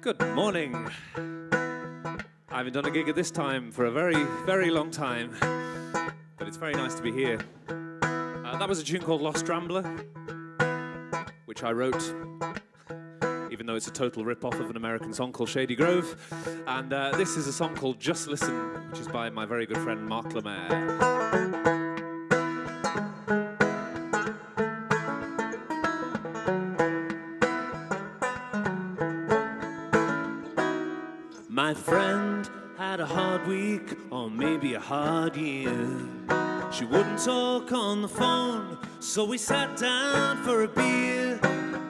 Good morning. I haven't done a gig at this time for a very, very long time, but it's very nice to be here. That was a tune called Lost Rambler, which I wrote, even though it's a total rip-off of an American song called Shady Grove. And this is a song called Just Listen, which is by my very good friend Mark Lemaire. My friend had a hard week, or maybe a hard year. She wouldn't talk on the phone, so we sat down for a beer.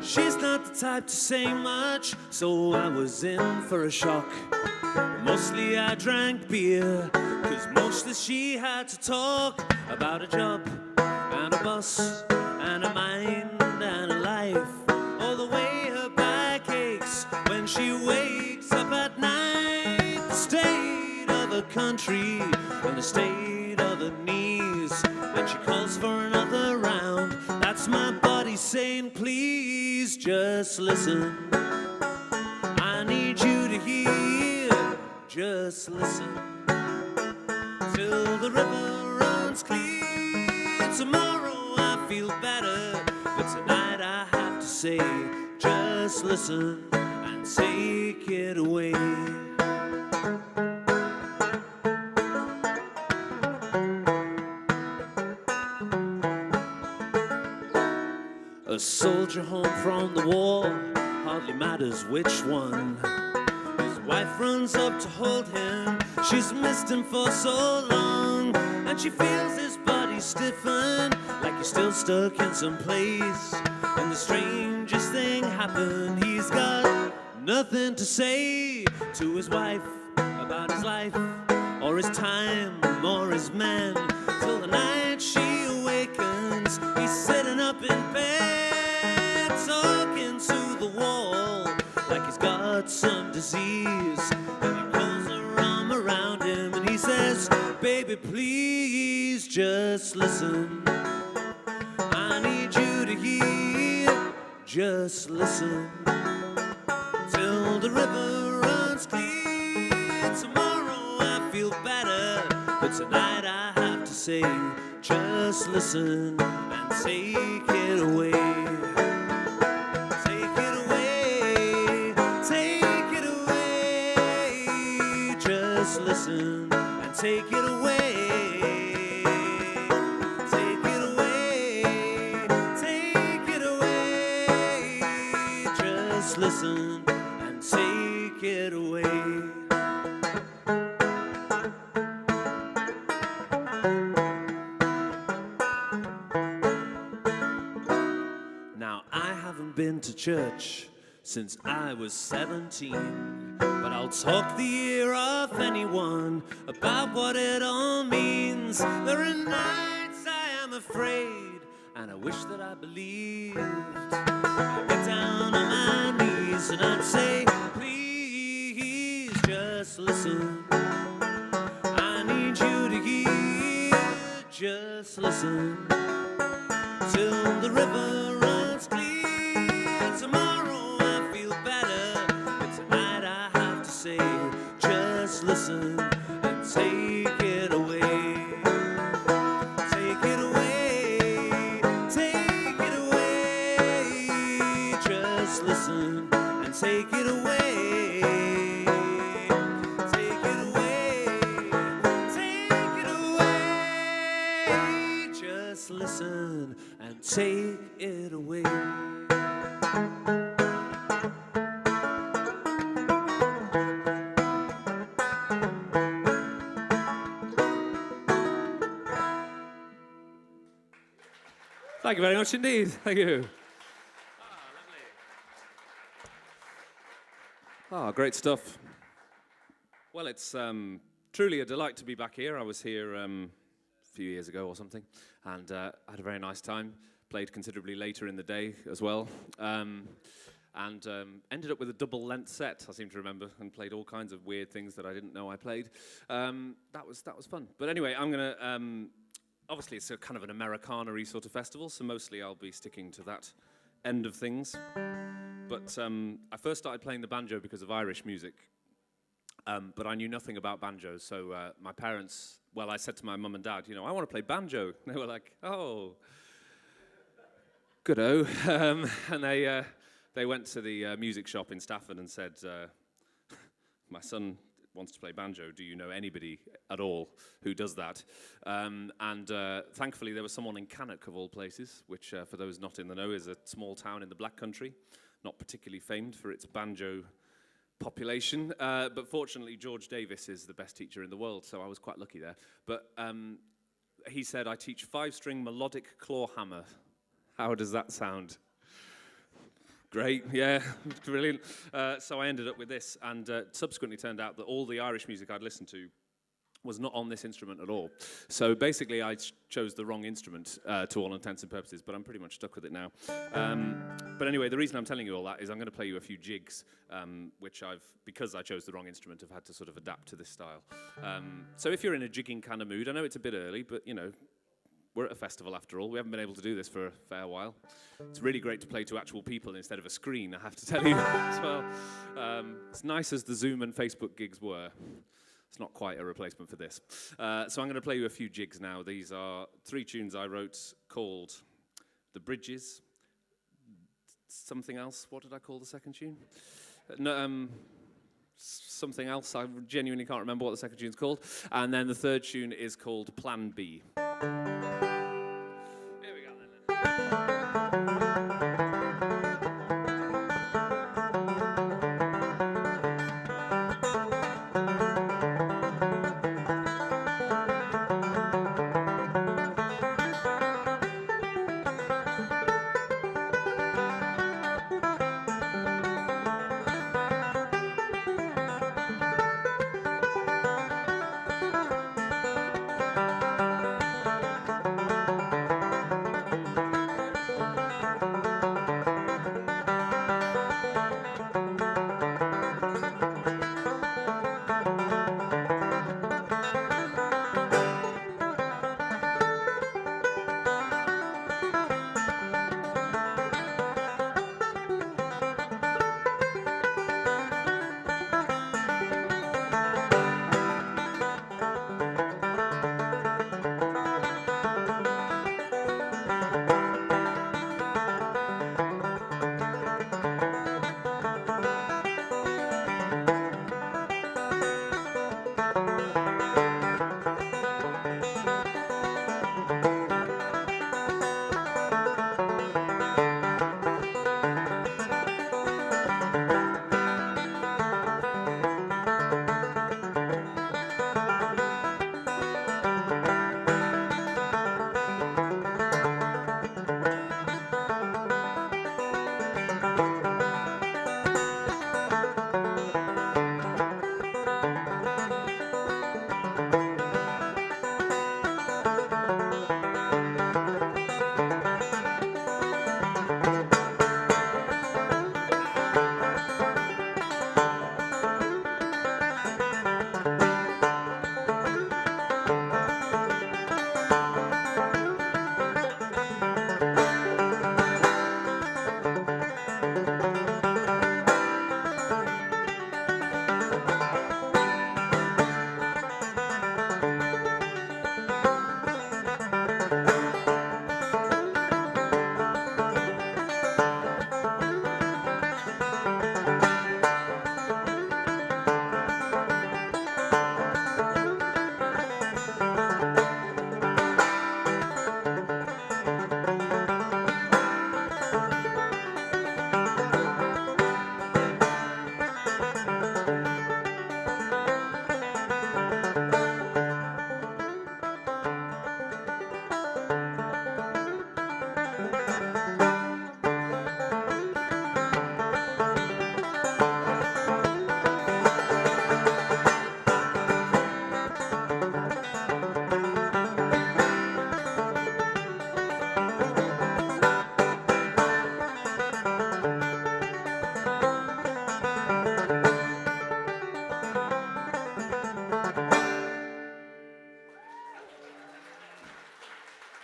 She's not the type to say much, so I was in for a shock. Mostly I drank beer, cause mostly she had to talk about a job, and a bus, and a mind, and a life. All the way her back aches when she wakes up at night. The state of the country and the state of the knees. When she calls for another round, that's my body saying, please just listen. I need you to hear, just listen. Till the river runs clear. Tomorrow I feel better, but tonight I have to say, just listen and take it away. A soldier home from the war, hardly matters which one. His wife runs up to hold him, she's missed him for so long. And she feels his body stiffen, like he's still stuck in some place. And the strangest thing happened, he's got nothing to say to his wife about his life, or his time, or his men. Till the night she awakens, he's sitting up in bed, talking to the wall, like he's got some disease. And he pulls her arm around him and he says, baby, please just listen. I need you to hear, just listen. Till the river runs clear. Tomorrow I feel better, but tonight I have to say, just listen and take it away. Take it away, take it away. Just listen and take it away. Take it away, take it away. Just listen and take it away. Now, I haven't been to church since I was 17, but I'll talk the ear off anyone about what it all means. There are nights I am afraid, and I wish that I believed. I'd get down on my knees and I'd say, please just listen. I need you to hear, just listen. Till the river runs clear. Tomorrow I feel better, but tonight I have to say, just listen and take it away. Take it away, take it away. Just listen and take it away. Take it away, take it away. Just listen and take it away. Thank you very much indeed. Thank you. Great stuff. Well, it's truly a delight to be back here. I was here a few years ago or something, and had a very nice time. Played considerably later in the day as well, and ended up with a double-length set, I seem to remember, and played all kinds of weird things that I didn't know I played. That was fun. But anyway, I'm going to... obviously, it's a kind of an Americana-y sort of festival, so mostly I'll be sticking to that end of things. But I first started playing the banjo because of Irish music. But I knew nothing about banjos, so my parents, well, I said to my mum and dad, you know, I want to play banjo. And they were like, oh, good-o. And they went to the music shop in Stafford and said, my son wants to play banjo. Do you know anybody at all who does that? Thankfully, there was someone in Cannock, of all places, which, for those not in the know, is a small town in the Black Country, not particularly famed for its banjo population, but fortunately George Davis is the best teacher in the world, so I was quite lucky there. But he said, I teach 5-string melodic claw hammer. How does that sound? Great, yeah, brilliant. So I ended up with this, and subsequently turned out that all the Irish music I'd listened to was not on this instrument at all. So basically I chose the wrong instrument to all intents and purposes, but I'm pretty much stuck with it now. But anyway, the reason I'm telling you all that is I'm going to play you a few jigs, which because I chose the wrong instrument, have had to sort of adapt to this style. So if you're in a jigging kind of mood, I know it's a bit early, but you know, we're at a festival after all. We haven't been able to do this for a fair while. It's really great to play to actual people instead of a screen, I have to tell you as well. As nice as the Zoom and Facebook gigs were, it's not quite a replacement for this. So I'm going to play you a few jigs now. These are 3 tunes I wrote called The Bridges. Something else. What did I call the second tune? No, something else. I genuinely can't remember what the second tune's called. And then the third tune is called Plan B. Here we go then.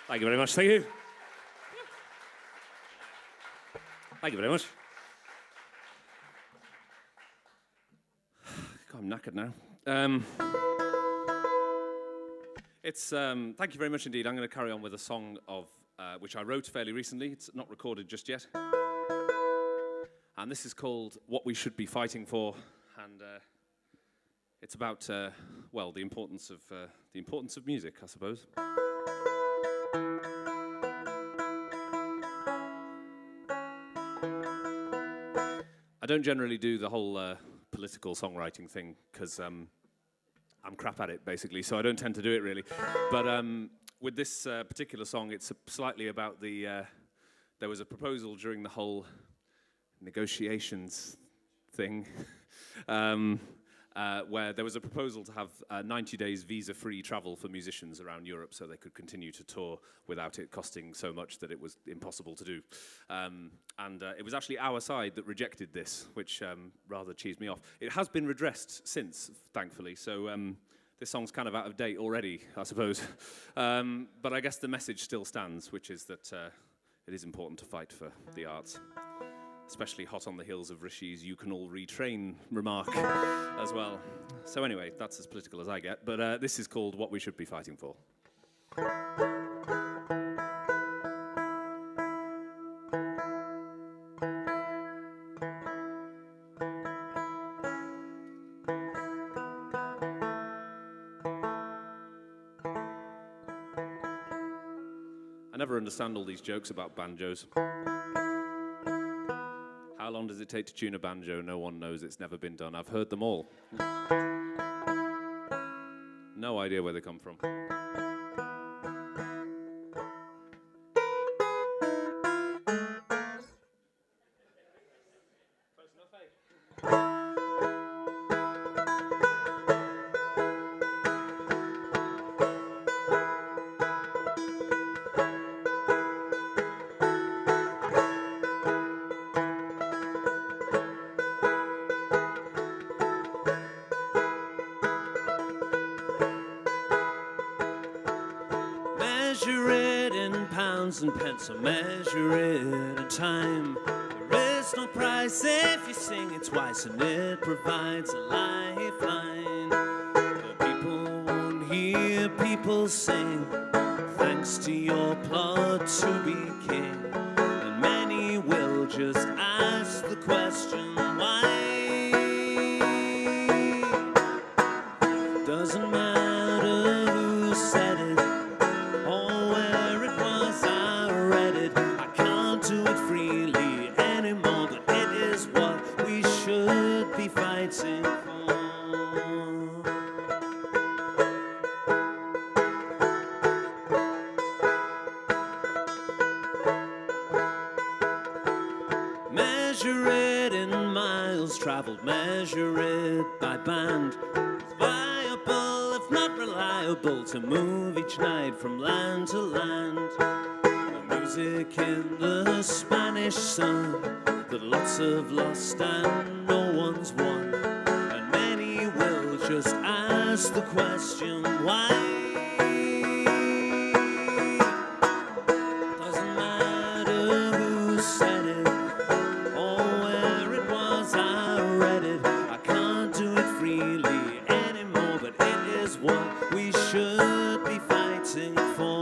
Thank you very much. Thank you. Thank you very much. knackered now. Thank you very much indeed. I'm going to carry on with a song of which I wrote fairly recently. It's not recorded just yet. And this is called What We Should Be Fighting For. And it's about, well, the importance of music, I suppose. I don't generally do the whole political songwriting thing because I'm crap at it, basically, so I don't tend to do it really. But with this particular song, it's slightly about the... there was a proposal during the whole negotiations thing where there was a proposal to have 90 days visa-free travel for musicians around Europe so they could continue to tour without it costing so much that it was impossible to do. And it was actually our side that rejected this, which rather cheesed me off. It has been redressed since, thankfully, so this song's kind of out of date already, I suppose. But I guess the message still stands, which is that it is important to fight for the arts. Especially hot on the heels of Rishi's "you can all retrain" remark as well. So anyway, that's as political as I get, but this is called What We Should Be Fighting For. I never understand all these jokes about banjos. How long does it take to tune a banjo? No one knows. It's never been done. I've heard them all. No idea where they come from. Measure it in pounds and pence, or measure it in time. There is no price if you sing it twice, and it provides a lifeline. The people won't hear people sing, thanks to your plot to be king. And many will just ask the question, why? Doesn't matter who said it, fighting for. Measure it in miles traveled, measure it by band. It's viable, if not reliable, to move each night from land to land. The music in the Spanish sun, that lots have lost and no one's won. And many will just ask the question, why? Doesn't matter who said it, or where it was I read it. I can't do it freely anymore, but it is what we should be fighting for.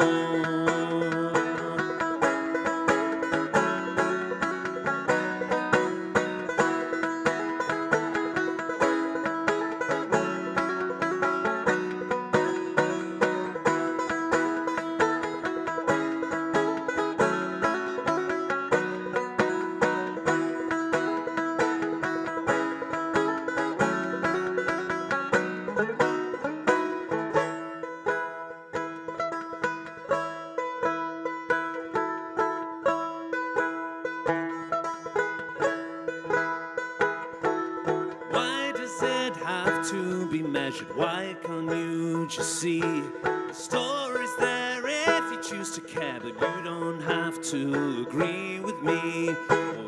To be measured, why can't you just see the story's there if you choose to care, but you don't have to agree with me.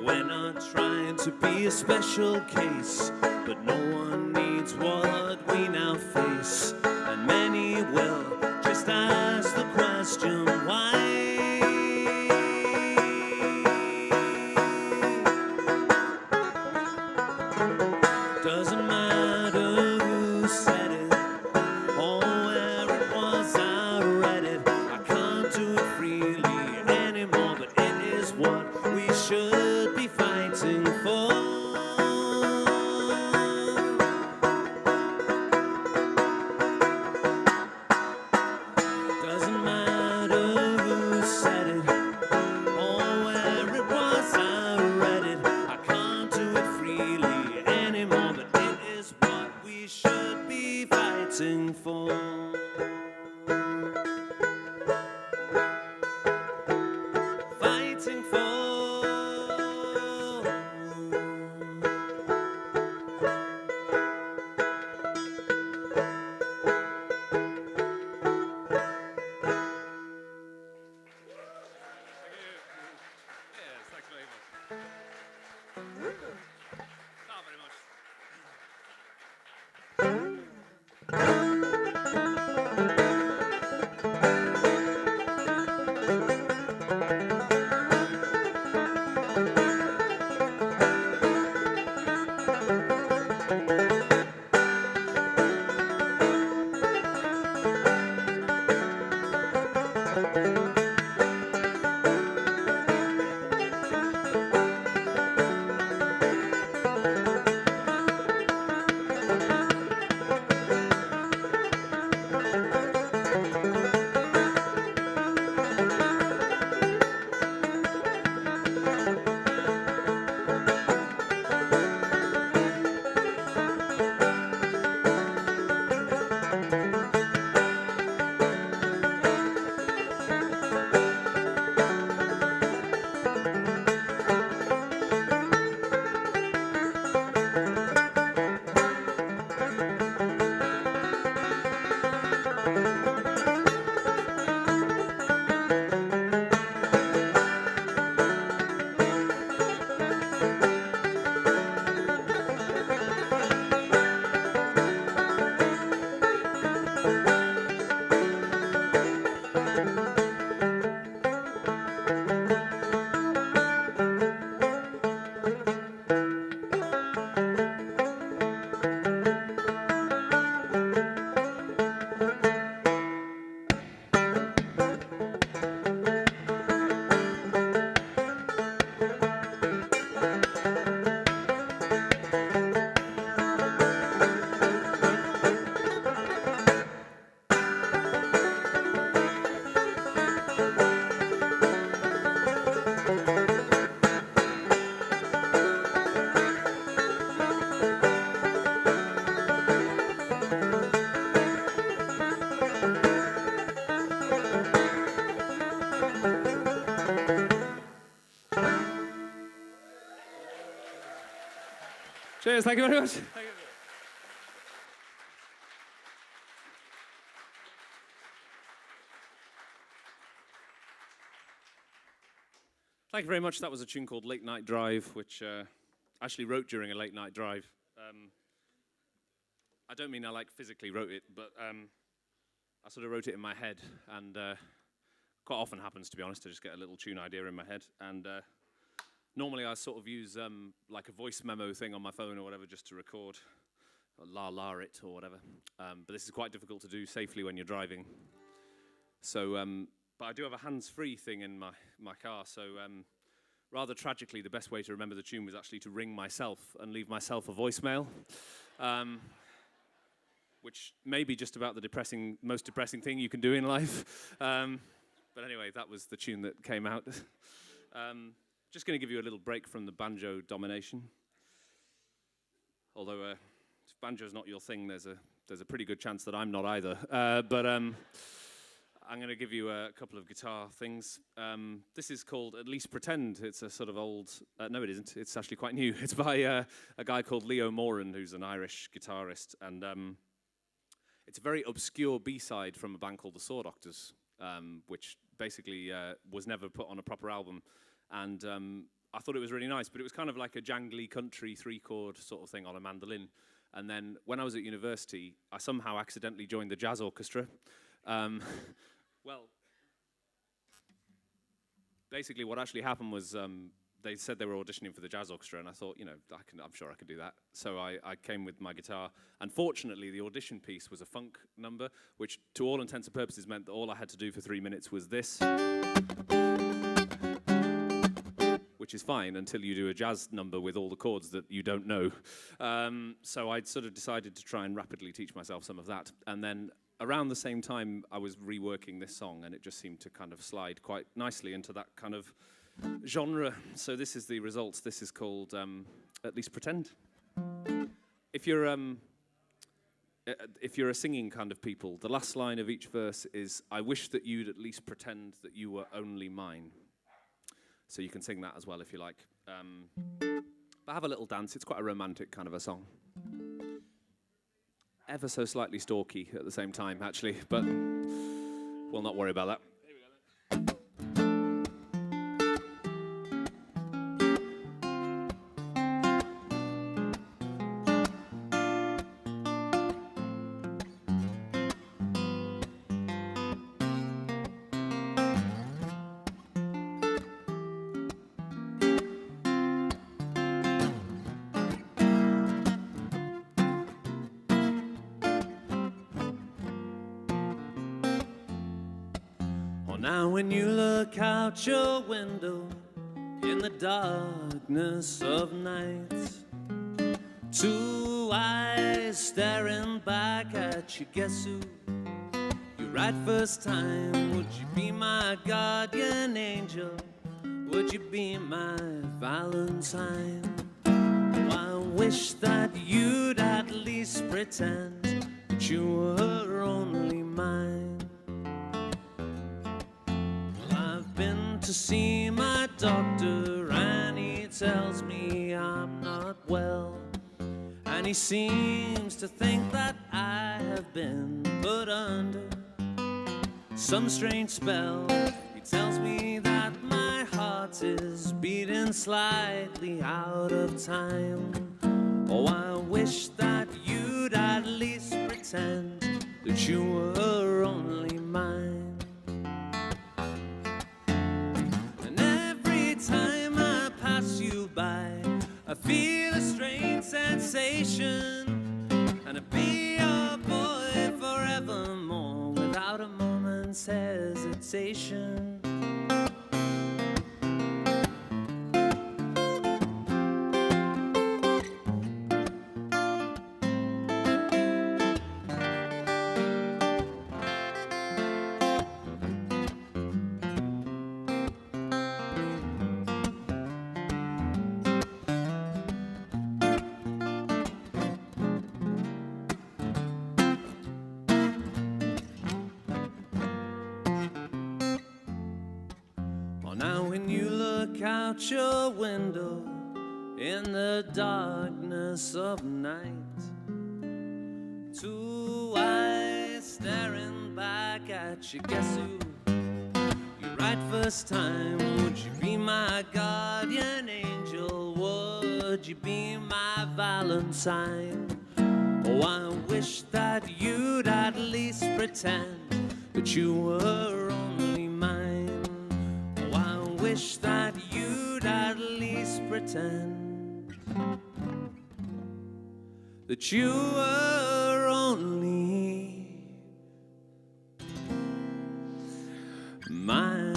We're not trying to be a special case, but no one needs what we now face, and many will just ask the question, why? Doesn't matter who fighting for. Fighting for. Cheers, thank you very much. Thank you very much. That was a tune called Late Night Drive, which I actually wrote during a late night drive. I don't mean I physically wrote it, but I sort of wrote it in my head, and quite often happens, to be honest. I just get a little tune idea in my head, and normally I sort of use like a voice memo thing on my phone or whatever just to record, or la it or whatever. But this is quite difficult to do safely when you're driving. So, but I do have a hands-free thing in my car, so rather tragically, the best way to remember the tune was actually to ring myself and leave myself a voicemail, which may be just about the most depressing thing you can do in life. But anyway, that was the tune that came out. Just going to give you a little break from the banjo domination. Although if banjo's not your thing, there's a pretty good chance that I'm not either. But I'm going to give you a couple of guitar things. This is called At Least Pretend. It's a sort of old... no, it isn't. It's actually quite new. It's by a guy called Leo Moran, who's an Irish guitarist. And it's a very obscure B-side from a band called the Saw Doctors, which basically was never put on a proper album. And I thought it was really nice, but it was kind of like a jangly country three-chord sort of thing on a mandolin. And then when I was at university, I somehow accidentally joined the jazz orchestra. Well, basically what actually happened was they said they were auditioning for the jazz orchestra, and I thought, you know, I'm sure I could do that. So I came with my guitar. Unfortunately, the audition piece was a funk number, which to all intents and purposes meant that all I had to do for 3 minutes was this, which is fine until you do a jazz number with all the chords that you don't know. So I sort of decided to try and rapidly teach myself some of that. And then around the same time, I was reworking this song, and it just seemed to kind of slide quite nicely into that kind of genre. So this is the results. This is called At Least Pretend. If you're if you're a singing kind of people, the last line of each verse is, "I wish that you'd at least pretend that you were only mine." So you can sing that as well if you like. But have a little dance. It's quite a romantic kind of a song. Ever so slightly stalky at the same time, actually, but we'll not worry about that. Now when you look out your window in the darkness of night, two eyes staring back at you, guess who? You right first time, would you be my guardian angel? Would you be my Valentine? Oh, I wish that you'd at least pretend that you were only mine. To see my doctor and he tells me I'm not well, and he seems to think that I have been put under some strange spell. He tells me that my heart is beating slightly out of time. Oh, I wish that you'd at least pretend that you were only mine. Time I pass you by, I feel a strange sensation, and I'll be your boy forevermore without a moment's hesitation. Now when you look out your window in the darkness of night, two eyes staring back at you, guess who? You right first time, would you be my guardian angel? Would you be my Valentine? Oh, I wish that you'd at least pretend that you were only mine. Wish that you'd at least pretend that you were only mine.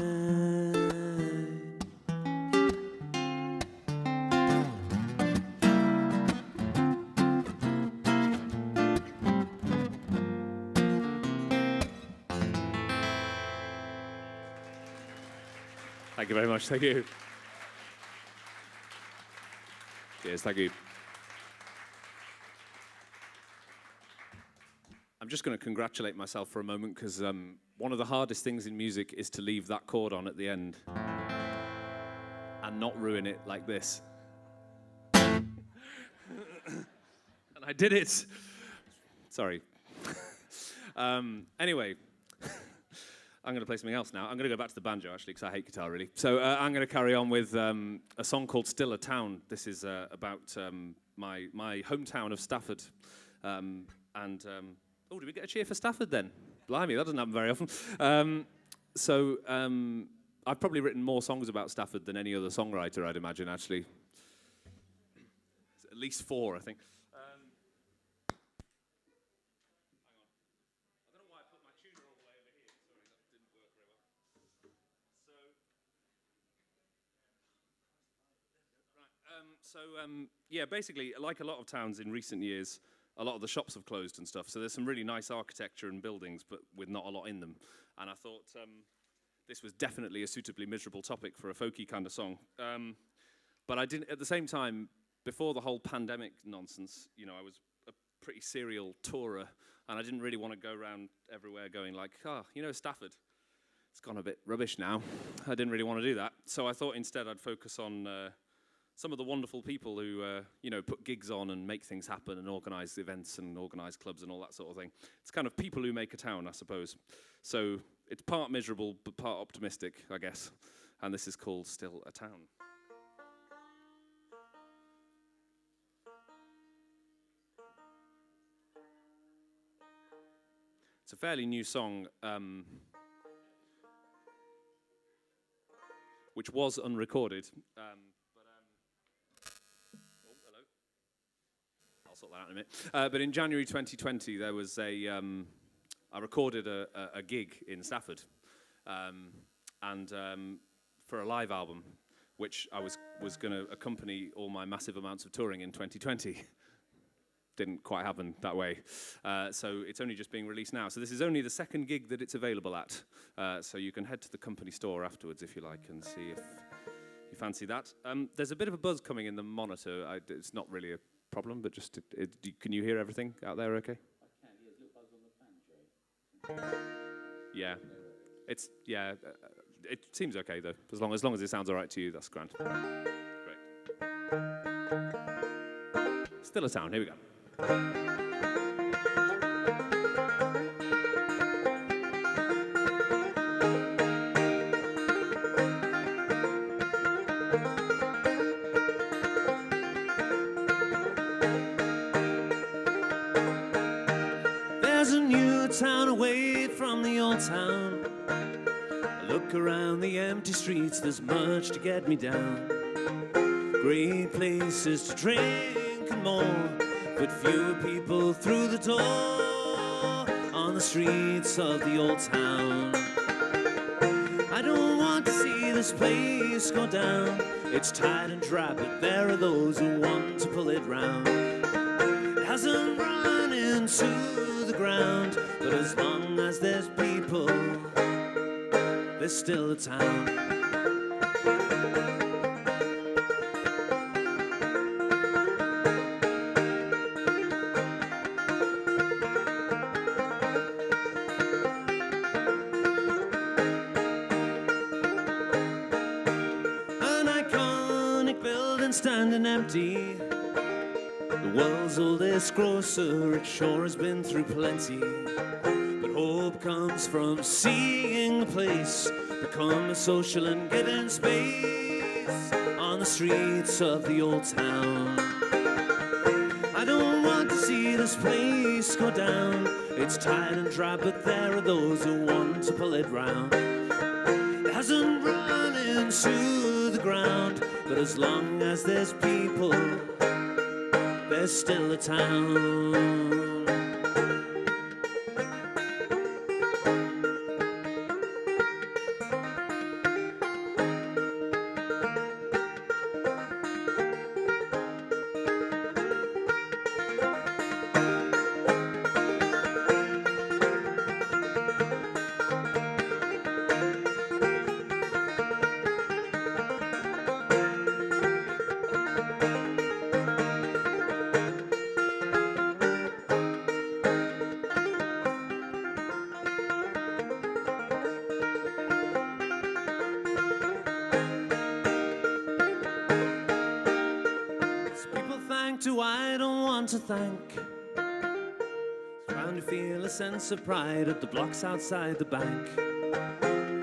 Thank you very much. Thank you. Yes, thank you. I'm just going to congratulate myself for a moment because one of the hardest things in music is to leave that chord on at the end and not ruin it like this. And I did it. Sorry. Anyway. I'm going to play something else now. I'm going to go back to the banjo, actually, because I hate guitar, really. So I'm going to carry on with a song called Still a Town. This is about my hometown of Stafford. Oh, did we get a cheer for Stafford, then? Blimey, that doesn't happen very often. I've probably written more songs about Stafford than any other songwriter, I'd imagine, actually. At least 4, I think. Yeah, basically, like a lot of towns in recent years, a lot of the shops have closed and stuff. So there's some really nice architecture and buildings, but with not a lot in them. And I thought this was definitely a suitably miserable topic for a folky kind of song. But I didn't, at the same time, before the whole pandemic nonsense, you know, I was a pretty serial tourer, and I didn't really want to go around everywhere going like, you know, Stafford, it's gone a bit rubbish now. I didn't really want to do that. So I thought instead I'd focus on some of the wonderful people who, you know, put gigs on and make things happen and organize events and organize clubs and all that sort of thing. It's kind of people who make a town, I suppose. So it's part miserable, but part optimistic, I guess. And this is called Still a Town. It's a fairly new song, which was unrecorded. Oh, hello. I'll sort that out in a minute. But in January 2020, there was I recorded a gig in Stafford, for a live album, which I was going to accompany all my massive amounts of touring in 2020. Didn't quite happen that way. So it's only just being released now. So this is only the second gig that it's available at. So you can head to the company store afterwards if you like and see if you fancy that. There's a bit of a buzz coming in the monitor. It's not really a problem, but just, can you hear everything out there okay? I can, there's a little buzz on the fan, Joe. Yeah. It seems okay though. As long as it sounds all right to you, that's grand. Great. Still a Town, here we go. There's a new town away from the old town. I look around the empty streets, there's much to get me down. Great places to drink and more, but fewer people through the door on the streets of the old town. I don't want to see this place go down. It's tight and dry, but there are those who want to pull it round. It hasn't run into the ground, but as long as there's people, there's still a town. Standing empty, the world's oldest grocer, it sure has been through plenty. But hope comes from seeing the place become a social and giving space on the streets of the old town. I don't want to see this place go down. It's tight and dry, but there are those who want to pull it round. It hasn't run into the ground, but as long as there's people, there's still a town. Who I don't want to thank, trying to feel a sense of pride at the blocks outside the bank.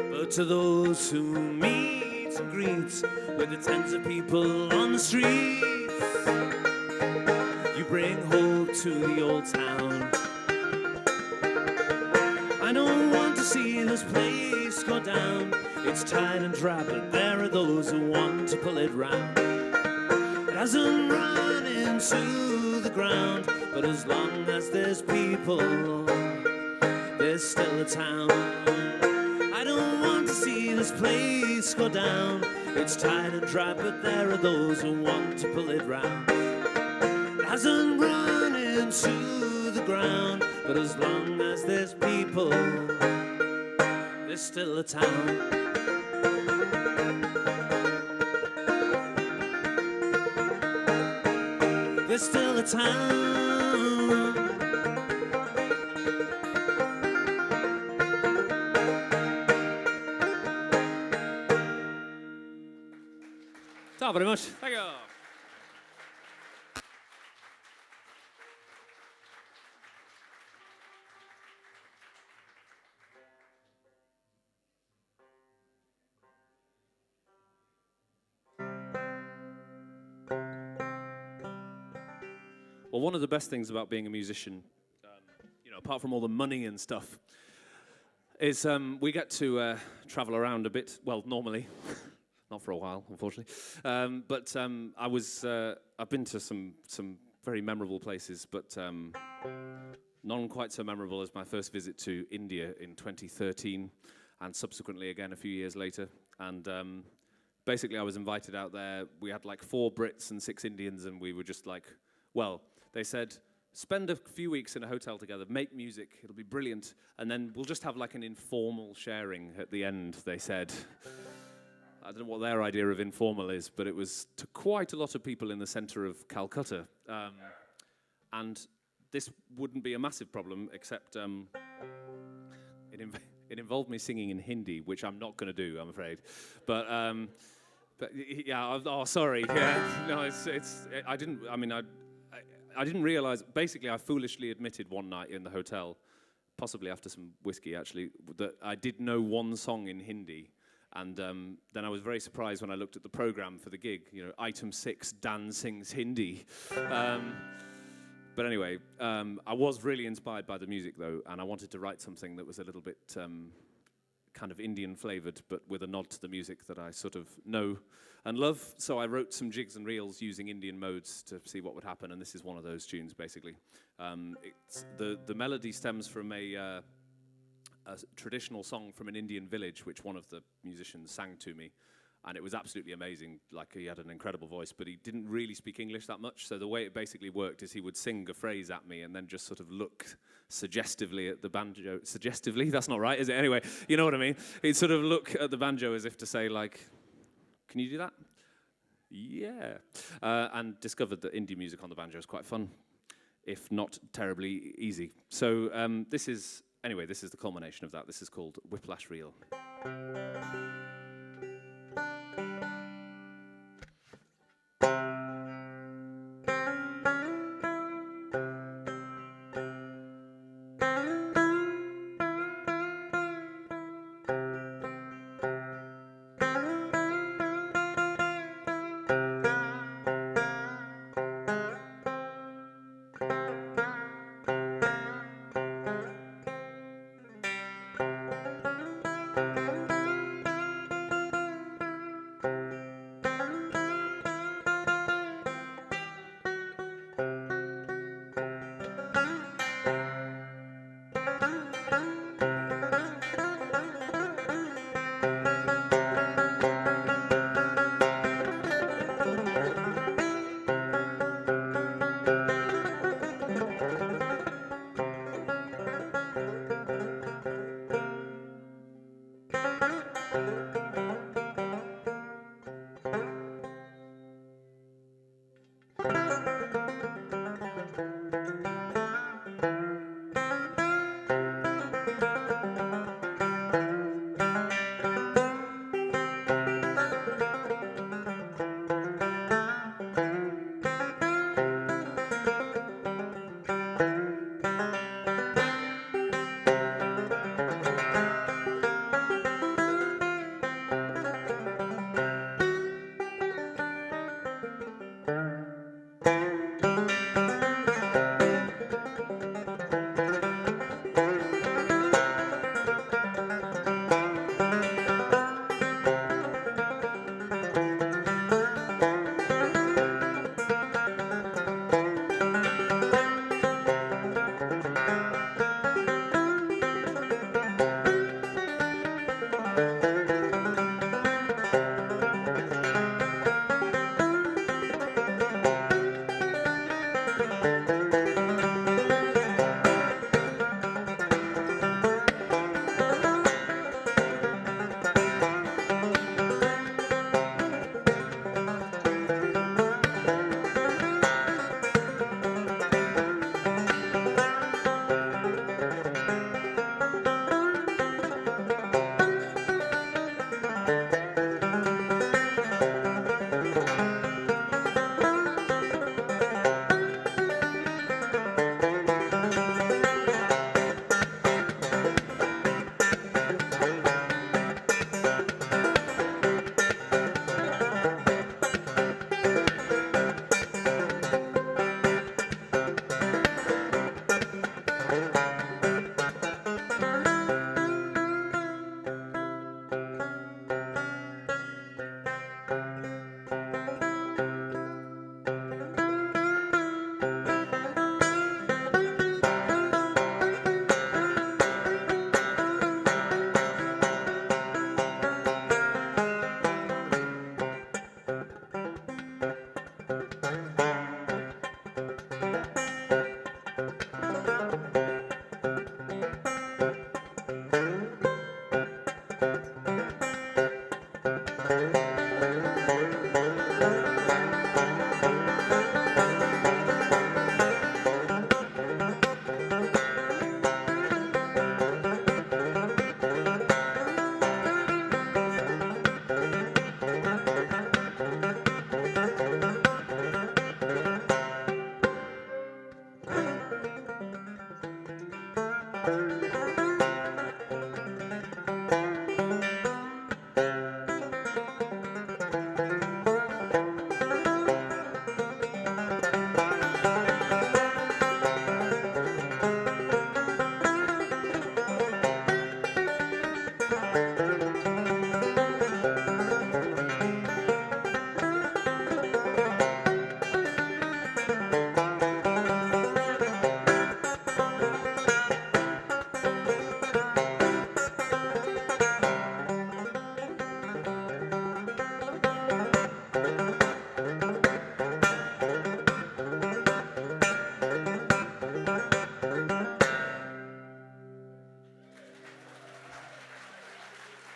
But to those who meet and greet with the tens of people on the streets, you bring hope to the old town. I don't want to see this place go down. It's tight and dry, but there are those who want to pull it round. It hasn't run into the ground, but as long as there's people, there's still a town. I don't want to see this place go down. It's tight and dry, but there are those who want to pull it round. It hasn't run into the ground, but as long as there's people, there's still a town. There's still a town. Thank you very much. Thank you. Well, one of the best things about being a musician, you know, apart from all the money and stuff, is we get to travel around a bit. Well, normally, not for a while, unfortunately. I've been to some very memorable places, but none quite so memorable as my first visit to India in 2013, and subsequently again a few years later. And basically, I was invited out there. We had like 4 Brits and 6 Indians, and we were just like, well, they said, spend a few weeks in a hotel together, make music, it'll be brilliant, and then we'll just have like an informal sharing at the end, they said. I don't know what their idea of informal is, but it was to quite a lot of people in the centre of Calcutta. And this wouldn't be a massive problem, except it involved me singing in Hindi, which I'm not going to do, I'm afraid. But yeah, oh, sorry. Yeah, no, I didn't realize, basically I foolishly admitted one night in the hotel, possibly after some whiskey actually, that I did know one song in Hindi. And then I was very surprised when I looked at the program for the gig, you know, item 6, Dan sings Hindi. But anyway, I was really inspired by the music though, and I wanted to write something that was a little bit kind of Indian flavored, but with a nod to the music that I sort of know and love. So I wrote some jigs and reels using Indian modes to see what would happen, and this is one of those tunes, basically. The melody stems from a traditional song from an Indian village, which one of the musicians sang to me, and it was absolutely amazing. Like, he had an incredible voice, but he didn't really speak English that much, so the way it basically worked is he would sing a phrase at me and then just sort of look suggestively at the banjo. Suggestively? That's not right, is it? Anyway, you know what I mean? He'd sort of look at the banjo as if to say, like, can you do that? Yeah. And discovered that indie music on the banjo is quite fun, if not terribly easy. So this is the culmination of that. This is called Whiplash Reel.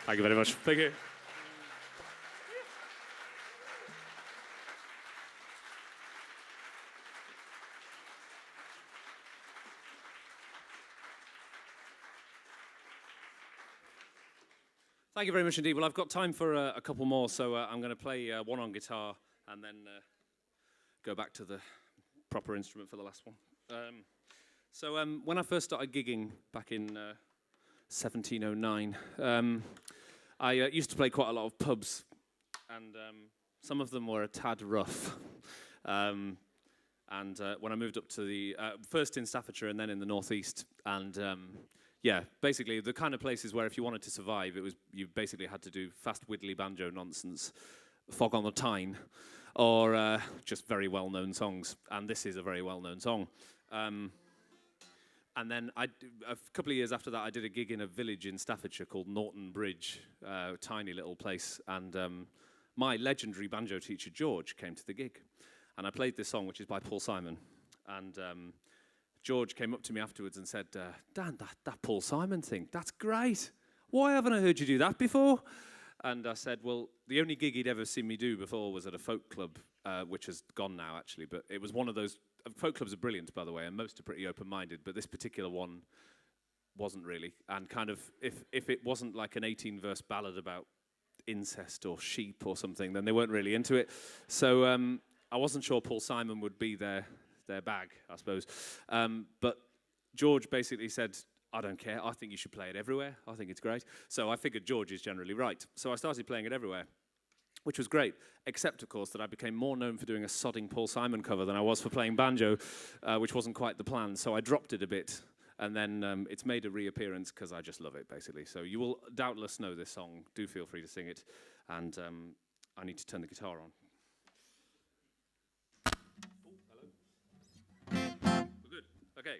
Thank you very much. Thank you. Thank you very much indeed. Well, I've got time for a couple more, so I'm going to play one on guitar and then go back to the proper instrument for the last one. When I first started gigging back in 1709, I used to play quite a lot of pubs, and some of them were a tad rough. When I moved up to the, first in Staffordshire and then in the northeast, and yeah, basically the kind of places where if you wanted to survive, you basically had to do fast widdly banjo nonsense, Fog on the Tyne, or just very well-known songs. And this is a very well-known song. And then a couple of years after that, I did a gig in a village in Staffordshire called Norton Bridge, a tiny little place. And my legendary banjo teacher, George, came to the gig. And I played this song, which is by Paul Simon. And George came up to me afterwards and said, Dan, that Paul Simon thing, that's great. Why haven't I heard you do that before? And I said, well, the only gig he'd ever seen me do before was at a folk club, which has gone now, actually. But it was one of those, folk clubs are brilliant, by the way, and most are pretty open-minded, but this particular one wasn't really. And kind of, if it wasn't like an 18-verse ballad about incest or sheep or something, then they weren't really into it. So I wasn't sure Paul Simon would be their bag, I suppose. But George basically said, I don't care, I think you should play it everywhere. I think it's great. So I figured George is generally right. So I started playing it everywhere, which was great, except, of course, that I became more known for doing a sodding Paul Simon cover than I was for playing banjo, which wasn't quite the plan. So I dropped it a bit, and then it's made a reappearance because I just love it, basically. So you will doubtless know this song. Do feel free to sing it. And I need to turn the guitar on. Good. Okay.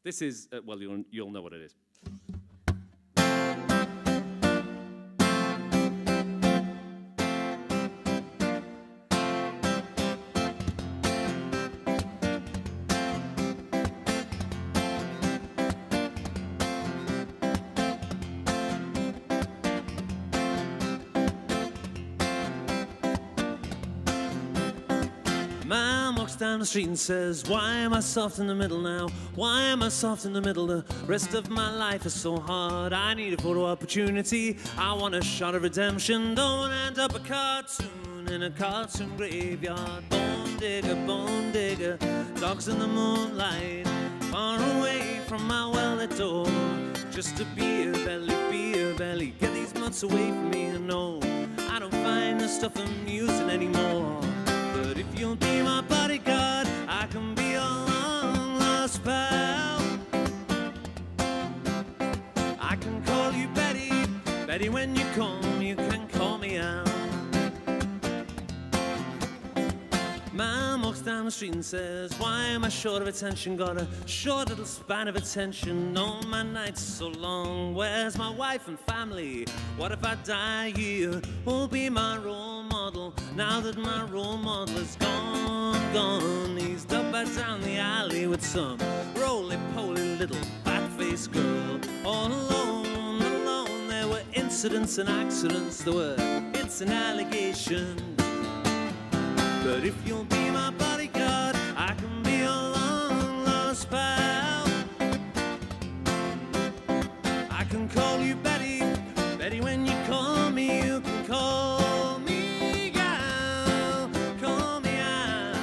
This is, well, you'll know what it is. Man walks down the street and says, why am I soft in the middle now? Why am I soft in the middle? The rest of my life is so hard. I need a photo opportunity. I want a shot of redemption. Don't end up a cartoon in a cartoon graveyard. Bone digger, dogs in the moonlight, far away from my well-lit door. Just a beer belly, get these mutts away from me. And no, I don't find this stuff amusing anymore. But if you'll be my bodyguard, I can be your long-lost pal. I can call you Betty, Betty, when you come, you can call me out. Man walks down the street and says, why am I short of attention? Got a short little span of attention. Oh, my night's so long. Where's my wife and family? What if I die here? Who'll be my role model now that my role model is gone? He's up and down the alley with some roly-poly little fat-faced girl. All alone, there were incidents and accidents. There were hits and allegations. But if you'll be my bodyguard, I can be your long-lost pal. I can call you Betty, Betty, when you call me, you can call me gal, call me out.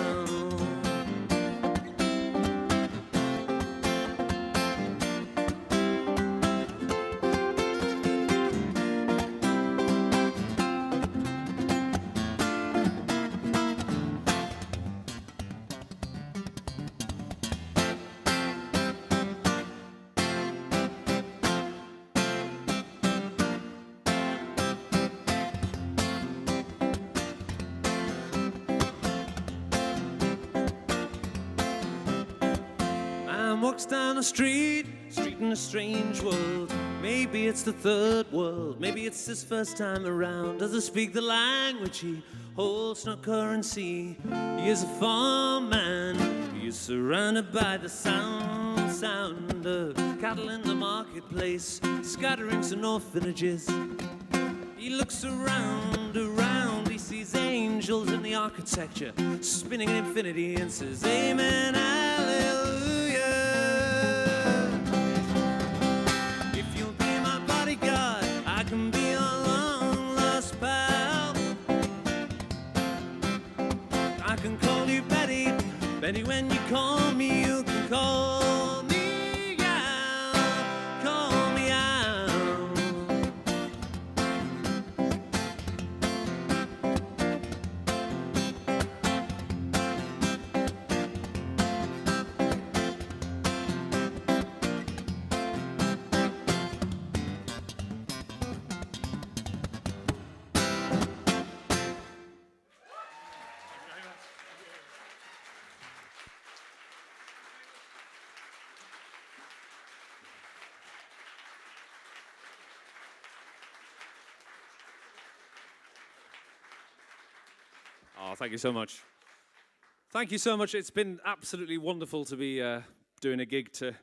Walks down the street in a strange world. Maybe it's the third world, maybe it's his first time around. Doesn't speak the language, he holds no currency. He is a farm man, he is surrounded by the sound of cattle in the marketplace, scatterings and orphanages. He looks around, he sees angels in the architecture, spinning in infinity, and says, Amen, hallelujah. If you'll be my bodyguard, I can be your long-lost pal. I can call you Betty, Betty, when you call me, you can call me out, call me out. Oh, thank you so much. Thank you so much. It's been absolutely wonderful to be doing a gig to,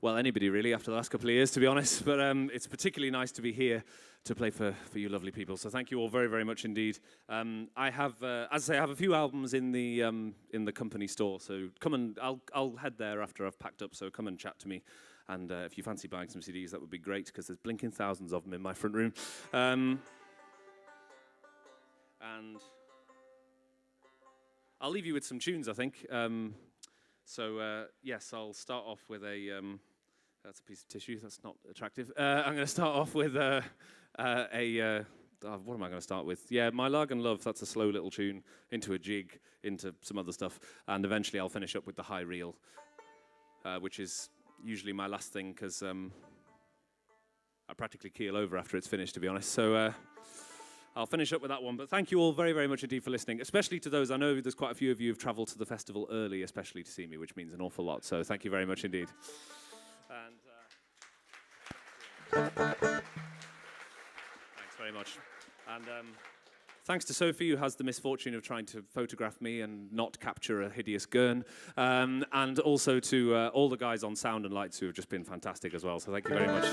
well, anybody really after the last couple of years, to be honest. But it's particularly nice to be here to play for you lovely people. So thank you all very, very much indeed. I have, as I say, I have a few albums in the company store. So come and I'll head there after I've packed up. So come and chat to me. And if you fancy buying some CDs, that would be great because there's blinking thousands of them in my front room. And I'll leave you with some tunes, I think. Yes, I'll start off with a... that's a piece of tissue. That's not attractive. I'm going to start off with what am I going to start with? Yeah, My Lagan Love. That's a slow little tune into a jig, into some other stuff. And eventually I'll finish up with the high reel, which is usually my last thing because I practically keel over after it's finished, to be honest. So... I'll finish up with that one, but thank you all very, very much indeed for listening, especially to those. I know there's quite a few of you who've travelled to the festival early, especially to see me, which means an awful lot, so thank you very much indeed. And thanks very much. And thanks to Sophie, who has the misfortune of trying to photograph me and not capture a hideous gurn, and also to all the guys on sound and lights who have just been fantastic as well, so thank you very much.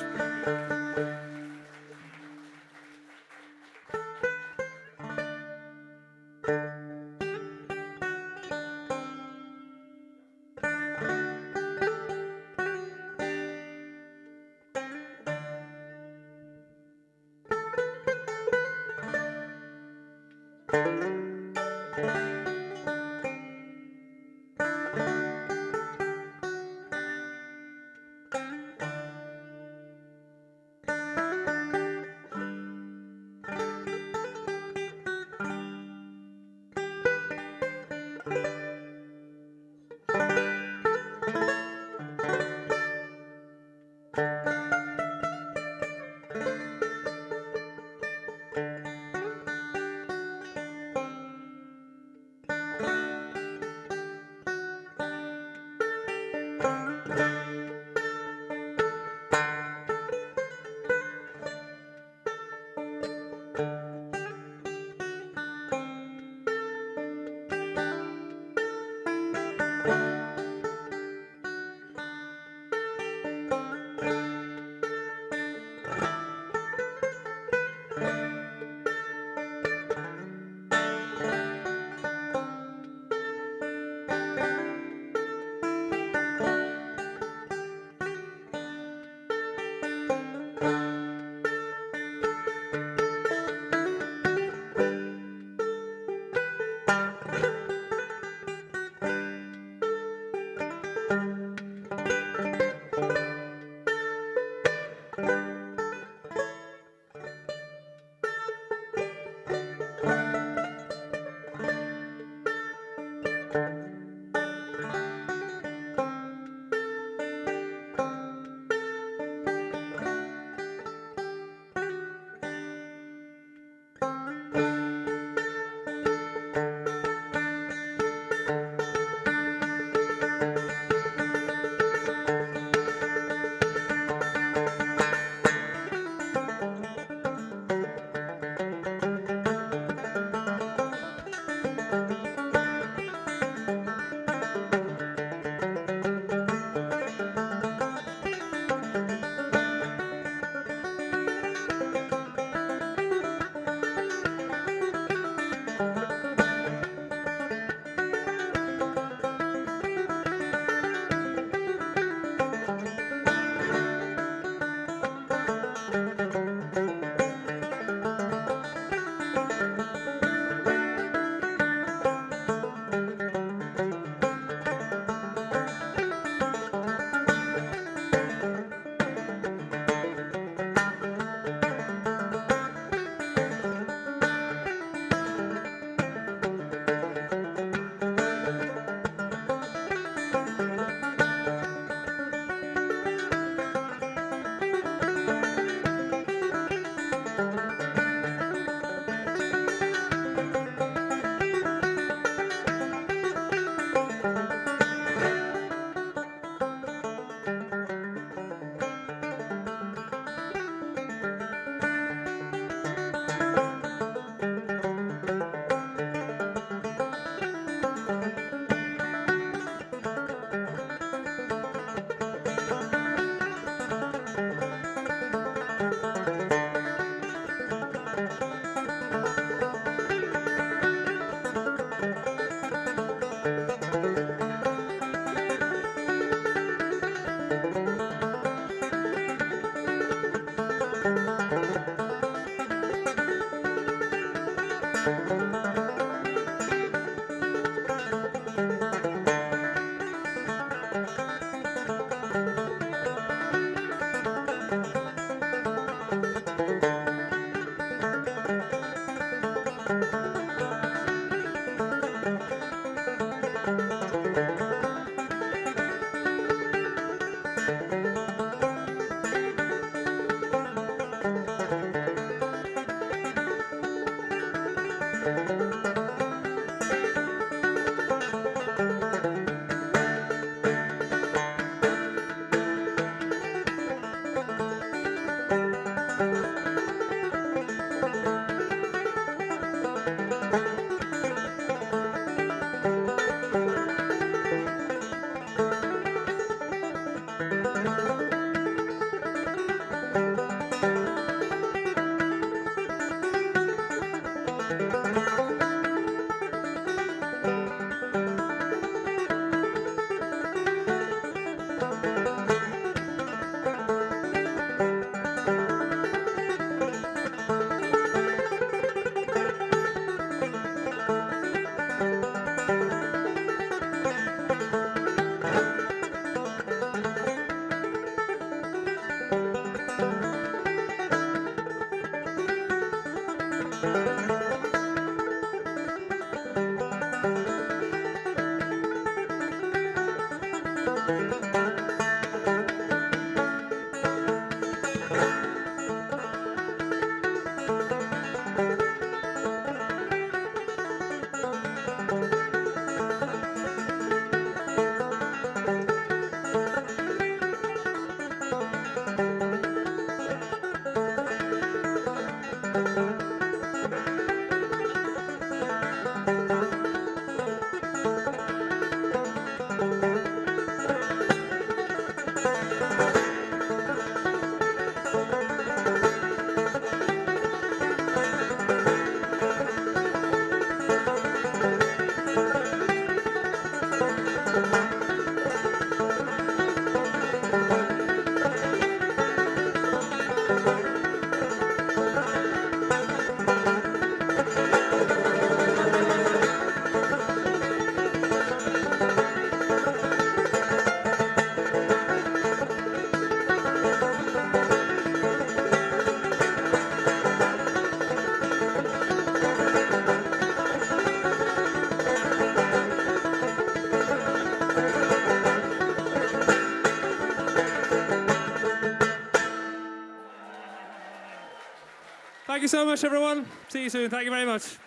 Thank you so much, everyone. See you soon. Thank you very much.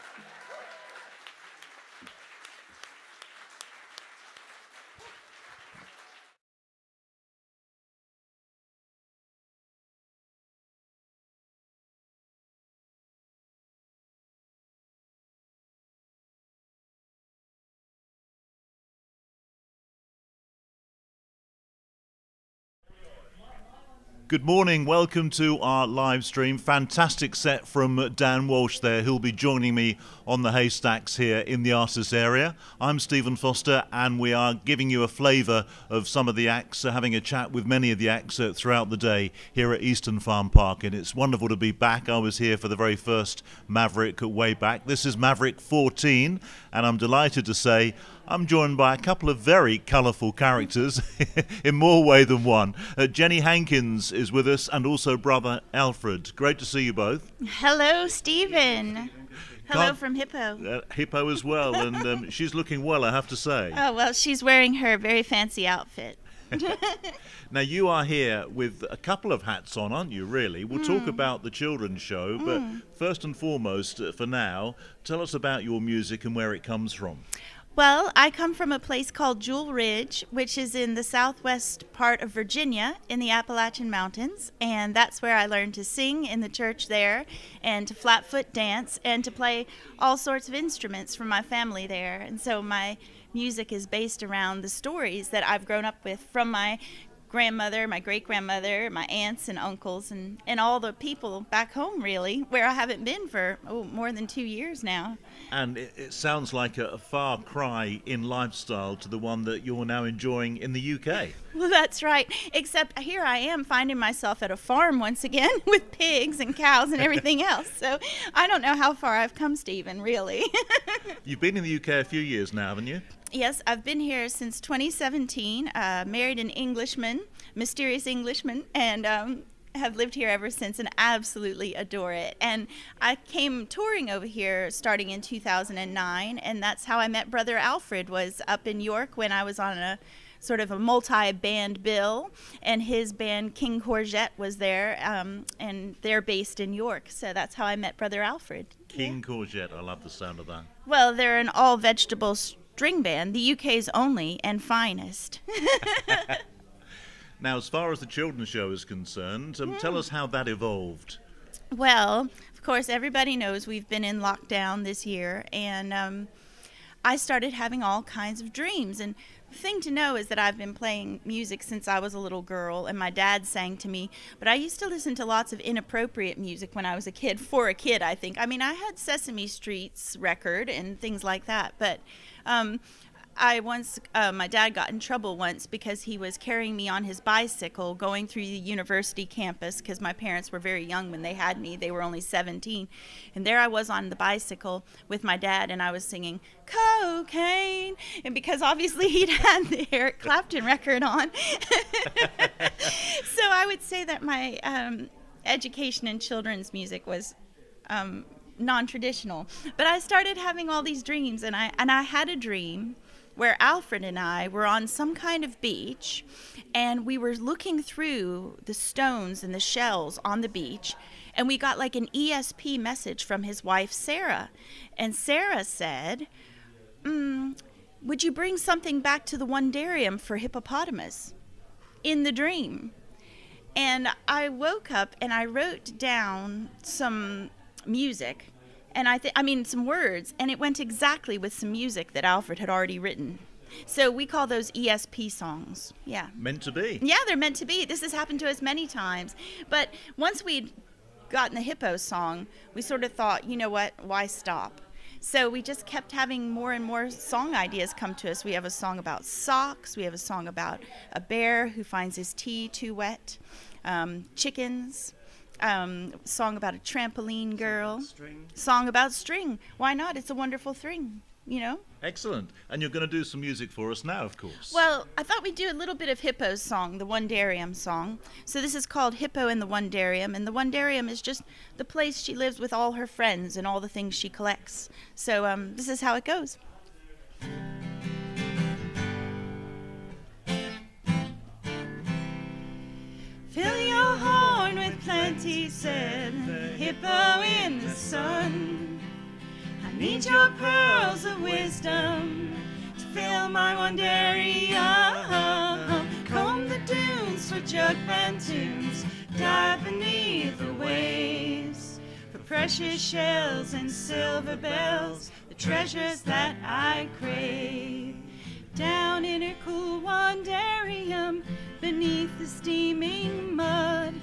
Good morning, welcome to our live stream. Fantastic set from Dan Walsh there, who'll be joining me on the Haystacks here in the Artis area. I'm Stephen Foster, and we are giving you a flavour of some of the acts, having a chat with many of the acts throughout the day here at Eastern Farm Park. And it's wonderful to be back. I was here for the very first Maverick way back. This is Maverick 14, and I'm delighted to say I'm joined by a couple of very colourful characters in more way than one. Jenny Hankins is with us, and also brother Alfred. Great to see you both. Hello, Stephen. Hello from Hippo. Hippo as well, and she's looking well, I have to say. Oh, well, she's wearing her very fancy outfit. Now, you are here with a couple of hats on, aren't you, really? We'll talk about the children's show, but first and foremost, for now, tell us about your music and where it comes from. Well, I come from a place called Jewel Ridge, which is in the southwest part of Virginia in the Appalachian Mountains, and that's where I learned to sing in the church there and to flatfoot dance and to play all sorts of instruments from my family there. And so my music is based around the stories that I've grown up with from my grandmother, my great-grandmother, my aunts and uncles, and all the people back home, really, where I haven't been for more than 2 years now. And it sounds like a far cry in lifestyle to the one that you're now enjoying in the UK. Well, that's right, except here I am finding myself at a farm once again with pigs and cows and everything else, so I don't know how far I've come, Stephen, really. You've been in the UK a few years now, haven't you? Yes, I've been here since 2017, married an Englishman, mysterious Englishman, and have lived here ever since and absolutely adore it. And I came touring over here starting in 2009, and that's how I met Brother Alfred, was up in York when I was on a sort of a multi-band bill, and his band King Courgette was there, and they're based in York. So that's how I met Brother Alfred. King Courgette, I love the sound of that. Well, they're an all-vegetable string band, the UK's only and finest. Now, as far as the children's show is concerned, tell us how that evolved. Well, of course, everybody knows we've been in lockdown this year, and I started having all kinds of dreams. And the thing to know is that I've been playing music since I was a little girl, and my dad sang to me. But I used to listen to lots of inappropriate music when I was a kid, for a kid, I think. I mean, I had Sesame Street's record and things like that, but my dad got in trouble once because he was carrying me on his bicycle going through the university campus, because my parents were very young when they had me. They were only 17. And there I was on the bicycle with my dad, and I was singing cocaine. And because obviously he'd had the Eric Clapton record on. So I would say that my education in children's music was non-traditional. But I started having all these dreams, and I had a dream where Alfred and I were on some kind of beach, and we were looking through the stones and the shells on the beach, and we got like an ESP message from his wife, Sarah. And Sarah said, would you bring something back to the Wondarium for hippopotamus? In the dream. And I woke up and I wrote down some music, and some words, and it went exactly with some music that Alfred had already written. So we call those ESP songs. Yeah. Meant to be. Yeah, they're meant to be. This has happened to us many times. But once we'd gotten the hippo song, we sort of thought, you know what, why stop? So we just kept having more and more song ideas come to us. We have a song about socks. We have a song about a bear who finds his tea too wet. Chickens. Song about a trampoline girl. Song about string. Why not? It's a wonderful thing, you know? Excellent. And you're going to do some music for us now, of course. Well, I thought we'd do a little bit of Hippo's song, the Wondarium song. So this is called Hippo in the Wondarium, and the Wondarium is just the place she lives with all her friends and all the things she collects. So this is how it goes. Fill your horn with plenty, said the hippo in the sun. I need your pearls of wisdom to fill my wondarium. Comb the dunes for jug band tunes, dive beneath the waves for precious shells and silver bells, the treasures that I crave. Down in her cool wondarium, beneath the steaming mud,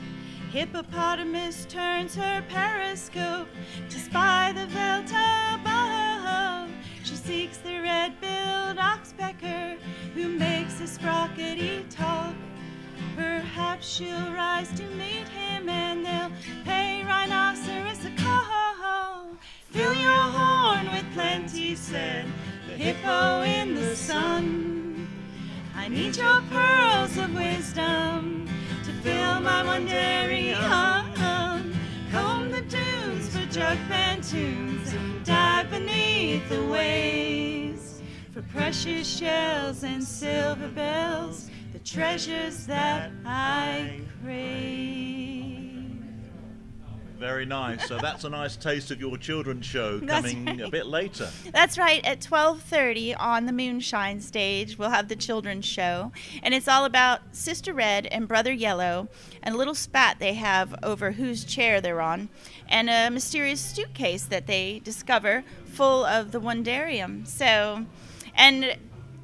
hippopotamus turns her periscope to spy the veldt above. She seeks the red-billed oxpecker who makes a sprockety talk. Perhaps she'll rise to meet him and they'll pay rhinoceros a call. Fill your horn with plenty, said the hippo in the sun. I need your pearls of wisdom to fill my wondarium. Comb the dunes for jug band tunes and dive beneath the waves for precious shells and silver bells, the treasures that I crave. Very nice. So that's a nice taste of your children's show coming a bit later. That's right. At 12:30 on the Moonshine stage, we'll have the children's show. And it's all about Sister Red and Brother Yellow and a little spat they have over whose chair they're on, and a mysterious suitcase that they discover full of the Wondarium. So, and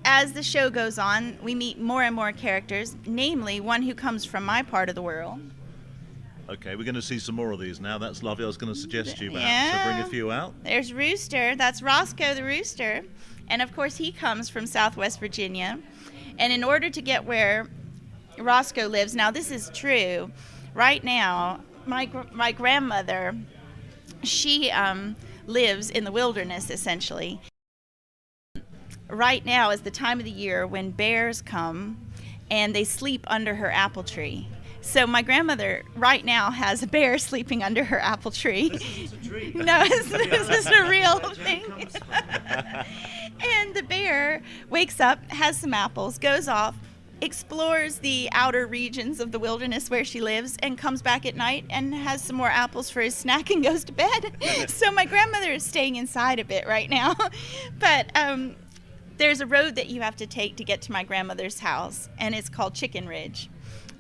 as the show goes on, we meet more and more characters, namely one who comes from my part of the world. Okay, we're going to see some more of these now. That's lovely. I was going to suggest you that. Yeah. So bring a few out. There's Rooster. That's Roscoe the Rooster. And of course, he comes from Southwest Virginia. And in order to get where Roscoe lives, now this is true. Right now, my grandmother, she lives in the wilderness, essentially. Right now is the time of the year when bears come and they sleep under her apple tree. So my grandmother right now has a bear sleeping under her apple tree. This isn't a dream. No, this is a real thing. And the bear wakes up, has some apples, goes off, explores the outer regions of the wilderness where she lives, and comes back at night and has some more apples for his snack and goes to bed. So my grandmother is staying inside a bit right now. But there's a road that you have to take to get to my grandmother's house, and it's called Chicken Ridge.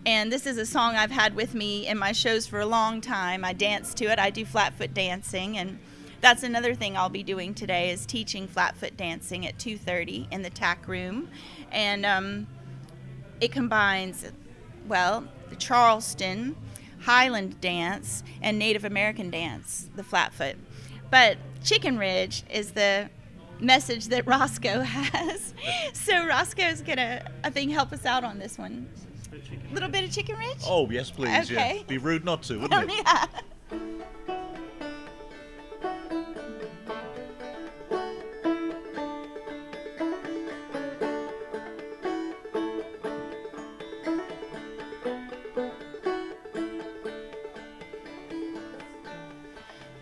And this is a song I've had with me in my shows for a long time. I dance to it. I do flatfoot dancing, and that's another thing I'll be doing today is teaching flatfoot dancing at 2:30 in the TAC room. And it combines, well, the Charleston, Highland dance, and Native American dance, the flatfoot. But Chicken Ridge is the message that Roscoe has. So Roscoe's gonna, I think, help us out on this one. A little bit of Chicken Ridge? Oh, yes, please. Okay. Yeah. Be rude not to, wouldn't it? Yeah.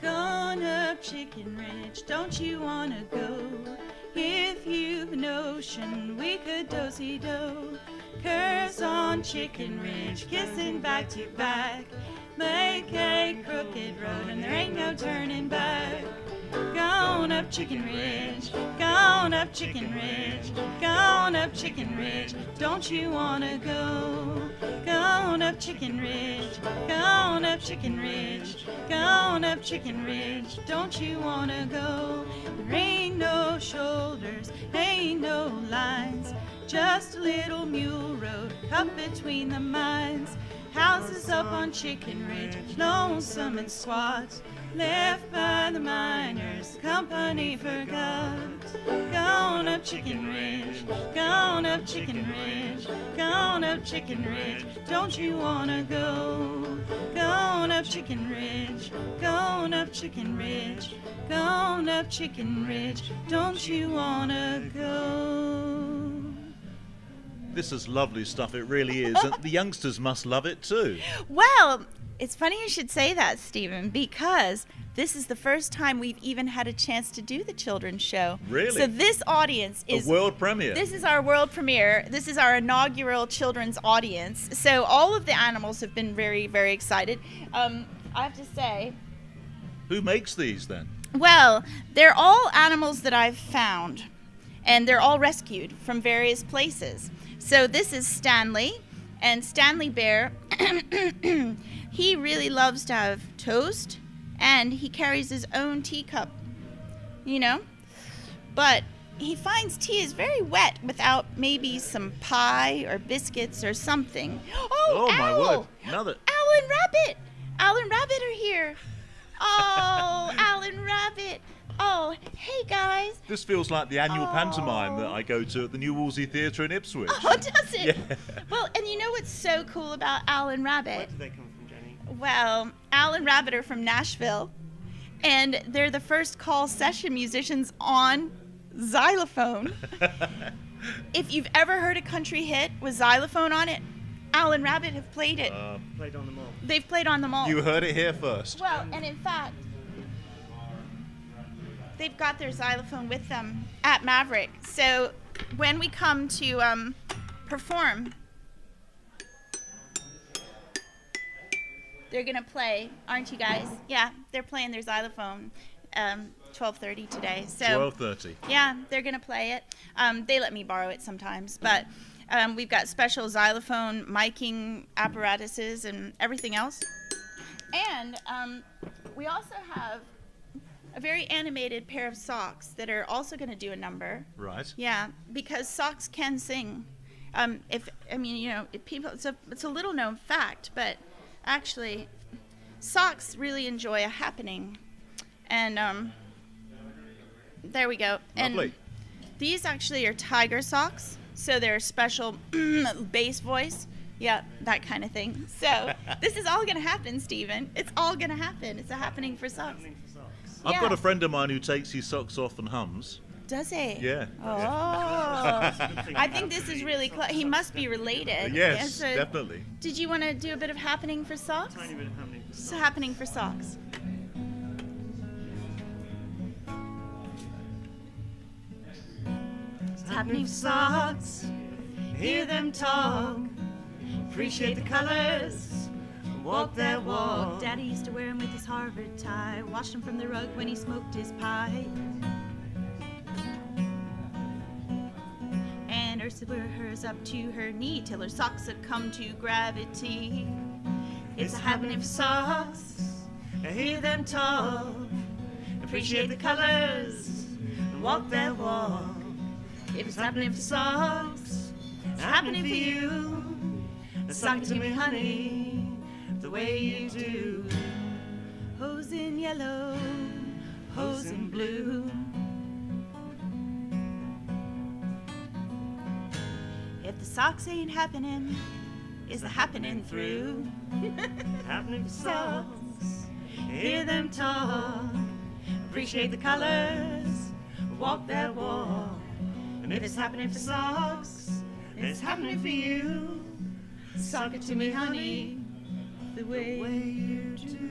Gone up Chicken Ridge, don't you wanna go? If you've a notion, we could do-si-do. Curves on Chicken Ridge, kissing back to back. Make a crooked road and there ain't no turning back. Gone up Chicken Ridge, gone up Chicken Ridge, gone up Chicken Ridge, don't you wanna go? Gone up Chicken Ridge, gone up Chicken Ridge, gone up Chicken Ridge, don't you wanna go? There ain't no shoulders, ain't no lines, just a little mule road cut between the mines. Houses up on Chicken Ridge, lonesome and squat, left by the miners, company forgot. Gone up Chicken Ridge, gone up Chicken Ridge, gone up Chicken Ridge, don't you wanna go? Gone up Chicken Ridge, gone up Chicken Ridge, gone up Chicken Ridge, don't you wanna go? This is lovely stuff, it really is. And the youngsters must love it too. Well, it's funny you should say that, Stephen, because this is the first time we've even had a chance to do the children's show. Really? So this audience is... A world premiere. This is our world premiere. This is our inaugural children's audience. So all of the animals have been very, very excited. I have to say... Who makes these then? Well, they're all animals that I've found, and they're all rescued from various places. So this is Stanley, and Stanley Bear, he really loves to have toast, and he carries his own teacup, you know? But he finds tea is very wet without maybe some pie or biscuits or something. Oh, my Owl! word. Another. Owl and Rabbit! Owl and Rabbit are here. Oh, Owl and Rabbit. Oh, hey guys. This feels like the annual pantomime that I go to at the New Wolsey Theatre in Ipswich. Oh, does it? Yeah. Well, and you know what's so cool about Owl and Rabbit? Where did they come from, Jenny? Well, Owl and Rabbit are from Nashville, and they're the first call session musicians on xylophone. If you've ever heard a country hit with xylophone on it, Owl and Rabbit have played it. Played on them all. They've played on them all. You heard it here first. Well, and in fact, they've got their xylophone with them at Maverick. So when we come to perform, they're gonna play, aren't you guys? Yeah, they're playing their xylophone 12:30 today. So 12:30. yeah, they're gonna play it. They let me borrow it sometimes, but we've got special xylophone miking apparatuses and everything else. And we also have a very animated pair of socks that are also going to do a number. Right. Yeah, because socks can sing. It's a little known fact, but actually, socks really enjoy a happening. And there we go. Lovely. And these actually are tiger socks, so they're special bass voice. Yeah, that kind of thing. So this is all going to happen, Stephen. It's all going to happen. It's a happening for socks. I've Yeah. got a friend of mine who takes his socks off and hums. Does he? Yeah. Oh. I think this is really close. He must be related. Yes, so definitely. Did you want to do a bit of happening for socks? Tiny bit of happening. Just happening for socks. It's happening for socks. Hear them talk. Appreciate the colors. Walk that walk. Daddy used to wear him with his Harvard tie. Washed him from the rug when he smoked his pipe. And Ursula wore hers up to her knee till her socks had come to gravity. It's a happening for socks. Hear them talk. Appreciate the colors. Walk that walk. If it's happening for socks, it's happening for you. Sock it to me, honey, the way you do. Hose in yellow, hose in blue. If the socks ain't happening, is the happening through? Happening for socks, hear them talk. Appreciate the colors, walk that walk. And if it's happening for socks, it's happening for you. Sock it to me, honey, the way you do.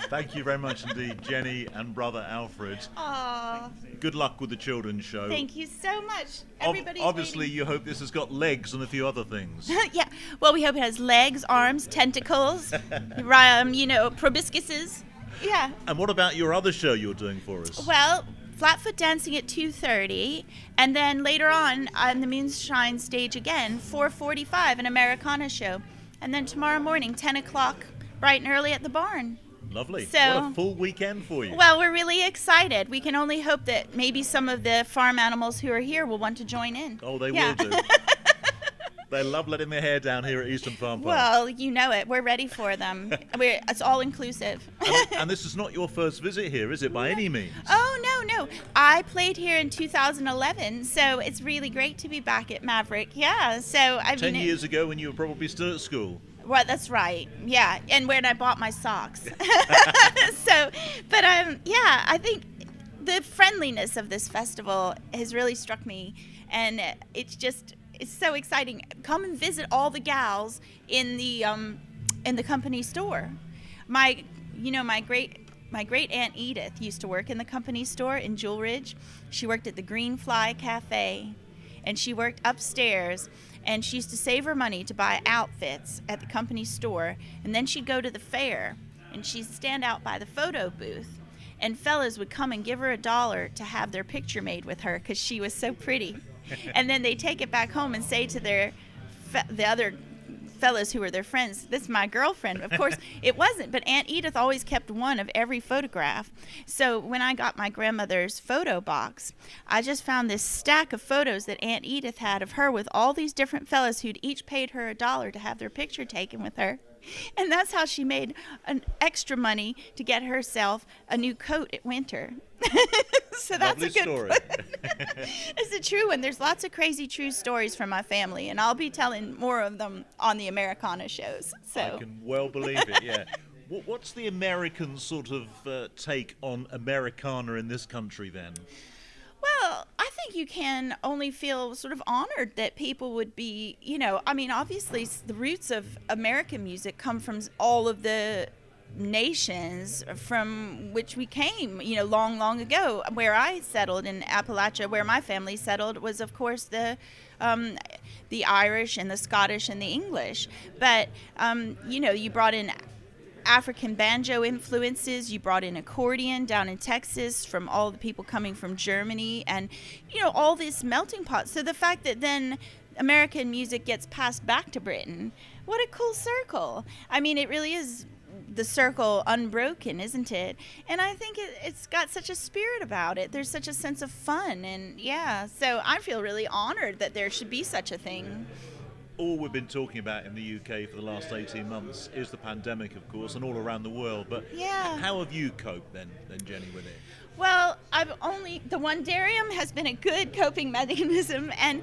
Thank you very much indeed, Jenny and brother Alfred. Aw, Good luck with the children's show. thank you so much. Everybody's Obviously, waiting. you hope this has got legs and a few other things. Yeah, well, we hope it has legs, arms, tentacles, proboscises. Yeah. And what about your other show you're doing for us? Well, Flatfoot Dancing at 2:30, and then later on the Moonshine stage again, 4:45, an Americana show. And then tomorrow morning, 10 o'clock, bright and early at the barn. Lovely. So- What a full weekend for you. Well, we're really excited. We can only hope that maybe some of the farm animals who are here will want to join in. Oh, they Yeah. will do. They love letting their hair down here at Eastern Farm Park. Well, you know it. We're ready for them. It's all inclusive. And this is not your first visit here, is it, by any means? Oh, no. I played here in 2011, so it's really great to be back at Maverick. Yeah, so I 10 mean... years ago when you were probably still at school. Well, that's right. Yeah, and when I bought my socks. Yeah, I think the friendliness of this festival has really struck me, and it's so exciting. Come and visit all the gals in the company store. My great aunt Edith used to work in the company store in Jewel Ridge. She worked at the Green Fly Cafe, and she worked upstairs. And she used to save her money to buy outfits at the company store, and then she'd go to the fair, and she'd stand out by the photo booth, and fellas would come and give her $1 to have their picture made with her because she was so pretty. And then they take it back home and say to the other fellas who were their friends, "This is my girlfriend." Of course, it wasn't, but Aunt Edith always kept one of every photograph. So when I got my grandmother's photo box, I just found this stack of photos that Aunt Edith had of her with all these different fellas who'd each paid her $1 to have their picture taken with her. And that's how she made an extra money to get herself a new coat at winter. So that's Lovely a good story. It's a true one. There's lots of crazy true stories from my family, and I'll be telling more of them on the Americana shows. I So can well believe it, yeah. What's the American sort of take on Americana in this country then? Well, I think you can only feel sort of honored that people would be, obviously the roots of American music come from all of the nations from which we came, long, long ago. Where I settled in Appalachia, where my family settled, was, of course, the Irish and the Scottish and the English. But, you brought in African banjo influences, you brought in accordion down in Texas from all the people coming from Germany, and all this melting pot. So the fact that then American music gets passed back to Britain, what a cool circle. I mean, it really is the circle unbroken, isn't it? And I think it's got such a spirit about it. There's such a sense of fun, and so I feel really honored that there should be such a thing. all we've been talking about in the UK for the last 18 months is the pandemic, of course, and all around the world. But Yeah. how have you coped then, Jenny, with it? Well, the Wondarium has been a good coping mechanism, and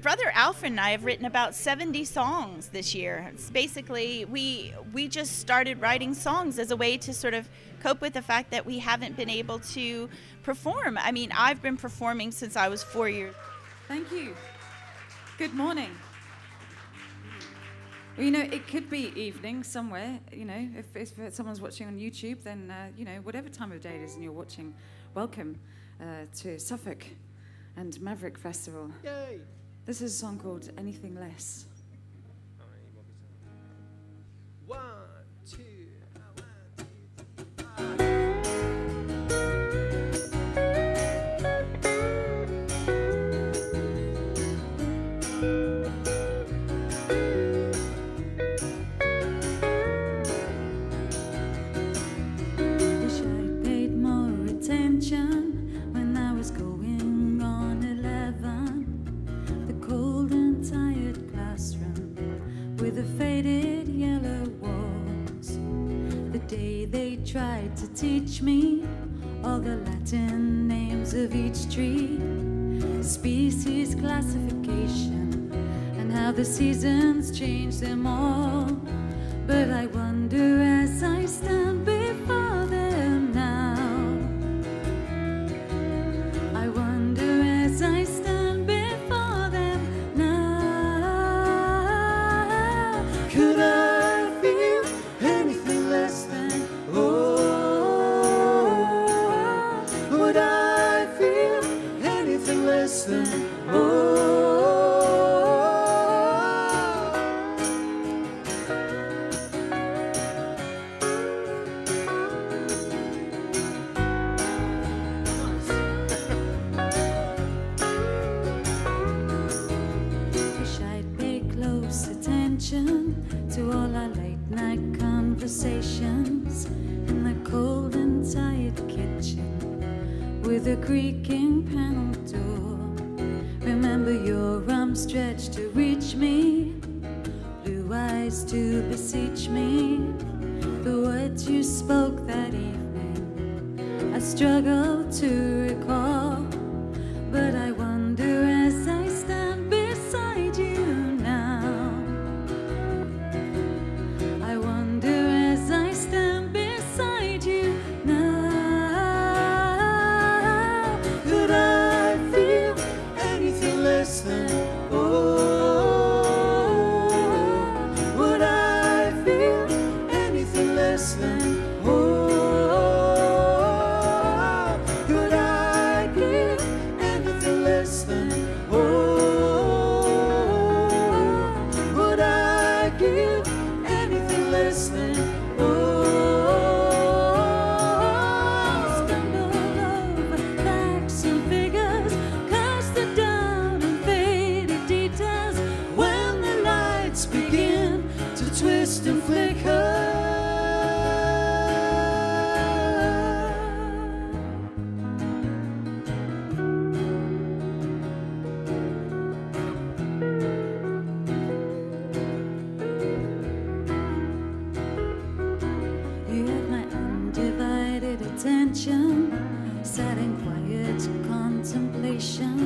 Brother Alfred and I have written about 70 songs this year. It's basically, we just started writing songs as a way to sort of cope with the fact that we haven't been able to perform. I mean, I've been performing since I was 4 years. Thank you. Good morning. Well, you know, it could be evening somewhere. You know, if someone's watching on YouTube, then, you know, whatever time of day it is and you're watching, welcome to Suffolk and Maverick Festival. Yay! This is a song called Anything Less. One, two. Wish I'd paid more attention when I was going on 11. The cold and tired classroom with the faded yellow walls. The day they tried to teach me all the Latin names of each tree, species classification, and how the seasons change them all. But I wonder as I stand before them now, I wonder as I stand before them now, could I feel anything less than, oh, would I feel anything less than, oh. Wish I'd pay close attention to all our late night conversations in the cold and tired kitchen with a creaking panel door. Remember your arms stretched to reach me, blue eyes to beseech me. The words you spoke that evening I struggle to recall, but I wonder as I stand beside you now, I wonder as I stand beside you now, could I feel anything less than, oh, would I feel anything less than, oh, could I give anything less than, oh, would I give anything less than, oh, stumble over facts and figures, cast the doubt and faded details when the lights begin to twist and flicker. You have my undivided attention, sat in quiet contemplation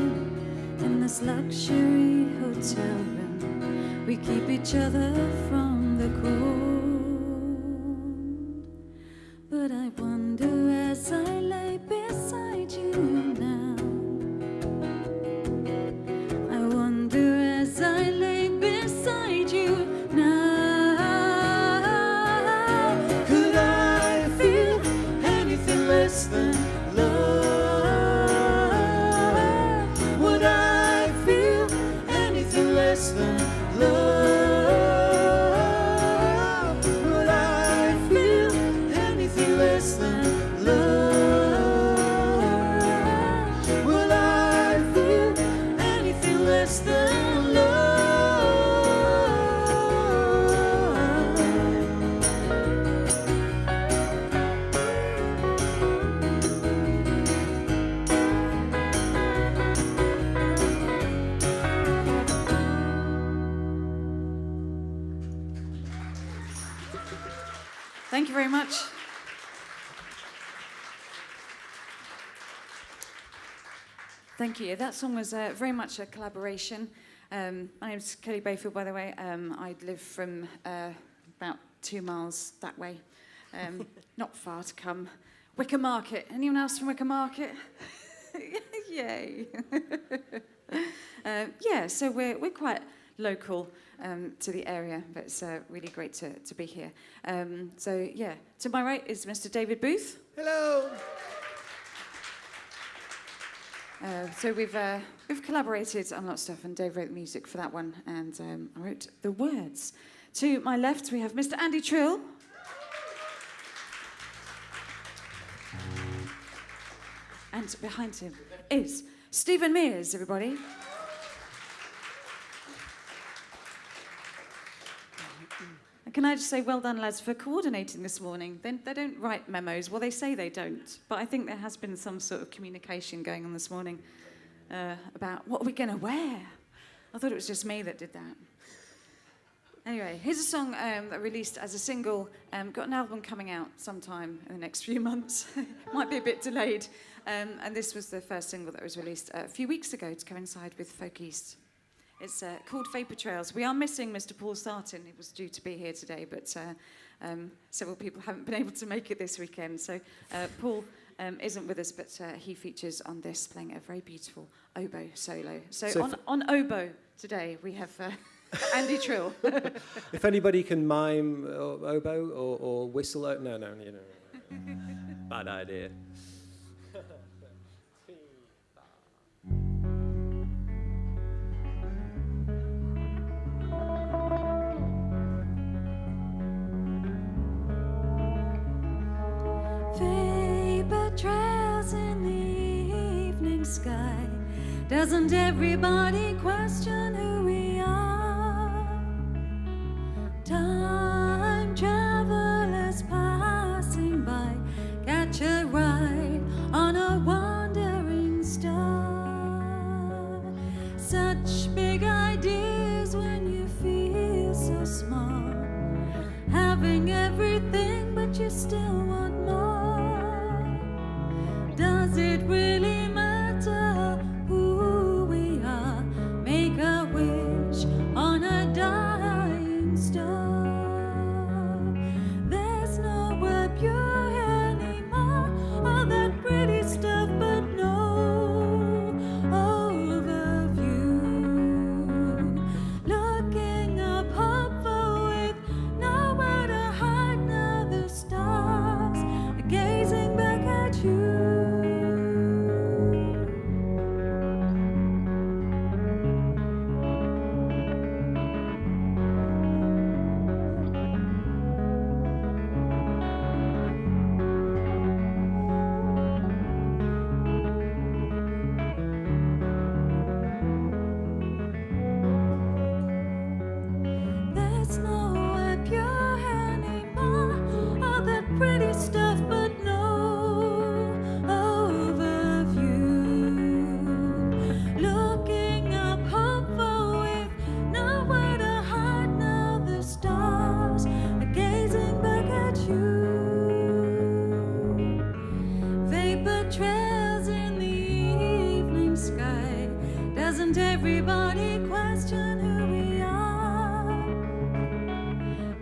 in this luxury hotel room. We keep each other from the cold, but I wonder as I lay beside you now, I wonder as I lay beside you now, could I feel anything less than love? Would I feel anything less than love? Would I feel anything less than Thank you very much. Thank you. That song was very much a collaboration. My name's Kelly Bayfield, by the way. I live from about 2 miles that way. Not far to come. Wicker Market. Anyone else from Wicker Market? Yay. Yeah, so we're quite local to the area, but it's really great to be here. So, yeah, to my right is Mr. David Booth. Hello. So we've collaborated on a lot of stuff, and Dave wrote the music for that one, and I wrote the words. To my left, we have Mr. Andy Trill. And behind him is Stephen Mears, everybody. And can I just say, well done, lads, for coordinating this morning. They don't write memos. Well, they say they don't. But I think there has been some sort of communication going on this morning about what are we going to wear. I thought it was just me that did that. Anyway, here's a song that released as a single. Got an album coming out sometime in the next few months. Might be a bit delayed. And this was the first single that was released a few weeks ago to coincide with Folk East. It's called Vapor Trails. We are missing Mr. Paul Sartin. He was due to be here today, but several people haven't been able to make it this weekend. So Paul isn't with us, but he features on this, playing a very beautiful oboe solo. So on oboe today, we have Andy Trill. If anybody can mime oboe or whistle, no, you know, bad idea. Vapor trails in the evening sky. Doesn't everybody question who we are? Time travelers passing by, catch a ride on a wandering star. Such big ideas when you feel so small, having everything but you still want more. Does it really matter who we are? Make a wish on a dying star. There's nowhere pure anymore, all that pretty stuff, but no overview. Looking up hopeful with nowhere to hide, now the stars are gazing back at you. There's nowhere pure anymore, all that pretty stuff, but no overview. Looking up hopeful with nowhere to hide, now the stars are gazing back at you. Vapor trails in the evening sky. Doesn't everybody question who we are?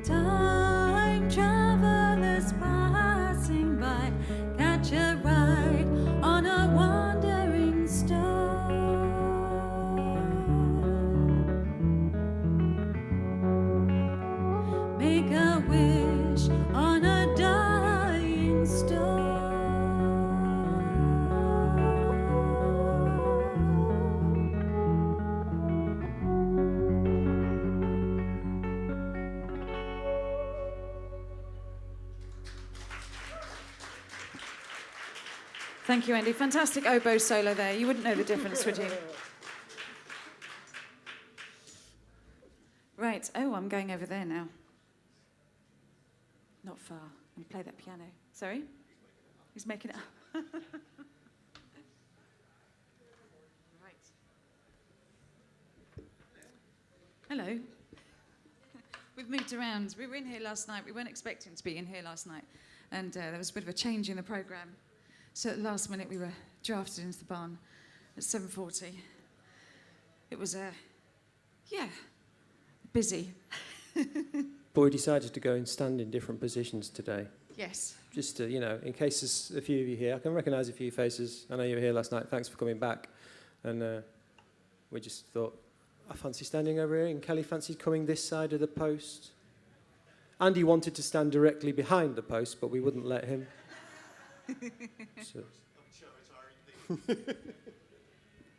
Time travelers passing by, catch a ride on a wandering star. Make a wish on a dying star. Thank you, Andy. Fantastic oboe solo there. You wouldn't know the difference, would you? Right. Oh, I'm going over there now. Not far. I'm going to play that piano. Sorry? He's making it up. Right. Hello. With we've moved around. We were in here last night. We weren't expecting to be in here last night. And there was a bit of a change in the programme. So at the last minute, we were drafted into the barn at 7:40. It was, busy. But we decided to go and stand in different positions today. Yes. Just to, in case there's a few of you here. I can recognise a few faces. I know you were here last night. Thanks for coming back. And we just thought, I fancy standing over here, and Kelly fancied coming this side of the post. Andy wanted to stand directly behind the post, but we wouldn't let him. So.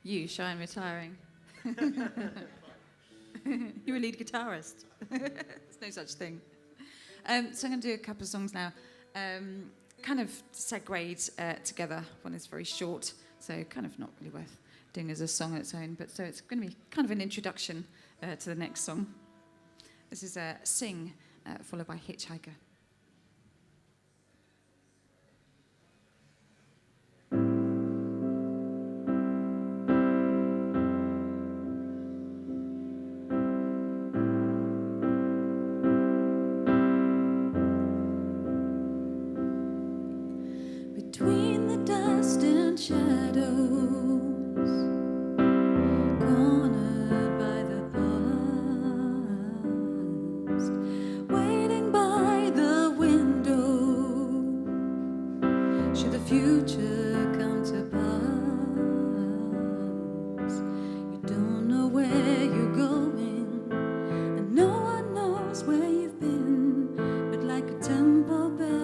You, shy and retiring. You're a lead guitarist. There's no such thing. So I'm going to do a couple of songs now. Kind of segued together. One is very short, so kind of not really worth doing as a song on its own. But so it's going to be kind of an introduction to the next song. This is Sing, followed by Hitchhiker. Between the dust and shadows, cornered by the past, waiting by the window, should the future come to pass, you don't know where you're going, and no one knows where you've been, but like a temple bell,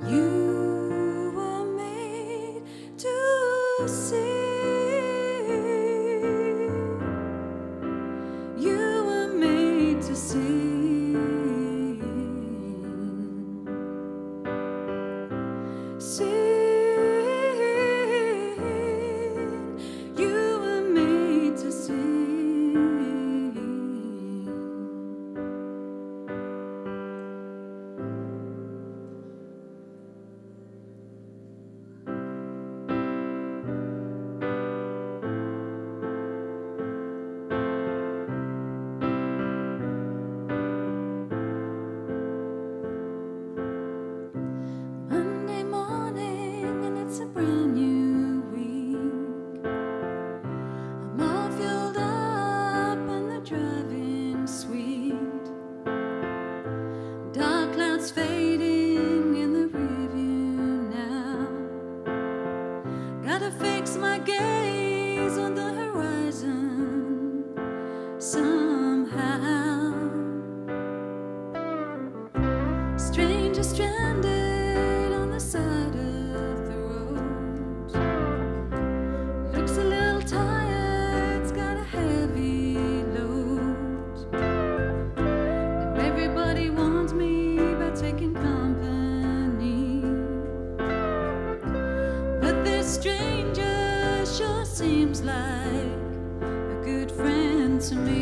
you were made to sing. You were made to sing. Sing. You were made to sing. Monday morning and it's a brand new week. I'm all filled up and the driving sweet. Dark clouds fading in the rearview now. Gotta fix my gaze on the horizon somehow. Stranger stranded on the side of the road. Looks a little tired, it's got a heavy load. Now everybody warns me about taking company, but this stranger sure seems like a good friend to me.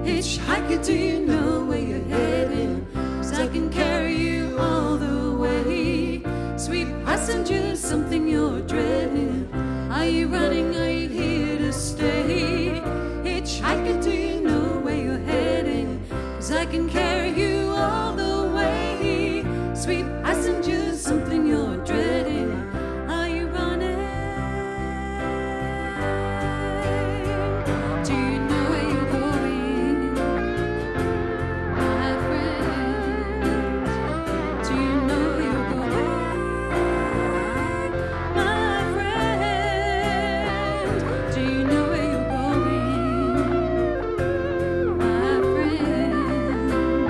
Hitchhiker, do you know where you're heading? 'Cause I can carry you all the way. Sweet passenger, something you're dreading. Are you running? Are you here to stay? Hitchhiker, do you know where you're heading? 'Cause I can carry you all the way. Sweet passenger, something you're dreading. Are you running? Do you know where you're going, my friend? Do you know where you're going, my friend? Do you know where you're going, my friend?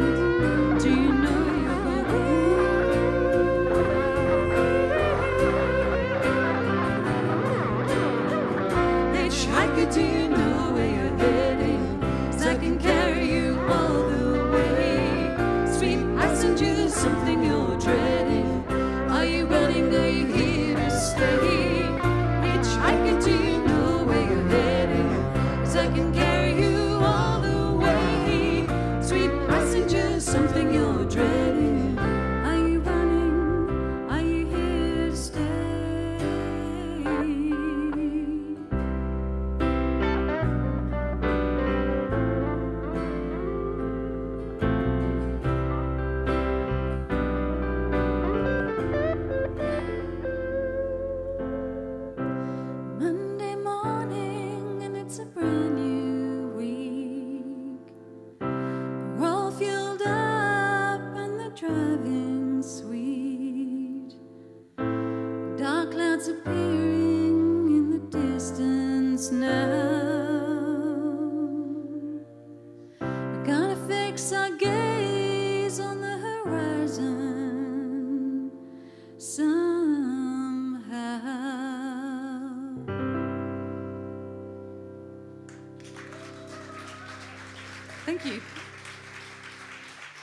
Thank you.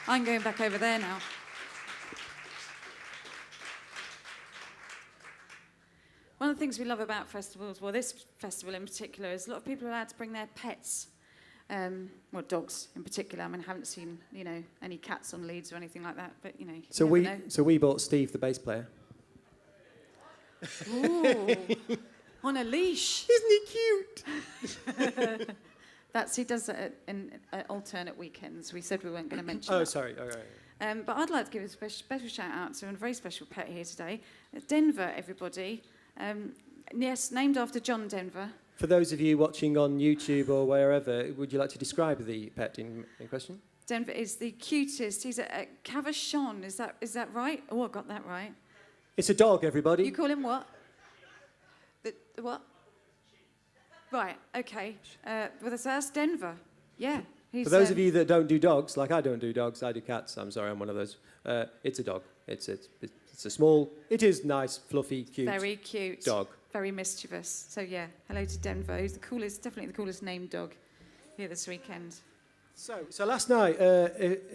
I'm going back over there now. One of the things we love about festivals, well, this festival in particular, is a lot of people are allowed to bring their pets. Well, dogs in particular. I mean, I haven't seen, any cats on leads or anything like that, but, you never know. So we bought Steve, the bass player. Ooh, on a leash. Isn't he cute? He does that in alternate weekends. We said we weren't going to mention Oh, that. sorry. All right. But I'd like to give a special shout out to a very special pet here today. Denver, everybody. Yes, named after John Denver. For those of you watching on YouTube or wherever, would you like to describe the pet in question? Denver is the cutest. He's a Cavachon. Is that right? Oh, I got that right. It's a dog, everybody. You call him what? The what? Right, okay. Well, that's Denver. Yeah. For those of you that don't do dogs, like I don't do dogs, I do cats. I'm sorry, I'm one of those. It's a dog. It's a small, it is nice, fluffy, cute. Very cute. Dog. Very mischievous. So yeah, hello to Denver. He's the coolest, definitely the coolest named dog here this weekend. So last night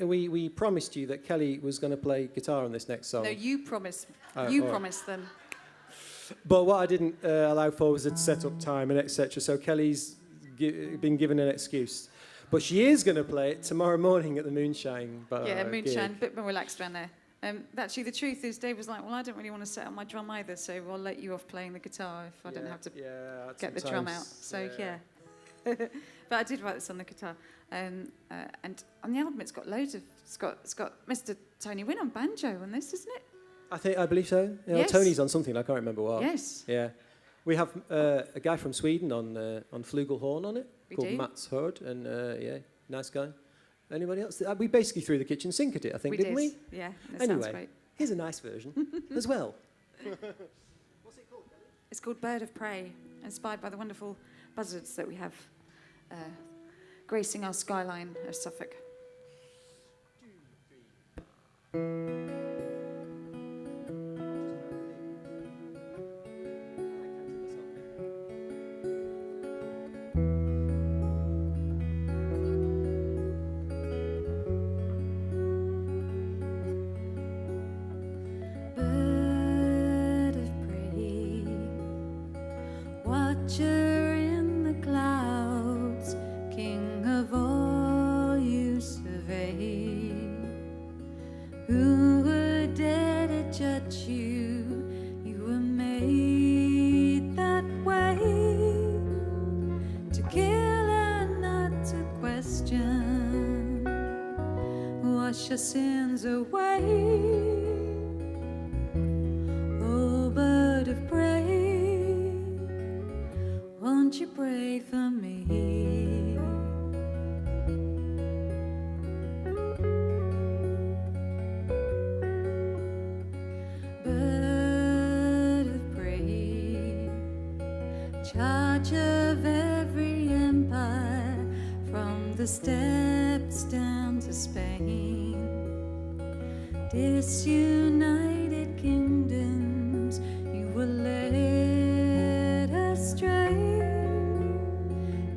we promised you that Kelly was going to play guitar on this next song. No, you promised. Oh, You all right. promised them. But what I didn't allow for was a set-up time and etc. So Kelly's been given an excuse. But she is going to play it tomorrow morning at the Moonshine. Yeah, Moonshine, gig. a bit more relaxed around there. Actually, the truth is, Dave was like, well, I don't really want to set up my drum either, so I'll let you off playing the guitar if I don't have to get the drum out. So, yeah. But I did write this on the guitar. And on the album, it's got loads of... It's got Mr. Tony Wynn on banjo on this, isn't it? I believe so. Yes. Tony's on something, I can't remember what. Yes. Yeah. We have a guy from Sweden on flugelhorn on it, called do. Mats Hurd, and nice guy. Anybody else? We basically threw the kitchen sink at it, I think, didn't we? Yeah, that sounds Anyway, great. here's a nice version as well. It's called Bird of Prey, inspired by the wonderful buzzards that we have gracing our skyline of Suffolk. Bird of prey, watcher in the clouds, king of all you survey. Who would dare to judge you? You were made that way, to kill and not to question. Wash your sins away. Oh, bird of prey, won't you pray for me? Bird of prey, charge of every empire, from the steppes down to Spain. Disunited kingdoms, you were led astray,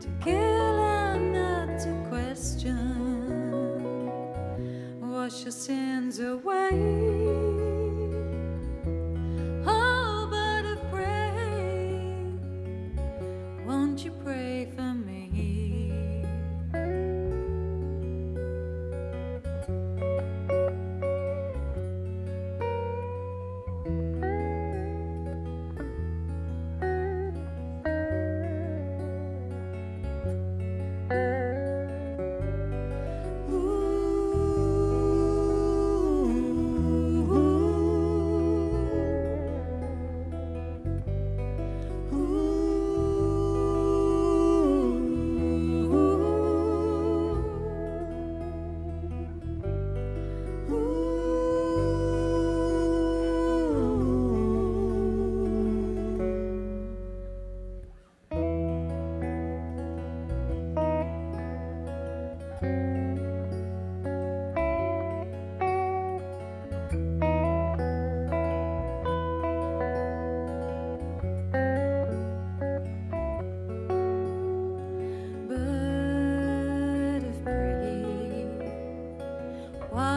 to kill and not to question. Wash your sins away. Oh, bird of prey, won't you pray for me? Ooh,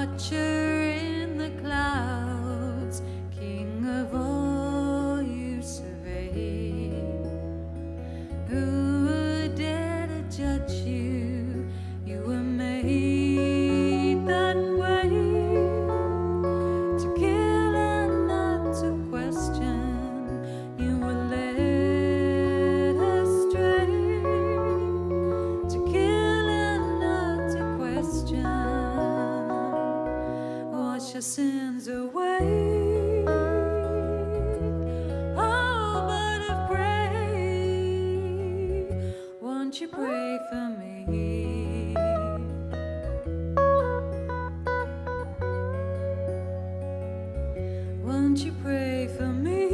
watcher in the clouds, king of all you survey. Who would dare to judge you? You were made that way, to kill and not to question. You were led astray, to kill and not to question. Wash your sins away. Oh, but of grace, won't you pray for me? Won't you pray for me?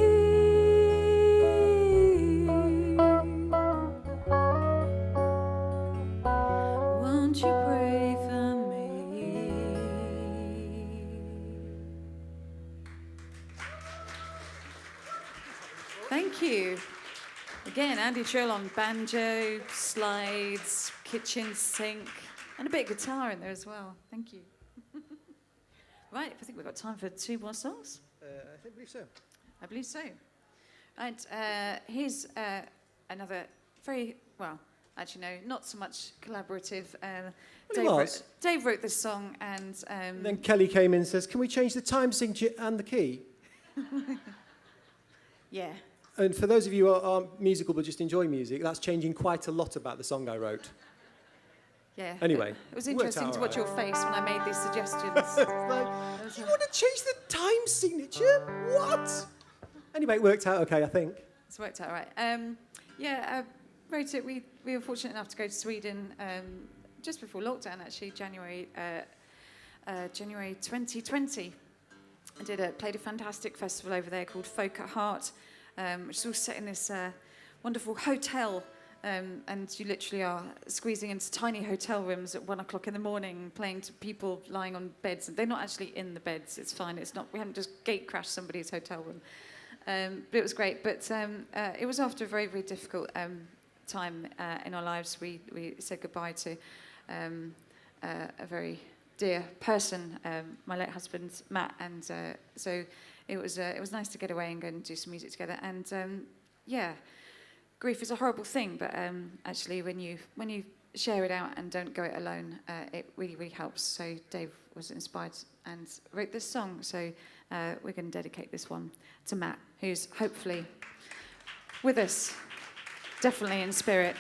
Won't you pray for me? Thank you. Again, Andy Trill on banjo, slides, kitchen sink, and a bit of guitar in there as well. Thank you. Right, I think we've got time for 2 more songs. I believe so. I believe so. Right, here's another very, well, actually no, not so much collaborative. Dave wrote this song and... Then Kelly came in and says, can we change the time signature and the key? Yeah. And for those of you who aren't musical but just enjoy music, that's changing quite a lot about the song I wrote. Yeah. Anyway, It was interesting to watch your face when I made these suggestions. You want to change the time signature? What? Anyway, it worked out okay, I think. It's worked out all right. Wrote it. We were fortunate enough to go to Sweden just before lockdown, actually, January 2020. I played a fantastic festival over there called Folk at Heart, which is all set in this wonderful hotel. And you literally are squeezing into tiny hotel rooms at 1 o'clock in the morning, playing to people lying on beds. They're not actually in the beds. It's fine. It's not. We haven't just gate crashed somebody's hotel room. But it was great. But it was after a very, very difficult time in our lives. We said goodbye to a very dear person, my late husband Matt, and so it was nice to get away and go and do some music together. And grief is a horrible thing, but actually when you share it out and don't go it alone, it really, really helps. So Dave was inspired and wrote this song. So we're going to dedicate this one to Matt, who's hopefully with us, definitely in spirit.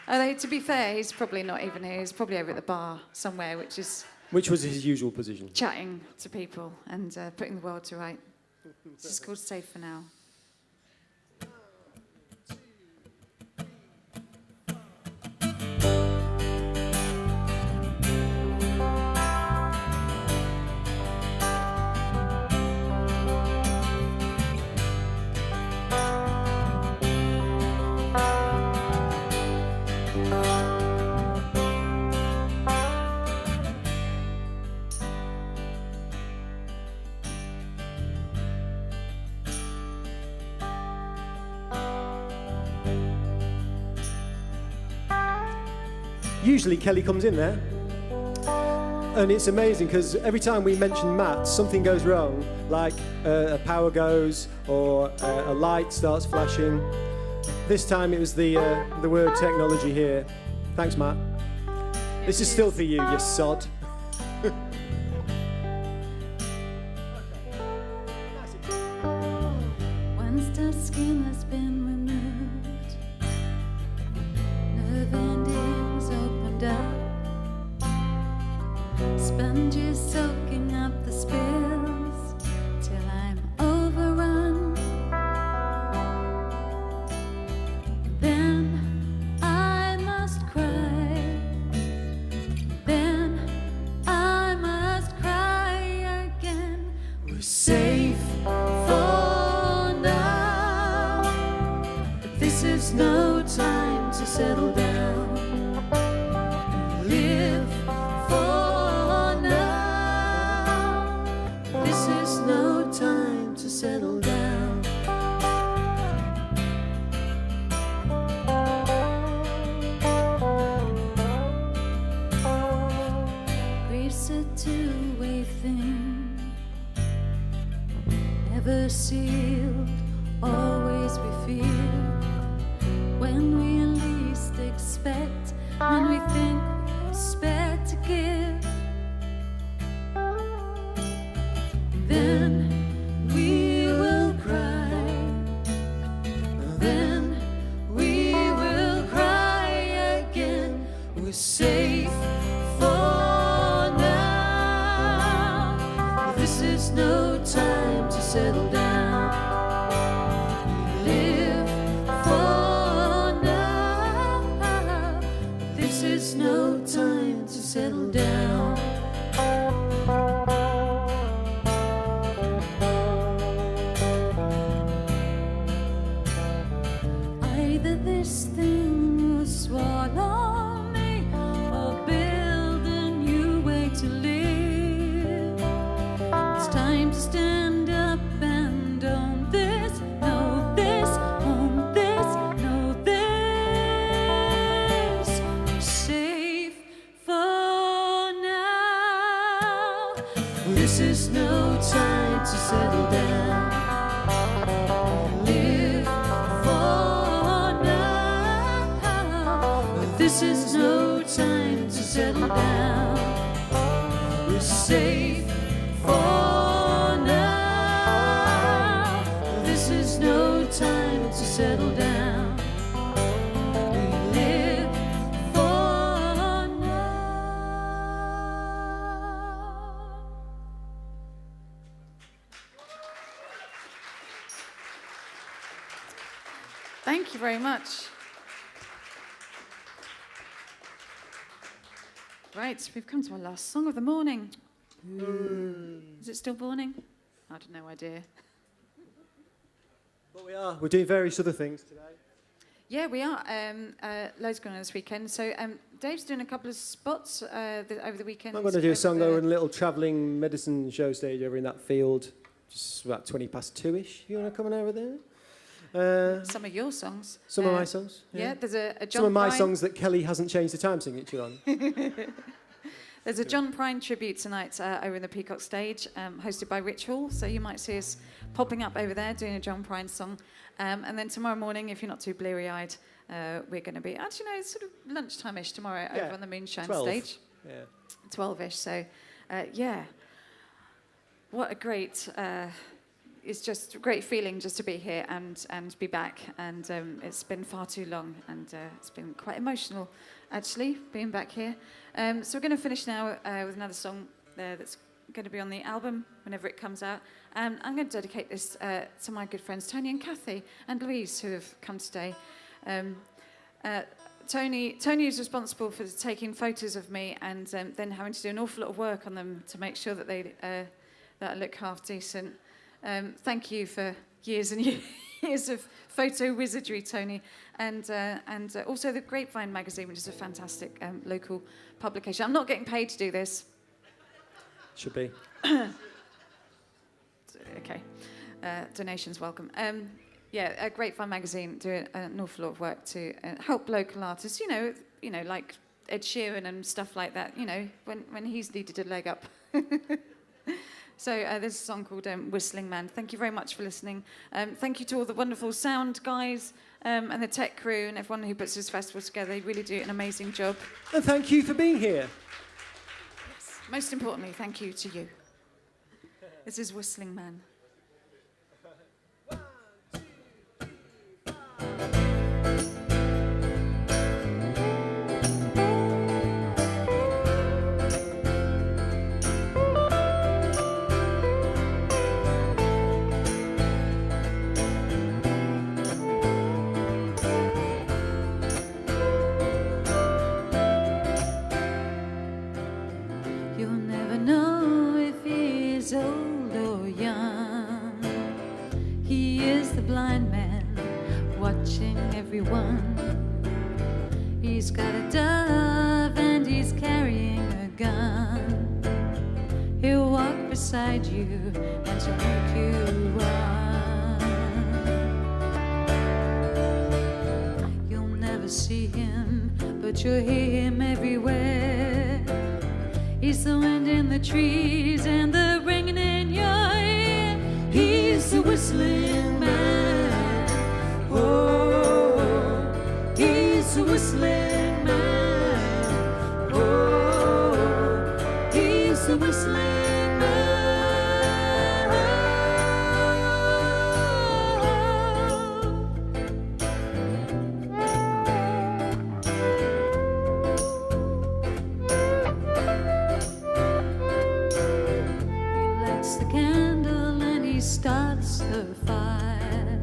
Although, to be fair, he's probably not even here. He's probably over at the bar somewhere, which was his usual position. Chatting to people and putting the world to right. This is called Safe for Now. Usually Kelly comes in there, and it's amazing because every time we mention Matt, something goes wrong, like a power goes or a light starts flashing. This time it was the word technology here. Thanks, Matt. This is still for you, you sod. Once the skin has been removed, nerve endings opened up, sponges soaking up the spills till I'm overrun. Then I must cry. Then I must cry again. We're safe for now, but this is no time to settle down. Live for now, but this is no time to settle down. Grief's a two never sealed, always revealed when we least expect, when we think we expect to give. Then we will cry, then we will cry again. We're safe for now. This is no time to settle down. Live for now. This is no time to settle down. Either this thing will swallow me or build a new way to live. It's time to stand up and own this, know this, own this, know this. We're safe for now. This is no time to settle down. Live for now. This is no time to settle down. We're safe for now. This is no time to settle down. We live for now. Thank you very much. Right, we've come to our last song of the morning. Is it still morning? I have no idea. But we are. We're doing various other things today. Yeah, we are. Loads going on this weekend. So Dave's doing a couple of spots over the weekend. I'm going to do a song over in a little travelling medicine show stage over in that field, just about 20 past 2-ish. You want to come on over there? Some of your songs. Some of my songs. Yeah, there's a John Some of my Prine. songs that Kelly hasn't changed the time signature on. There's a John Prine tribute tonight over in the Peacock stage, hosted by Rich Hall. So you might see us popping up over there doing a John Prine song. And then tomorrow morning, if you're not too bleary-eyed, we're going to be, actually, no, it's sort of lunchtime-ish tomorrow over on the Moonshine 12. stage. Yeah. 12-ish. So, yeah. What a great... it's just a great feeling just to be here and be back. And it's been far too long, and it's been quite emotional, actually, being back here. So we're going to finish now with another song that's going to be on the album whenever it comes out. I'm going to dedicate this to my good friends Tony and Kathy and Louise, who have come today. Tony is responsible for taking photos of me and then having to do an awful lot of work on them to make sure that they that I look half decent. Thank you for years and years of photo wizardry, Tony, and also the Grapevine magazine, which is a fantastic local publication. I'm not getting paid to do this. Should be. Okay, donations welcome. Yeah, Grapevine magazine doing an awful lot of work to help local artists. You know, like Ed Sheeran and stuff like that. You know, when he's needed a leg up. So there's a song called Whistling Man. Thank you very much for listening. Thank you to all the wonderful sound guys and the tech crew and everyone who puts this festival together. They really do an amazing job. And thank you for being here. Yes. Most importantly, thank you to you. This is Whistling Man. Old or young, he is the blind man watching everyone. He's got a dove and he's carrying a gun. He'll walk beside you and he'll make you run. You'll never see him, but you'll hear him everywhere. He's the wind in the trees and the ringing in your ear. He's He's a whistling man. Oh, he's a whistling man. Oh, he's a whistling man. Starts the fire.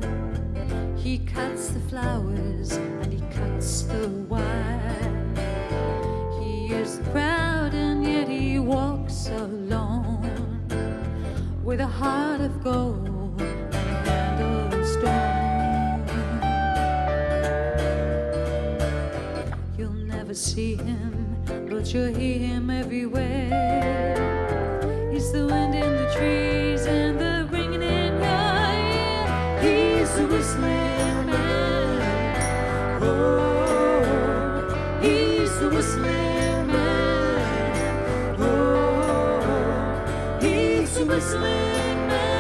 He cuts the flowers and he cuts the wire. He is the crowd and yet he walks alone, with a heart of gold and a hand of stone. You'll never see him, but you'll hear him everywhere. He's the wind in the trees and the ringing in your ear. He's the whistling man. Oh, he's the whistling man. Oh, he's the whistling man.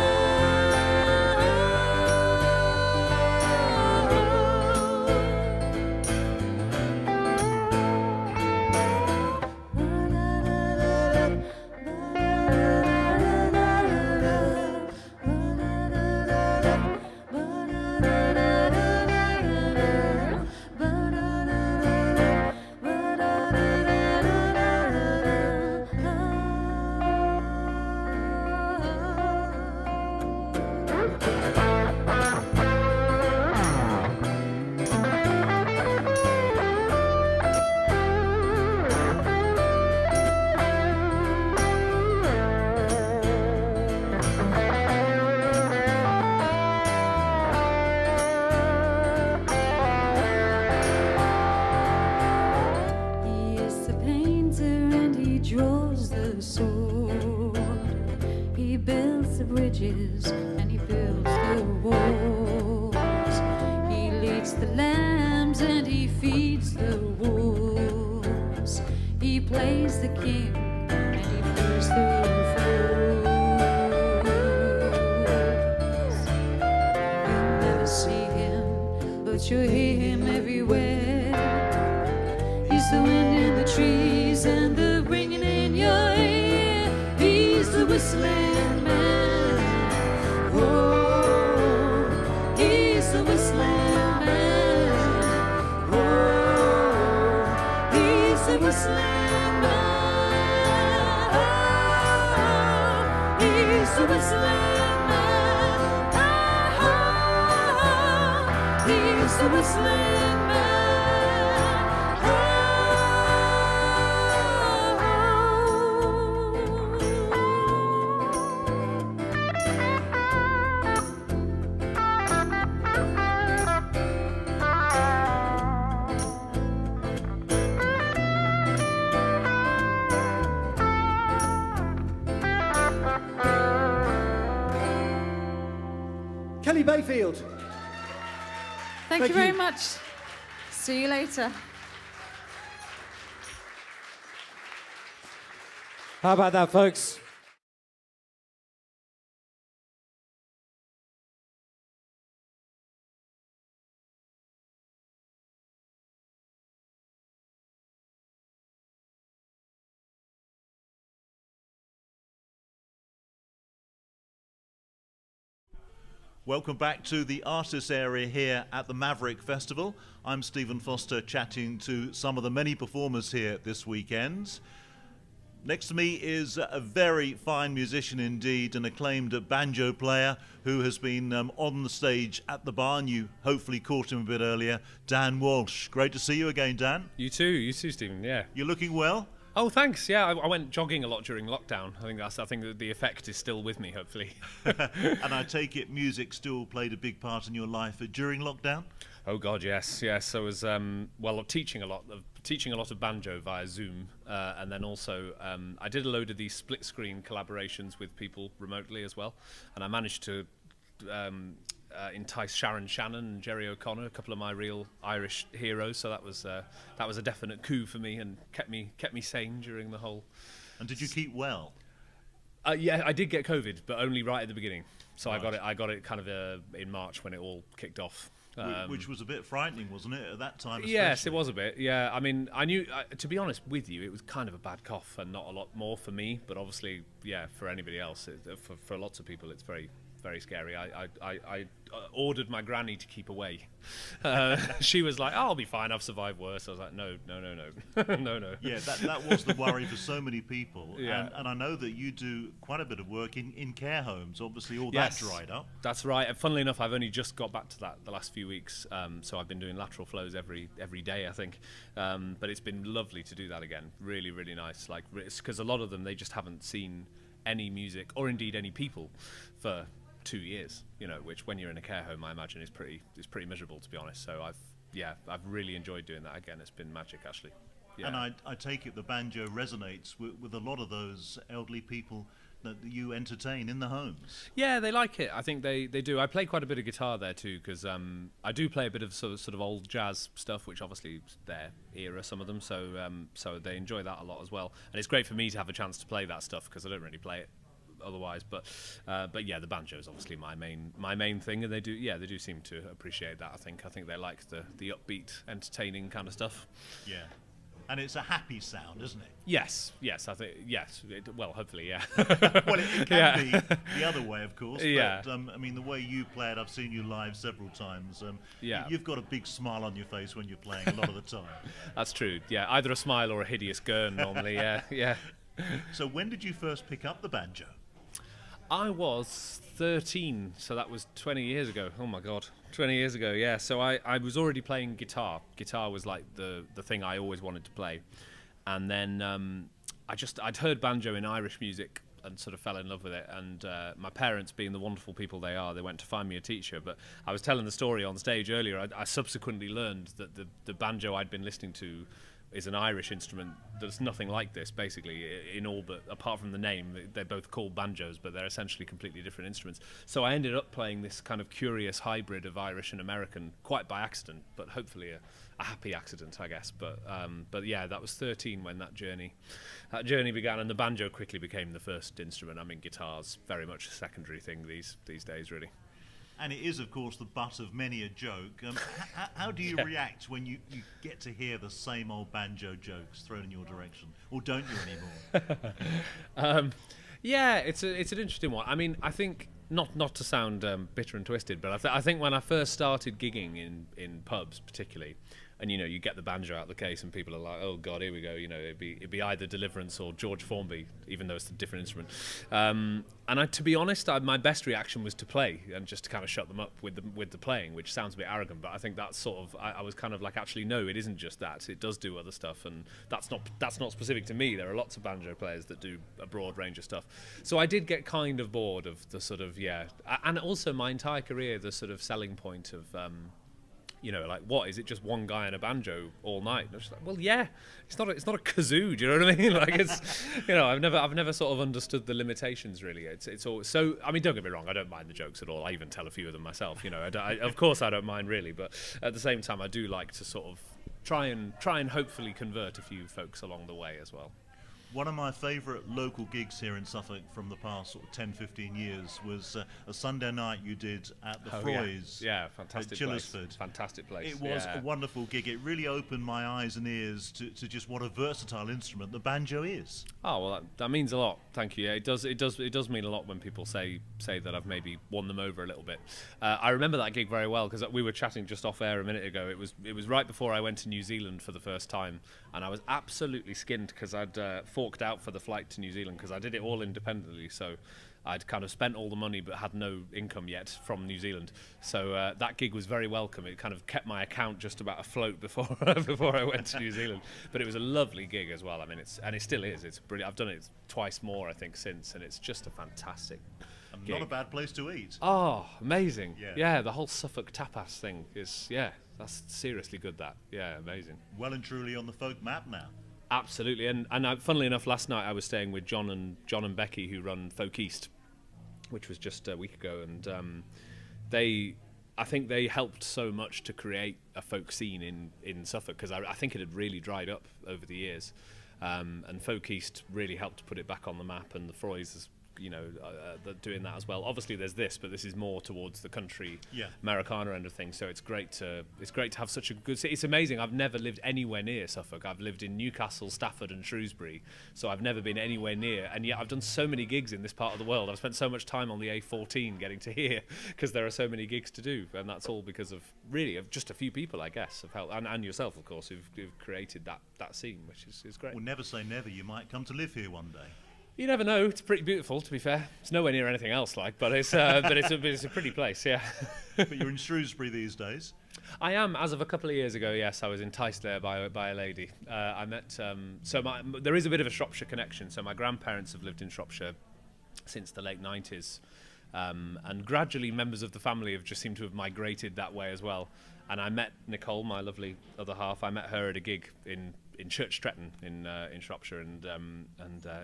And he builds the walls. He leads the lambs and he feeds the wolves. He plays the king and he plays the fools. You'll never see him, but you'll hear him everywhere. He's the wind in the trees and the ringing in your ear. He's the whistling man. Oh, he's the whistling man. Oh, he's the whistling man. Oh, he's the whistling man. Oh, he's the whistling man. Kelly Bayfield. Thank you very much. See you later. How about that, folks? Welcome back to the artists area here at the Maverick Festival. I'm Stephen Foster, chatting to some of the many performers here this weekend. Next to me is a very fine musician indeed, an acclaimed banjo player who has been on the stage at the Barn. You hopefully caught him a bit earlier, Dan Walsh. Great to see you again, Dan. You too, Stephen, yeah. You're looking well? Oh, thanks. Yeah, I went jogging a lot during lockdown. I think that the effect is still with me, hopefully. And I take it music still played a big part in your life during lockdown? Oh God, yes. I was teaching a lot of banjo via Zoom, and then also I did a load of these split screen collaborations with people remotely as well, and I managed to entice Sharon Shannon and Jerry O'Connor, a couple of my real Irish heroes. So that was a definite coup for me and kept me sane during the whole. And did you keep well? Yeah, I did get COVID, but only right at the beginning. So I got it kind of in March when it all kicked off. Which was a bit frightening, wasn't it, at that time? Yes, it was a bit. Yeah, I mean, I knew, to be honest with you, it was kind of a bad cough and not a lot more for me. But obviously, yeah, for anybody else, for lots of people, it's very, very scary. I ordered my granny to keep away. She was like, "Oh, I'll be fine. I've survived worse." I was like, "No, no." Yeah, that was the worry for so many people. Yeah. And I know that you do quite a bit of work in care homes. Obviously, all Yes, that dried up. That's right. And funnily enough, I've only just got back to that the last few weeks. So I've been doing lateral flows every day, I think. But it's been lovely to do that again. Really, really nice. Like, because a lot of them, they just haven't seen any music or indeed any people for 2 years, which when you're in a care home, I imagine is pretty miserable, to be honest. So I've really enjoyed doing that again. It's been magic, actually. Yeah. And I take it the banjo resonates with a lot of those elderly people that you entertain in the homes. Yeah, they like it. I think they do. I play quite a bit of guitar there too, because I do play a bit of sort of old jazz stuff, which obviously is their era, some of them. So they enjoy that a lot as well. And it's great for me to have a chance to play that stuff because I don't really play it otherwise. But yeah, the banjo is obviously my main thing, and they do seem to appreciate that. I think they like the upbeat, entertaining kind of stuff. Yeah. And it's a happy sound, isn't it? Yes, I think, yes. Well, hopefully, yeah. Well, it can be the other way, of course. Yeah. But, I mean, the way you play it, I've seen you live several times. Yeah. You've got a big smile on your face when you're playing a lot of the time. That's true, yeah. Either a smile or a hideous gurn, normally, yeah. So when did you first pick up the banjo? I was 13, so that was 20 years ago. Oh my God, 20 years ago, yeah. So I was already playing guitar. Guitar was like the thing I always wanted to play. And then I'd heard banjo in Irish music and sort of fell in love with it. And my parents, being the wonderful people they are, they went to find me a teacher. But I was telling the story on stage earlier. I subsequently learned that the banjo I'd been listening to is an Irish instrument that's nothing like this, basically, in all but, apart from the name, they're both called banjos, but they're essentially completely different instruments. So I ended up playing this kind of curious hybrid of Irish and American, quite by accident, but hopefully a happy accident, I guess. But yeah, that was 13 when that journey began, and the banjo quickly became the first instrument. I mean, guitar's very much a secondary thing these days, really. And it is, of course, the butt of many a joke. How do you react when you get to hear the same old banjo jokes thrown in your direction? Or don't you anymore? Yeah, it's an interesting one. I mean, I think, not to sound bitter and twisted, but I think when I first started gigging in pubs particularly, and you get the banjo out of the case and people are like, oh God, here we go, it'd be either Deliverance or George Formby, even though it's a different instrument. And to be honest, my best reaction was to play and just to kind of shut them up with the playing, which sounds a bit arrogant, but I think that's sort of, I was kind of like, actually no, it isn't just that, it does do other stuff, and that's not specific to me. There are lots of banjo players that do a broad range of stuff. So I did get kind of bored of the sort of, and also my entire career, the sort of selling point of like, what is it, just one guy and a banjo all night? And I was just like, well, yeah, it's not a kazoo, do you know what I mean? Like, it's, I've never sort of understood the limitations, really. It's all, so, I mean, don't get me wrong, I don't mind the jokes at all. I even tell a few of them myself, of course I don't mind, really, but at the same time I do like to sort of try and hopefully convert a few folks along the way as well. One of my favourite local gigs here in Suffolk from the past sort of 10, 15 years was a Sunday night you did at the Froys. Yeah, fantastic at place. Chillersford. Fantastic place. It was a wonderful gig. It really opened my eyes and ears to just what a versatile instrument the banjo is. Oh, well, that means a lot. Thank you. Yeah, it does mean a lot when people say that I've maybe won them over a little bit. I remember that gig very well because we were chatting just off air a minute ago. It was right before I went to New Zealand for the first time, and I was absolutely skinned because I'd forked out for the flight to New Zealand because I did it all independently. So I'd kind of spent all the money but had no income yet from New Zealand. So that gig was very welcome. It kind of kept my account just about afloat before I went to New Zealand. But it was a lovely gig as well. I mean, it still is. It's brilliant. I've done it twice more, I think, since, and it's just a fantastic gig. Not a bad place to eat. Oh, amazing. Yeah. The whole Suffolk tapas thing is, that's seriously good, that. Yeah, amazing. Well and truly on the folk map now. Absolutely, and funnily enough, last night I was staying with John and Becky, who run Folk East, which was just a week ago, and I think they helped so much to create a folk scene in Suffolk, because I think it had really dried up over the years, and Folk East really helped put it back on the map, and the Froys has doing that as well. Obviously, there's this, but this is more towards the country, Yeah. Americana end of things. So it's great to have such a good city. It's amazing. I've never lived anywhere near Suffolk. I've lived in Newcastle, Stafford, and Shrewsbury. So I've never been anywhere near. And yet I've done so many gigs in this part of the world. I've spent so much time on the A14 getting to here because there are so many gigs to do, and that's all because of just a few people, I guess, have helped, and yourself, of course, who've created that scene, which is great. Well, never say never. You might come to live here one day. You never know. It's pretty beautiful, to be fair. It's nowhere near anything else but it's it's a pretty place, yeah. But you're in Shrewsbury these days. I am, as of a couple of years ago. Yes, I was enticed there by a lady. I met. There is a bit of a Shropshire connection. So my grandparents have lived in Shropshire since the late 90s, and gradually members of the family have just seemed to have migrated that way as well. And I met Nicole, my lovely other half. I met her at a gig in Church Stretton in Shropshire, and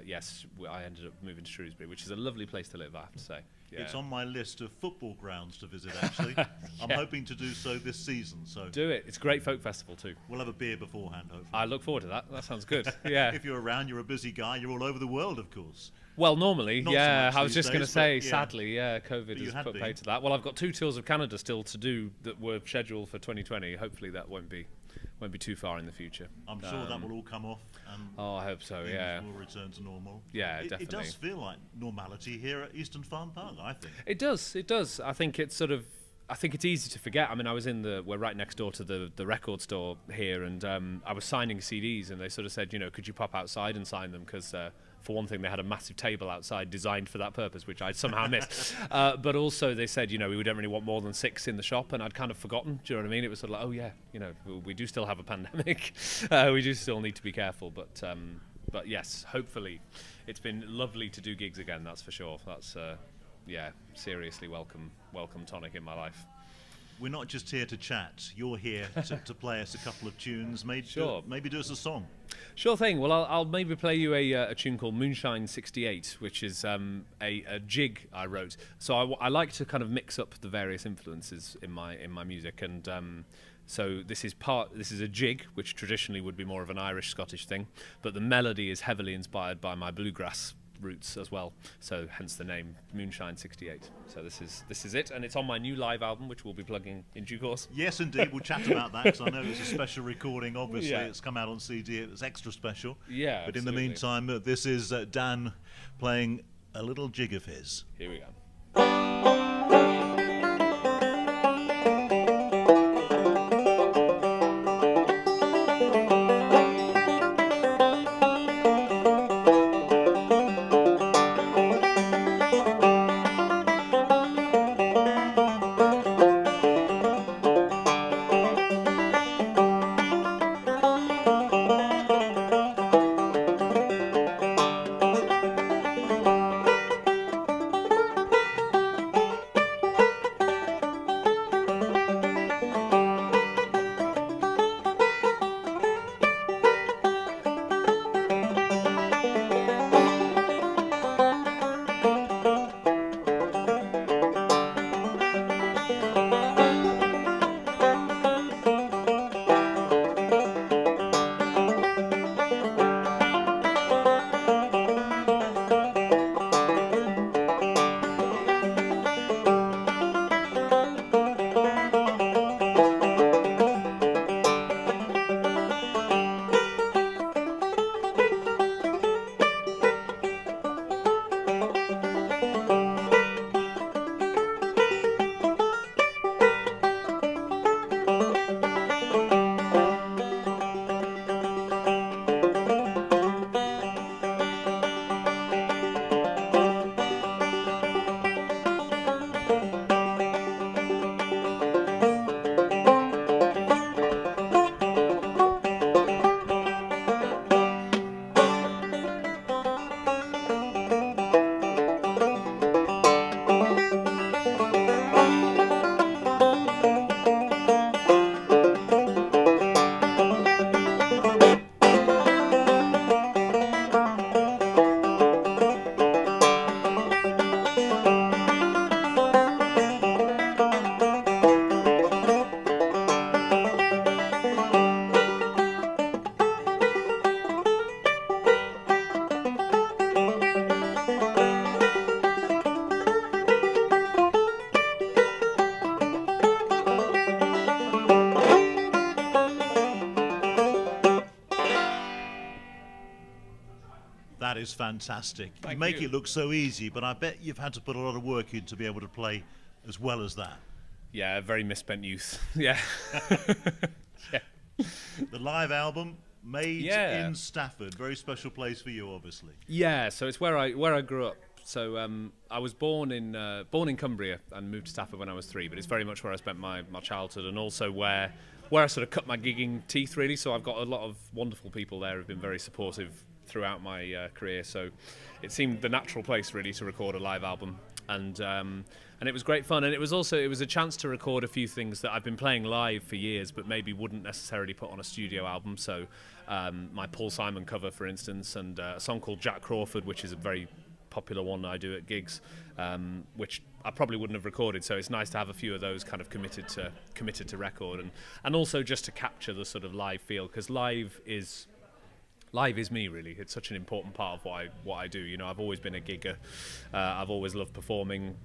yes, I ended up moving to Shrewsbury, which is a lovely place to live, I have to say. Yeah. It's on my list of football grounds to visit, actually. I'm hoping to do so this season. So do it. It's a great folk festival too. We'll have a beer beforehand, hopefully. I look forward to that. That sounds good. Yeah. If you're around, you're a busy guy. You're all over the world, of course. Well, normally, Not so yeah. much I was these just going to days, say, but, yeah. sadly, yeah, COVID you has had put been. pay to that. Well, I've got 2 tours of Canada still to do that were scheduled for 2020. Hopefully, that won't be too far in the future. I'm sure that will all come off. And Oh, I hope so. things Yeah. will return to normal. Yeah, It definitely. does feel like normality here at Eastern Farm Park, I think. It does. It does. I think it's easy to forget. I mean, we're right next door to the record store here, and I was signing CDs, and they sort of said, could you pop outside and sign them? Because for one thing, they had a massive table outside designed for that purpose, which I'd somehow missed. But also, they said, we don't really want more than 6 in the shop, and I'd kind of forgotten. Do you know what I mean? It was sort of like, oh yeah, we do still have a pandemic. We do still need to be careful, but yes, hopefully, it's been lovely to do gigs again. That's for sure. That's seriously welcome tonic in my life. We're not just here to chat. You're here to play us a couple of tunes. Maybe do us a song. Sure thing. Well, I'll maybe play you a tune called Moonshine 68, which is a jig I wrote. So I like to kind of mix up the various influences in my music, and so this is a jig, which traditionally would be more of an Irish-Scottish thing, but the melody is heavily inspired by my bluegrass roots as well, so hence the name Moonshine 68. So this is it, and it's on my new live album, which we'll be plugging in due course. Yes, indeed. We'll chat about that, because I know it's a special recording. Obviously, Yeah. It's come out on CD. It's extra special. Yeah, But in the absolutely. meantime, this is Dan playing a little jig of his. Here we go. fantastic. Thank You make you. it look so easy, but I bet you've had to put a lot of work in to be able to play as well as that. Yeah, very misspent youth. Yeah. Yeah. The live album made Yeah. in Stafford, very special place for you, obviously. Yeah, so it's where I grew up. So I was born in Cumbria and moved to Stafford when I was 3, but it's very much where I spent my childhood, and also where I sort of cut my gigging teeth, really. So I've got a lot of wonderful people there who've been very supportive throughout my career. So it seemed the natural place, really, to record a live album. And it was great fun, and it was a chance to record a few things that I've been playing live for years, but maybe wouldn't necessarily put on a studio album. So my Paul Simon cover, for instance, and a song called Jack Crawford, which is a very popular one that I do at gigs, which I probably wouldn't have recorded. So it's nice to have a few of those kind of committed to record, and also just to capture the sort of live feel, because live is me, really. It's such an important part of what I do. You know, I've always been a gigger. I've always loved performing.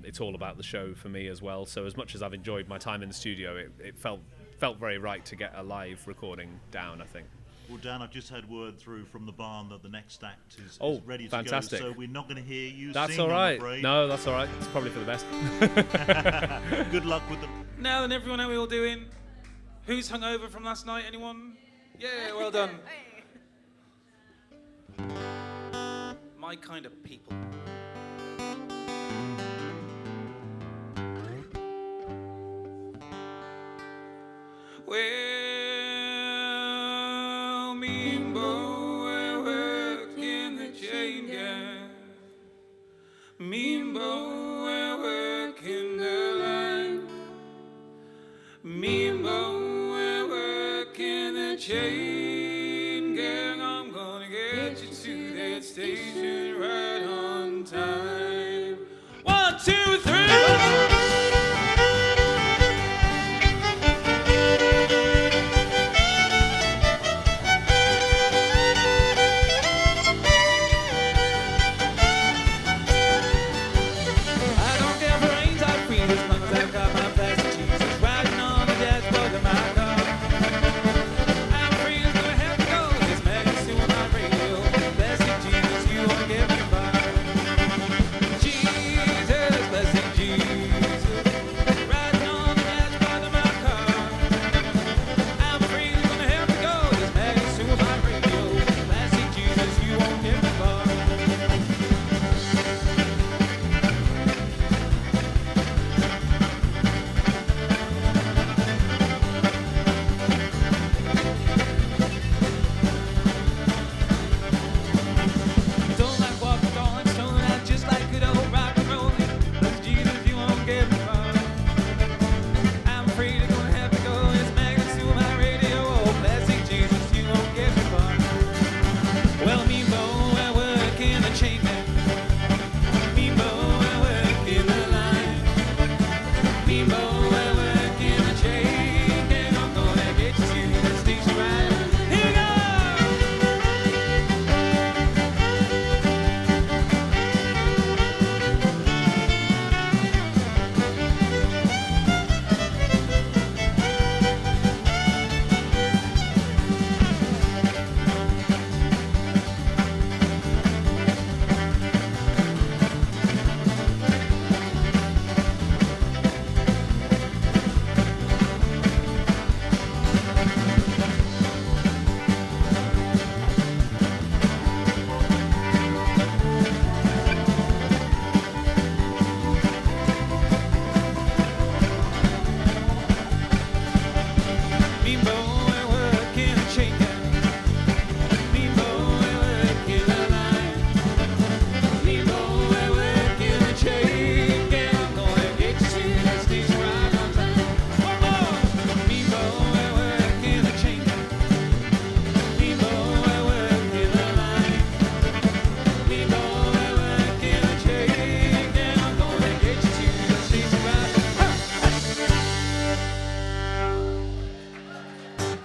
It's all about the show for me as well. So as much as I've enjoyed my time in the studio, it felt very right to get a live recording down, I think. Well, Dan, I've just had word through from the barn that the next act is ready to fantastic. go, so we're not going to hear you That's sing, all I'm right. afraid. No, that's all right. It's probably for the best. Good luck with them. Now then, everyone, how are we all doing? Who's hungover from last night? Anyone? Yeah, well done. My kind of people. Well, me and Bo were working the chain gang. Me and Bo were working the line. Me and Bo were working the chain gang. I'm gonna get you to that station right on time. 1, 2, 3.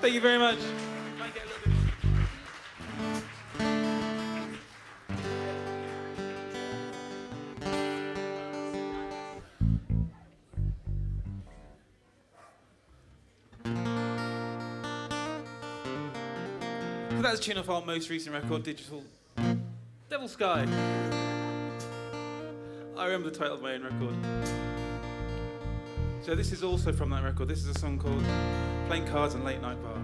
Thank you very much. Might get a little bit- So that's a tune off our most recent record, Digital Devil Sky. I remember the title of my own record. So this is also from that record. This is a song called Playing Cards and Late Night Bars.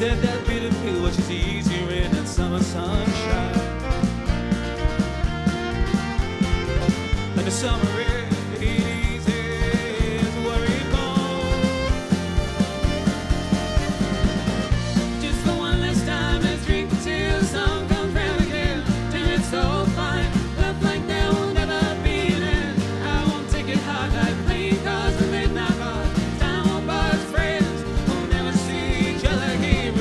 Said that bitter pill, which is easier in that summer sunshine. And the summer air, it eases worried bones. Just for one last time, let's drink until the sun comes round again. Till it's all fine, love like there will never be an end. I won't take it hard like playing cards and midnight bars. Time won't bar as friends, we'll never see each other again.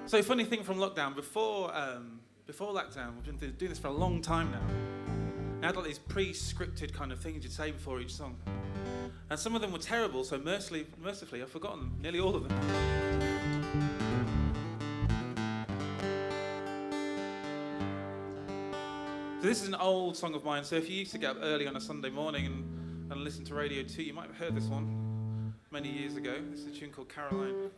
So funny thing from lockdown, before lockdown, we've been doing this for a long time now. I had like these pre-scripted kind of things you'd say before each song. And some of them were terrible, so mercifully I've forgotten them, nearly all of them. So this is an old song of mine, so if you used to get up early on a Sunday morning and listen to Radio 2, you might have heard this one many years ago. This is a tune called Caroline.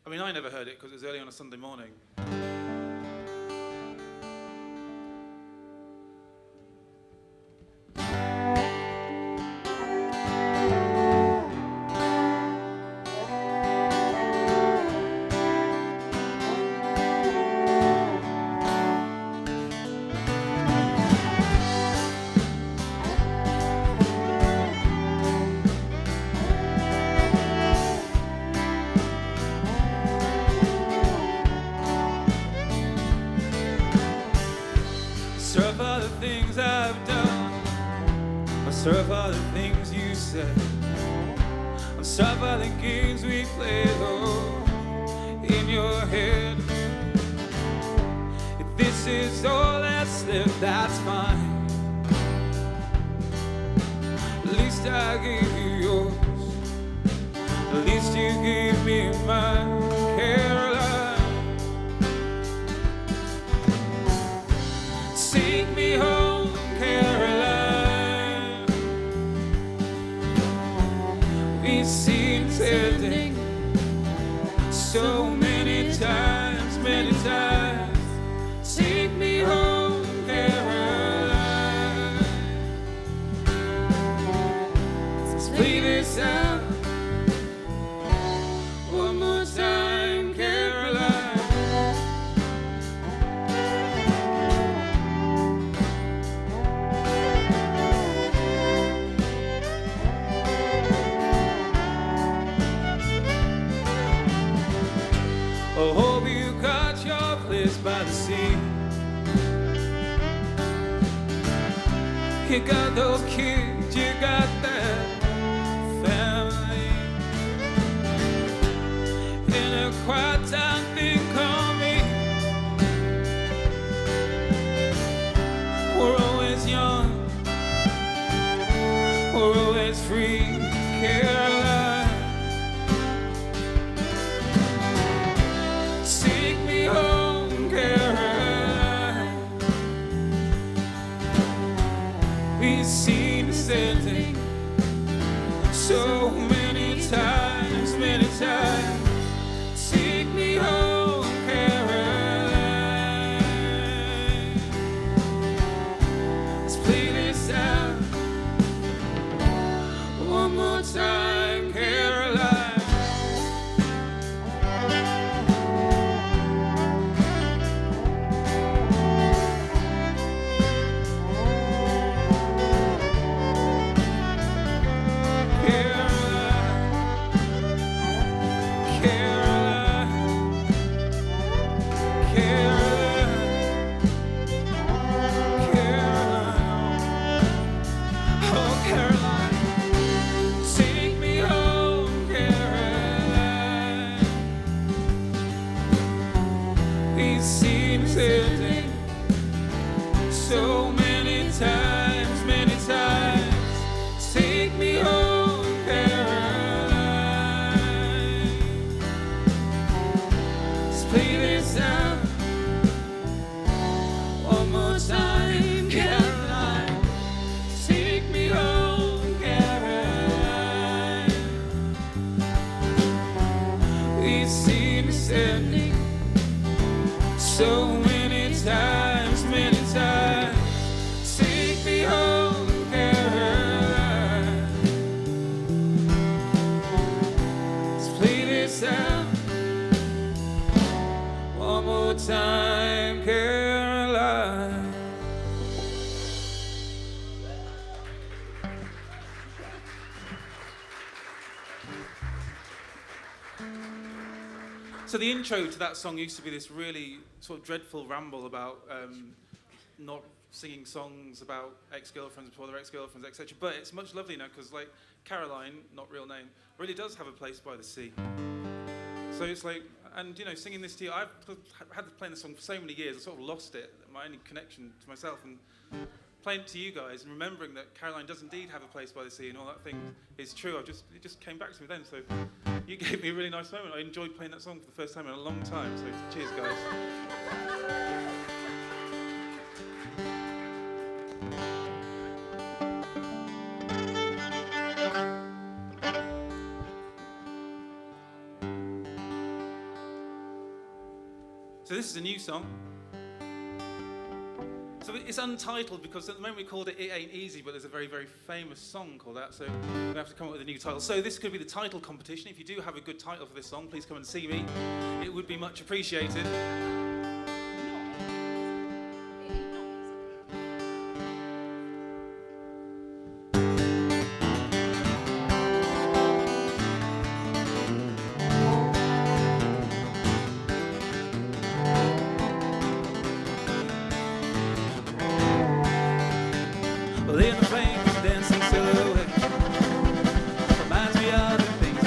I mean, I never heard it because it was early on a Sunday morning. Things I've done, I serve all the things you said. I'm violin games we played, oh, in your head. If this is all that's left, that's fine. At least I gave you yours. At least you gave me mine, Caroline. Take me home, Caroline. We've seen everything so many times, many times. Take me home, Caroline. Let's play this out one more time, Caroline. I hope you got your place by the sea. You got those kids, you got that family. In a quiet time, think of me. We're always young, we're always free, Caroline. Take me home, Caroline. We've seen the same thing so many times, many times. Take me home, Caroline. Let's play this out one more time, Caroline. So many times, many times. Take me home, Caroline. Let's play this out one more time, Caroline. Take me home, Caroline. We've seen the same thing so many times, many times. Take me home, Caroline. Let's play this out one more time, Caroline. So the intro to that song used to be this really sort of dreadful ramble about not singing songs about ex-girlfriends before their ex-girlfriends, etc. But it's much lovelier now because, like, Caroline, not real name, really does have a place by the sea. So it's like, and you know, singing this to you, I've had to play the song for so many years, I sort of lost it, my only connection to myself, and playing it to you guys and remembering that Caroline does indeed have a place by the sea and all that thing is true. It just came back to me then. So you gave me a really nice moment. I enjoyed playing that song for the first time in a long time. So cheers, guys. So this is a new song. So it's untitled because at the moment we called it It Ain't Easy, but there's a very, very famous song called that, so we have to come up with a new title. So this could be the title competition. If you do have a good title for this song, please come and see me. It would be much appreciated. In the flames, dancing silhouette reminds me of the things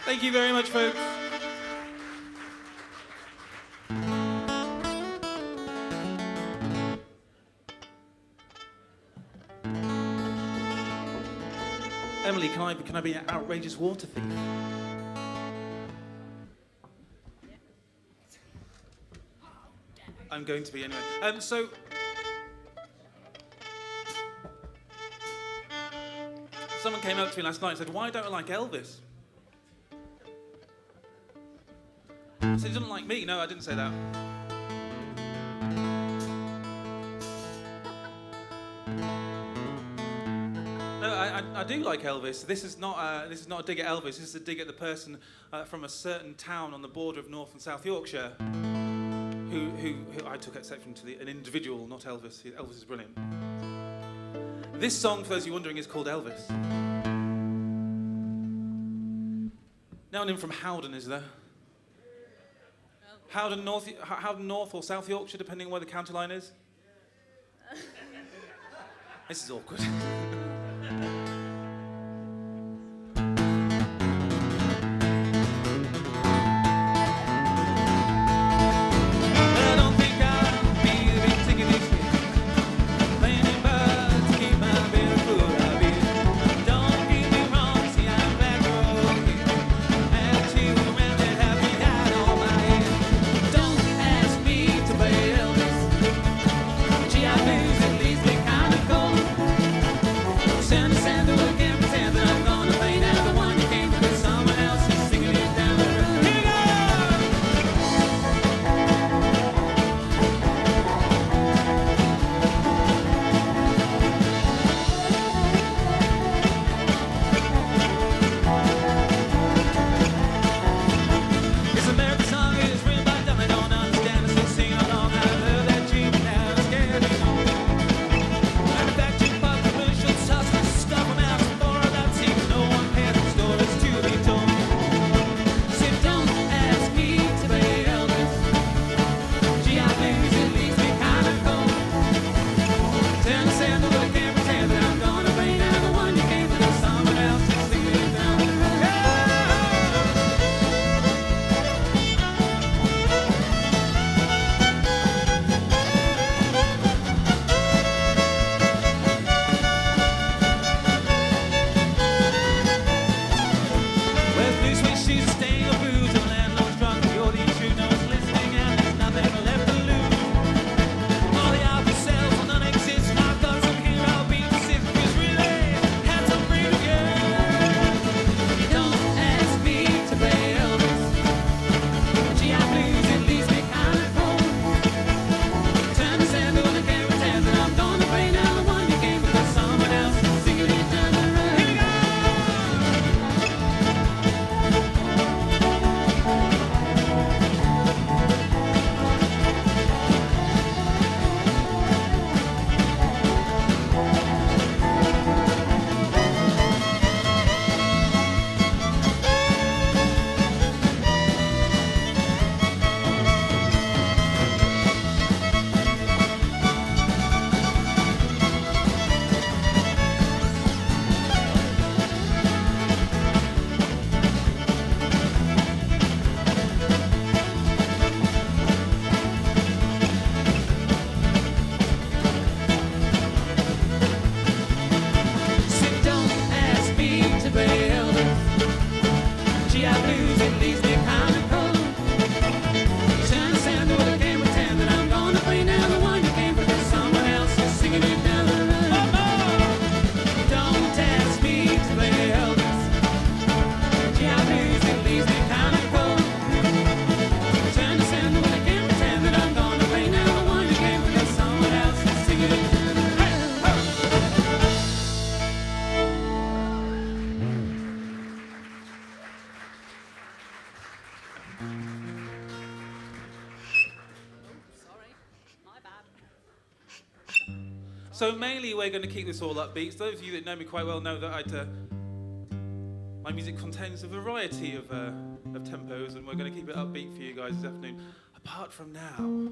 Thank you very much, folks. Emily, can I be an outrageous water thief? I'm going to be anyway. So someone came up to me last night and said, "Why don't I like Elvis?" I said, "He doesn't like me." No, I didn't say that. No, I do like Elvis. This is not a dig at Elvis. This is a dig at the person from a certain town on the border of North and South Yorkshire who I took exception to an individual, not Elvis. Elvis is brilliant. This song, for those of you wondering, is called Elvis. No one in from Howden, is there? Howden North or South Yorkshire, depending on where the county line is? This is awkward. So mainly we're going to keep this all upbeat. So those of you that know me quite well know that my music contains a variety of tempos, and we're going to keep it upbeat for you guys this afternoon. Apart from now.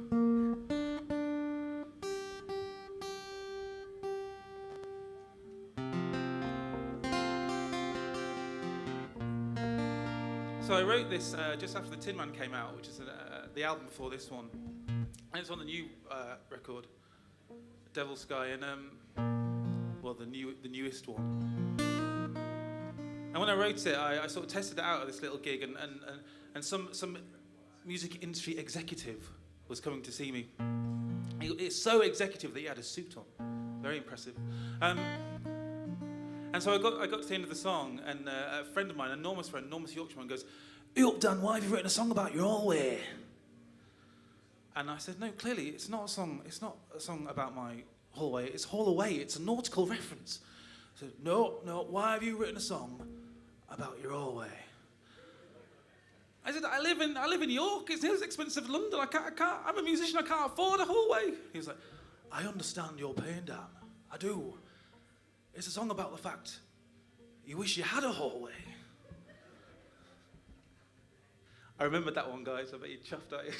So I wrote this just after the Tin Man came out, which is the album before this one. And it's on the new record, Devil Sky, and well, the newest one. And when I wrote it, I sort of tested it out at this little gig, and some music industry executive was coming to see me. It's so executive that he had a suit on, very impressive. And so I got to the end of the song, and a friend of mine, an enormous friend, enormous Yorkshireman, goes, "Hey up, Dan, why have you written a song about your hallway?" And I said, "No, clearly it's not a song. It's not a song about my hallway. It's Haul Away. It's a nautical reference." I said, "No, why have you written a song about your hallway?" I said, I live in York. It's as expensive as London. I can't. I'm a musician. I can't afford a hallway." He was like, "I understand your pain, Dan. I do. It's a song about the fact you wish you had a hallway." I remembered that one, guys. I bet you chuffed at it.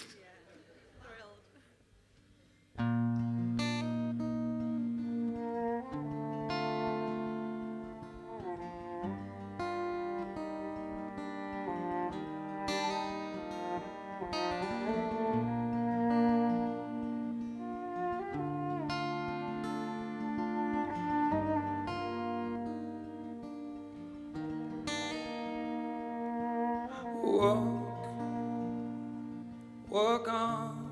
Walk on,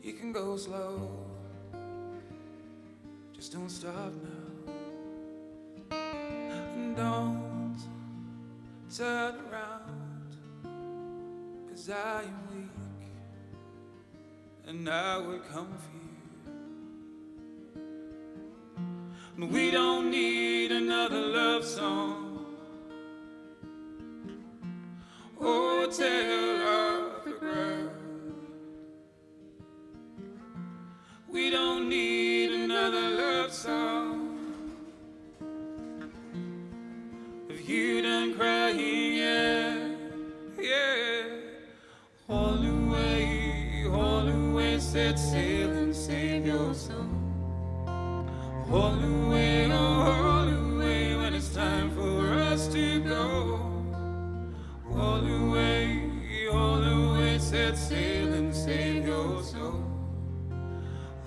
you can go slow, just don't stop now, and don't turn around, 'cause I am weak, and I will come for you, and we don't need another love song or a tale of regret. We don't need another love song of you done crying, yeah. Haul away, set sail and save your soul. Haul away, when it's time for us to go. Haul away, set sail and save your soul.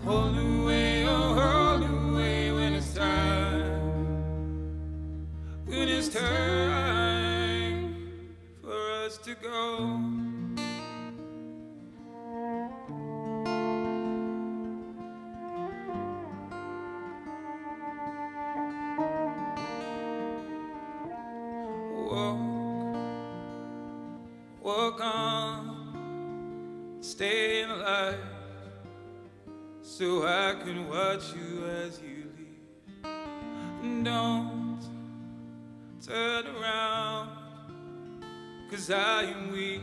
Haul away, when it's time for us to go. Walk on, staying alive, so I can watch you as you leave. Don't turn around, 'cause I am weak,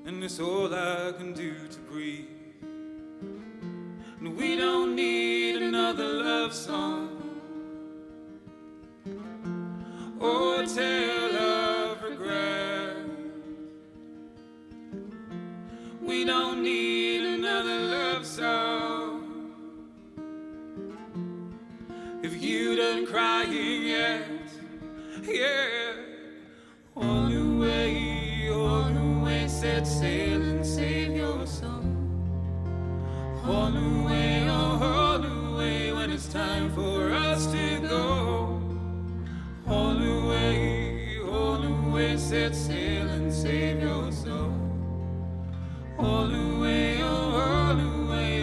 and it's all I can do to breathe. And we don't need another love song or a tale of regret. We don't need another love song if you done crying yet, yeah. Haul away, set sail and save your soul. Haul away, when it's time for us to go. Haul away, set sail and save your soul. Haul away,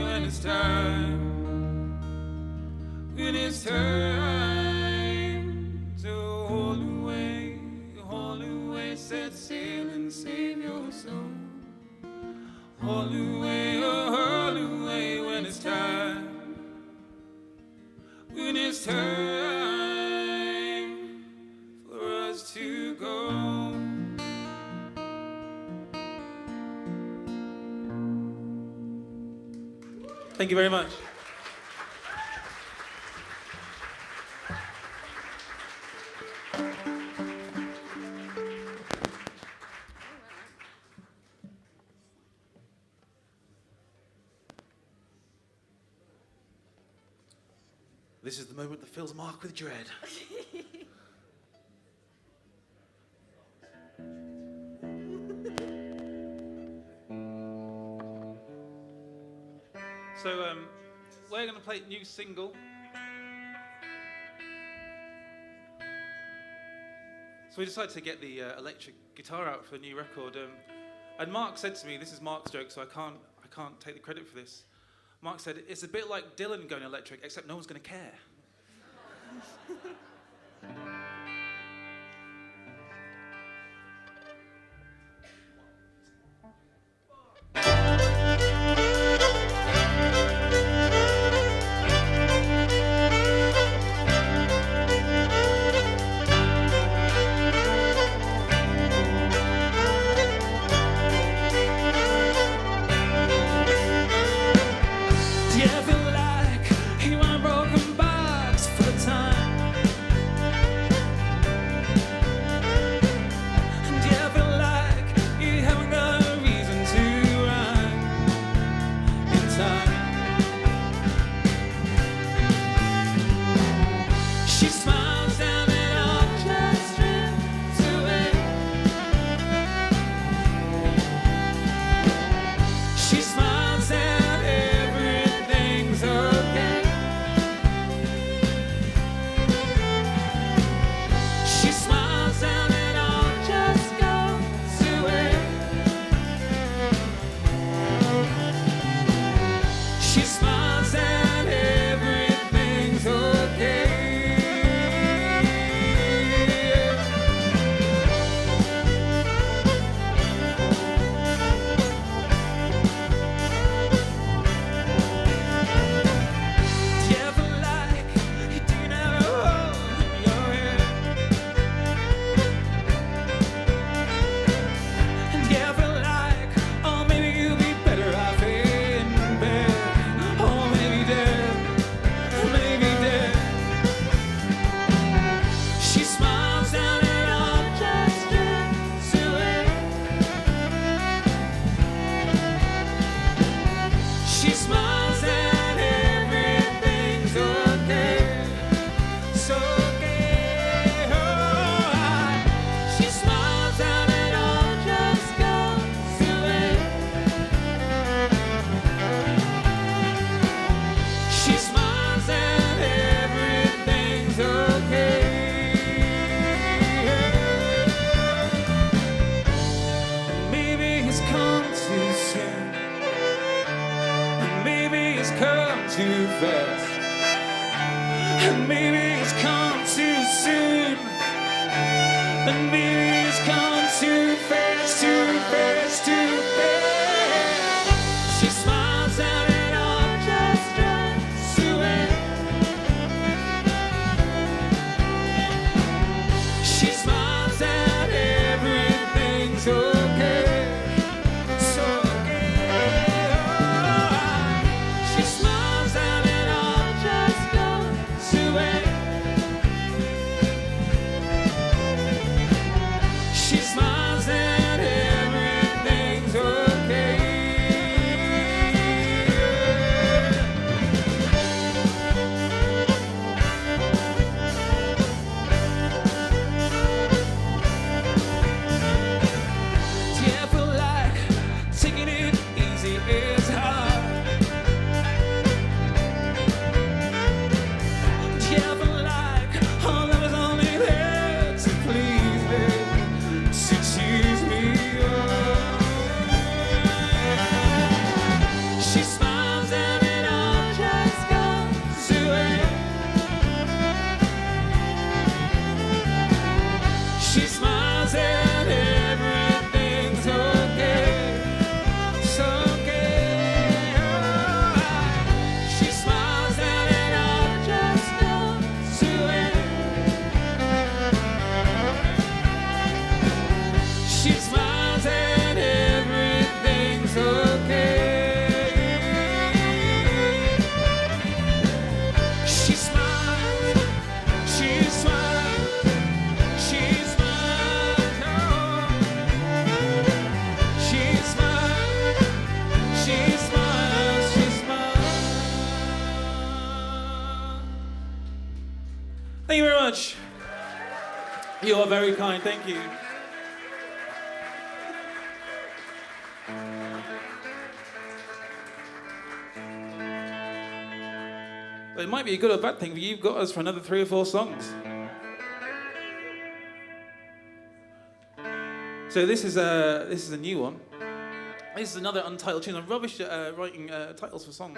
when it's time to haul away, set sail and save your soul. Haul away, when it's time for us to go. Thank you very much. This is the moment that fills Mark with dread. So we're going to play a new single. So we decided to get the electric guitar out for a new record. And Mark said to me, this is Mark's joke, so I can't take the credit for this. Mark said, it's a bit like Dylan going electric, except no one's going to care. Do you ever like you want a broken box for the time? And do you ever like you haven't got a reason to rhyme in time? She smiles down and all just drifts away. She smiles and everything's okay. She smiles and it all just goes away. She smiles and everything's okay. Do you ever like you do not hold your head? And do you ever like, oh maybe you'll be better off in bed, oh maybe dead, maybe dead. She smiles and it all just drifts away. She smiles and everything's okay. So okay. Oh, she smiles and it all just goes away. She smiles and everything's okay. Maybe it's come too soon. Maybe it's come too fast. And maybe it's come too soon. And maybe it's come too fast, too fast, too fast. She smiles and it all just drifts away. She smiles and everything's okay. So okay. She smiles and it all just goes away. She smiles and everything's okay. Do you ever like taking it easy is hard? Do you ever like all love is only there to please me, to tease me? She smiles and it all just goes away. She smiles and everything's okay. So okay. She smiles and it all just goes away. She smiles and everything's okay. She smiles, she smiles, she smiles, oh. She smiles, she smiles, she smiles. Thank you very much. You are very kind, thank you. But it might be a good or bad thing, but you've got us for another 3 or 4 songs. So this is a new one. This is another untitled tune. I'm rubbish at writing titles for songs.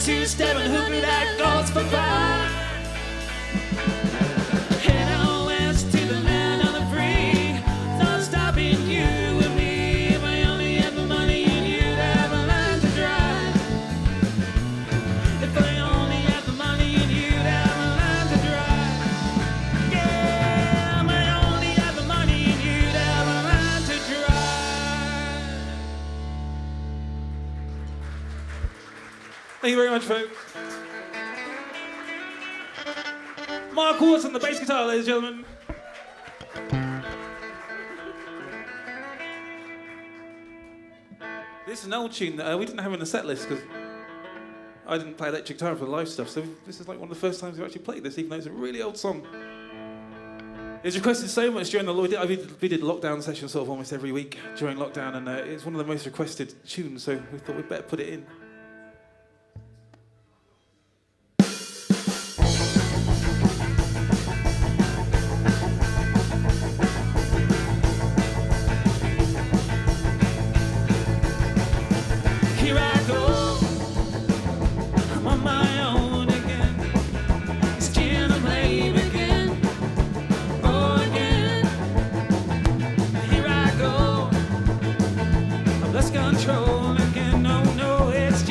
two-step and hoopy that goes for five. Head out west to the land of the free. Not stopping you and me. If I only had the money and you'd have a line to drive. If I only had the money and you'd have a line to drive. Yeah, if I only had the money and you'd have a line to drive. Thank you very much, folks. Mark Watson, the bass guitar, ladies and gentlemen. This is an old tune that we didn't have in the set list because I didn't play electric guitar for the live stuff, so this is like one of the first times we've actually played this, even though it's a really old song. It was requested so much during the we did lockdown sessions sort of almost every week during lockdown, and it's one of the most requested tunes, so we thought we'd better put it in. Here I go, I'm on my own again. It's gin and blame again, oh again. Here I go, I've lost control again. No, no, it's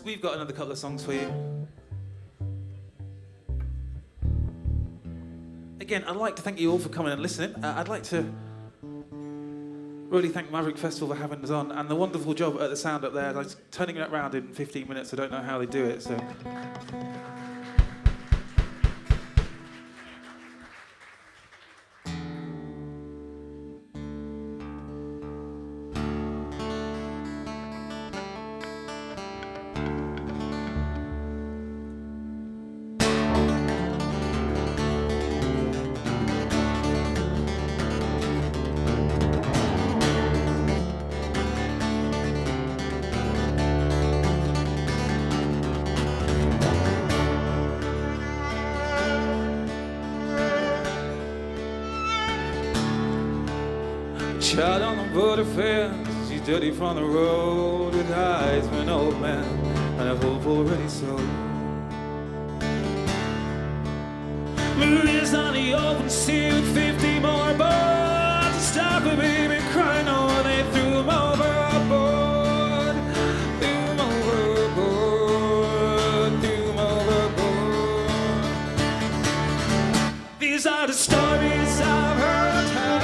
we've got another couple of songs for you. Again, I'd like to thank you all for coming and listening. I'd like to really thank Maverick Festival for having us on, and the wonderful job at the sound up there. Like, turning it around in 15 minutes, I don't know how they do it, so... Child on the border fence, she's dirty from the road, with eyes for an old man and a hopeful ready soul. Maria's on the open sea with 50 more boats to stop a baby crying. Oh, they threw him overboard, threw him overboard, threw him overboard. These are the stories of her time.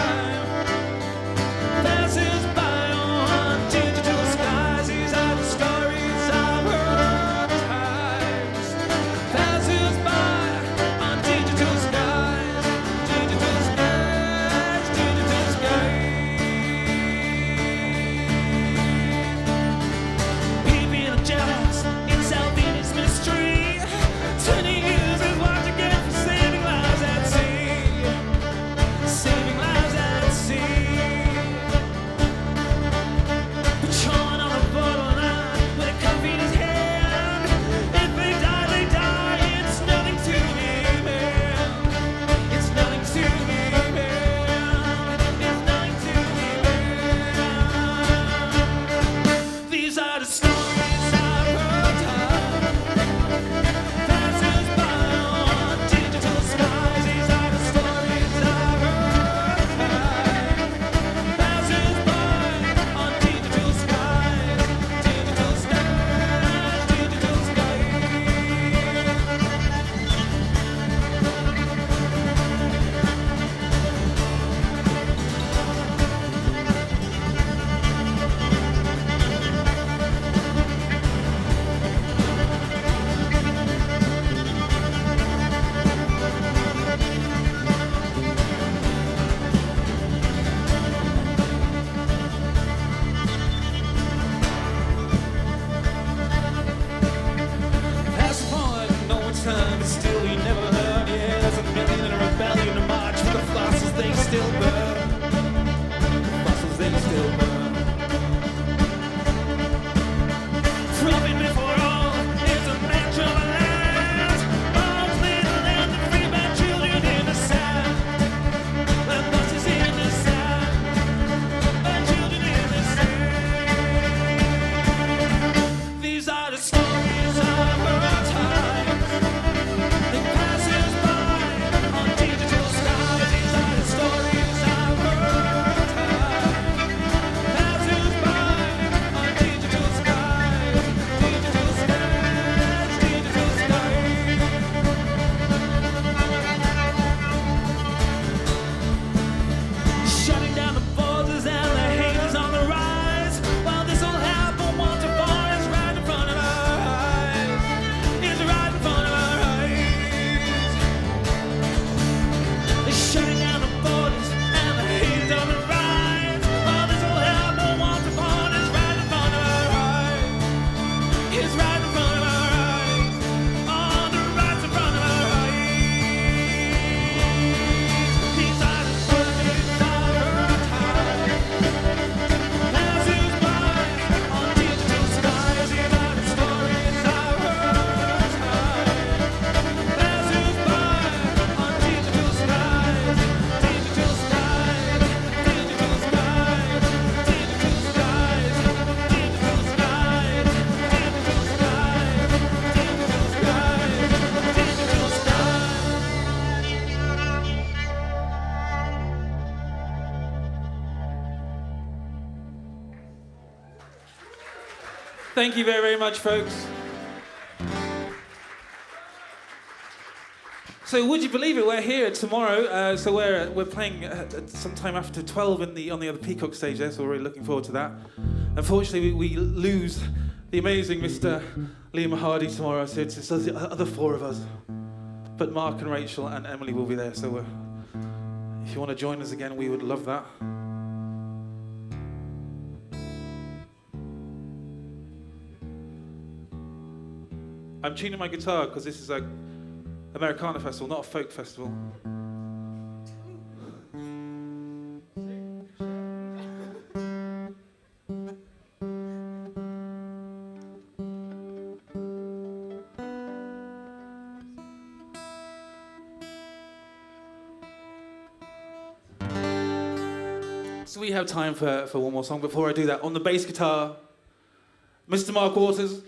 Thank you very, very much, folks. So would you believe it? We're here tomorrow. So we're playing sometime after 12 on the other Peacock stage there. So we're really looking forward to that. Unfortunately, we lose the amazing Mr. Liam Hardy tomorrow. So it's just the other four of us. But Mark and Rachel and Emily will be there. So if you want to join us again, we would love that. I'm tuning my guitar because this is a Americana festival, not a folk festival. So we have time for one more song. Before I do that, on the bass guitar, Mr. Mark Waters.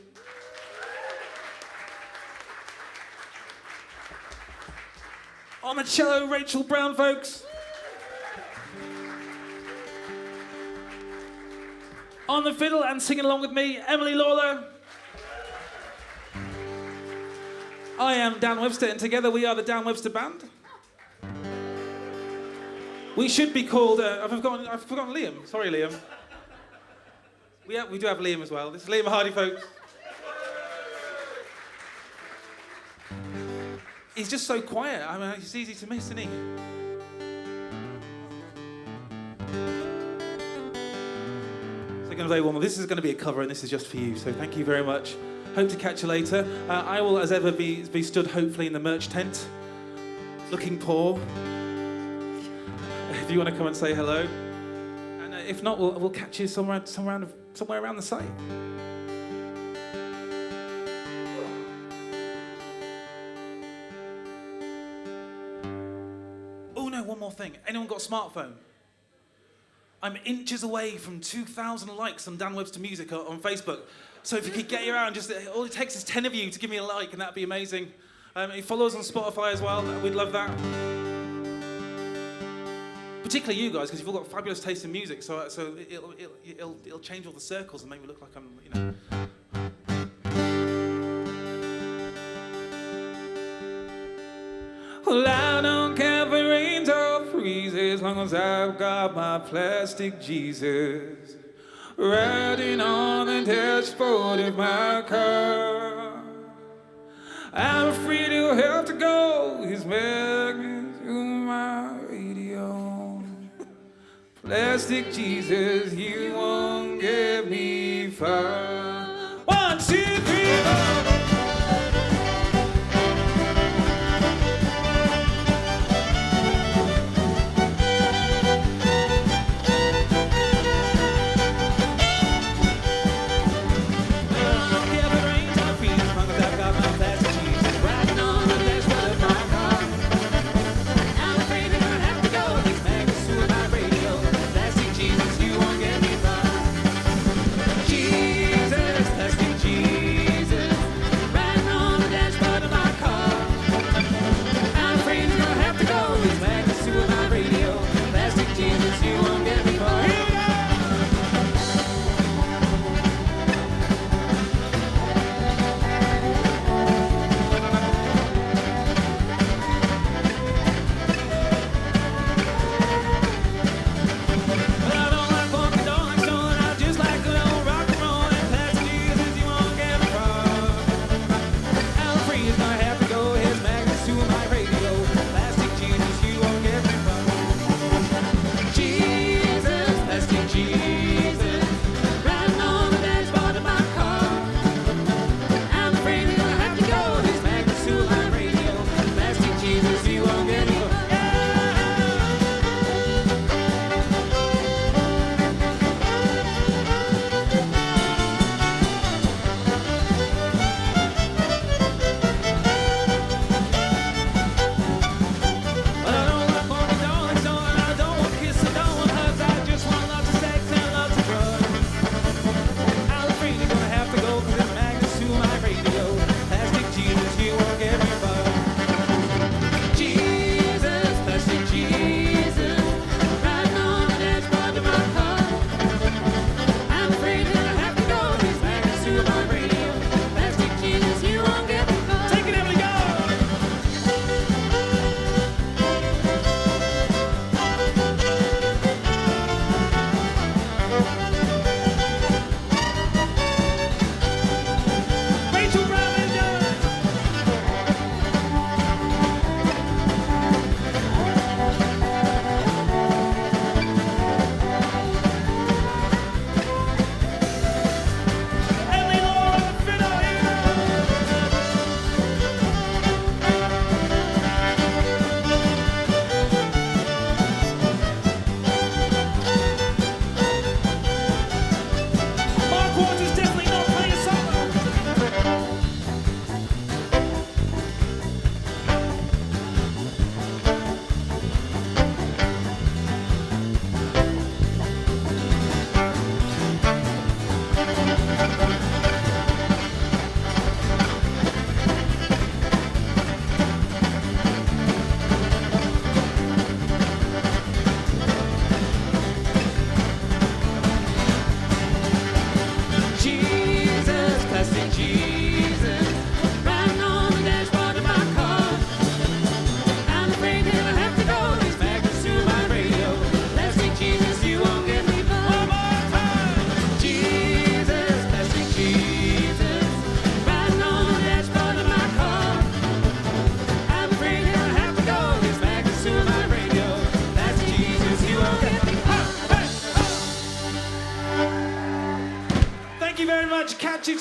On the cello, Rachel Brown, folks. On the fiddle and singing along with me, Emily Lawler. I am Dan Webster, and together we are the Dan Webster Band. We should be called, I've forgotten Liam. Sorry, Liam. We do have Liam as well. This is Liam Hardy, folks. He's just so quiet. I mean, he's easy to miss, isn't he? So I'm going to play one more. This is going to be a cover, and this is just for you. So thank you very much. Hope to catch you later. I will, as ever, be stood hopefully in the merch tent, looking poor. If you want to come and say hello, and if not, we'll catch you somewhere around the site. One more thing. Anyone got a smartphone? I'm inches away from 2,000 likes on Dan Webster Music on Facebook. So if you could get around, just all it takes is 10 of you to give me a like, and that'd be amazing. You follow us on Spotify as well. We'd love that. Particularly you guys, because you've all got fabulous taste in music. So it'll change all the circles and make me look like I'm, you know. Well, I don't care if it rains or freezes, as long as I've got my plastic Jesus riding on the dashboard of my car. I'm free to have to go. He's magnets to my radio. Plastic Jesus, you won't get me far. 1, 2, 3, 4. Jesus.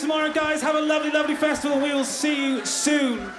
tomorrow, guys. Have a lovely, lovely festival. We will see you soon.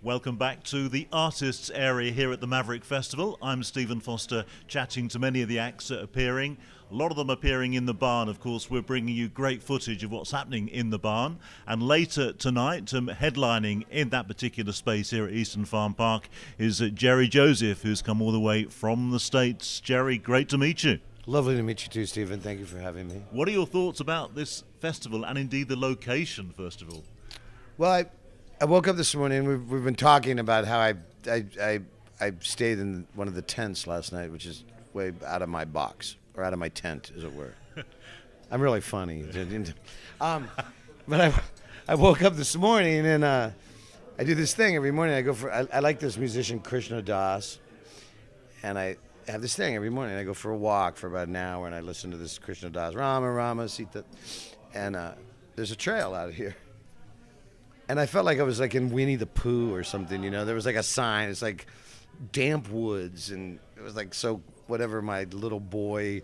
Welcome back to the artists area here at the Maverick Festival. I'm Stephen Foster, chatting to many of the acts that are appearing. A lot of them appearing in the barn. Of course, we're bringing you great footage of what's happening in the barn. And later tonight, headlining in that particular space here at Eastern Farm Park is Jerry Joseph, who's come all the way from the States. Jerry, great to meet you. Lovely to meet you too, Stephen. Thank you for having me. What are your thoughts about this festival and indeed the location, first of all? Well, I woke up this morning. We've been talking about how I stayed in one of the tents last night, which is way out of my box, or out of my tent, as it were. I'm really funny. But I woke up this morning and I do this thing every morning. I like this musician Krishna Das, and I have this thing every morning. I go for a walk for about an hour and I listen to this Krishna Das, Rama Rama Sita, and there's a trail out here. And I felt like I was like in Winnie the Pooh or something, you know. There was like a sign. It's like damp woods, and it was like so whatever my little boy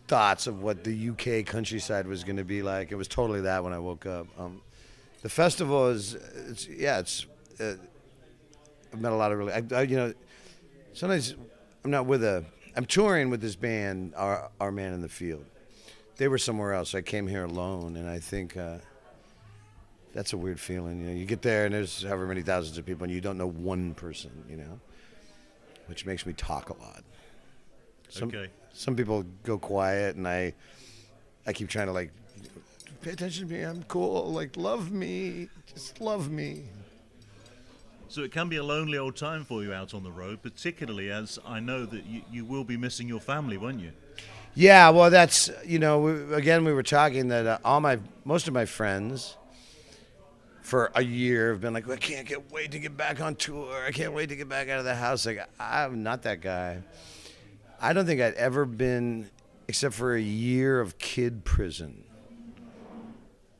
thoughts of what the UK countryside was going to be like. It was totally that when I woke up. The festival I've met a lot of really, sometimes I'm touring with this band, Our Man in the Field. They were somewhere else. I came here alone, and I think that's a weird feeling. You get there and there's however many thousands of people and you don't know one person, which makes me talk a lot. Some people go quiet and I keep trying to like, pay attention to me, I'm cool, like love me, just love me. So it can be a lonely old time for you out on the road, particularly as I know that you will be missing your family, won't you? Yeah, well that's, we were talking that most of my friends for a year have been like, I can't wait to get back on tour. I can't wait to get back out of the house. Like, I'm not that guy. I don't think I'd ever been, except for a year of kid prison.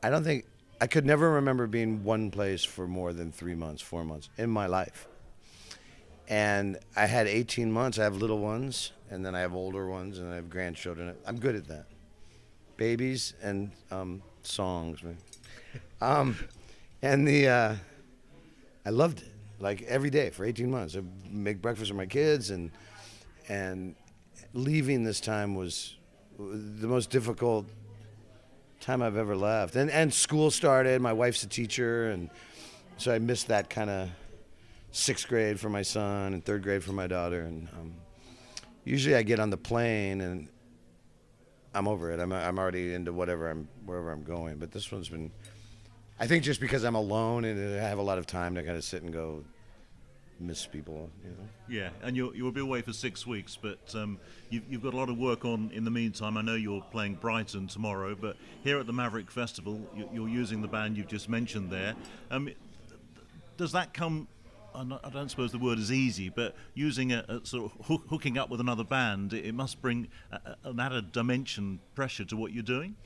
I could never remember being one place for more than 3 months, 4 months in my life. And I had 18 months. I have little ones, and then I have older ones, and I have grandchildren. I'm good at that. Babies and songs. And I loved it, like every day for 18 months. I make breakfast for my kids, and leaving this time was the most difficult time I've ever left. And school started. My wife's a teacher, and so I missed that kind of 6th grade for my son and 3rd grade for my daughter. And usually I get on the plane and I'm over it. I'm already into wherever I'm going. But this one's been. I think just because I'm alone and I have a lot of time to kind of sit and go miss people, Yeah, and you'll be away for 6 weeks, but you've got a lot of work on in the meantime. I know you're playing Brighton tomorrow, but here at the Maverick Festival, you're using the band you've just mentioned there. Does that come, I don't suppose the word is easy, but using a sort of hooking up with another band, it must bring an added dimension, pressure to what you're doing?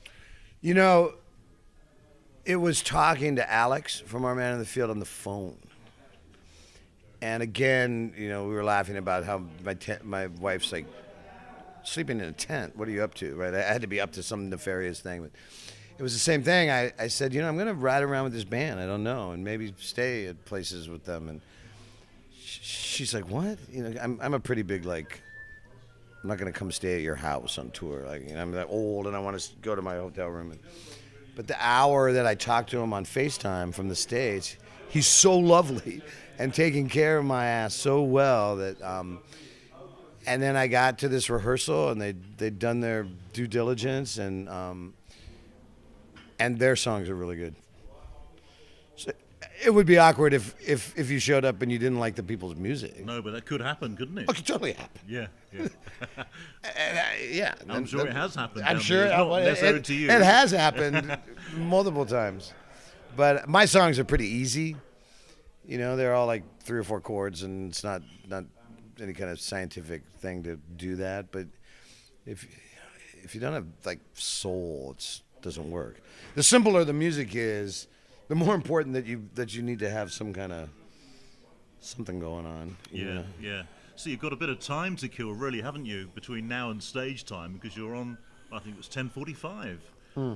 It was talking to Alex from Our Man in the Field on the phone. And again, we were laughing about how my wife's like, sleeping in a tent, what are you up to, right? I had to be up to some nefarious thing. But it was the same thing. I said, I'm going to ride around with this band, I don't know, and maybe stay at places with them. And she's like, what? I'm a pretty big, like, I'm not going to come stay at your house on tour. Like, I'm that old and I want to go to my hotel room. But the hour that I talked to him on FaceTime from the States, he's so lovely and taking care of my ass so well that, and then I got to this rehearsal and they'd done their due diligence and their songs are really good. So it would be awkward if you showed up and you didn't like the people's music. No, but that could happen, couldn't it? Oh, it could totally happen. Yeah. Yeah. I'm sure it has happened. I'm sure to you. It has happened multiple times. But my songs are pretty easy. You know, they're all like 3 or 4 chords, and it's not any kind of scientific thing to do that. But if you don't have like soul, it doesn't work. The simpler the music is, the more important that you need to have some kind of something going on. Yeah. So you've got a bit of time to kill, really, haven't you, between now and stage time? Because you're on, I think it was 10:45.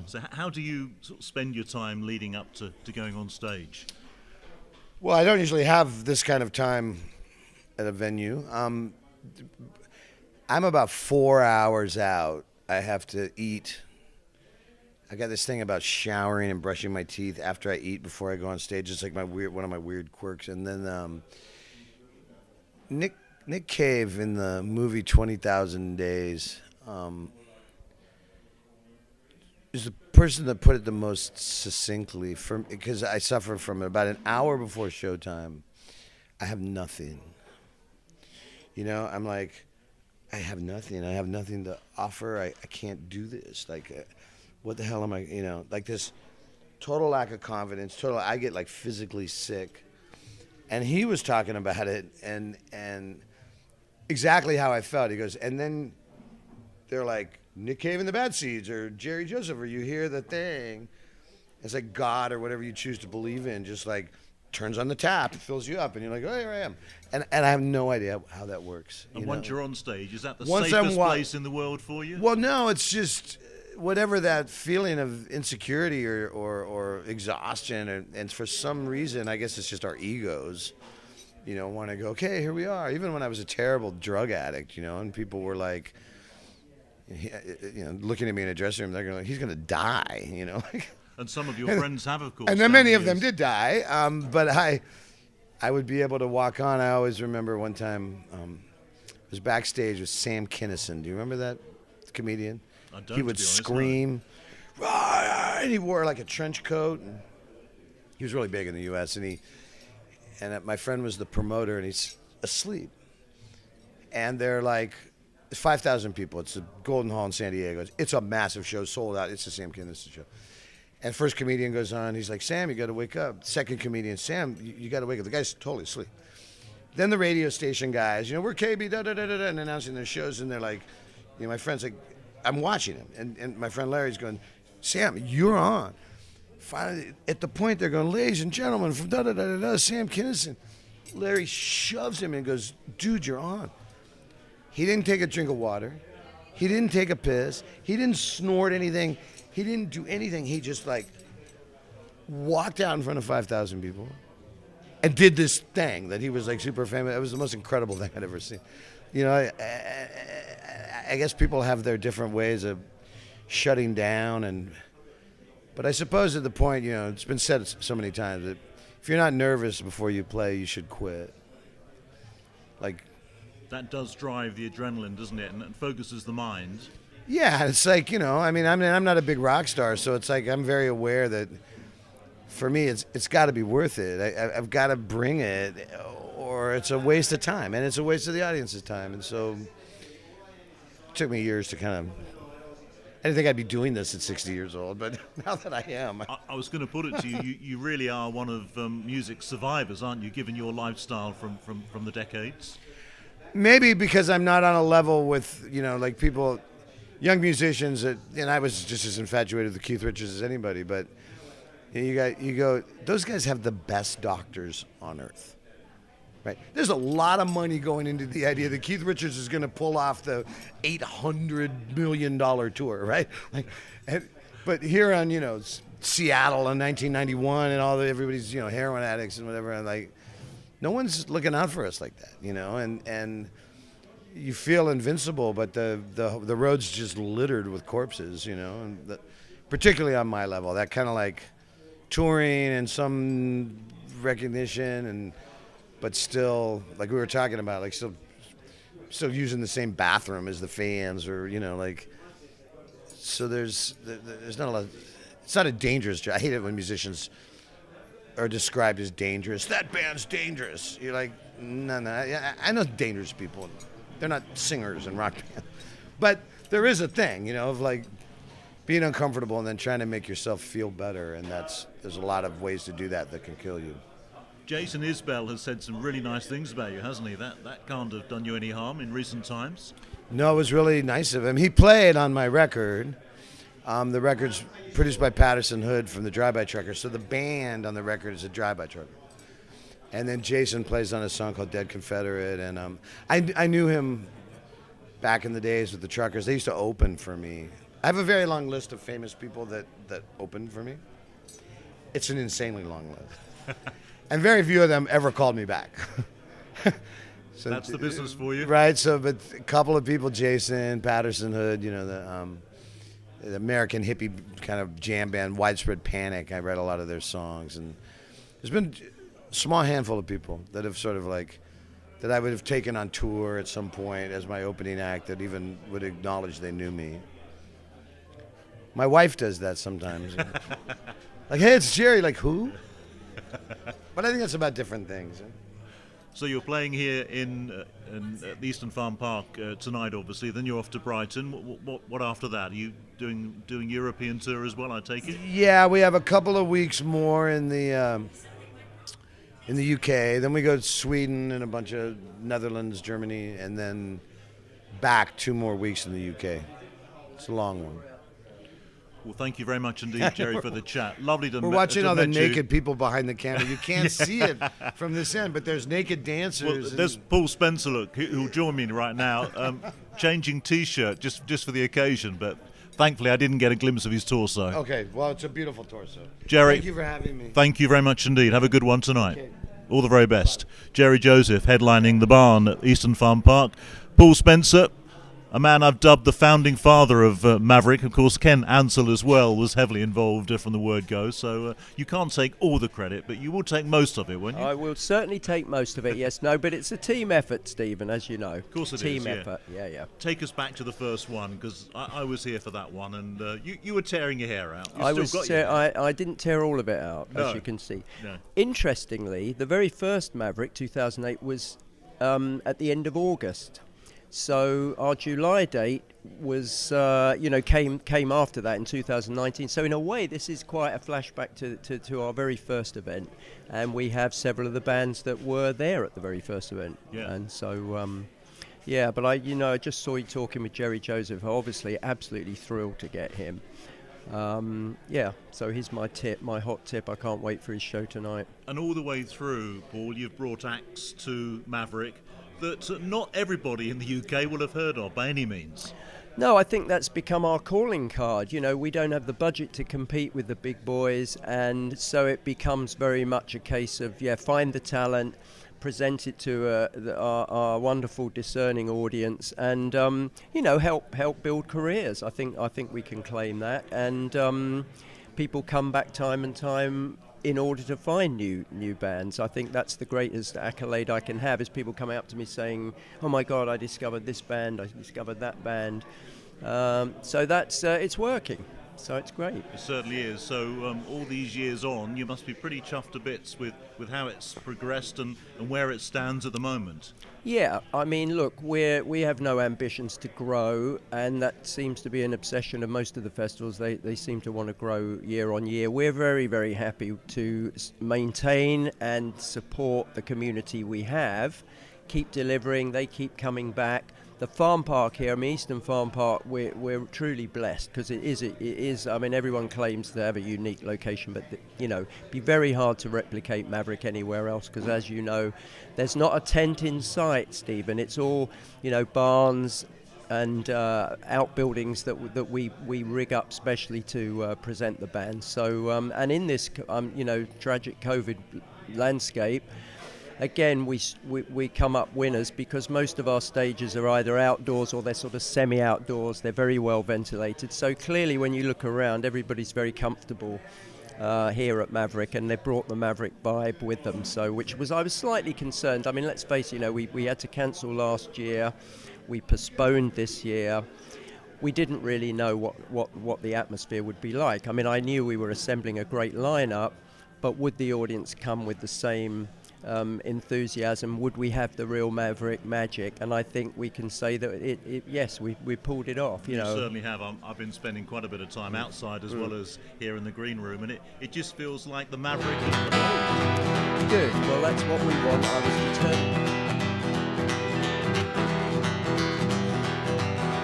So how do you sort of spend your time leading up to going on stage? Well, I don't usually have this kind of time at a venue. I'm about 4 hours out. I have to eat. I got this thing about showering and brushing my teeth after I eat before I go on stage. It's like one of my weird quirks. And then Nick Cave in the movie 20,000 Days is the person that put it the most succinctly, because I suffer from it. About an hour before showtime, I have nothing. You know, I'm like, I have nothing. I have nothing to offer. I can't do this. Like, what the hell am I, you know, like this total lack of confidence. I get like physically sick. And he was talking about it and exactly how I felt. He goes, and then they're like, Nick Cave and the Bad Seeds or Jerry Joseph, or you hear the thing. It's like God or whatever you choose to believe in, just like turns on the tap, fills you up, and you're like, oh, here I am. And I have no idea how that works. And once you're on stage, is that the Once safest place in the world for you? Well, no, it's just whatever that feeling of insecurity or exhaustion, and for some reason, I guess it's just our egos, you know, want to go, okay, here we are. Even when I was a terrible drug addict, you know, and people were like, you know, looking at me in a dressing room, they're going, he's going to die, you know. And some of your friends have, of course. And then many of them did die, but I would be able to walk on. I always remember one time I was backstage with Sam Kinison. Do you remember that comedian? I don't, he would scream, and he wore like a trench coat. And he was really big in the U.S. And my friend was the promoter, and he's asleep. And they're like, 5,000 people. It's the Golden Hall in San Diego. It's a massive show, sold out. It's the Sam Kinison show. And first comedian goes on. He's like, Sam, you got to wake up. Second comedian, Sam, you got to wake up. The guy's totally asleep. Then the radio station guys, you know, we're KB, da-da-da-da-da, and announcing their shows. And they're like, you know, my friend's like, I'm watching him. And my friend Larry's going, Sam, you're on. Finally, at the point they're going, ladies and gentlemen, from da-da-da-da-da, Sam Kinison. Larry shoves him and goes, dude, you're on. He didn't take a drink of water. He didn't take a piss. He didn't snort anything. He didn't do anything. He just like walked out in front of 5,000 people and did this thing that he was like super famous. It was the most incredible thing I'd ever seen. You know, I guess people have their different ways of shutting down, but I suppose at the point, you know, it's been said so many times that if you're not nervous before you play, you should quit. Like, that does drive the adrenaline, doesn't it? And focuses the mind. Yeah, it's like, you know, I mean, I'm not a big rock star, so it's like I'm very aware that for me, it's got to be worth it. I've got to bring it, or it's a waste of time, and it's a waste of the audience's time. And so it took me years to kind of. I didn't think I'd be doing this at 60 years old, but now that I am. I was going to put it to you, you really are one of music's survivors, aren't you, given your lifestyle from the decades? Maybe because I'm not on a level with, you know, like people, young musicians, and I was just as infatuated with Keith Richards as anybody, but you go, those guys have the best doctors on earth. Right. There's a lot of money going into the idea that Keith Richards is going to pull off the $800 million tour, right? Like, but here on, you know, Seattle in 1991 and everybody's, you know, heroin addicts and whatever, and like, no one's looking out for us like that, you know, and you feel invincible, but the road's just littered with corpses, you know, and particularly on my level, that kind of like touring and some recognition but still, like we were talking about, like still using the same bathroom as the fans, or, you know, like, so there's not a lot. It's not a dangerous job. I hate it when musicians are described as dangerous. That band's dangerous. You're like, no. I know dangerous people. They're not singers in rock band. But there is a thing, you know, of like being uncomfortable and then trying to make yourself feel better. And there's a lot of ways to do that can kill you. Jason Isbell has said some really nice things about you, hasn't he? That can't have done you any harm in recent times. No, it was really nice of him. He played on my record. The record's produced by Patterson Hood from the Drive-By Truckers, so the band on the record is a Drive-By Trucker. And then Jason plays on a song called Dead Confederate, and I knew him back in the days with the Truckers. They used to open for me. I have a very long list of famous people that opened for me. It's an insanely long list. And very few of them ever called me back. So that's the business for you. Right, so but a couple of people, Jason, Patterson Hood, you know, the American hippie kind of jam band, Widespread Panic. I read a lot of their songs, and there's been a small handful of people that have sort of like, that I would have taken on tour at some point as my opening act that even would acknowledge they knew me. My wife does that sometimes. Like, hey, it's Jerry. Like, who? But I think that's about different things. So you're playing here in the Eastern Farm Park tonight, obviously. Then you're off to Brighton. What after that? Are you doing European tour as well, I take it? Yeah, we have a couple of weeks more in the UK. Then we go to Sweden and a bunch of Netherlands, Germany, and then back 2 more weeks in the UK. It's a long one. Well, thank you very much indeed, Jerry, for the chat. Lovely to meet you. We're watching all the naked people behind the camera. You can't see it from this end, but there's naked dancers. Well, there's Paul Spencer, look, who'll join me right now, changing T-shirt just for the occasion, but thankfully I didn't get a glimpse of his torso. Okay, well, it's a beautiful torso. Jerry, thank you for having me. Thank you very much indeed. Have a good one tonight. Okay. All the very best. Jerry Joseph headlining the Barn at Eastern Farm Park. Paul Spencer, a man I've dubbed the founding father of Maverick. Of course, Ken Ansell as well was heavily involved from the word go. So you can't take all the credit, but you will take most of it, won't you? I will certainly take most of it, yes. No, but it's a team effort, Stephen, as you know. Of course it team is, effort, yeah. Take us back to the first one, because I was here for that one, and you were tearing your hair out. I didn't tear all of it out, no. As you can see. No. Interestingly, the very first Maverick, 2008, was at the end of August. So our July date was, came after that in 2019. So in a way, this is quite a flashback to our very first event, and we have several of the bands that were there at the very first event. Yeah. And so, but I just saw you talking with Jerry Joseph. Obviously, absolutely thrilled to get him. So here's my hot tip. I can't wait for his show tonight. And all the way through, Paul, you've brought acts to Maverick that not everybody in the UK will have heard of by any means. No, I think that's become our calling card. You know, we don't have the budget to compete with the big boys, and so it becomes very much a case of, find the talent, present it to our wonderful discerning audience, and help build careers. I think we can claim that, and people come back time and time in order to find new bands. I think that's the greatest accolade I can have, is people coming up to me saying, oh my God, I discovered this band, I discovered that band. So that's it's working. So it's great. It certainly is. So all these years on, you must be pretty chuffed to bits with how it's progressed and where it stands at the moment. Yeah, I mean, look, we have no ambitions to grow, and that seems to be an obsession of most of the festivals. They seem to want to grow year on year. We're very, very happy to maintain and support the community we have, keep delivering, they keep coming back. The farm park here, Eastern Farm Park, we're truly blessed, because it is. I mean, everyone claims to have a unique location, but it'd be very hard to replicate Maverick anywhere else, because as you know, there's not a tent in sight, Stephen. It's all, barns and outbuildings that we rig up specially to present the band. So and in this tragic COVID landscape, again, we come up winners, because most of our stages are either outdoors or they're sort of semi-outdoors. They're very well ventilated. So clearly, when you look around, everybody's very comfortable here at Maverick, and they brought the Maverick vibe with them. So, I was slightly concerned. I mean, let's face it, we had to cancel last year. We postponed this year. We didn't really know what the atmosphere would be like. I mean, I knew we were assembling a great lineup, but would the audience come with the same enthusiasm, would we have the real Maverick magic? And I think we can say that yes, we pulled it off. You know, certainly have. I've been spending quite a bit of time outside as well as here in the green room, and it just feels like the Maverick is the good. Well, that's what we want. I was determined.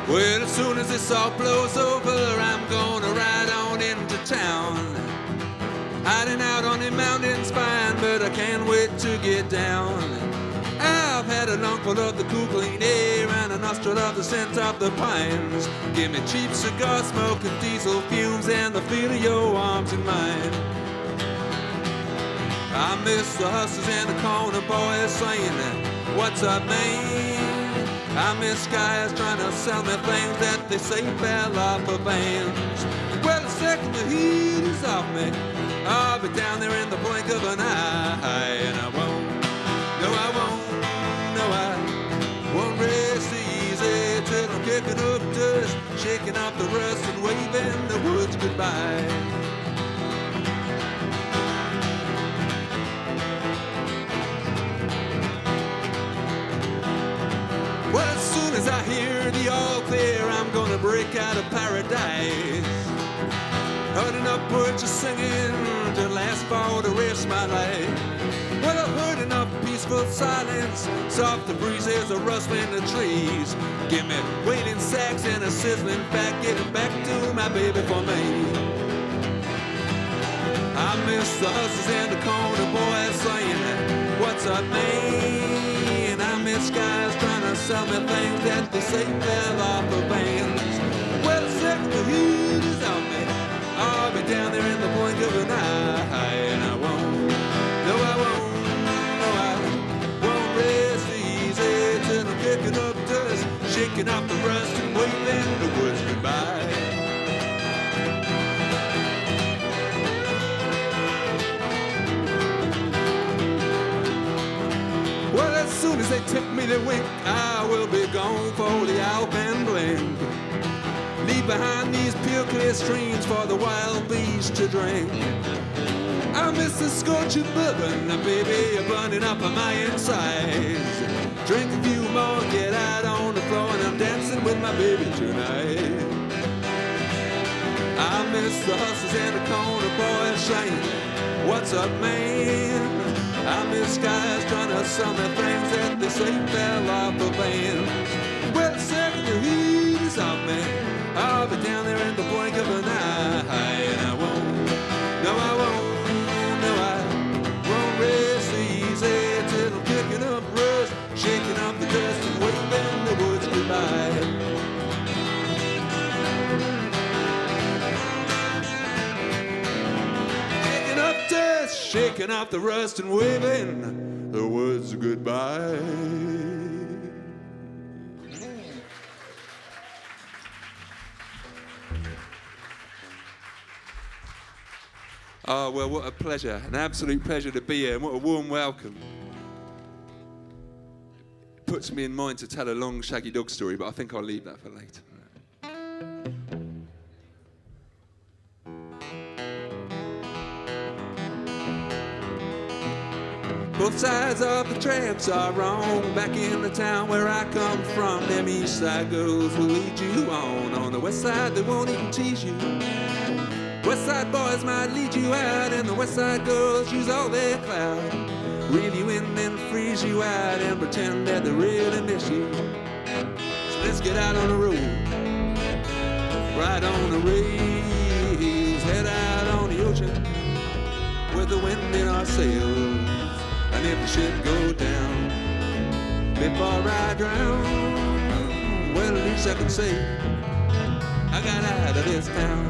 Well, as soon as this all blows over, I'm gonna ride on into town. Hiding out on the mountain spine, but I can't wait to get down. I've had a lungful of the cool, clean air and a nostril of the scent of the pines. Give me cheap cigar smoke and diesel fumes and the feel of your arms in mine. I miss the hustlers and the corner boys saying, "What's up, man?" I miss guys trying to sell me things that they say fell off of vans. Well, the second the heat is off me, I'll be down there in the blink of an eye. And I won't, no I won't, no I won't rest easy till I'm kicking up dust, shaking off the rust and waving the woods goodbye. Well, as soon as I hear the all clear, I'm gonna break out of paradise. Heard enough words of singing to last for the rest of my life. Well, I've heard enough peaceful silence, soft the breezes are rustling the trees. Give me wailing sacks and a sizzling fat, getting back to my baby for me. I miss the hustlers and the corner boys saying, "What's up, man?" I miss guys trying to sell me things that they say fell off of vans. Well, the second the heat is on me, I'll be down there in the blink of an eye. And I won't, no I won't, no I won't rest easy till I'm kicking up dust, shaking off the rust and waving the woods goodbye. Well, as soon as they tip me the wink, I will be gone for the Alpine blink. Leave behind these pure clear streams for the wild bees to drink. I miss the scorching bourbon, baby, you're burning up on my insides. Drink a few more, get out on the floor, and I'm dancing with my baby tonight. I miss the hustlers and the corner boys saying, "What's up, man?" I miss guys trying to sell me things that they say fell off of vans. Well, the second the heat is on me, I'll be down there in the blink of an eye. And I won't, no I won't, no I won't rest easy till I'm kicking up rust, shaking off the dust and waving the woods goodbye. Shaking off the rust and waving the woods goodbye. Oh, well, what a pleasure, an absolute pleasure to be here, and what a warm welcome. It puts me in mind to tell a long shaggy dog story, but I think I'll leave that for later. Both sides of the tracks are wrong. Back in the town where I come from, them east side girls will lead you on. On the west side, they won't even tease you. West side boys might lead you out, and the west side girls use all their clout. Reel you in and freeze you out and pretend that they really miss you. So let's get out on the road, right on the rails, head out on the ocean with the wind in our sails. And if the ship go down before I drown, well, at least I can say I got out of this town.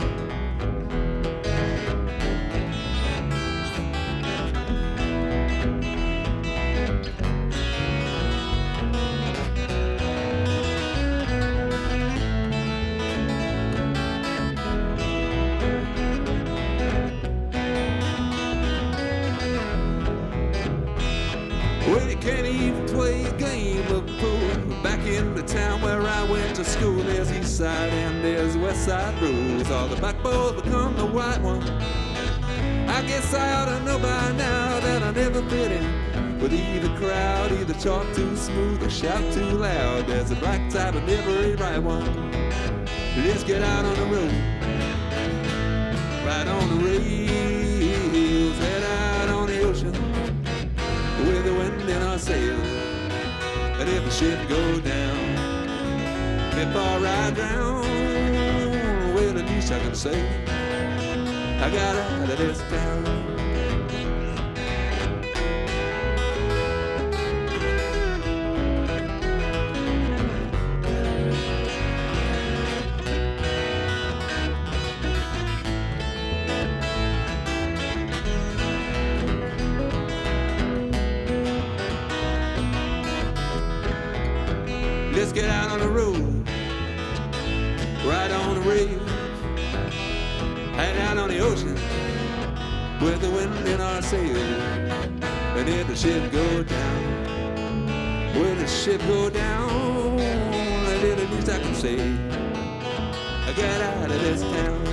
Well, you can't even play a game of pool. Back in the town where I went to school, there's east side and there's west side rules. All the black boys become the white one. I guess I ought to know by now that I never fit in But either crowd, either talk too smooth or shout too loud. There's a black type and never a right one. Let's get out on the road, right on the rails, head out on the ocean with the wind in our sails. And if the ship goes down, if I ride down, well, at least I can say I got out of this town. Let's get out on the road, right on the rails, head out on the ocean with the wind in our sails. And if the ship go down, when the ship go down, at least I can say I got out of this town.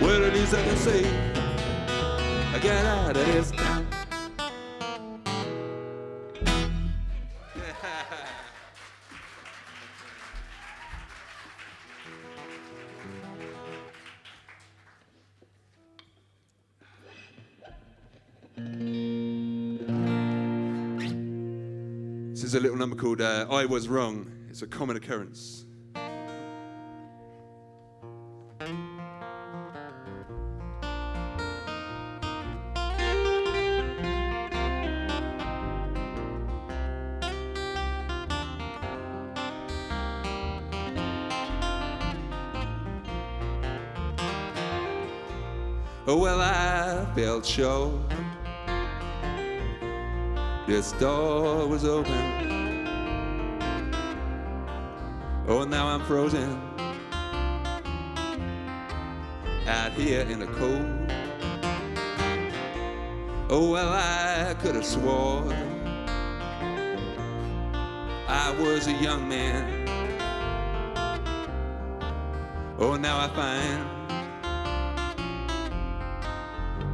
Well, at least I can say I got out of this town. This is a little number called I Was Wrong. It's a common occurrence. Oh, well, I felt sure this door was open. Oh, now I'm frozen out here in the cold. Oh, well, I could have swore I was a young man. Oh, now I find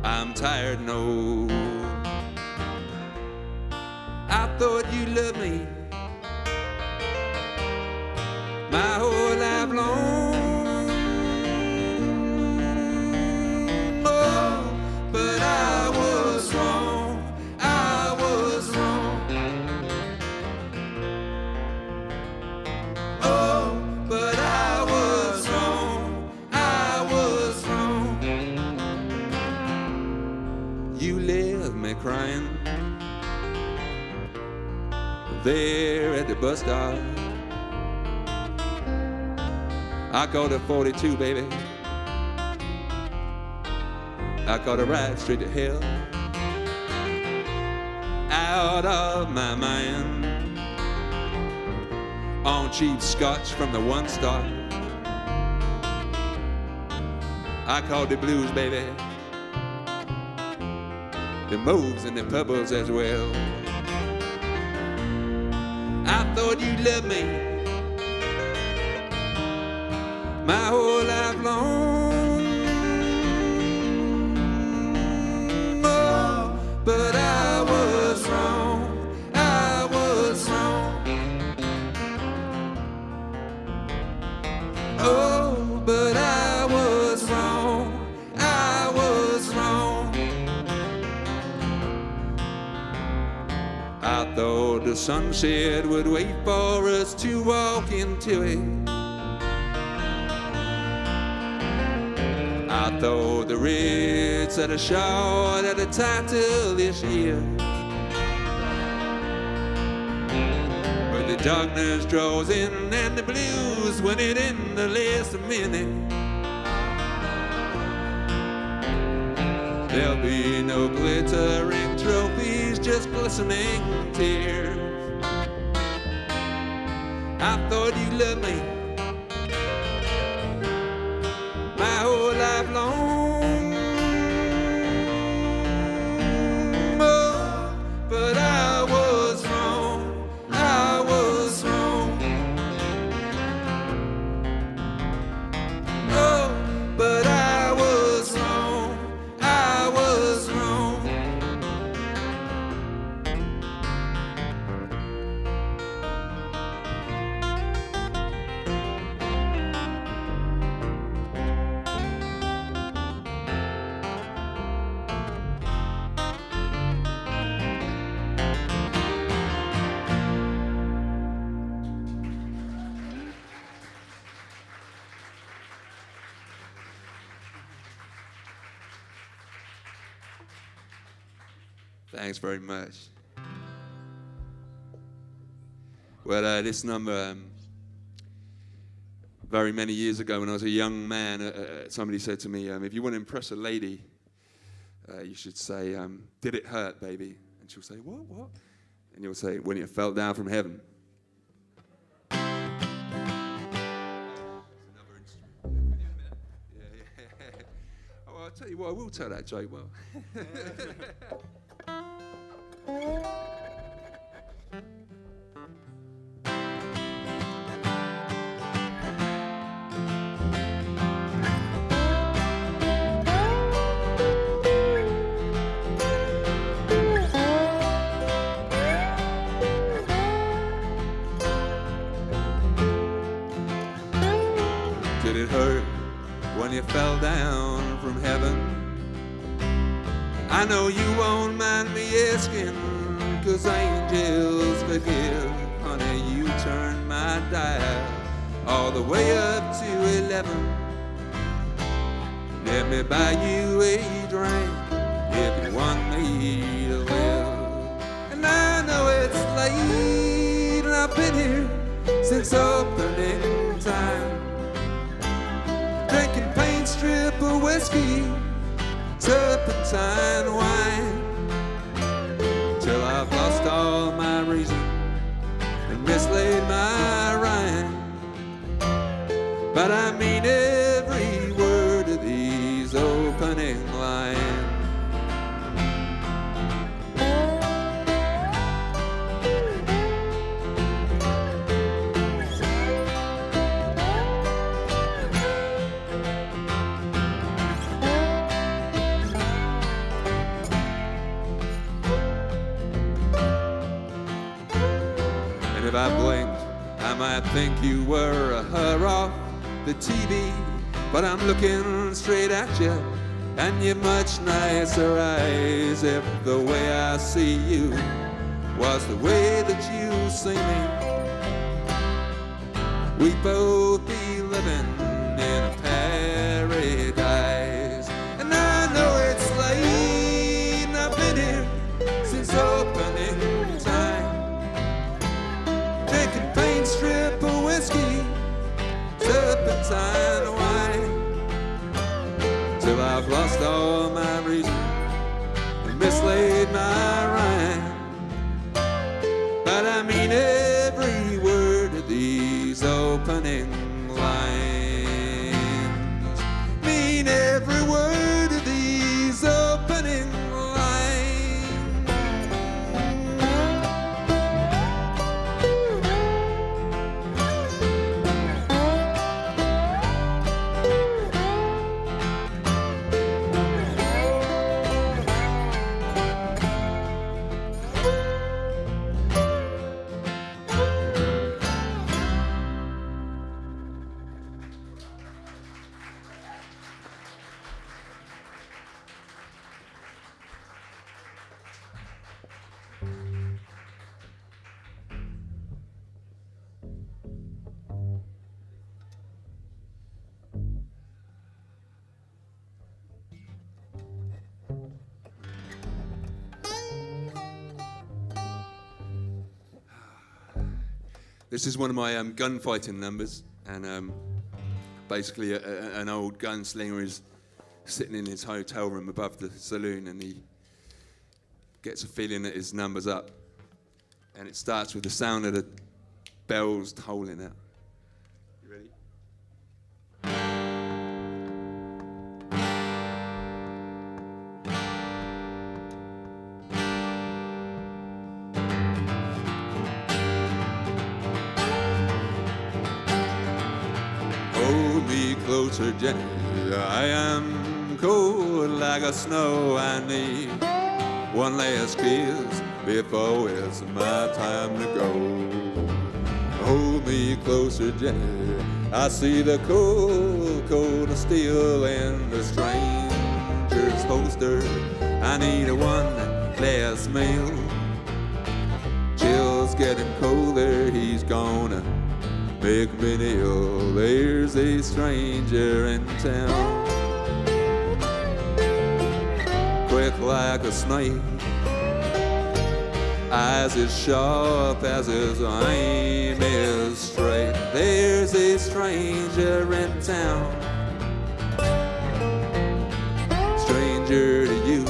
I'm tired and old. I thought you loved me my whole life long. Oh, but I was wrong. I was wrong. Oh, but I was wrong. I was wrong. You left me crying there at the bus stop. I called her 42, baby. I called her right straight to hell. Out of my mind on cheap scotch from the One Star. I called the blues, baby, the moves and the pebbles as well. I thought you loved me my whole life long. Oh, but I was wrong. I was wrong. Oh, but I was wrong. I was wrong. I thought the sunset would wait for us to walk into it. I thought the Reds had a shot at a title this year, but the darkness draws in and the blues win it in the last minute. There'll be no glittering trophies, just glistening tears. I thought you loved me my whole life long. Oh, but I was wrong. I was wrong. Oh, but I was wrong. I was wrong. Thanks very much. Well, this number, very many years ago when I was a young man, somebody said to me, if you want to impress a lady, you should say, did it hurt, baby? And she'll say, what? And you'll say, when it fell down from heaven. Oh, I'll tell you what, I will tell that joke well. Did it hurt when you fell down from heaven? I know you won't mind me asking, 'cause angels forgive. Honey, you turned my dial all the way up to 11. Let me buy you a drink if you want me to live. And I know it's late and I've been here since opening time, drinking paint strip of whiskey, turpentine wine, till I've lost all my reason and mislaid my rhyme. But I mean every word of these opening lines. If I blinked, I might think you were her off the TV, but I'm looking straight at you, and you're much nicer eyes. If the way I see you was the way that you see me, we'd both be living in a paradise. And I know it's late, and I've been here since opening time, drinking paint strip of whiskey, turpentine wine, till I've lost all my reason and mislaid my rhyme. But I mean every word of these opening lines. Mean every word of these opening lines. This is one of my gunfighting numbers, and basically an old gunslinger is sitting in his hotel room above the saloon, and he gets a feeling that his number's up, and it starts with the sound of the bells tolling out. You ready? Hold me closer, Jenny, I am cold like a snow. I need one last kiss before it's my time to go. Hold me closer, Jenny, I see the cold, cold steel in the stranger's holster. I need a one last meal. Chill's getting colder, he's gonna make me kneel. There's a stranger in town, quick like a snake, eyes as sharp as his aim is straight. There's a stranger in town, stranger to you,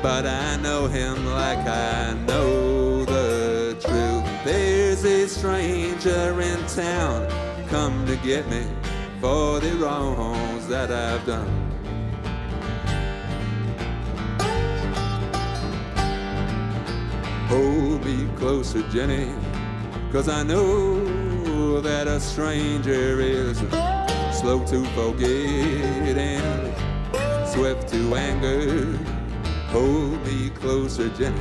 but I know him like I know the truth. There's a stranger in town, come to get me for the wrongs that I've done. Hold me closer, Jenny, 'cause I know that a stranger is slow to forget and swift to anger. Hold me closer, Jenny,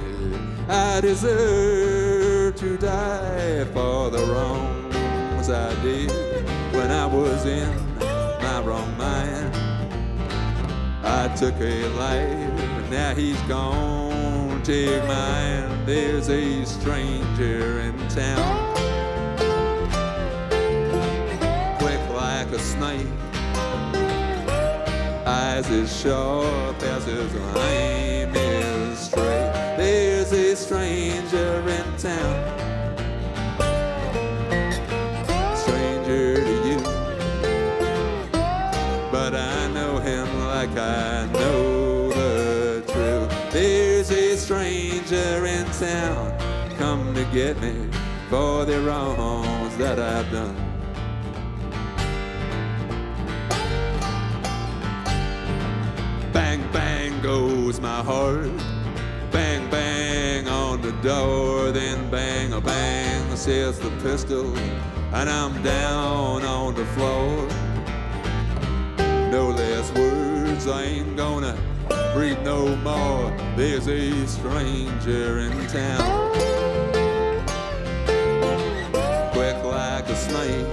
I deserve to die for the wrongs I did when I was in my wrong mind. I took a life, and now he's gone. Take mine. There's a stranger in town, quick like a snake, eyes as sharp as his aim is straight. There's a stranger in town, stranger to you, but I know him like I know the truth. There's a stranger in town, come to get me for the wrongs that I've done. Bang, bang goes my heart, bang, bang on the door, then bang, a bang says the pistol, and I'm down on the floor. No less words, I ain't gonna breathe no more. There's a stranger in town, quick like a snake,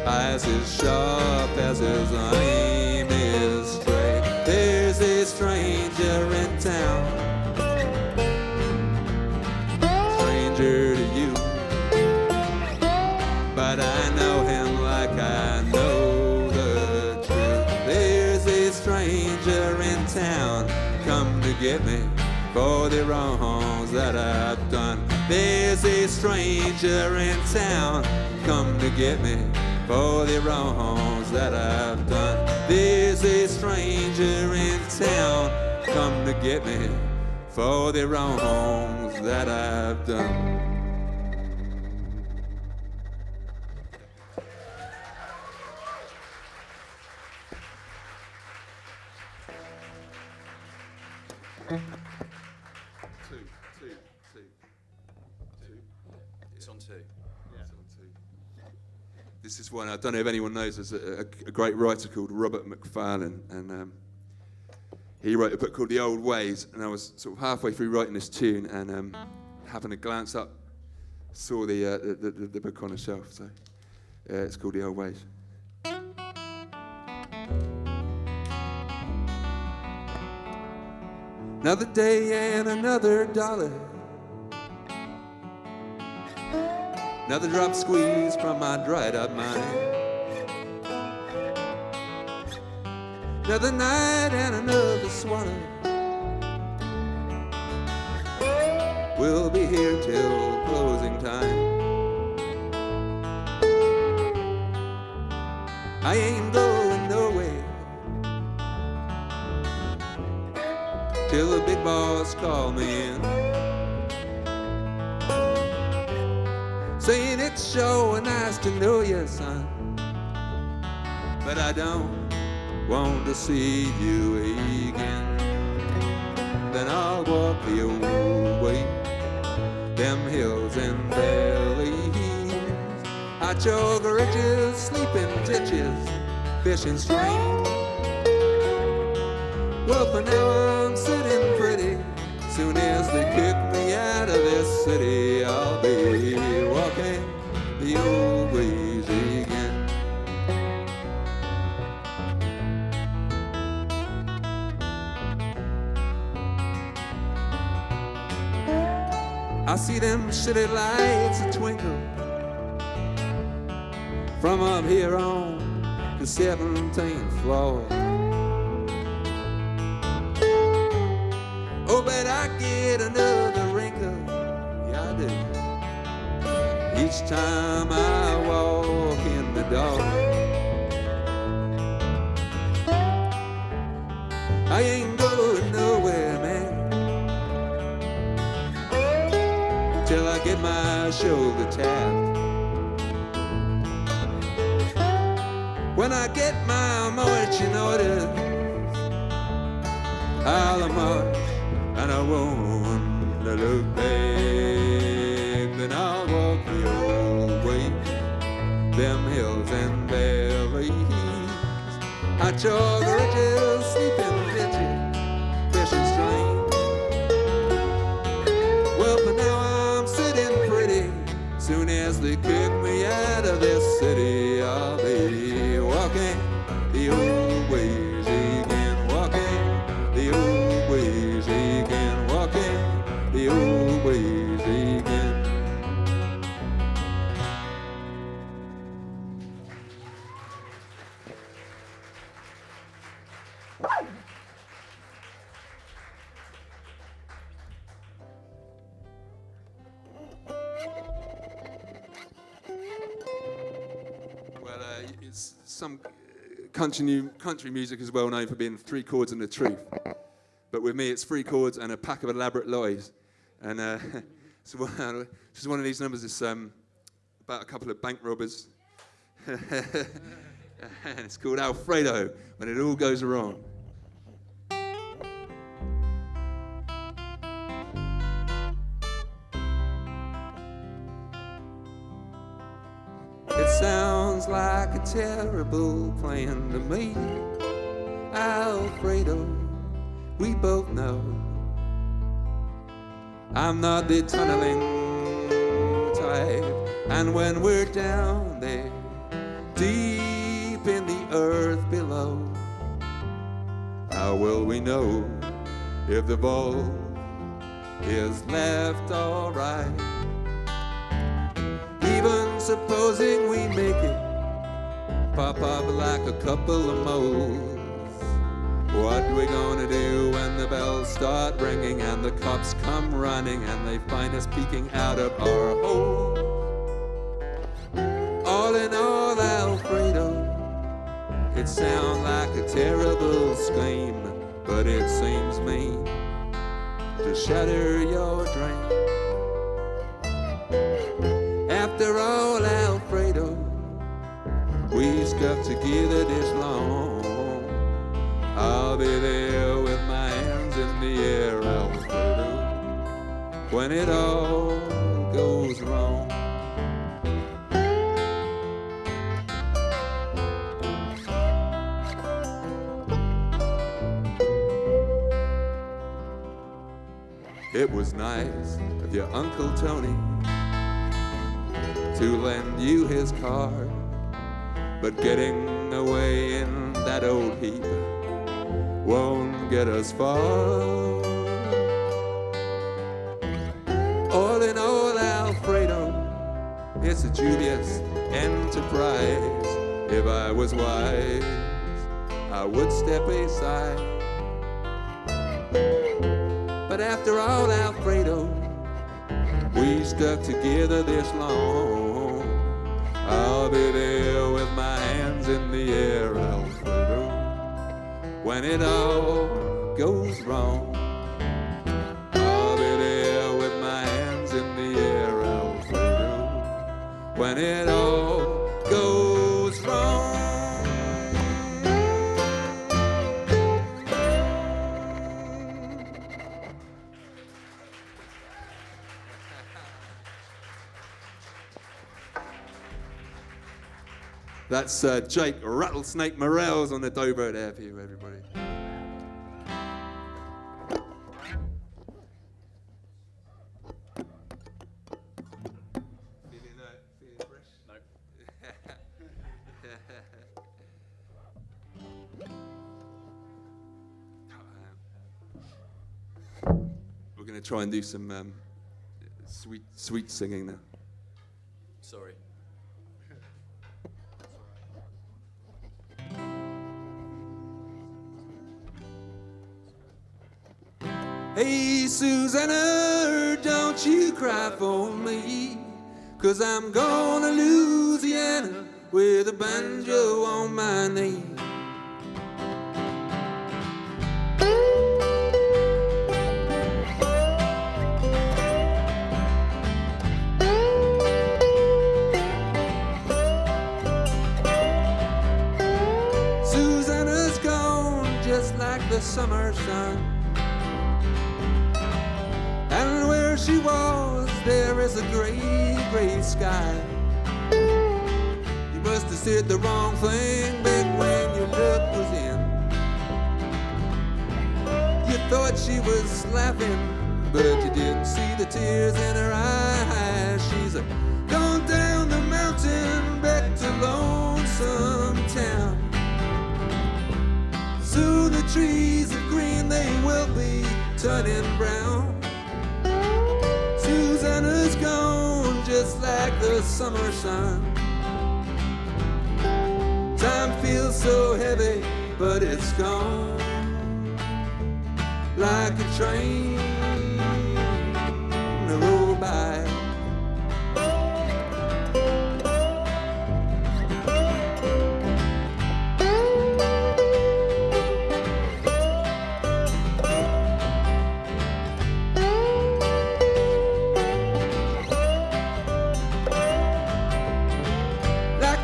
eyes as sharp as his aim is straight. There's a stranger in town, stranger to you, but I know him like I know the truth. There's a stranger in town, come to get me for the wrongs that I've done. There's a stranger in town, come to get me for the wrongs that I've done. There's a stranger in town, come to get me for the wrongs that I've done. It's on two. Yeah. It's on two. This is one, I don't know if anyone knows, there's a great writer called Robert Macfarlane, and he wrote a book called The Old Ways, and I was sort of halfway through writing this tune, and having a glance up, saw the book on the shelf, so it's called The Old Ways. Another day and another dollar, another drop squeezed from my dried up mind. Another night and another swallow, we'll be here till closing time. I ain't going nowhere till the big boss call me in, saying it's sure nice to know you, son, but I don't want to see you again. Then I'll walk the old way, them hills and valleys, I jog ridges, sleep in ditches, fishing streams. Well, for now I'm sitting pretty. Soon as they kick me out of this city, I'll be walking the old ways again. I see them city lights a twinkle from up here on the 17th floor. Oh, I get another wrinkle, yeah I do. Each time I walk in the door, I ain't going nowhere, man, till I get my shoulder tapped. When I get my marching orders, I'll march and I won't look back. Then I'll walk the old way, them hills and valleys. I chalk ridges, sleeping ditches, fishing streams. Well, for now I'm sitting pretty. Soon as they kick me out of this city, I'll be walking the old ways again, walking the old ways again, walking the old ways again. Well, it's some country music is well known for being 3 chords and the truth. But with me, it's 3 chords and a pack of elaborate lies. And so this is one of these numbers. It's about a couple of bank robbers. And it's called Alfredo, when it all goes wrong. It sounds like a terrible plan to me, Alfredo, we both know I'm not the tunneling type. And when we're down there, deep in the earth below, how will we know if the vault is left all right? Even supposing we make it, pop up like a couple of moles, what we gonna do when the bells start ringing and the cops come running and they find us peeking out of our hole? All in all, Alfredo, it sounds like a terrible scheme, but it seems mean to shatter your dream. After all, Alfredo, we stuck together this long. I'll be there with my hands in the air, Alfredo, when it all goes wrong. It was nice of your Uncle Tony to lend you his car, but getting away in that old heap won't get us far. All in all, Alfredo, it's a dubious enterprise. If I was wise, I would step aside. But after all, Alfredo, we stuck together this long. I'll be there with my hands in the air, Alfredo, when it all goes wrong. I'll be there with my hands in the air, Alfredo, when it all goes wrong. That's Jake Rattlesnake Morales on the dobro there for you, everybody. Feeling fresh? No. We're going to try and do some sweet singing now. Sorry. Hey, Susanna, don't you cry for me, 'cause I'm going to Louisiana with a banjo on my knee. Susanna's gone just like the summer sun, and where she was there is a gray, gray sky. You must have said the wrong thing back when your luck was in. You thought she was laughing, but you didn't see the tears in her eyes. She's gone down the mountain back to Lonesome Town. Soon the trees are green, they will be turning brown. Susanna's gone just like the summer sun. Time feels so heavy, but it's gone like a train to roll by.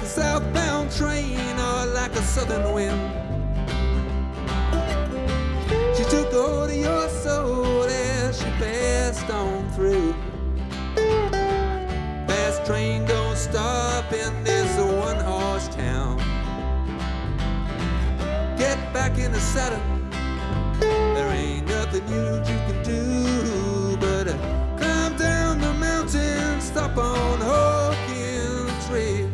Southbound train or like a southern wind, she took hold of your soul as she passed on through. Fast train don't stop in this one-horse town. Get back in the saddle, there ain't nothing you can do but climb down the mountain, stop on Hawkins Trail.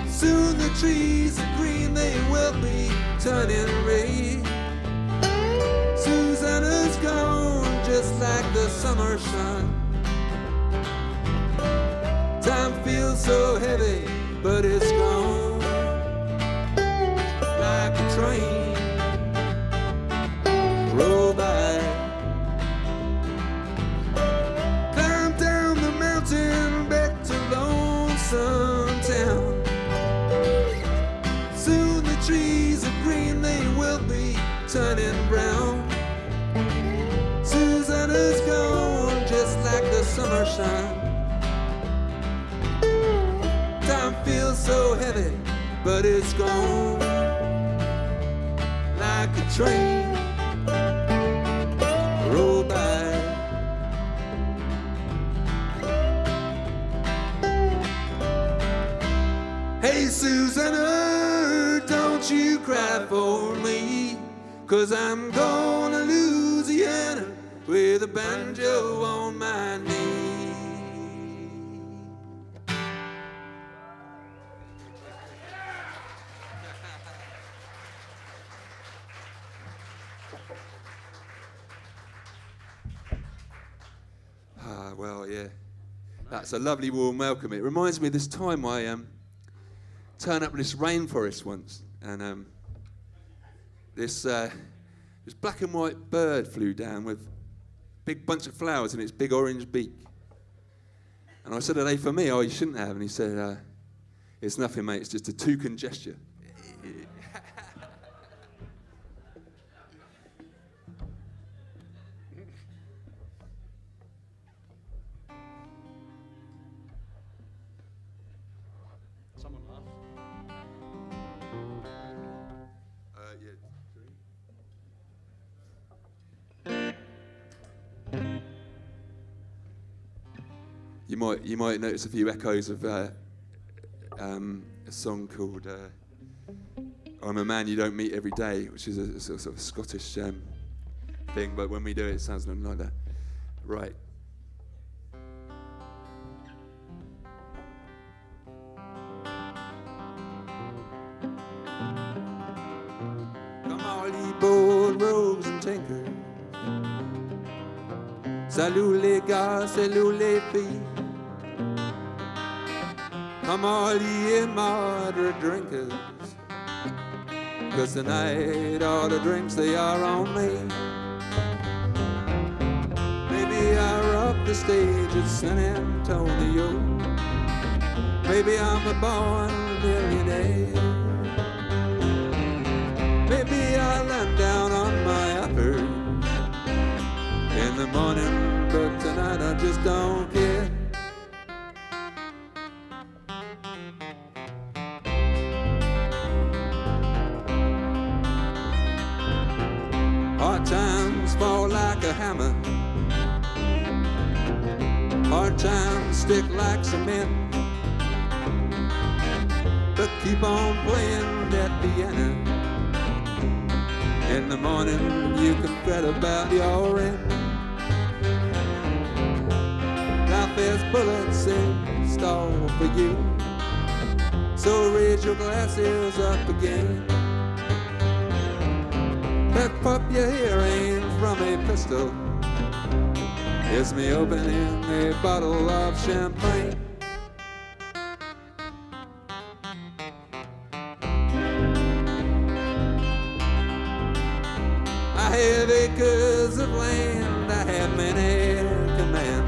Soon the trees are green, they will be turning red. Susanna's gone just like the summer sun. Time feels so heavy, but it's gone like a train roll by. Climb down the mountain back to Lonesome Town. Soon the trees are green, they will be turning brown. Susanna's gone just like the summer sun. Time feels so heavy, but it's gone like a train roll by. Hey, Susanna, don't you cry for me, 'cause I'm going to Louisiana with a banjo on my knee. Well, yeah, that's a lovely warm welcome. It reminds me of this time I turned up in this rainforest once, and this black and white bird flew down with a big bunch of flowers in its big orange beak. And I said, "Are they for me?" "Oh, you shouldn't have." And he said, "It's nothing, mate. It's just a toucan gesture." Someone laugh. You might notice a few echoes of a song called "I'm a Man You Don't Meet Every Day," which is a sort of Scottish thing, but when we do it, it sounds nothing like that. Right. Come all ye bold rogues and tinkers, salut les gars, salut les filles. Come all ye immoderate drinkers, 'cause tonight all the drinks they are on me. Maybe I rock the stage at San Antonio. Maybe I'm a born millionaire. Maybe I land down on my uppers in the morning, but tonight I just don't care. Hard times fall like a hammer. Hard times stick like cement. But keep on playing that piano. In the morning you can fret about your rent. Life is bullets in store for you, so raise your glasses up again. That pup you hear ain't from a pistol. It's me opening a bottle of champagne. I have acres of land, I have many command.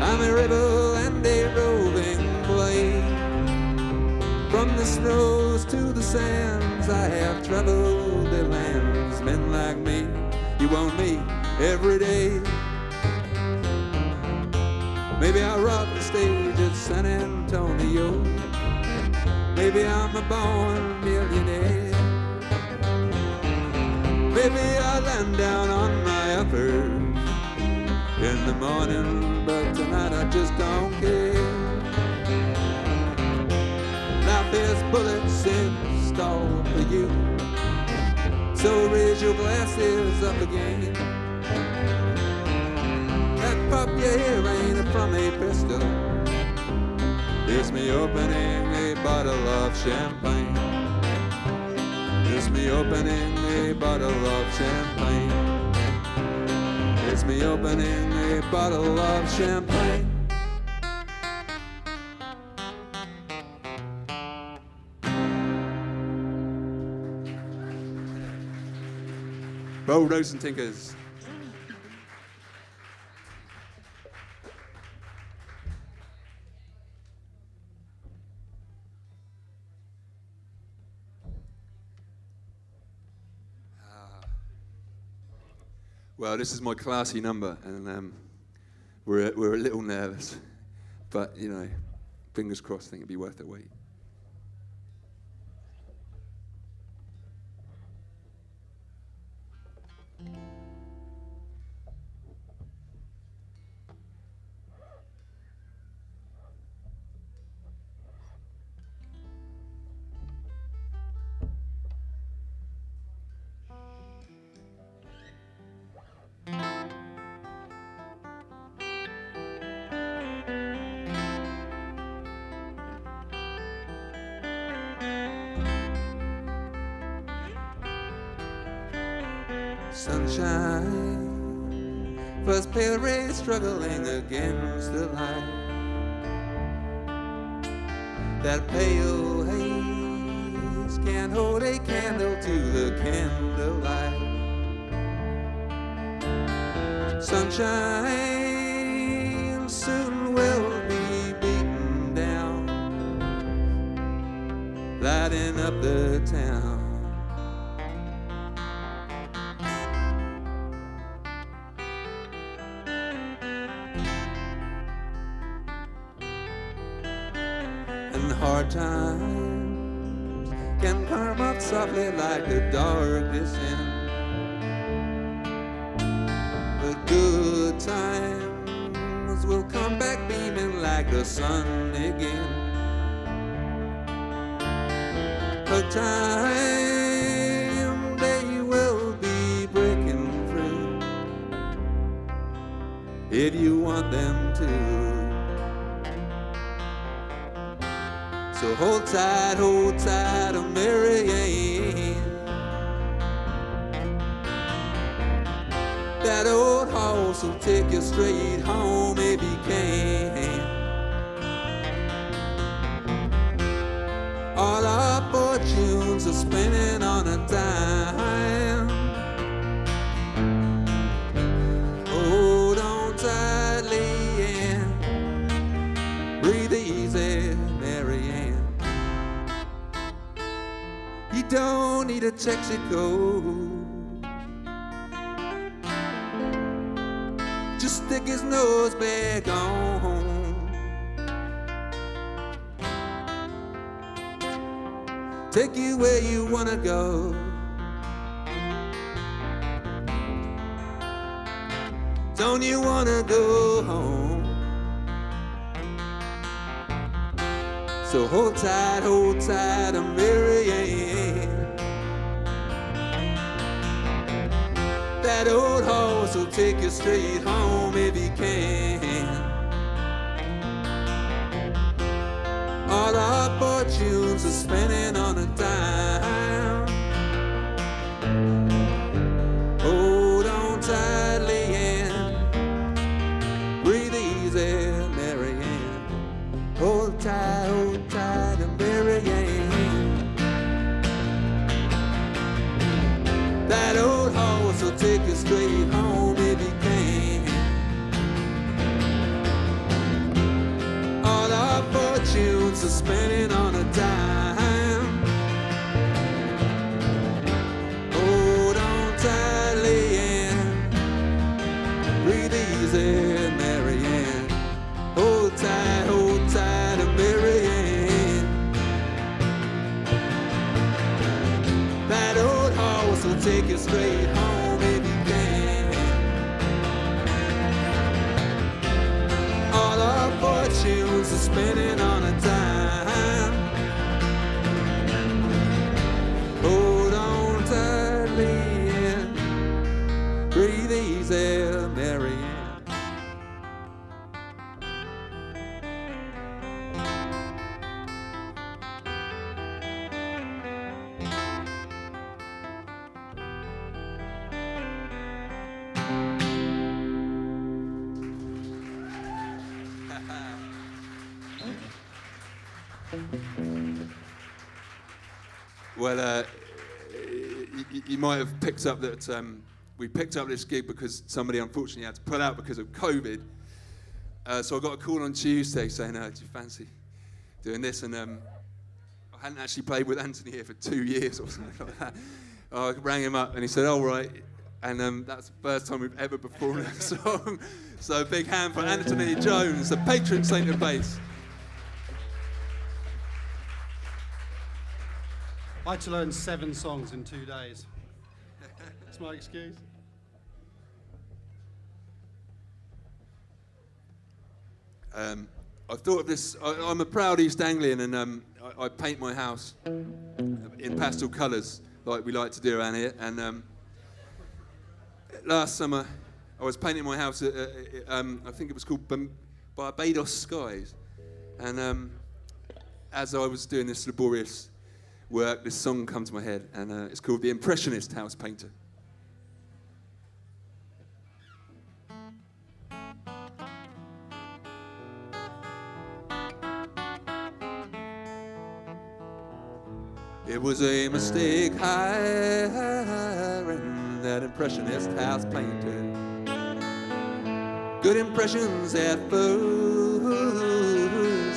I'm a rebel and a roving blade. From the snows to the sands, I have traveled the lands. Men like me, you won't meet every day. Maybe I rock the stage at San Antonio. Maybe I'm a born millionaire. Maybe I land down on my uppers in the morning, but tonight I just don't care. Life is bullets in store for you, so raise your glasses up again. That pup you hear ain't from a pistol. It's me opening a bottle of champagne. It's me opening a bottle of champagne. It's me opening a bottle of champagne. Bulldogs and tinkers. Well, this is my classy number, and we're a little nervous, but you know, fingers crossed. I think it'd be worth the wait. Sunshine, first pale ray struggling against the light. That pale haze can't hold a candle to the candlelight. Sunshine soon will be beaten down, lighting up the town. Hard times can come up softly like the dark descent, but good times will come back beaming like the sun again. Good time, they will be breaking through if you want them to. So hold tight, oh Mary Ann. That old horse will take you straight home if he can. All our fortunes are spinning on a dime. Hold on tight. don't need a Texaco. Just stick his nose back on. Take you where you wanna go. Don't you wanna go home? So hold tight, Marianne. That old horse will take you straight home if he can. All our fortunes are spending on a dime. Hold on tight, Leanne. Breathe easy, Marianne. Hold tight, Marianne. That old horse will take you straight home if he can. All our fortunes are spending on a dime. Hold on tight, Leanne. Breathe easy, Marianne. Hold tight, Marianne. That old horse will take you straight home if you can. All our fortunes are spending on a dime. Hold on tight, Leanne. Breathe easy, Marianne. Well, you might have picked up that we picked up this gig because somebody unfortunately had to pull out because of COVID. So I got a call on Tuesday saying, do you fancy doing this? And I hadn't actually played with Anthony here for 2 years or something like that. I rang him up and he said, all right. And that's the first time we've ever performed that song. So a big hand for Anthony Jones, the patron saint of bass. I had to learn 7 songs in 2 days. That's my excuse. I thought of this. I'm a proud East Anglian, and I paint my house in pastel colours, like we like to do around here. And last summer, I was painting my house. I think it was called Barbados Skies. And as I was doing this laborious work, this song comes to my head, and it's called The Impressionist House Painter. It was a mistake hiring that impressionist house painter. Good impressions at first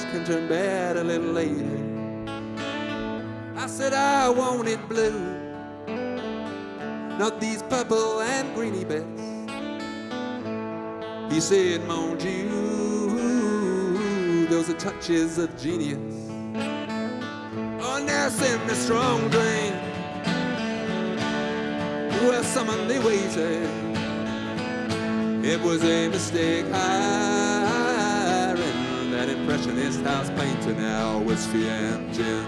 can turn bad a little later. I said I want it blue, not these purple and greeny bits. He said, mon Dieu, those are touches of genius. Oh, now send me strong drink. Well, someone they waited. It was a mistake hiring that impressionist house painter. Now whiskey and gin.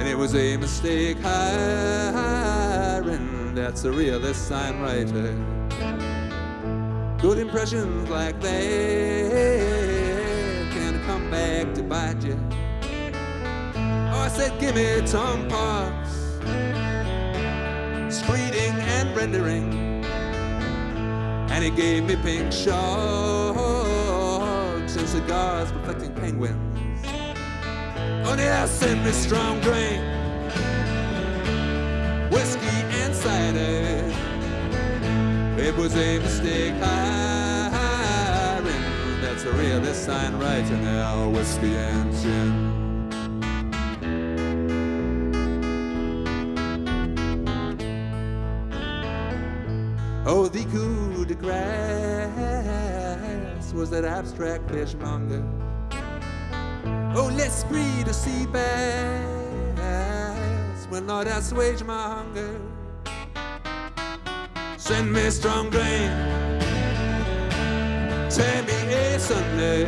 It was a mistake hiring that surrealist sign writer. Good impressions like that can come back to bite you. Oh, I said, give me Tom Parks, screening and rendering, and he gave me pink sharks and cigars reflecting penguins. Oh, yeah, send me strong drink, whiskey and cider. It was a mistake hiring that to read this sign right now, whiskey and gin. Oh, the coup de grace was that abstract fishmonger. Oh, l'esprit de sea bass will not assuage my hunger. Send me strong drink, send me a Sunday.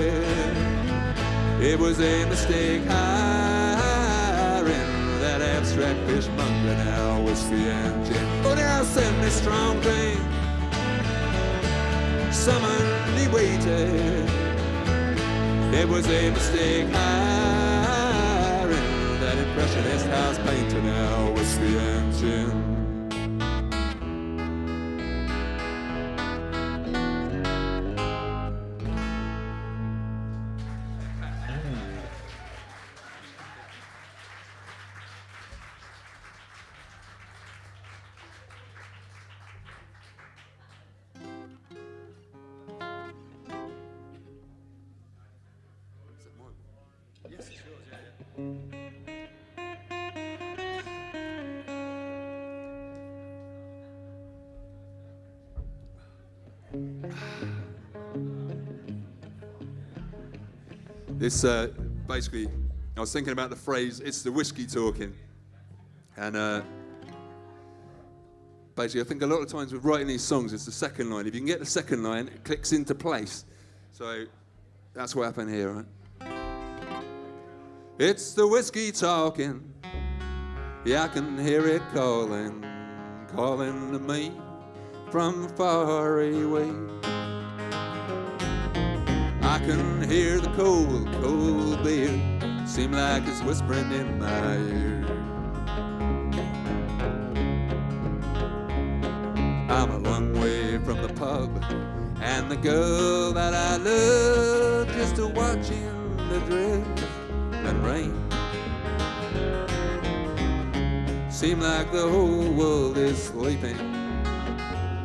It was a mistake hiring that abstract fishmonger. Now whiskey and gin. Oh, now send me strong drink, summon the waiter. It was a mistake hiring that impressionist house painter. Now whiskey and gin. Yes, it's yours, yeah. This basically, I was thinking about the phrase, it's the whiskey talking. And basically, I think a lot of times with writing these songs, it's the second line. If you can get the second line, it clicks into place. So that's what happened here, right? It's the whiskey talking. Yeah, I can hear it calling, calling to me from far away. I can hear the cold, cold beer seem like it's whispering in my ear. I'm a long way from the pub and the girl that I love, just a watching the drift and rain. Seem like the whole world is sleeping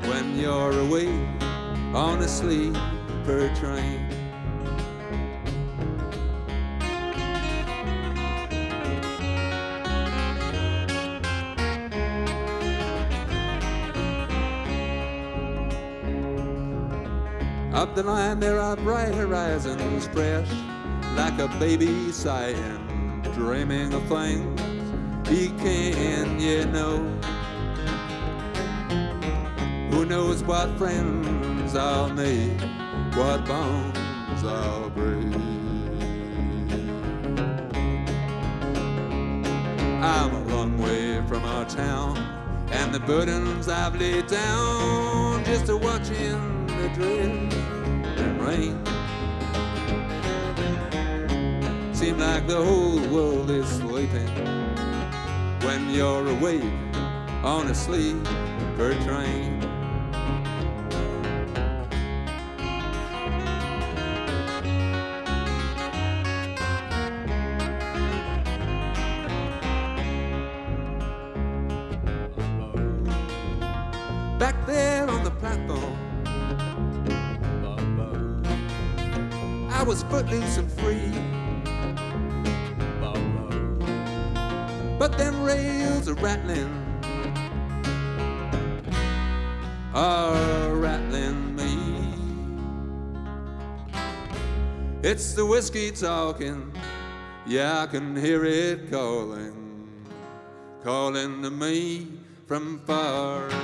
when you're away on a sleeper train. Up the line there are bright horizons, fresh like a baby sighing, dreaming of things he can, you know. Who knows what friends I'll make, what bonds I'll break. I'm a long way from our town and the burdens I've laid down, just a watching the drift and rain. Seem like the whole world is sleeping when you're awake on a sleeper train. Back there on the platform, I was footloose and free, but them rails are rattling me. It's the whiskey talking, yeah, I can hear it calling, calling to me from far away.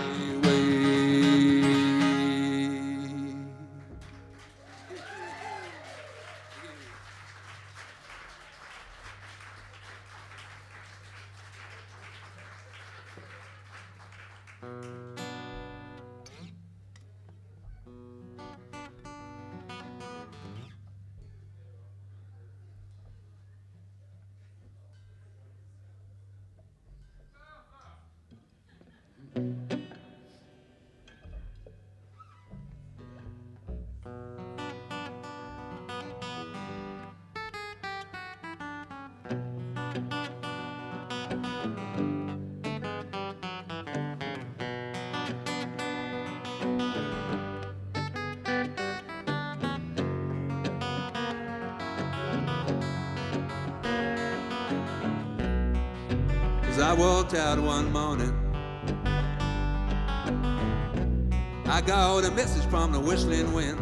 As I walked out one morning, I got a message from the whistling wind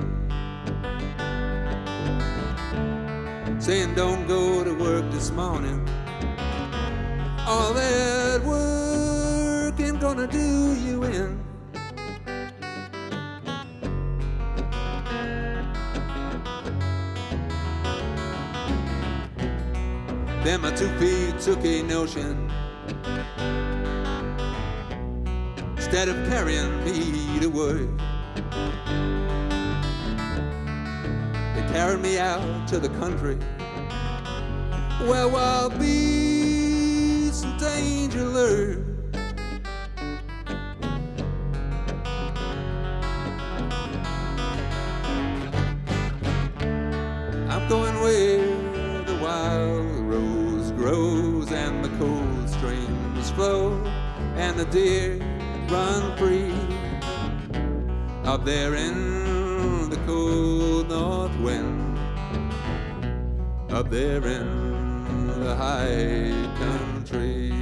saying don't go to work this morning. All that work ain't gonna do you in. Then my 2 feet took a notion. Instead of carrying me to work, they carried me out to the country where wild beasts and danger lurk. I'm going where the wild rose grows and the cold streams flow and the deer run free. Up there in the cold north wind, up there in the high country.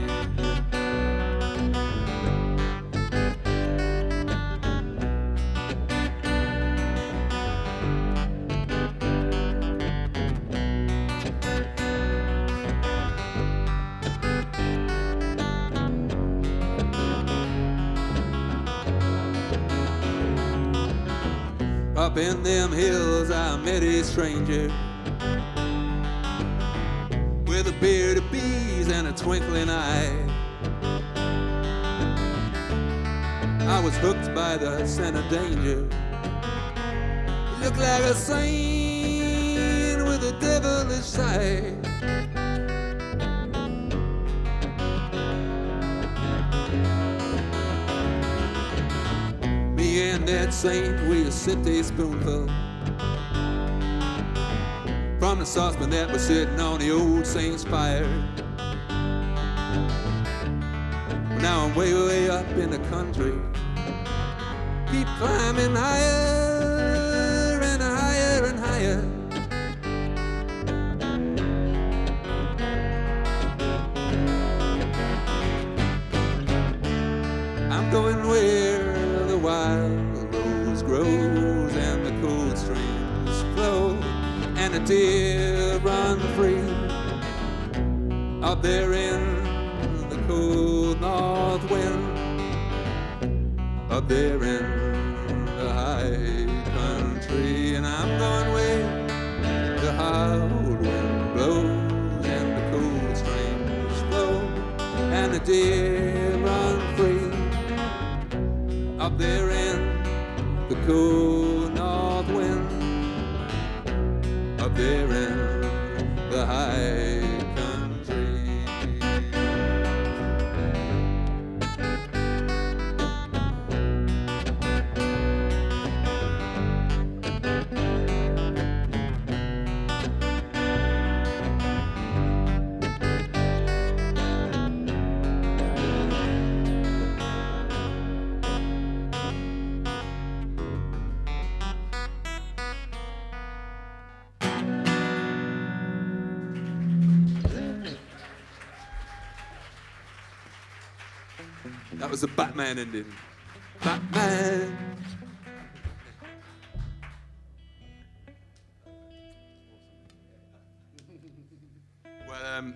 Up in them hills I met a stranger with a beard of bees and a twinkling eye. I was hooked by the scent of danger. He looked like a saint with a devilish sight. Me and that saint, we sipped a spoonful from the saucepan that was sitting on the old saint's fire. Now I'm way, way up in the country, keep climbing higher and higher and higher. I'm going where the wild rose grows and the cold streams flow and the deer run free. Up there in the cold north wind, up there in the high country. And I'm going where the hard wind blows and the cold streams flow and the deer run free. Up there in the cold north wind, up there in the high country. That was the Batman ending. Batman. Well,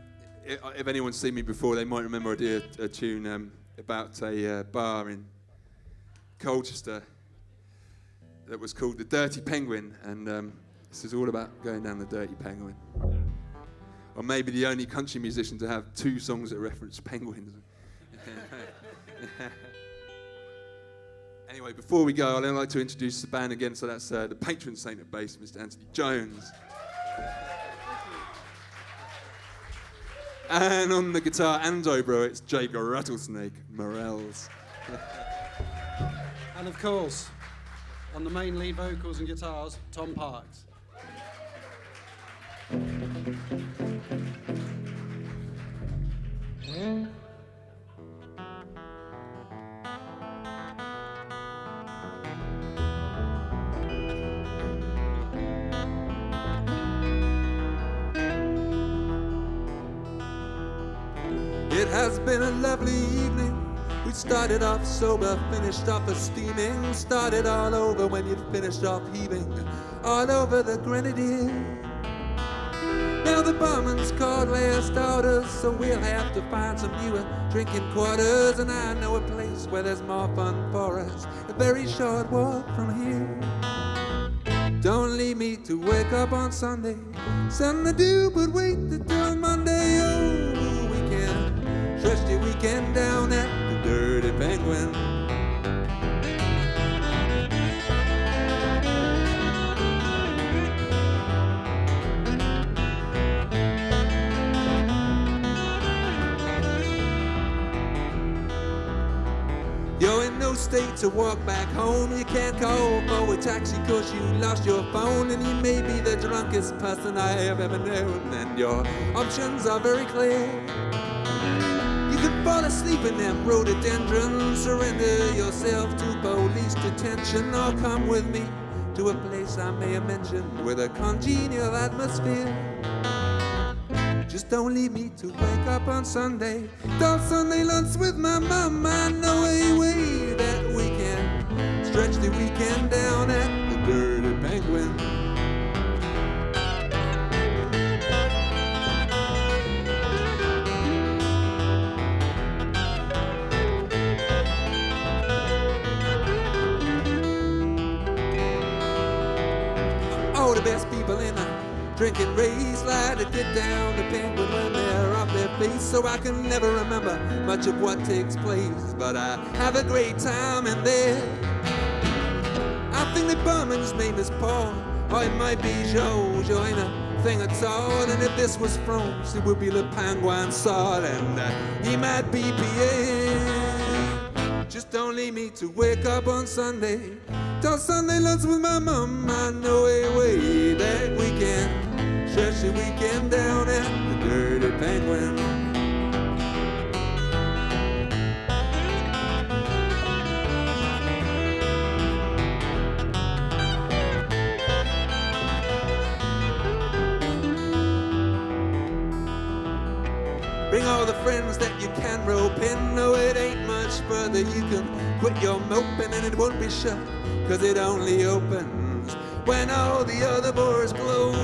if anyone's seen me before, they might remember I did a tune about a bar in Colchester that was called the Dirty Penguin, and this is all about going down the Dirty Penguin. Or maybe the only country musician to have 2 songs that reference penguins. Anyway, before we go, I'd like to introduce the band again. So that's the patron saint of bass, Mr. Anthony Jones. And on the guitar and dobro, it's Jake Rattlesnake Morels. And of course, on the main lead vocals and guitars, Tom Parks. It has been a lovely evening. We started off sober, finished off a steaming. Started all over when you'd finished off heaving. All over the Grenadier. Now the barman's called last orders, so we'll have to find some newer drinking quarters. And I know a place where there's more fun for us, a very short walk from here. Don't leave me to wake up on Sunday. Something to do but wait until Monday. Oh, weekend, stretch the weekend down at the Dirty Penguin. You're in no state to walk back home. You can't call for a taxi cause you lost your phone. And you may be the drunkest person I have ever known. And your options are very clear. You can fall asleep in them rhododendrons, surrender yourself to police detention, or come with me to a place I may have mentioned with a congenial atmosphere. Just don't leave me to wake up on Sunday. Don't Sunday lunch with my mom. I know a way that we can stretch the weekend down at the Dirty Penguin. All the best people in the drinking race like to get down the Penguin when they're off their face. So I can never remember much of what takes place, but I have a great time in there. I think the barman's name is Paul, or it might be Joe. Joe ain't a thing at all. And if this was France, it would be Le Penguin Salt, and he might be PA. Just don't leave me to wake up on Sunday. Till Sunday lunch with my mom. I know a way that we can stretch the weekend down at the Dirty Penguin. Bring all the friends that you can rope in. No, it ain't much further. You can quit your moping and it won't be shut, cause it only opens when all the other doors close.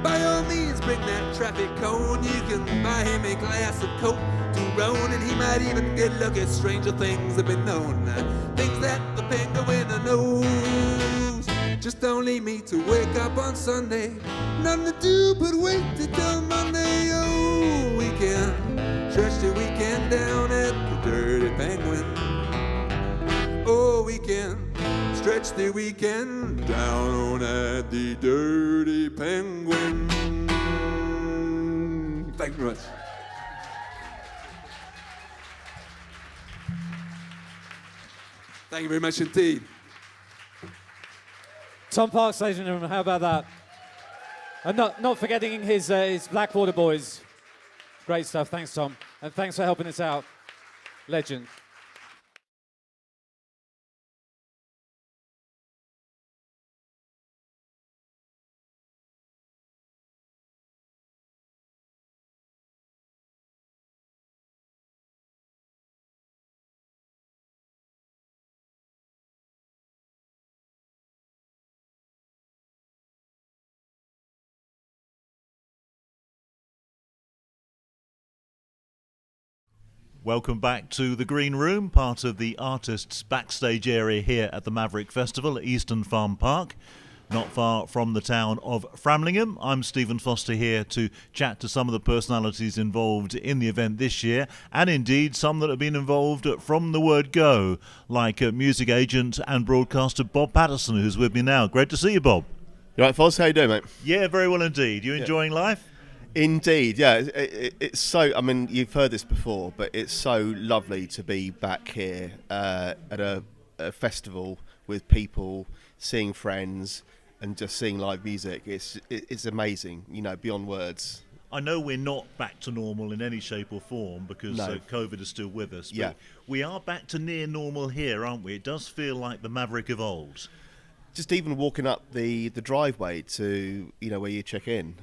By all means, bring that traffic cone. You can buy him a glass of Coke to roan, and he might even get lucky. Stranger things have been known, things that the penguin knows. Just don't leave me to wake up on Sunday. Nothing to do but wait till Monday. Oh, we can stretch the weekend down at the Dirty Penguin. Oh, we can stretch the weekend down at the Dirty Penguin. Thank you very much. Thank you very much indeed. Tom Parks, ladies and gentlemen, how about that? And not forgetting his Blackwater Boys. Great stuff, thanks Tom. And thanks for helping us out. Legend. Welcome back to the Green Room, part of the artists' backstage area here at the Maverick Festival at Eastern Farm Park, not far from the town of Framlingham. I'm Stephen Foster here to chat to some of the personalities involved in the event this year, and indeed some that have been involved from the word go, like music agent and broadcaster Bob Patterson, who's with me now. Great to see you, Bob. You right, Foz? How you doing, mate? Yeah, very well indeed. You enjoying life? Indeed, yeah. It's so, I mean, you've heard this before, but it's so lovely to be back here at a festival with people, seeing friends and just seeing live music. It's amazing, you know, beyond words. I know we're not back to normal in any shape or form because COVID is still with us, but we are back to near normal here, aren't we? It does feel like the Maverick of old. Just even walking up the driveway to, you know, where you check in,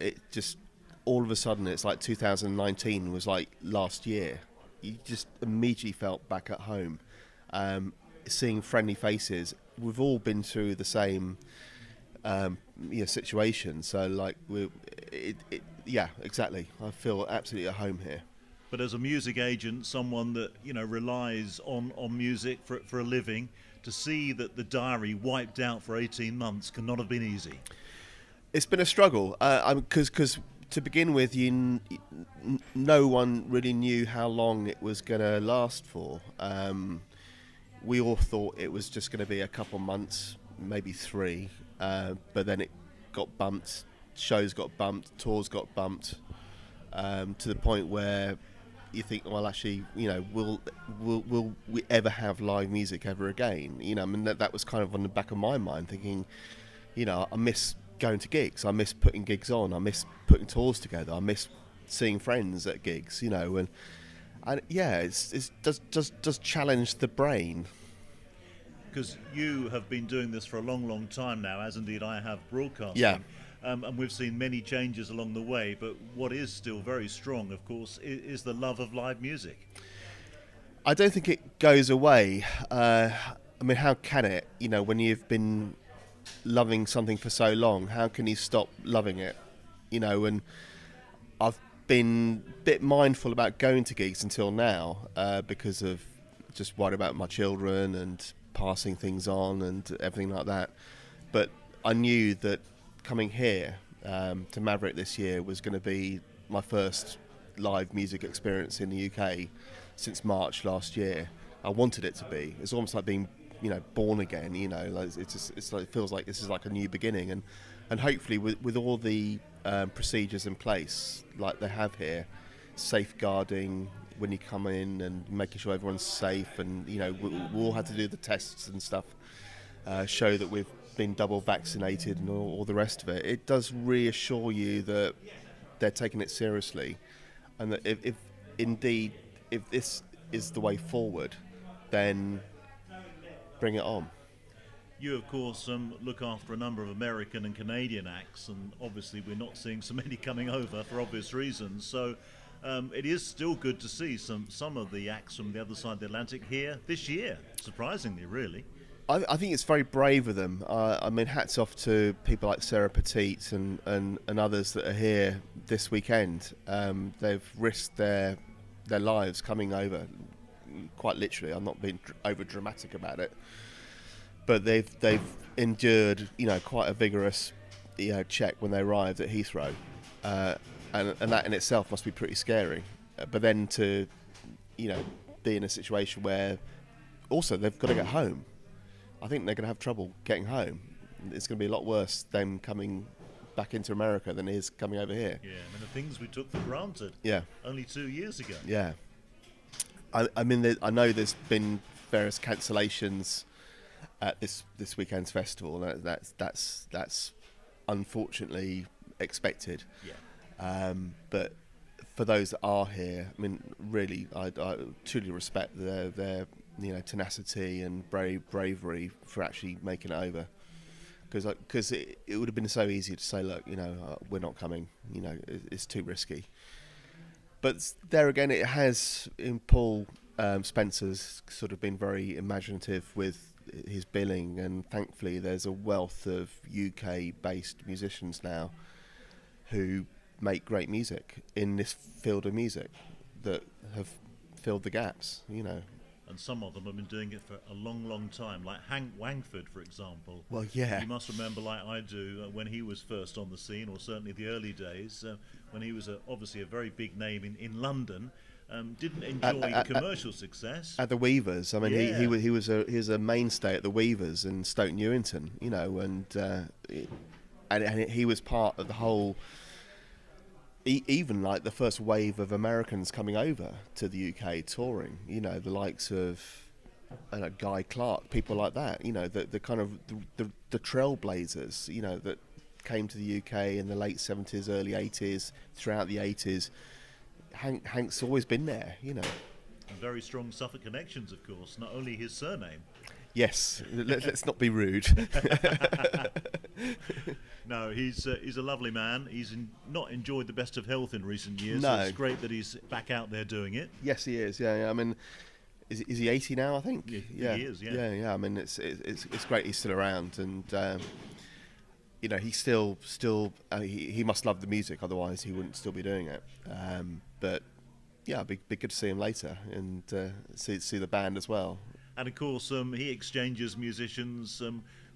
it just, all of a sudden it's like 2019 was like last year. You just immediately felt back at home. Seeing friendly faces, we've all been through the same situation. So like, yeah, exactly. I feel absolutely at home here. But as a music agent, someone that relies on music for a living, to see that the diary wiped out for 18 months cannot have been easy. It's been a struggle, because to begin with, no one really knew how long it was going to last for. We all thought it was just going to be a couple months, maybe 3, but then it got bumped, shows got bumped, tours got bumped, to the point where you think, well, actually, will we ever have live music ever again? I mean, that was kind of on the back of my mind, thinking, I miss going to gigs, I miss putting gigs on, I miss putting tours together, I miss seeing friends at gigs, and yeah, it does challenge the brain. Because you have been doing this for a long, long time now, as indeed I have broadcasting. Yeah. And we've seen many changes along the way, but what is still very strong, of course, is the love of live music. I don't think it goes away. I mean, how can it? When you've been loving something for so long, how can you stop loving it? And I've been a bit mindful about going to gigs until now, because of just worried about my children and passing things on and everything like that. But I knew that coming here to Maverick this year was going to be my first live music experience in the UK since March last year. I wanted it to be. It's almost like being, born again. Like it's like, it feels like this is like a new beginning, and hopefully with all the procedures in place like they have here, safeguarding when you come in and making sure everyone's safe, and we all had to do the tests and stuff, show that we've been double vaccinated and all the rest of it. It does reassure you that they're taking it seriously, and that if indeed this is the way forward, then bring it on. You, of course, look after a number of American and Canadian acts, and obviously we're not seeing so many coming over for obvious reasons. So it is still good to see some of the acts from the other side of the Atlantic here this year, surprisingly, really. I think it's very brave of them. I mean, hats off to people like Sarah Petite and others that are here this weekend. They've risked their lives coming over, quite literally. I'm not being over dramatic about it, but they've endured quite a vigorous check when they arrived at Heathrow, and that in itself must be pretty scary. But then to be in a situation where also they've got to get home. I think they're going to have trouble getting home. It's going to be a lot worse them coming back into America than it is coming over here. Yeah, I mean, the things we took for granted. Yeah. Only 2 years ago. Yeah. I mean, I know there's been various cancellations at this weekend's festival. That's unfortunately expected. Yeah. But for those that are here, I mean, really, I truly respect their tenacity and bravery for actually making it over. Because it would have been so easy to say, look, we're not coming. It's too risky. But there again, it has, in Paul Spencer's sort of been very imaginative with his billing, and thankfully there's a wealth of UK-based musicians now who make great music in this field of music that have filled the gaps, And some of them have been doing it for a long, long time, like Hank Wangford, for example. Well, yeah. You must remember, like I do, when he was first on the scene, or certainly the early days, when he was obviously a very big name in London, didn't enjoy commercial success. At the Weavers, I mean, Yeah. he was a mainstay at the Weavers in Stoke Newington, and he was part of the whole. Even like the first wave of Americans coming over to the UK touring, the likes of Guy Clark, people like that, the kind of the trailblazers, that came to the UK in the late 70s, early 80s, throughout the 80s. Hank's always been there, And very strong Suffolk connections, of course, not only his surname. Yes, let's not be rude. No, he's a lovely man. He's not enjoyed the best of health in recent years. No. So it's great that he's back out there doing it. Yes, he is. Yeah, yeah. I mean, is he 80 now? I think. Yeah, he is. Yeah. Yeah. I mean, it's great he's still around, and you know, he's still he must love the music, otherwise he wouldn't still be doing it. But yeah, it'd be good to see him later and see the band as well. And of course, he exchanges musicians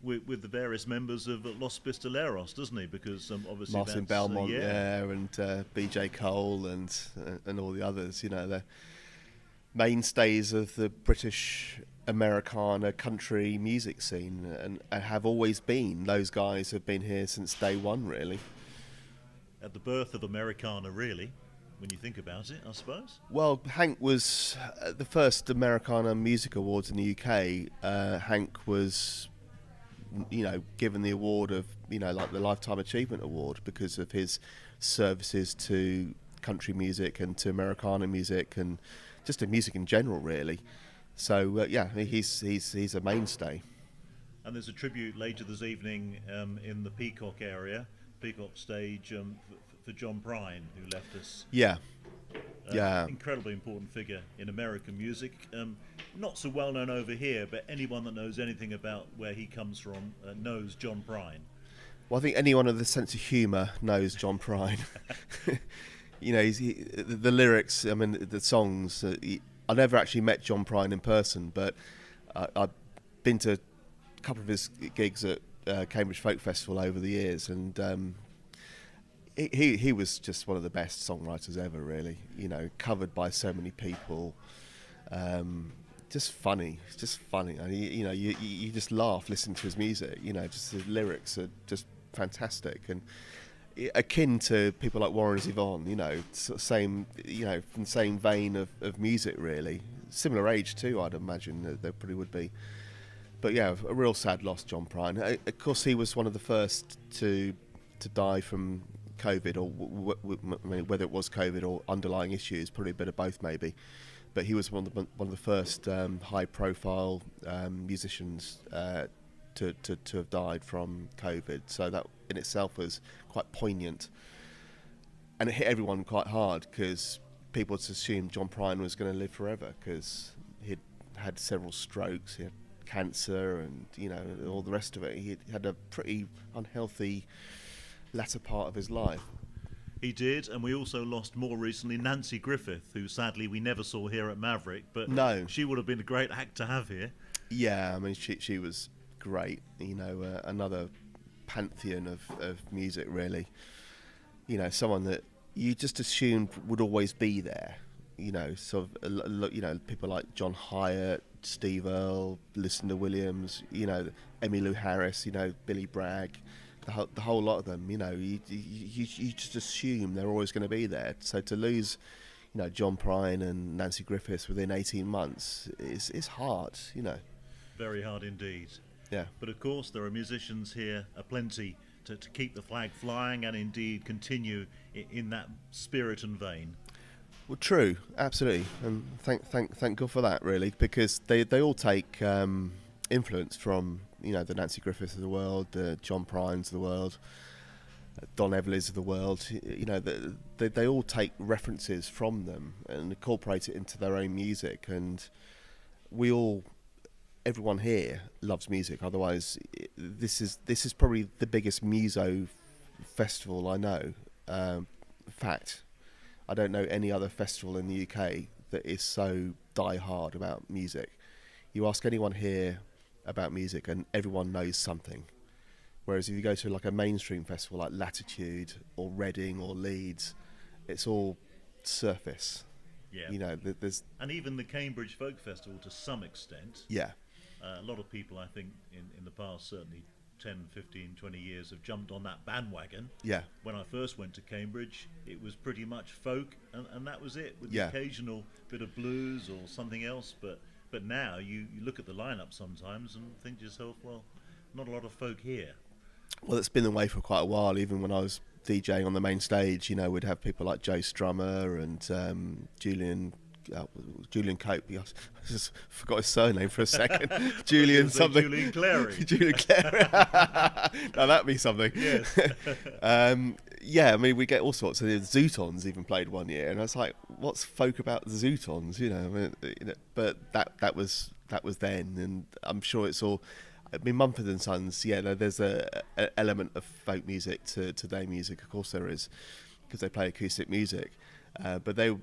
with the various members of Los Pistoleros, doesn't he? Because obviously Martin that's, Belmont, and BJ Cole and all the others. You know, the mainstays of the British Americana country music scene, and have always been. Those guys have been here since day one, really. At the birth of Americana, really, when you think about it, I suppose. Well, Hank was the first Americana Music Awards in the UK. Hank was, you know, given the award of, you know, like the Lifetime Achievement Award because of his services to country music and to Americana music and just to music in general, really. So yeah, he's a mainstay. And there's a tribute later this evening in the Peacock area, Peacock stage, for John Prine, who left us. Yeah. Incredibly important figure in American music. Not so well known over here, but anyone that knows anything about where he comes from knows John Prine. Well, I think anyone with a sense of humour knows John Prine. You know, the lyrics, I mean, the songs. I never actually met John Prine in person, but I've been to a couple of his gigs at Cambridge Folk Festival over the years, and he was just one of the best songwriters ever, really. You know, covered by so many people. Just funny. And you know, you just laugh listening to his music. You know, just his lyrics are just fantastic and akin to people like Warren Zevon. You know, same. You know, from the same vein of music, really. Similar age too, I'd imagine they probably would be. But yeah, a real sad loss, John Prine. Of course, he was one of the first to die from COVID, or whether it was COVID or underlying issues, probably a bit of both, maybe. But he was one of the first high-profile musicians to have died from COVID. So that in itself was quite poignant, and it hit everyone quite hard because people just assumed John Prine was going to live forever because he'd had several strokes, he had cancer, and you know, all the rest of it. He had a pretty unhealthy latter part of his life. He did, and we also lost more recently Nancy Griffith, who sadly we never saw here at Maverick, but no, she would have been a great act to have here. Yeah, I mean, she was great. You know, another pantheon of music, really. You know, someone that you just assumed would always be there. You know, sort of, you know, people like John Hyatt, Steve Earle, Lucinda Williams, you know, Emmylou Harris, you know, Billy Bragg. The whole lot of them, you know, you just assume they're always going to be there. So to lose, you know, John Prine and Nancy Griffiths within 18 months is hard, you know. Very hard indeed. Yeah. But of course, there are musicians here aplenty to keep the flag flying and indeed continue in that spirit and vein. Well, true, absolutely, and thank God for that, really, because they all take influence from, you know, the Nancy Griffiths of the world, the John Prines of the world, Don Everleys of the world. You know, they all take references from them and incorporate it into their own music. And everyone here loves music. Otherwise, this is probably the biggest muso festival I know. In fact, I don't know any other festival in the UK that is so die-hard about music. You ask anyone here about music and everyone knows something, whereas if you go to like a mainstream festival like Latitude or Reading or Leeds, it's all surface. Yeah. You know, and even the Cambridge Folk Festival to some extent. Yeah. A lot of people, I think, in the past, certainly 10, 15, 20 years, have jumped on that bandwagon. Yeah. When I first went to Cambridge, it was pretty much folk, and that was it, with Yeah. the occasional bit of blues or something else, but now you look at the lineup sometimes and think to yourself, well, not a lot of folk here. Well, it's been the way for quite a while. Even when I was DJing on the main stage, you know, we'd have people like Joe Strummer and Julian Julian Cope. I just forgot his surname for a second. Julian something. Julian Clary. Julian Clary. Now that'd be something. Yes. Yeah, I mean, we get all sorts. The Zootons even played one year, and I was like, "What's folk about the Zootons?" But that was then, and I'm sure it's all. I mean, Mumford & Sons, yeah, there's an element of folk music to their music. Of course there is, because they play acoustic music. But they,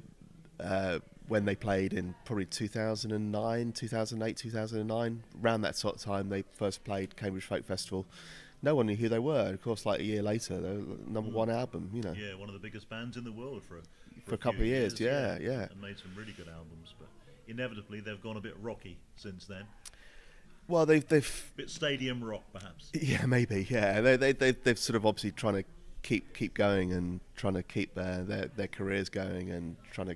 when they played in probably 2009, 2008, 2009, around that sort of time, they first played Cambridge Folk Festival. No one knew who they were. And of course, like a year later, they were #1 album, Yeah, one of the biggest bands in the world for a couple of years, yeah. And made some really good albums, but inevitably they've gone a bit rocky since then. Well, they've bit stadium rock, perhaps. Yeah, maybe. Yeah, they've sort of obviously trying to keep going and trying to keep their careers going and trying to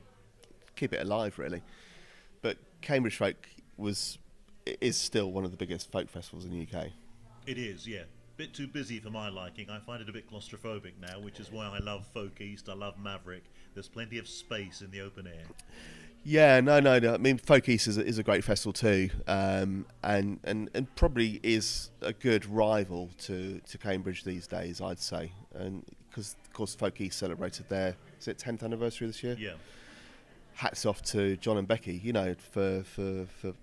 keep it alive, really. But Cambridge Folk is still one of the biggest folk festivals in the UK. It is, yeah. Bit too busy for my liking. I find it a bit claustrophobic now, which is why I love Folk East. I love Maverick. There's plenty of space in the open air. Yeah, no. I mean, Folk East is a great festival too, and probably is a good rival to Cambridge these days, I'd say. And because of course Folk East celebrated their 10th anniversary this year. Yeah. Hats off to John and Becky, for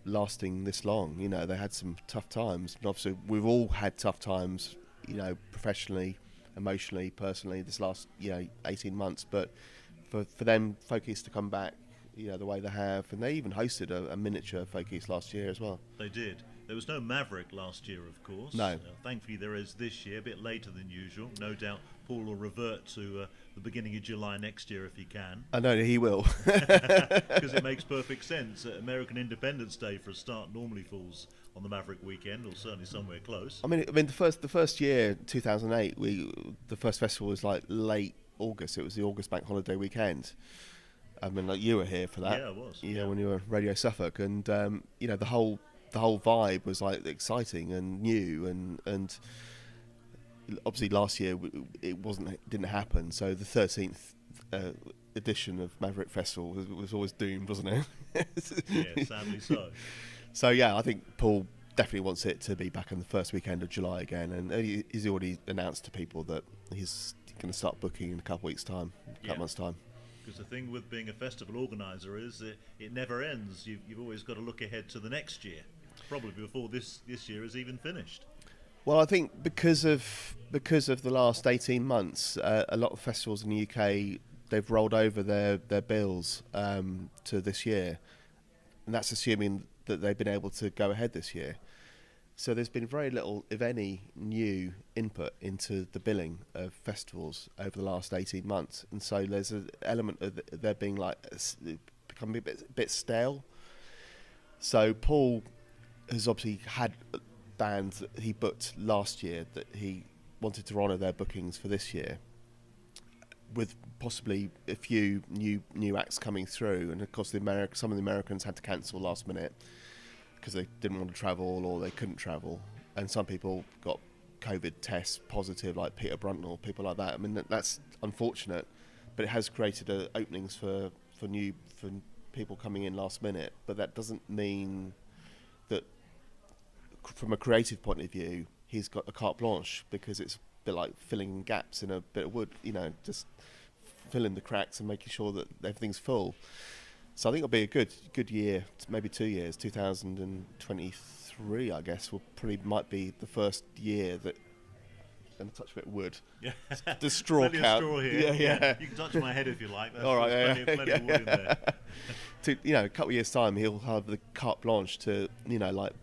lasting this long. They had some tough times. And obviously, we've all had tough times, professionally, emotionally, personally, this last 18 months. But for them, Folk East to come back, the way they have, and they even hosted a miniature Folk East last year as well. They did. There was no Maverick last year, of course. No. Thankfully, there is this year, a bit later than usual. No doubt Paul will revert to the beginning of July next year if he can. I know he will. Because it makes perfect sense. American Independence Day, for a start, normally falls on the Maverick weekend, or certainly somewhere close. I mean, the first year, 2008, the first festival was like late August. It was the August bank holiday weekend. I mean, like you were here for that. Yeah, I was. Yeah, when you were Radio Suffolk, and the whole vibe was like exciting and new, and obviously last year it didn't happen. So the 13th edition of Maverick Festival was always doomed, wasn't it? Yeah, sadly so. So yeah, I think Paul definitely wants it to be back on the first weekend of July again, and he's already announced to people that he's going to start booking in a couple of weeks' time, a couple months' time. Because the thing with being a festival organiser is it never ends. You've always got to look ahead to the next year, probably before this year is even finished. Well, I think because of the last 18 months, a lot of festivals in the UK, they've rolled over their bills to this year, and that's assuming that they've been able to go ahead this year. So there's been very little, if any, new input into the billing of festivals over the last 18 months. And so there's an element of there being becoming a bit stale. So Paul has obviously had bands that he booked last year that he wanted to honour their bookings for this year, with possibly a few new acts coming through. And of course some of the Americans had to cancel last minute because they didn't want to travel or they couldn't travel, and some people got COVID tests positive, like Peter Bruntnell, people like that. I mean, that's unfortunate, but it has created openings for people coming in last minute. But that doesn't mean that, from a creative point of view, he's got a carte blanche, because it's a bit like filling gaps in a bit of wood, just filling the cracks and making sure that everything's full. So I think it'll be a good year, maybe 2 years. 2023, I guess, might be the first year that. I'm going to touch a bit of wood. Yeah. The straw count. Straw here. Yeah. You can touch my head if you like. All right. Plenty of wood in there. A couple of years' time, he'll have the carte blanche to,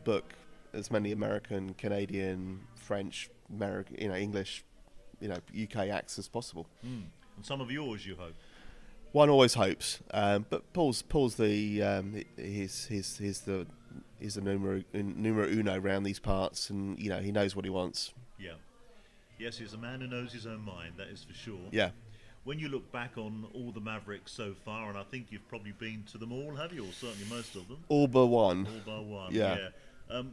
book as many American, Canadian, French, American, English, UK acts as possible. And some of yours, you hope. One always hopes, but Paul's the he's the numero uno around these parts, and he knows what he wants. Yeah, yes, he's a man who knows his own mind. That is for sure. Yeah. When you look back on all the Mavericks so far, and I think you've probably been to them all, have you? Or certainly most of them. All but one. All but one. Yeah.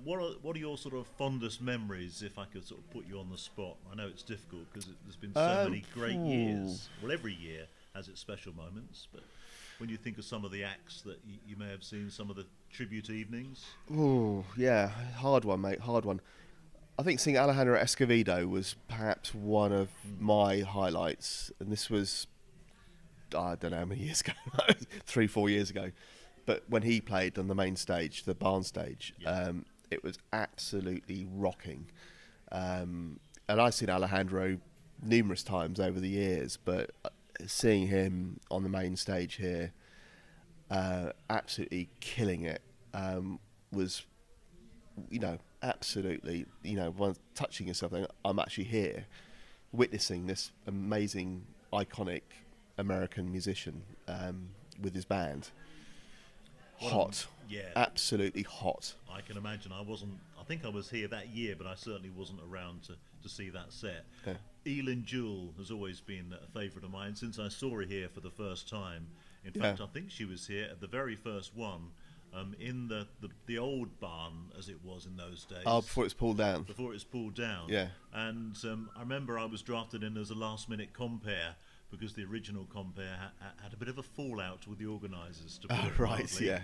What are your sort of fondest memories, if I could sort of put you on the spot? I know it's difficult because there's been so many great years. Well, every year has its special moments, but when you think of some of the acts that you may have seen, some of the tribute evenings? Oh, yeah, hard one, mate, hard one. I think seeing Alejandro Escovedo was perhaps one of my highlights, and this was, I don't know how many years ago, 3-4 years ago, but when he played on the main stage, the barn stage, it was absolutely rocking. And I've seen Alejandro numerous times over the years, but seeing him on the main stage here, absolutely killing it, was, you know, absolutely, you know, touching yourself, thinking, I'm actually here, witnessing this amazing, iconic American musician with his band. Hot. Yeah. Absolutely hot. I can imagine. I think I was here that year, but I certainly wasn't around to see that set. Yeah. Elin Jewell has always been a favourite of mine since I saw her here for the first time. In Yeah. fact, I think she was here at the very first one, in the old barn, as it was in those days. Oh, before it's pulled down. Before it was pulled down. Yeah. And I remember I was drafted in as a last-minute compere, because the original compere had a bit of a fallout with the organisers. To put it right, mildly. yeah.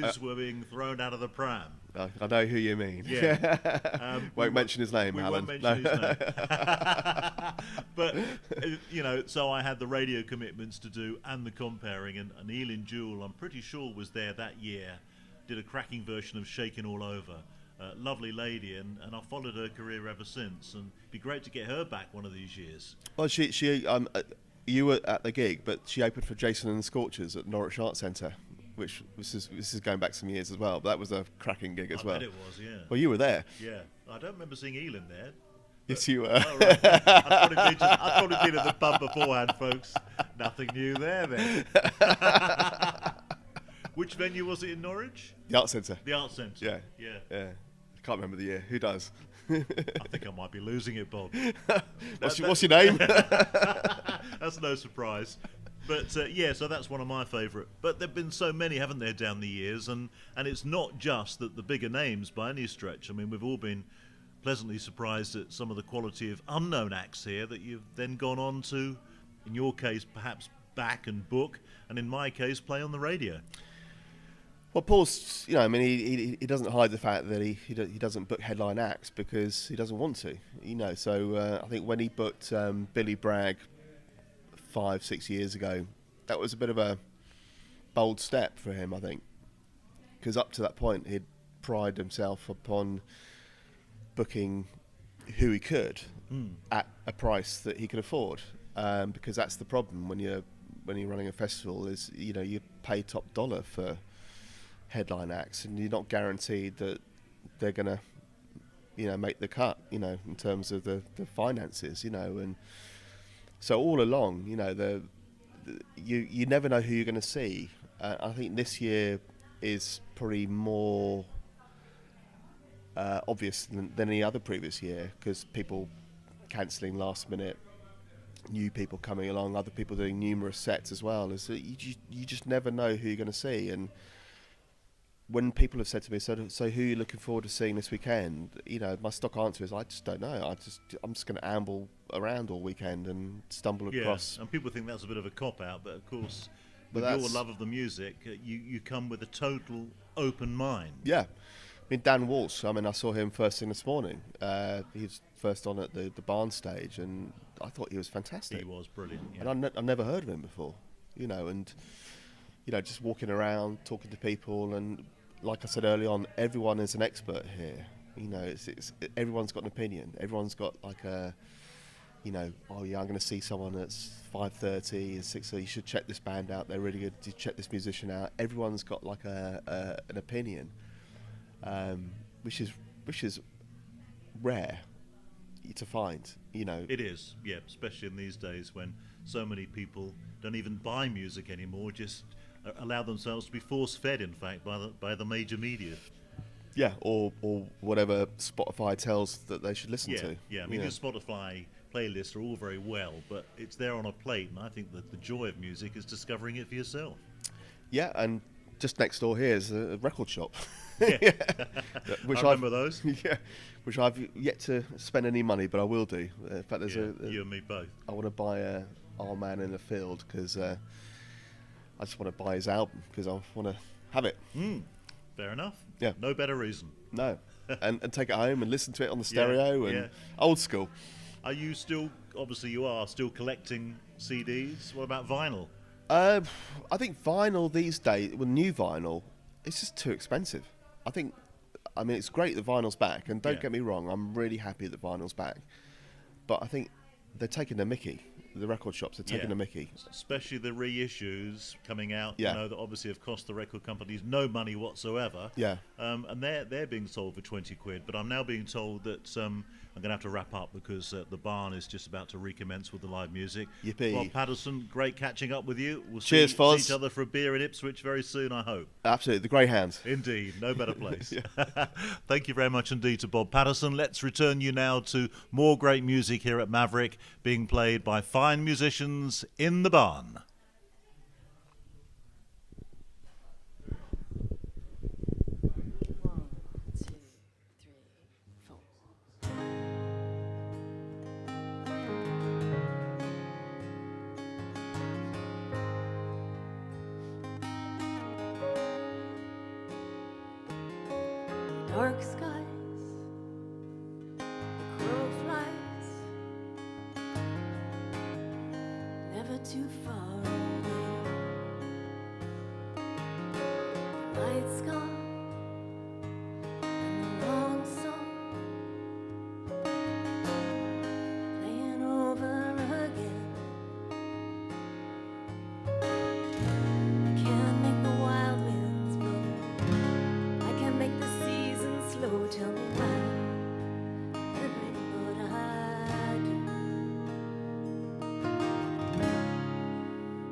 Toys were being thrown out of the pram. I know who you mean. Yeah. Won't mention his name, we Alan. won't mention his name. But, you know, so I had the radio commitments to do and the comparing, and Elin Jewell, I'm pretty sure, was there that year, did a cracking version of Shaking All Over. Lovely lady, and I've followed her career ever since, and it'd be great to get her back one of these years. Well, you were at the gig, but she opened for Jason and the Scorchers at Norwich Arts Centre, which this is going back some years as well. But that was a cracking gig as well. I bet it was, yeah. Well, you were there. Yeah, I don't remember seeing Elin there. Yes, you were. Oh, right. I'd probably been at the pub beforehand, folks. Nothing new there, then. Which venue was it in Norwich? The Arts Centre. The Arts Centre. Yeah. I can't remember the year. Who does? I think I might be losing it, Bob. What's your name? That's no surprise. But yeah, so that's one of my favourite. But there've been so many, haven't there, down the years, and it's not just that the bigger names by any stretch. I mean, we've all been pleasantly surprised at some of the quality of unknown acts here that you've then gone on to, in your case, perhaps back and book, and in my case, play on the radio. Well, Paul's, you know, I mean, he doesn't hide the fact that he doesn't book headline acts because he doesn't want to, you know. So I think when he booked Billy Bragg 5-6 years ago, that was a bit of a bold step for him, I think, because up to that point he'd prided himself upon booking who he could at a price that he could afford, because that's the problem when you're running a festival is, you know, you pay top dollar for headline acts, and you're not guaranteed that they're gonna, you know, make the cut, you know, in terms of the finances, you know, and so all along, you know, you never know who you're going to see. I think this year is probably more obvious than any other previous year, because people cancelling last minute, new people coming along, other people doing numerous sets as well. So you just never know who you're going to see. And when people have said to me, so who are you looking forward to seeing this weekend? You know, my stock answer is, I just don't know. I'm just going to amble around all weekend and stumble across. And people think that's a bit of a cop-out, but of course, But with your that's- love of the music, you come with a total open mind. Yeah. I mean, Dan Walsh, I mean, I saw him first thing this morning. He was first on at the barn stage, and I thought he was fantastic. He was brilliant, yeah. And I've never heard of him before, you know, and, you know, just walking around, talking to people, and like I said early on, everyone is an expert here. You know, everyone's got an opinion. Everyone's got like a, you know, oh yeah, I'm going to see someone at 5:30 and 6:30. You should check this band out. They're really good. You check this musician out. Everyone's got like an opinion, which is rare to find. You know, It is, yeah, especially in these days when so many people don't even buy music anymore, just allow themselves to be force-fed, in fact, by the major media. Yeah, or whatever Spotify tells that they should listen to. Yeah, I mean, you know. the Spotify playlists are all very well, but it's there on a plate, and I think that the joy of music is discovering it for yourself. Yeah, and just next door here is a record shop. Yeah. I remember those. Yeah, which I've yet to spend any money, but I will do. In fact, there's Yeah, you and me both. I want to buy Our Man in the Field, because I just want to buy his album because I want to have it. Fair enough. Yeah. No better reason. No. and take it home and listen to it on the stereo and old school. Are you still, obviously you are, still collecting CDs? What about vinyl? I think vinyl these days, well, new vinyl, it's just too expensive. I mean, it's great that vinyl's back, and don't get me wrong, I'm really happy that vinyl's back. But I think they're taking the mickey. The record shops are taking the mickey. Especially the reissues coming out, Yeah. you know, that obviously have cost the record companies no money whatsoever. Yeah. And they're being sold for 20 quid. But I'm now being told that I'm going to have to wrap up because the barn is just about to recommence with the live music. Yippee. Bob Patterson, great catching up with you. We'll Cheers, see Foz. each other for a beer in Ipswich very soon, I hope. Absolutely, the Greyhounds. Indeed, no better place. Thank you very much indeed to Bob Patterson. Let's return you now to more great music here at Maverick, being played by fine musicians in the barn. Dark skies, the crow flies, never too far away. The light's gone, and the long song playing over again. I can't make the wild winds blow. I can't make the seasons slow. Tell me why. But I do.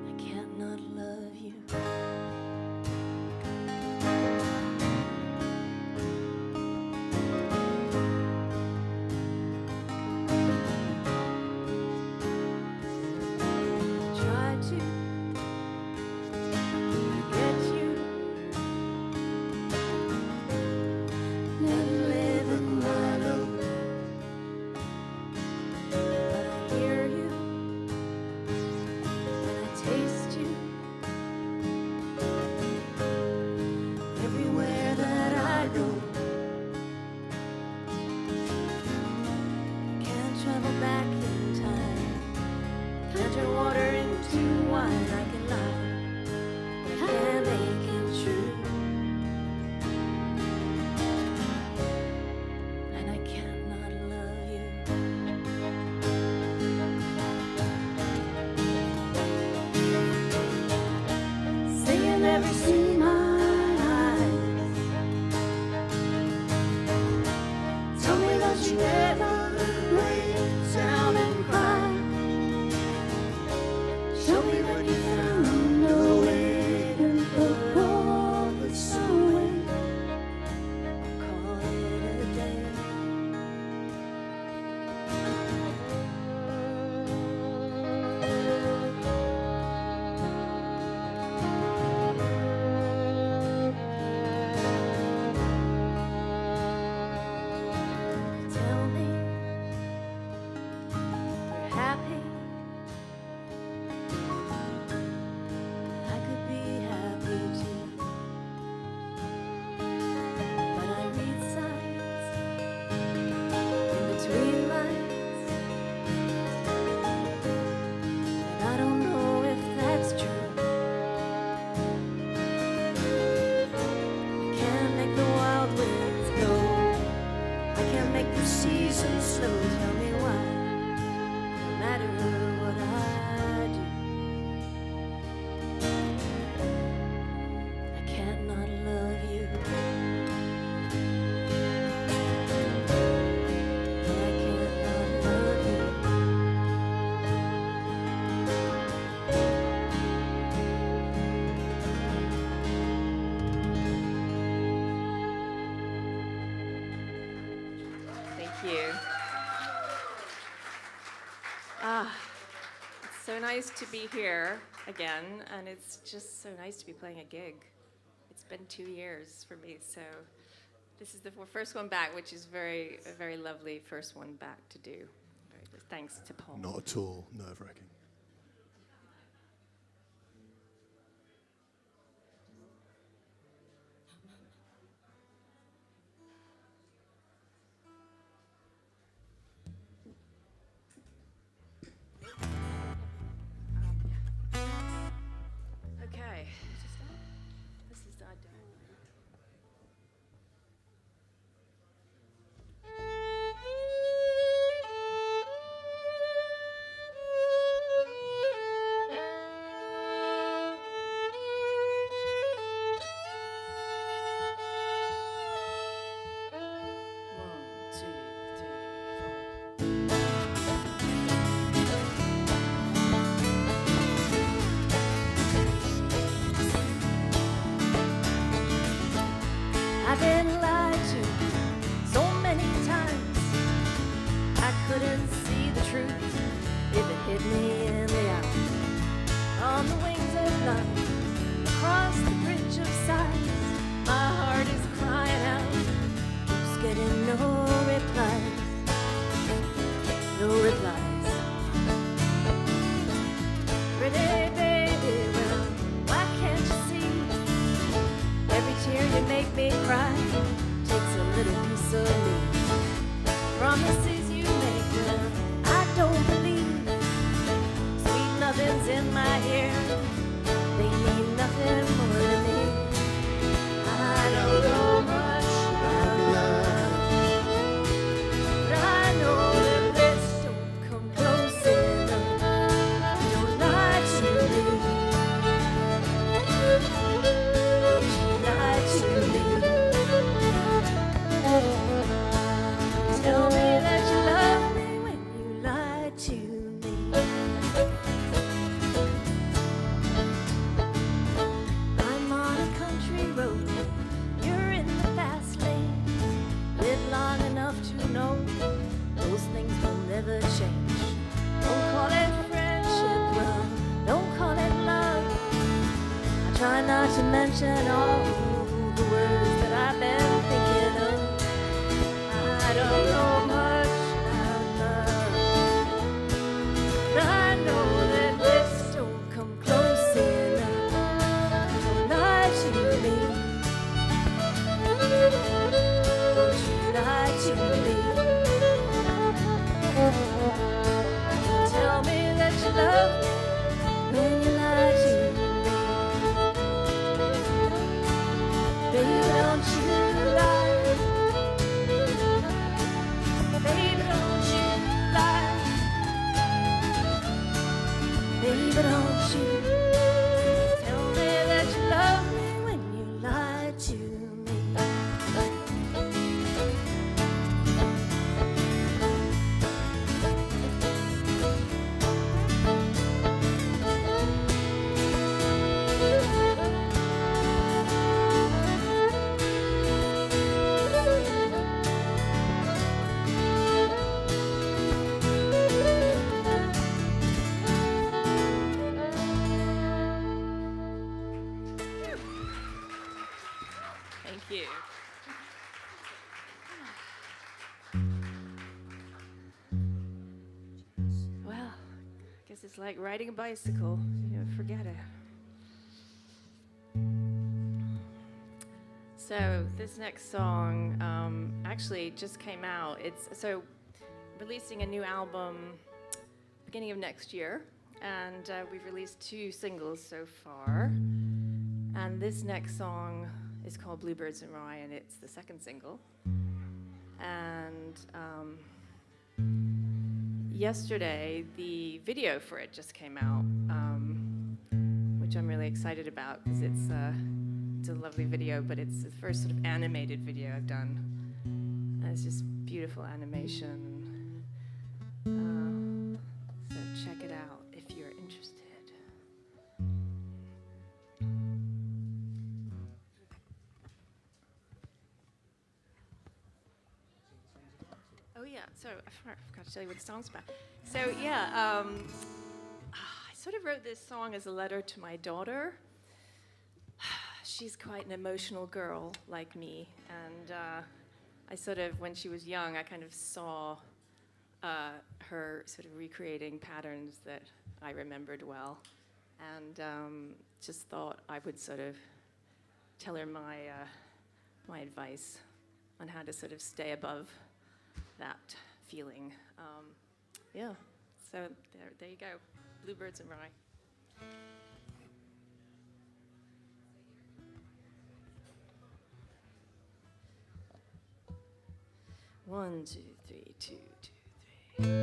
I can't not love you. Try to forget you. Never live in my loop. But I hear you and I taste you everywhere that I go. Can't travel back in time. Can't turn water into wine. I can lie, but I can't make it true. And I can't not love you. Say you never see my eyes. Tell me that you never break down and cry. Show me when you found a way to put all this away. Call it a day. Tell me you're happy. I could be happy too. But I read signs in between lines, and I don't know if that's true. I can't make the wild winds blow. I can't make the seasons slow. Tell me why. No matter what I do, I can't not love you. I can't not love you. Thank you. It's so nice to be here again, and it's just so nice to be playing a gig. It's been 2 years for me, so this is the first one back, which is a very lovely first one back to do. Thanks to Paul. Not at all nerve-wracking. robins in my ear, they mean nothing more to me. I don't know much about love, but I know that this don't come close enough. Don't lie to me. Don't you lie to me. Tell me that you love me when you lie to me. I'm on a country road, you're in the fast lane. Live long enough to know those things will never change. Don't call it friendship, love, don't call it love. I try not to mention all the words that I've been thinking of. I don't know much about love, but I know that this don't come close enough. Don't lie to me. Don't you lie to me. Tell me that you love me when you lie to me. Baby, don't you lie. Baby, don't you lie. Baby, don't you tell me that you love me when you lie to me. Thank you. Well, I guess it's like riding a bicycle. You never forget it. So this next song actually just came out. It's so releasing a new album beginning of next year, and we've released 2 singles so far. And this next song is called Bluebirds and Rye, and it's the 2nd single. And yesterday, the video for it just came out, which I'm really excited about because it's a lovely video, but it's the first sort of animated video I've done. And it's just beautiful animation. So check it out if you're interested. Oh yeah, so I forgot to tell you what the song's about. So yeah, I sort of wrote this song as a letter to my daughter. She's quite an emotional girl like me, and I sort of, when she was young, I kind of saw her sort of recreating patterns that I remembered well, and just thought I would sort of tell her my advice on how to sort of stay above that feeling. Yeah, so there you go, Bluebirds and Rye. One, two, three, 2, 2, 3.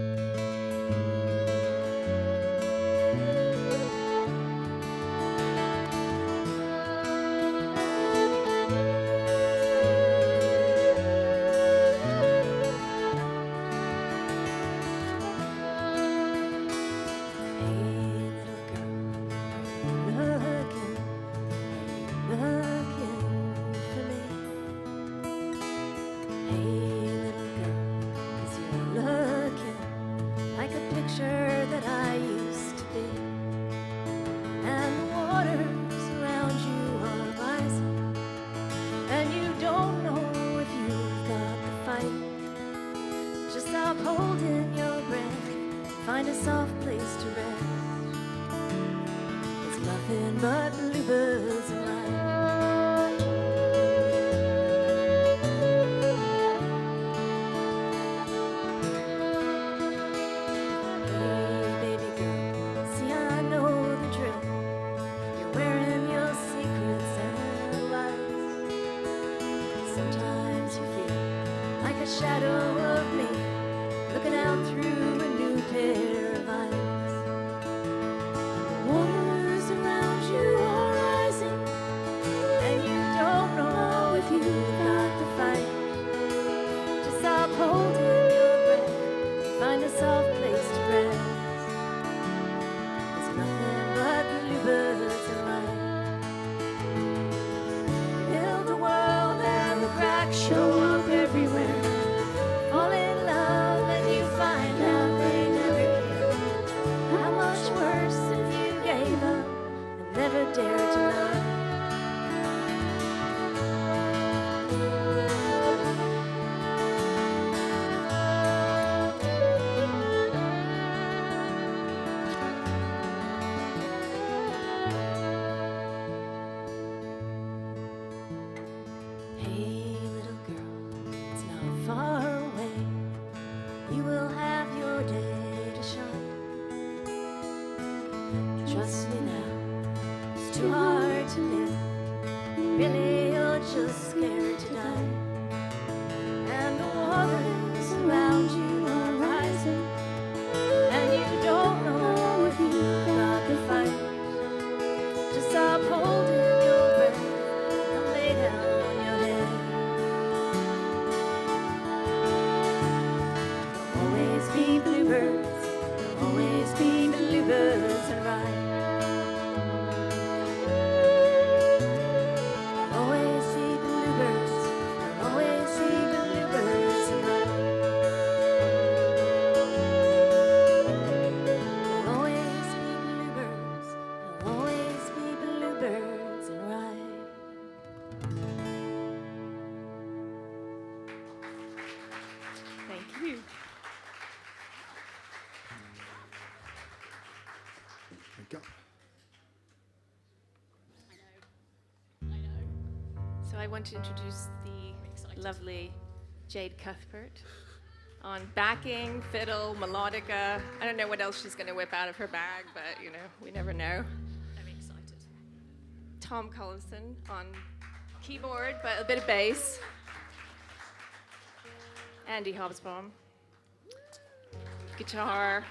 Find a soft place to rest. It's nothing but bluebirds and rye. Hey, baby girl, see I Trust me now, it's too hard to live. Really, you're just scared to die. And the waters around you are rising, and you don't know if you've got the fight. Just stop holding your breath and lay down on your head. There'll always be bluebirds, there'll always be bluebirds and ride. Always be bluebirds, there'll always be bluebirds and ride. There'll always be bluebirds, there'll always be bluebirds and ride. Thank you. So I want to introduce the lovely Jade Cuthbert on backing, fiddle, melodica. I don't know what else she's going to whip out of her bag, but you know, we never know. Very excited. Tom Collison on keyboard, but a bit of bass. Andy Hobsbawm, guitar,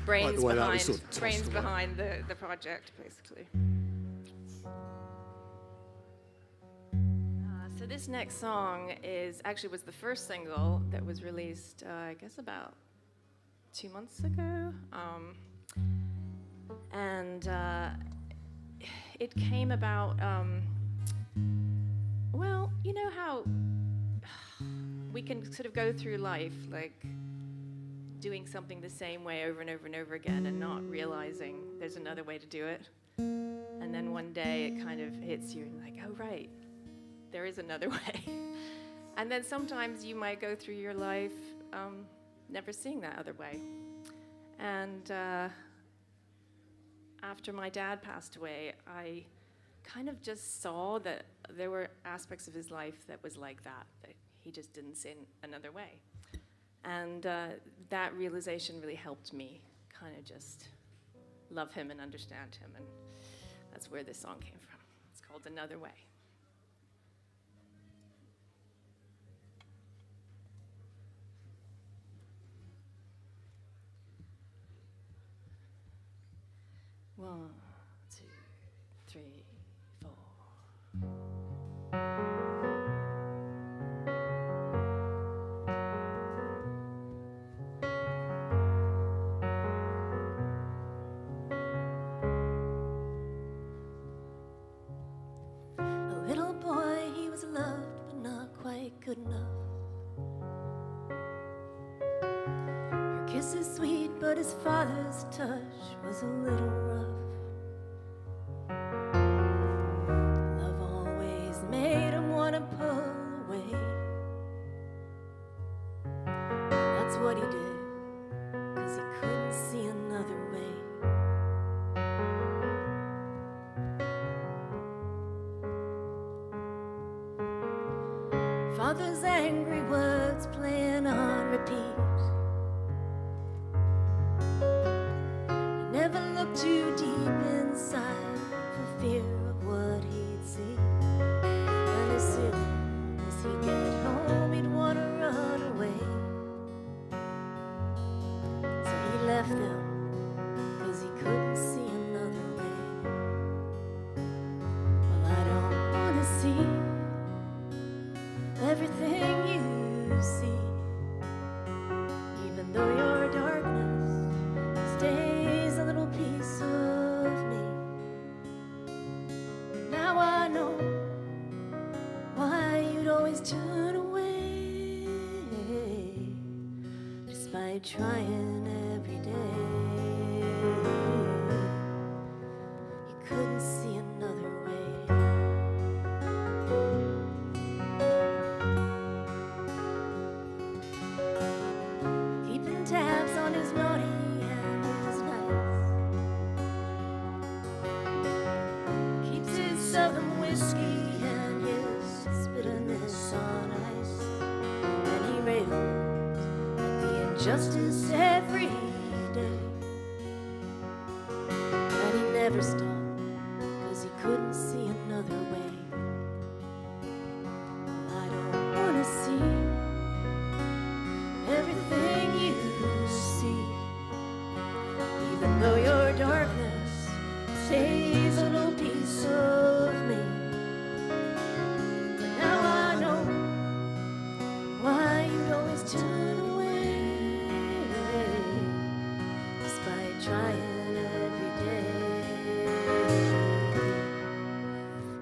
brains the way that was behind, sort of tossed brains away. behind the project, basically. So this next song was the first single that was released, I guess about 2 months ago. And it came about, well, you know how we can sort of go through life like doing something the same way over and over and over again and not realizing there's another way to do it. And then one day it kind of hits you and like, oh, right, there is another way. And then sometimes you might go through your life never seeing that other way. And after my dad passed away, I kind of just saw that there were aspects of his life that was like that he just didn't see another way. And that realization really helped me kind of just love him and understand him. And that's where this song came from. It's called Another Way. One, two, three, four. A little boy, he was loved, but not quite good enough. Her kiss is sweet, but his father's touch was a little rough. Love always made him want to pull away. That's what he did, 'cause he couldn't see another way. Father's angry words playing on repeat. He never looked too deep inside for fear of what he'd see. And as soon as he'd get home, he'd want to run away. So he left them, 'cause he couldn't see another way. Well, I don't want to see everything you see, even though your darkness stays a little piece of me. Now I know why you'd always turn away, despite trying every day. You couldn't see another way. Keeping tabs on his naughty and his nice. Keeps his southern whiskey and his bitterness on ice. And he rails at the injustice every day. never stop, 'cause he couldn't see another way. I don't wanna see everything you see, even though your darkness stays a little piece of me. But now I know why you'd always turn away, despite trying every day.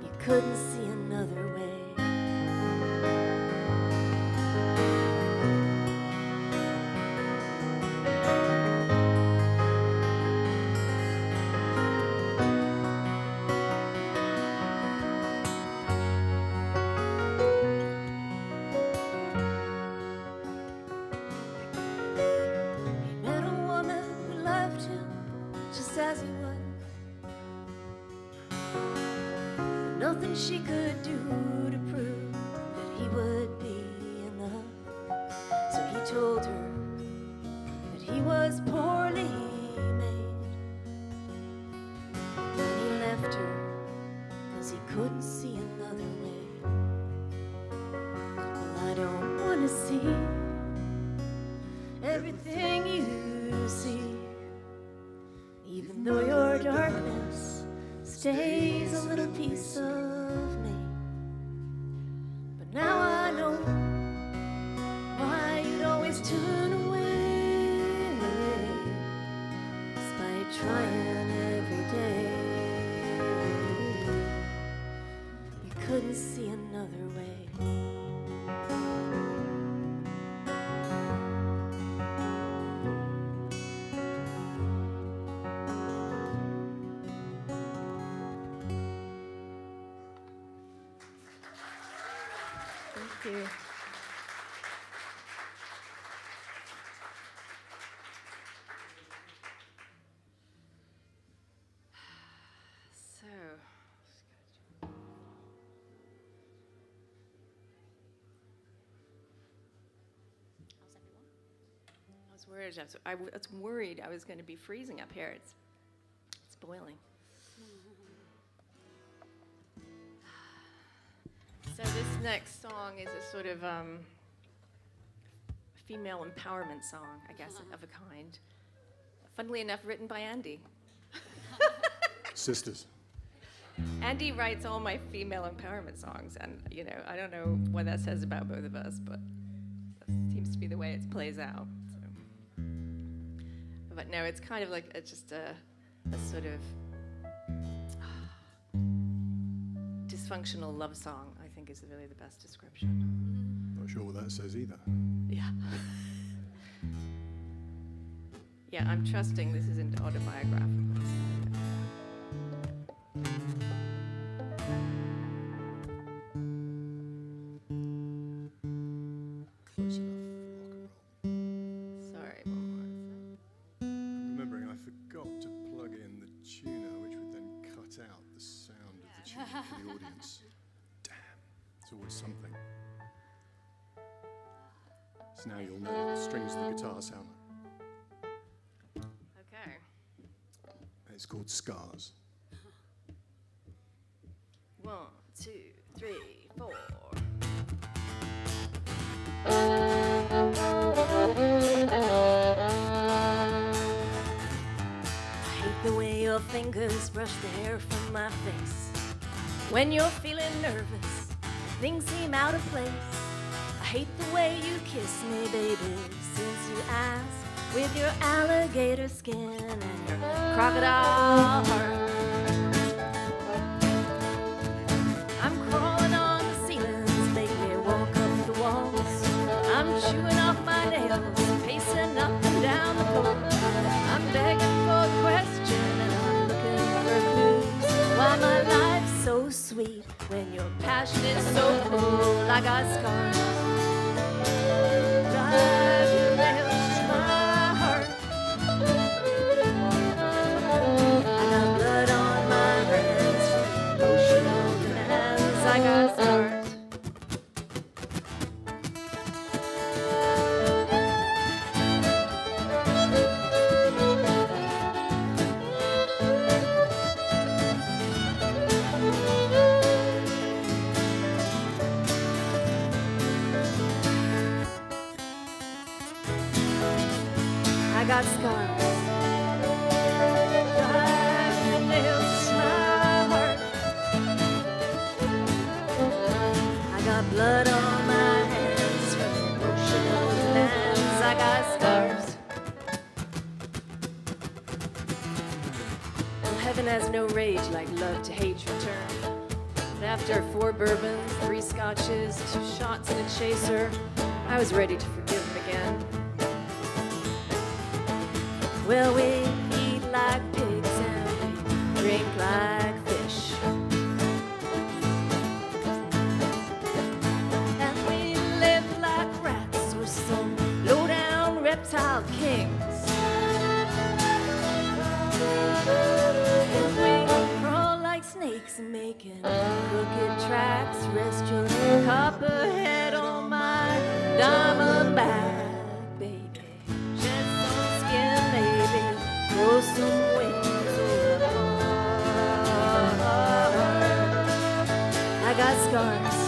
You couldn't see another way. As he was, nothing she could do to prove that he would be enough. So he told her that he was poorly made. Then he left her 'cause he couldn't see another way. Well, I don't want to see everything you see, even though your darkness stays a little piece of me. But now I know why you'd always turn away, despite trying every day. You couldn't see another way. Thank you. So, I was worried I was going to be freezing up here. It's boiling. So this next song is a sort of female empowerment song, I guess, of a kind. Funnily enough, written by Andy. Sisters. Andy writes all my female empowerment songs, and you know, I don't know what that says about both of us, but that seems to be the way it plays out. So. But no, it's kind of like just a sort of dysfunctional love song, I think is really the best description. Not sure what that says either. Yeah. Yeah, I'm trusting this isn't autobiographical. Sorry, one more. Remembering I forgot to plug in the tuner, which would then cut out the sound of the tune for the audience. Damn, it's always something. So now you'll know what the strings of the guitar sound like. Okay. It's called Scars. 1, 2, 3, 4. I hate the way your fingers brush the hair from my face. When you're feeling nervous, things seem out of place. I hate the way you kiss me, baby, since you asked, with your alligator skin and your crocodile heart. I'm crawling on the ceilings, make me walk up the walls. I'm chewing off my nails, pacing up and down the floor. I'm begging for a question and I'm looking for clues. Why my life's so sweet when your passion is so cold. I got scars. Drive your nails to my heart. I got blood on my hands from emotional demands. I got scars. got scars. Drive nails to my heart. I got blood on my hands from emotional demands. I got scars. Well, heaven has no rage like love to hate return. But after 4 bourbons, 3 scotches, 2 shots and a chaser, I was ready to forgive him again. Well, we eat like pigs and we drink like fish. And we live like rats or some low-down reptile kings. And we crawl like snakes and making crooked tracks. Rest your copperhead on my diamond back, baby. Shed some skin, maybe. Grow some wings over the heart. I got scars.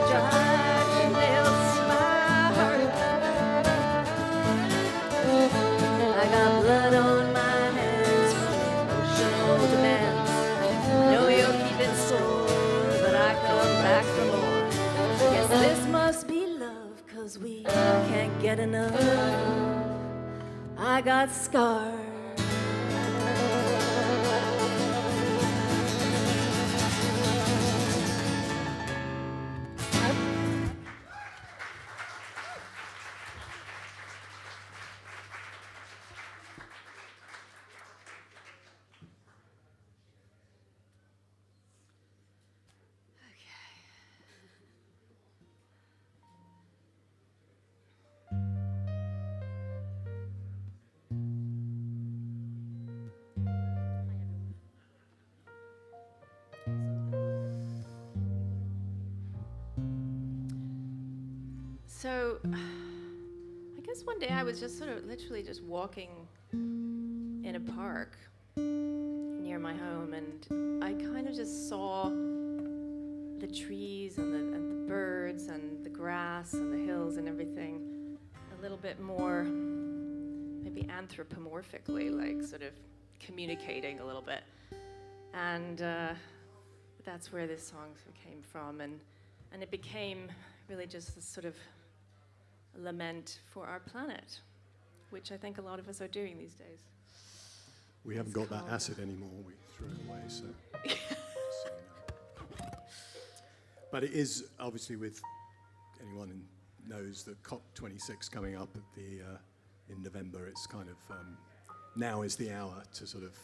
Drive nails to my heart. I got blood on my hands from emotional demands. I know you're keeping score, but I come back for more. Guess this must be love, 'cause we can't get enough. I got scars. So, I guess one day I was just sort of literally just walking in a park near my home, and I kind of just saw the trees and the birds and the grass and the hills and everything a little bit more, maybe anthropomorphically, like sort of communicating a little bit. And that's where this song sort of came from, and it became really just this sort of lament for our planet, which I think a lot of us are doing these days. We haven't got that acid anymore. We threw it away, so. But it is obviously, with anyone who knows the COP26 coming up at the in November. It's kind of now is the hour to sort of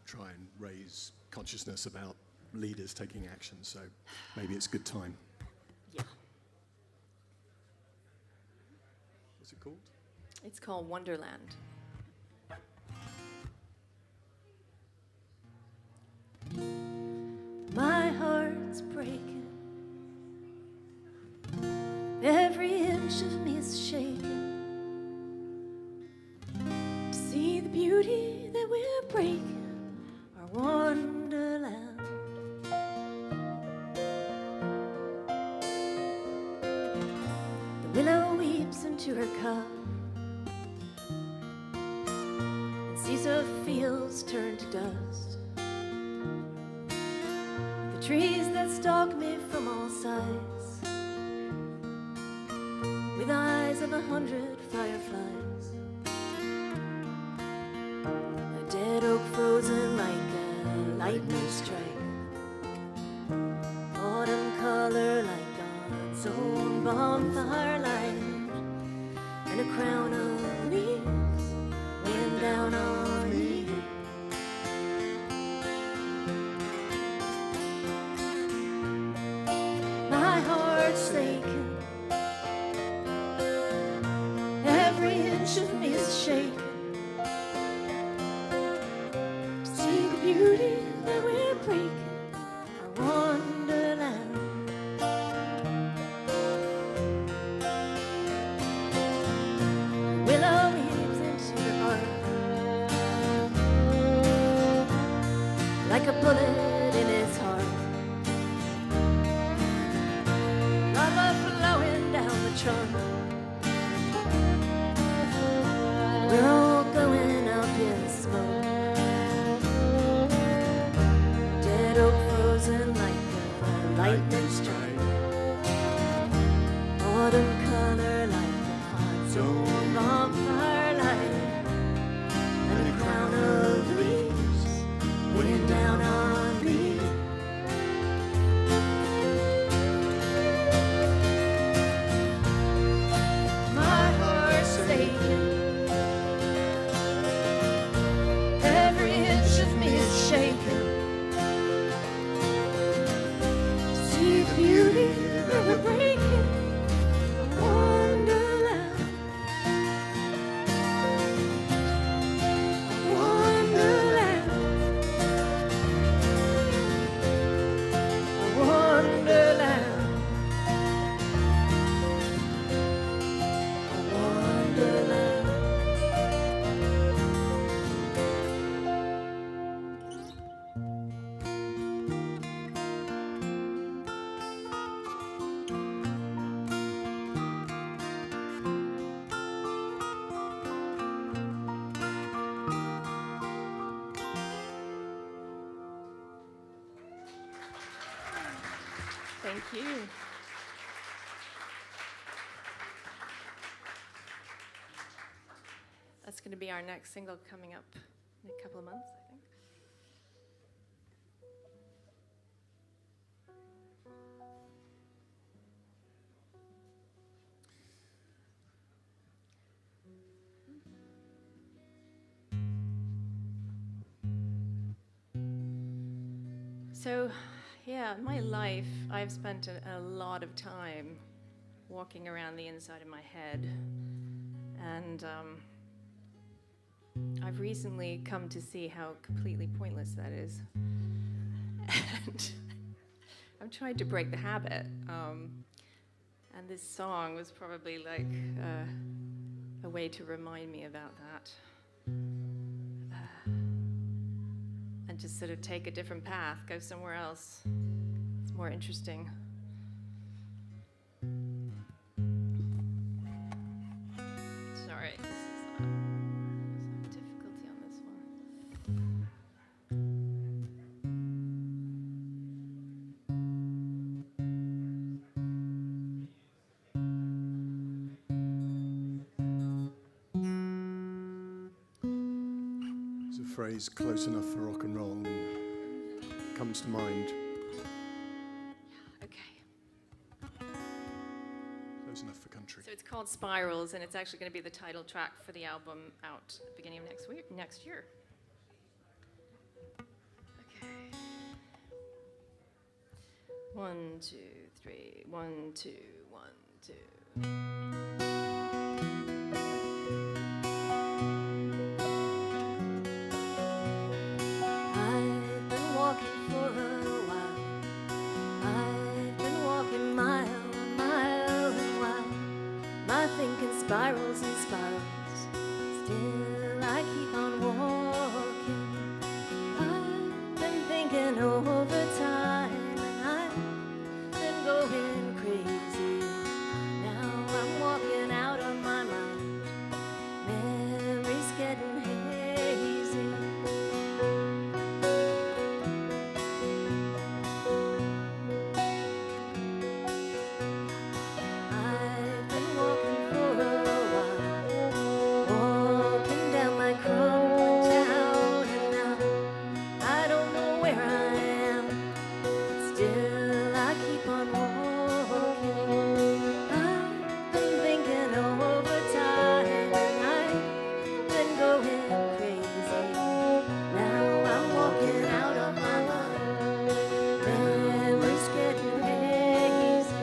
try and raise consciousness about leaders taking action. So maybe it's a good time. Yeah. What's it called? It's called Wonderland. My heart's breaking. Every inch of me is shaking to see the beauty that we're breaking, our wonderland. The willow weeps into her cup and sees her fields turn to dust. The trees that stalk me from all sides, with eyes of 100 fireflies. A dead oak frozen like a lightning strike. Autumn color like God's own bonfire light. And a crown of leaves weighing down on me. My heart's aching. Every inch of me is shaking to see the beauty that we're breaking, our wonderland. Willow weaves into the heart like a bullet in its heart. Lava flowing down the trunk. Thank you. That's going to be our next single coming up in a couple of months, I think. So, yeah, in my life, I've spent a lot of time walking around the inside of my head. And I've recently come to see how completely pointless that is. And I'm trying to break the habit. And this song was probably like a way to remind me about that. And just sort of take a different path, go somewhere else. It's more interesting. Sorry, this is some difficulty on this one. There's a phrase close enough for rock and roll and comes to mind. Okay. Close enough for country. So it's called Spirals, and it's actually going to be the title track for the album out at the beginning of next year. Okay. 1, 2, 3. 1, 2, 1, 2. I've been walking for a while. I've been walking mile on mile and while. My thinking spirals and spirals. Still I keep on walking. I've been thinking over time and I've been going crazy. Now I'm walking out on my mind. Memories getting hazy. I've been walking for a while, walking down my crumbling town, and now I don't know where I am, but still I keep on walking. I've been thinking over time, and I've been going crazy. Now I'm walking out on my mind, memories getting hazy.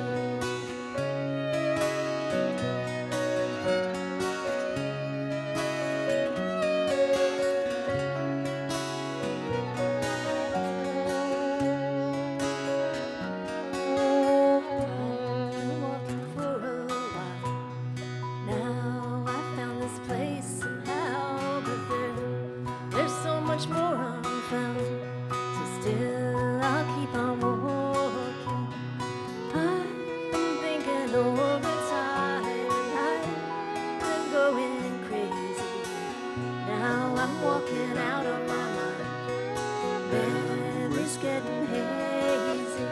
Been walking for a while. Now I found this place somehow, but there's so much more unfound. So still I'll keep on walking. I've been thinking over time, and I've been going crazy. Now I'm walking out on my mind. Memories getting hazy.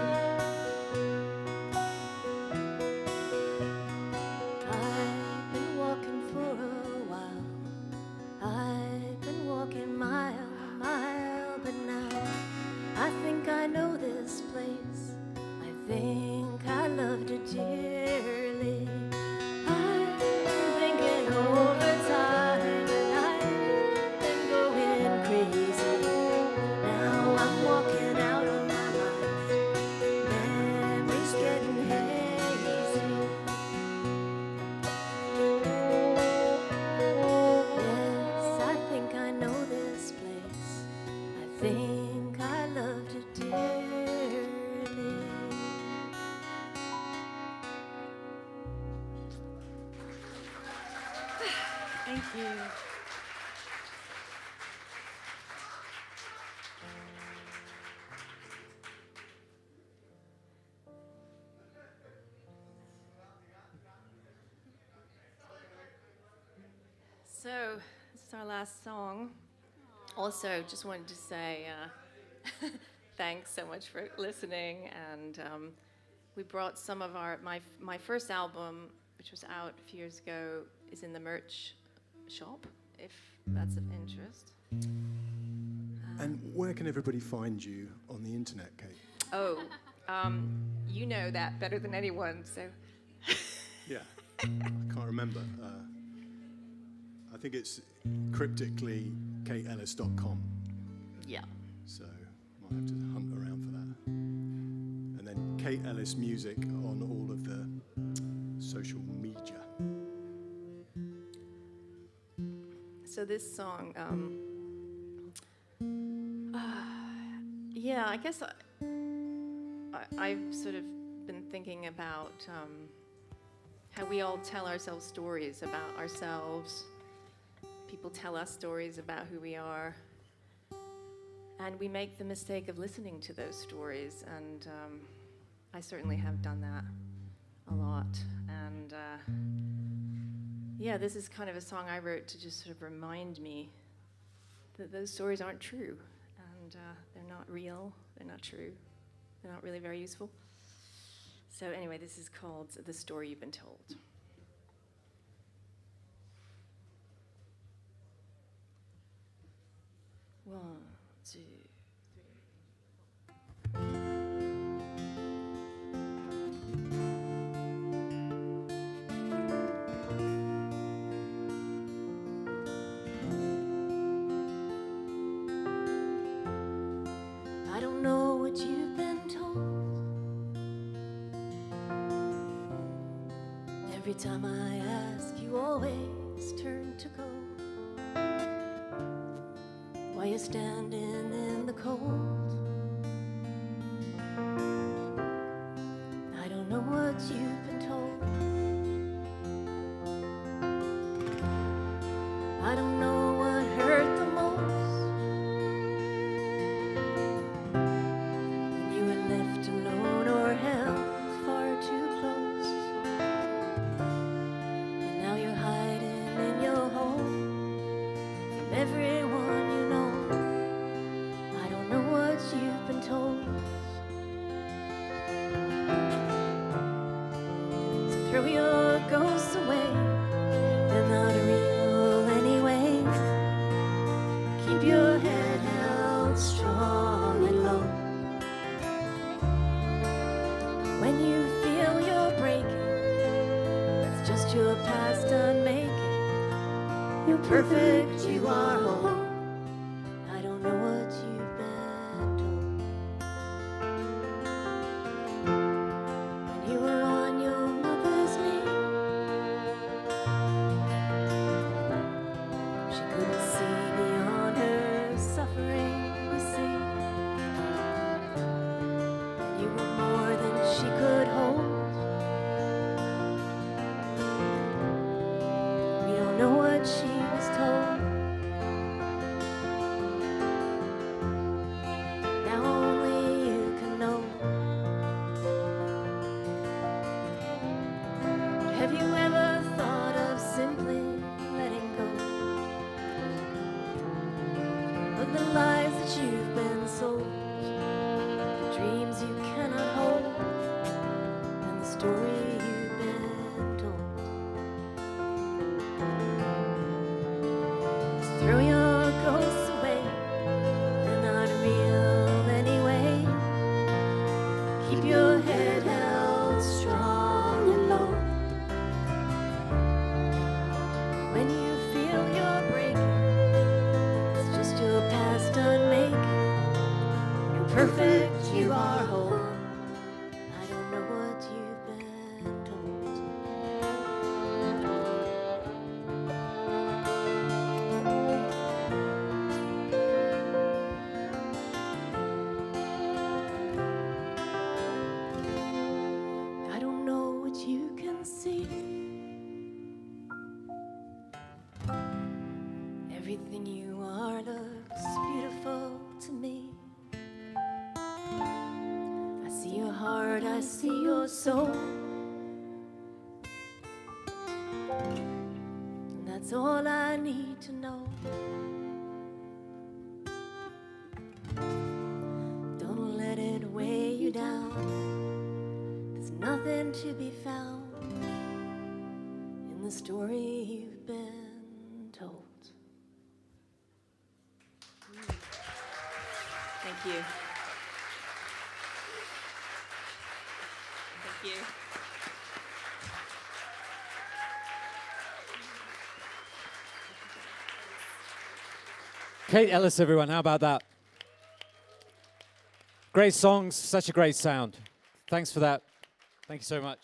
I've been walking for a while. I've been walking mile on mile, but now I think I know this place. I think I loved it dearly. I've been thinking over time, and I've been going crazy. Now I'm walking out on my mind. Memories getting hazy. Yes, I think I know this place. I think I loved it dearly. Thank you. So, this is our last song. Also, just wanted to say thanks so much for listening, and we brought some of my first album, which was out a few years ago, is in the merch shop, if that's of interest. And where can everybody find you on the internet, Kate? Oh, you know that better than anyone, so. Yeah, I can't remember. I think it's cryptically kateellis.com. Yeah. So might have to hunt around for that. And then Kate Ellis Music on all of the social media. So this song, yeah, I guess I've sort of been thinking about how we all tell ourselves stories about ourselves. People tell us stories about who we are. And we make the mistake of listening to those stories. And I certainly have done that a lot. And yeah, this is kind of a song I wrote to just sort of remind me that those stories aren't true. And they're not real, they're not true, they're not really very useful. So anyway, this is called The Story You've Been Told. One, two, I don't know what you've been told. Every time I ask, you always turn to go. While you're standing in the cold, I don't know what you've been told. I don't know what hurt the most, when you were left alone or held far too close, and now you're hiding in your home from everyone you know. I don't know what you've been told. So throw your ghosts away, they're not real anyway. Keep your head held strong and low. When you feel you're breaking, it's just your past unmaking. You're perfect, you are whole. I don't know what you've been told. When you were on your mother's knee, she couldn't see beyond her suffering, you see. And you were more than she could hold. We don't know what she was told. Now only you can know. But have you ever thought of simply letting go of the lies that you've been sold, the dreams you cannot hold, and the story you've been told? Throw your ghosts away, they're not real anyway. Keep your head held strong and low. When you feel you're breaking, it's just your past unmaking. You're perfect, you are whole. I don't know what you've been told. I don't know what you can see. Everything you are looks beautiful to me. I see your heart, I see your soul. And that's all I need to know. Don't let it weigh you down. There's to be found in the story you've been told. Thank you. Thank you. Kate Ellis, everyone. How about that? Great songs, such a great sound. Thanks for that. Thank you so much.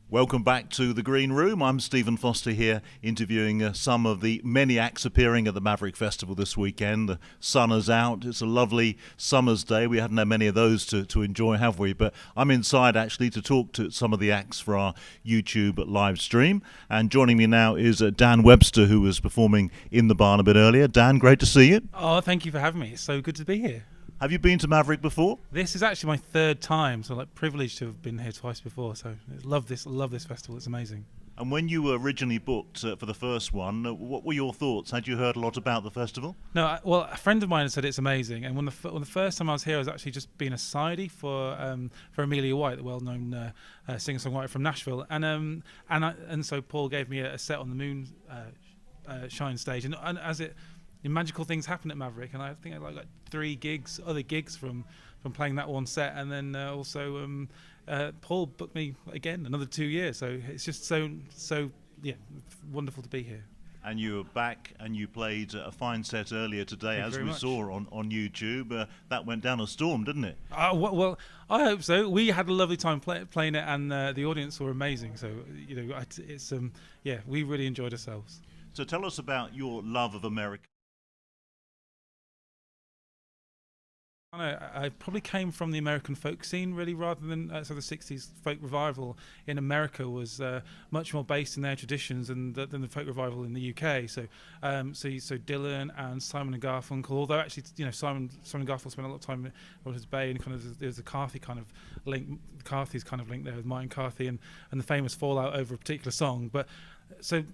Welcome back to the Green Room. I'm Stephen Foster here interviewing some of the many acts appearing at the Maverick Festival this weekend. The sun is out. It's a lovely summer's day. We haven't had many of those to enjoy, have we? But I'm inside actually to talk to some of the acts for our YouTube live stream. And joining me now is Dan Webster, who was performing in the barn a bit earlier. Dan, great to see you. Oh, thank you for having me. It's so good to be here. Have you been to Maverick before? This is actually my third time, so like privileged to have been here twice before. So I love this festival. It's amazing. And when you were originally booked for the first one, what were your thoughts? Had you heard a lot about the festival? No, well, a friend of mine said it's amazing. And when the first time I was here, I was actually just being a sidey for Amelia White, the well-known singer-songwriter from Nashville. And so Paul gave me a set on the Moon Shine stage, and as magical things happen at Maverick, and I think I like 3 other gigs from playing that one set, and then also Paul booked me again another 2 years. So it's just so wonderful to be here. And you were back, and you played a fine set earlier today, Thank as you we very saw on YouTube. That went down a storm, didn't it? Well, I hope so. We had a lovely time playing it, and the audience were amazing. So it's we really enjoyed ourselves. So tell us about your love of America. I probably came from the American folk scene, really, rather than so the '60s folk revival in America was much more based in their traditions than the folk revival in the UK. So Dylan and Simon and Garfunkel, although actually Simon and Garfunkel spent a lot of time in Rogers Bay, and kind of there's a Carthy kind of link, Carthy's kind of link there with Martin Carthy and the famous fallout over a particular song, but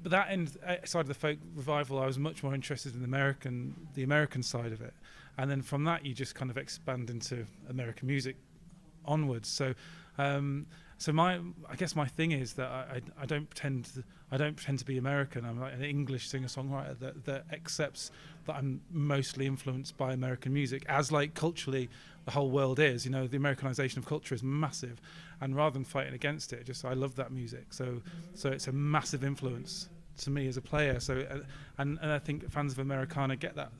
that end side of the folk revival, I was much more interested in the American side of it. And then from that, you just kind of expand into American music onwards. So I guess my thing is that I don't pretend to be American. I'm like an English singer-songwriter that accepts that I'm mostly influenced by American music, as like culturally the whole world is. The Americanization of culture is massive, and rather than fighting against it, I love that music. So it's a massive influence to me as a player. So and I think fans of Americana get that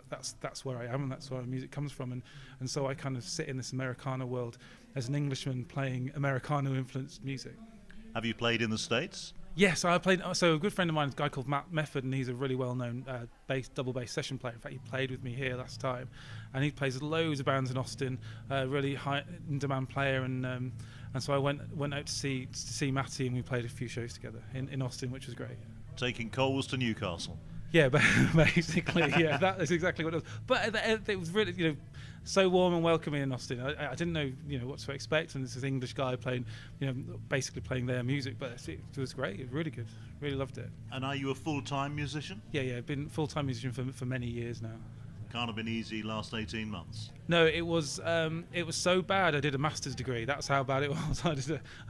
that's where I am, and that's where my music comes from, and so I kind of sit in this Americana world as an Englishman playing Americana influenced music. Have you played in the States? Yes, I played. So a good friend of mine is a guy called Matt Mefford, and he's a really well-known double bass session player. In fact, he played with me here last time, and he plays loads of bands in Austin. Really high in-demand player, and so I went out to see Matty, and we played a few shows together in Austin, which was great. Taking coals to Newcastle. Yeah, basically, yeah, that is exactly what it was. But it was really, so warm and welcoming in Austin. I didn't know, what to expect, and this is English guy playing, basically playing their music. But it was great. It was really good. Really loved it. And are you a full-time musician? Yeah, I've been full-time musician for many years now. can't have been easy last 18 months. No, it was so bad. I did a master's degree. That's how bad it was.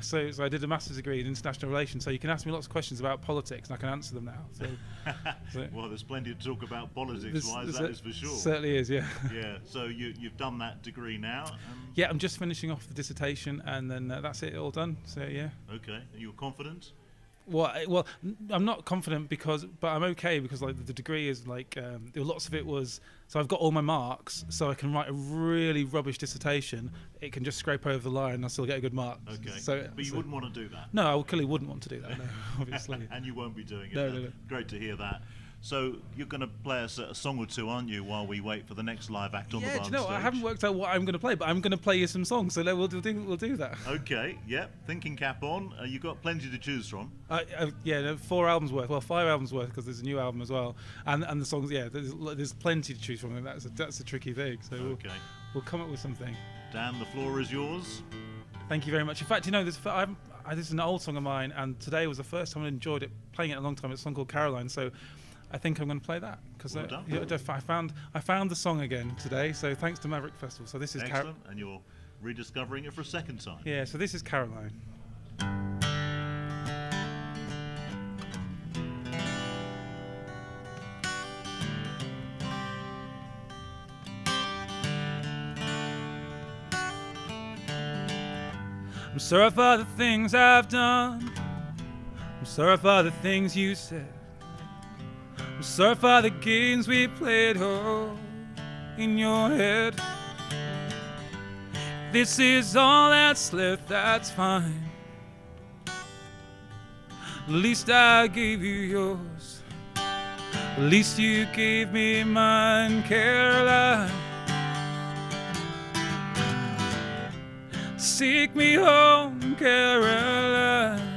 So I did a master's degree in international relations. So you can ask me lots of questions about politics, and I can answer them now. So well, there's plenty to talk about politics-wise. That is for sure. Certainly is, yeah. Yeah. So you've done that degree now. Yeah, I'm just finishing off the dissertation, and then that's it, all done. So yeah. Okay. Are you confident? Well, I'm not confident but I'm okay because like the degree is like lots of it was. So I've got all my marks, so I can write a really rubbish dissertation. It can just scrape over the line, and I'll still get a good mark. Okay. But you wouldn't want to do that. No, I clearly wouldn't want to do that. No, obviously. And you won't be doing it. No. Great to hear that. So you're going to play us a song or two, aren't you, while we wait for the next live act on the Yeah, bar do you know, stage? I haven't worked out what I'm going to play, but I'm going to play you some songs. So we'll do that. Okay. Yep. Thinking cap on. You've got plenty to choose from. Yeah, no, 4 albums worth. Well, 5 albums worth because there's a new album as well, and the songs. Yeah, there's plenty to choose from. And that's a tricky thing. So we'll come up with something. Dan, the floor is yours. Thank you very much. In fact, you know, this is an old song of mine, and today was the first time I enjoyed it playing it in a long time. It's a song called Caroline. So I think I'm going to play that because I found the song again today. So thanks to Maverick Festival. So this is excellent, and you're rediscovering it for a second time. Yeah. So this is Caroline. I'm sorry for the things I've done. I'm sorry for the things you said. I'm sorry for the games we played, in your head. This is all that's left, that's fine. At least I gave you yours. At least you gave me mine, Caroline. Take me home, Caroline.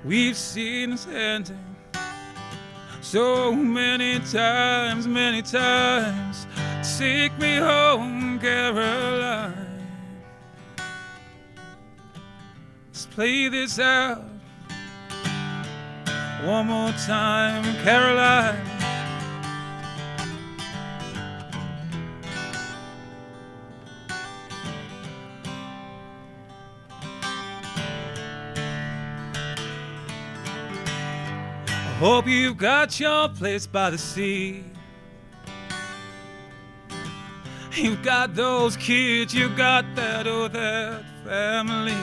We've seen this ending so many times, many times. Take me home, Caroline. Let's play this out one more time, Caroline. Hope you've got your place by the sea. You've got those kids, you've got that family.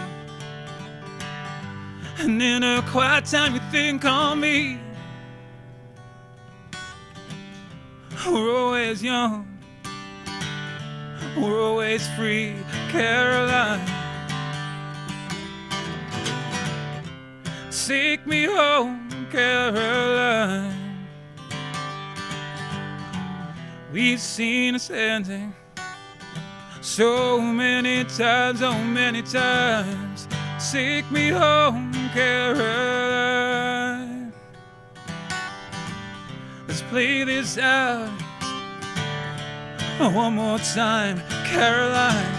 And in a quiet time you think on me. We're always young, we're always free, Caroline. Take me home, Caroline. We've seen this ending so many times, oh many times. Take me home, Caroline. Let's play this out one more time, Caroline.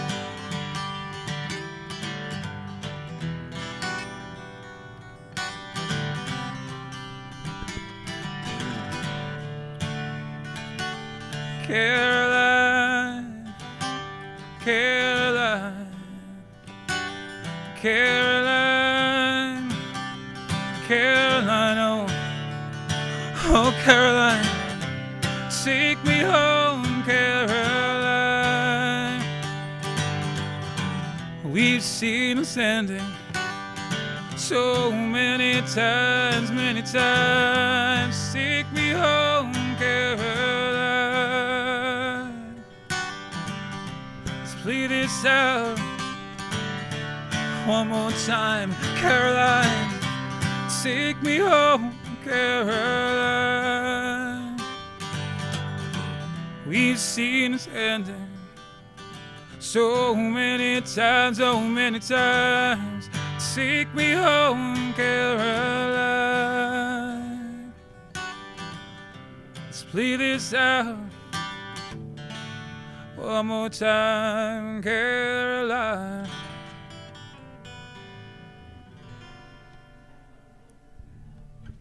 Caroline, Caroline, Caroline, Caroline, oh Caroline, take me home, Caroline. We've seen this ending so many times, many times. Take me home, Caroline. Play this out one more time, Caroline. Take me home, Caroline. We've seen this ending so many times, oh many times. Take me home, Caroline. Let's play this out one more time, Caroline.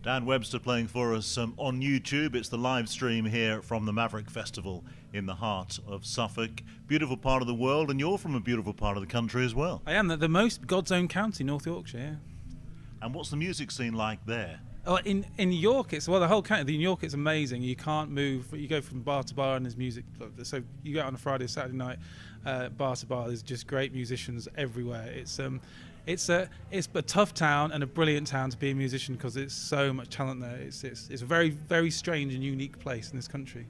Dan Webster playing for us on YouTube. It's the live stream here from the Maverick Festival in the heart of Suffolk. Beautiful part of the world, and you're from a beautiful part of the country as well. I am, the most God's own county, North Yorkshire, yeah. And what's the music scene like there? Oh, in York, the whole county. In York, it's amazing. You can't move. You go from bar to bar, and there's music. So you go out on a Friday or Saturday night, bar to bar. There's just great musicians everywhere. It's a tough town and a brilliant town to be a musician because there's so much talent there. It's a very, very strange and unique place in this country.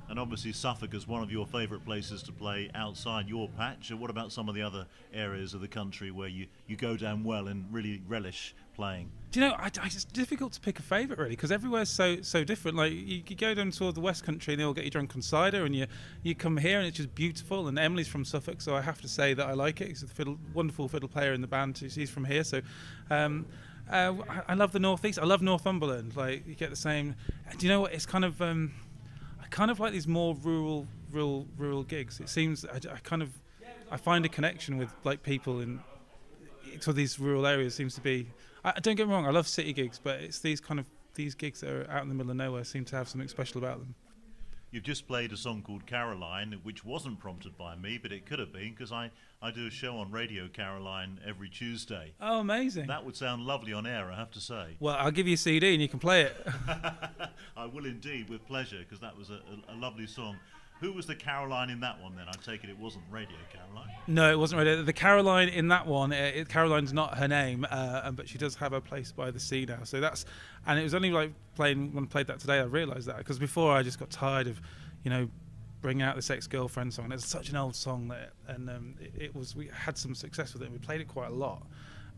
And obviously Suffolk is one of your favourite places to play outside your patch. What about some of the other areas of the country where you go down well and really relish playing? Do you know, it's difficult to pick a favourite really because everywhere's so different. Like you go down toward the West Country and they'll get you drunk on cider, and you come here and it's just beautiful. And Emily's from Suffolk, so I have to say that I like it. She's a wonderful fiddle player in the band. She's from here, so I love the Northeast. I love Northumberland. Like you get the same. Do you know what? It's kind of I kind of like these more rural gigs. It seems I find a connection with like people in so these rural areas. Seems to be. Don't get me wrong, I love city gigs, but it's these gigs that are out in the middle of nowhere seem to have something special about them. You've just played a song called Caroline, which wasn't prompted by me, but it could have been, because I do a show on Radio Caroline every Tuesday. Oh, amazing. That would sound lovely on air, I have to say. Well, I'll give you a CD and you can play it. I will indeed, with pleasure, because that was a lovely song. Who was the Caroline in that one then? I take it wasn't Radio Caroline. No, it wasn't Radio. The Caroline in that one, Caroline's not her name, but she does have a place by the sea now. So and it was only like when I played that today, I realised that, because before I just got tired of, bringing out this ex-girlfriend song. It's such an old song we had some success with it. And we played it quite a lot.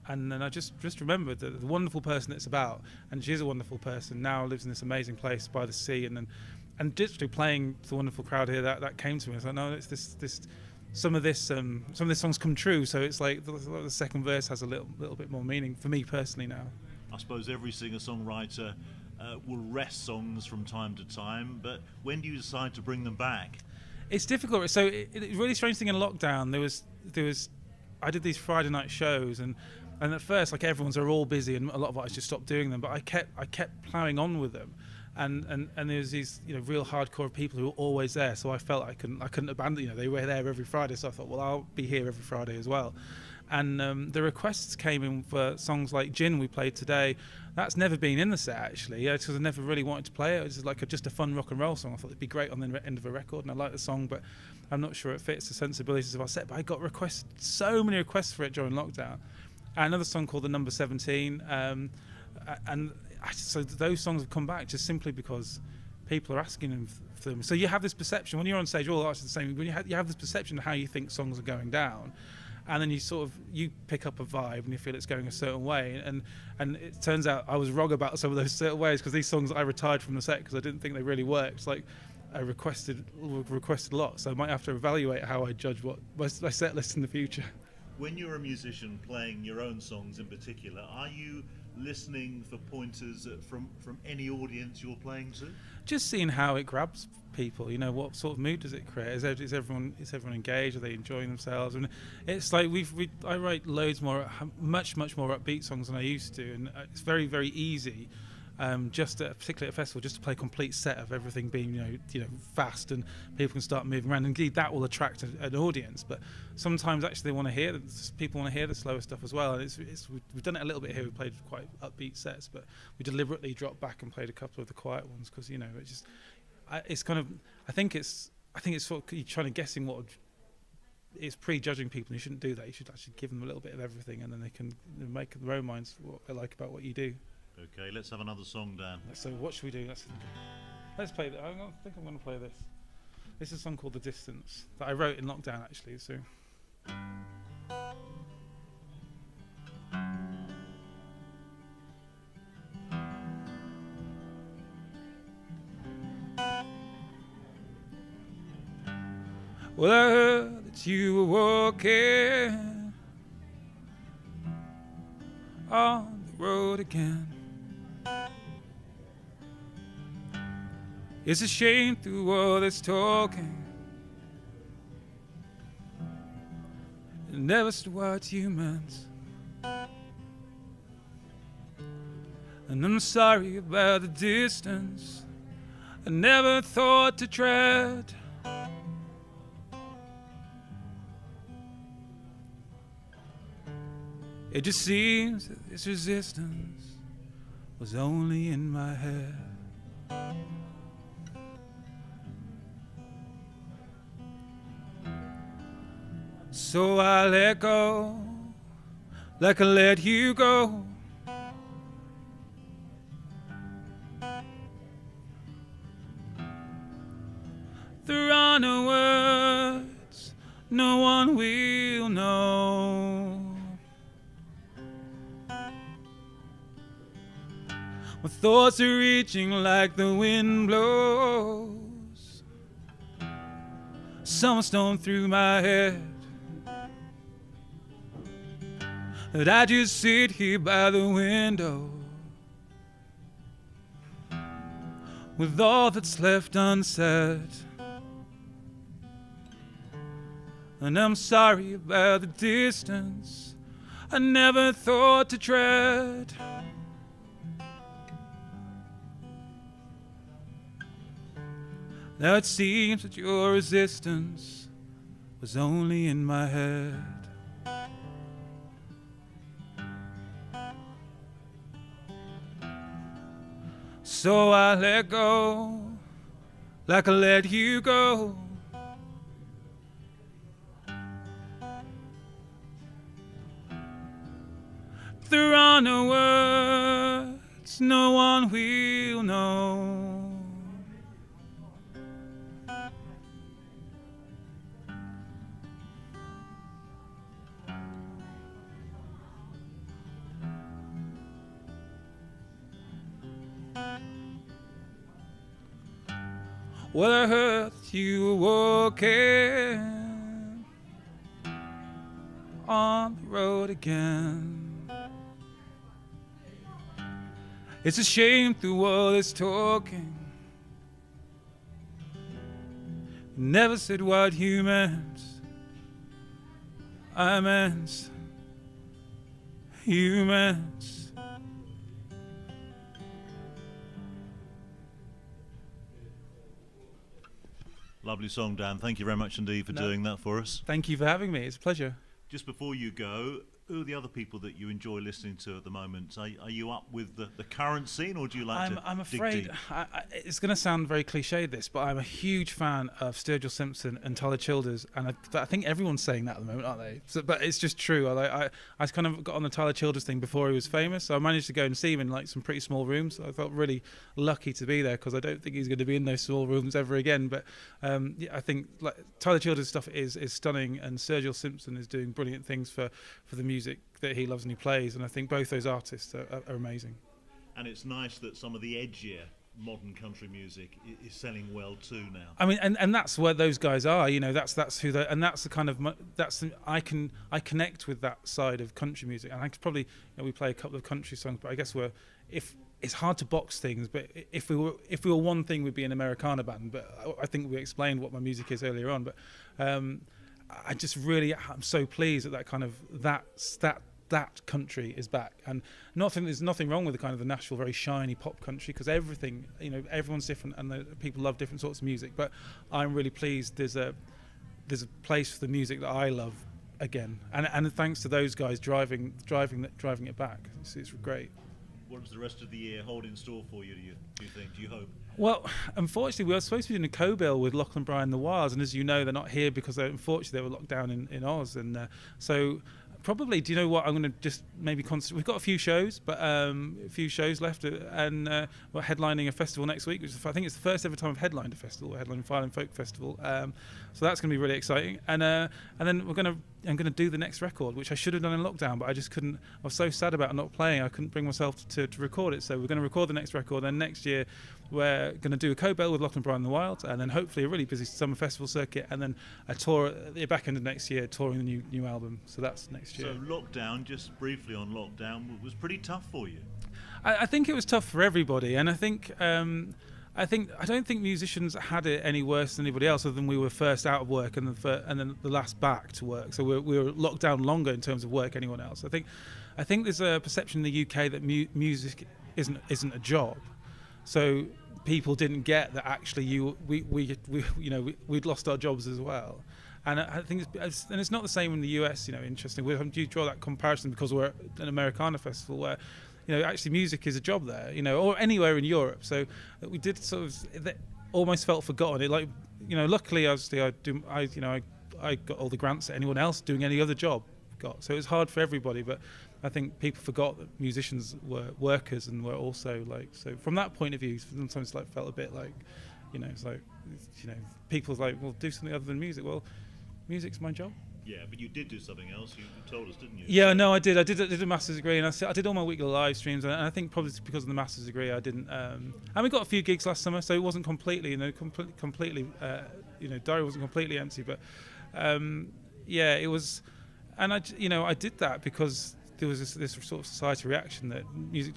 And then I just remembered the wonderful person it's about, and she's a wonderful person, now lives in this amazing place by the sea, and literally playing to the wonderful crowd here, that came to me. I was like, no, it's this. Some of this songs come true, so it's like the second verse has a little bit more meaning for me personally now. I suppose every singer-songwriter will rest songs from time to time, but when do you decide to bring them back? It's difficult. So it's a really strange thing in lockdown. There was I did these Friday night shows, and at first, like everyone's, are all busy, and a lot of artists just stopped doing them. But I kept ploughing on with them. And there was these real hardcore people who were always there, so I felt I couldn't abandon. They were there every Friday, so I thought, well, I'll be here every Friday as well. And the requests came in for songs like Gin we played today. That's never been in the set actually, because I never really wanted to play it. It was like just a fun rock and roll song. I thought it'd be great on the end of a record, and I like the song, but I'm not sure it fits the sensibilities of our set. But I got so many requests for it during lockdown. And another song called The Number 17, so those songs have come back just simply because people are asking for them. So you have this perception when you're on stage. All artists are the same. When you have this perception of how you think songs are going down, and then you pick up a vibe and you feel it's going a certain way. And it turns out I was wrong about some of those certain ways, because these songs I retired from the set because I didn't think they really worked. It's like I requested a lot, so I might have to evaluate how I judge what my set list in the future. When you're a musician playing your own songs in particular, are you listening for pointers from any audience you're playing to? Just seeing how it grabs people. What sort of mood does it create? Is everyone engaged? Are they enjoying themselves? And it's like I write much more upbeat songs than I used to, and it's very, very easy. Particularly at a festival, just to play a complete set of everything being fast, and people can start moving around. Indeed, that will attract an audience. But sometimes actually people want to hear the slower stuff as well. And we've done it a little bit here. We played quite upbeat sets, but we deliberately dropped back and played a couple of the quiet ones because it's kind of I think it's sort of you're trying to guessing what. It's prejudging people. You shouldn't do that. You should actually give them a little bit of everything, and then they can make their own minds what they like about what you do. Okay, let's have another song, Dan. So what should we do? Let's play that. I think I'm going to play this. This is a song called The Distance that I wrote in lockdown, actually. So. Well, I heard that you were walking on the road again. It's a shame through all this talking, it never said what you meant. And I'm sorry about the distance I never thought to tread. It just seems that this resistance was only in my head. So I let go, like I let you go. There are no words, no one will know. My thoughts are reaching like the wind blows. Some stone through my head. That I just sit here by the window with all that's left unsaid. And I'm sorry about the distance I never thought to tread. Now it seems that your resistance was only in my head. So I let go, like I let you go. There are no words, no one will know. Well, I heard that you were walking on the road again. It's a shame the world is talking. You never said what you meant. I meant, you meant. Lovely song, Dan. Thank you very much indeed for doing that for us. Thank you for having me. It's a pleasure. Just before you go, who are the other people that you enjoy listening to at the moment? Are you up with the current scene, or do you like to I'm dig afraid deep? it's going to sound very cliched, this, but I'm a huge fan of Sturgill Simpson and Tyler Childers, and I think everyone's saying that at the moment, aren't they? So, but it's just true. I kind of got on the Tyler Childers thing before he was famous, so I managed to go and see him in like some pretty small rooms. So I felt really lucky to be there, because I don't think he's going to be in those small rooms ever again. But yeah, I think like Tyler Childers' stuff is stunning, and Sturgill Simpson is doing brilliant things for the music that he loves and he plays, and I think both those artists are amazing. And it's nice that some of the edgier modern country music is selling well too now. I mean, and that's where those guys are. You know, that's who they, and that's the kind of I connect with that side of country music, and I could probably, you know, we play a couple of country songs, but I guess if it's hard to box things, but if we were one thing, we'd be an Americana band. But I think we explained what my music is earlier on. But I just really, I'm so pleased that kind of that country is back, and there's nothing wrong with the kind of the Nashville very shiny pop country, because everything, you know, everyone's different and people love different sorts of music. But I'm really pleased there's a place for the music that I love again, and thanks to those guys driving it back. It's great. What does the rest of the year hold in store for you, do you think? Do you hope? Well, unfortunately, we were supposed to be doing a co-bill with Lachlan Bryan and the Wilds, and as you know, they're not here because unfortunately they were locked down in Oz, and so probably, do you know what, I'm going to just maybe we've got a few shows, but a few shows left, and we're headlining a festival next week, which I think it's the first ever time I've headlined a festival. We're headlining Violin Folk Festival, so that's going to be really exciting, and then I'm going to do the next record, which I should have done in lockdown, but I just couldn't. I was so sad about not playing, I couldn't bring myself to record it. So we're going to record the next record, then next year we're going to do a co-bill with Lachlan Bryan and the Wild, and then hopefully a really busy summer festival circuit, and then a tour at the back end of next year, touring the new album. So that's next year. So lockdown, just briefly on lockdown, was pretty tough for you. I think it was tough for everybody, and I don't think musicians had it any worse than anybody else, other than we were first out of work and then the last back to work. So we were locked down longer in terms of work than anyone else. I think there's a perception in the UK that music isn't a job. So people didn't get that actually we'd lost our jobs as well. And I think it's not the same in the US. Interesting. You draw that comparison because we're an Americana festival where, actually music is a job there. Or anywhere in Europe. So we did sort of almost felt forgotten. It luckily obviously I got all the grants that anyone else doing any other job got. So it was hard for everybody, but I think people forgot that musicians were workers and were also so from that point of view, sometimes felt a bit it's people's well, do something other than music. Well, music's my job. Yeah, but you did do something else. You told us, didn't you? Yeah, no, I did. I did a master's degree, and I did all my weekly live streams. And I think probably because of the master's degree, I didn't. And we got a few gigs last summer, so it wasn't completely, completely, diary wasn't completely empty. But yeah, it was, and I did that because there was this sort of society reaction that music,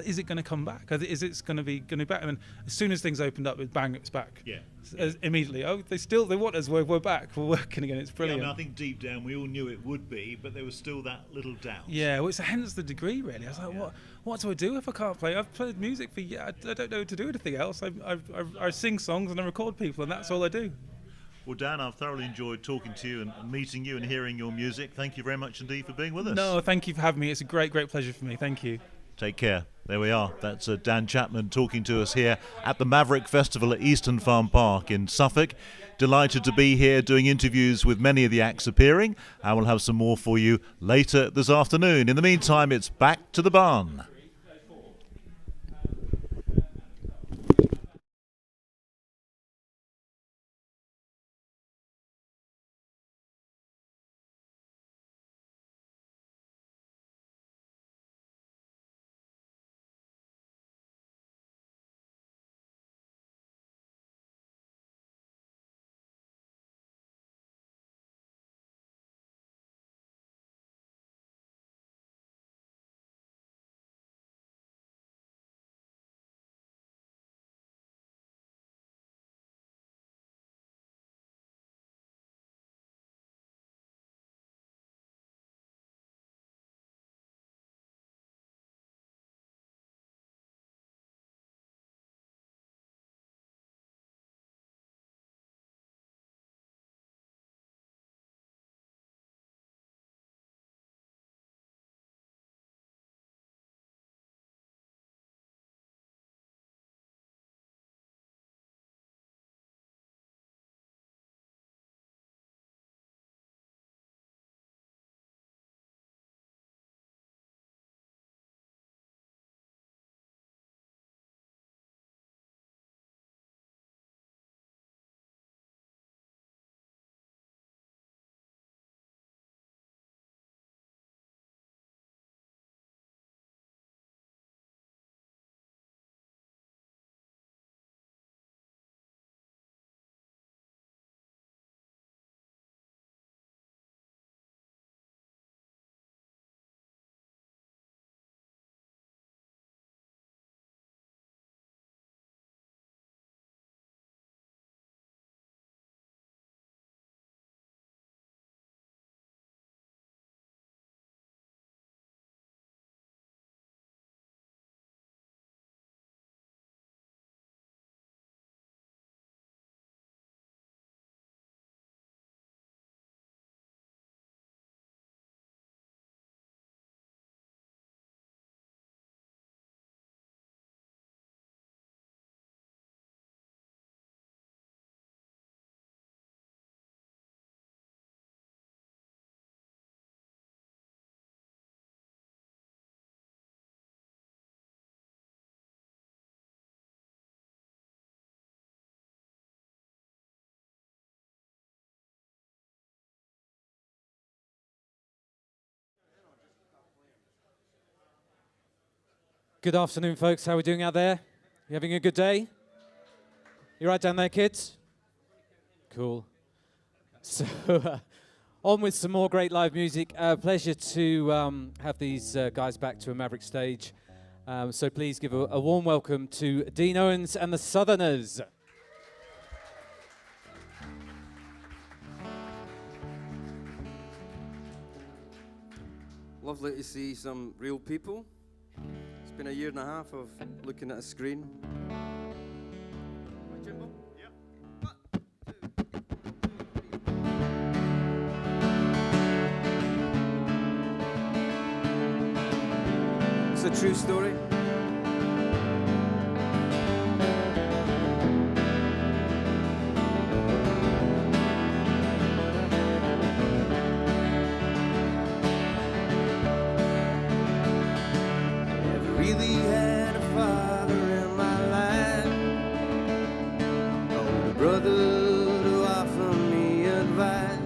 is it going to come back? Is it going to be back? And as soon as things opened up, bang, it's back. Yeah. Immediately. Oh, they want us. We're back. We're working again. It's brilliant. Yeah, I think deep down we all knew it would be, but there was still that little doubt. Yeah, well, it's hence the degree, really. I was like, what do I do if I can't play? I've played music for I don't know to do anything else. I sing songs and I record people, and that's all I do. Well, Dan, I've thoroughly enjoyed talking to you and meeting you and hearing your music. Thank you very much indeed for being with us. No, thank you for having me. It's a great pleasure for me. Thank you. Take care. There we are. That's Dan Chapman talking to us here at the Maverick Festival at Eastern Farm Park in Suffolk. Delighted to be here doing interviews with many of the acts appearing. I will have some more for you later this afternoon. In the meantime, it's back to the barn. Good afternoon, folks. How are we doing out there? You having a good day? You right down there, kids? Cool. So, on with some more great live music. Pleasure to have these guys back to a Maverick stage. So please give a warm welcome to Dean Owens and the Southerners. Lovely to see some real people. It's been a year and a half of looking at a screen. It's a true story. Really had a father in my life, older brother to offer me advice.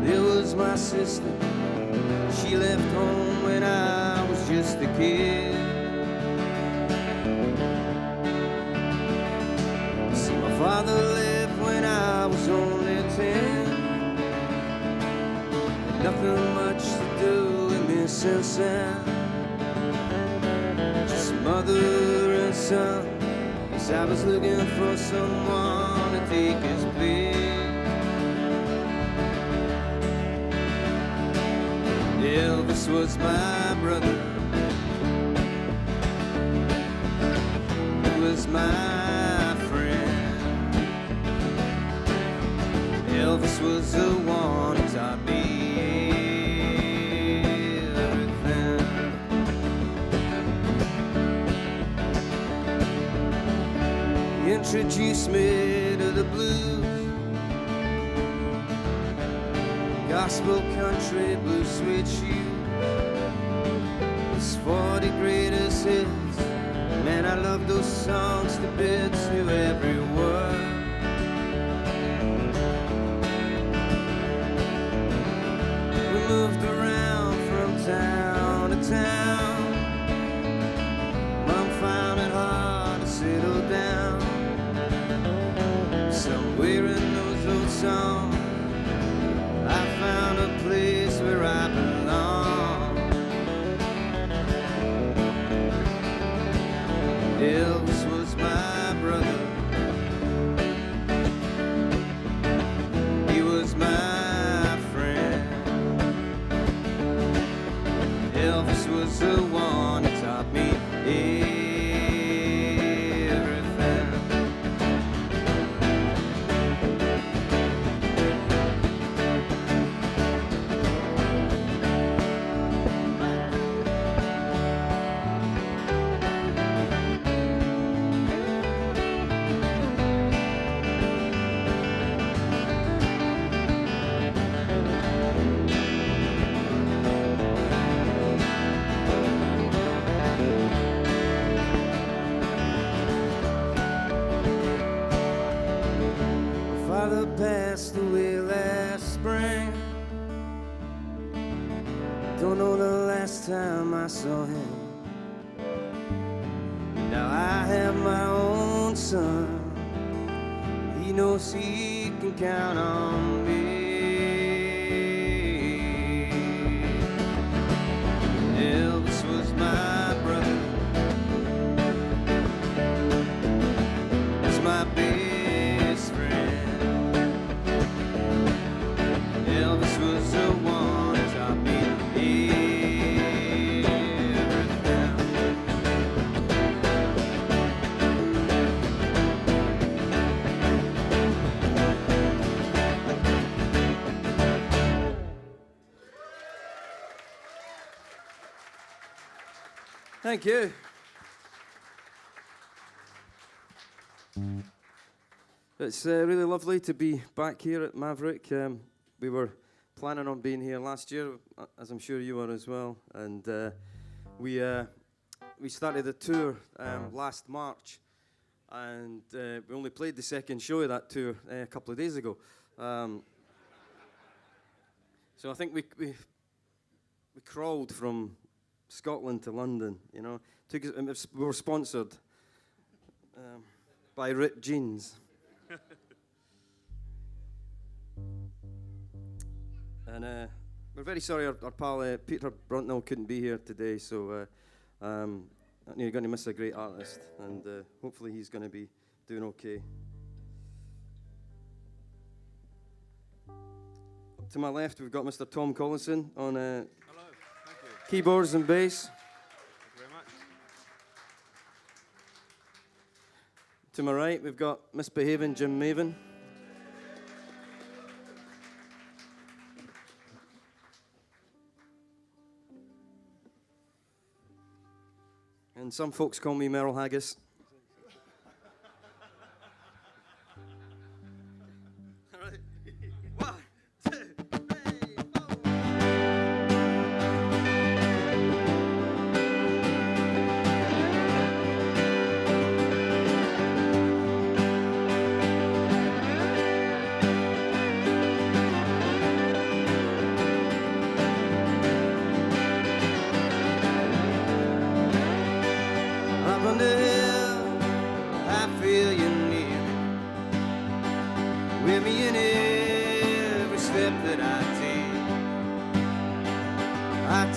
There was my sister, she left home when I was just a kid. See, my father left when I was only 10. Nothing much to do since then, just mother and son. Yes, I was looking for someone to take his place. Elvis was my brother, he was my friend. Elvis was the one who taught me introduced me to the blues, gospel, country, blues, sweet shoes, his 40 greatest hits. Man, I love those songs to bits, knew every word. We moved around from town to town. Mom found it hard to settle down. Somewhere in those old songs, I found a place where I belong. Elvis was my brother, he was my friend. Elvis was the one who taught me everything. Father passed away last spring. Don't know the last time I saw him. Now I have my own son. He knows he can count on me. Elvis was my brother, was my best friend. Elvis was the one who taught me Thank you. It's really lovely to be back here at Maverick. We were planning on being here last year, as I'm sure you were as well. And we started a tour last March, and we only played the second show of that tour a couple of days ago. So I think we crawled from Scotland to London, you know. We were sponsored by Ripped Jeans. And we're very sorry our pal Peter Bruntnell couldn't be here today, so you're going to miss a great artist, and hopefully he's going to be doing okay. To my left, we've got Mr. Tom Collinson on. Hello, thank you. keyboards and bass. To my right, we've got misbehaving Jim Maven. And some folks call me Merrill Haggis.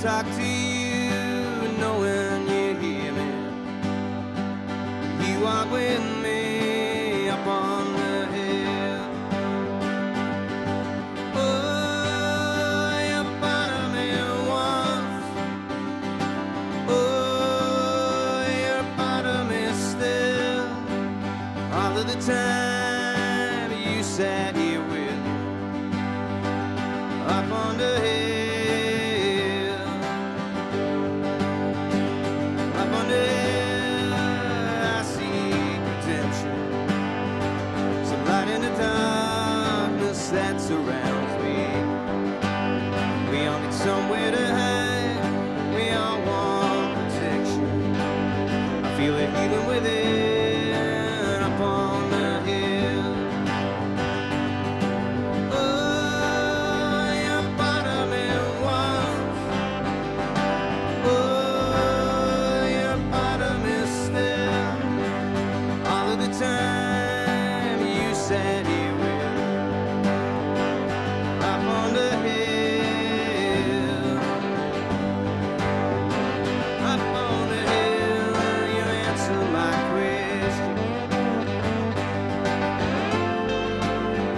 Talk to you, knowing you hear me. You are with me up on the hill. Oh, you're part of me once. Oh, you're part of me still. All of the time you sat here with me, up on the hill. That surrounds me. We all need somewhere to hide. We all want protection. I feel it even within up on the hill. Oh, you're part of me once. Oh, you're part of me still. All of the time you sat here.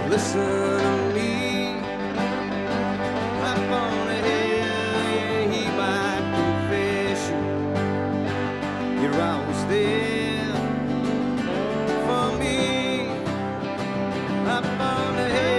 Listen to me, up on the hill, you hear my confession. You're always there for me, up on the hill.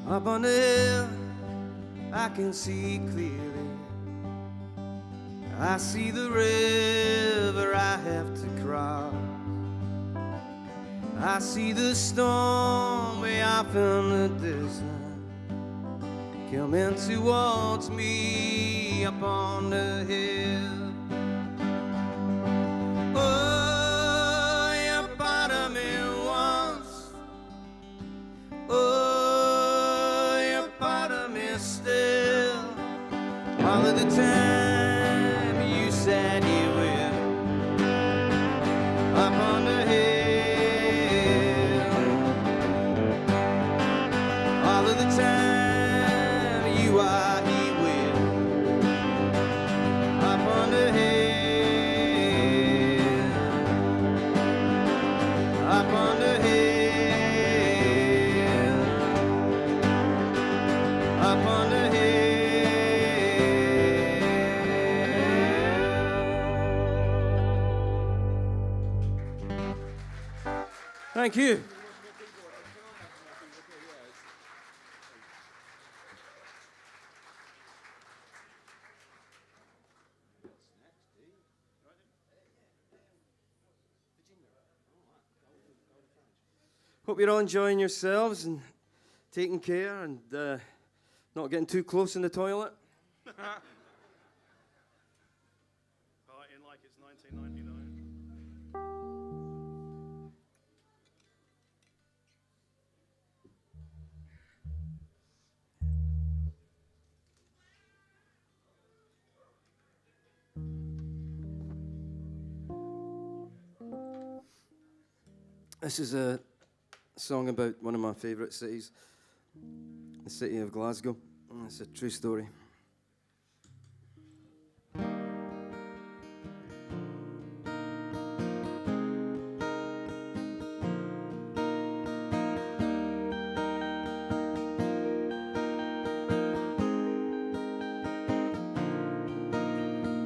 Up on the hill, I can see clearly. I see the river I have to cross. I see the storm way off in the distance coming towards me up on the hill. Oh, you're part of me once. Oh, still, all of the time you sat here with up on the hill. All of the time you are here with up on the hill. Up on the hill. Up on the hill. Thank you. Hope you're all enjoying yourselves and taking care and not getting too close in the toilet. Partying like it's 1999. This is a song about one of my favourite cities, the city of Glasgow. And it's a true story.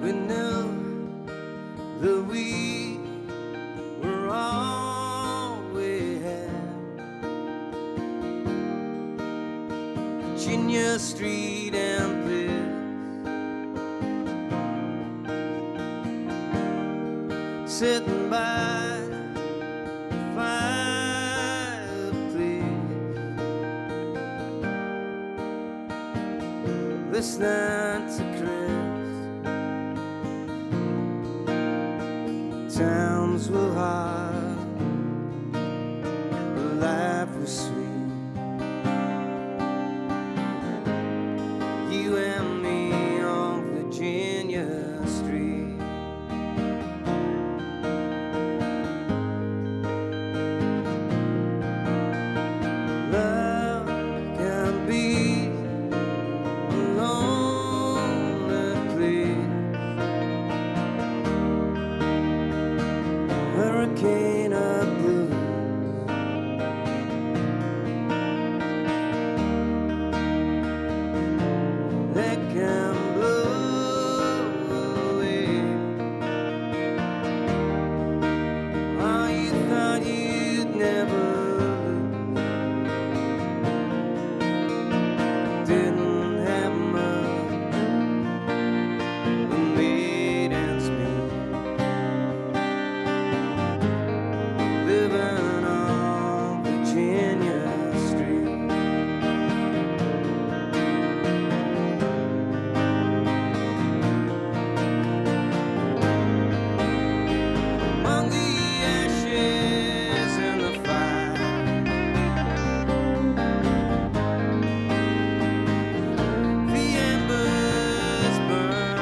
We knew that we were all we had. Virginia Street and Bliss, sitting by the fireplace, listening to Chris. Times were hard, but life was sweet. You and me on Virginia Street. Love can be a lonely place. Hurricane of blues. That can blow away all you thought you'd never lose. Didn't have much, but made ends meet. Living on Virginia Street. Among the ashes and the fire, the embers burn.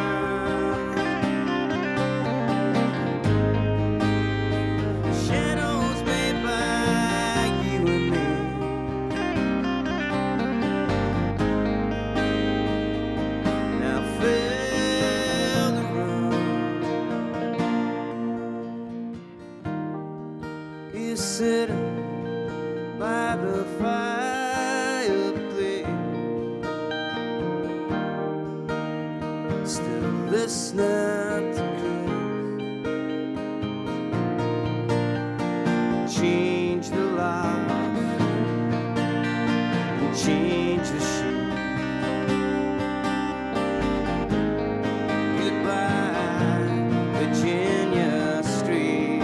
Shadows made by you and me. Now fill the room. You're sitting by the fireplace, still listening to Chris. Change the light and change the sheet. Goodbye, Virginia Street.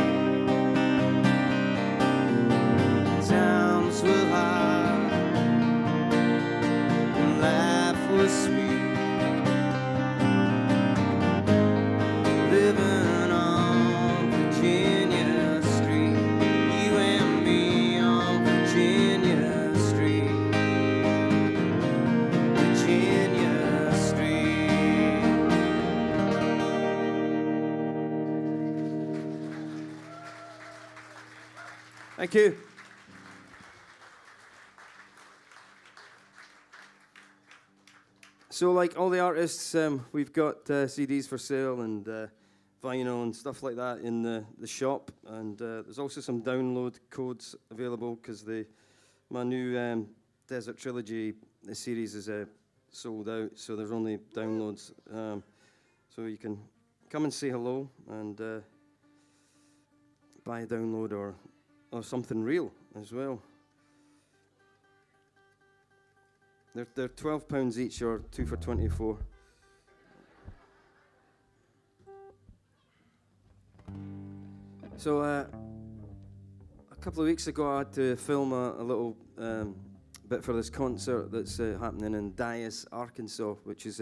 Times were hard and life was sweet. Living on Virginia Street. You and me on Virginia Street. Virginia Street. Thank you. So, like all the artists, we've got CDs for sale and vinyl and stuff like that in the shop. And there's also some download codes available because my new Desert Trilogy series is sold out. So there's only downloads. So you can come and say hello and buy a download or something real as well. They're £12 each or 2 for 24. So a couple of weeks ago, I had to film a little bit for this concert that's happening in Dyess, Arkansas, which is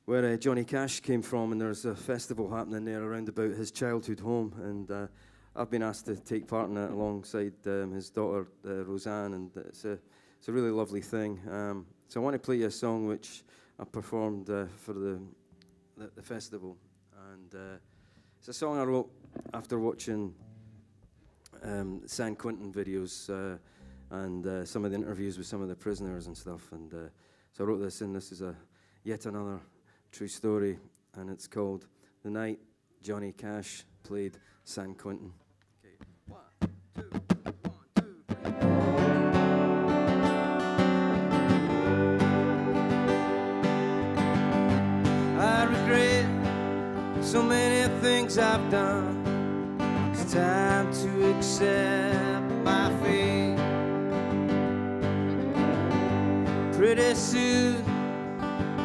where Johnny Cash came from, and there's a festival happening there around about his childhood home, and I've been asked to take part in it alongside his daughter Roseanne, and it's a really lovely thing. So I want to play you a song which I performed for the festival, and it's a song I wrote after watching San Quentin videos and some of the interviews with some of the prisoners and stuff, and so I wrote this, and this is yet another true story, and it's called The Night Johnny Cash Played San Quentin. I regret so many things I've done. It's time to accept my fate. Pretty soon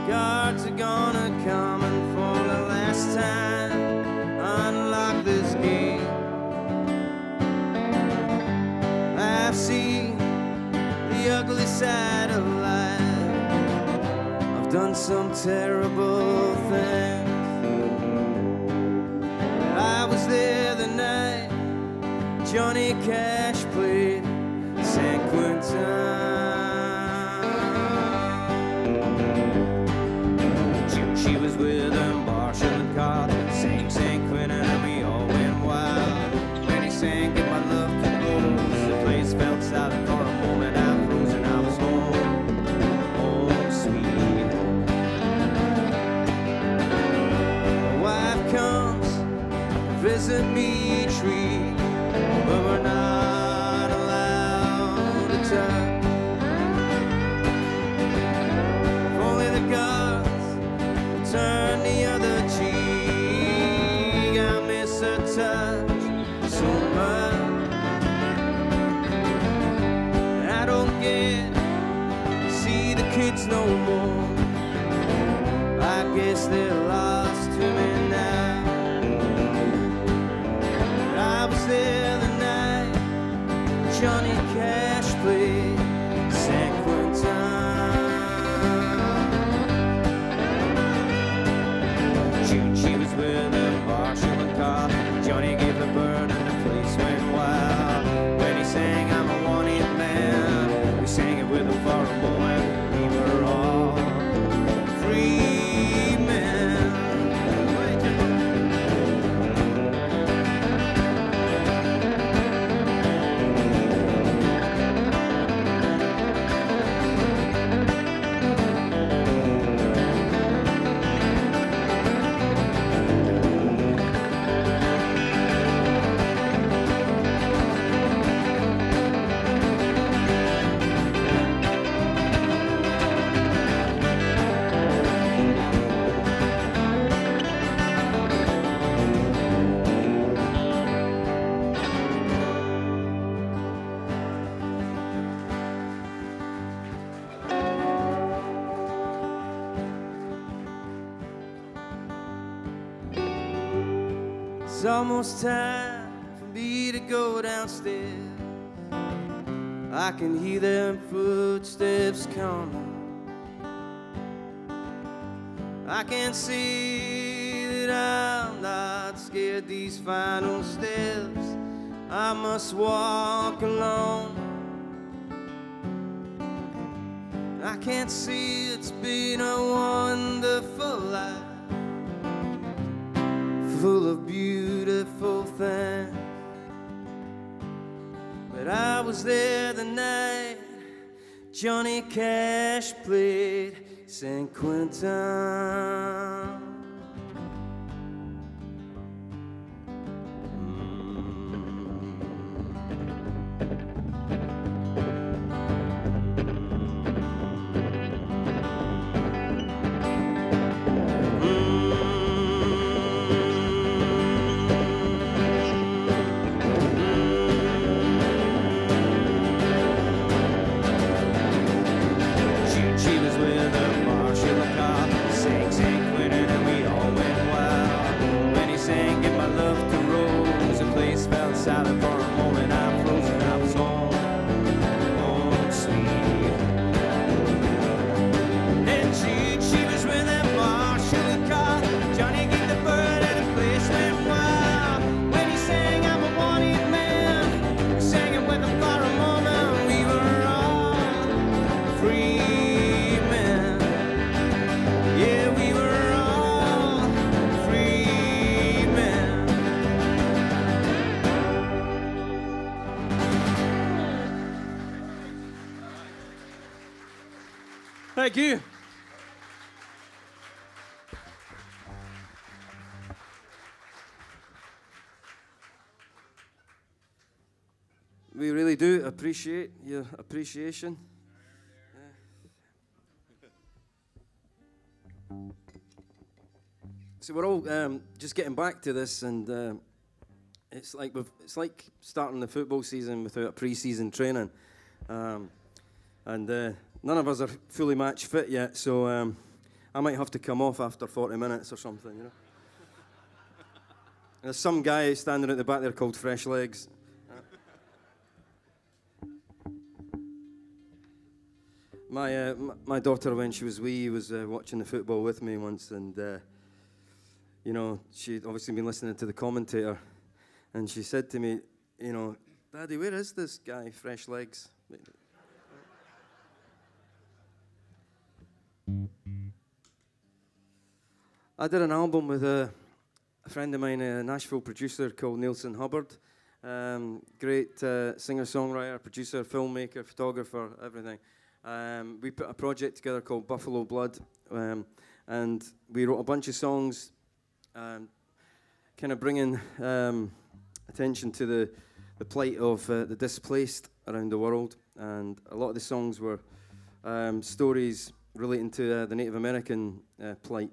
guards are gonna come and for the last time unlock this gate. I've seen the ugly side of life. I've done some terrible things. I was there the night Johnny Cash played San Quentin. She was with him, Marshall and Carl, sang San Quentin, and we all went wild. When he sang, "Give my love to Rose," the place felt silent for a moment. I froze and I was home, home sweet home. My wife comes to visit me each week, but we're not allowed to touch. If only the gods turn the other cheek. I miss her touch so much. I don't get to see the kids no more. I guess they're lost to me now. But I was there the night Johnny Cash played San Quentin. She was with him, Marshall and Carl. Johnny gave the bird and the place went wild. When he sang, "I'm a wanted man," we sang it with him for a moment. We were all free men. It's almost time for me to go downstairs. I can hear them footsteps coming. I can see that I'm not scared these final steps I must walk alone. I can't see it's been a wonderful life, full of beautiful things. But I was there the night Johnny Cash played San Quentin. Silent for a moment. Thank you. We really do appreciate your appreciation. So we're all just getting back to this, and it's like starting the football season without pre-season training, and none of us are fully match fit yet. So I might have to come off after 40 minutes or something, you know. There's some guy standing at the back there called Fresh Legs. My daughter, when she was wee, was watching the football with me once, and you know, she'd obviously been listening to the commentator, and she said to me, you know, Daddy, where is this guy, Fresh Legs? I did an album with a friend of mine, a Nashville producer called Nielsen Hubbard. Great singer-songwriter, producer, filmmaker, photographer, everything. We put a project together called Buffalo Blood, and we wrote a bunch of songs kind of bringing attention to the plight of the displaced around the world. And a lot of the songs were stories relating to the Native American plight.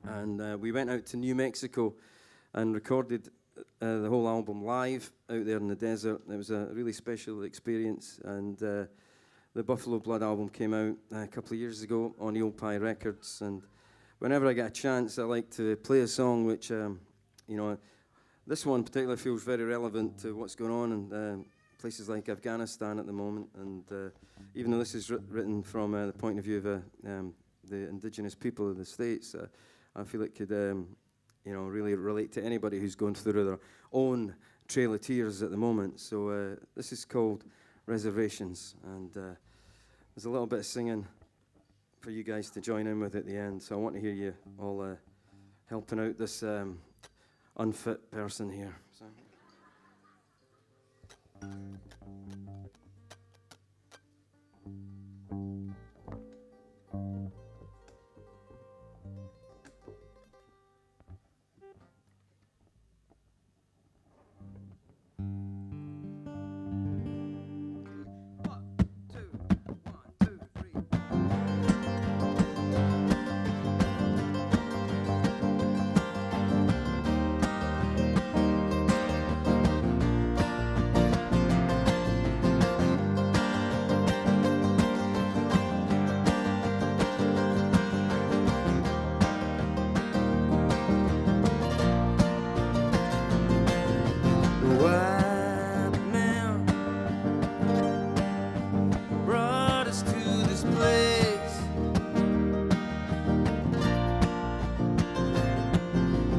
And we went out to New Mexico and recorded the whole album live out there in the desert. It was a really special experience, and the Buffalo Blood album came out a couple of years ago on Eel Pie Records. And whenever I get a chance, I like to play a song which, you know, this one particularly feels very relevant to what's going on in places like Afghanistan at the moment. And even though this is written from the point of view of the indigenous people of the States, I feel it could, you know, really relate to anybody who's going through their own trail of tears at the moment. So this is called Reservations, and there's a little bit of singing for you guys to join in with at the end. So I want to hear you all helping out this unfit person here. So.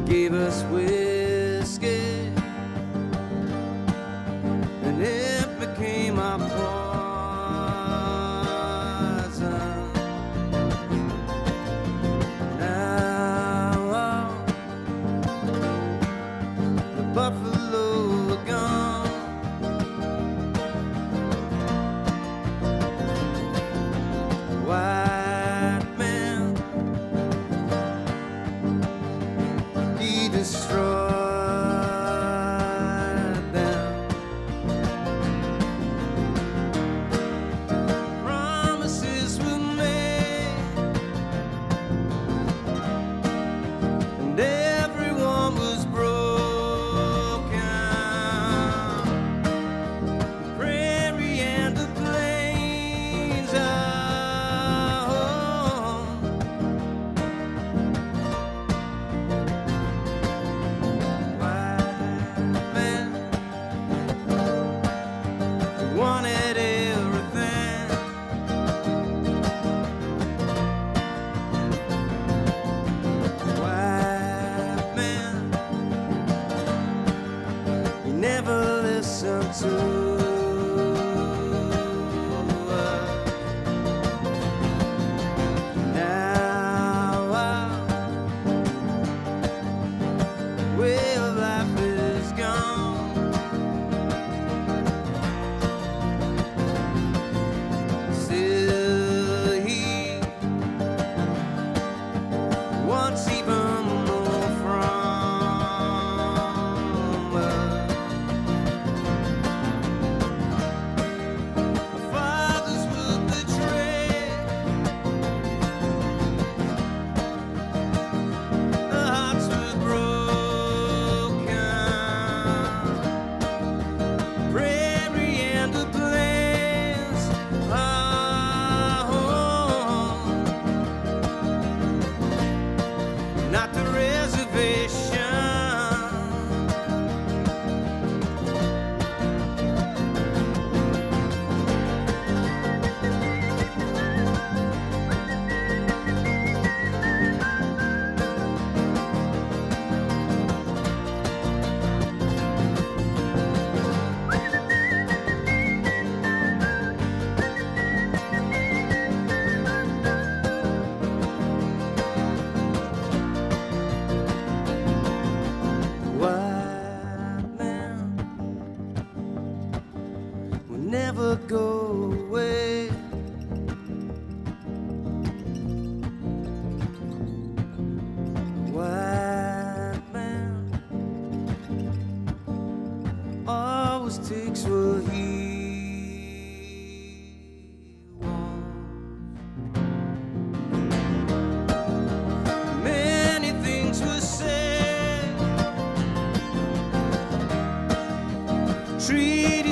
Gave us whiskey, and it became our poison. Now the buffalo are gone, white man, he destroyed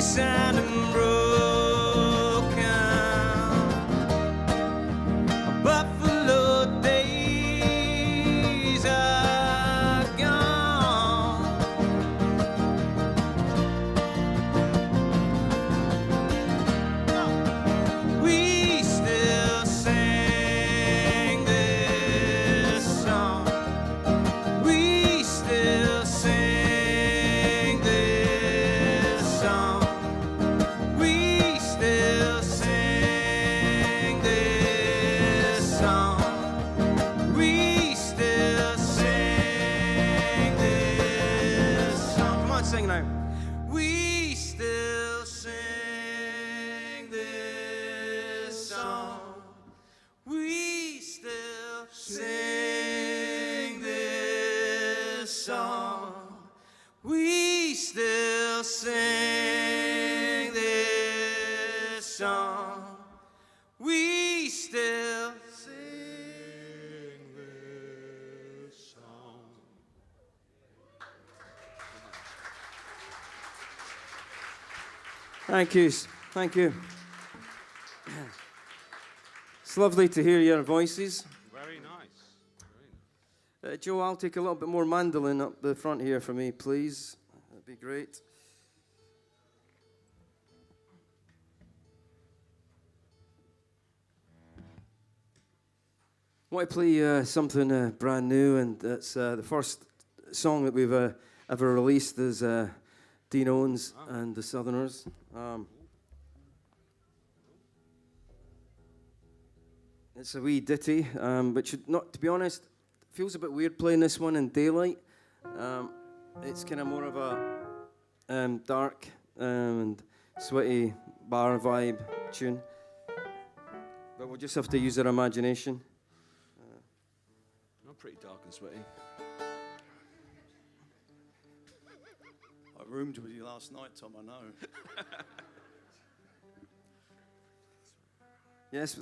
sounding broken. Buffalo days are gone. We still sing this song. We still sing this song. We still sing this song. We still sing this song. Come on, sing now. We still sing this song. We still sing this song. We still sing this song. We still sing this song. Thank you. Thank you. It's lovely to hear your voices. Very nice. Joe, I'll take a little bit more mandolin up the front here for me, please. That'd be great. I want to play something brand new, and it's the first song that we've ever released is Dean Owens and the Southerners. It's a wee ditty, which, not to be honest, feels a bit weird playing this one in daylight. It's kind of more of a dark and sweaty bar vibe tune, but we'll just have to use our imagination. I'm pretty dark and sweaty. I roomed with you last night, Tom, I know. Yes,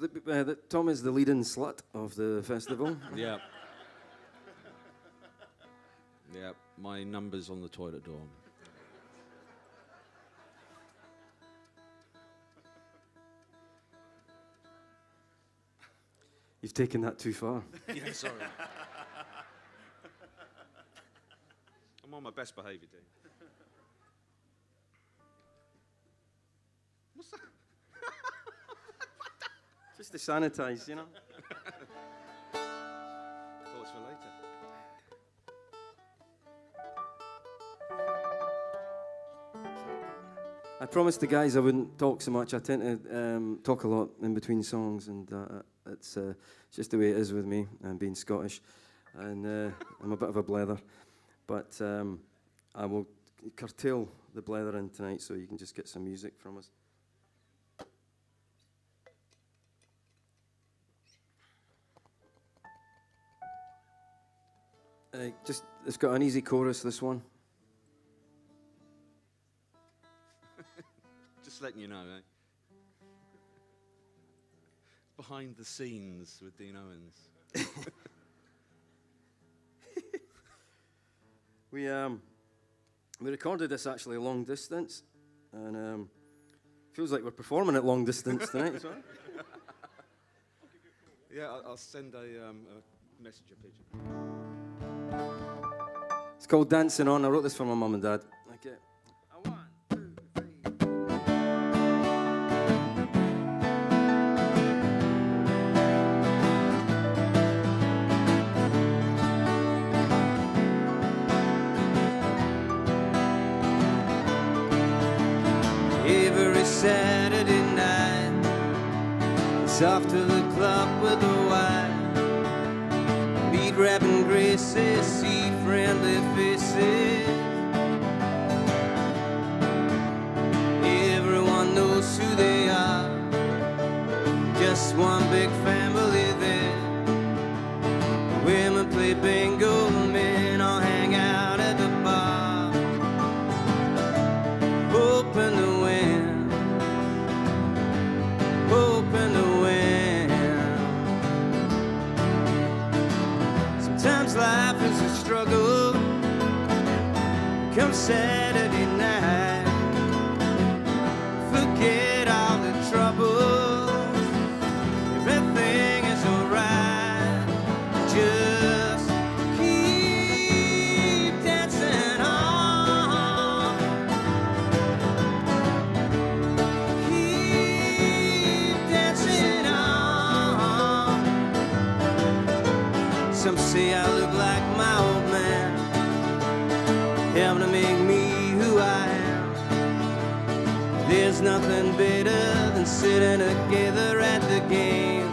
Tom is the leading slut of the festival. Yeah. Yeah, my number's on the toilet door. You've taken that too far. Yeah, sorry. I'm on my best behaviour, Dean. What's that? Just to sanitize, you know. Thoughts for later. I promised the guys I wouldn't talk so much. I tend to talk a lot in between songs, and it's just the way it is with me, and being Scottish. And I'm a bit of a blether. But I will curtail the blethering tonight so you can just get some music from us. It's got an easy chorus, this one. Just letting you know, eh? Behind the scenes with Dean Owens. We recorded this actually long distance, and feels like we're performing at long distance tonight as well. Yeah, I'll send a messenger pigeon. It's called Dancing On. I wrote this for my mum and dad. Okay. Every Saturday night, it's off to the club with the wine. Meet rapping graces, see friendly faces. Everyone knows who they are, just one big family there. Women play bingo, men all hang out at the bar, hoping to win, hoping to win. Sometimes life is a struggle. Come Saturday night, Some say I look like my old man, having to make me who I am. There's nothing better than sitting together at the game,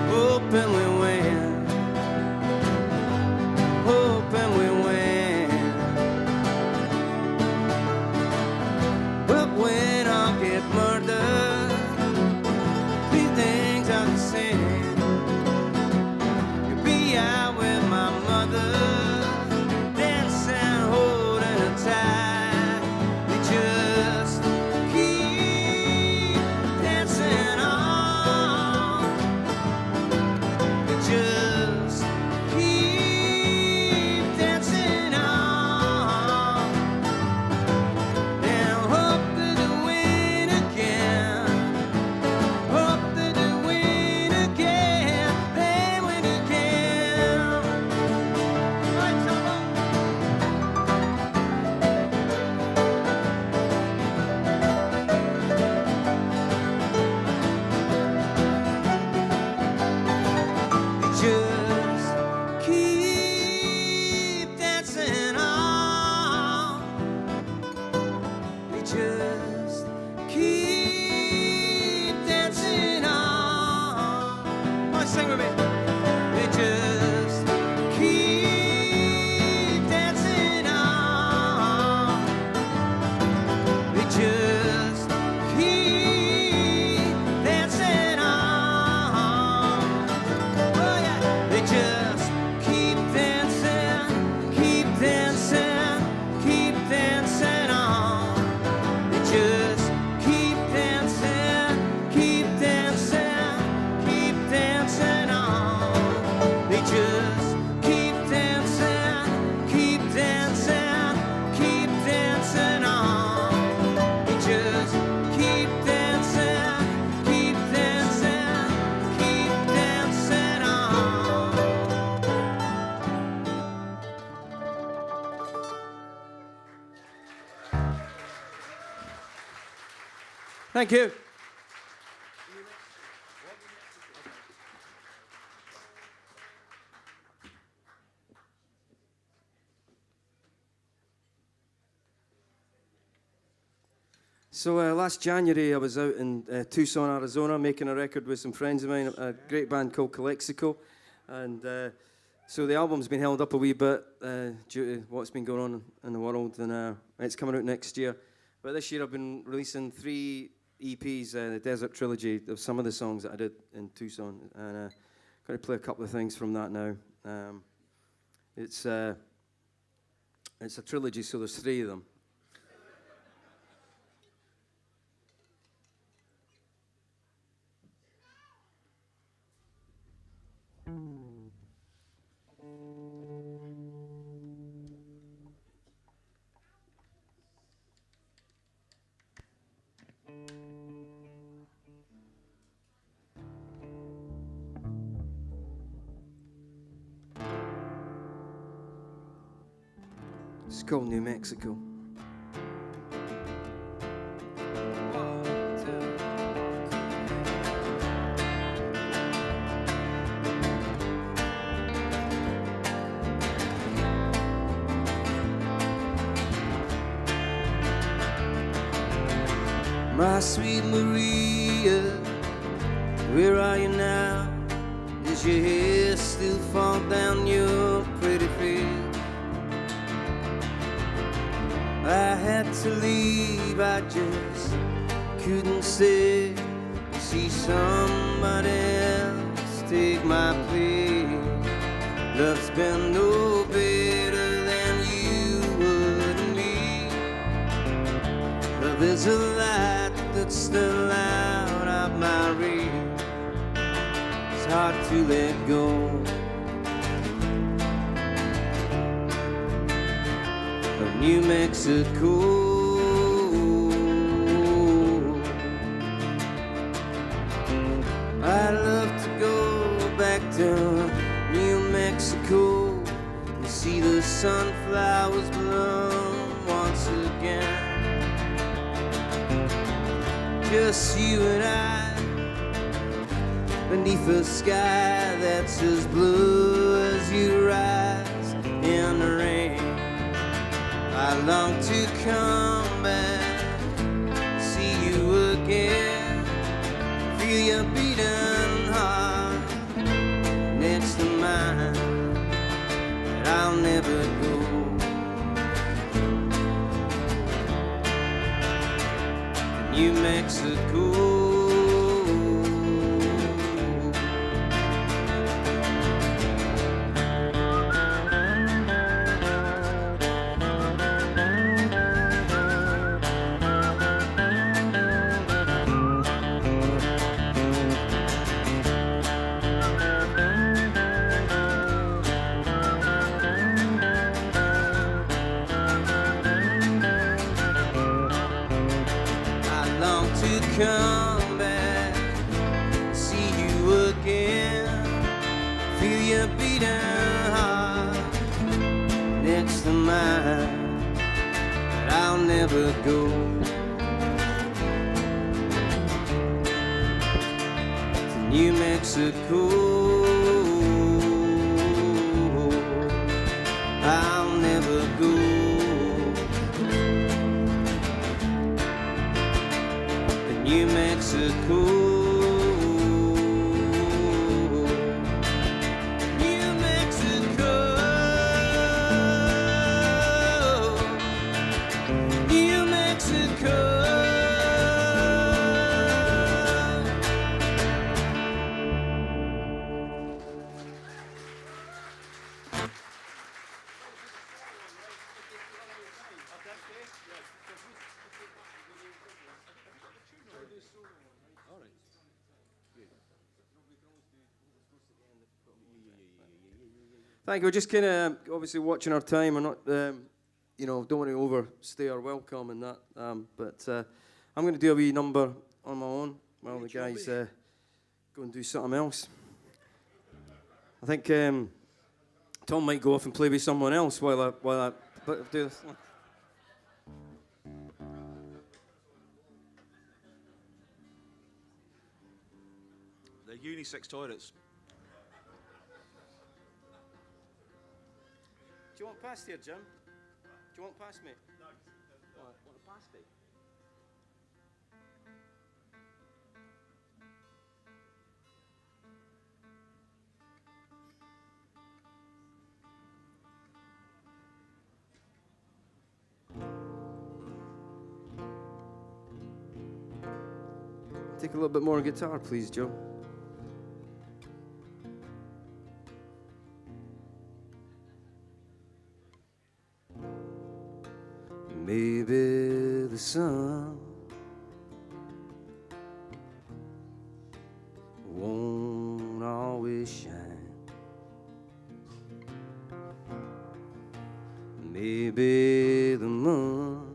hoping we win, hoping we win. But when I get murdered, these things are the same. You'll be out with my mother, dancing, holding her tight. We just keep dancing on. We just keep dancing on. And hope that we win again. Hope that we win again. Then win again. Right, Tom? We just keep dancing on. We just keep dancing on. Come on, sing with me. We just keep dancing on. We just keep dancing on. Oh yeah, we just keep dancing, keep dancing, keep dancing on. We just keep dancing, keep dancing, keep dancing on. We just keep dancing, keep dancing, keep dancing on. We just keep dancing, keep dancing, keep dancing on. Thank you. So last January I was out in Tucson, Arizona, making a record with some friends of mine, a great band called Calexico. And so the album's been held up a wee bit due to what's been going on in the world, and it's coming out next year. But this year I've been releasing 3 EPs, the Desert Trilogy, of some of the songs that I did in Tucson. And I'm going to play a couple of things from that now. It's a trilogy, so there's 3 of them. It's called New Mexico. My sweet Maria, where are you now? Does your hair still fall down your pretty face? I had to leave, I just couldn't stay. See somebody else take my place. Love's been no better than you would to me. Love is a light that's still out of my reach. It's hard to let go of New Mexico. I'd love to go back to New Mexico and see the sunflowers bloom once again. Just you and I, beneath a sky that's as blue as you rise in the rain. I long to come back, see you again, feel your beating heart next to mine, but I'll never go. To New Mexico. Come back, see you again, feel your beating heart next to mine, but I'll never go. To New Mexico, I'll never go. New Mexico, New Mexico, New Mexico. Thank you. We're just kind of obviously watching our time. We're not, you know, don't want to overstay our welcome and that. But I'm going to do a wee number on my own while the guys go and do something else. I think Tom might go off and play with someone else while I do this. They're unisex toilets. Do you want past here, Jim? Do you want past me? No. Want a pasty? Take a little bit more guitar, please, Joe. Maybe the sun won't always shine. Maybe the moon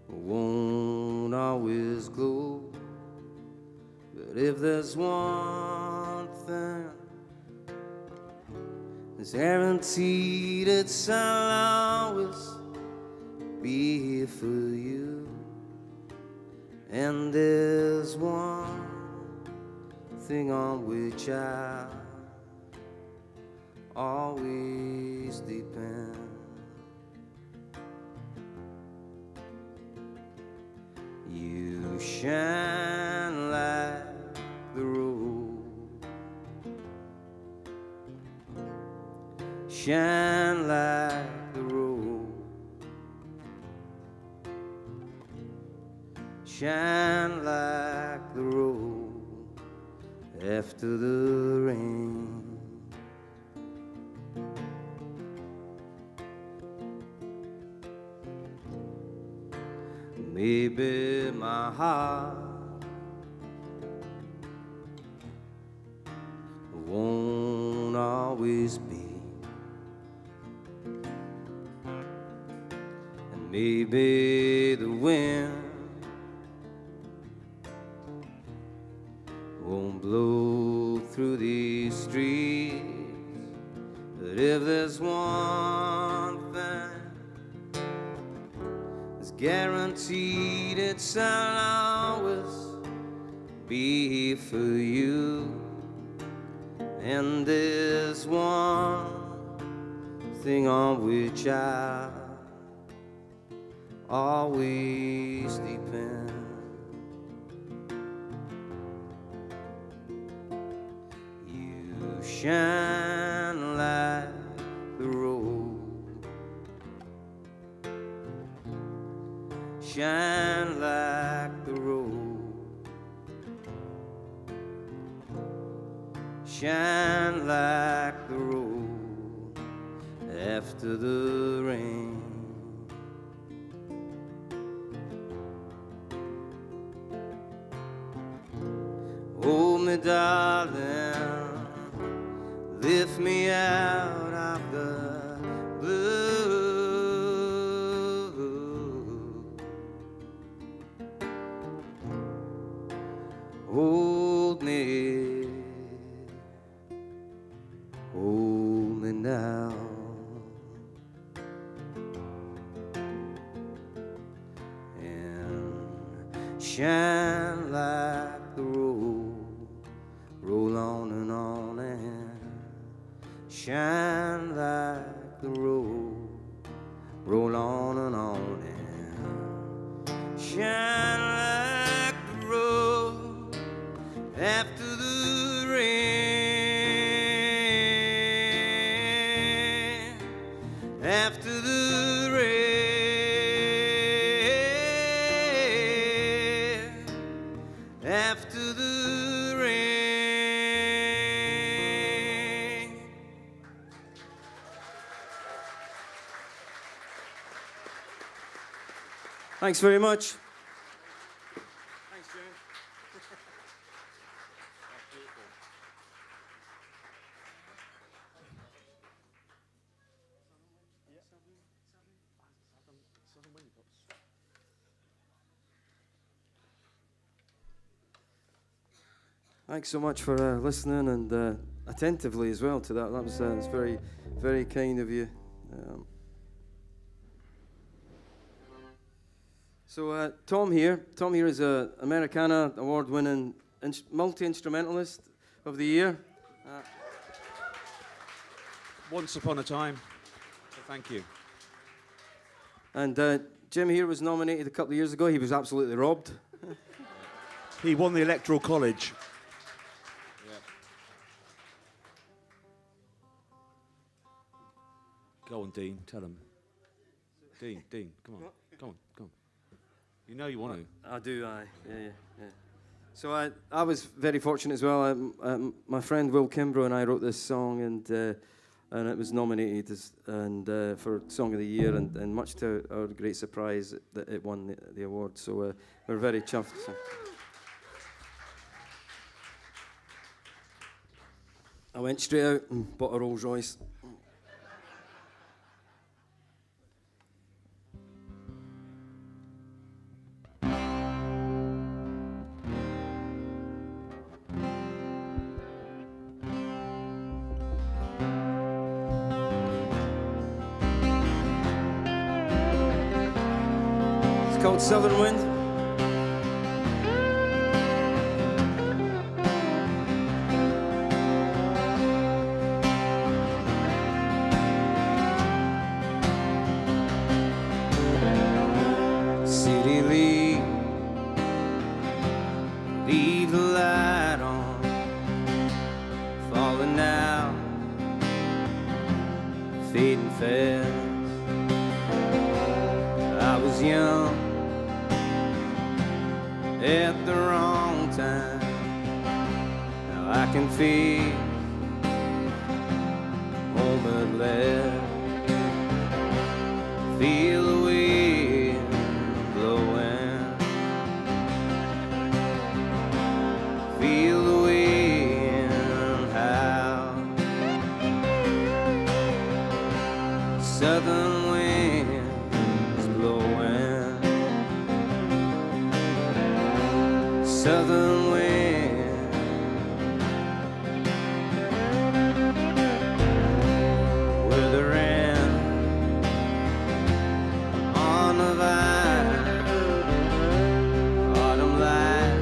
won't always glow. But if there's one thing it's guaranteed, it's I'll always be here for you. And there's one thing on which I always depend. You shine like the road, shine like the road, shine like the road after the rain. Maybe my heart won't always be, and maybe the wind won't blow through these streets. But if there's one thing guaranteed, it's I'll always be here for you. And there's one thing on which I always depend. You shine like the road, shine like the road, shine like the road after the rain. Hold me, darling, lift me out of the blue. Hold me now. And shine like the road, roll on and on, and shine like the road, roll on and on, and shine like the road after the rain, after the rain, after the rain. Thanks very much. Thanks, Jane. Thanks so much for listening and attentively as well to that. That was it's very, very kind of you. So Tom here is a Americana award-winning multi-instrumentalist of the year. Once upon a time. So thank you. And Jim here was nominated a couple of years ago. He was absolutely robbed. He won the Electoral College. Go on, Dean, tell him. Dean, come on. You know you want to. I do, yeah. So I was very fortunate as well. My friend Will Kimbrough and I wrote this song, and it was nominated for Song of the Year, and much to our great surprise, that it won the award. So we're very chuffed. So. I went straight out and bought a Rolls Royce. Called Southern Wind. City leave the light on, falling out, fading fast. I was young at the wrong time. Now I can feel home at last. Feel the wind blowing. Feel the wind howl. Southern winds blowing. Southern wind, withering on the vine, autumn light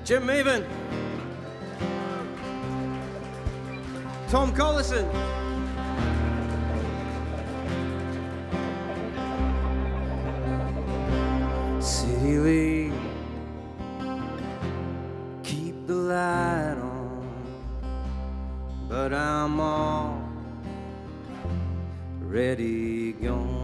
Jim Maven. Tom Collison. City Lee, keep the light on, but I'm already gone.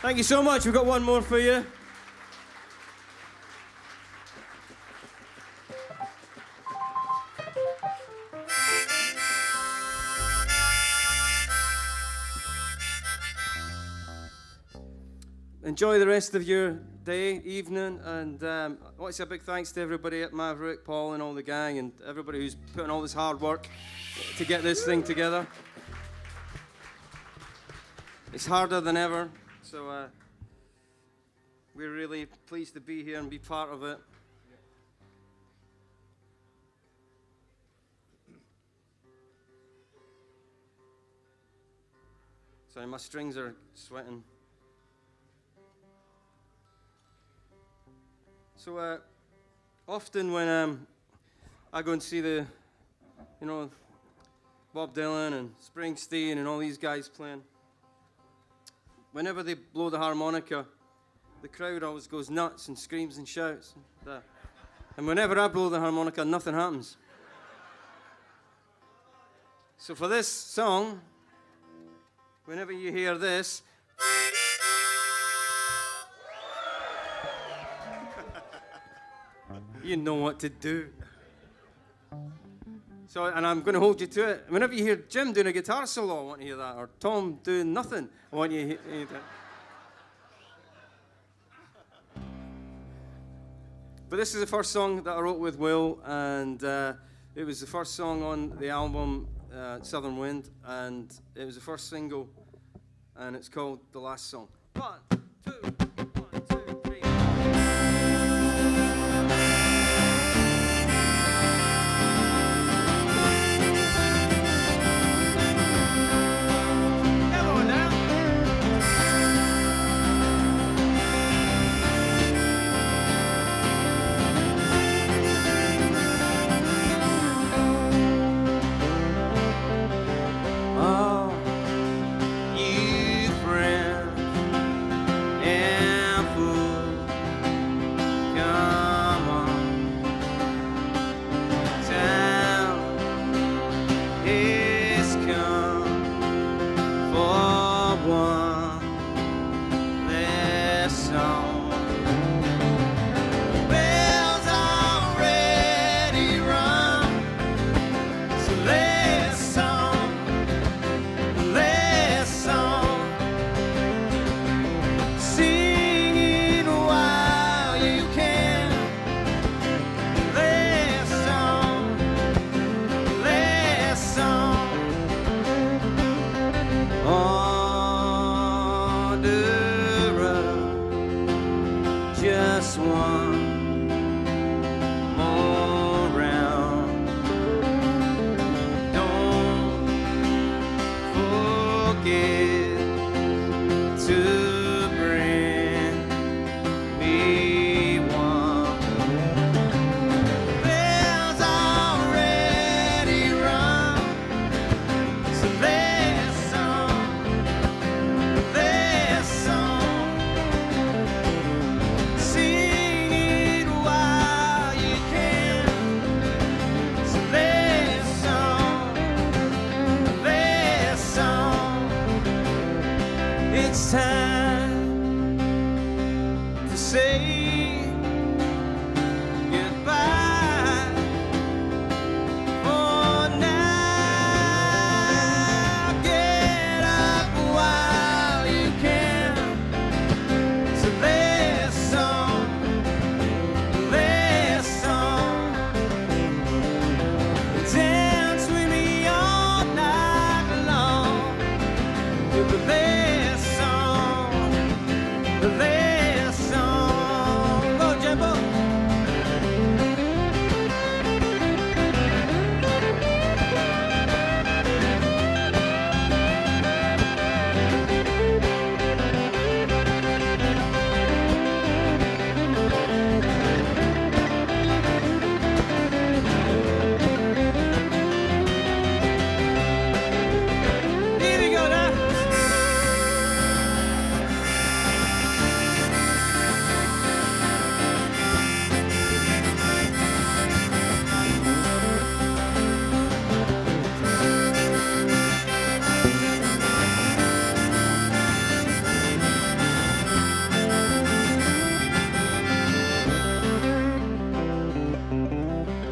Thank you so much. We've got one more for you. Enjoy the rest of your day, evening, and I want to say a big thanks to everybody at Maverick, Paul and all the gang, and everybody who's putting all this hard work to get this thing together. It's harder than ever, so we're really pleased to be here and be part of it. Sorry, my strings are sweating. So often when I go and see the, Bob Dylan and Springsteen and all these guys playing, whenever they blow the harmonica, the crowd always goes nuts and screams and shouts. And whenever I blow the harmonica, nothing happens. So for this song, whenever you hear this, you know what to do. So, and I'm going to hold you to it. Whenever you hear Jim doing a guitar solo, I want to hear that. Or Tom doing nothing, I want you to hear that. But this is the first song that I wrote with Will, and it was the first song on the album Southern Wind, and it was the first single, and it's called The Last Song. 1, 2, 1, 2, 3.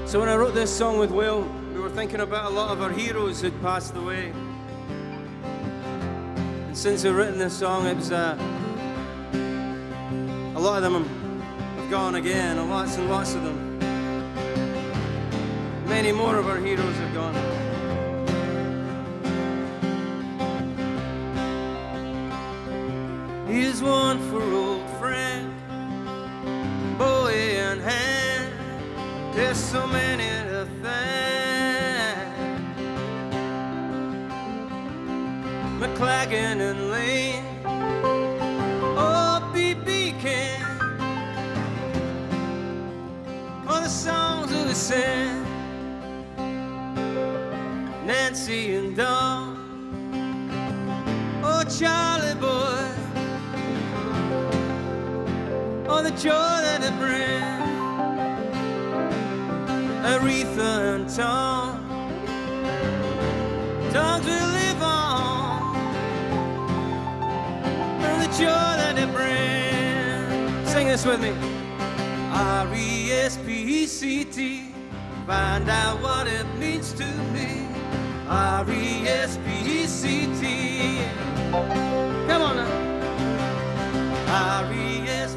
So when I wrote this song with Will, we were thinking about a lot of our heroes who'd passed away. And since I've written this song, it was a lot of them have gone again, and lots of them. Many more of our heroes have gone. Here's one for old friend, Bowie and hand. There's so many to thank. McLagan and Lane, oh, B.B. King, all the songs that we sang. Nancy and Dawn, oh, Charlie boy, oh, the joy that they bring. Aretha and Tom, songs will live on, and the joy that they bring. Sing this with me. R-E-S-P-E-C-T, find out what it means to me. R-E-S-P-E-C-T. Come on now. R-E-S-P-E-C-T.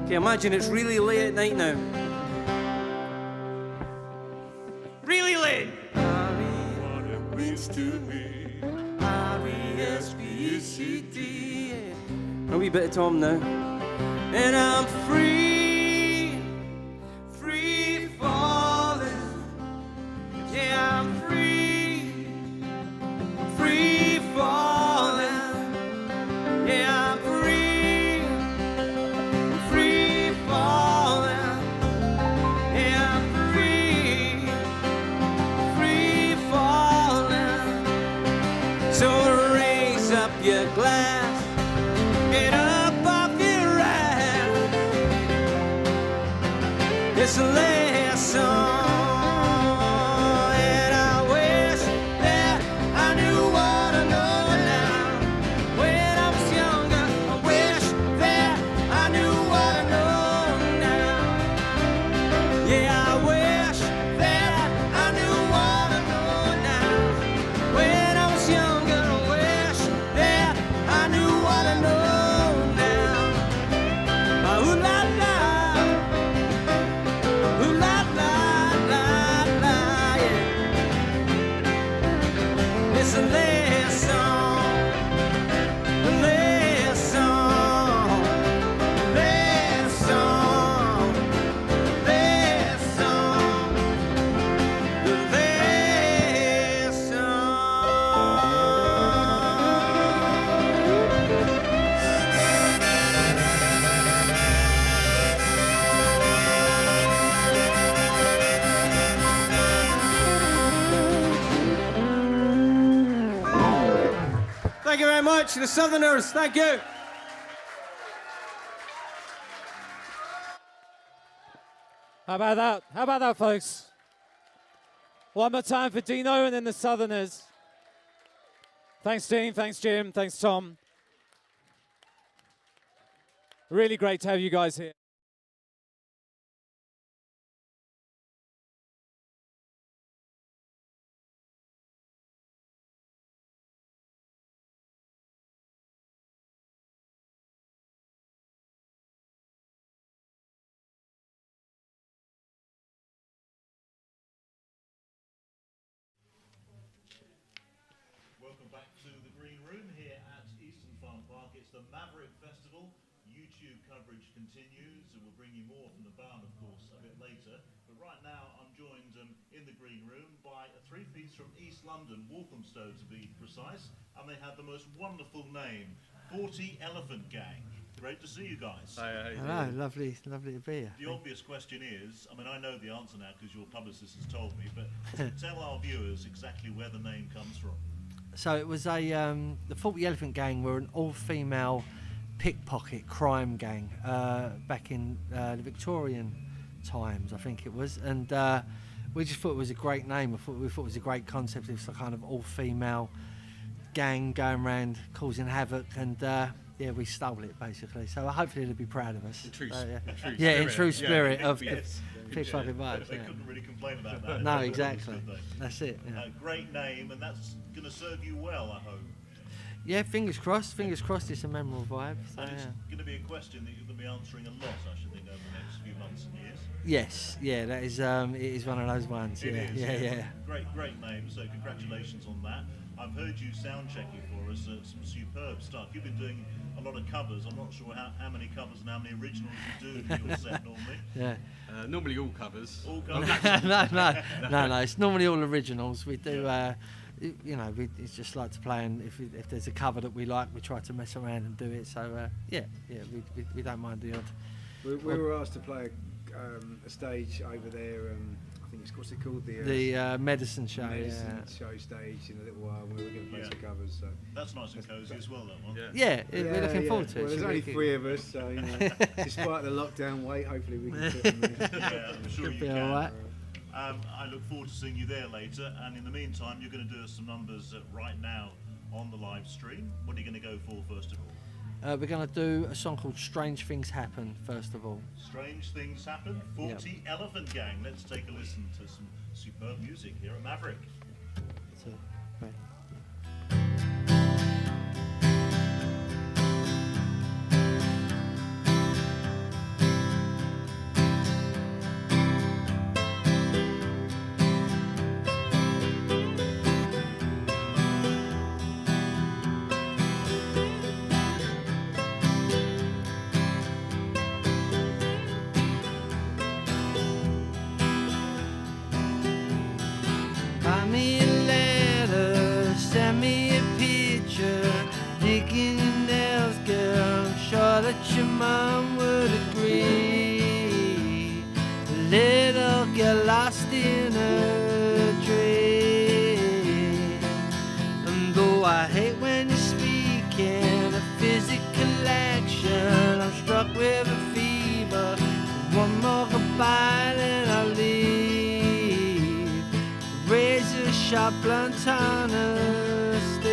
Okay, imagine it's really late at night now. Really late. What it means to me. R-E-S-P-E-C-T. A wee bit of Tom now. And I'm free, free falling. Yeah, I'm free, free falling. Yeah, I'm free, free falling. Yeah, I'm free, free falling. So raise up your glass, get up off your ass. It's a last song. Thank you very much, the Southerners. Thank you. How about that? How about that, folks? One more time for Dino and then the Southerners. Thanks, Dean. Thanks, Jim. Thanks, Tom. Really great to have you guys here. Welcome back to the Green Room here at Eastern Farm Park. It's the Maverick Festival. YouTube coverage continues, and we'll bring you more from the barn, of course, a bit later. But right now, I'm joined in the Green Room by a three-piece from East London, Walthamstow to be precise, and they have the most wonderful name, 40 Elephant Gang. Great to see you guys. Hello, lovely to be here. The obvious question is, I mean, I know the answer now because your publicist has told me, but tell our viewers exactly where the name comes from. So it was the 40 Elephant Gang were an all-female pickpocket crime gang back in the Victorian times, I think it was, and we just thought it was a great name. We thought it was a great concept. It's a kind of all-female gang going around causing havoc, and yeah, we stole it basically. So hopefully they'll be proud of us. In true spirit of yes. Pickpocket Vibes. They Yeah. couldn't really complain about that. No, exactly. Could they? That's it. Yeah. Great name, and that's going to serve you well, I hope. Yeah, fingers crossed. Fingers crossed it's a memorable vibe. So, And it's yeah. going to be a question that you're going to be answering a lot, I should think, over the next few months and years. Yes, yeah, that is. It is one of those ones. It is, Yeah. Great name. So congratulations on that. I've heard you sound checking for us some superb stuff. You've been doing a lot of covers. I'm not sure how many covers and how many originals you do in your set normally. Yeah. Normally all covers. All covers. no. It's normally all originals. We do. You know, it's just like to play, and if there's a cover that we like, we try to mess around and do it. So we don't mind the odd. We were asked to play a stage over there. I think what's it called? The medicine show. Medicine show stage in a little while. We were going to play some covers. So that's nice and cosy as well. That one. Yeah, we're looking forward to it. Well, there's only 3 of us, so you know, despite the lockdown wait, hopefully we can fit them in. Yeah, I'm sure you be can. all right. I look forward to seeing you there later, and in the meantime, you're going to do us some numbers right now on the live stream. What are you going to go for first of all? We're going to do a song called "Strange Things Happen" first of all. Strange Things Happen. 40 Elephant Gang. Let's take a listen to some superb music here at Maverick. Buy me a letter, send me a picture, digging your nails, girl. I'm sure that your mom would agree. The little girl lost in a dream. And though I hate when you're speaking a physical action, I'm struck with a fever. One more goodbye, then I'll leave. Razor sharp blunt honesty,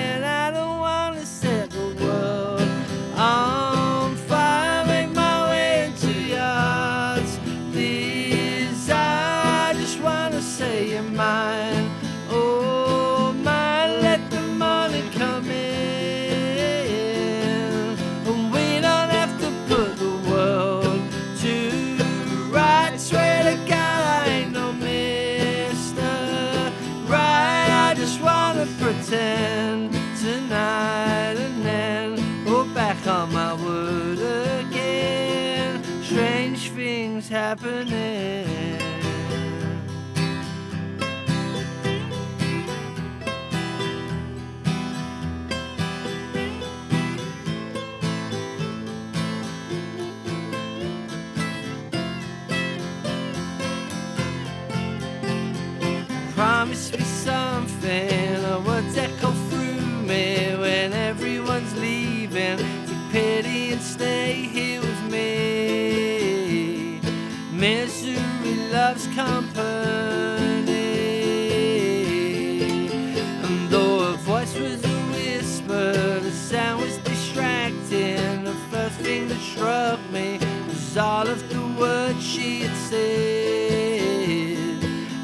and I don't want to set the world on fire, make my way into yours. Desire, I just want to say you're mine. Oh, mine, let the money come in, and we don't have to put the world to rights. Swear to God, I ain't no pretend tonight and then go back on my word again. Strange things happening. Promise me something, or words echo through me when everyone's leaving. Take pity and stay here with me. Misery loves company, and though her voice was a whisper, the sound was distracting. The first thing that struck me was all of the words she had said.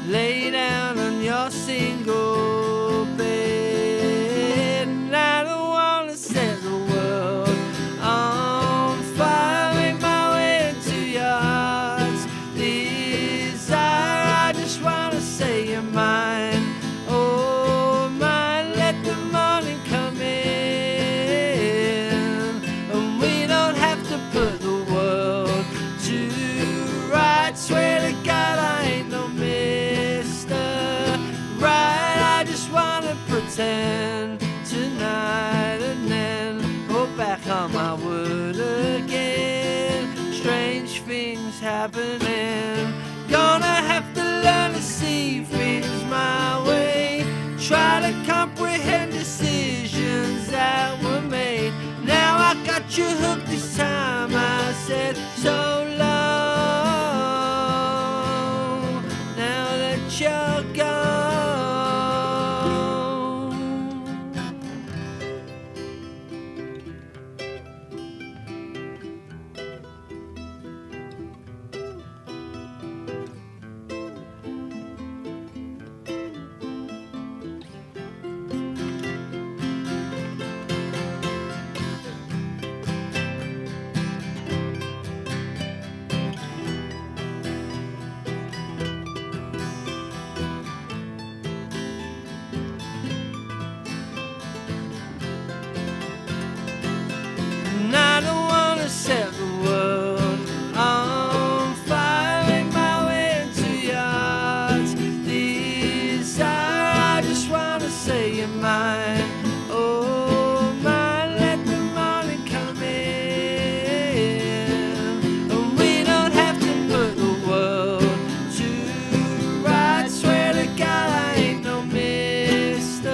Lay down on your single bed, and I don't want to set the world on fire, make my way into your heart's desire. I just want to say you're mine. Oh, mine, let the morning come in, and we don't have to put the world to rights. Swear to God, I ain't no right, I just wanna pretend tonight and then go back on my word again. Strange things happening. Gonna have to learn to see things my way. Try to comprehend decisions that were made. Now I got you hooked this time. I said so long. Now that you're gone, your mind. Oh, my, let the morning come in. And we don't have to put the world to rights. Swear to God, I ain't no Mr.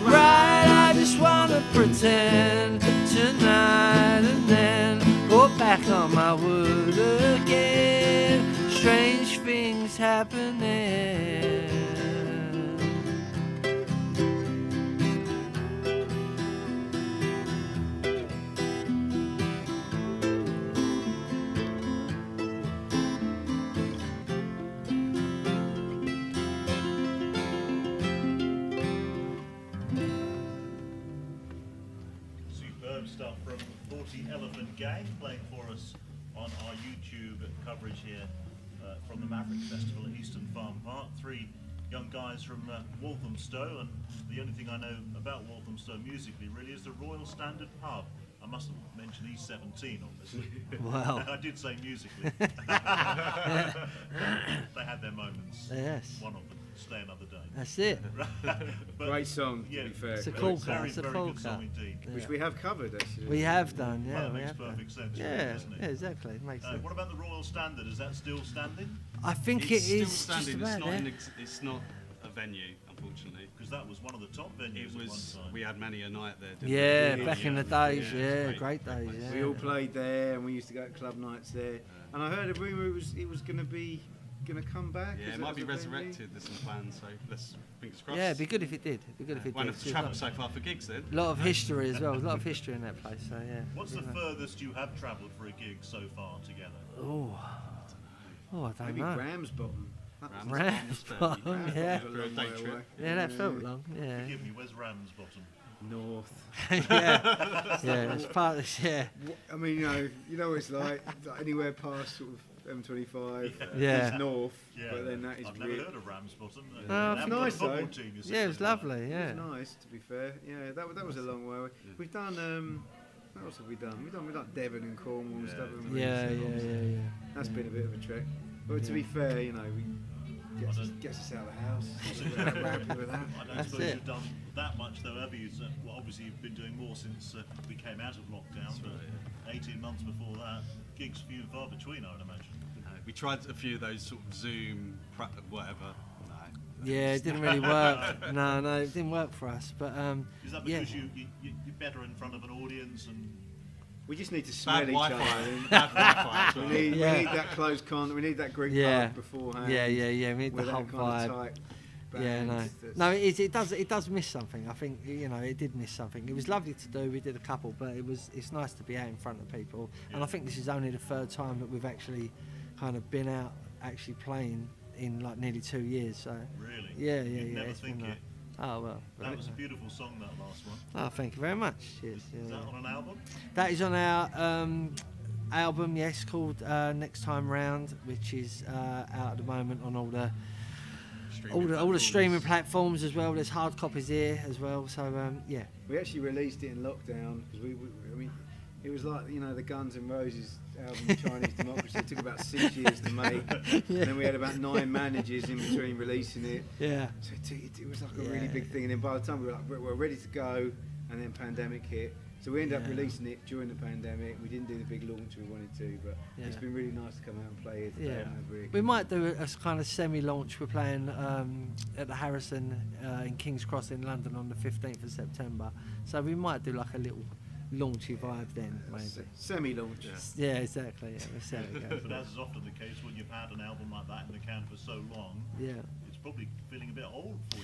Right. I just wanna pretend tonight and then go back on my word again. Strange things happening. Superb stuff from 40 Elephant Gang playing for us on our YouTube coverage here from the Maverick Festival at Easton Farm Park. 3 young guys from Walthamstow, and the only thing I know about Walthamstow musically really is the Royal Standard Pub. I mustn't mention E17 obviously. Wow. I did say musically. They had their moments. Yes. One of them, Stay Another Day. That's it. Great song, to be fair. It's a Great cool song. It's a very cool good song indeed. Which we have covered, actually. We have done, yeah. Well, that we makes have perfect done. sense, Yeah, doesn't it? yeah, exactly. It makes sense. What about the Royal Standard? Is that still standing? I think it's it is still just standing. about there. It's not a venue, unfortunately. Because that was one of the top venues It was. at one time. We had many a night there. Didn't Yeah, we? back in the days, yeah, great days. Yeah. We all played there, and we used to go to club nights there. And I heard a rumour it was going to come back. Yeah, Is it might as be a venue? resurrected. There's some plans, so let's fingers crossed. Yeah, it'd be good if it did. It'd be good if it Won't did. have to travel so far for gigs then. A lot of history as well. A lot of history in that place. So yeah. What's the furthest you have travelled for a gig so far together? Oh, I don't Maybe know. Ramsbottom. Ramsbottom, yeah. For a long way away. Yeah, that felt long. Yeah. Forgive me, where's Ramsbottom? North. yeah, yeah, it's part of this, yeah. I mean, you know what it's like anywhere past sort of M25. Yeah. It's north, Yeah. but then that is I've never weird. heard of Ramsbottom. Oh, It's it's nice Football though. team, you Yeah, it was said. lovely. Yeah. It was nice, to be fair. Yeah, that was a long way away. We've done. What else have we done? We've done Devon and Cornwall and stuff. haven't we? Yeah, So yeah. That's been a bit of a trek. But to be fair, we gets us out of the house. We're happy with that. I don't That's suppose it. you've done that much though, have you? Well, obviously you've been doing more since we came out of lockdown, but 18 months before that, gigs few and far between, I would imagine. No, we tried a few of those sort of Zoom, whatever. No. Yeah, it didn't really work. No, it didn't work for us. But Is that yeah. because you're better in front of an audience and? We just need to smell each Wi-Fi. other. I think. Bad Wi-Fi as well. We need that close contact. We need that group hug beforehand. Yeah. We need with the that whole kind vibe. of tight Yeah, band no. that's- It does miss something. I think it did miss something. It was lovely to do. We did a couple, but it's nice to be out in front of people. And I think this is only the 3rd time that we've actually kind of been out actually playing in like nearly 2 years. So Really? Yeah. You'd never It's think been, it. Oh well. That was a beautiful song, that last one. Oh, thank you very much. Cheers. Is that on an album? That is on our album, yes, called Next Time Round, which is out at the moment on all the streaming platforms as well. There's hard copies here as well. So yeah. We actually released it in lockdown because I mean, it was like the Guns N' Roses album, Chinese Democracy. It took about 6 years to make, and then we had about 9 managers in between releasing it. Yeah. So it was like a really big thing, and then by the time we were ready to go, and then pandemic hit. So we ended up releasing it during the pandemic. We didn't do the big launch we wanted to, but it's been really nice to come out and play here today. at Maverick. We might do a kind of semi-launch. We're playing at the Harrison in King's Cross in London on the 15th of September. So we might do like a little launchy vibe then, maybe. Semi-launch. Yeah, exactly. Yeah, we'll see how it goes. But as is often the case when you've had an album like that in the can for so long, it's probably feeling a bit old for you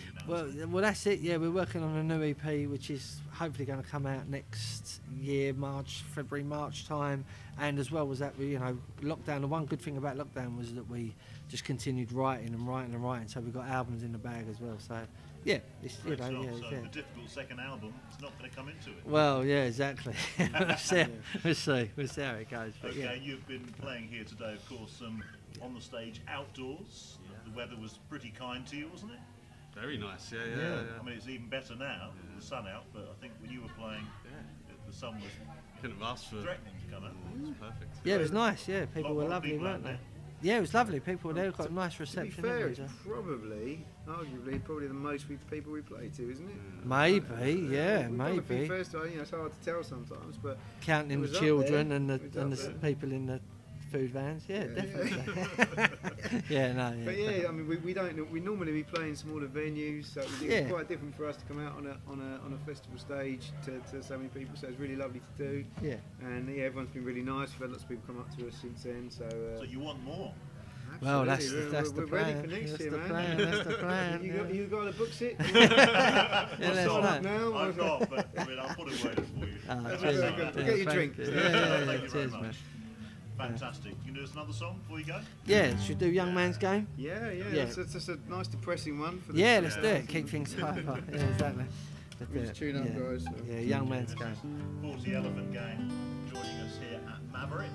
now. Well, that's it. Yeah, we're working on a new EP, which is hopefully going to come out next year, February, March time. And as well as that, lockdown. The one good thing about lockdown was that we just continued writing. So we got albums in the bag as well. So yeah, it's So the difficult second album is not going to come into it. Well, yeah, exactly. We'll see how it goes. But Okay, you've been playing here today, of course, on the stage outdoors. The weather was pretty kind to you, wasn't it? Very nice, yeah. I mean, it's even better now with the sun out, but I think when you were playing, the sun was couldn't have asked for threatening to come out. It was perfect. Yeah, it was nice. Yeah, A people lot were of lovely, people weren't out they? Yeah, it was lovely. People were there, got a nice reception. To be fair, didn't it's we? arguably the most people we play to, isn't it? Maybe, yeah, We've done a few maybe. festivals, you know, it's hard to tell sometimes, but Counting it the was up children there. and the It was up there. people in the food vans, yeah, definitely. yeah, no, yeah. But yeah, I mean, we normally be playing smaller venues, so it's Yeah. quite different for us to come out on a festival stage to so many people. So it's really lovely to do. Yeah. And yeah, everyone's been really nice. We've had lots of people come up to us since then. So you want more? Well, that's absolutely. the We're plan. ready for next That's year, the man. plan. That's the plan. You got a book sit? Yeah, I'll let's sign know. up now. I've not, but I mean, I'll put it away for you. Cheers, We'll get you a thank drink. you. Thank Yeah, you very cheers, man. much. Fantastic. You can do us another song before you go? Yeah, should we do Young Man's Game? Yeah. It's just a nice depressing one. For Yeah, let's do it. Keep things hyper. Yeah, exactly. Let's do Just it. tune up, Yeah. guys. Yeah, Young Man's Game. Of course, the Elephant Gang joining us here at Maverick.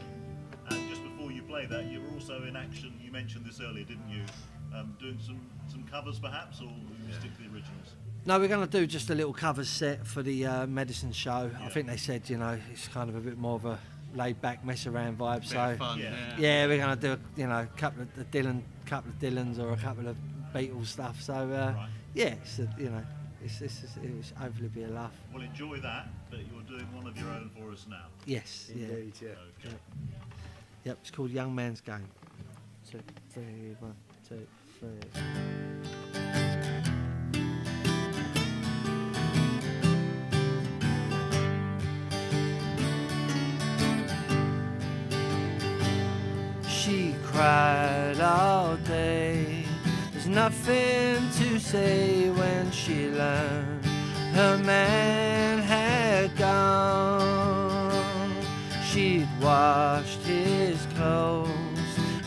And just before you play that, you were also in action. You mentioned this earlier, didn't you? Doing some covers, perhaps, or you stick to the originals? No, we're going to do just a little cover set for the medicine show. I think they said, you know, it's kind of a bit more of a laid-back, mess-around vibe. Bit So of fun, yeah, we're going to do, you know, a couple of Dylans or a couple of Beatles stuff. So yeah, it's you know, it will hopefully be a laugh. Well, enjoy that. But you're doing one of your own for us now. Yes, Indeed, yeah. Okay. Yep, it's called Young Man's Game. 2, 3, 1, 2, 3. She cried all day. There's nothing to say when she learned her man had gone. She'd washed his clothes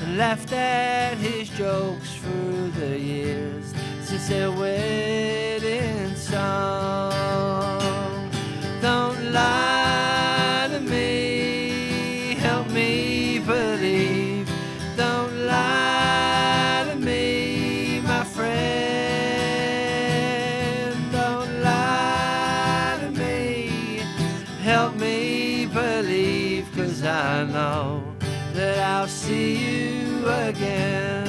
and laughed at his jokes through the years since their wedding song. Don't lie to me, help me believe. Don't lie to me, my friend. Don't lie to me, help me believe, 'cause I know that I'll see you again.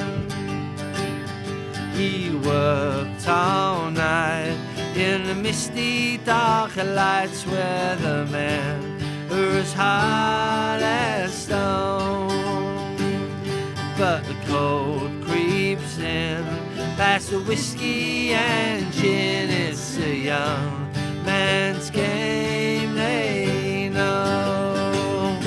He worked all night in the misty dark lights where the men were as hard as stone. But the cold creeps in past the whiskey and gin. It's a young man's game, they know.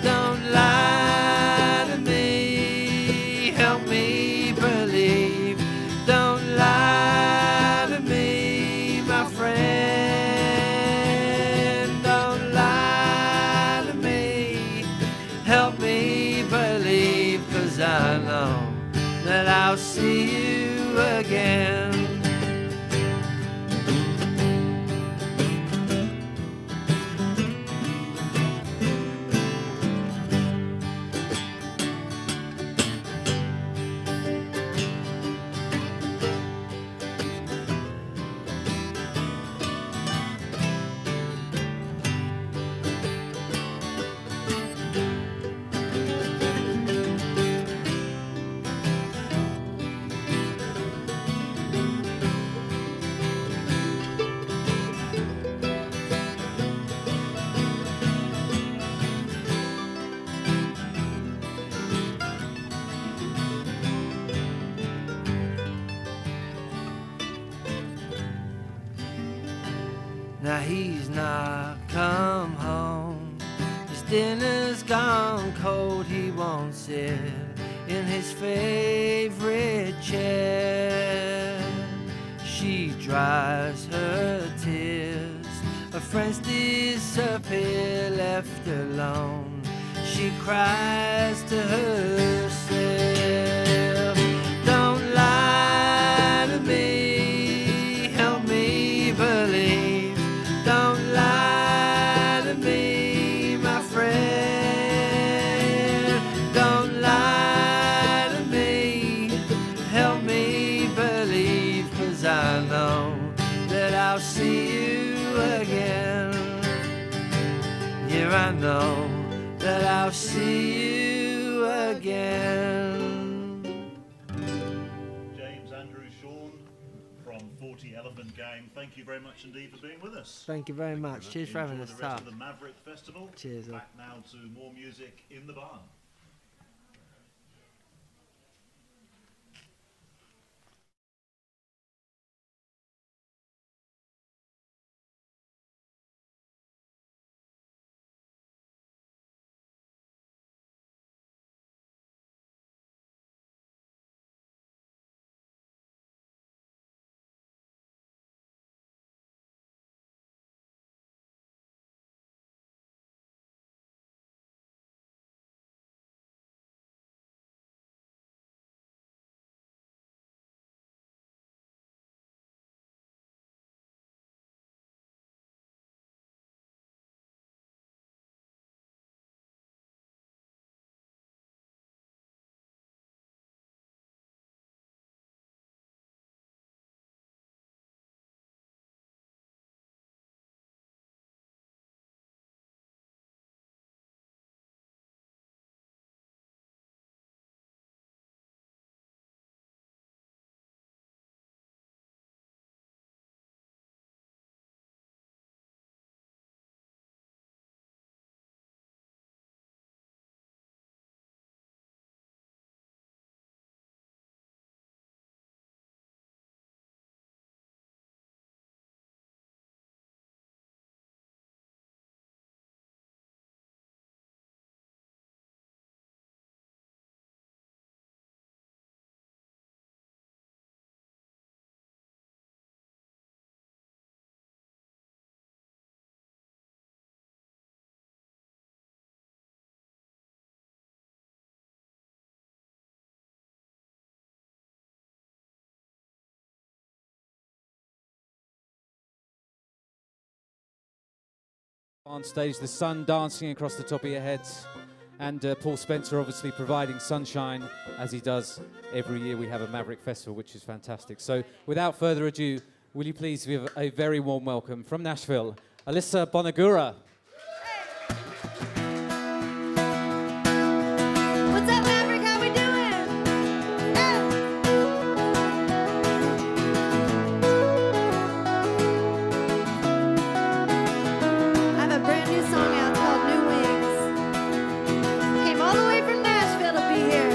Don't lie to me, help me believe. Don't lie to me, my friend. Don't lie to me, help me believe, 'cause I know that I'll see you again. Now he's not come home, his dinner's gone cold. He won't sit in his favorite chair. She dries her tears, her friends disappear, left alone. She cries to herself. Don't lie to me, help me believe. Don't lie to me, my friend. Don't lie to me, help me believe, 'cause I know that I'll see you again. Yeah, I know that I'll see you again. 40 Elephant Gang, thank you very much indeed for being with us. Thank you very much. Cheers for having us. Enjoy the rest of the Maverick Festival. Cheers. Back now to more music in the barn. On stage, the sun dancing across the top of your heads, and Paul Spencer obviously providing sunshine as he does every year. We have a Maverick Festival, which is fantastic. So without further ado, will you please give a very warm welcome from Nashville, Alyssa Bonagura. What's up, Maverick? How we doing? I have a brand new song out called New Wings. Came all the way from Nashville to be here.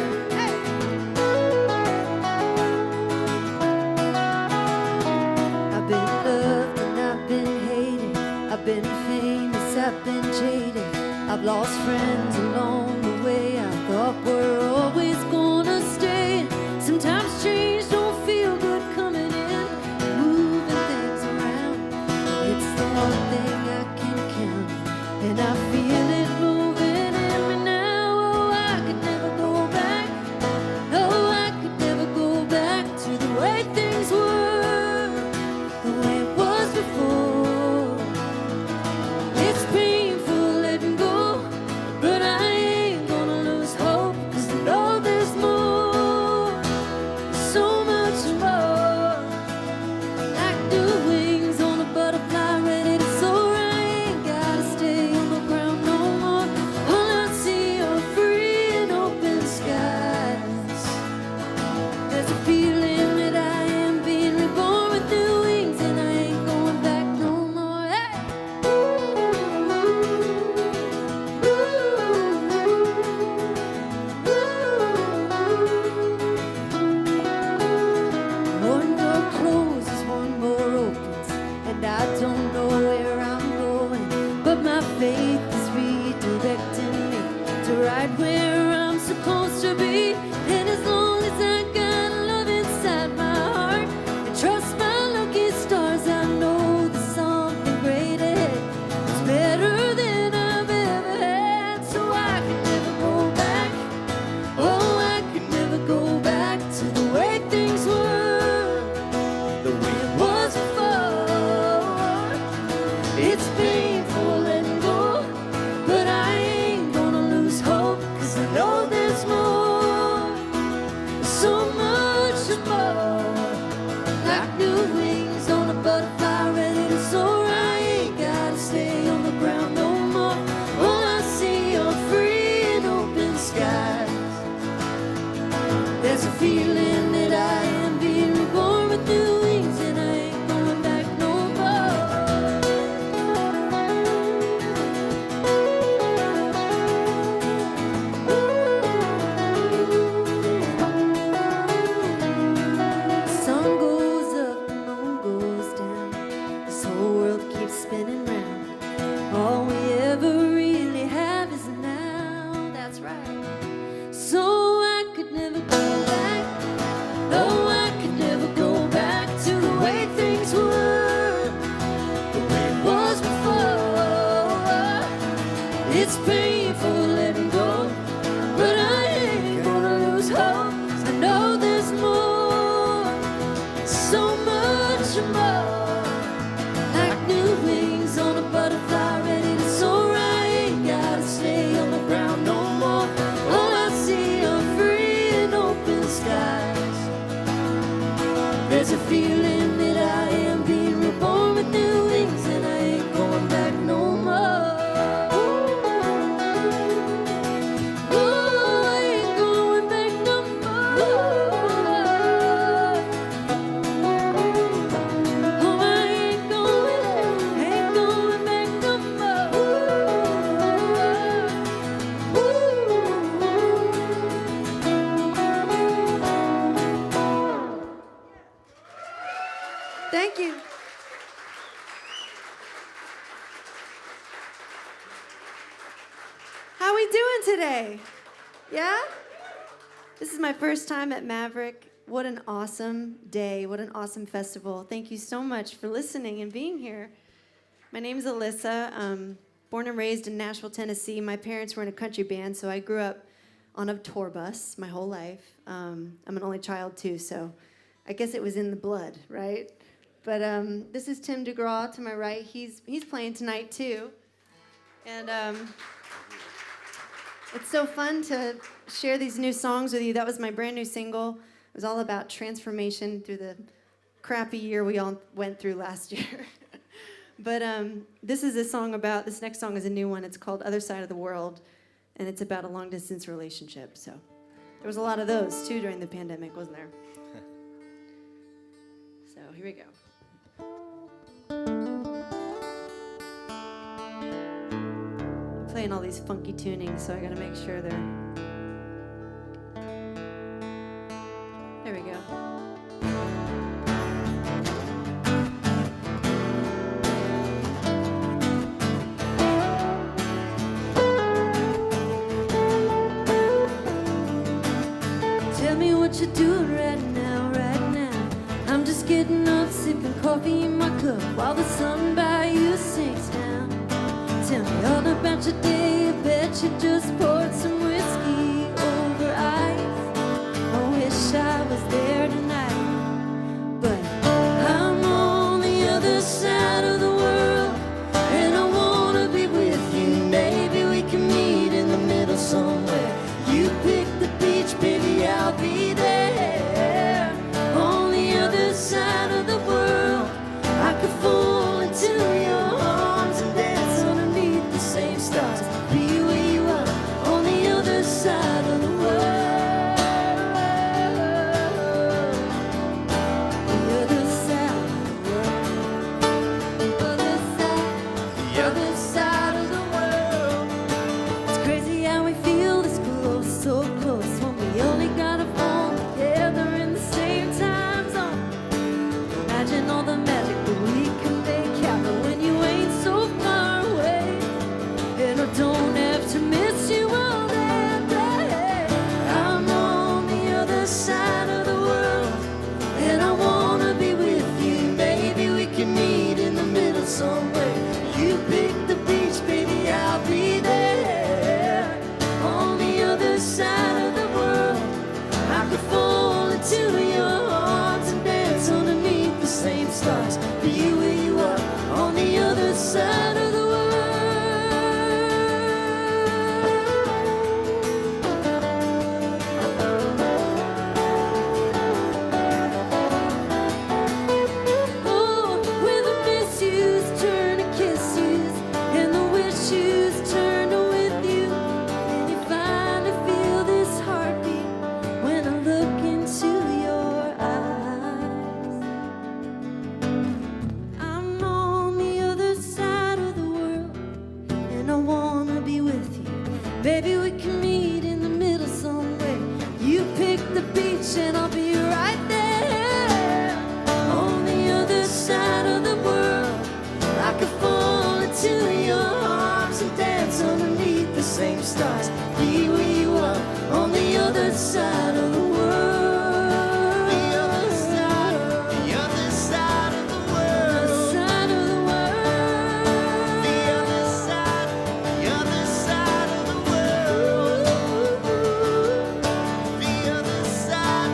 I've been loved and I've been hated. I've been famous, I've been jaded. I've lost friends along the way. I thought we're always gonna stay. Sometimes change don't feel good coming in, moving things around. It's the one thing I can count, and I feel it moving in me now. Oh, I could never go back. Oh, I could never go back to the way things were, the way it was before. It's painful letting go, but I ain't gonna lose hope, 'cause I know there's more, so much more. Like the wings on a butterfly ready to soar. I ain't gotta stay on the ground no more. All I see are free and open skies. There's a feeling that I am being reborn with new wings, and I ain't going back no more. Hey! One door closes, one more opens, and I don't know where I'm going, but my faith is redirecting me to right where I'm supposed to be. And as long as I got love inside my heart and trust my lucky stars, I know there's something great ahead. It's better than I've ever had, so I could never go back. Oh, I could never go back to the way things were, the way it was before. It's painful letting go, but I ain't gonna lose hope, 'cause I know there's more, so much more. Like new wings on a butterfly ready to soar. I ain't gotta stay on the ground no more. All I see are free and open skies. There's a feeling that I am being reborn with new wings, and I All we ever really have is now, that's right. So I could never go back. Oh, I could never go back to the way things were, the way it was before. It's painful letting go, but I ain't gonna lose hope. I know there's more, so much more, like new wings on a butterfly ready to soar. I ain't gotta stay on the ground no more. All I see are free and open skies. There's a feeling that I am being reborn with new wings, and I ain't going back no more. Oh, I ain't going back no more. Oh, I ain't going back no more. Thank you. How we doing today? Yeah? This is my first time at Maverick. What an awesome day. What an awesome festival. Thank you so much for listening and being here. My name's Alyssa. Born and raised in Nashville, Tennessee. My parents were in a country band, so I grew up on a tour bus my whole life. I'm an only child, too, so I guess it was in the blood, right? But this is Tim DeGraw to my right. He's playing tonight, too. And it's so fun to share these new songs with you. That was my brand new single. It was all about transformation through the crappy year we all went through last year. But this is a song about, this next song is a new one. It's called Other Side of the World, and it's about a long-distance relationship. So there was a lot of those, too, during the pandemic, wasn't there? So here we go. Playing all these funky tunings, so I gotta make sure they're... There we go. Tell me what you're doing right now, right now. I'm just getting up, sipping coffee in my cup while the sun by you sinks down. Tell me all about your day. I bet you just poured some whiskey over ice. I wish I was there tonight, but I'm on the other side of the world, and I wanna be with you. Maybe we can meet in the middle somewhere. You pick the beach, baby, I'll be there. On the other side of the world, I could fall into your arms and dance underneath the same stars. Be where you are on the other side of the world. The other side of the world. The other side of the world. It's crazy how we feel this close, so close, when we only got a phone together in the same time zone. Imagine all the magic that we can make happen when you ain't so far away. And I don't have to miss you all that day. I'm on the other side of the world, and I wanna be with you. Maybe we can meet in the middle somewhere. You pick the beach, baby, I'll be there. On the other side of the world, I could fall into your arms and dance underneath the same stars. Be where you are on the other side of the world. Oh, where the misuse turn to kiss yous, and the wish yous turn to with you. And you finally feel this heartbeat when I look into your eyes. I'm on the other side of the world, and I wanna be with you. Baby, we can meet in the middle somewhere. You pick the beach and I'll be right there. On the other side of the world, I could fall into your arms same stars. Be where you are on the other side of the world. The other side of the world. The side of the world. The other side of the world. The other side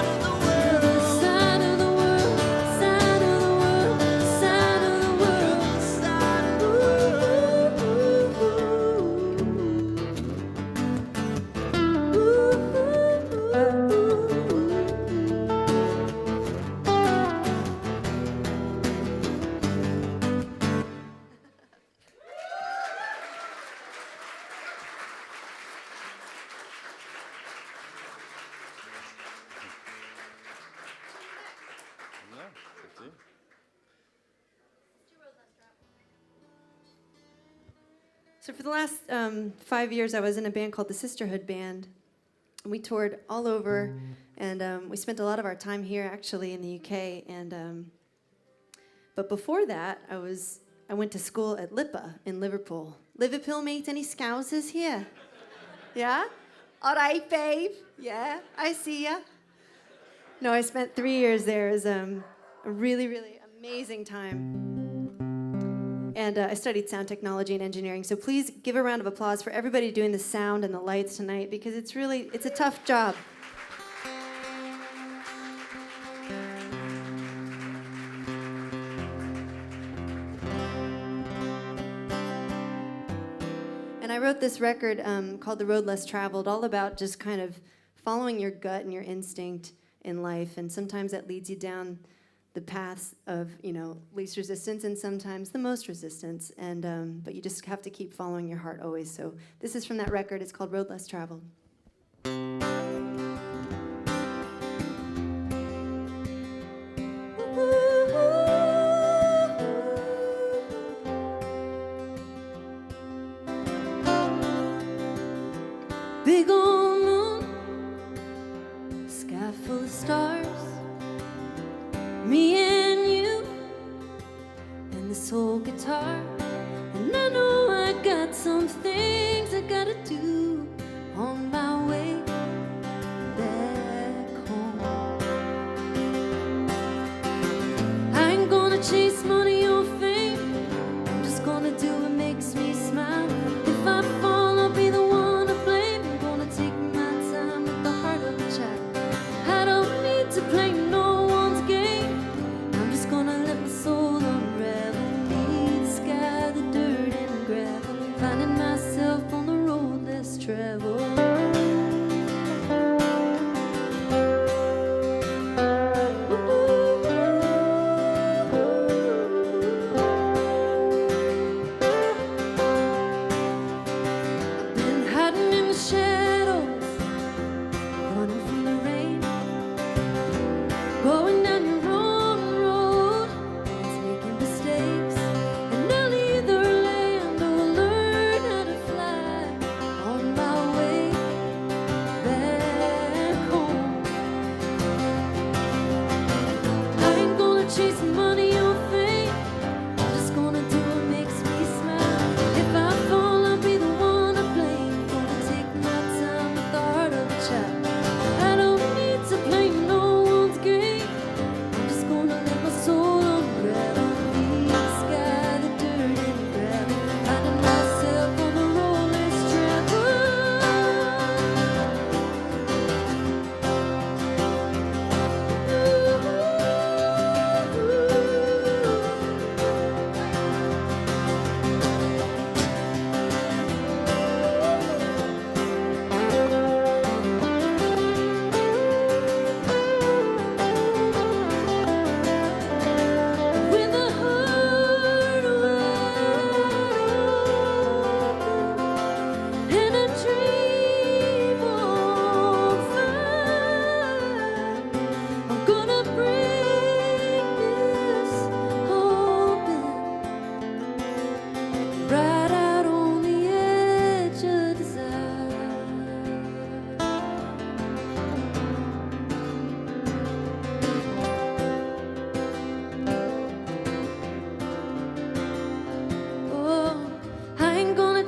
of the world. Side of the world. Side of the world. Side of the world. Side of the world. So for the last 5 years, I was in a band called the Sisterhood Band. And we toured all over, and we spent a lot of our time here, actually, in the UK. And but before that, I went to school at LIPA in Liverpool. Liverpool, mate? Any Scousers here? Yeah? All right, babe. Yeah, I see ya. No, I spent 3 years there. It was a really, really amazing time. And I studied sound technology and engineering. So please give a round of applause for everybody doing the sound and the lights tonight, because it's a tough job. And I wrote this record called The Road Less Traveled, all about just kind of following your gut and your instinct in life. And sometimes that leads you down the paths of, least resistance, and sometimes the most resistance. And but you just have to keep following your heart always. So this is from that record. It's called Road Less Traveled. Big old moon, sky full of stars. Me and you, and this old guitar. And I know I got some things I gotta do on my way back home. I ain't gonna chase money or fame. I'm just gonna do what makes me smile. If I fall, I'll be the one to blame. I'm gonna take my time with the heart of a child. I don't need to play no one's game. I'm just gonna let my soul unravel. Leave the sky, the dirt and the gravel. Finding myself on the road less traveled.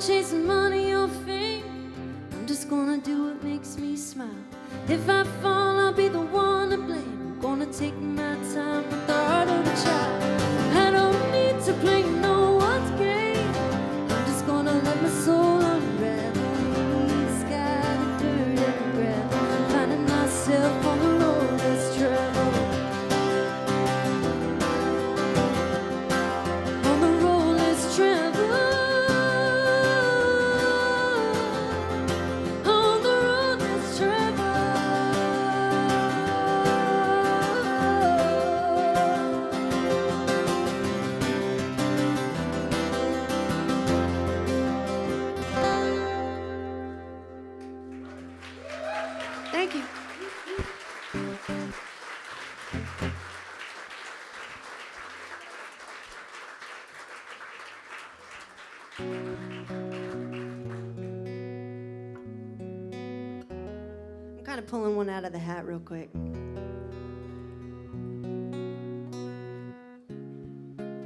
chasing money or fame. I'm just gonna do what makes me smile. If I fall, I'll be the one to blame. I'm gonna take my time with the heart of a child. I don't need to play no one's game. I'm just gonna let my soul unravel. The sky, the dirt, and gravel. Finding myself on the road less traveled. On the road less traveled. On the road less traveled. Thank you. I'm kind of pulling one out of the hat real quick. Can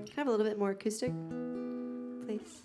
I have a little bit more acoustic, please?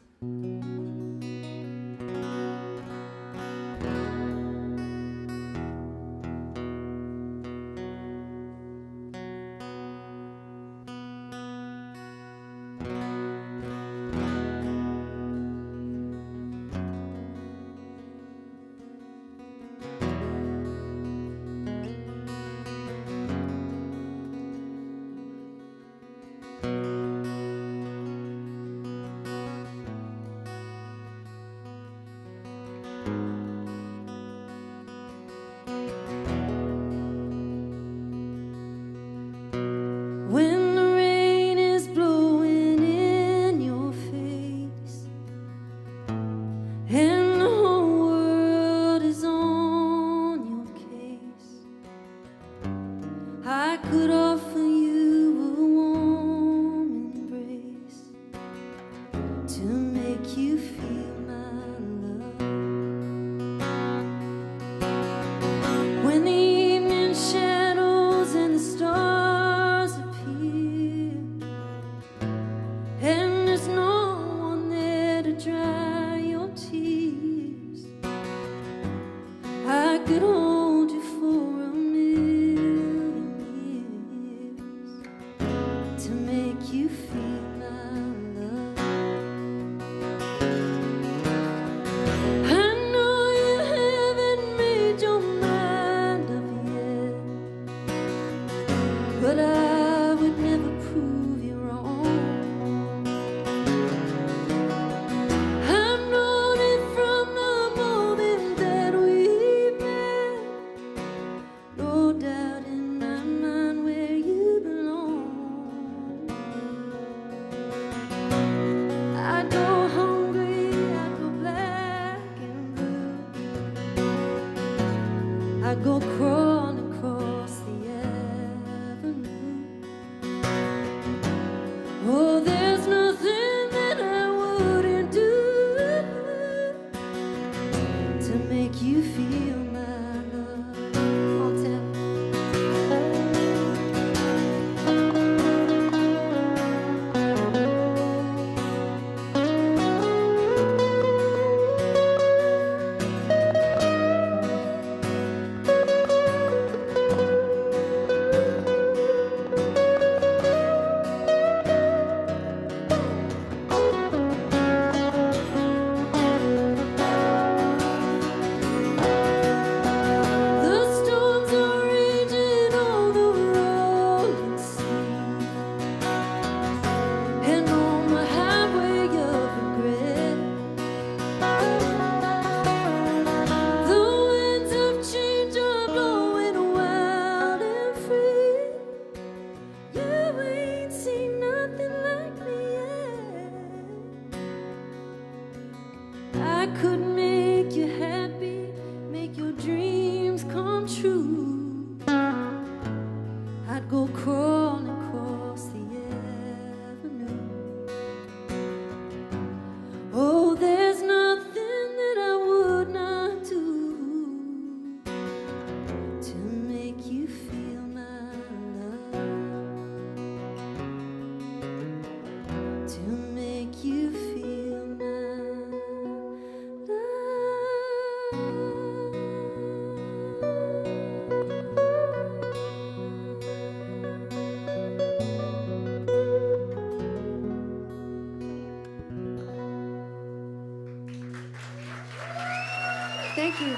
Thank you.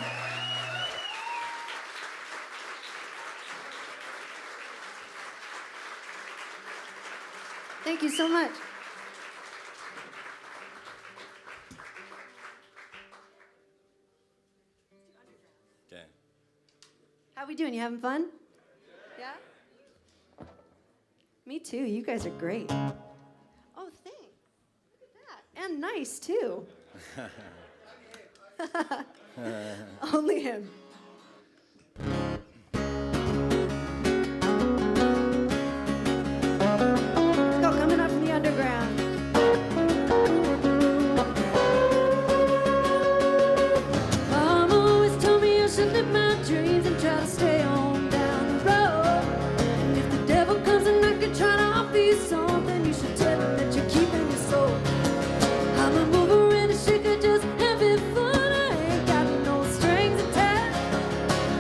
Thank you so much. Okay. How we doing? You having fun? Yeah? Me too. You guys are great. Oh, thanks. Look at that. And nice, too. Only him. Go, coming up from the underground. Mom always told me I should live my dreams and try to stay on down the road. And if the devil comes and I could try to offer you something, you should tell him that you're keeping your soul. I'm a mover and a shaker, just having fun. I ain't got no strings attached.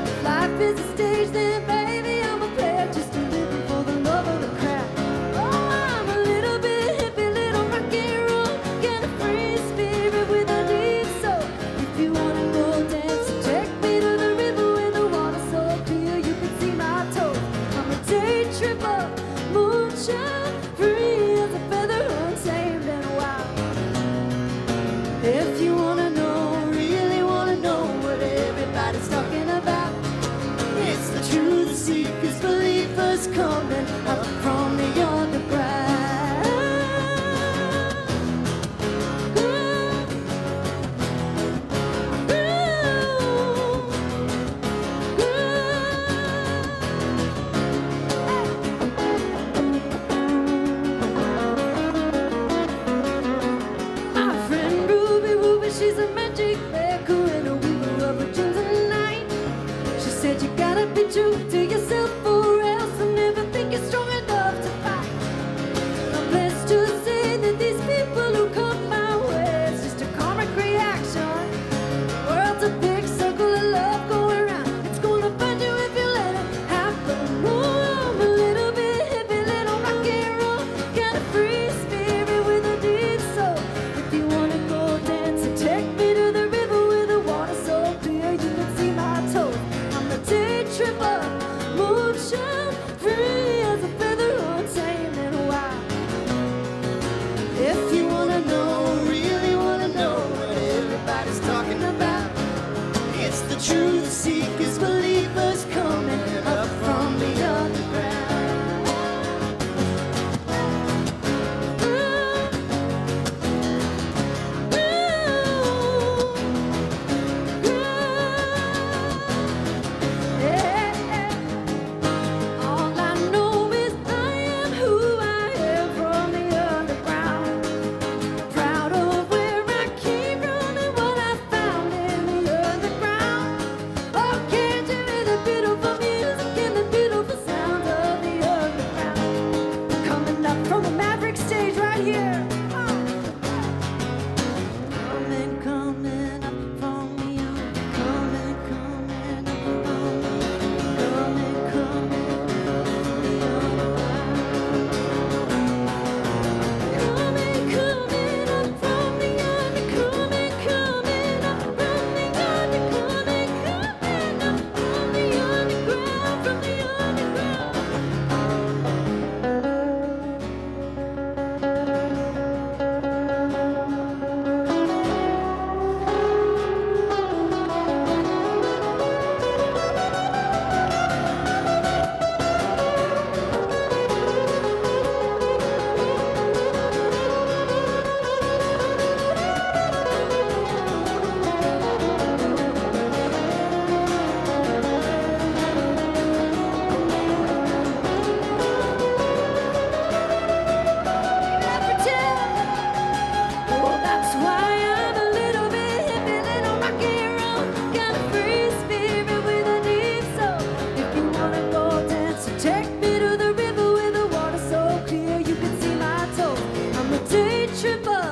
If life is a stage, then baby I'm a player, just a living for the love of the craft. Oh, I'm a little bit hippie, little rock and roll, got a free spirit with a deep soul. If you wanna go dance, take me to the river where the water's so clear you can see my toes. I'm a day tripper, moonshine, free as a feather, untamed and wild. If you wanna know, really wanna know what everybody's talking about, it's the truth, the seekers, believers coming up from the underground. My friend Ruby, she's a magic maker and a weaver of a dreams and night. She said you gotta be true to yourself or else you'll never think you're strong enough to fight. I'm blessed to say that these people who come my way, it's just a karmic reaction. World's a big circle of love going around. It's gonna find you if you let it happen. Oh, I'm a little bit hippie, little rock and roll, got a free spirit with a deep soul. If you wanna go dancing, take me to the river where the water's so clear you can see my toes. I'm a day tripper, moonshine, free as a feather, untamed and wild. If you wanna know, really wanna know what everybody's talking about, it's the truth seekers, believers coming up from the underground. All I know is I am who I am from the underground. Proud of where I came from and what I found in the underground. Oh, can't you hear the beautiful music and the beautiful sound of the underground? Coming up from the Maverick stage right here. Coming up from the underground. Coming up from the Well, that's why I'm a little bit hippie, little rock and roll, got a free spirit with a deep soul. If you wanna go dance, take me to the river where the water's so clear you can see my toes. I'm a day tripper,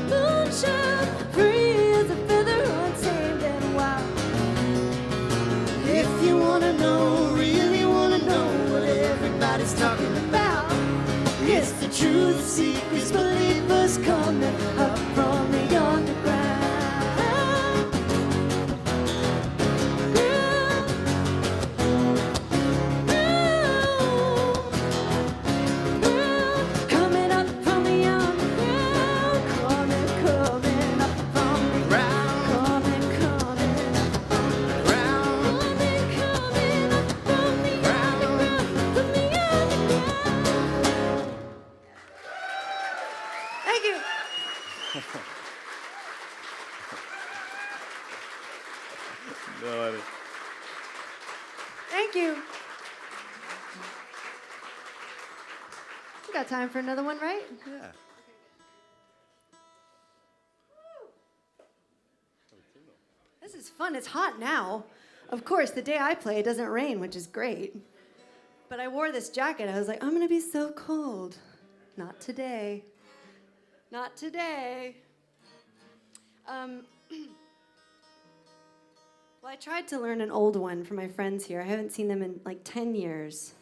moonshine, free as a feather, untamed and wild. If you wanna know, really wanna know what everybody's talking about, it's the truth seekers, believers coming up from the underground. Thank you. No idea. Thank you. We got time for another one, right? Yeah. This is fun. It's hot now. Of course, the day I play, it doesn't rain, which is great. But I wore this jacket. I was like, I'm going to be so cold. Not today. Not today. Well, I tried to learn an old one for my friends here. I haven't seen them in like 10 years.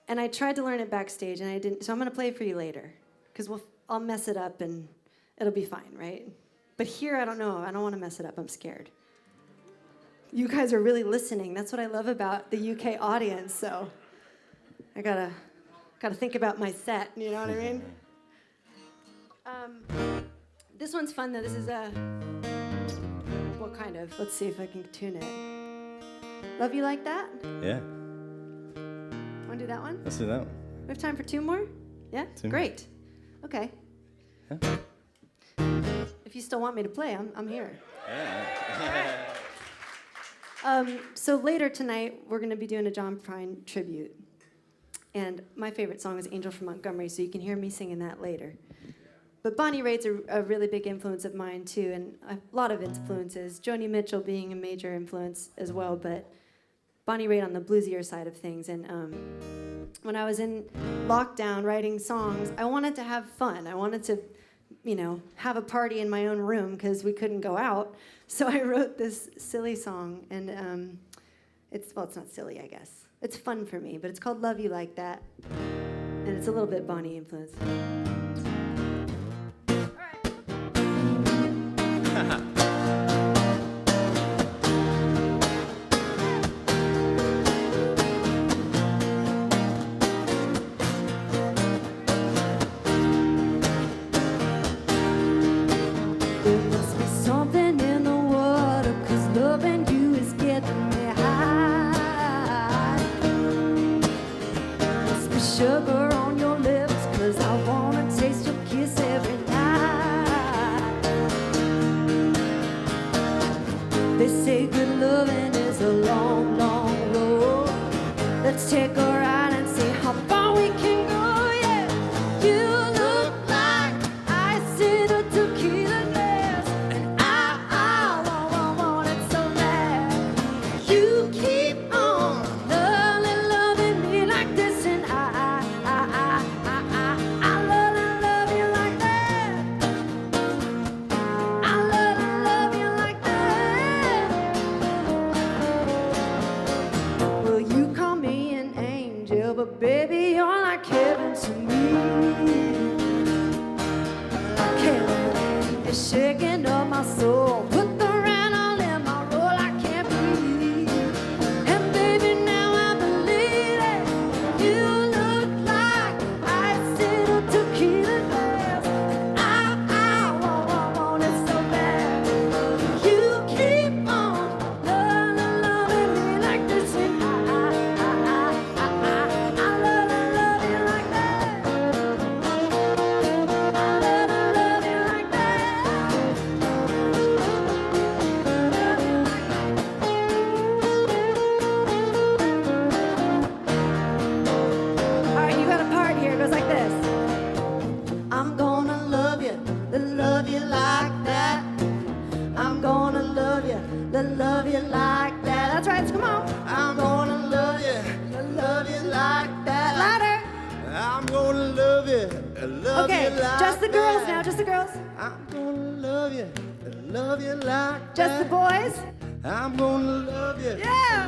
And I tried to learn it backstage, and I didn't. So I'm going to play it for you later, because I'll mess it up, and it'll be fine, right? But here, I don't know. I don't want to mess it up. I'm scared. You guys are really listening. That's what I love about the UK audience. So I gotta think about my set. You know what I mean? This one's fun though. This is what kind of? Let's see if I can tune it. Love You Like That? Yeah. Want to do that one? Let's do that one. We have time for two more? Yeah? Two more. Great. Okay. Yeah. If you still want me to play, I'm here. Yeah. So later tonight, we're going to be doing a John Prine tribute. And my favorite song is Angel from Montgomery, so you can hear me singing that later. But Bonnie Raitt's a really big influence of mine, too, and a lot of influences. Joni Mitchell being a major influence as well, but Bonnie Raitt on the bluesier side of things. And when I was in lockdown writing songs, I wanted to have fun. I wanted to, have a party in my own room because we couldn't go out. So I wrote this silly song, and it's not silly, I guess. It's fun for me, but it's called Love You Like That, and it's a little bit Bonnie influenced. Sugar on your lips, 'cause I wanna taste your kiss every night. They say good loving is a long, long road. Let's take a ride and see how far we can go, yeah. You look like ice in a tequila glass, and I want it so bad. You keep on loving me like this, and I love you like that. I love you like that. Well, you call me an angel, but baby, you're like heaven to me. Like heaven is shaking up my soul. Put the ran all in my roll, I can't breathe. And baby, now I believe it. You look like ice in a tequila glass. I want it so bad. You keep on loving me like this, and I love you like that. I love you like that. All right, you got a part here. It goes like this. I'm gonna love you like that. I'm gonna love you like that. That's right, so come on. I'm gonna love you like that. Louder. I'm gonna love you Okay, like just the girls now, just the girls. I'm gonna love you like Just the boys. I'm gonna love you Yeah.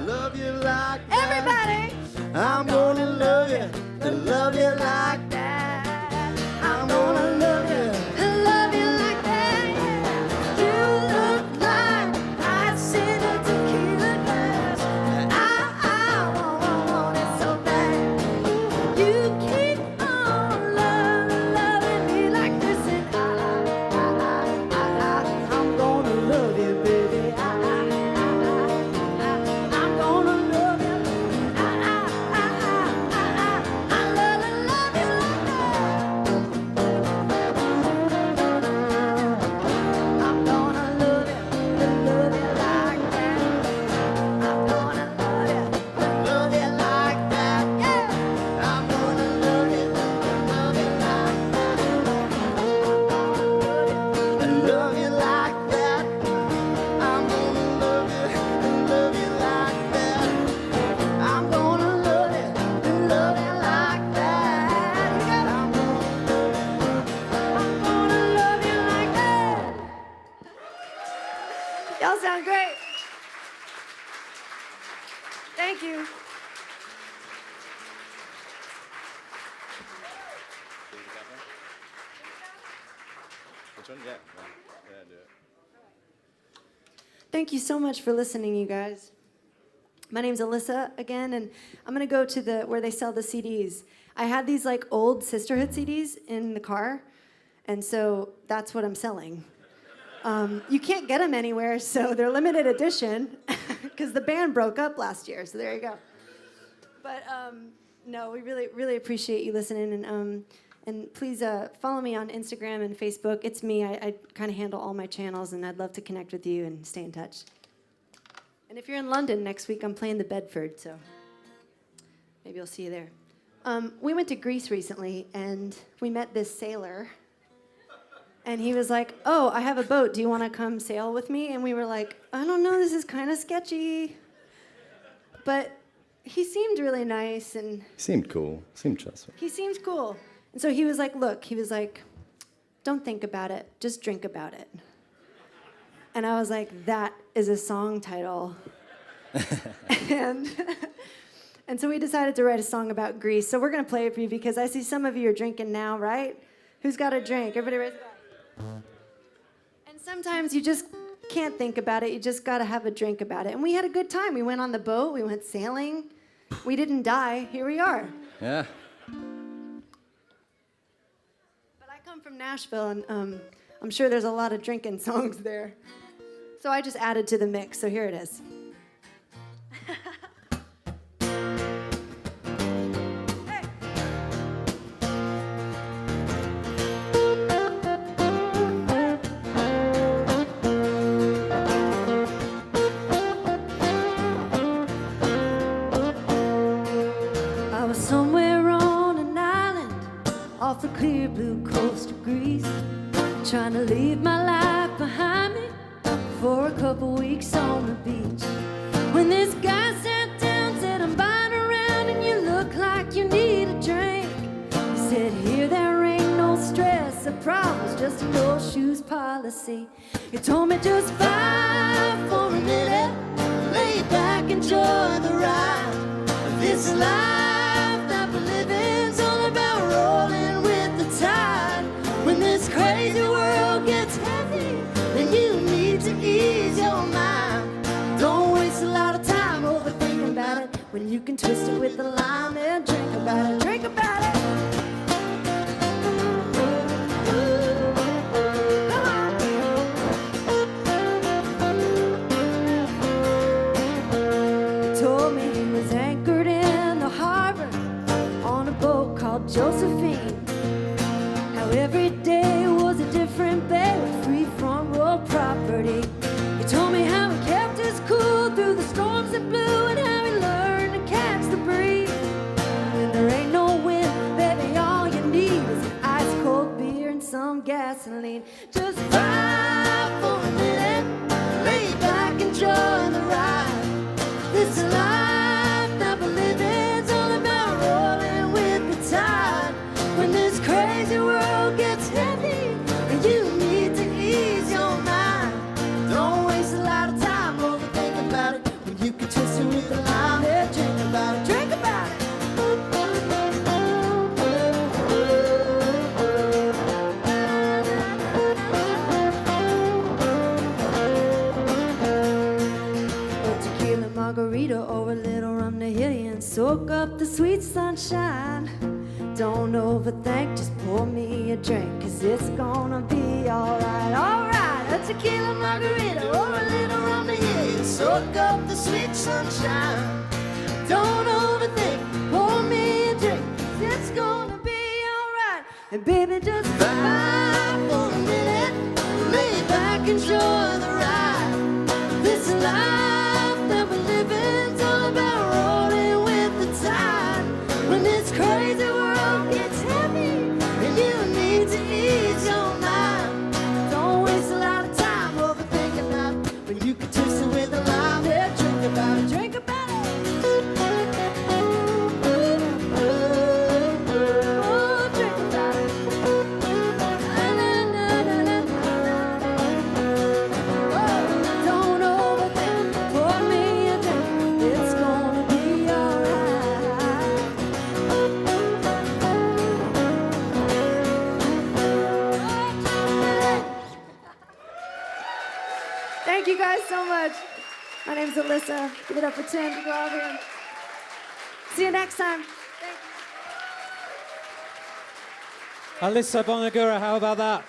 like Everybody. I'm gonna love you like that. I'm gonna love you like that. You look like ice in a tequila glass. I want it so bad. You keep on loving me like this, and I'm gonna love you, baby. I'm gonna love you. I love you like Which one? Yeah. Yeah, do it. Thank you so much for listening, you guys. My name's Alyssa again, and I'm gonna go to where they sell the CDs. I had these like old Sisterhood CDs in the car, and so that's what I'm selling. You can't get them anywhere, so they're limited edition because the band broke up last year. So there you go. But no, we really appreciate you listening, and please follow me on Instagram and Facebook. It's me. I kind of handle all my channels, and I'd love to connect with you and stay in touch. And if you're in London next week, I'm playing the Bedford, so maybe I'll see you there. We went to Greece recently, and we met this sailor. And he was like, oh, I have a boat. Do you want to come sail with me? And we were like, I don't know. This is kind of sketchy. But he seemed really nice. And He seemed cool. Seemed trustworthy. he seemed cool. And so he was like, look, he was like, don't think about it. Just drink about it. And I was like, that is a song title. and so we decided to write a song about Greece. So we're going to play it for you because I see some of you are drinking now, right? Who's got a drink? Everybody raise it up. And sometimes you just can't think about it. You just got to have a drink about it. And we had a good time. We went on the boat. We went sailing. We didn't die. Here we are. Yeah. But I come from Nashville, and I'm sure there's a lot of drinking songs there. So I just added to the mix. So here it is. The clear blue coast of Greece, trying to leave my life behind me for a couple weeks on the beach. When this guy sat down, said, I'm buying around and you look like you need a drink. He said, here there ain't no stress, the problem's just a no shoes policy. He told me just vibe for a minute, lay back, enjoy the ride. This life that we're living's all about rolling tide. When this crazy world gets heavy, then you need to ease your mind. Don't waste a lot of time overthinking about it when you can twist it with a lime and drink about it. Drink about it. He told me he was anchored in the harbor on a boat called Josephine. Every day was a different bay with free front row property. He told me how he kept his cool through the storms that blew and how he learned to catch the breeze. When there ain't no wind, baby, all you need is an ice cold beer and some gasoline. Just vibe for a minute, lay back, enjoy the ride. This life that we're living's all about rolling with the tide. When this crazy world gets heavy and you need to ease your mind, don't waste a lot of time overthinking about it when you can twist it with a lime and drink about it. Drink about it. A tequila margarita or a little rum to heal you and soak up the sweet sunshine. Don't overthink, just pour me a drink, 'cause it's gonna be alright, alright. A tequila margarita or a little rum to heal you, soak up the sweet sunshine. Don't overthink, pour me a drink, 'cause it's gonna be alright. And baby, just vibe for a minute, lay back, enjoy the ride. This life that we're living's all about rolling with the tide. When this crazy world gets heavy and you need to ease your mind, don't waste a lot of time overthinking about it when you can twist it with a lime and drink about it. Drink about it. Oh, drink about it. Thank you guys so much. My name's Alyssa. Give it up for Tim to go out here. See you next time. Alyssa Bonagura, how about that?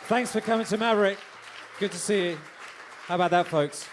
Thanks for coming to Maverick. Good to see you. How about that, folks?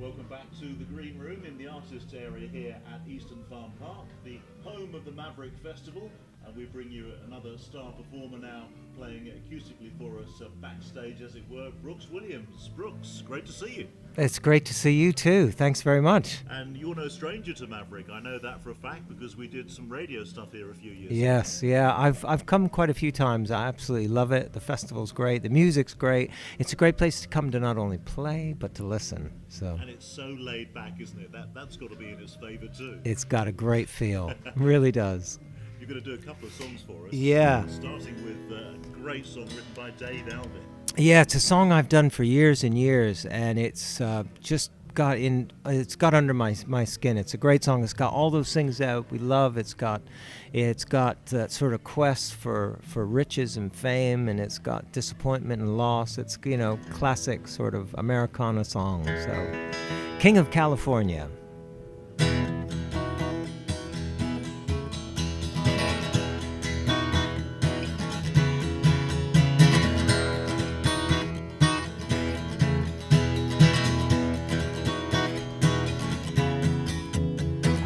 Welcome back to the Green Room in the artist area here at Eastern Farm Park, the home of the Maverick Festival, and we bring you another star performer now playing acoustically for us backstage, as it were, Brooks Williams. Brooks, great to see you. It's great to see you too. Thanks very much. And you're no stranger to Maverick. I know that for a fact because we did some radio stuff here a few years Yes, ago. yeah. I've come quite a few times. I absolutely love it. The festival's great. The music's great. It's a great place to come to not only play but to listen. So. And it's so laid back, isn't it? That's got to be in its favour too. It's got a great feel. Really does. You've going to do a couple of songs for us. Yeah. Starting with a great song written by Dave Alvin. Yeah, it's a song I've done for years and years, and it's just it's got under my skin. It's a great song. It's got all those things that we love. It's got that sort of quest for riches and fame, and it's got disappointment and loss. It's, you know, classic sort of Americana song. So, King of California.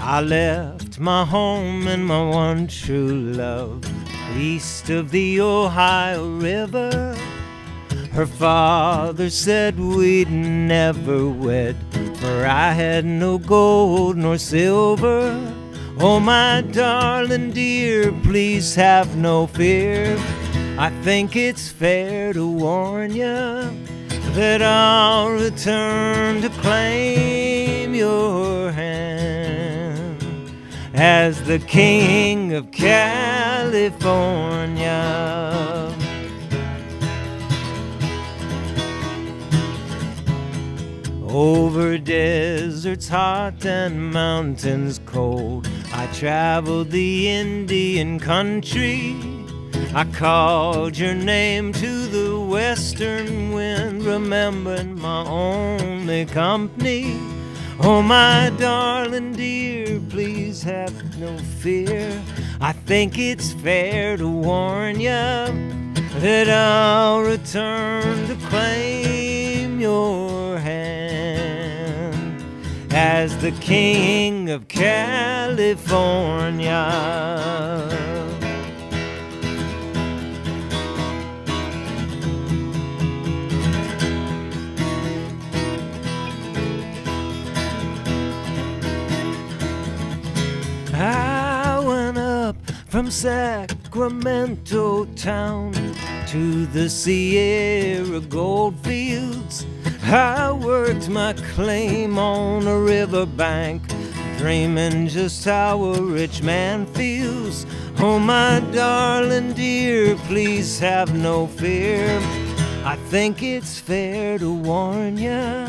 I left my home and my one true love east of the Ohio River. Her father said we'd never wed, for I had no gold nor silver. Oh, my darling dear, please have no fear. I think it's fair to warn you that I'll return to claim your hand as the King of California. Over deserts hot and mountains cold, I traveled the Indian country. I called your name to the western wind, remembering my only company. Oh, my darling dear, please have no fear. I think it's fair to warn you that I'll return to claim your hand as the King of California. I went up from Sacramento town to the Sierra Goldfields. I worked my claim on a riverbank, dreaming just how a rich man feels. Oh, my darling dear, please have no fear. I think it's fair to warn you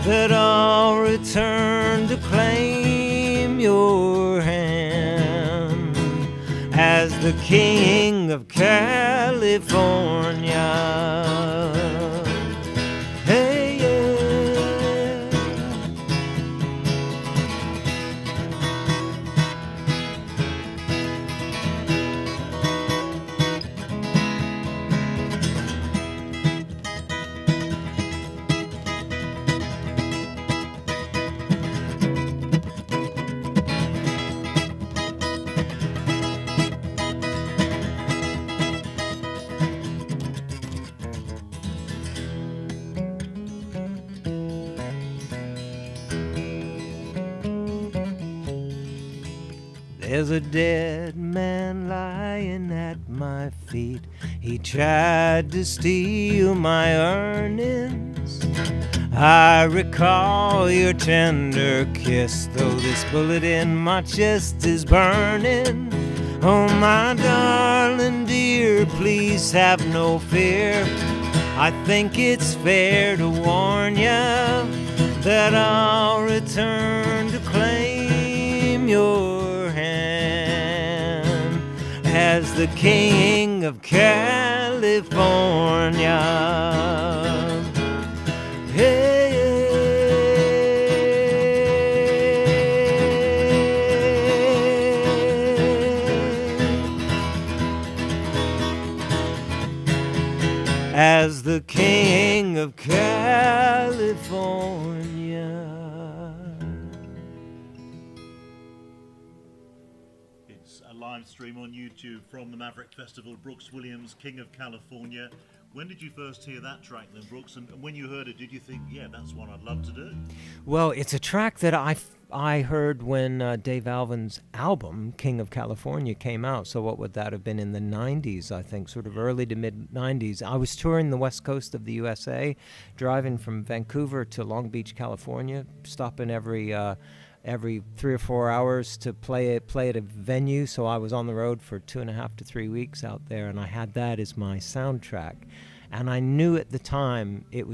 that I'll return to claim your hand as the King of California. Hey, yeah. There's a dead man lying at my feet. He tried to steal my earnings. I recall your tender kiss, though this bullet in my chest is burning. Oh, my darling dear, please have no fear. I think it's fair to warn you that I'll return to claim your hand as the King of California. Hey, as the King of California. It's a live stream on YouTube from the Maverick Festival. Brooks Williams, King of California. When did you first hear that track then, Brooks? And when you heard it, did you think, yeah, that's one I'd love to do? Well, it's a track that I heard when Dave Alvin's album, King of California, came out. So what would that have been in the 90s, I think, sort of early to mid-90s. I was touring the west coast of the USA, driving from Vancouver to Long Beach, California, stopping every every 3 or 4 hours to play at a venue. So I was on the road for 2.5 to 3 weeks out there, and I had that as my soundtrack. And I knew at the time it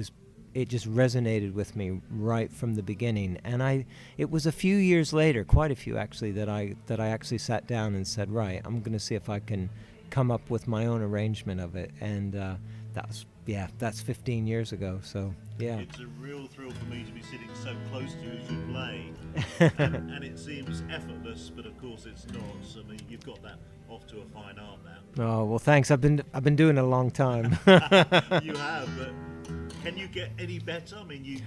just resonated with me right from the beginning. And it was a few years later, quite a few actually, that I actually sat down and said, right, I'm going to see if I can come up with my own arrangement of it. And that's 15 years ago. So yeah, it's a real thrill for me to be sitting so close to you as you play, and it seems effortless, but of course it's not. I mean, you've got that off to a fine art now. Oh well, thanks. I've been doing it a long time. You have, but can you get any better? I mean, you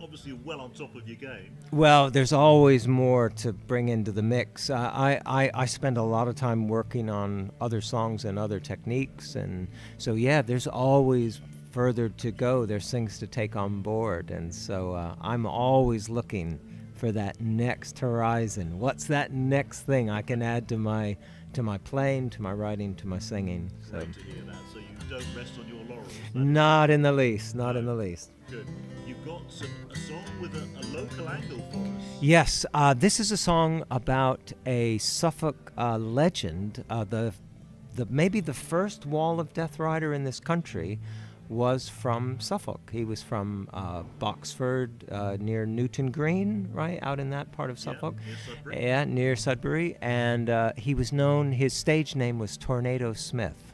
obviously well on top of your game. Well, there's always more to bring into the mix. I spend a lot of time working on other songs and other techniques, and so yeah, there's always further to go. There's things to take on board, and so I'm always looking for that next horizon. What's that next thing I can add to my playing, to my writing, to my singing? So Great to hear that. So you don't rest on your laurels. not in the least. Not in the least. Good. You've got a song with a local angle for us. Yes, this is a song about a Suffolk legend. Maybe the first Wall of Death rider in this country was from Suffolk. He was from Boxford, near Newton Green, right out in that part of Suffolk. Near Sudbury. Yeah, near Sudbury. And he was known. His stage name was Tornado Smith.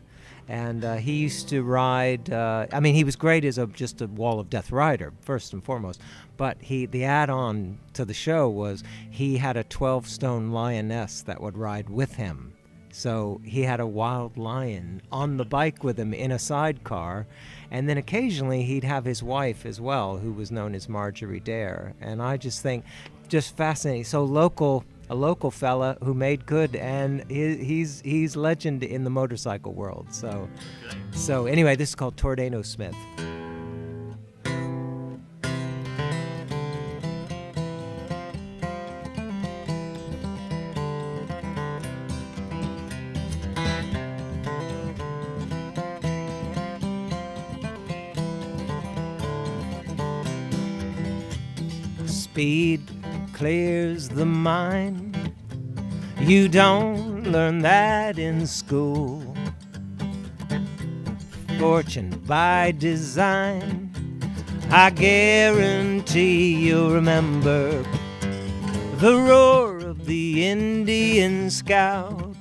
And he used to ride, he was great as just a Wall of Death rider, first and foremost. But the add-on to the show was he had a 12-stone lioness that would ride with him. So he had a wild lion on the bike with him in a sidecar. And then occasionally he'd have his wife as well, who was known as Marjorie Dare. And I just think, just fascinating. So a local fella who made good, and he's legend in the motorcycle world. So anyway, this is called Tornado Smith. Speed clears the mind. You don't learn that in school. Fortune by design. I guarantee you'll remember the roar of the Indian scout,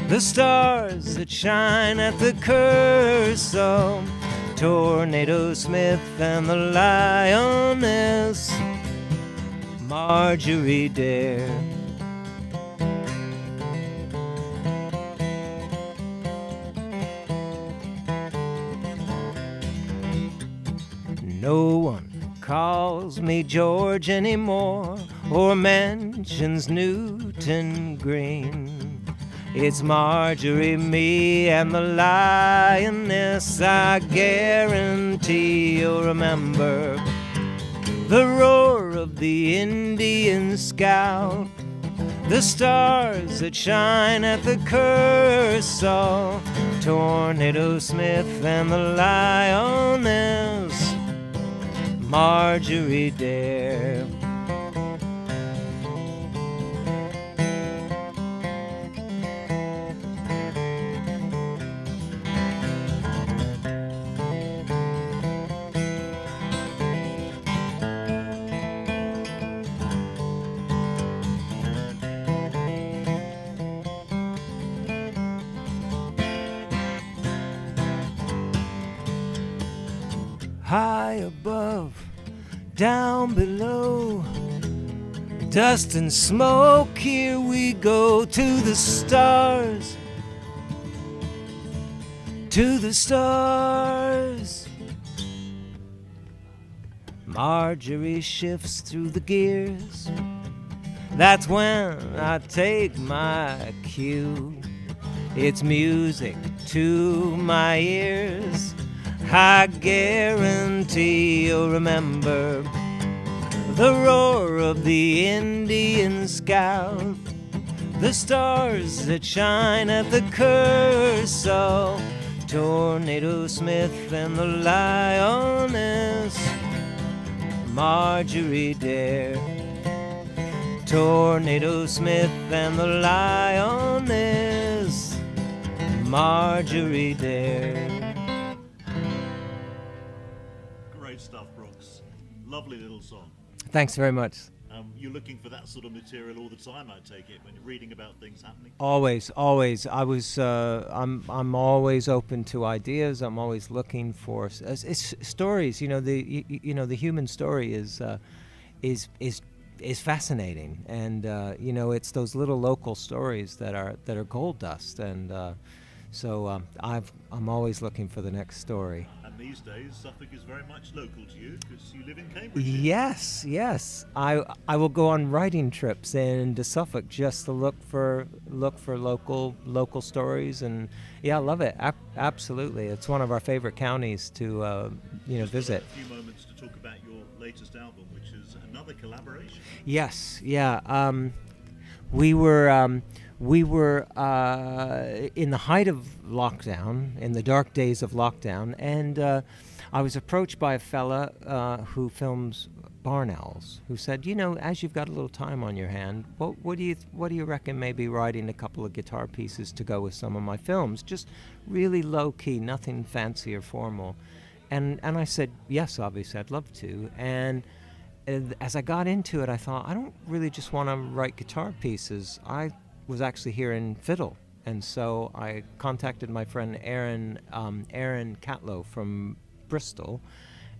the stars that shine at the curse of Tornado Smith and the lioness Marjorie Dare. No one calls me George anymore or mentions Newton Green. It's Marjorie, me, and the lioness. I guarantee you'll remember the roar of the Indian scout, the stars that shine at the curse of Tornado Smith and the lioness Marjorie Dare. High above, down below, dust and smoke, here we go to the stars, to the stars. Marjorie shifts through the gears. That's when I take my cue. It's music to my ears. I guarantee you'll remember the roar of the Indian scout, the stars that shine at the curse of Tornado Smith and the lioness Marjorie Dare. Tornado Smith and the Lioness, Marjorie Dare. Great stuff, Brooks. Lovely little song. Thanks very much. You're looking for that sort of material all the time, I take it, when you're reading about things happening? Always. I'm always open to ideas. I'm always looking for it's stories. The human story is fascinating, and it's those little local stories that are gold dust, and so I'm always looking for the next story. And these days, Suffolk is very much local to you because you live in Cambridge. Yes. I will go on writing trips into Suffolk just to look for local stories, and I love it. Absolutely, it's one of our favorite counties to visit. A few moments to talk about your latest album, which is another collaboration. Yes. We were in the height of lockdown, in the dark days of lockdown, and I was approached by a fella who films barn owls, who said, as you've got a little time on your hand, what do you reckon maybe writing a couple of guitar pieces to go with some of my films, just really low key, nothing fancy or formal. And I said, yes, obviously, I'd love to. And as I got into it, I thought, I don't really just want to write guitar pieces. I was actually hearing fiddle, and so I contacted my friend Aaron Catlow from Bristol,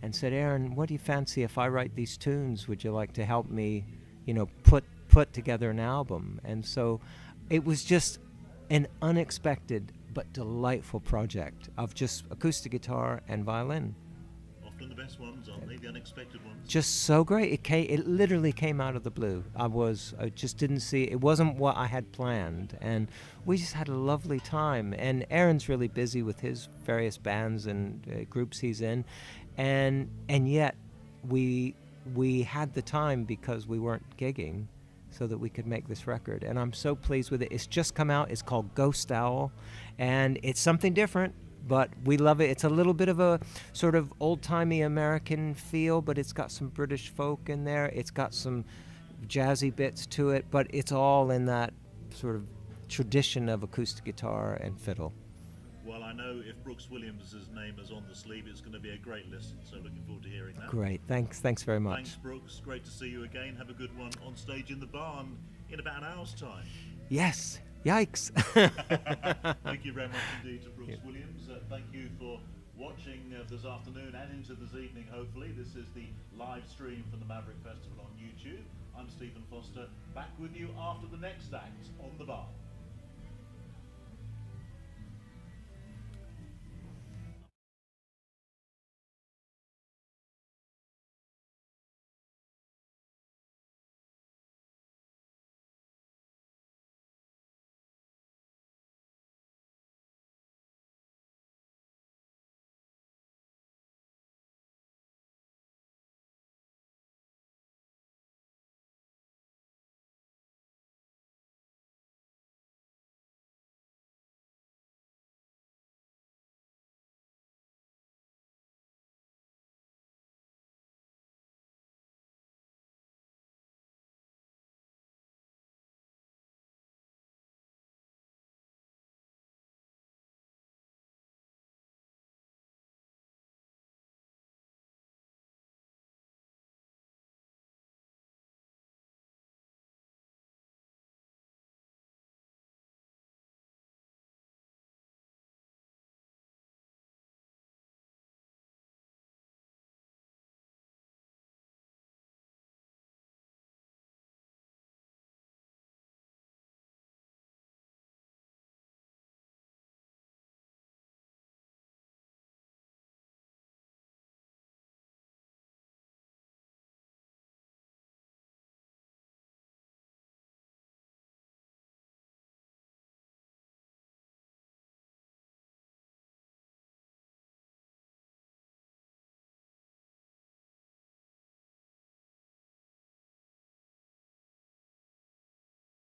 and said, Aaron, what do you fancy if I write these tunes? Would you like to help me, put together an album? And so it was just an unexpected but delightful project of just acoustic guitar and violin. Often the best ones, aren't they? The unexpected ones. Just so great. It literally came out of the blue. I just didn't see it. Wasn't what I had planned, and we just had a lovely time. And Aaron's really busy with his various bands and groups he's in, and yet we had the time because we weren't gigging, so that we could make this record. And I'm so pleased with it. It's just come out. It's called Ghost Owl, and it's something different. But we love it. It's a little bit of a sort of old-timey American feel, but it's got some British folk in there. It's got some jazzy bits to it, but it's all in that sort of tradition of acoustic guitar and fiddle. Well, I know if Brooks Williams' name is on the sleeve, it's going to be a great listen, so looking forward to hearing that. Great. Thanks very much. Thanks, Brooks. Great to see you again. Have a good one on stage in the barn in about an hour's time. Yes. Yikes. Thank you very much indeed to Brooks Williams. Thank you for watching this afternoon and into this evening, hopefully. This is the live stream from the Maverick Festival on YouTube. I'm Stephen Foster, back with you after the next act on the bar.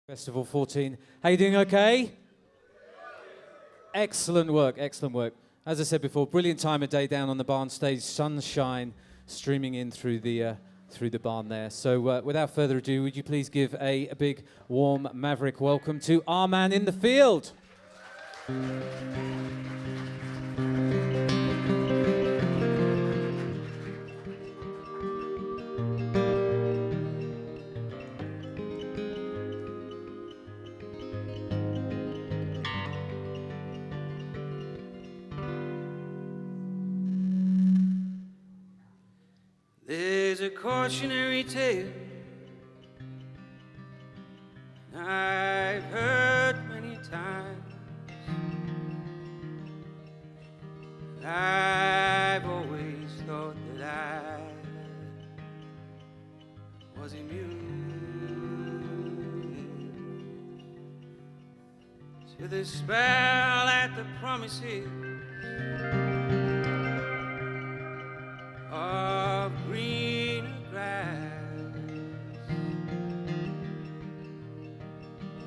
Festival 14. How you doing? Okay? Excellent work, excellent work. As I said before, brilliant time of day down on the barn stage, sunshine streaming in through the through the barn there. So without further ado, would you please give a big, warm Maverick welcome to our man in the field. There's a cautionary tale I've heard many times. I've always thought that I was immune to the spell that the promises of greener grass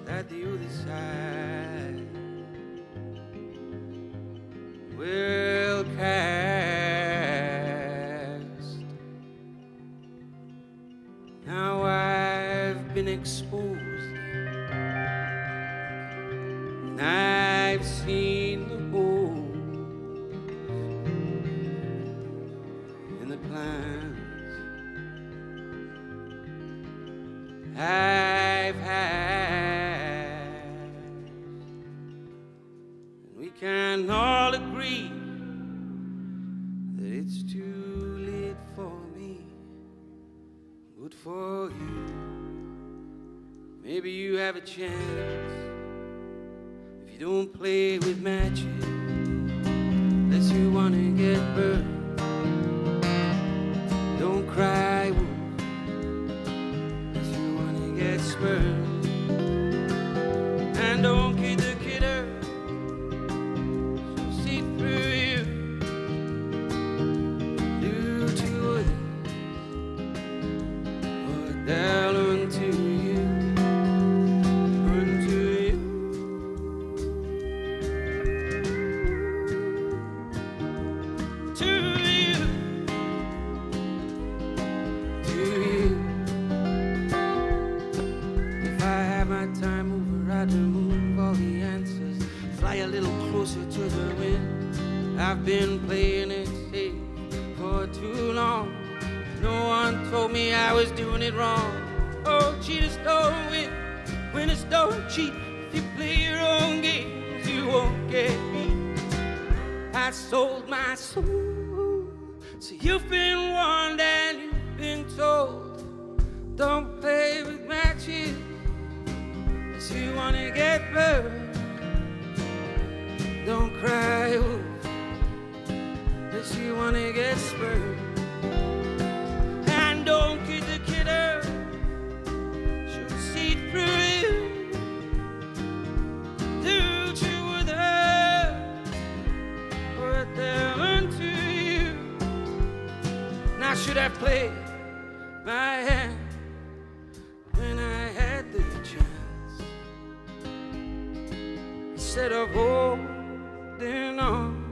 that the other side will cast. Now I've been exposed and I've seen the holes in the plans I've had, and we can all agree that it's too late for me, but for you, maybe you have a chance. If you don't play with matches, unless you wanna get burned, don't cry wolf, unless you wanna get spurned, and don't kid the kidder, she'll see through you, do to others what they'll unto you. I've been playing it safe for too long. No one told me I was doing it wrong. Oh, cheaters don't win, winners don't cheat. If you play your own games, you won't get beat. I sold my soul, so you've been warned and you've been told. Don't play with matches, unless you wanna get burned. Don't cry wolf, unless you wanna get spurred. And don't kid the kidder, she'll see through you, do to others what they're unto you. Now should I play my hand when I had the chance, instead of holding on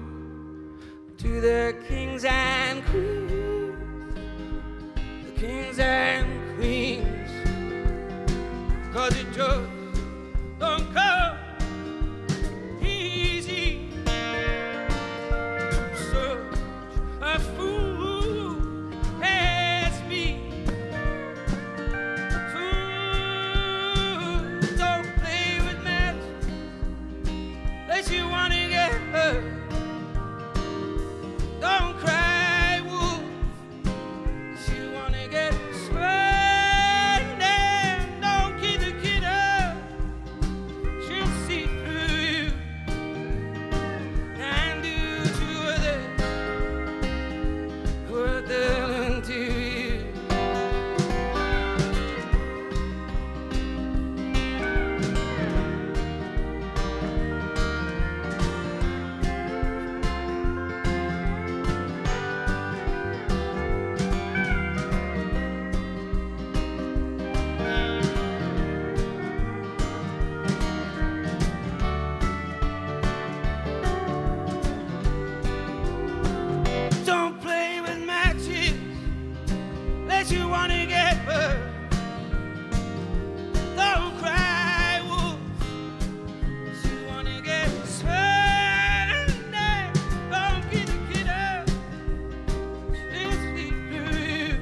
to the kings and queens, the kings and queens, 'cause it just don't come easy to such a fool as me. Fool, don't play with matches, unless you wanna get hurt. Don't cry wolf, if you wanna get spurned, and don't kid the kidder, wanna get burned. Don't cry, wolf. You wanna get burned. Don't get a kid up. It's sleep through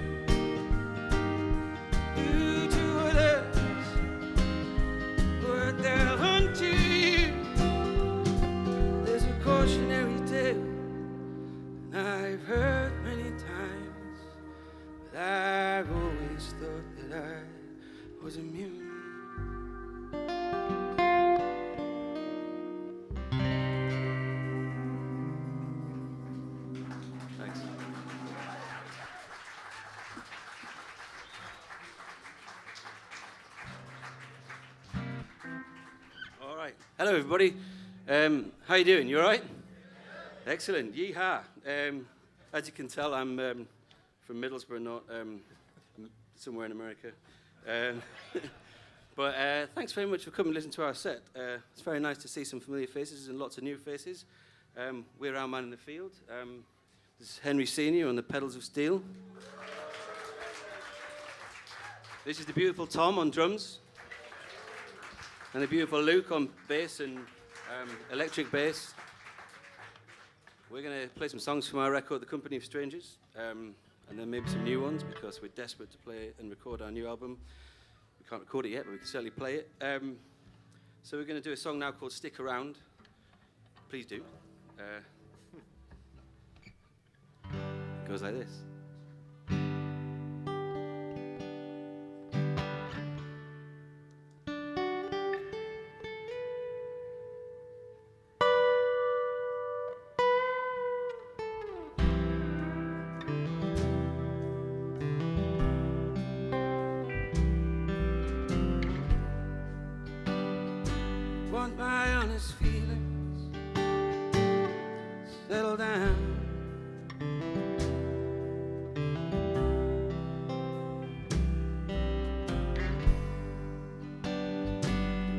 you to others, but they'll hunt you. There's a cautionary tale I've heard many times, but I've always thought that I was immune. Thanks. All right. Hello, everybody. How you doing? You all right? Excellent. Yeehaw. As you can tell, I'm from Middlesbrough, not somewhere in America. But thanks very much for coming and listening to our set. It's very nice to see some familiar faces and lots of new faces. We're Our Man in the Field. This is Henry Sr. on the pedals of steel. This is the beautiful Tom on drums. And the beautiful Luke on bass and electric bass. We're going to play some songs from our record, The Company of Strangers, and then maybe some new ones because we're desperate to play and record our new album. We can't record it yet, but we can certainly play it. So we're going to do a song now called Stick Around. Please do. It goes like this. Want my honest feelings settle down.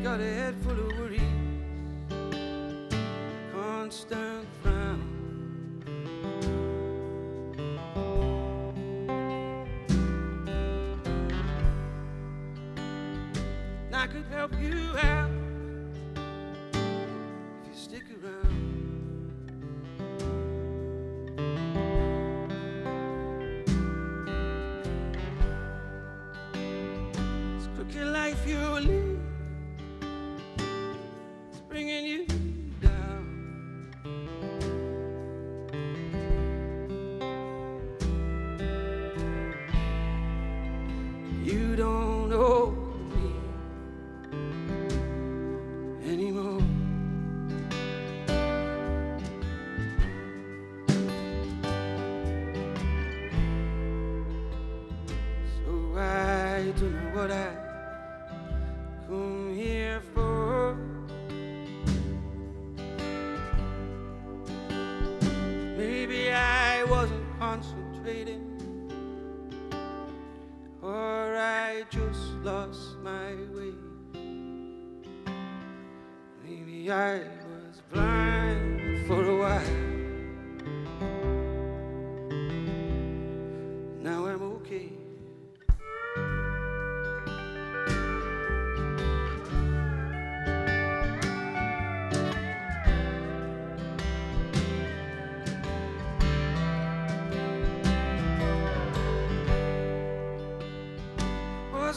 Got a head full of worries, constant frown. And I could help you out. Stick around. It's crooked life you live. It's bringing you down. You don't know me anymore. I don't know what I come here for. Maybe I wasn't concentrating, or I just lost my way. Maybe I was blind for a while. Now I'm okay.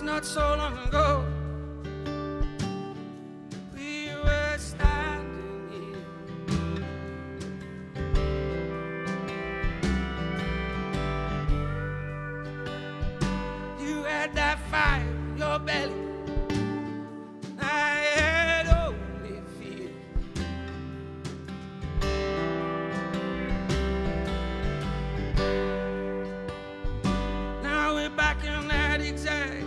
Not so long ago, we were standing here. You had that fire in your belly, I had only fear. Now we're back in that exact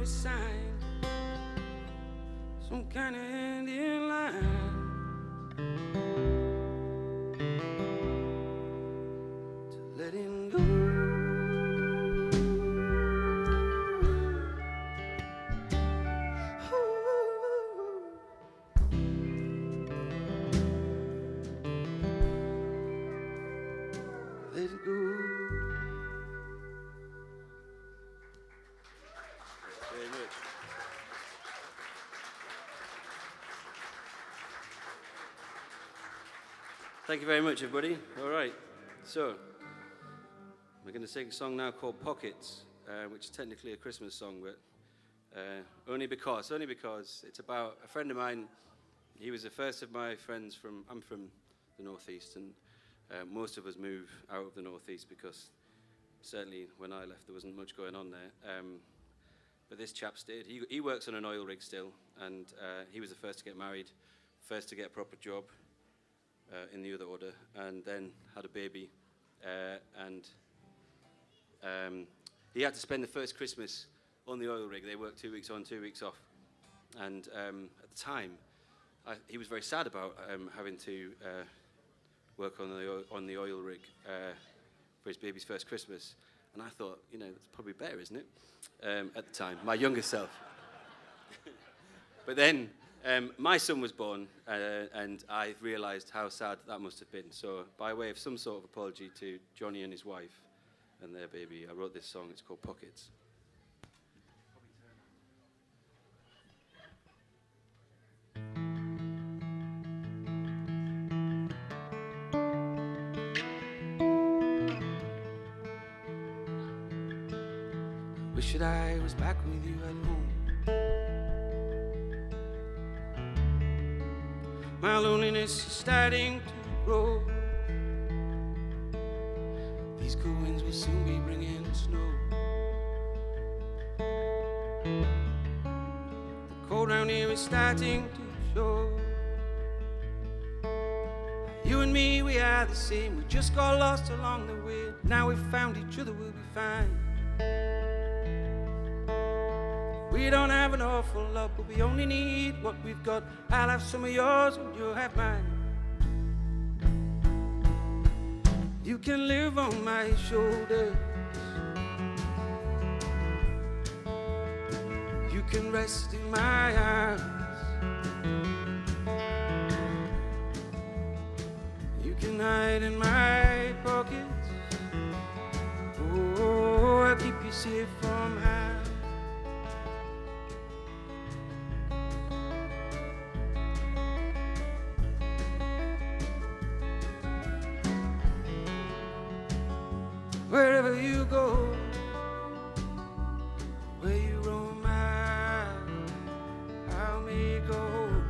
sign, some kind of end in line. To let him go. Let it go. Very much. Thank you very much, everybody. All right, so we're going to sing a song now called Pockets, which is technically a Christmas song, but only because it's about a friend of mine. He was the first of my friends I'm from the Northeast, and most of us move out of the Northeast because certainly when I left there wasn't much going on there. But this chap stayed. He works on an oil rig still, and he was the first to get married, first to get a proper job in the other order, and then had a baby. And he had to spend the first Christmas on the oil rig. They worked 2 weeks on, 2 weeks off. And at the time, he was very sad about having to work on the oil rig for his baby's first Christmas. And I thought, you know, that's probably better, isn't it? At the time, my younger self. But then my son was born, and I realised how sad that must have been. So by way of some sort of apology to Johnny and his wife and their baby, I wrote this song. It's called Pockets. Wish that I was back with you at home. My loneliness is starting to grow. These cool winds will soon be bringing snow. The cold round here is starting to show. You and me, we are the same. We just got lost along the way. Now we've found each other, we'll be fine. We don't have an awful lot, but we only need what we've got. I'll have some of yours and you'll have mine. You can live on my shoulders. You can rest in my arms. You can hide in my pockets. Oh, I'll keep you safe from harm. Wherever you go, where you roam I'll make a home.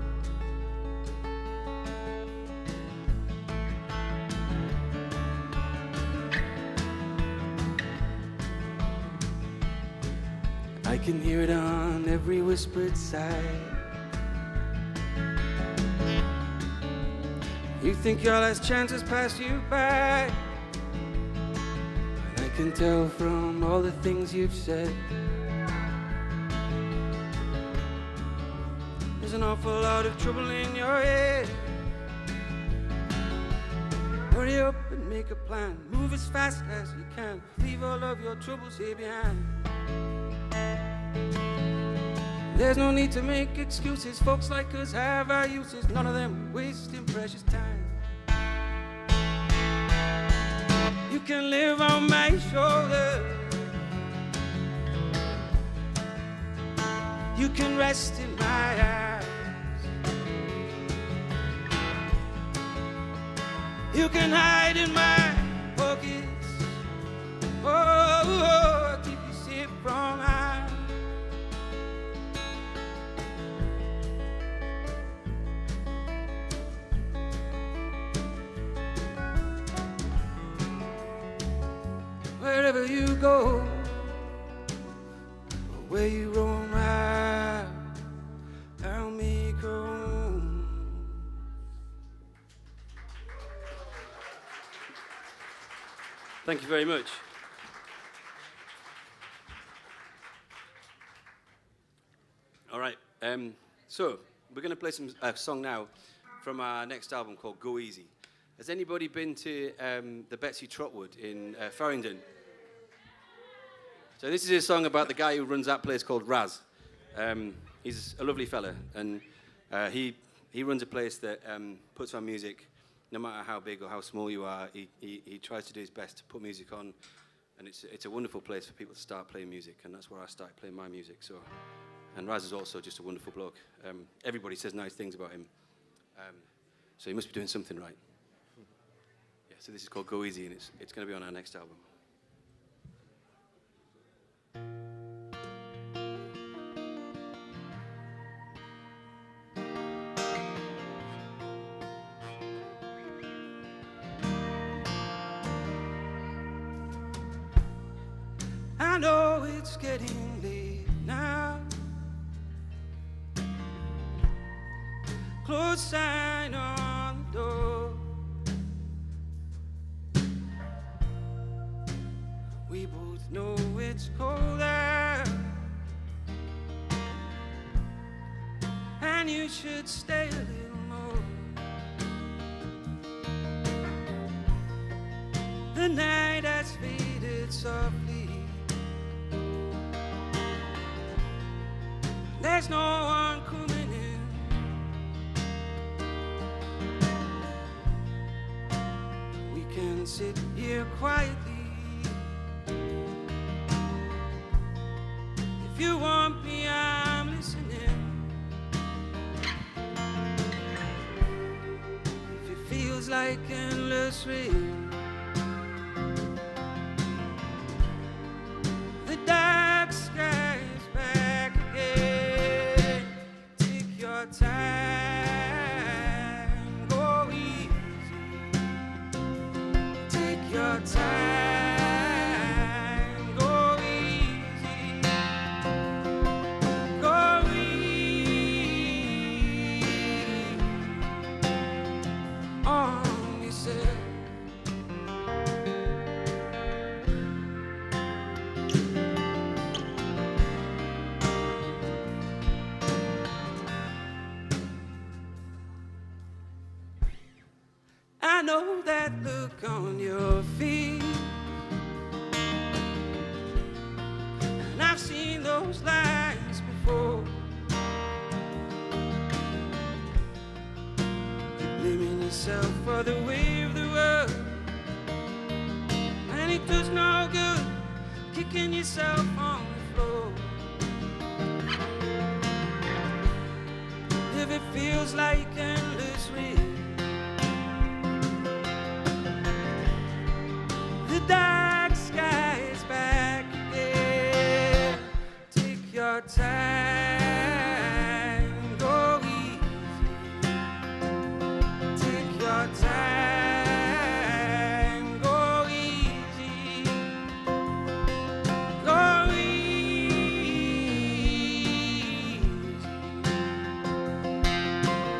I can hear it on every whispered sigh. You think your last chance has passed you by. I can tell from all the things you've said. There's an awful lot of trouble in your head. Hurry up and make a plan. Move as fast as you can. Leave all of your troubles here behind. There's no need to make excuses. Folks like us have our uses. None of them wasting precious time. You can live on my shoulder. You can rest in my arms. You can hide in my pockets. Oh, I'll keep you safe from harm. Wherever you go, where you roam I'll make home. Thank you very much. All right. So we're going to play a song now from our next album called Go Easy. Has anybody been to the Betsy Trotwood in Farringdon? So this is a song about the guy who runs that place called Raz. He's a lovely fella, and he runs a place that puts on music. No matter how big or how small you are, he tries to do his best to put music on, and it's a wonderful place for people to start playing music, and that's where I started playing my music. So, and Raz is also just a wonderful bloke. Everybody says nice things about him, so he must be doing something right. Yeah. So this is called Go Easy, and it's going to be on our next album. I know it's getting late now. Close sign on the door. We both know it's cold out, and you should stay a little more. The night has faded softly. There's no one coming in. We can sit here quietly. If you want me, I'm listening. If it feels like endless rain, the dark sky is back again. Take your time, go easy. Take your time, go easy. Go easy on yourself. I know that look on your face, and I've seen those lines before. You're blaming yourself for the way of the world, and it does no good kicking yourself on the floor. If it feels like endless rain, the dark sky is back again. Take your time, go easy. Take your time, go easy. Go easy.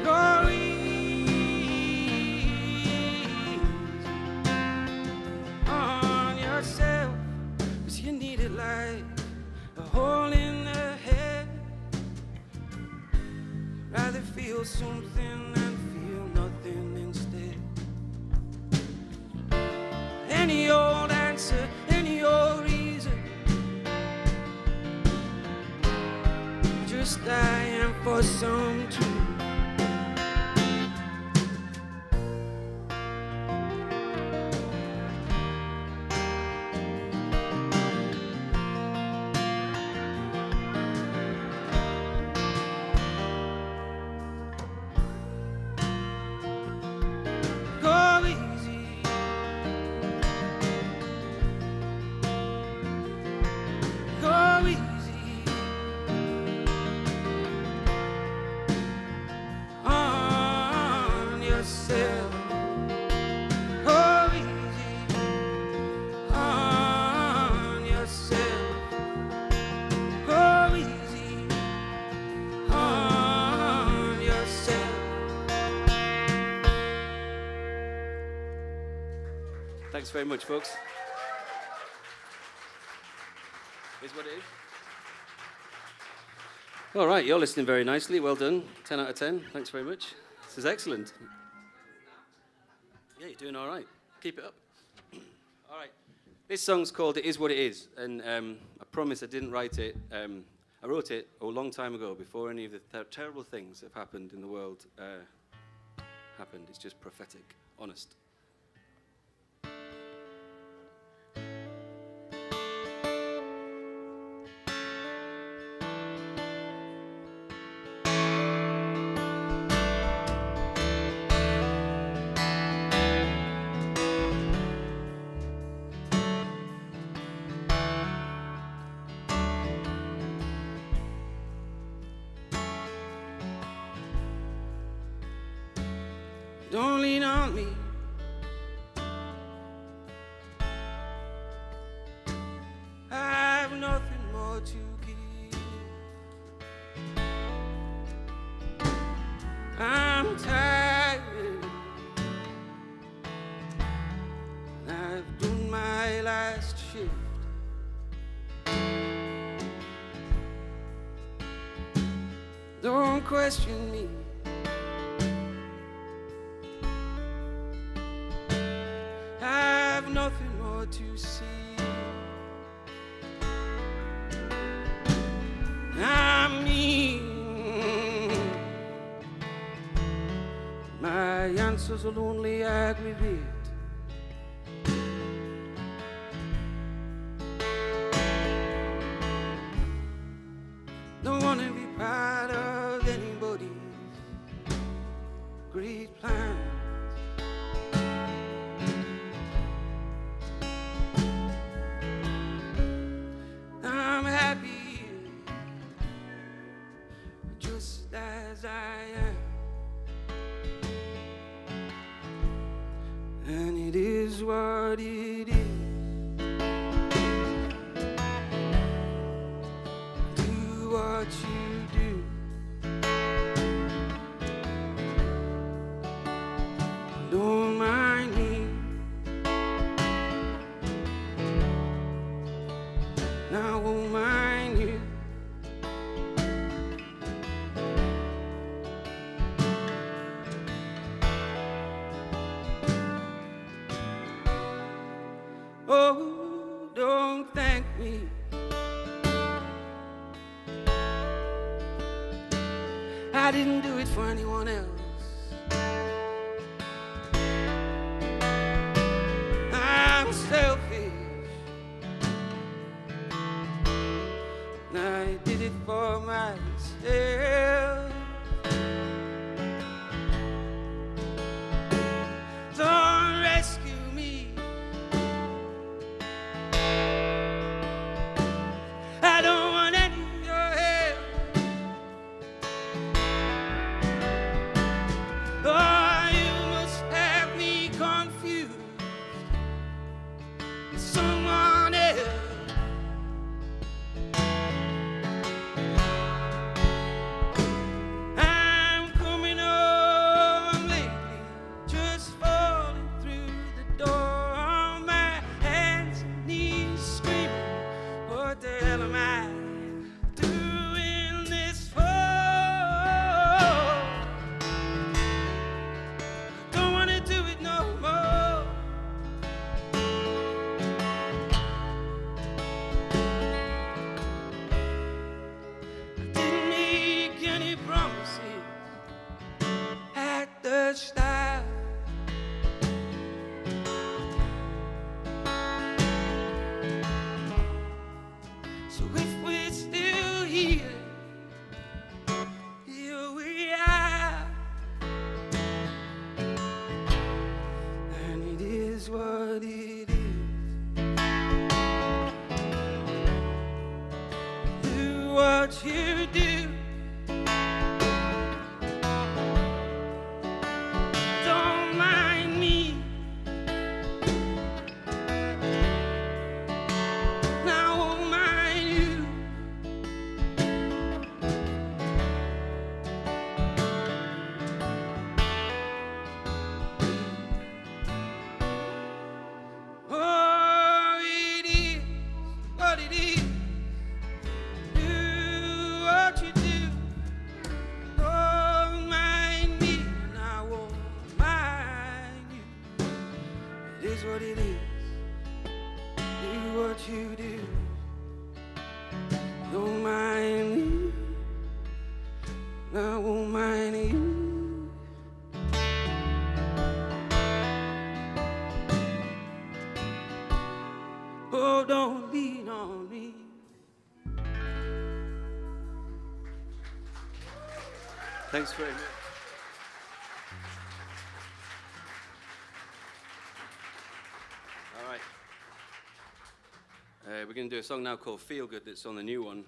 Go easy on yourself, 'cause you need it like a hole in the head. Rather feel something than feel nothing instead. Any old answer, any old reason, just dying for some truth. Go easy. Go easy on yourself. Go easy on yourself. Go easy on yourself. Thanks very much, folks. Here's what it is. All right, you're listening very nicely. Well done. 10 out of 10. Thanks very much. This is excellent. Yeah, you're doing all right. Keep it up. All right. This song's called It Is What It Is. And I promise I didn't write it. I wrote it a long time ago, before any of the terrible things that have happened in the world happened. It's just prophetic, honest. Don't lean on me. I have nothing more to give. I'm tired. I've done my last shift. Don't question me. Nothing more to see. I mean, my answers will only aggravate. Don't want to be part of anybody's great plan. As I am, and it is what it is. Do what you do. Don't mind me. Now I won't mind you. Oh, don't thank me. I didn't do it for anyone else. I'm selfish. And I did it for myself. Don't rescue me. I don't want any of your help. Oh, you must have me confused with someone else. I'm coming home lately, just falling through the door on my hands and knees, screaming, what the hell am I doing this for? Don't want to do it no more. I didn't make any promises at the start. So if we're still here, here we are, and it is what it is. Do what you do. Don't mind me. Now I won't mind you. Oh, it is what it is. Do what you do. Thanks very much. All right. We're going to do a song now called Feel Good that's on the new one.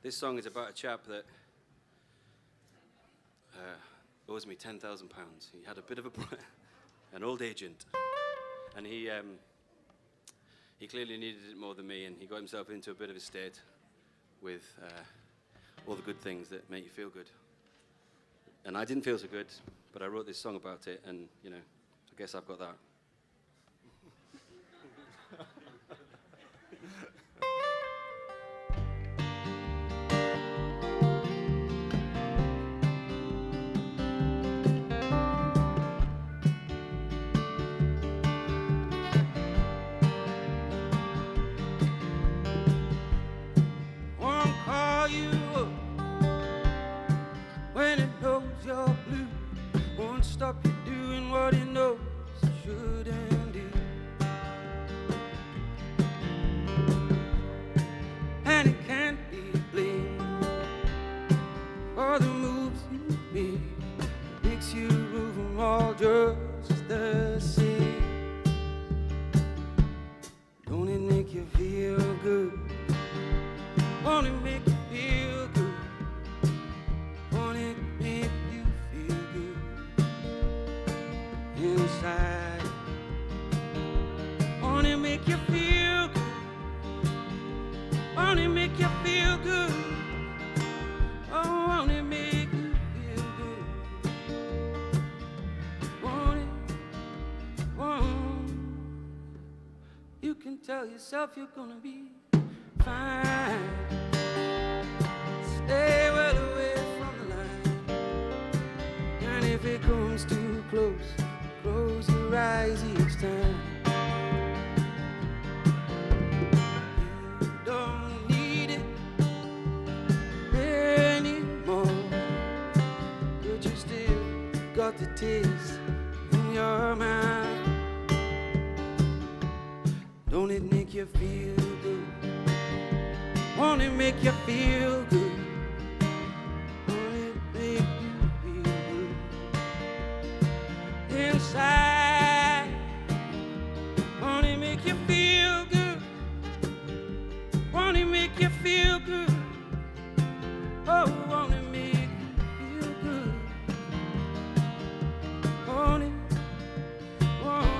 This song is about a chap that owes me £10,000. He had a bit of an old agent, and he clearly needed it more than me, and he got himself into a bit of a state with all the good things that make you feel good. And I didn't feel so good, but I wrote this song about it, and, you know, I guess I've got that. Stop you doing what he knows you shouldn't do. And it can't be blamed for the moves you make. Makes you move them all just the same. Don't it make you feel good? Won't it make you feel good? Won't it make you feel good inside? Won't it make you feel good? Won't it make you feel good? Oh, won't it make you feel good? Won't it? Won't? You can tell yourself you're gonna be fine. Stay well away from the line. And if it comes too close, close your eyes each time. You don't need it anymore, but you still got the taste in your mind. Don't it make you feel good? Won't it make you feel good? Won't it make you feel good inside? Won't it make you feel good? Won't it make you feel good? Oh, won't it make you feel good? Won't it? Won't.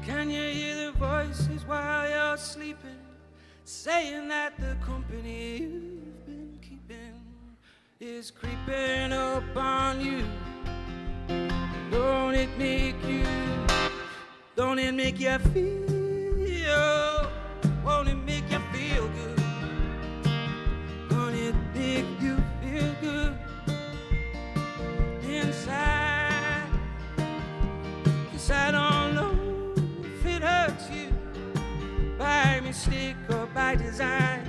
Can you hear the voices while you're sleeping, saying that the company you've been keeping is creeping up on you? Don't it make you feel? Won't it make you feel good? Won't it make you feel good inside? 'Cause I don't know if it hurts you by mistake or by design,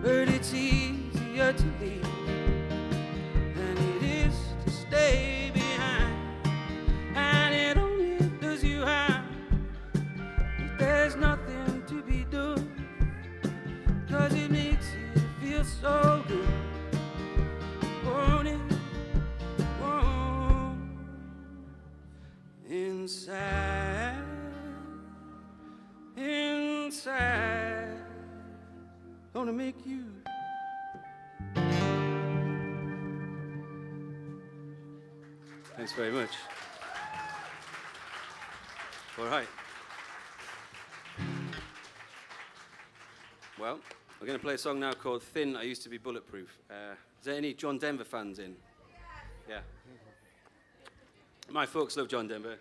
but it's easier to leave than it is to stay behind. And it only does you harm if there's nothing to be done, 'cause it makes you feel so good. Won't it? Won't. Inside, inside, gonna make you. Thanks very much. All right. Well, we're going to play a song now called Thin, I Used to Be Bulletproof. Is there any John Denver fans in? Yeah. My folks love John Denver.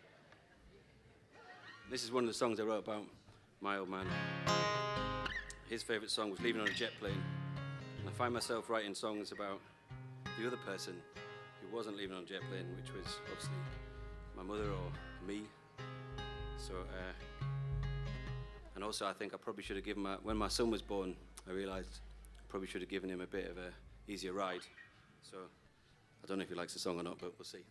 This is one of the songs I wrote about my old man. his favourite song was Leaving on a Jet Plane. And I find myself writing songs about the other person who wasn't leaving on a jet plane, which was obviously my mother or me. So, and also I think I probably should have given when my son was born, I realised I probably should have given him a bit of a easier ride. So I don't know if he likes the song or not, but we'll see.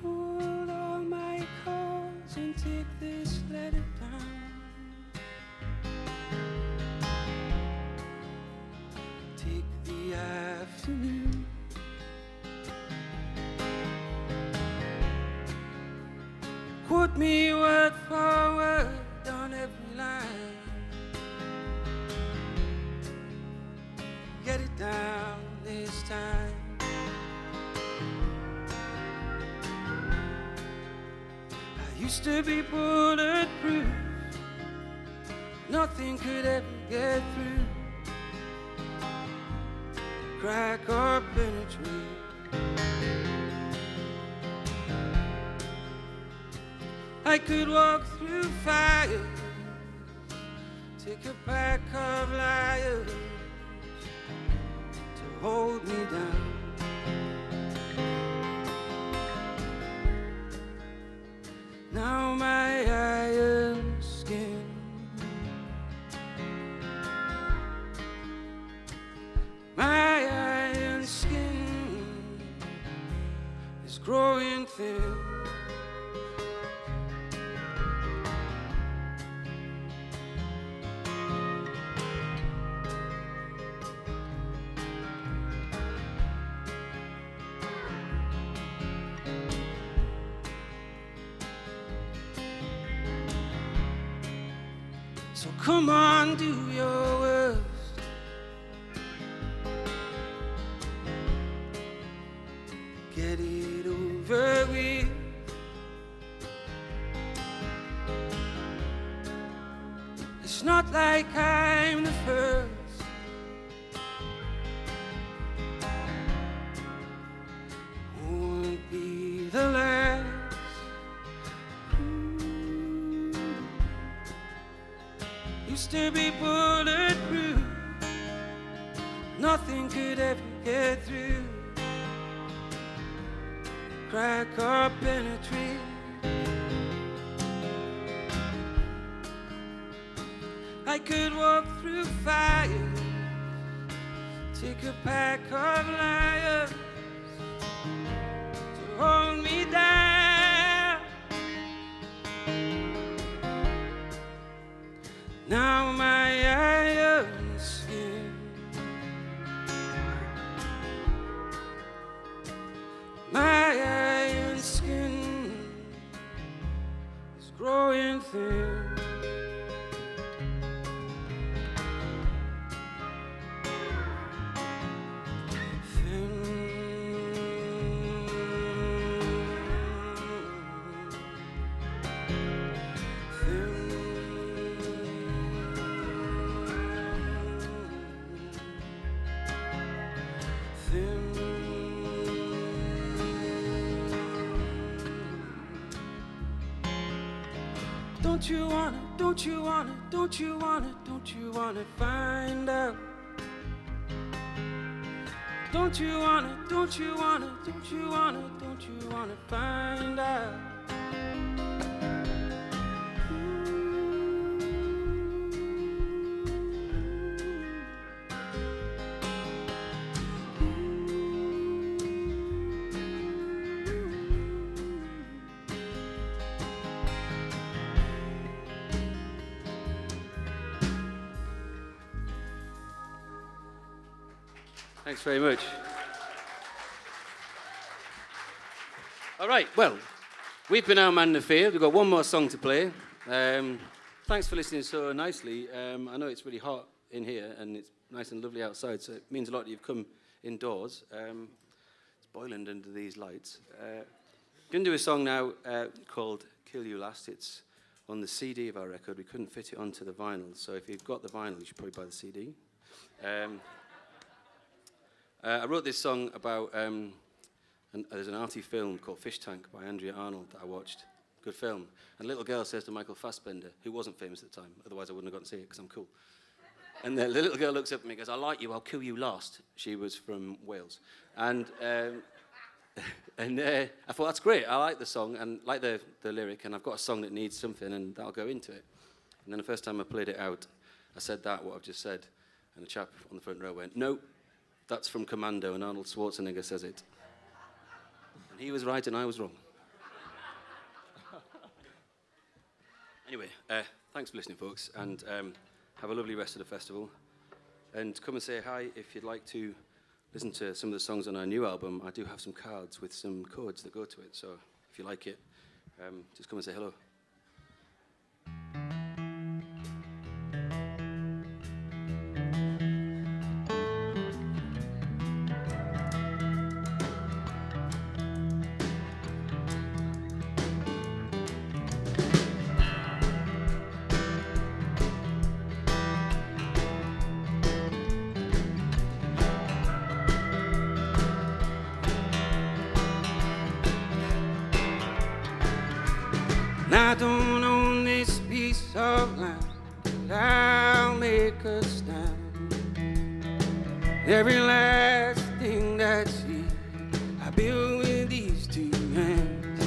Hold all my calls and take this letter down. Take the afternoon. Quote me word for word on every line. Get it down this time. I used to be bulletproof. Nothing could ever get through. Crack or penetrate. I could walk through fire, take a pack of liars to hold me down. Now my iron skin is growing thin. So come on, do your worst. Get it over with. It's not like I'm the first. Won't be the last. Used to be bulletproof. Nothing could ever get through. Crack or penetrate. I could walk through fire, take a pack of liars to hold me down. Now my iron skin, my iron skin is growing thin. Don't you wanna, don't you wanna, don't you wanna, don't you wanna find out? Don't you wanna, don't you wanna, don't you wanna, don't you wanna find out? Thanks very much. All right, well, we've been our man in the field. We've got one more song to play. Thanks for listening so nicely. I know it's really hot in here and it's nice and lovely outside, so it means a lot that you've come indoors. It's boiling under these lights. Going to do a song now called Kill You Last. It's on the CD of our record. We couldn't fit it onto the vinyl, so if you've got the vinyl, you should probably buy the CD. I wrote this song about, there's an arty film called Fish Tank by Andrea Arnold that I watched. Good film. And a little girl says to Michael Fassbender, who wasn't famous at the time, otherwise I wouldn't have gotten to see it because I'm cool. And the little girl looks up at me and goes, I like you, I'll kill you last. She was from Wales. And I thought, that's great, I like the song and like the lyric, and I've got a song that needs something and that'll go into it. And then the first time I played it out, I said what I've just said, and the chap on the front row went, no, that's from Commando, and Arnold Schwarzenegger says it. And he was right and I was wrong. Anyway, thanks for listening, folks, and have a lovely rest of the festival. And come and say hi if you'd like to listen to some of the songs on our new album. I do have some cards with some codes that go to it, so if you like it, just come and say hello. I don't own this piece of land, but I'll make a stand. Every last thing that's here, I build with these two hands.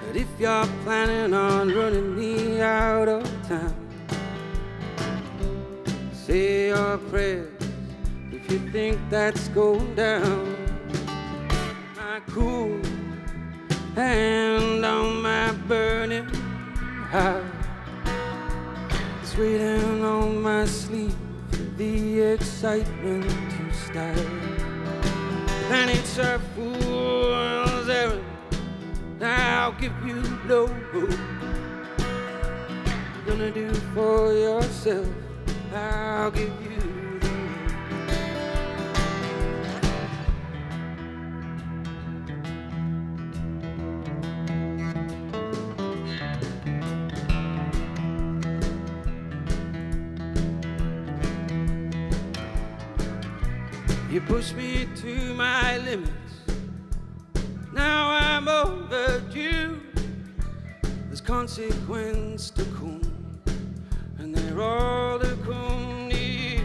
But if you're planning on running me out of town, say your prayers if you think that's going down. Cool hand on my burning heart, it's waiting on my sleeve for the excitement to start. And it's a fool's errand, I'll give you no hope. You're gonna do for yourself, I'll give you. You push me to my limits, now I'm overdue. There's consequence to come, and they're all to come to you.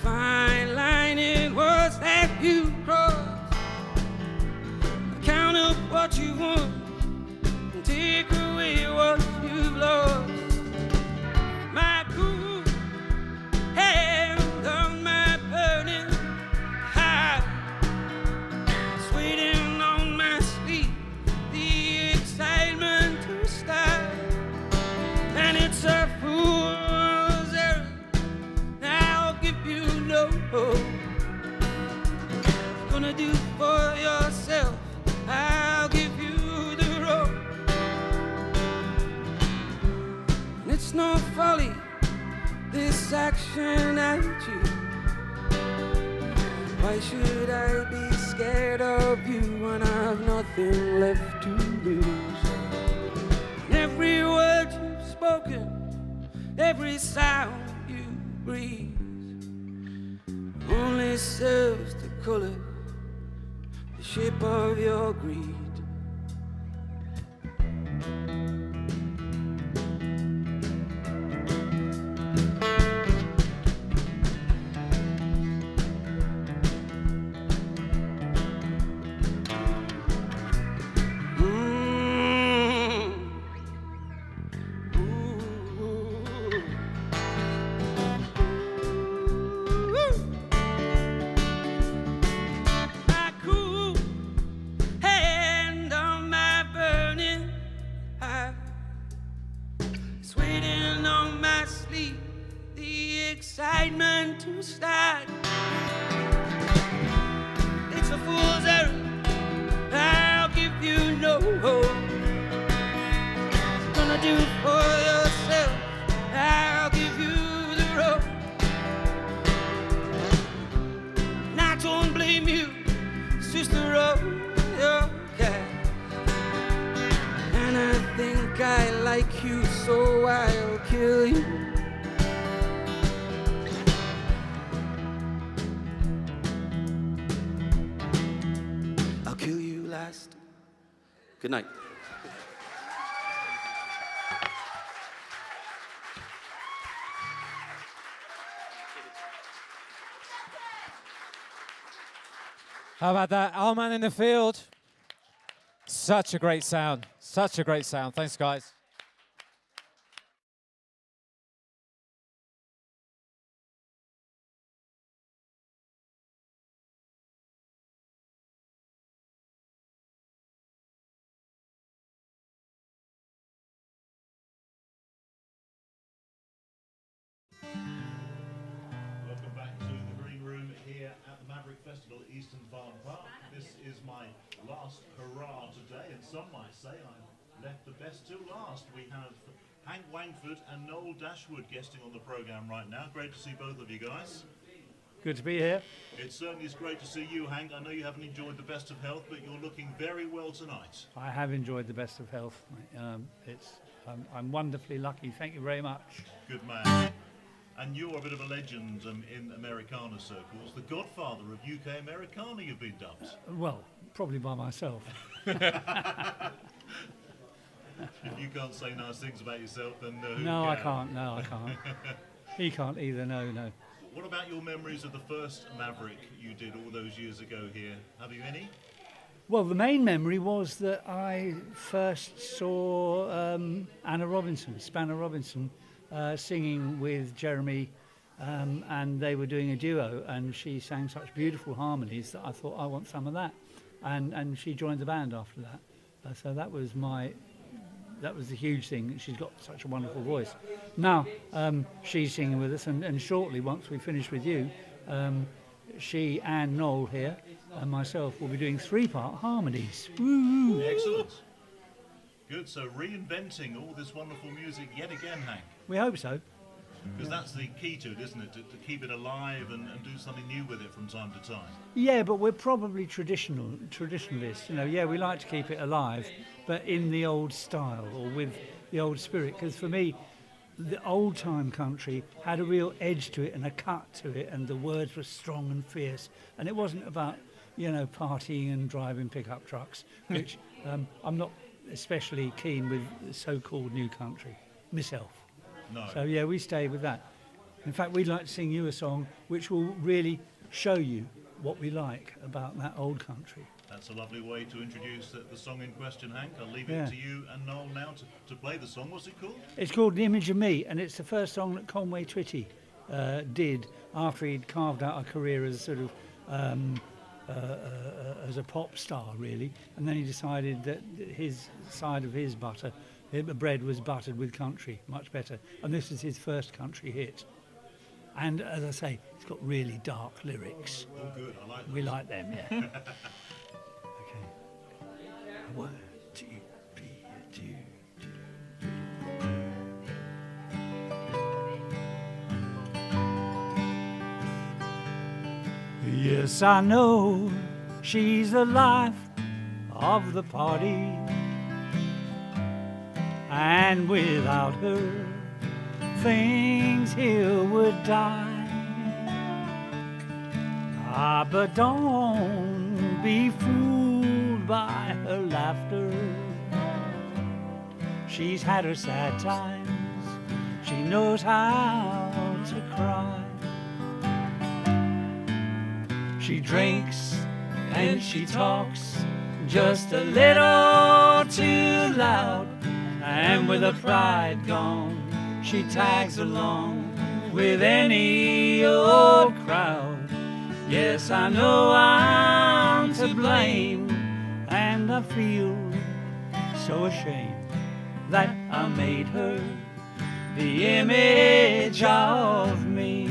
Fine line it was that you crossed. Count up what you want and take away what you've lost. My cool hand on my burning heart, it's waiting on my sleeve, the excitement to start. And it's a fool's errand, I'll give you no hope. Gonna do for yourself, I'll give you the rope. And it's no folly, this action at you. Why should I be scared of you when I've nothing left to lose? And every word you've spoken, every sound you breathe, only serves to color the shape of your greed. Excitement to start. It's a fool's errand, I'll give you no hope. Gonna do for yourself, I'll give you the rope. know I'll kill you. I'll kill you last. Good night. How about that? Our man in the field. Such a great sound. Such a great sound. Thanks, guys. Welcome back to the Green Room here at the Maverick Festival at Eastern Farm Park. This is my last hurrah today, and some might say I've left the best till last. We have Hank Wangford and Noel Dashwood guesting on the programme right now. Great to see both of you guys. Good to be here. It certainly is great to see you, Hank. I know you haven't enjoyed the best of health, but you're looking very well tonight. I have enjoyed the best of health. I'm wonderfully lucky. Thank you very much. Good man. And you're a bit of a legend in Americana circles. The godfather of UK Americana, you've been dubbed. Well, probably by myself. If you can't say nice things about yourself, then who No, I can? can't. No, I can't. He can't either. No, no. What about your memories of the first Maverick you did all those years ago here? Have you any? Well, the main memory was that I first saw Spanner Robinson, singing with Jeremy, and they were doing a duo, and she sang such beautiful harmonies that I thought, I want some of that. And she joined the band after that. So that was the huge thing. She's got such a wonderful voice. Now she's singing with us, and shortly, once we finish with you, she and Noel here and myself will be doing 3-part harmonies. Woo! Excellent. Good, so reinventing all this wonderful music yet again, Hank. We hope so. Because that's the key to it, isn't it? To keep it alive and do something new with it from time to time. Yeah, but we're probably traditionalists. Yeah, we like to keep it alive, but in the old style or with the old spirit. Because for me, the old-time country had a real edge to it and a cut to it, and the words were strong and fierce. And it wasn't about, partying and driving pickup trucks, which I'm not especially keen with so-called new country myself. No. So yeah, we stay with that. In fact, we'd like to sing you a song which will really show you what we like about that old country. That's a lovely way to introduce the song in question, Hank. I'll leave Yeah. it to you and Noel now to play the song. What's it called? It's called The Image of Me, and it's the first song that Conway Twitty did after he'd carved out a career as sort of as a pop star, really. And then he decided that his side of his bread was buttered with country, much better. And this is his first country hit. And as I say, it's got really dark lyrics. Oh, good. I like We those. like them, yeah. Okay. 1, 2, 3, 2. Yes, I know she's the life of the party, and without her, things here would die. Ah, but don't be fooled by her laughter. She's had her sad times, she knows how to cry. She drinks and she talks just a little too loud, and with her pride gone, she tags along with any old crowd. Yes, I know I'm to blame, and I feel so ashamed that I made her the image of me.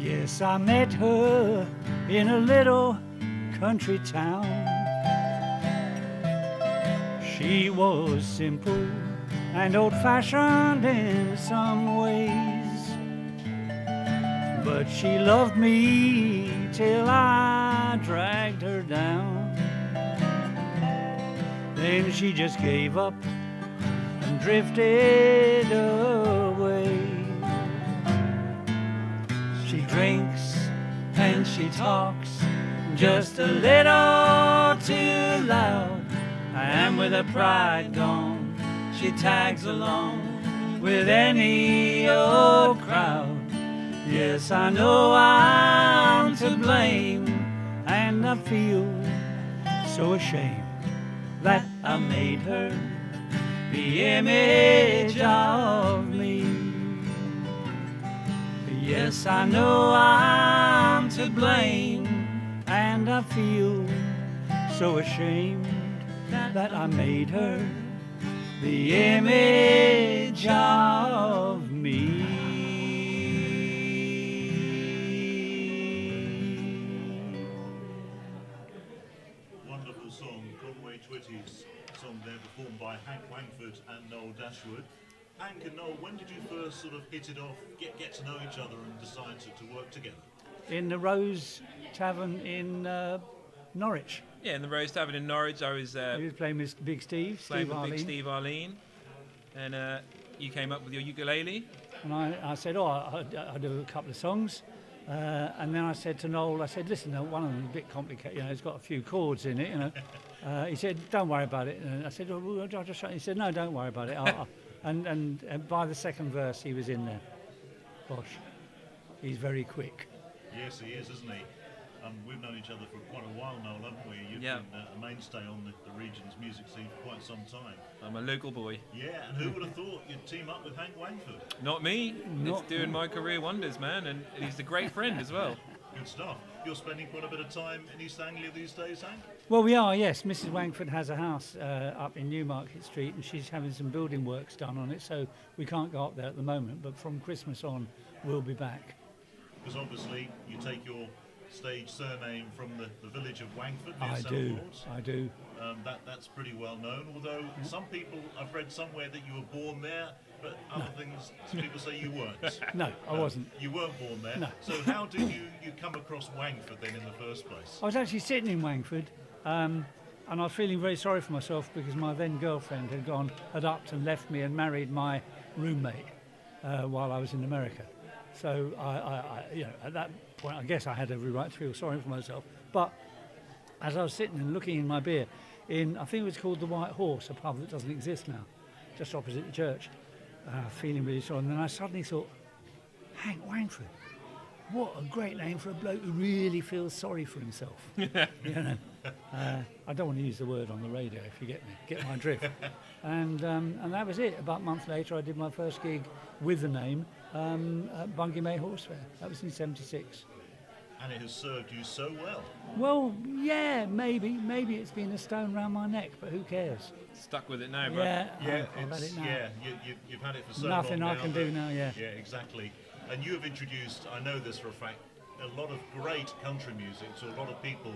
Yes, I met her in a little country town. She was simple and old-fashioned in some ways, but she loved me till I dragged her down. Then she just gave up and drifted away. She drinks and she talks just a little too loud, and with her pride gone, she tags along with any old crowd. Yes, I know I'm to blame, and I feel so ashamed that I made her the image of me. Yes, I know I'm to blame, and I feel so ashamed that I made her the image of me. Wonderful song, Conway Twitty's song there, performed by Hank Wangford and Noel Dashwood. Hank and Noel, when did you first sort of hit it off, get to know each other and decide to work together? In the Rose Tavern in Norwich. Yeah, in the Rose Tavern in Norwich, I was He was playing with Big Steve, playing Steve with Big Arlene. Steve Arlene, and you came up with your ukulele. And I said, I'll do a couple of songs. And then I said to Noel, I said, listen, one of them is a bit complicated, it's got a few chords in it, He said, don't worry about it. And I said, well, I'll just show you. He said, no, don't worry about it. And by the second verse, he was in there. Gosh, he's very quick. Yes, he is, isn't he? We've known each other for quite a while now, haven't we? You've been a mainstay on the region's music scene for quite some time. I'm a local boy. Yeah, and who would have thought you'd team up with Hank Wangford? Not me. It's doing my career wonders, man, and he's a great friend as well. Good stuff. You're spending quite a bit of time in East Anglia these days, Hank? Well, we are, yes. Mrs. Wangford has a house up in Newmarket Street, and she's having some building works done on it, so we can't go up there at the moment, but from Christmas on, we'll be back. Because obviously you take your stage surname from the village of Wangford near I do. That's pretty well known, although some people, I've read somewhere that you were born there, but other things, people say you weren't. No, I wasn't. You weren't born there. No. So how did you come across Wangford then in the first place? I was actually sitting in Wangford, and I was feeling very sorry for myself because my then girlfriend had upped and left me and married my roommate while I was in America. So I at that point, I guess I had every right to feel sorry for myself. But as I was sitting and looking in my beer, I think it was called the White Horse, a pub that doesn't exist now, just opposite the church, feeling really sorry. And then I suddenly thought, Hank Wangford, what a great name for a bloke who really feels sorry for himself. I don't want to use the word on the radio, if you get my drift. And that was it. About a month later, I did my first gig with the name at Bungay May Horse Fair. That was in '76. And it has served you so well. Well, yeah, maybe it's been a stone round my neck, but who cares? Stuck with it now, bro. Yeah, I've had it now. Yeah, you've had it for so long. Nothing I can do now, yeah. Yeah, exactly. And you have introduced, I know this for a fact, a lot of great country music to a lot of people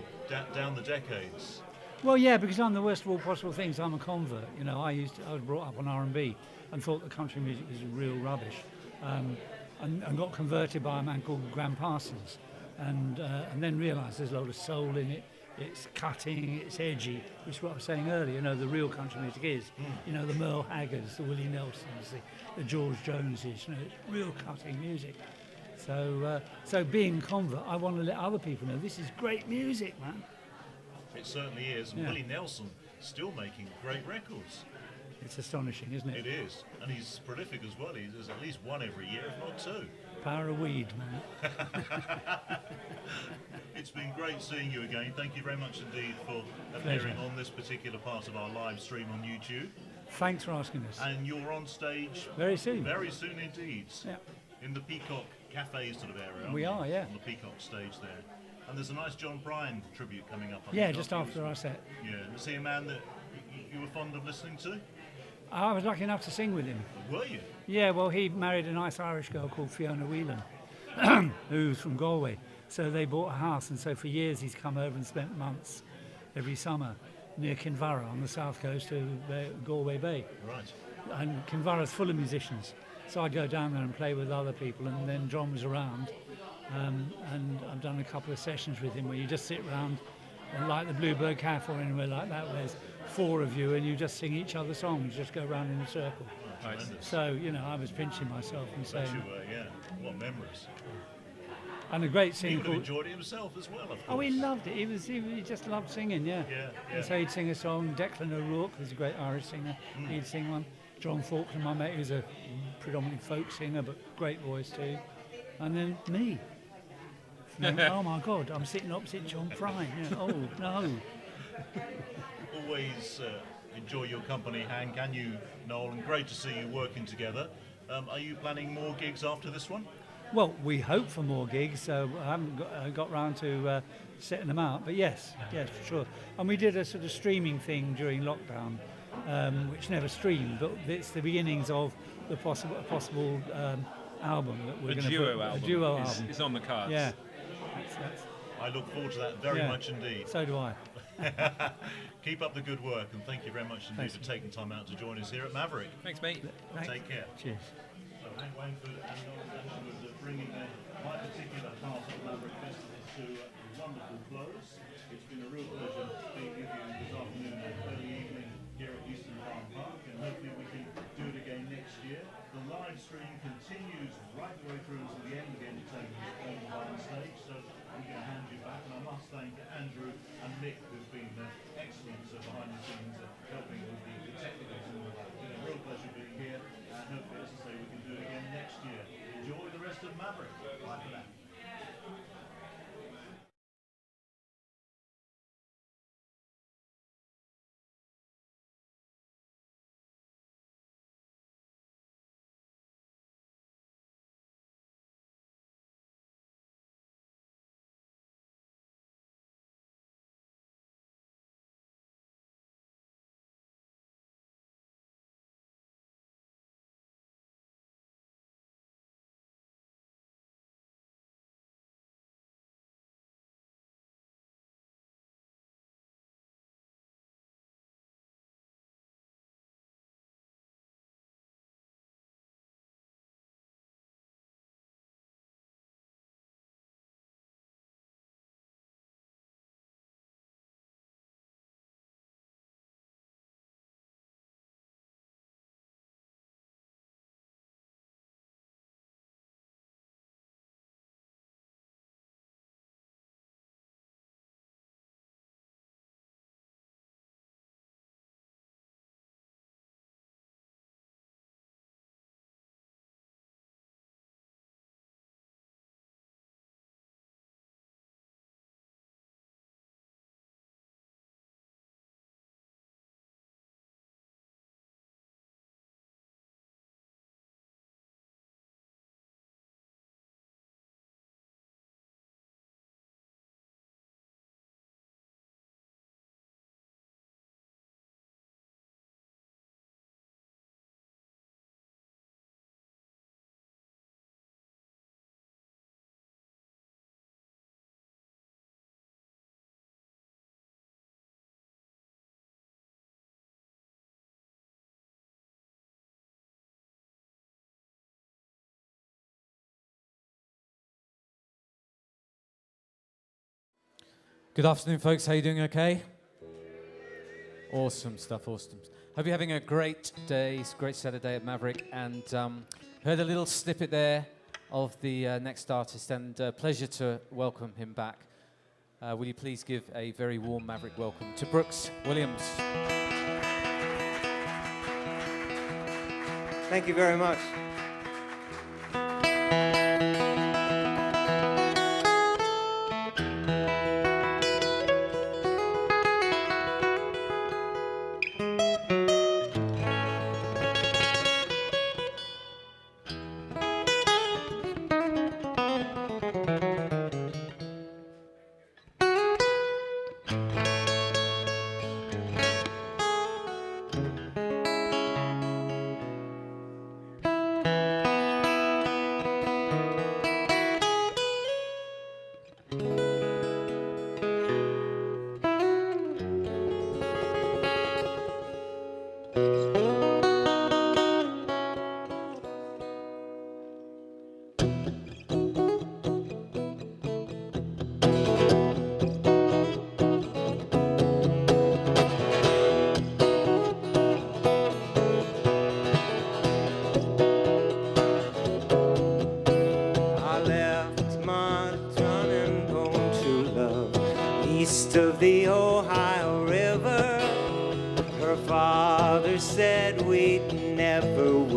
down the decades. Well, yeah, because I'm the worst of all possible things. I'm a convert. I was brought up on R&B and thought that country music was real rubbish, and got converted by a man called Graham Parsons, and then realised there's a load of soul in it. It's cutting, it's edgy, which is what I was saying earlier. The real country music is. The Merle Haggards, the Willie Nelsons, the George Joneses. It's real cutting music. So being convert, I want to let other people know this is great music, man. It certainly is. And Willie Nelson still making great records. It's astonishing, isn't it? It is. And he's prolific as well. There's at least one every year, if not two. Power of weed, man. It's been great seeing you again. Thank you very much indeed for appearing on this particular part of our live stream on YouTube. Thanks for asking us. And you're on stage very soon. Very soon indeed. Yeah. In the Peacock Cafe sort of area. We are, yeah. On the Peacock stage there. And there's a nice John Prine tribute coming up. Yeah, just after our set. Yeah. Was he a man that you were fond of listening to? I was lucky enough to sing with him. Were you? Yeah, well, he married a nice Irish girl called Fiona Whelan. who's from Galway. So they bought a house, and so for years he's come over and spent months every summer near Kinvara on the south coast of Galway Bay. Right. And Kinvara's full of musicians. So I'd go down there and play with other people, and then John was around. And I've done a couple of sessions with him where you just sit around, like the Bluebird Cafe or anywhere like that, where there's 4 of you and you just sing each other's songs, you just go around in a circle. Nice. So, you know, I was pinching myself and saying... Bet you were, yeah. What memories. And a great He singer would have called... enjoyed it himself as well, of course. Oh, he loved it. He just loved singing, yeah. Yeah. So he'd sing a song. Declan O'Rourke, who's a great Irish singer, he'd sing one. John Faulkner, my mate, who's a predominantly folk singer, but great voice too. And then me. Oh my God, I'm sitting opposite John Prine. Yeah. Oh no. Always enjoy your company, Hank, and you, Noel, and great to see you working together. Are you planning more gigs after this one? Well, we hope for more gigs, so I haven't got round to setting them out. But yes, for sure. And we did a sort of streaming thing during lockdown, which never streamed, but it's the beginnings of the possible album that we're going to put. A duo album. It's on the cards. Yeah. I look forward to that very much indeed. So do I. Keep up the good work, and thank you very much indeed for taking time out to join us here at Maverick. Thanks, mate. Take care. Cheers. So Hank Langford and Noel Ashwood bringing my particular part of Maverick Festival to a wonderful close. It's been a real pleasure being with you this afternoon and early evening here at Eastern Farm Park, and hopefully we can do it again next year. The live stream continues right the way through until the end of the entertainment on the live stage, so I'm going to hand you back, and I must thank Andrew and Nick, who've been excellent behind the scenes, helping with the technicals and all that. It's been a real pleasure being here, and hopefully, as I say, we can do it again next year. Enjoy the rest of Maverick. Bye for now. Good afternoon, folks. How you doing? Okay? Awesome stuff, awesome. Hope you're having a great day. It's a great Saturday at Maverick. And heard a little snippet there of the next artist, and pleasure to welcome him back. Will you please give a very warm Maverick welcome to Brooks Williams. Thank you very much.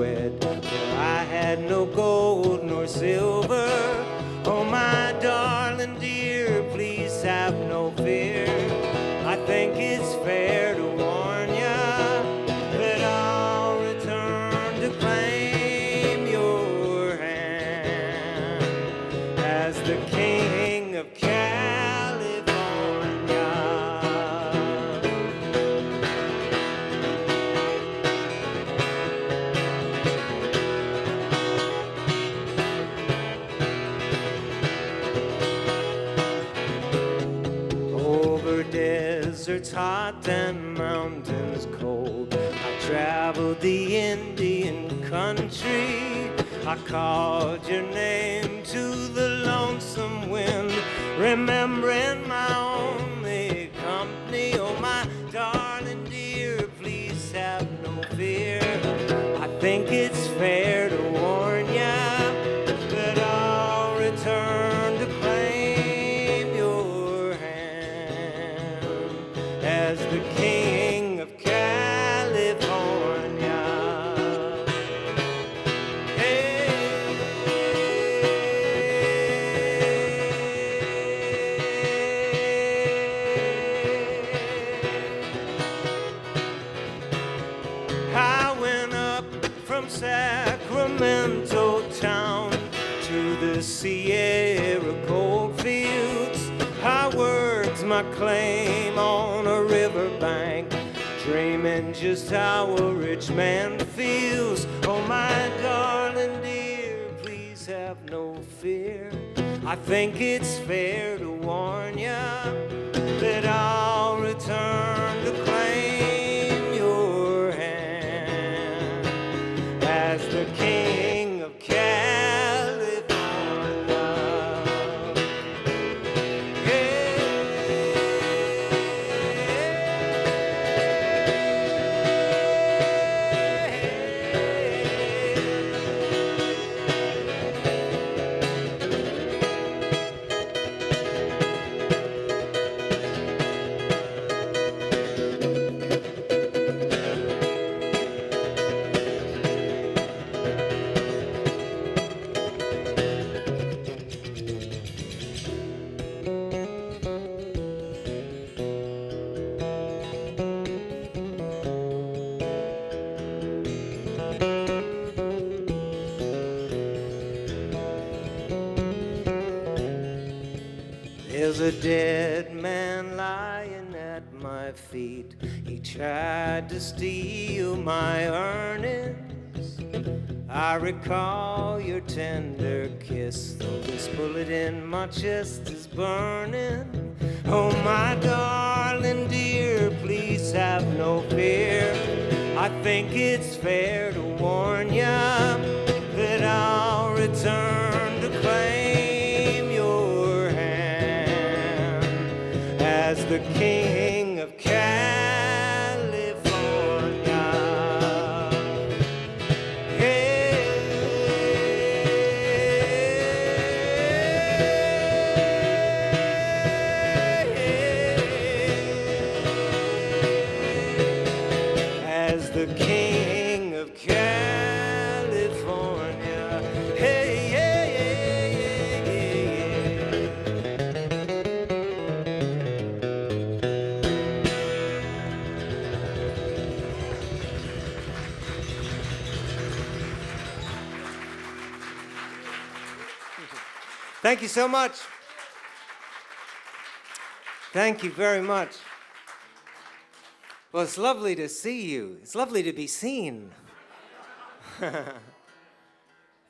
wed. For I had no gold nor silver. Oh, my darling dear, please have no fear. I think it's fair to warn ya that I'll return to claim your hand as the king of California. Over deserts hot and mountains cold, I traveled the Indian country. I called your name to the lonesome wind, remembering my only company. Oh, my darling dear, please have no fear. I think it's fair to warn ya that I'll return to claim your hand as the king of California. I went up from Sacramento town to the Sierra Goldfields. I worked my claim on a riverbank, dreaming just how a rich man feels. Oh, my darling dear, please have no fear. I think it's fair to warn ya that I'll return to claim your hand as the king of California. There's a dead man lying at my feet. He tried to steal my earnings. I recall your tender kiss, though this bullet in my chest is burning. Oh, my darling dear, please have no fear. I think it's fair to warn ya that I'll return to claim your hand as the king of California. As the king of California. Hey, yeah, yeah, Thank you so much. Thank you very much. Well, it's lovely to see you. It's lovely to be seen.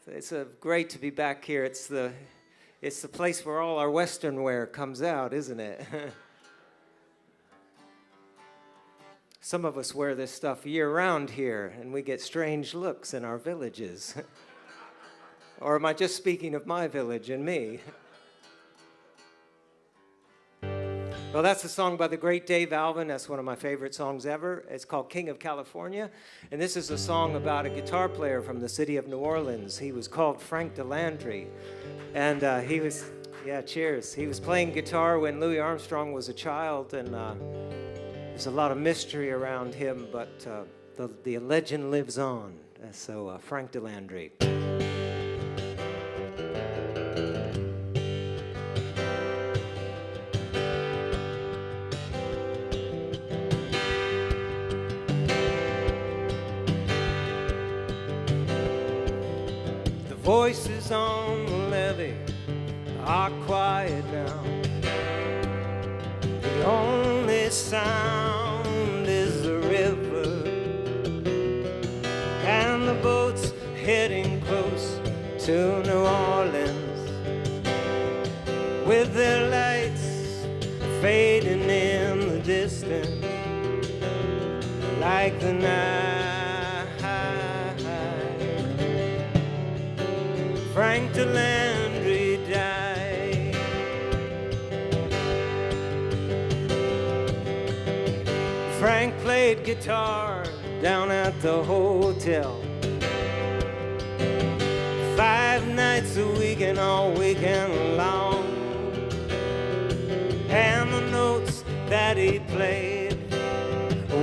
It's great to be back here. It's the place where all our Western wear comes out, isn't it? Some of us wear this stuff year-round here, and we get strange looks in our villages. Or am I just speaking of my village and me? Well, that's a song by the great Dave Alvin. That's one of my favorite songs ever. It's called King of California. And this is a song about a guitar player from the city of New Orleans. He was called Frank DeLandre. And he was, yeah, cheers. He was playing guitar when Louis Armstrong was a child. And there's a lot of mystery around him, but the legend lives on. So Frank Delandry. The voices on the levee are quiet now. The only sound is the river, and the boat's heading close to New Orleans, with their lights fading in the distance like the night. Frank Delandry died. Frank played guitar down at the hotel 5 nights a week and all weekend long. And the notes that he played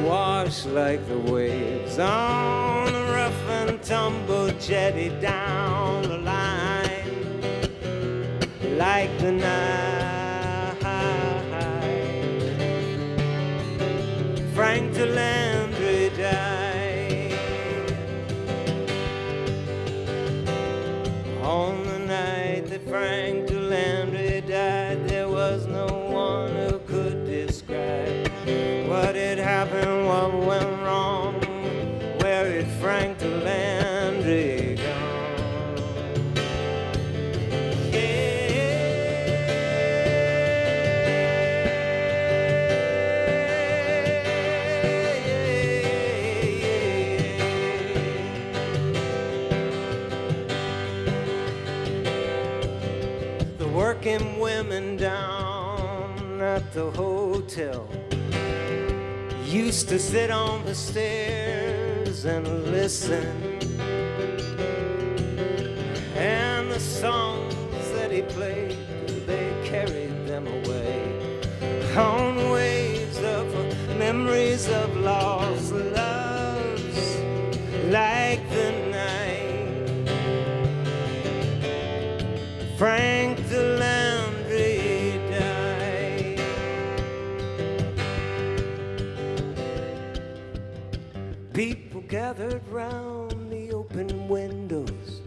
washed like the waves on a rough and tumble jetty down the line, like the night. Frank Delandry died on the night that Frank Delandry died. There was no one who could describe what had happened, what went wrong, where did Frank Delandry gone? The working women down at the hotel used to sit on the stairs and listen, and the songs that he played, they carried them away on waves of memories of lost loves, like the night Frank Delandry died. People gathered round the open windows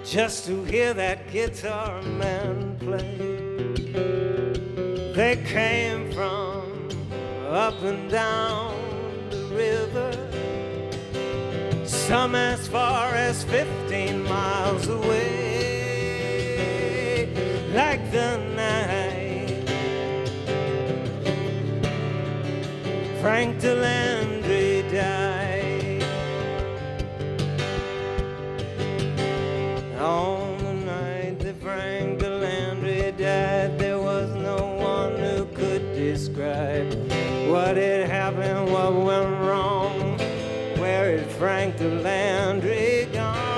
just to hear that guitar man play. They came from up and down the river, some as far as 15 miles away, like the night Frank Delandry died. On the night that Frank Delandry died, there was no one who could describe what had happened, what went wrong, where is Frank Delandry gone?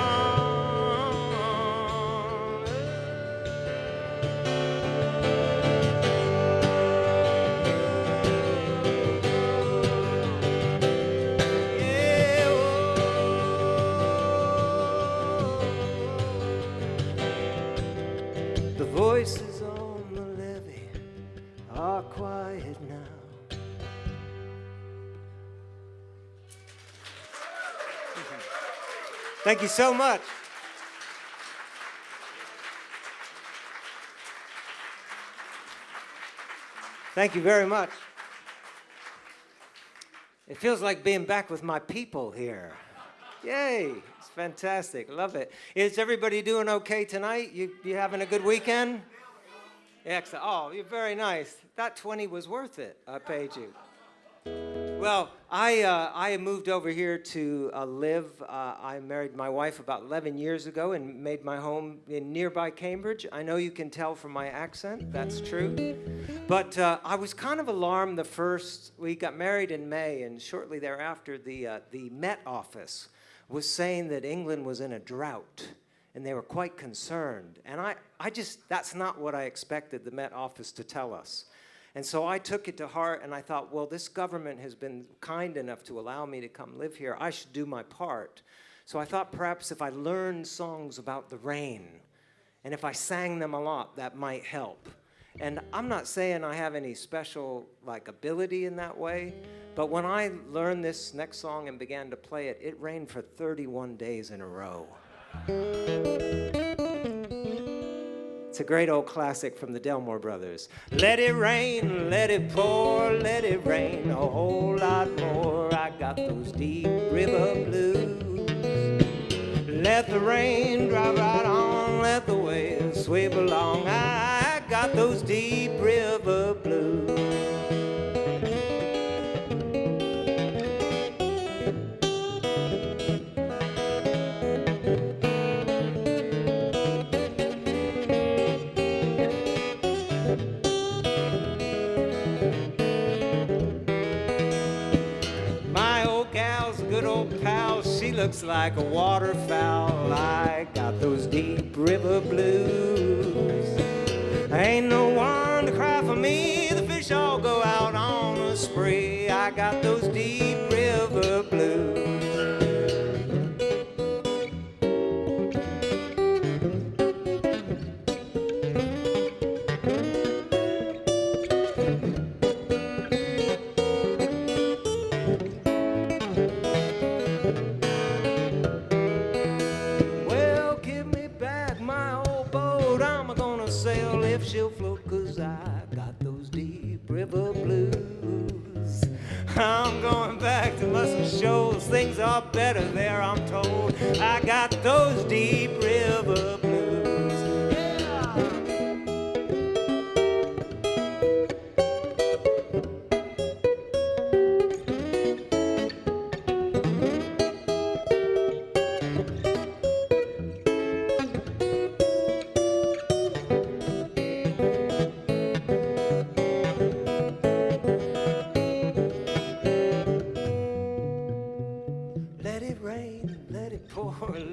The voices on the levee are quiet now. Thank you so much. Thank you very much. It feels like being back with my people here. Yay, it's fantastic, love it. Is everybody doing okay tonight? You having a good weekend? Excellent. Oh, you're very nice. That 20 was worth it, I paid you. Well, I moved over here to live. I married my wife about 11 years ago and made my home in nearby Cambridge. I know you can tell from my accent, that's true. But I was kind of alarmed the first week. Got married in May, and shortly thereafter, the Met Office was saying that England was in a drought, and they were quite concerned. And I just, that's not what I expected the Met Office to tell us. And so I took it to heart, and I thought, well, this government has been kind enough to allow me to come live here. I should do my part. So I thought perhaps if I learned songs about the rain, and if I sang them a lot, that might help. And I'm not saying I have any special ability in that way, but when I learned this next song and began to play it, it rained for 31 days in a row. It's a great old classic from the Delmore Brothers. Let it rain, let it pour, let it rain a whole lot more. I got those deep river blues. Let the rain drop right on, let the waves sweep along. I got those deep river blues. She looks like a waterfowl. I got those deep river blues. Ain't no one to cry for me. The fish all go out on a spree. I got those deep river blues. She'll float 'cause I got those deep river blues. I'm going back to Muscle Shoals. Things are better there, I'm told. I got those deep river blues.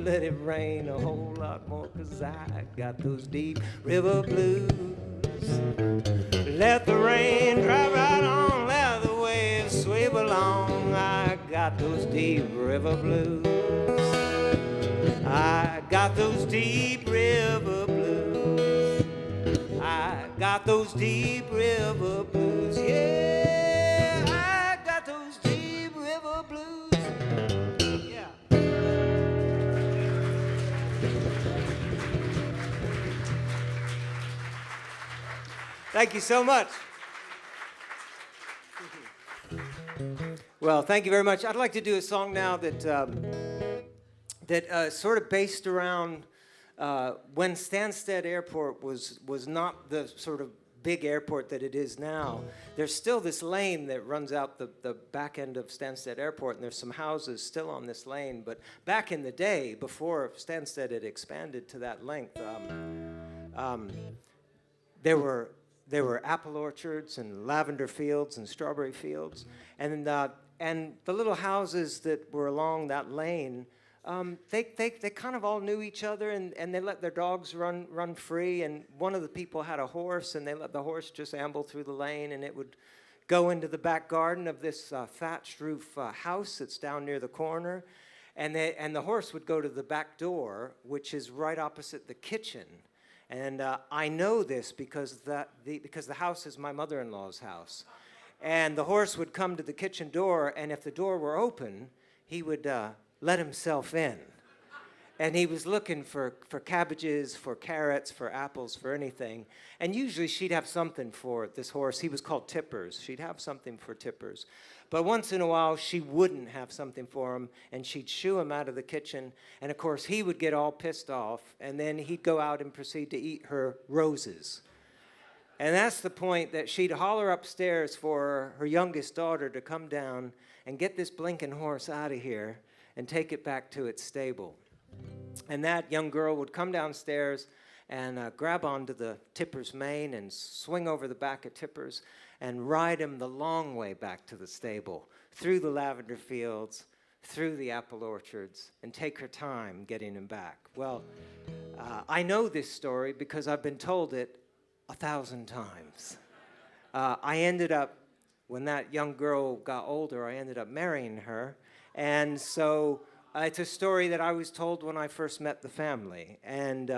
Let it rain a whole lot more 'cause I got those deep river blues. Let the rain drop right on, let the waves sweep along. I got those deep river blues. I got those deep river blues. I got those deep river blues. Yeah, I got those deep river blues. Yeah. Thank you so much. Well, thank you very much. I'd like to do a song now that sort of based around when Stansted Airport was not the sort of big airport that it is now. There's still this lane that runs out the back end of Stansted Airport, and there's some houses still on this lane. But back in the day, before Stansted had expanded to that length, there were apple orchards and lavender fields and strawberry fields, and the little houses that were along that lane, they kind of all knew each other, and they let their dogs run free. And one of the people had a horse, and they let the horse just amble through the lane, and it would go into the back garden of this thatched roof house that's down near the corner, and the horse would go to the back door, which is right opposite the kitchen. And I know this because the house is my mother-in-law's house. And the horse would come to the kitchen door, and if the door were open, he would let himself in. And he was looking for cabbages, for carrots, for apples, for anything. And usually she'd have something for this horse. He was called Tippers. She'd have something for Tippers. But once in a while, she wouldn't have something for him, and she'd shoo him out of the kitchen. And, of course, he would get all pissed off, and then he'd go out and proceed to eat her roses. And that's the point that she'd holler upstairs for her youngest daughter to come down and get this blinking horse out of here and take it back to its stable. And that young girl would come downstairs and grab onto the Tipper's mane and swing over the back of Tipper's and ride him the long way back to the stable, through the lavender fields, through the apple orchards, and take her time getting him back. Well, I know this story because I've been told it 1,000 times. I ended up, when that young girl got older, I ended up marrying her. And so it's a story that I was told when I first met the family. And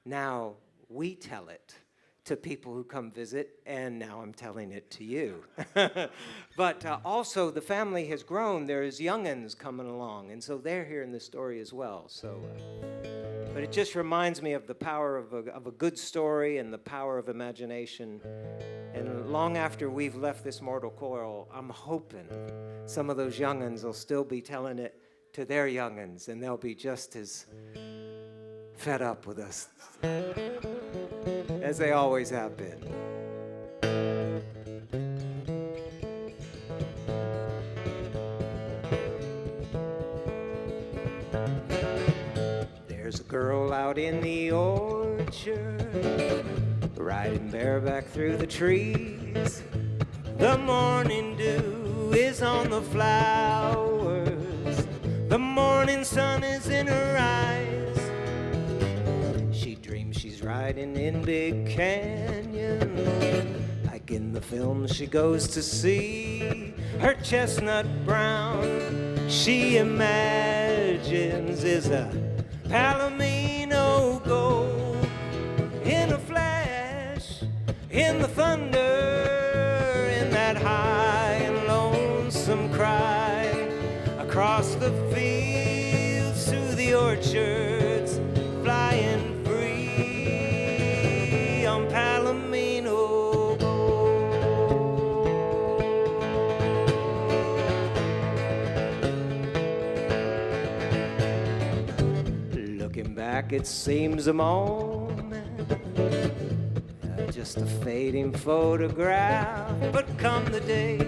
now we tell it to people who come visit, and now I'm telling it to you. But also, the family has grown. There's young'uns coming along, and so they're hearing the story as well. So, but it just reminds me of the power of a good story and the power of imagination. And long after we've left this mortal coil, I'm hoping some of those young'uns will still be telling it to their young'uns, and they'll be just as fed up with us as they always have been. There's a girl out in the orchard, riding bareback through the trees. The morning dew is on the flowers, the morning sun is in her eyes. She dreams she's riding in big canyon, like in the films she goes to see. Her chestnut brown, she imagines, is a Palomino gold. In a flash, in the thunder, in that high and lonesome cry, across the fields to the orchards, flying free on Palomino gold. Looking back, it seems a moment, just a fading photograph. But come the day,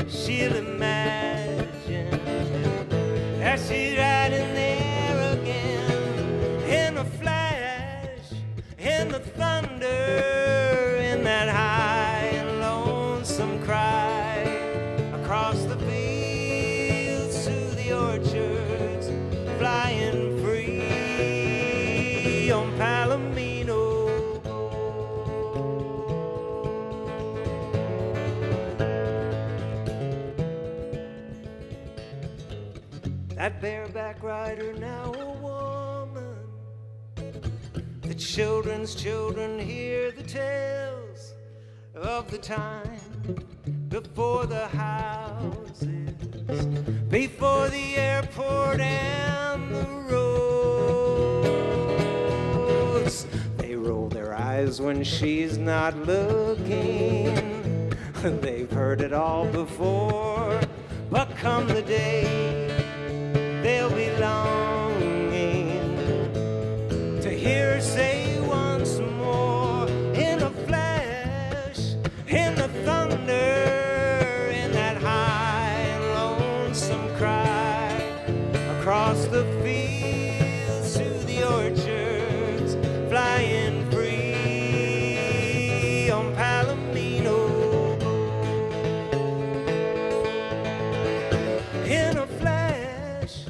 she'll imagine that she's riding there again, in a flash, in the thunder, in that high and lonesome cry, across the fields to the orchards, flying free on Palomino. That bareback rider, now a woman. The children's children hear the tales of the time before the houses, before the airport and the roads. They roll their eyes when she's not looking. They've heard it all before, but come the day, they'll be longing to hear her say once more, in a flash, in the thunder, in that high and lonesome cry, across the fields to the orchards, flying free on Palomino. In a flash,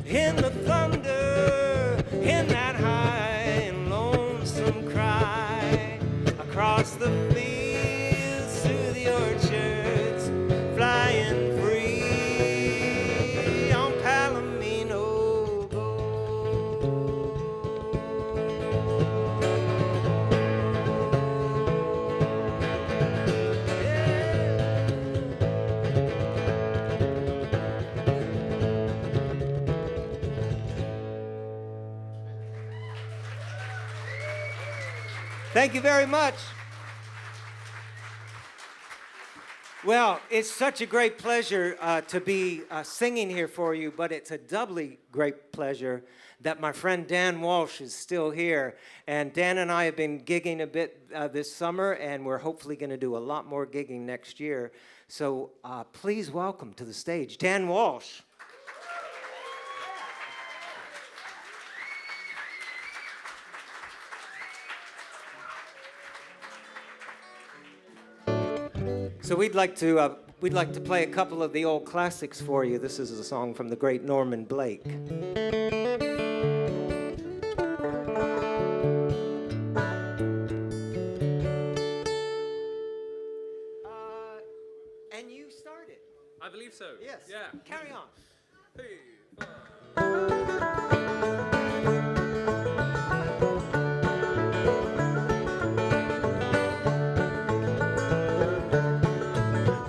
in the thunder, in that high and lonesome cry, across the fields to the orchards, flying free on Palomino Thank you very much. Well, it's such a great pleasure to be singing here for you, but it's a doubly great pleasure that my friend Dan Walsh is still here. And Dan and I have been gigging a bit this summer, and we're hopefully going to do a lot more gigging next year. So please welcome to the stage Dan Walsh. So we'd like to play a couple of the old classics for you. This is a song from the great Norman Blake. Yes. Yeah. Carry on.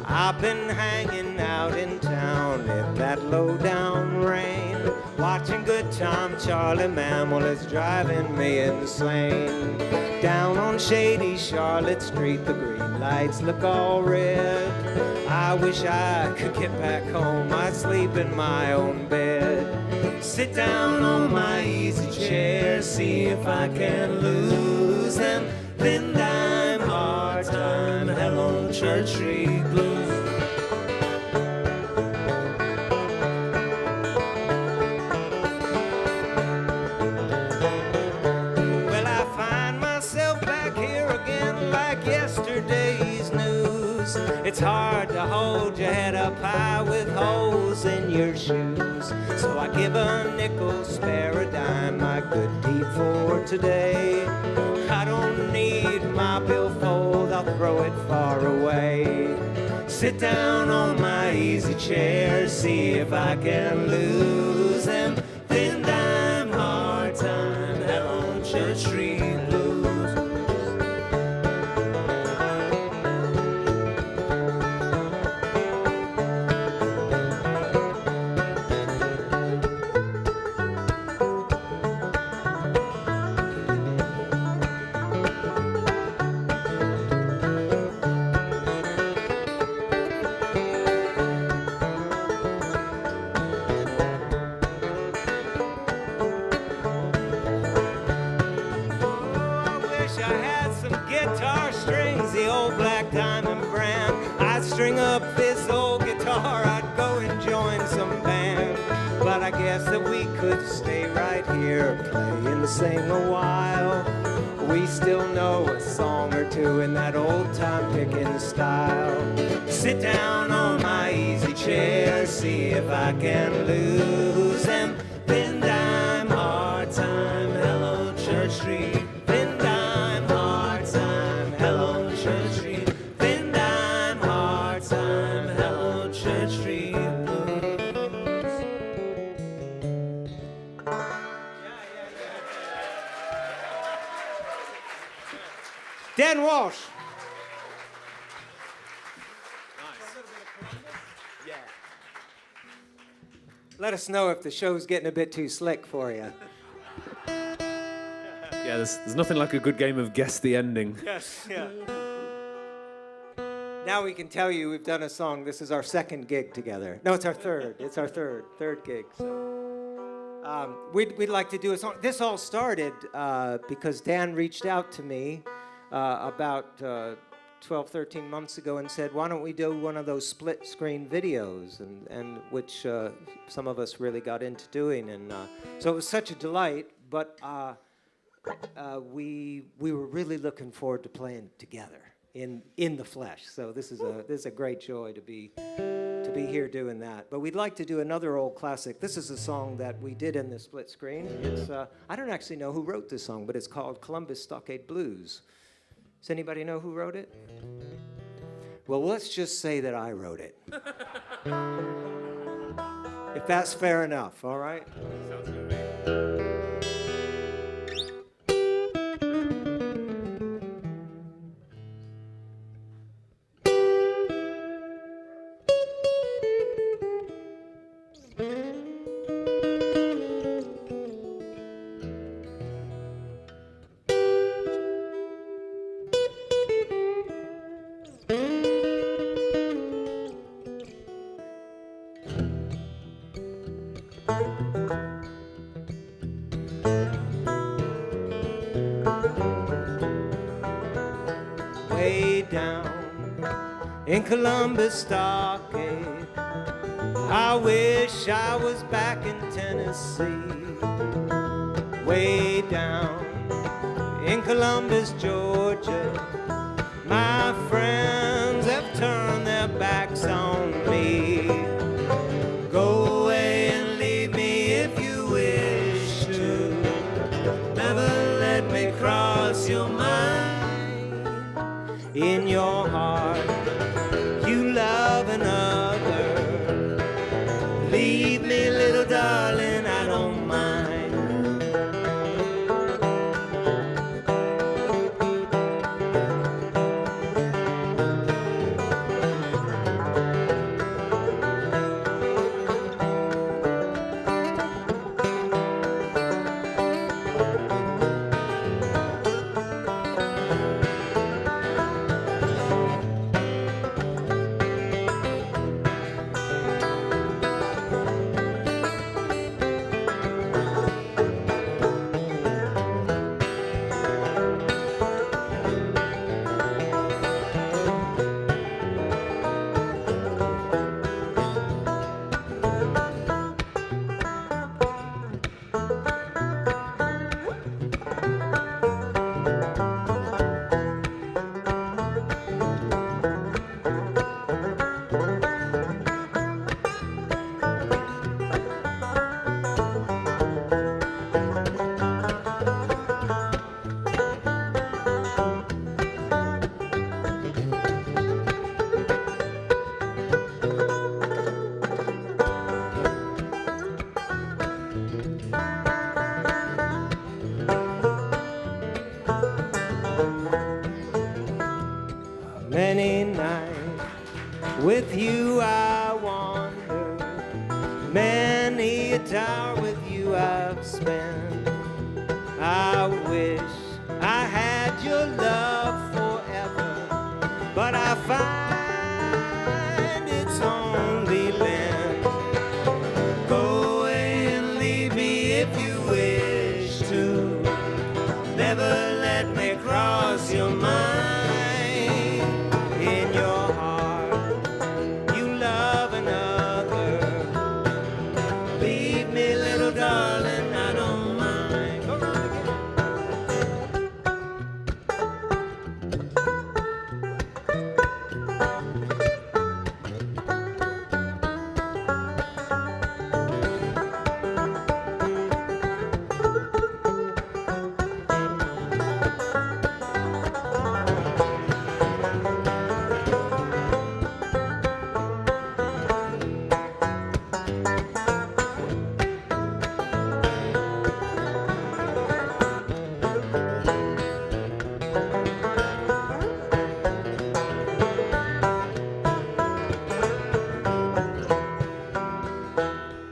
I've been hanging out in town in that low-down rain, watching Good Time Charlie Mammal is driving me insane. Down on shady Charlotte Street, the green lights look all red. I wish I could get back home, I'd sleep in my own bed. Sit down on my easy chair, see if I can lose them thin dime, hard time, hell on Church Street blues. Well, I find myself back here again like yesterday's news. It's hard to hold your head up high with holes in your shoes. So I give a nickel, spare a dime, my good deed for today. I don't need my billfold, I'll throw it far away. Sit down on my easy chair, see if I can lose them thin dime, hard time, hell on Church Street blues. String up this old guitar, I'd go and join some band. But I guess that we could stay right here, play and sing a while. We still know a song or two in that old time picking style. Sit down on my easy chair, see if I can lose them thin dime, hard time, hell on Church Street. Thin dime, hard time, hell on Church Street. Dan Walsh. Yeah. Let us know if the show's getting a bit too slick for you. Yeah, there's nothing like a good game of guess the ending. Yes, yeah. Now we can tell you we've done a song. This is our second gig together. No, it's our third. It's our third gig. So we'd like to do a song. This all started because Dan reached out to me about 12, 13 months ago and said, why don't we do one of those split screen videos, and which some of us really got into doing. And so it was such a delight, but we were really looking forward to playing together in the flesh. So this is a great joy to be here doing that. But we'd like to do another old classic. This is a song that we did in the split screen. It's I don't actually know who wrote this song, but it's called Columbus Stockade Blues. Does anybody know who wrote it? Well, let's just say that I wrote it. If that's fair enough, all right? Sounds good to me. In Columbus Stockade, I wish I was back in Tennessee. Way down in Columbus, Georgia, my friends have turned their backs on me. Go away and leave me if you wish to. Never let me cross your mind. In your heart you love another. With you I wander, many a hour with you I've spent. I wish I had your love forever, but I find it's only lent. Go away and leave me if you wish to. Never let me cross your mind. In your heart, you love another. Leave me, little darling, I don't mind. Go on again.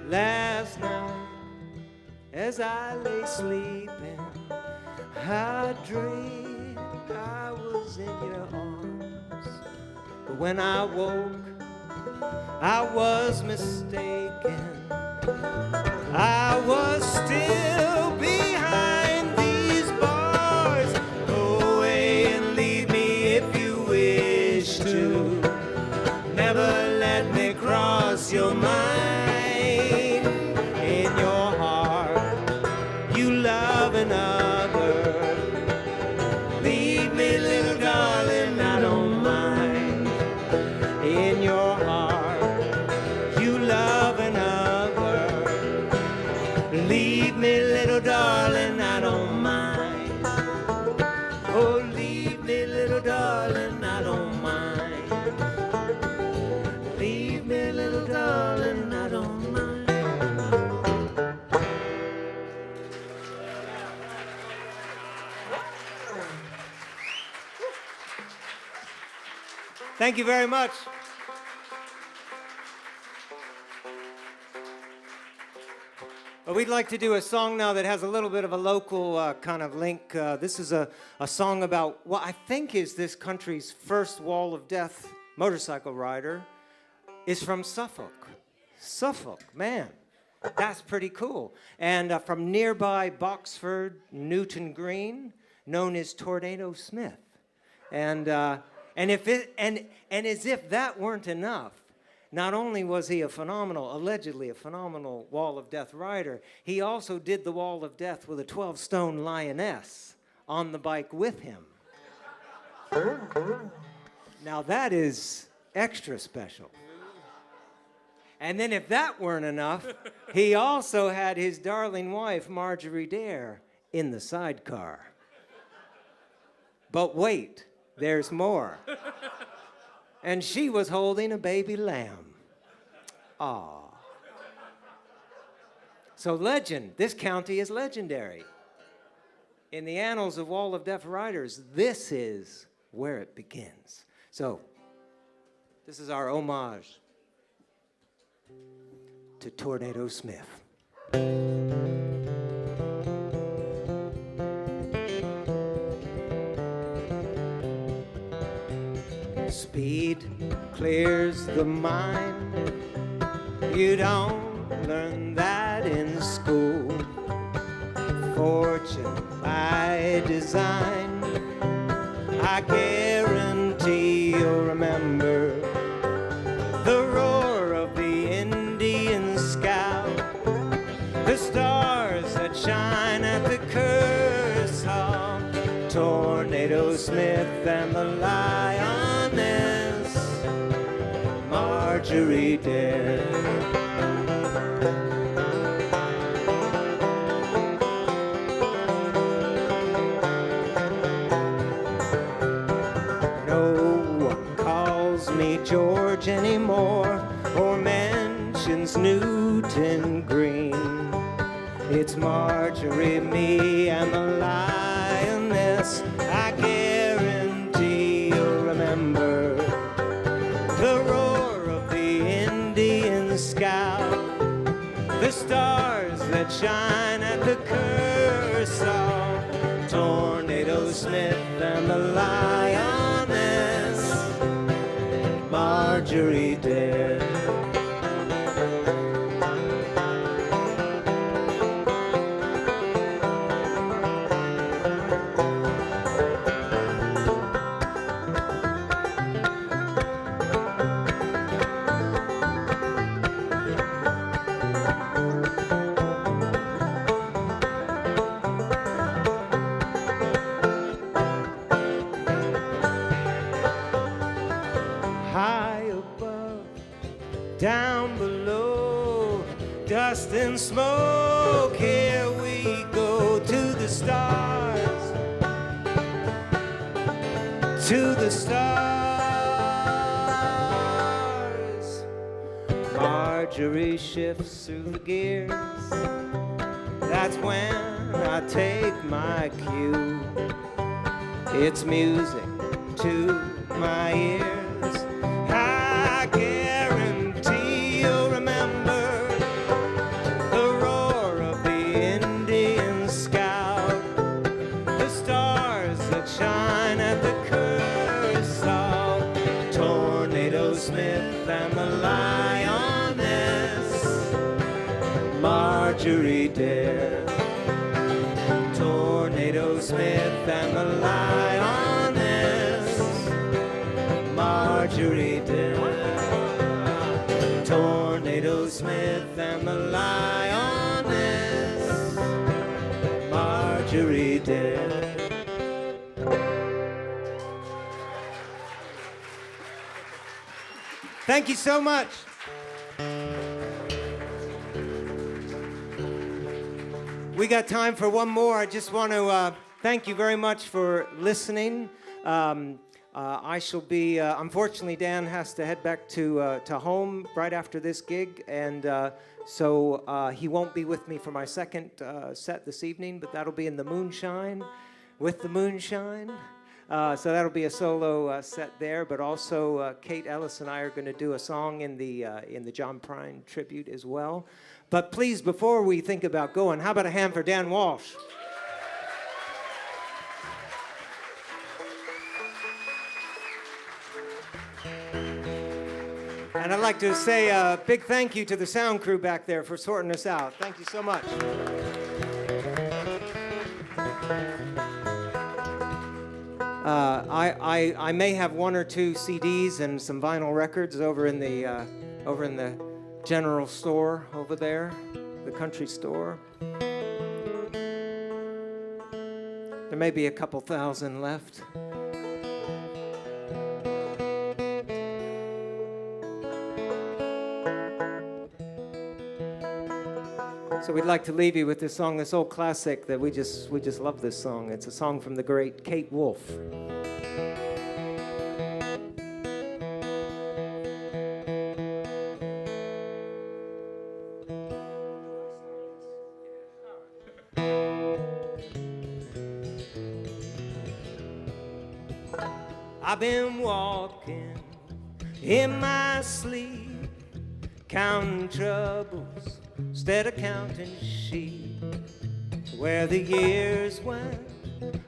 Last night, as I lay sleeping, I dreamed I was in your arms. But when I woke, I was mistaken. I was still behind these bars. Go away and leave me if you wish to. Never let me cross your mind. In your heart, you love another. Leave me, little darling, I don't mind. In your heart, you love another. Leave me, little darling, I don't mind. Oh, leave me, little darling, I don't mind. Leave me, little darling, I don't mind. Thank you very much. Well, we'd like to do a song now that has a little bit of a local kind of link. This is a song about what I think is this country's first wall of death motorcycle rider. Is from Suffolk. Suffolk, man, that's pretty cool. And from nearby Boxford, Newton Green, known as Tornado Smith. And as if that weren't enough, not only was he allegedly a phenomenal Wall of Death rider, he also did the Wall of Death with a 12-stone lioness on the bike with him. Now that is extra special. And then if that weren't enough, he also had his darling wife, Marjorie Dare, in the sidecar. But wait, there's more. And she was holding a baby lamb. Aw. So legend, this county is legendary. In the annals of Wall of Death riders, this is where it begins. So, this is our homage to Tornado Smith. Speed clears the mind. You don't learn that in school. Fortune by design. I guarantee you'll remember the roar of the Indian scout, the stars that shine at the curse of Tornado Smith and the lioness Marjorie Dare. George anymore, or mentions Newton Green. It's Marjorie, me, and the lioness. I guarantee you'll remember the roar stars that shine at the curse of Tornado Smith and the lioness Marjorie Dare. Down below, dust and smoke, here we go to the stars, to the stars. Marjorie shifts through the gears, that's when I take my cue. It's music to my ears. I guarantee you'll remember the roar of the Indian scout, the stars that shine at the curse of Tornado Smith and the lioness Marjorie Dare. Tornado Smith and the lioness Marjorie Dare. Tornado Smith and the lioness Marjorie Dare. Thank you so much. We got time for one more. I just want to thank you very much for listening. I shall be, unfortunately, Dan has to head back to home right after this gig, and so he won't be with me for my second set this evening, but that'll be in the moonshine, with the moonshine. So that'll be a solo set there, but also Kate Ellis and I are going to do a song in the John Prine tribute as well. But please, before we think about going, how about a hand for Dan Walsh? And I'd like to say a big thank you to the sound crew back there for sorting us out. Thank you so much. I may have one or two CDs and some vinyl records over in the general store over there, the country store. There may be a couple thousand left. So we'd like to leave you with this song, this old classic that we just love this song. It's a song from the great Kate Wolf. I've been walking in my sleep, counting troubles instead of counting sheep. Where the years went,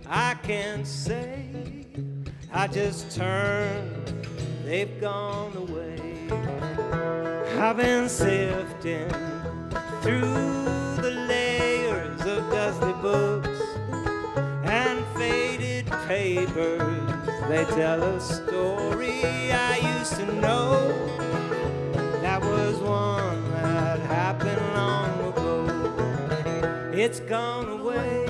I can't say. I just turned, they've gone away. I've been sifting through the layers of dusty books and faded papers. They tell a story I used to know. That was one that happened long ago. It's gone away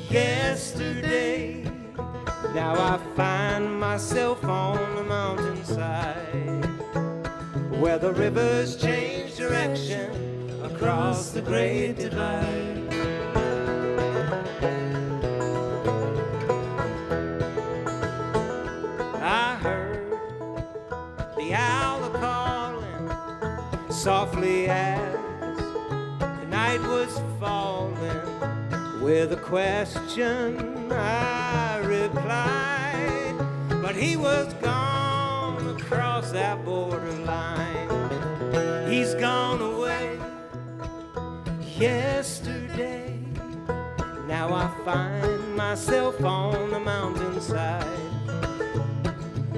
yesterday. Now I find myself on the mountainside where the rivers change direction across the great divide. I heard the owl calling softly as the night was falling. With a question I replied, but he was gone across that borderline. He's gone away yesterday. Now I find myself on the mountainside,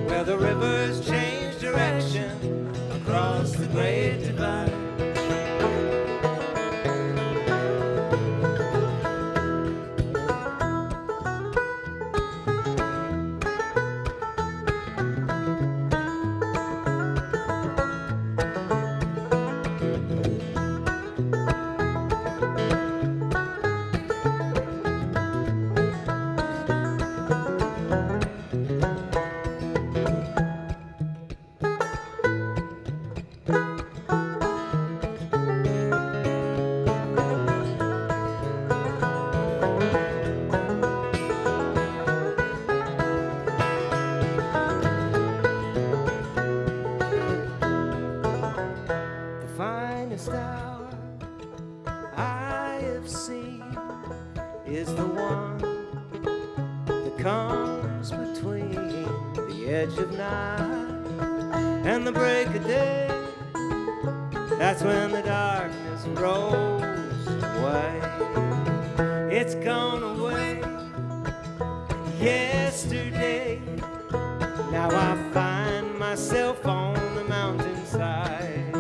where the rivers change direction across the great divide. The finest hour I have seen is the one that comes between the edge of night and the break of day. That's when the darkness rolls away. It's gone away yesterday. Now I find myself on the mountainside,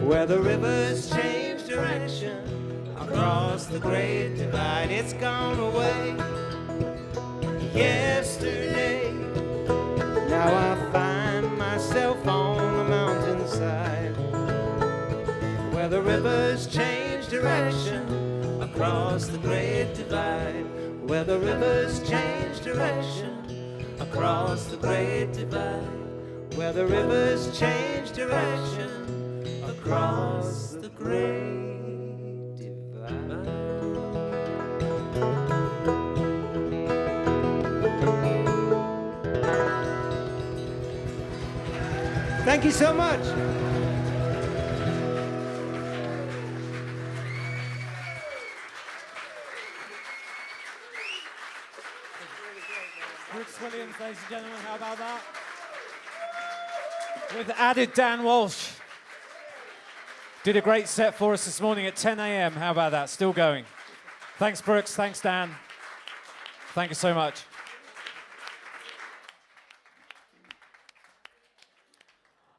where the rivers change direction across the great divide. It's gone away yesterday. Now I find myself on the mountainside, where the rivers change direction across the great divide. Where the rivers change direction across the great divide. Where the rivers change direction across the great divide. Thank you so much. Brooks Williams, ladies and gentlemen, how about that? With added Dan Walsh. Did a great set for us this morning at 10 a.m. How about that? Still going. Thanks, Brooks. Thanks, Dan. Thank you so much.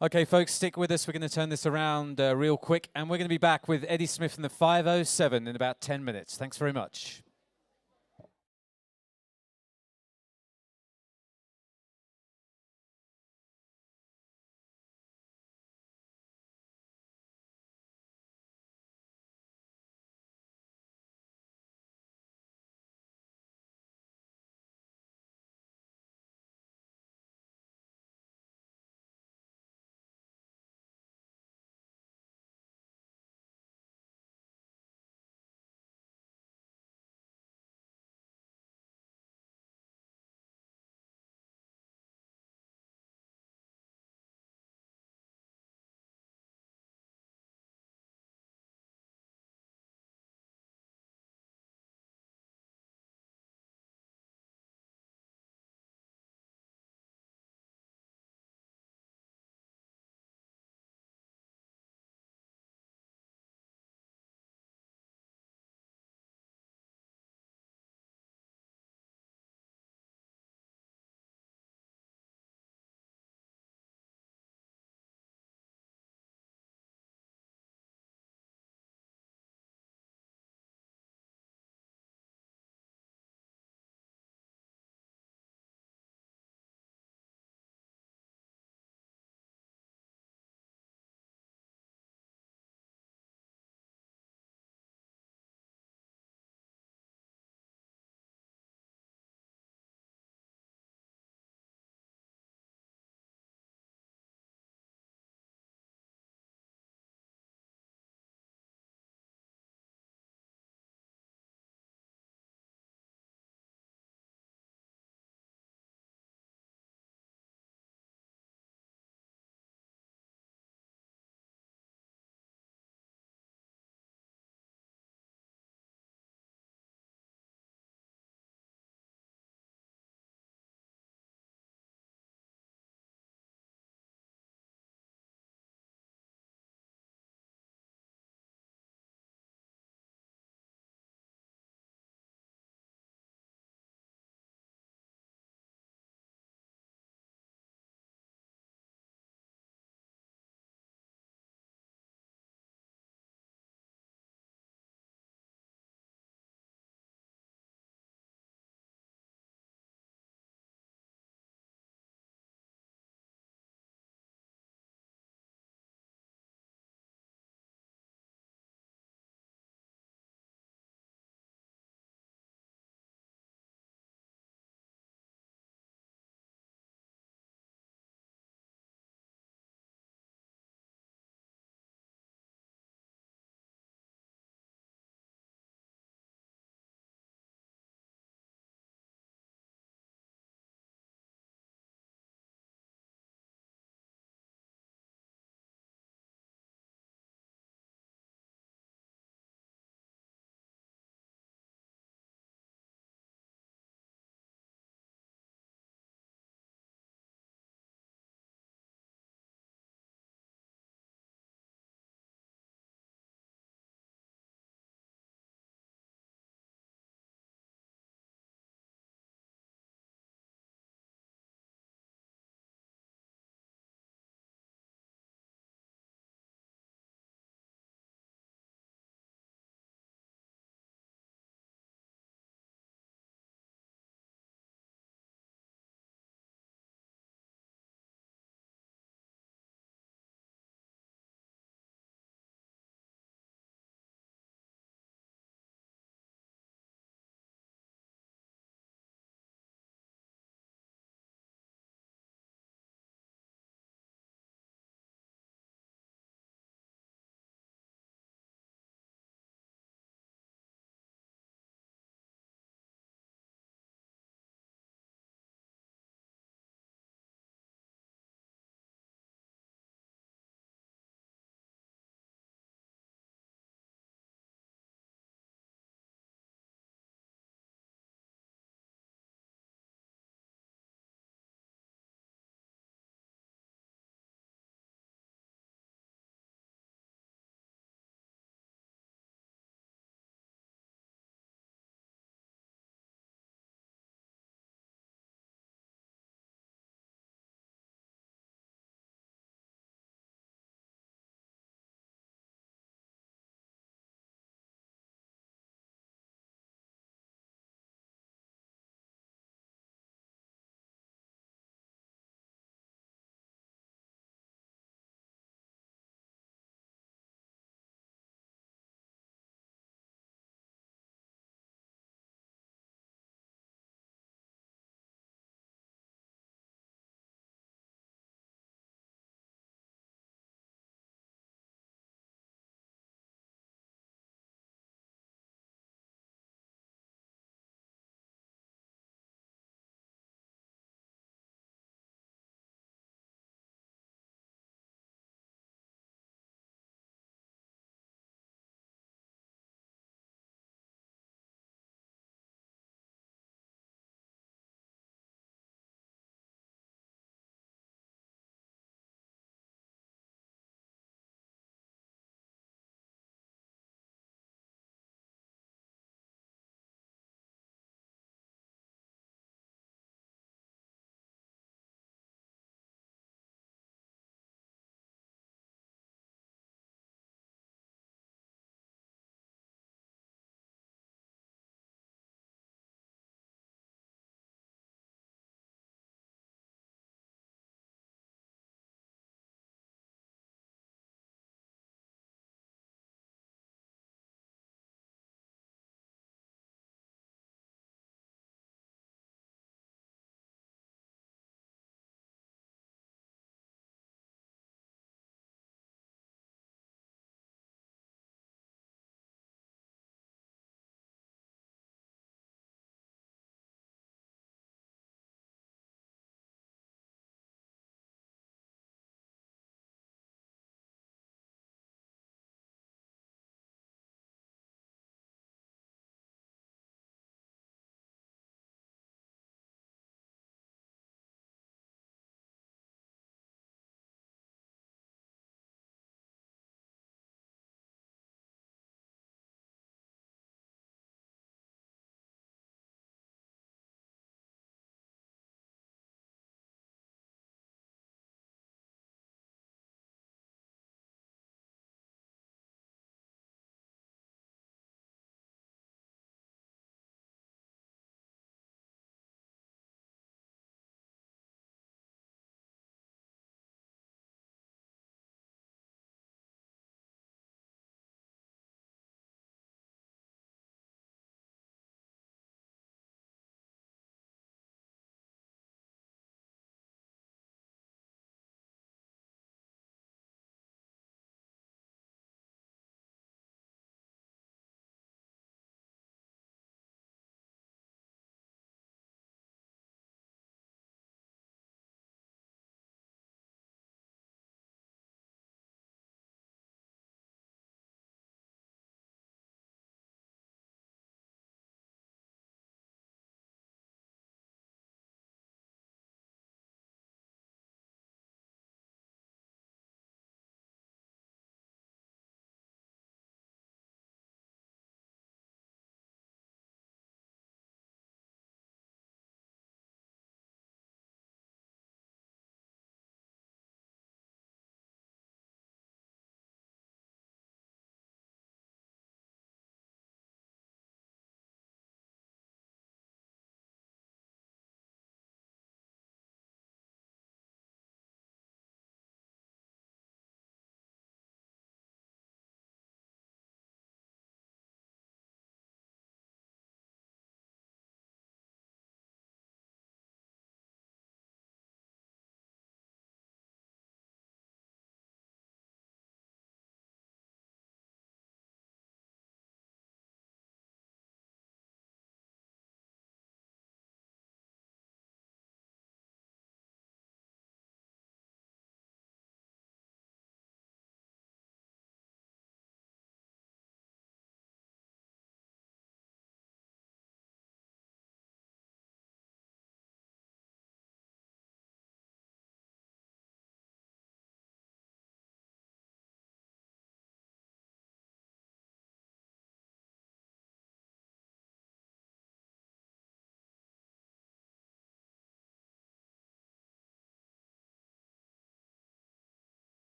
Okay, folks, stick with us. We're going to turn this around real quick, and we're going to be back with Eddie Smith and the 507 in about 10 minutes. Thanks very much.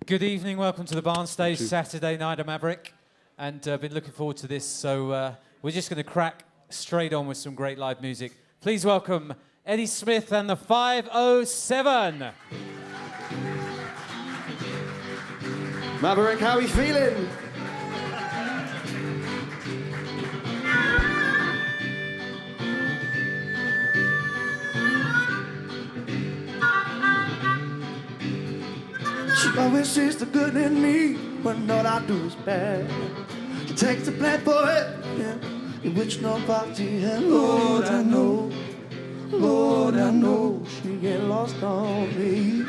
Good evening, welcome to the Barn Stage, Saturday night at Maverick. And been looking forward to this, so we're just going to crack straight on with some great live music. Please welcome Eddie Smith and the 507. Maverick, how are we feeling? She always sees the good in me when all I do is bad. She takes the blame for it, yeah, in which nobody has. Lord, I know, she get lost on me.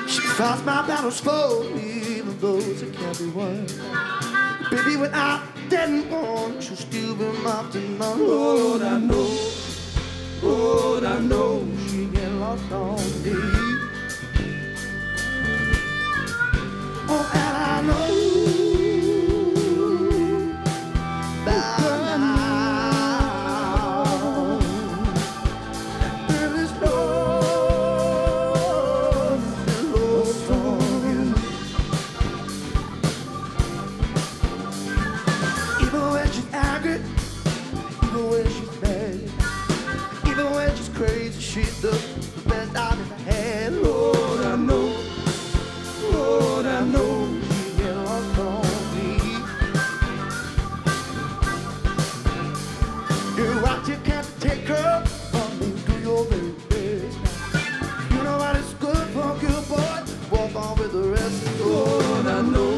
She fights my battles for me, even those that can't be won. Baby, when I didn't want, she'll still be my tonight. Lord, I know, she get lost on me. Oh, and I know that now there is no lost on you. Even when she's angry, even when she's mad, even when she's crazy, she does the best I've ever had. Lord, I know, she get lost on me. Do what you can to take her from me, do your very best. You know what is good for a good boy, walk on with the rest. Lord, I know,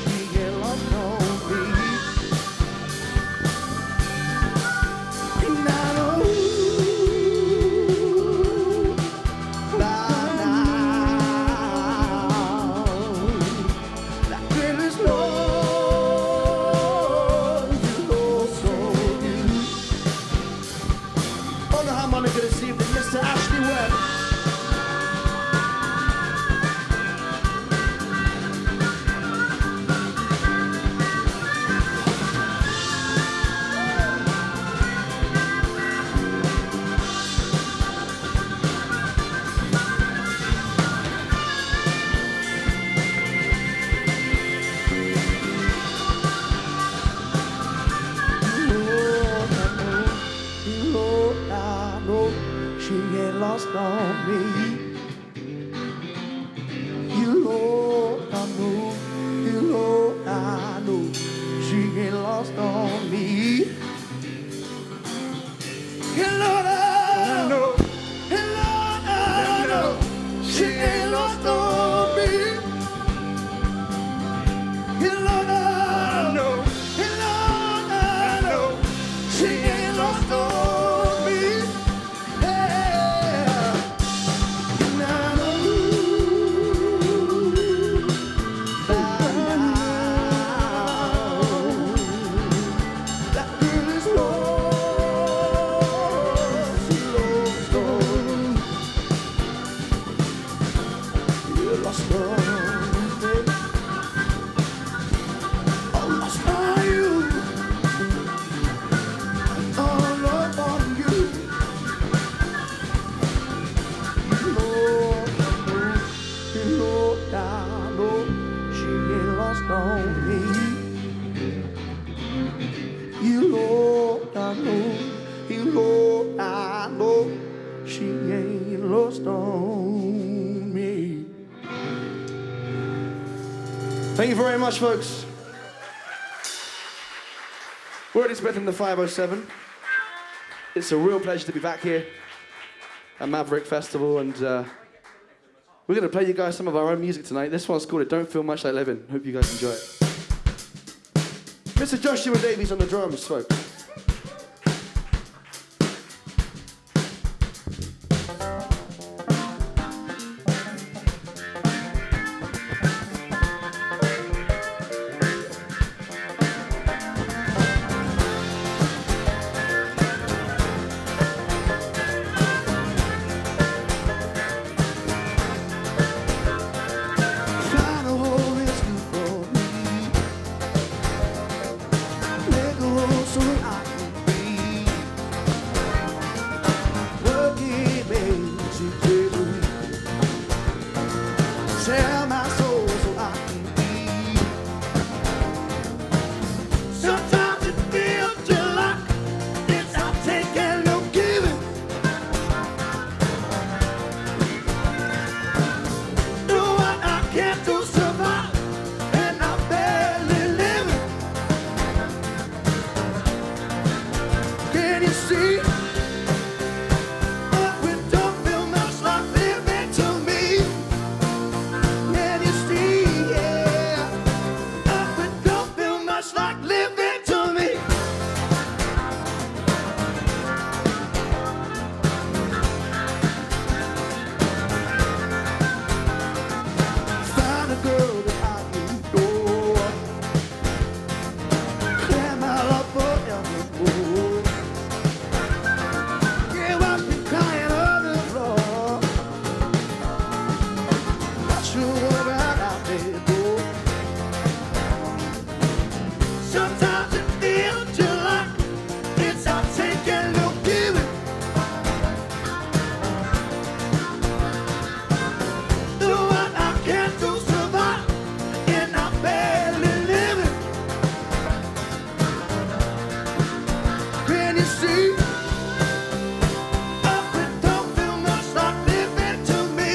she get lost on me. And I know by now that there is no lost on you. On the harmonica this evening, Mr. Ashley Webb. Lord, I know she get lost on me. You Lord, I know she get lost on me. You Lord, I know she get lost on me. You Lord, I know she get lost on me. Yeah. And I know by now that girl is lost on me. You're lost on me. Oh, lost on you. All up on you. Lord, I know she get lost on me. You Lord, I know she ain't lost on me. Thank you very much, folks. We're Eddie Smith in the 507. It's a real pleasure to be back here at Maverick Festival, and we're going to play you guys some of our own music tonight. This one's called It Don't Feel Much Like Living. Hope you guys enjoy it. Mr. Joshua Davies on the drums, folks. Find a hole is good for me. Make a hole so that I Sell my soul so I can be. Sometimes it feels just like it's I'll take and no giving. Do what I can to survive, and I'm barely living. Can you see? But we don't feel much like living to me. Can you see? Yeah. But we don't feel much like living to me. Find a girl that I adore. Clear my love forevermore. Yeah, watch me crying on the floor. Watch you walk right out there, boy. Sometimes it feels just like it's all taking, no giving. Do what I can to survive, and I'm barely living. Can you see? Up and don't feel much like living to me.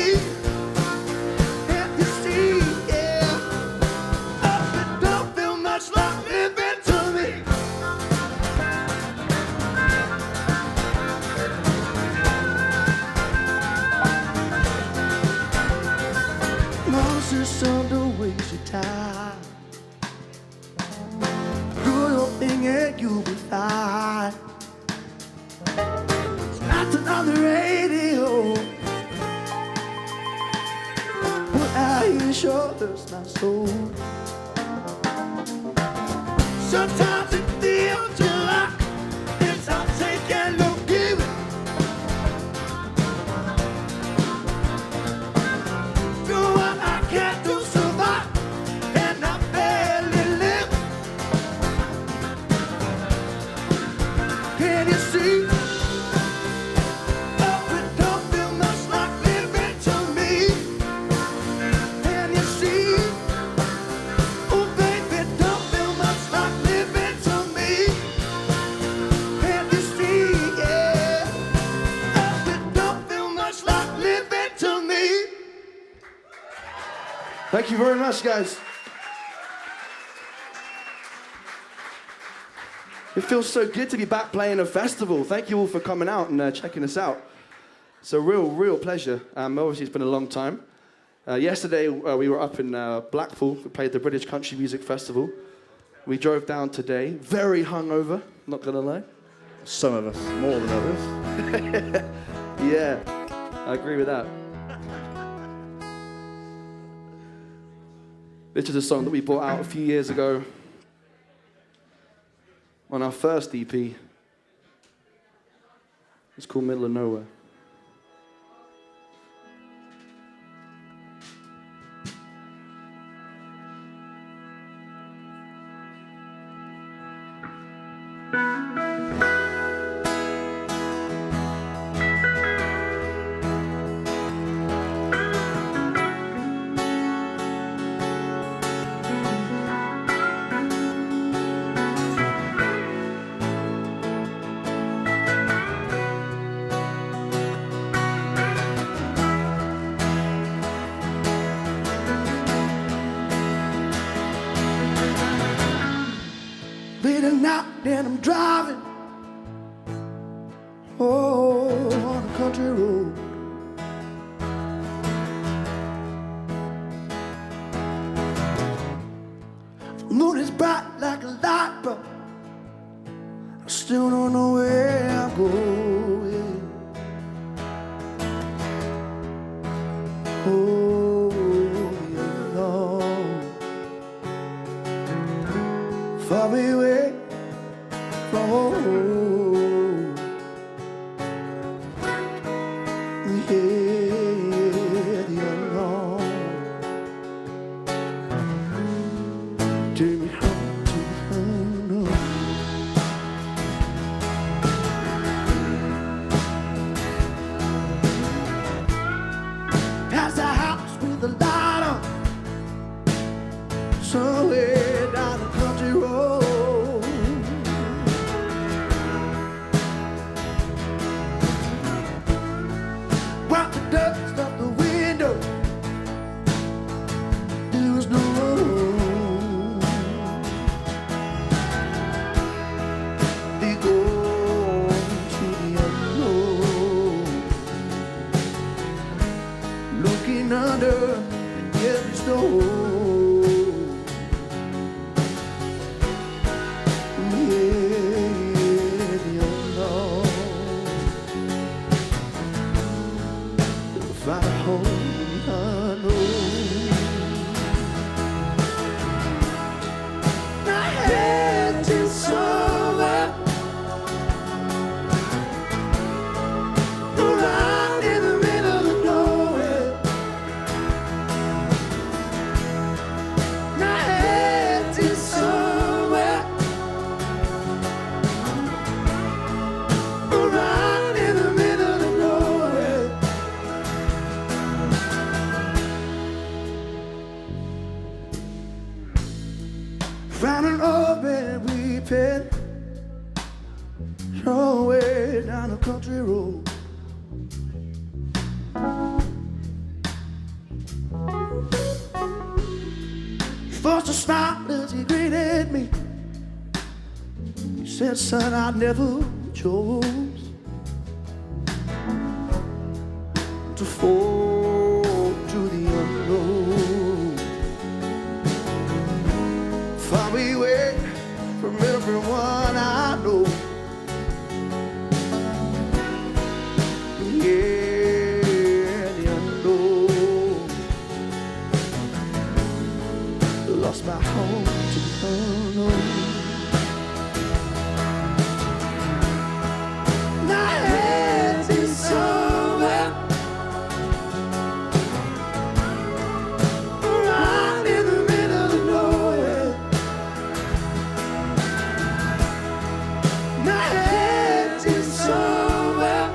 Can you see? Yeah. Up and don't feel much like living to me. Mom says, son, don't waste your time. Do your thing and you'll be fine. It's not on the radio, but I hear sure hurts my soul. Sometimes it feels just like it's all taking, no giving. Do what I can to survive, and I'm barely living. Can you see? Oh, it don't feel much like living to me. Can you see? Oh, baby, don't feel much like living to me. Can you see? Yeah. Oh, it don't feel much like living to me. Thank you very much, guys. It feels so good to be back playing a festival. Thank you all for coming out and checking us out. It's a real pleasure. Obviously, it's been a long time. Yesterday, we were up in Blackpool. We played the British Country Music Festival. We drove down today, very hungover, not gonna lie. Some of us, more than others. Yeah, I agree with that. This is a song that we brought out a few years ago on our first EP. It's called Middle of Nowhere. Late at night and I'm driving, oh, on a country road. The moon is bright like a light, but I still don't know where I'm going. Oh, you're alone, far away from home. Yeah, the unknown. Take me home to the unknown. Past the house looking under every stone. Found an old man weeping, thrown way down a country road. He forced a smile as he greeted me. He said, son, I never chose to fall to the unknown. Far away from everyone I know. Yeah, the unknown. Lost my home to the unknown. My head is somewhere around in the middle of nowhere. My head is somewhere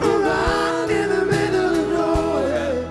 around in the middle of nowhere.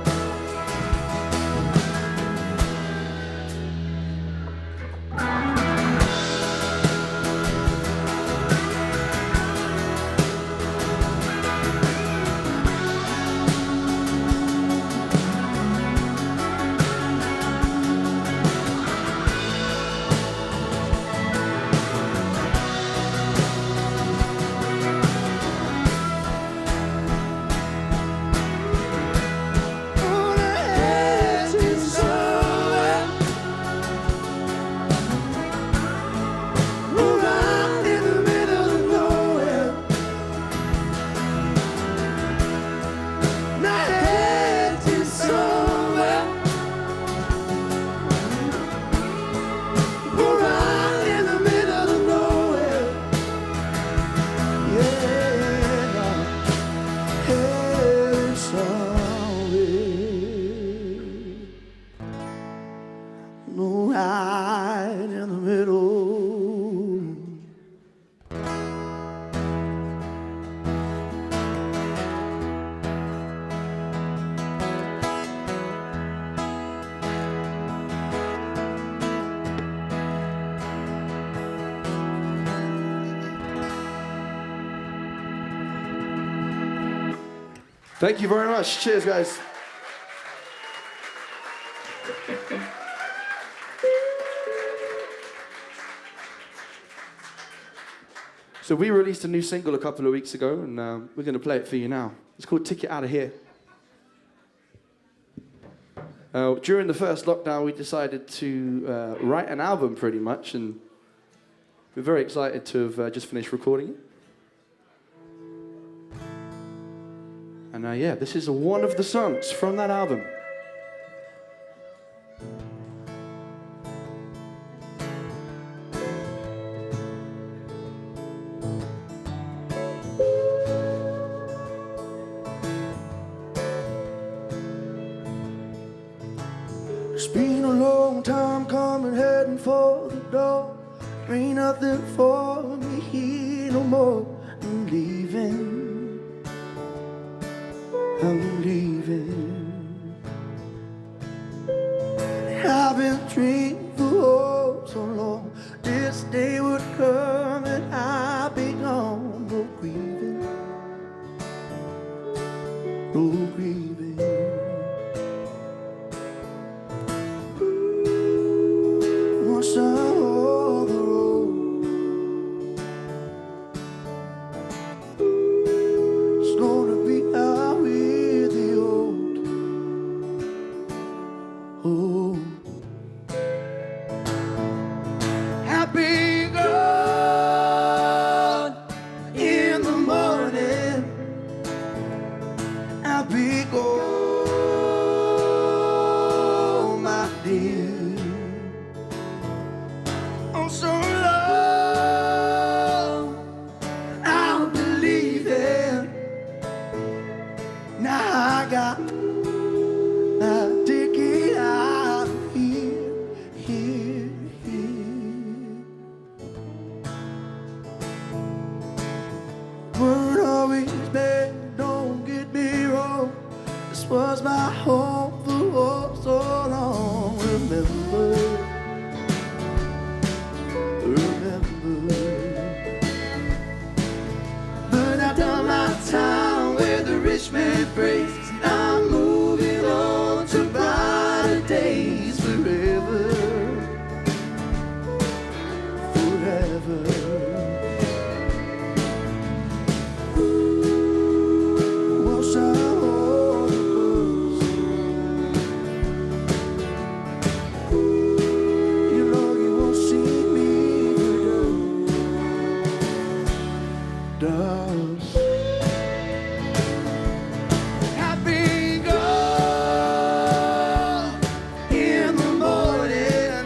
No right in the middle. Thank you very much. Cheers, guys. So we released a new single a couple of weeks ago, and we're going to play it for you now. It's called Ticket Out of Here. During the first lockdown, we decided to write an album pretty much, and we're very excited to have just finished recording it. And yeah, this is one of the songs from that album. It's been a long time coming, heading for the door. Ain't nothing for me here no more. I'm leaving. I'm leaving. I've been dreaming for oh so long. This day would come and I'd be gone. No grieving, no grieving. Once I'm on the road, it's gonna be Now be gone, my dear. Oh, so long I'll believe it. Now I got a ticket out of here. Weren't always bad, don't get me wrong. This was my home for so long. Remember. But I've done my time where the rich man breaks. I'm moving on to brighter days forever. Forever. Wash out all the blues. You know you won't see me does. Happy gone in the morning.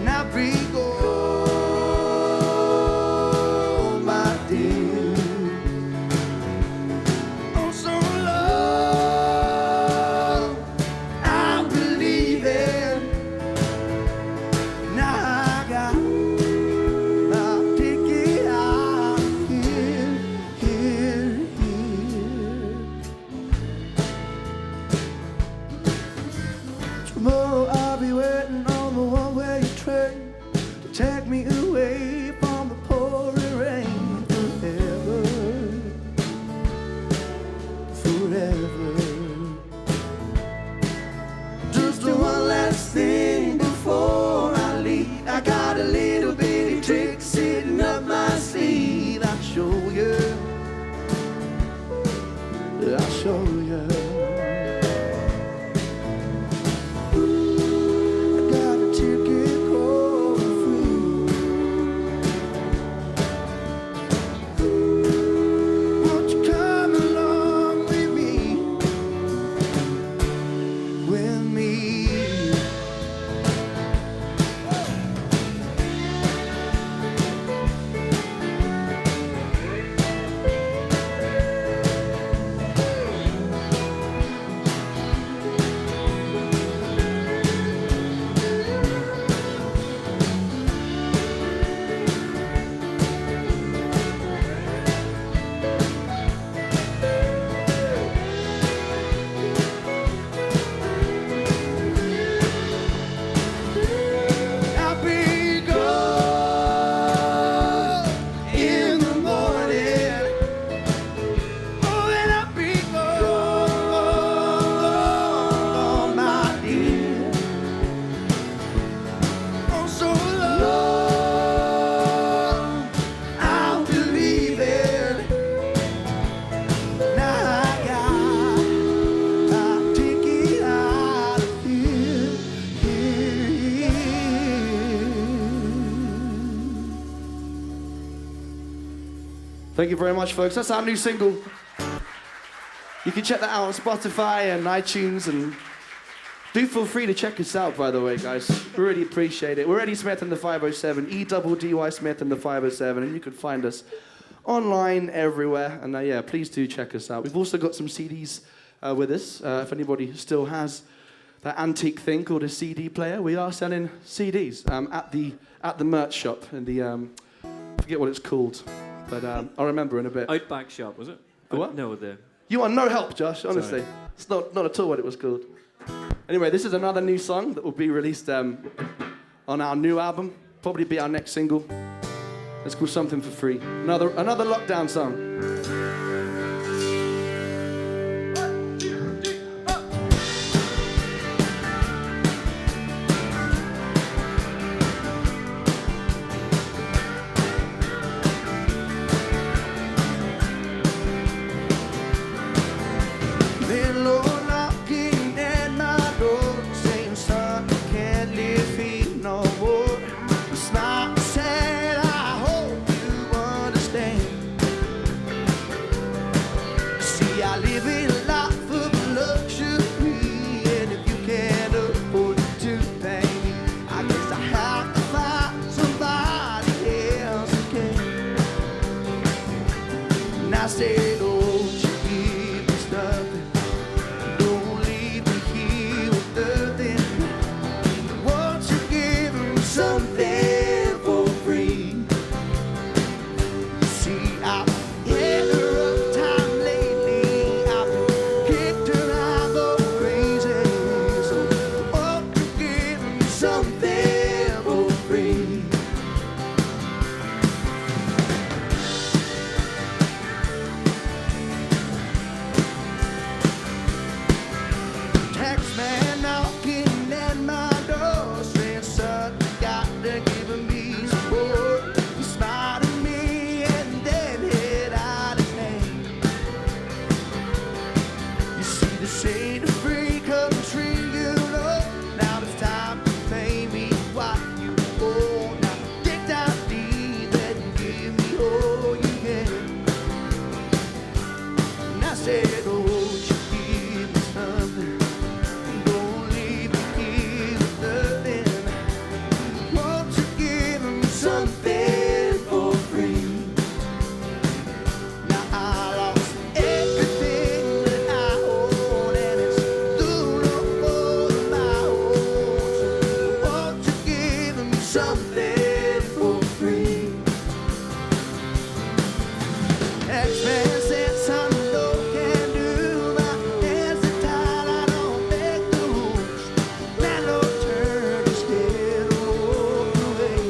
Now be gone, my dear. Oh, so long I'm believing. Now I got my ticket out here. Tomorrow I'll be waiting on the one-way train to take me away from the pouring rain forever. Forever. Just one last thing before I leave. I got a little bitty trick sitting up my sleeve. I'll show you. I'll show you. I got a ticket going free. Won't you come along with me? With me. I'll be gone in the morning. Oh, and I'll be gone, my dear. Oh, so long I'll believe it. Now I got my ticket out of here. Thank you very much, folks. That's our new single. You can check that out on Spotify and iTunes, and do feel free to check us out, by the way, guys. We really appreciate it. We're Eddie Smith and the 507, E-double-D-Y Smith and the 507, and you can find us online everywhere. And yeah, please do check us out. We've also got some CDs with us. If anybody still has that antique thing called a CD player, we are selling CDs at the merch shop in the I forget what it's called, but I'll remember in a bit. Outback Shop, was it? What? No, the... You are no help, Josh, honestly. Sorry. It's not at all what it was called. Anyway, this is another new song that will be released on our new album. Probably be our next single. It's called Something for Free. Another lockdown song. I live in a life of luxury, and if you can't afford to pay me, I guess I have to find somebody else who can. And I said, oh, you give me nothing, don't leave me here with nothing. Won't you give me something for free? You see, I've had a rough time lately, I've been kicked around, go crazy. So won't you give me something for free? Tax man knocking at my door, saying, son, you got to give me some more. He smiled at me and then held out his hand. You see, this ain't a free country, you know. Now it's time to pay me what you owe. Now dig down deep and give me all you can. And I said, oh, you give me something, don't leave me here with nothing. Won't you give me something for free? Now I lost everything that I own, and it's still no more than my own. So won't you give me something for free? X-Man said, son, no can do. My hands are tied, I don't make the rules. Landlord turned his head and walked away.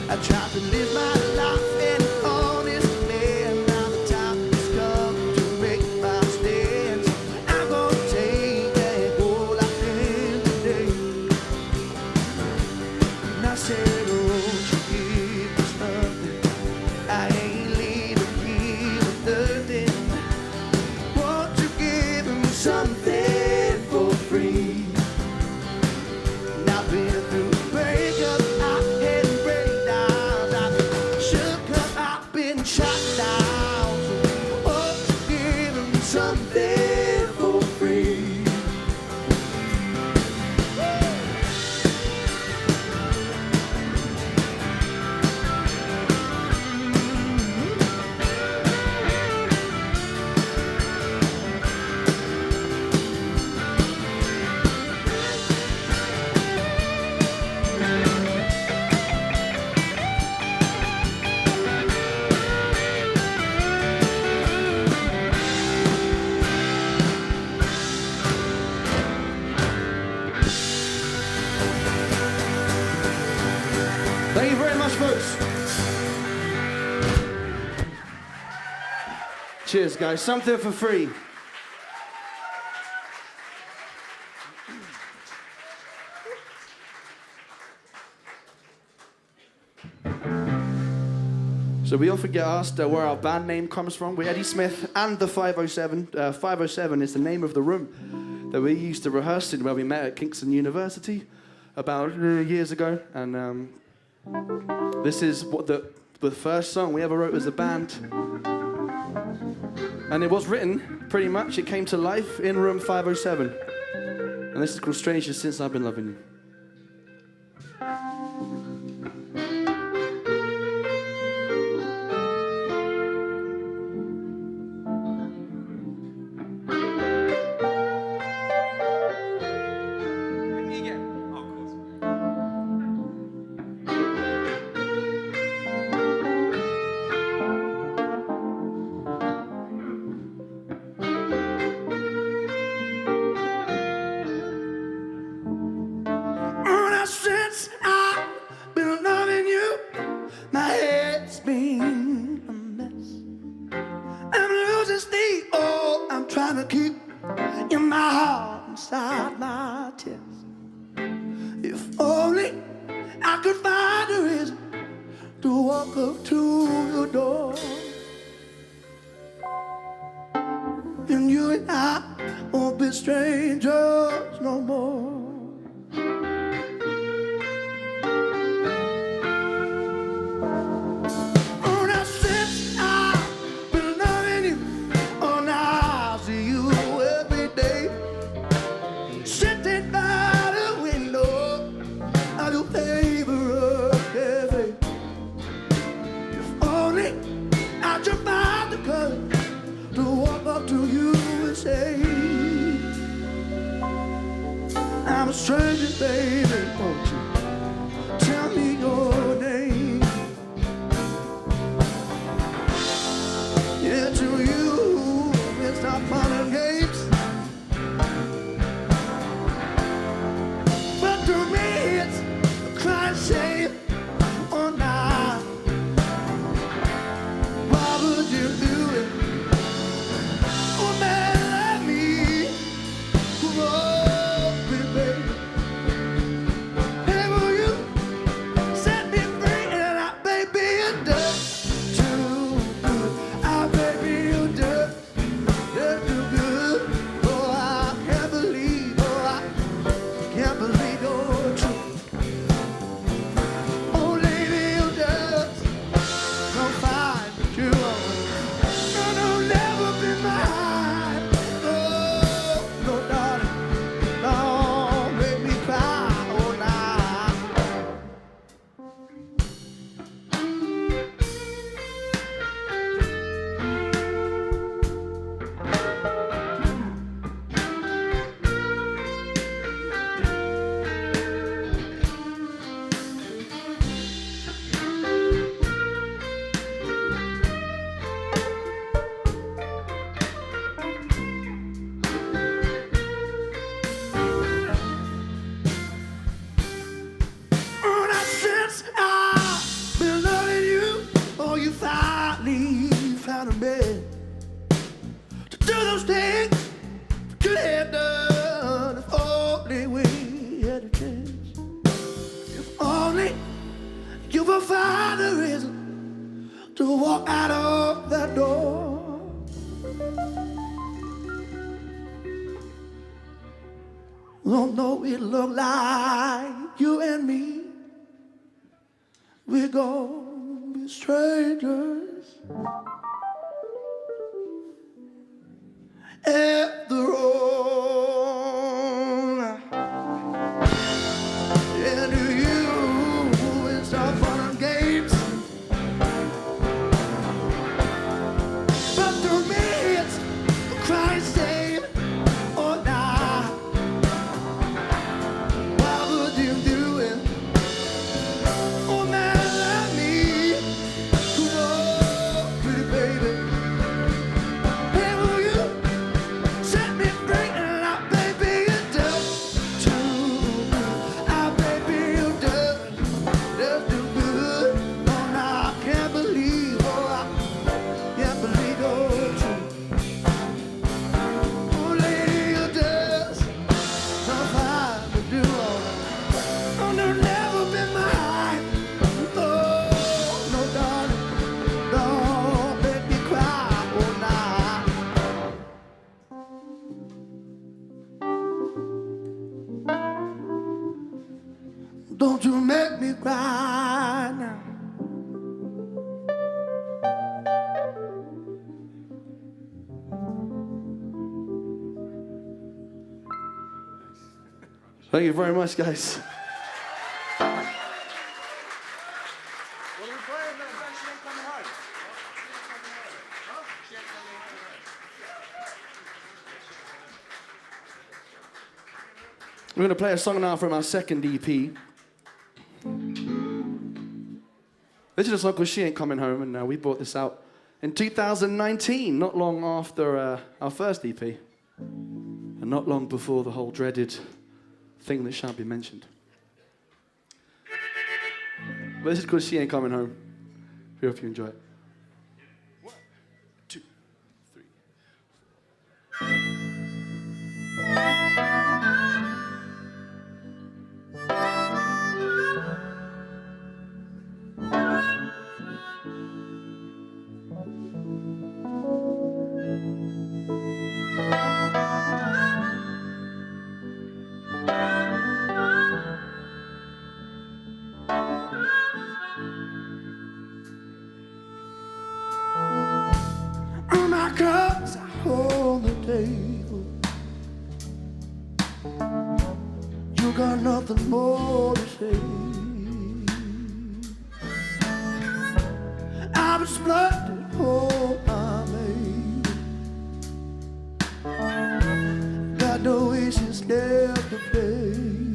I tried to live my life an honest man. Now the time has come to make my stand. So I'm gonna take that whole life in today. And I said, oh, you give me something, I ain't leaving here with nothing. Won't you give me something for free? And I've been through breakups, I've had breakdowns, I've been shook up, I've been shot down. So won't you give me something for free? Thank you very much, folks. Cheers, guys. Something for free. So we often get asked where our band name comes from. We're Eddie Smith and the 507. 507 is the name of the room that we used to rehearse in where we met at Kingston University about years ago. And this is what the first song we ever wrote as a band. And it was written, pretty much, it came to life in room 507. And this is called Stranger Since I've Been Loving You. Since I've been loving you, my head's been a mess. I'm losing sleep, oh, I'm trying to keep in my heart inside my chest. If only I could find a reason to walk up to your door. And you and I won't be strangers no more. Oh, now since I've been loving a stranger, baby, won't you tell me your name? Yeah, to you, it's not fun and games, but to me it's a crying shame. Oh, nah, why would you do it? Oh, man, let me grow, baby. Hey, will you set me free? And I, baby, you do too good. I, baby, you do too good. Oh, I can't believe, you're true. Oh, lady, you just don't find the truth. No, no, never be mine. Oh, no, darling, don't make me cry. Oh, nah. Ever since I've been loving you, oh, you finally found a man to do those things you could have done if only we had a chance. If only you would find a reason to walk out of that door. Don't know it look like you and me, we're gonna be strangers. After all, and to you, it's all fun and games, but to me, it's a crying shame. Oh, nah, why would you do it? Oh, man, let me grow, pretty baby. Hey, will you set me free? And I, baby, you do too. I, baby, you do too good. Oh, now I can't believe, can't believe you're true. Oh, lady, you just don't find to do all that. Oh, no, never been mine. Oh, no, darling, don't make me cry. Oh, nah. Don't you make me cry now. Thank you very much, guys. We're going to play a song now from our second EP. This is a song called She Ain't Coming Home, and we brought this out in 2019, not long after our first EP, and not long before the whole dreaded thing that shan't be mentioned. But this is called She Ain't Coming Home. We hope you enjoy it. 1, 2, 3. My cups on the table. You got nothing more to say. I've exploded all I made. Got no issues left to play.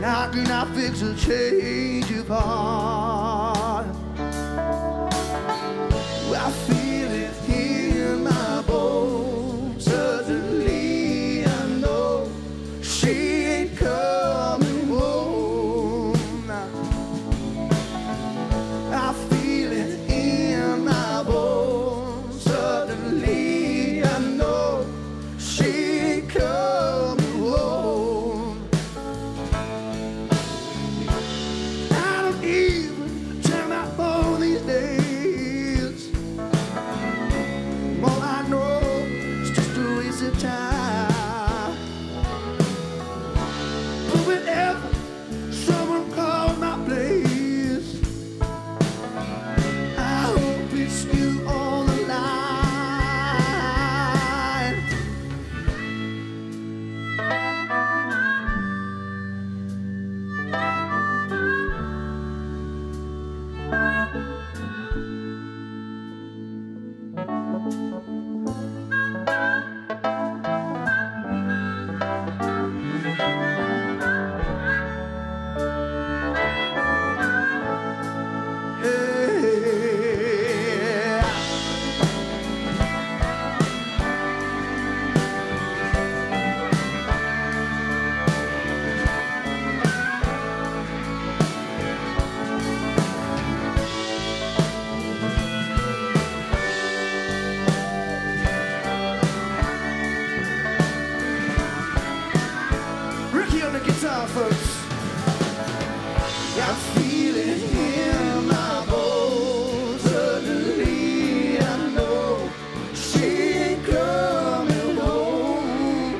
How can I fix a change of heart? I feel it in my bones. Suddenly I know she ain't coming home. I feel it in my bones. Suddenly I know she ain't coming home. I don't even turn my phone these days. All I know is just a waste of time. But whenever someone calls my place, I hope it's you on the line. Ricky on the guitar, folks. I feel it in my bones. Suddenly I know she ain't coming home.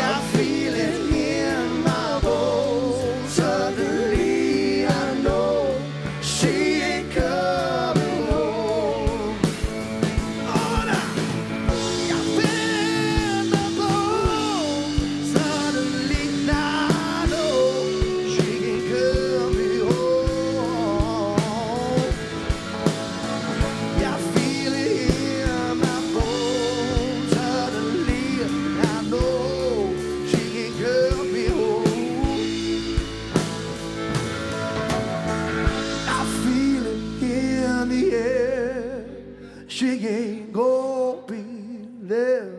I feel it in my bones. Suddenly I know she ain't coming home. Oh, now. I feel the bones. Suddenly I know she ain't coming home. Yeah, I feel it in my bones. Suddenly I know she ain't coming home. I feel it in the air. She ain't gonna be there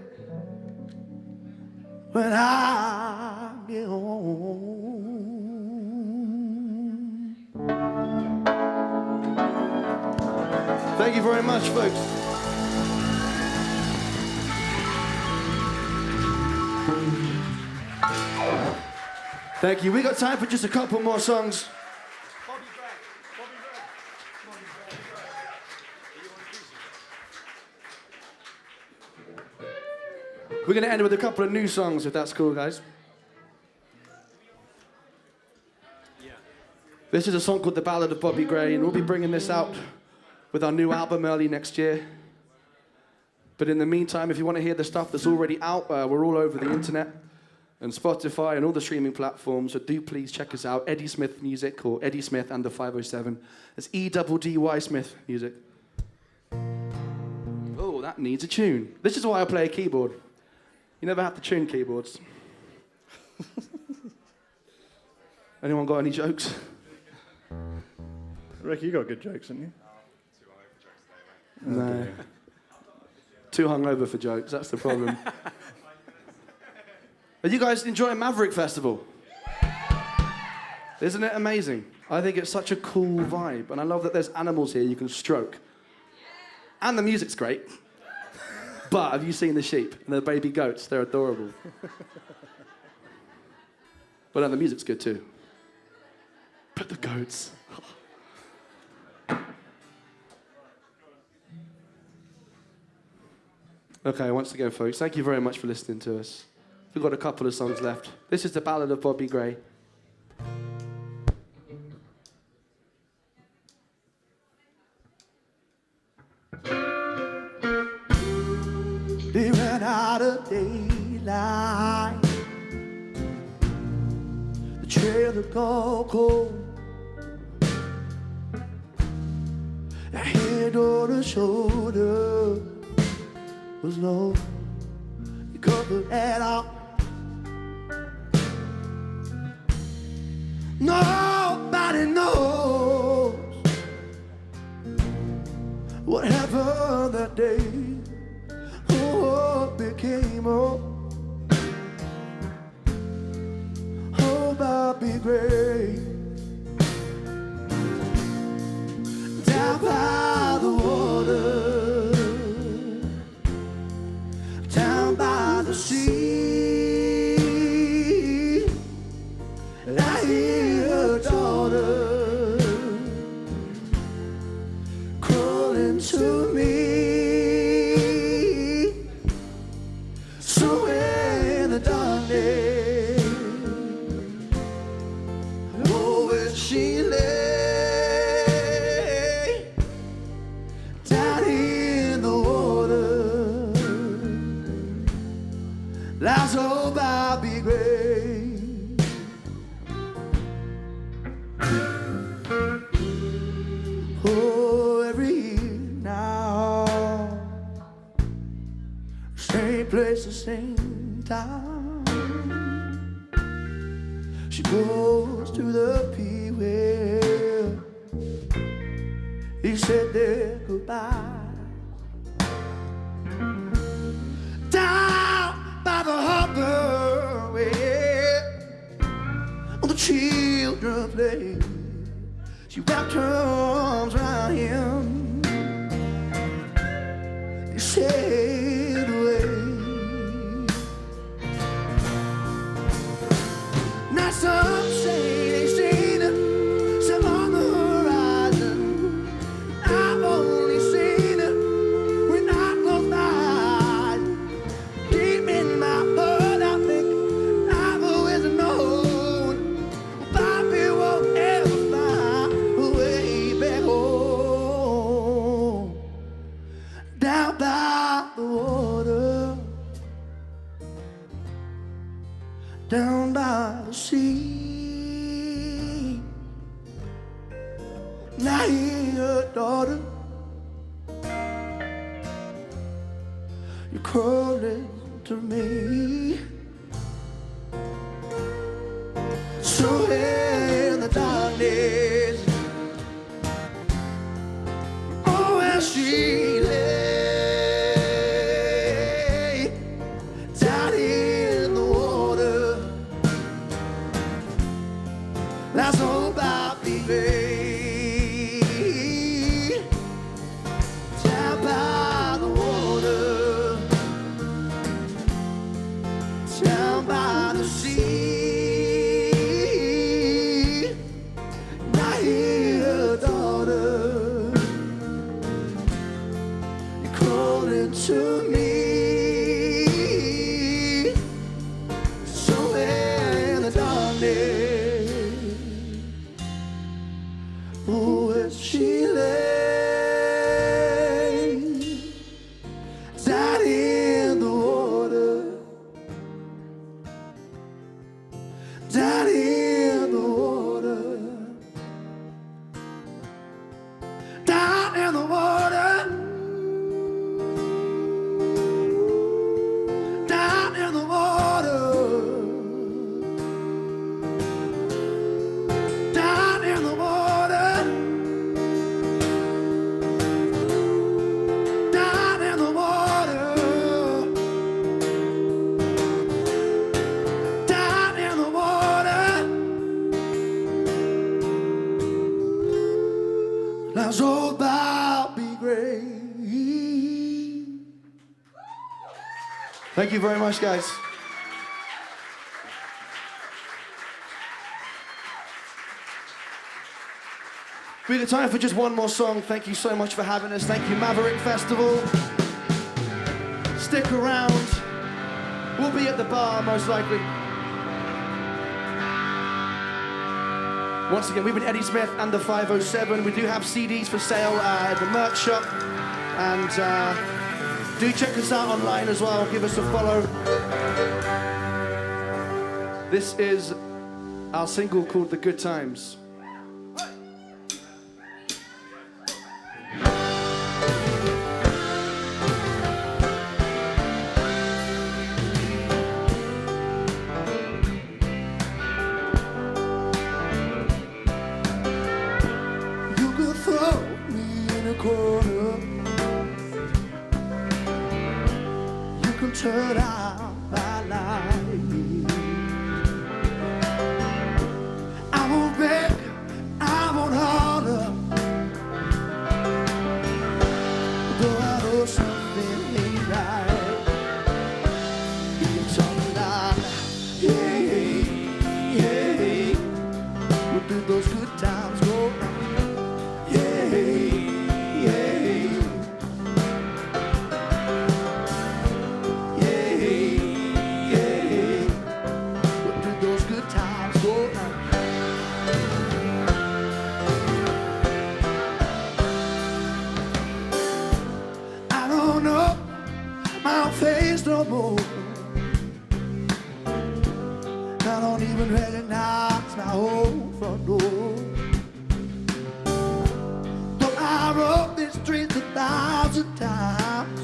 when I get home. Thank you very much, folks. Thank you. We got time for just a couple more songs. We're going to end with a couple of new songs, if that's cool, guys. This is a song called The Ballad of Bobby Gray, and we'll be bringing this out with our new album early next year. But in the meantime, if you want to hear the stuff that's already out, we're all over the internet and Spotify and all the streaming platforms, so do please check us out. Eddie Smith Music, or Eddie Smith and the 507. It's E-double-D-Y Smith Music. Oh, that needs a tune. This is why I play a keyboard. You never have to tune keyboards. Anyone got any jokes? Rick, you got good jokes, haven't you? No. Too hungover for jokes, that's the problem. Are you guys enjoying Maverick Festival? Isn't it amazing? I think it's such a cool vibe, and I love that there's animals here you can stroke. And the music's great. But have you seen the sheep and the baby goats? They're adorable. But no, the music's good too. But the goats. Okay, once again, folks, thank you very much for listening to us. We've got a couple of songs left. This is The Ballad of Bobby Gray. They ran out of daylight. The trail had gone cold. The head on the shoulder was low. You covered that up. Big Ray, down by the water, down by the sea, and I hear her daughter calling to me. Somewhere in the darkness, oh, where she lay down in the water, lies old Bobby Gray. Oh, every year now, same place, the same time, she goes to the P where he said their goodbye. Down by the harbor where all the children play, she wrapped her arms around him. He sailed away. Now some say they seen her sail on the horizon. I've only seen her when I close my eyes. Deep in my heart, I think I've always known Bobby won't ever fly away back home. Down by the water, down by the sea, and I hear your daughter, you're calling to me. So in the darkness, oh, where she lay down in the water, that's old Bobby Gray, down by the water, down by the sea, and I hear her daughter calling to me. Somewhere in the darkness, oh, where she lay down in the water, down in the water, down in the water, down in the water, down in the water, down in the water, down in the water. That's old Bobby Gray. Thank you very much, guys. We got time for just one more song. Thank you so much for having us. Thank you, Maverick Festival. Stick around. We'll be at the bar, most likely. Once again, we've been Eddie Smith and the 507. We do have CDs for sale at the merch shop. And do check us out online as well. Give us a follow. This is our single called The Good Times. You could throw me in a corner. You can turn out my light. my face no more. I don't even recognize my own front door. Though I wrote these streets 1,000 times,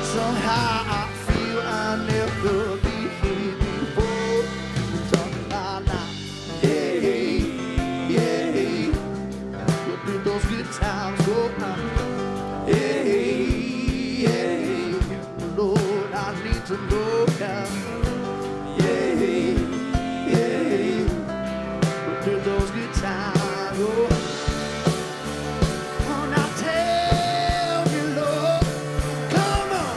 somehow I feel I never be here before. We're talking about now, yeah, yeah. Where did those good times go now? Yeah, yeah. Lord, I need to know now. Yeah, yeah. Where did those good times go? Oh, now tell me, Lord, come on.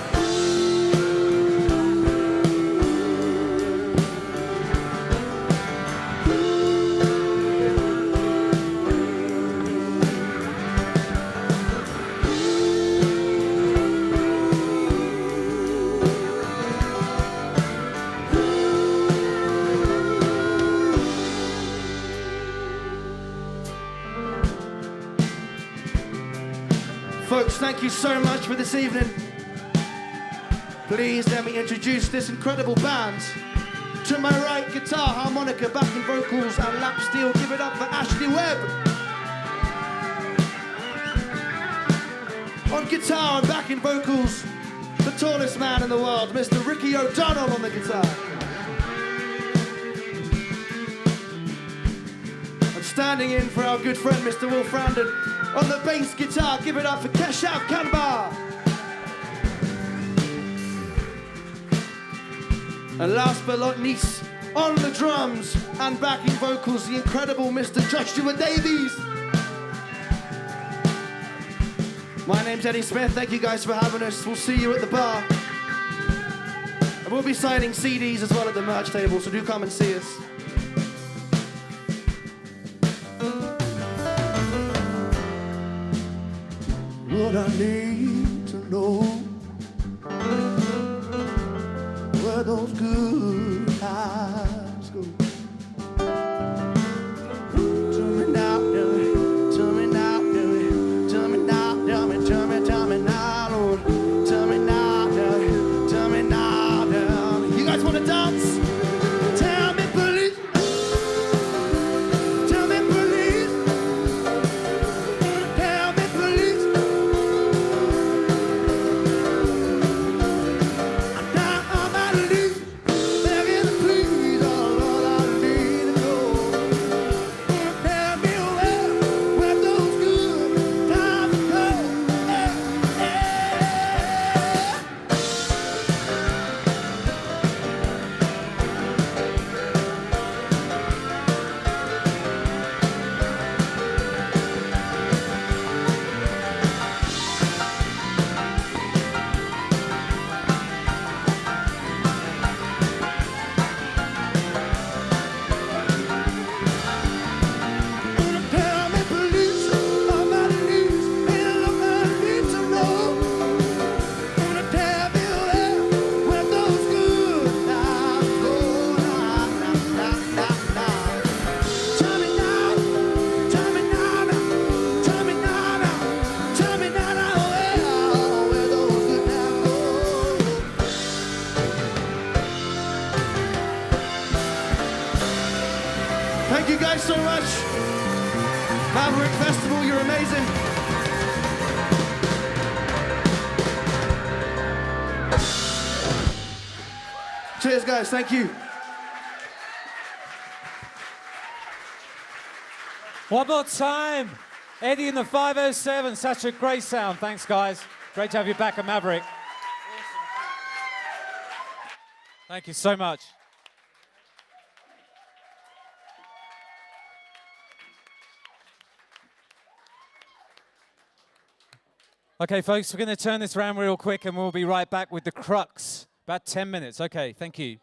Folks, thank you so much for this evening. Please let me introduce this incredible band. To my right, guitar, harmonica, backing vocals, and lap steel. Give it up for Ashley Webb. On guitar and backing vocals, the tallest man in the world, Mr. Ricky O'Donnell on the guitar. And standing in for our good friend, Mr. Will Frandon, on the bass guitar. Give it up for Keshav Kanbar. And last but not least, on the drums and backing vocals, the incredible Mr. Joshua Davies. My name's Eddie Smith. Thank you guys for having us. We'll see you at the bar. And we'll be signing CDs as well at the merch table, so do come and see us. What I need to know, where those good times go. Tell me now, tell me, tell me now, tell me, tell me now, tell me, tell me, tell me now, Lord. Tell me now, tell me now, tell me. You guys want to dance? Tell me, please. Tell me, please. Tell me, please. I'm down on my knees, begging to please, oh Lord, I need to know. Tell me where those good times go. Yeah, yeah. Tell me, please, on my knees, and on my knees to know. Tell me where those good times go. Tell me now, tell me now, tell me now, tell me now, where those good times go. Thank you guys so much. Maverick Festival, you're amazing. Cheers, guys. Thank you. One more time. Eddie in the 507. Such a great sound. Thanks, guys. Great to have you back at Maverick. Thank you so much. Okay, folks, we're going to turn this around real quick and we'll be right back with the crux. About 10 minutes. Okay, thank you.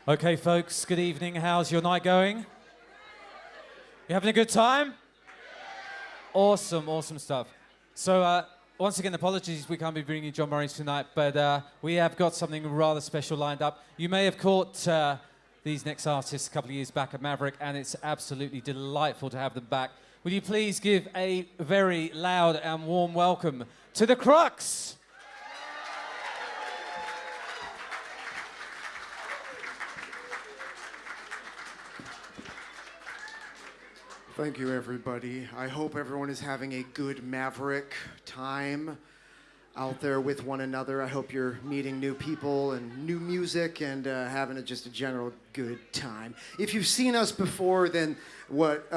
Okay, folks, good evening. How's your night going? You having a good time? Awesome, awesome stuff. So, once again, apologies we can't be bringing you John Murray's tonight, but we have got something rather special lined up. You may have caught these next artists a couple of years back at Maverick, and it's absolutely delightful to have them back. Will you please give a very loud and warm welcome to the Crux? Thank you, everybody. I hope everyone is having a good Maverick time out there with one another. I hope you're meeting new people and new music and having just a general good time. If you've seen us before, then what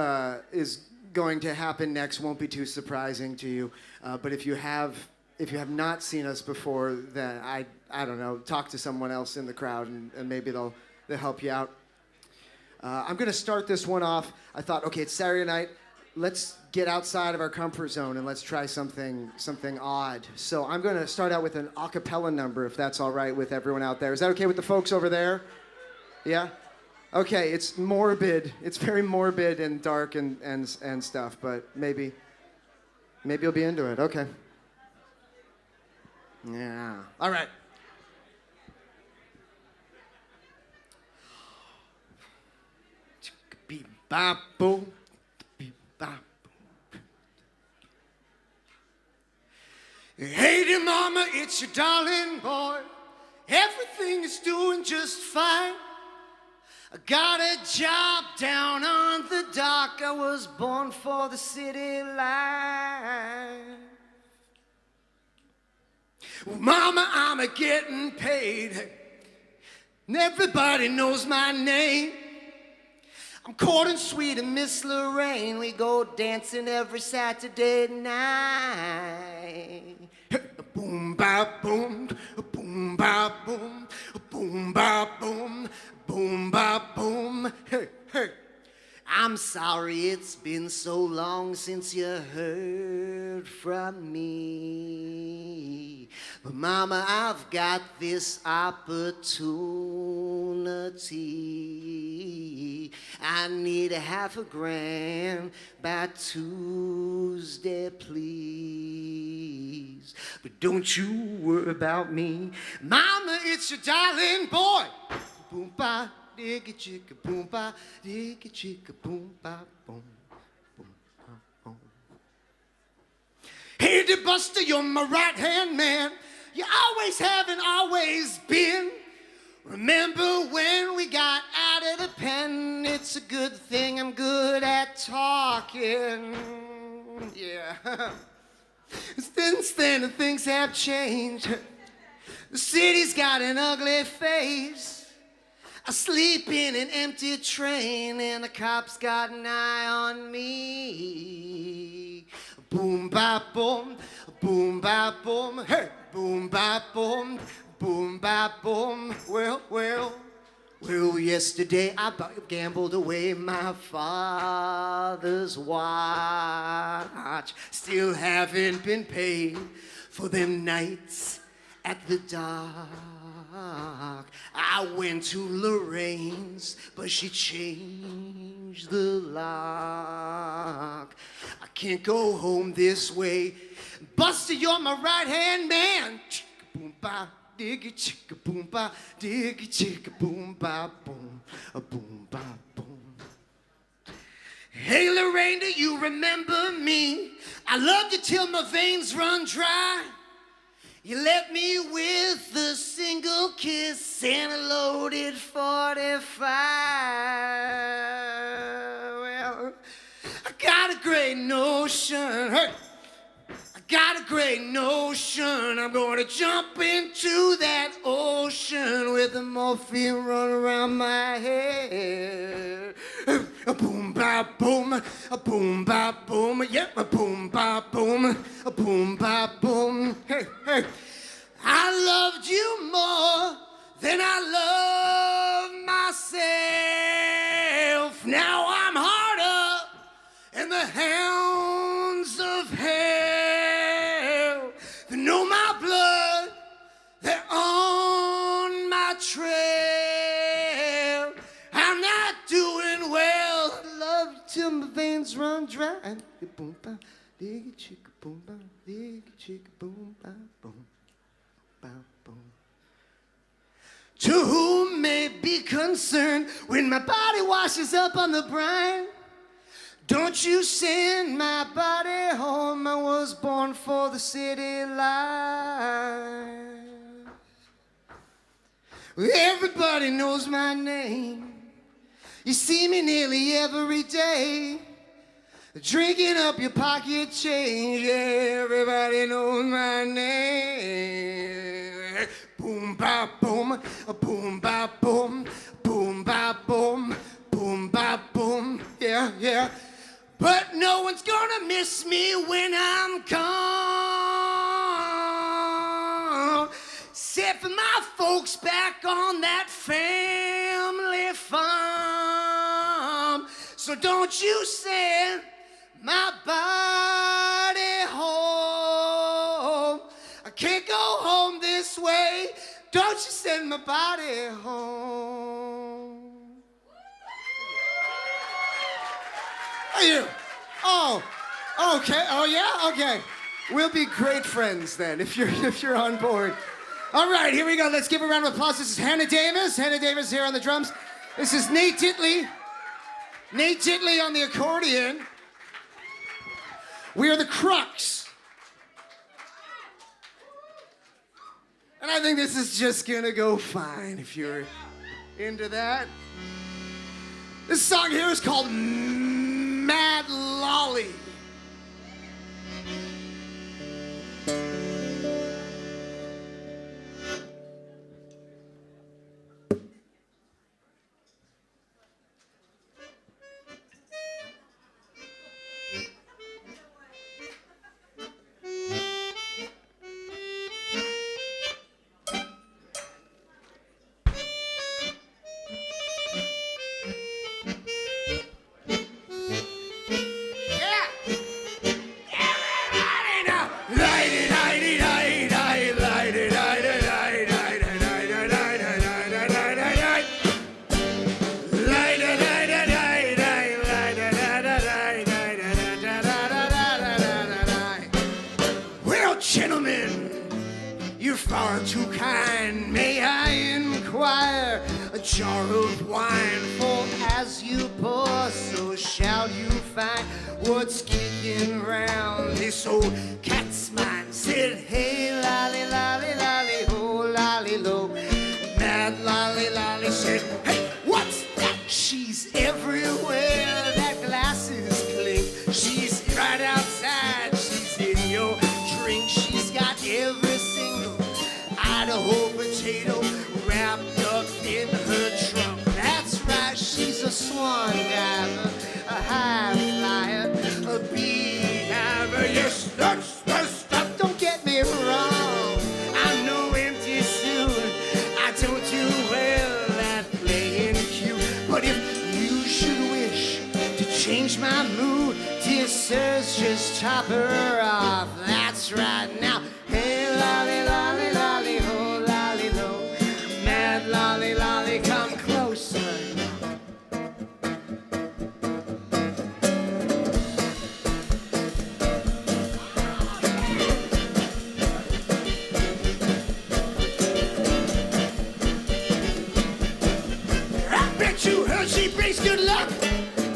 is going to happen next won't be too surprising to you. But if you have not seen us before, then I don't know, talk to someone else in the crowd and maybe they'll help you out. I'm going to start this one off. I thought, okay, it's Saturday night. Let's get outside of our comfort zone and let's try something odd. So I'm going to start out with an a cappella number, if that's all right with everyone out there. Is that okay with the folks over there? Yeah? Okay, it's morbid. It's very morbid and dark and stuff, but maybe you'll be into it. Okay. Yeah. All right. Ba boom, ba boom. Hey dear mama, it's your darling boy. Everything is doing just fine. I got a job down on the dock. I was born for the city life. Well, mama, I'm a getting paid. And everybody knows my name. I'm courting sweet and Miss Lorraine. We go dancing every Saturday night. Boom, ba, boom, boom, ba, boom, boom, ba, boom, boom, ba, boom. Hey, hey. I'm sorry it's been so long since you heard from me. But mama, I've got this opportunity. I need $500 by Tuesday, please. But don't you worry about me. Mama, it's your darling boy. Boom, ba. Diggy chicka boom ba, diggy chicka boom ba boom, boom ba boom. Hey, the Buster, you're my right hand man. You always have and always been. Remember when we got out of the pen? It's a good thing I'm good at talking. Yeah. Since then, things have changed. The city's got an ugly face. I sleep in an empty train and the cops got an eye on me. Boom, ba, boom, boom, ba, boom, hey, boom, ba, boom, boom, ba, boom. Well, yesterday I gambled away my father's watch. Still haven't been paid for them nights at the dock. I went to Lorraine's, but she changed the lock. I can't go home this way. Buster, you're my right-hand man. Chicka boom ba, diggy chicka boom ba, diggy chicka boom ba boom, a boom ba boom. Hey Lorraine, do you remember me? I loved you till my veins run dry. You left me with a single kiss and a loaded 45. Well, I got a great notion. Hey, I got a great notion. I'm going to jump into that ocean with the morphine running around my head. A boom, ba, boom, a boom, ba, boom, yeah, a boom, ba, boom, a boom, ba, boom. Hey, hey, I loved you more than I love myself. Now I'm harder in the hounds of hell. They know my blood, they're on my trail. run dry. Boom, ba, diggy chicka, boom, ba, diggy chicka, boom, ba, boom, ba, boom. To whom may be concerned when my body washes up on the brine, don't you send my body home. I was born for the city life. Everybody knows my name. You see me nearly every day, drinking up your pocket change. Everybody knows my name. Boom, ba, boom, boom, ba, boom, boom, ba, boom, boom, ba, boom. Yeah, yeah. But no one's gonna miss me when I'm gone, except for my folks back on that family farm. So don't you send my body home. I can't go home this way. Don't you send my body home. Are you? Oh, okay. Oh yeah, okay. We'll be great friends then if you're on board. All right, here we go. Let's give a round of applause. This is Hannah Davis. Hannah Davis here on the drums. This is Nate Titley. Nate Titley on the accordion. We are the Crux. And I think this is just gonna go fine if you're into that. This song here is called Mad Lolly. Well, gentlemen, you're far too kind. May I inquire a jar of wine? For as you pour, so shall you find what's kicking round this old cat's mind. Said, hey, lolly, lolly, lolly, ho, lolly, lo. Mad lolly, lolly said, hey, what's that? She's everywhere. That glass is clink. She's right outside. She's in your drink. She's got every single Idaho potato wrapped up in her trunk. That's right, she's a swan diver, a high flyer, a beehiver. Yes, that's the stuff. Don't get me wrong, I'm no empty suit. I don't do well at playing cute. But if you should wish to change my mood, dear sirs, just chop her off. That's right. Now, hey, lolly, lolly, lolly, ho, lolly, lo. Mad lolly, lolly, come closer. I bet you heard she brings good luck,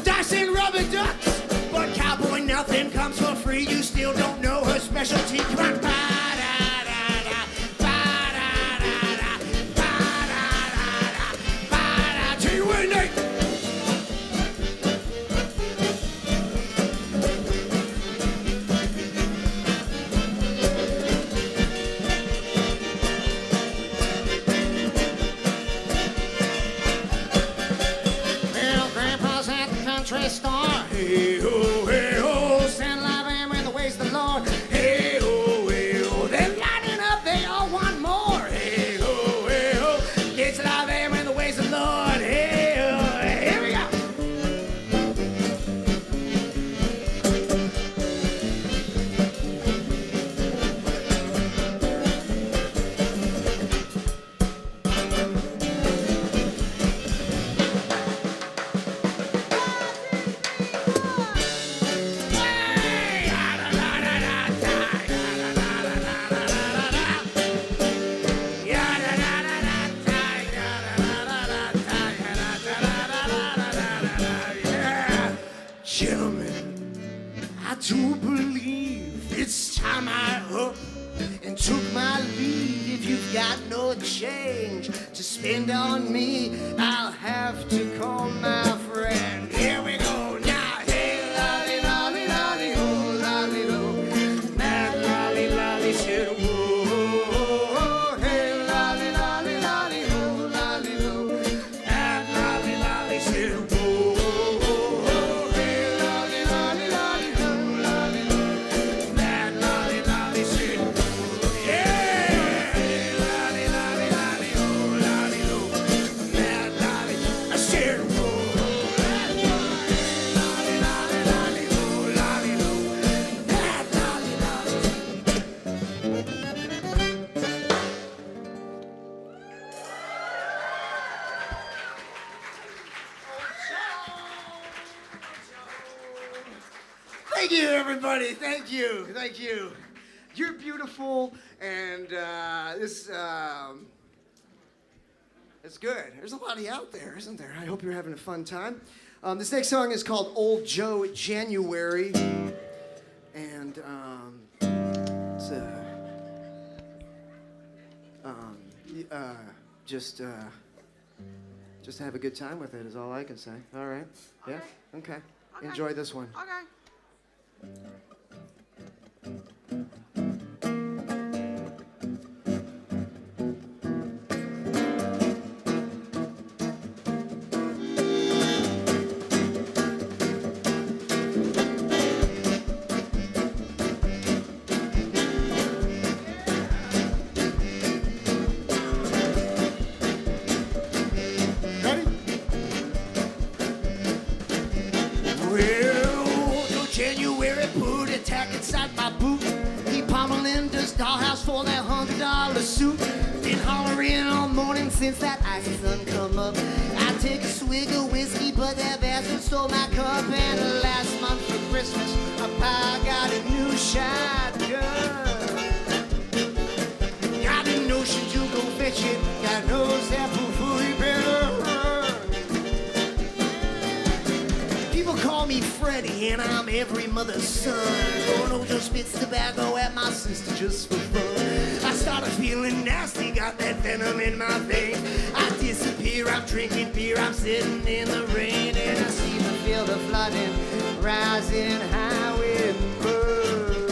dice and rubber ducks. But cowboy, nothing comes for free. You still don't know her specialty. Come on, ba-da-da-da, ba-da-da-da, ba-da-da-da, ba-da. Tell you what, Nate. Well, Grandpa's at the country store. Hey ho, send live in with the ways of the Lord. Hey ho, change to spend on me, I'll have to call my friend. Here we go now. Hey, lolly, lolly, lolly, oh, lolly, lo. Mad lolly, lolly, said, whoa. Hey, lolly, lolly, lolly, oh, lolly, lo. Mad lolly, lolly, said, whoa. Hey, lolly, lolly, lolly, oh, lolly, lo. Mad lolly, lolly, said, yeah. Hey, lolly, lolly, lolly, oh, lolly, lo. Mad lolly, I said, whoa. Thank you, everybody. Thank you. Thank you. You're beautiful, and it's good. There's a lot of you out there, isn't there? I hope you're having a fun time. This next song is called Old Joe January, and it's just have a good time with it is all I can say. All right? Yeah? Okay. Enjoy this one. Okay. Inside my boot, he palmed Linda's dollhouse for that $100 suit. Been hollering all morning since that icy sun come up. I take a swig of whiskey, but that bastard stole my cup. And last month for Christmas, my pa got a new shotgun. Got a notion to go fetch it. God knows that before he better run. People call me Freddie, and I'm every mother's son. Bono just spits tobacco at my sister just for fun. I started feeling nasty, got that venom in my veins. I disappear, I'm drinking beer, I'm sitting in the rain, and I see the field of flooding rising high with mud.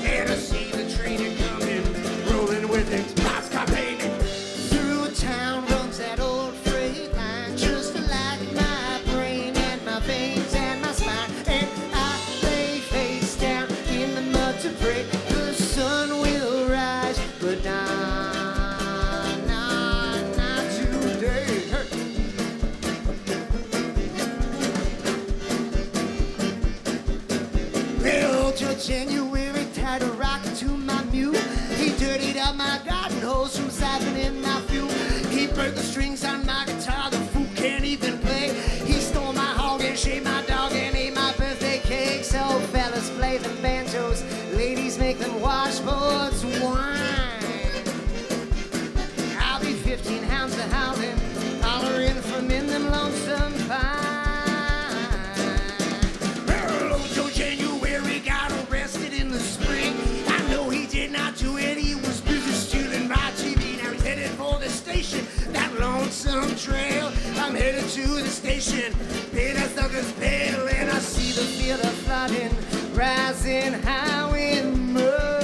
And I see the train coming, rolling with its box car painted. Through town runs that old freight line, just like my brain and my veins and my spine. And I lay face down in the mud to pray the sun will rise, but not today. Well, till January tied a rocket to my mule. He dirtied out my garden hose from siphoning my fuel. He broke the strings on my guitar, the fool can't even play. He stole my hog and shaved my dog and ate my birthday cake. So fellas play them banjos, ladies make them washboards whine. I'll be 15 hounds a howling, hollering from in them lonesome pines. Well, old Joe January got arrested in the spring. I know he did not do it, he was busy stealing my TV. Now he's headed for the station, that lonesome trail. I'm headed to the station, pay that sucker's bail. And I see the field of flooding rising high with mud.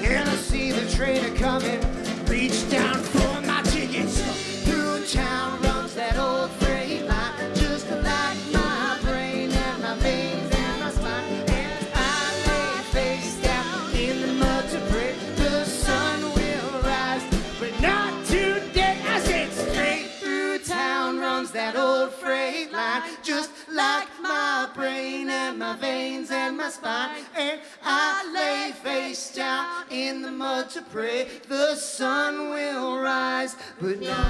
And I see the trainer coming, reach down for my tickets. Through town runs that old freight line, just like my brain and my veins and my spine. And I lay face down in the mud to pray the sun will rise, but not today. I said straight through town runs that old freight line, just like my brain and my veins and my spine. And I lay face down in the mud to pray the sun will rise, but not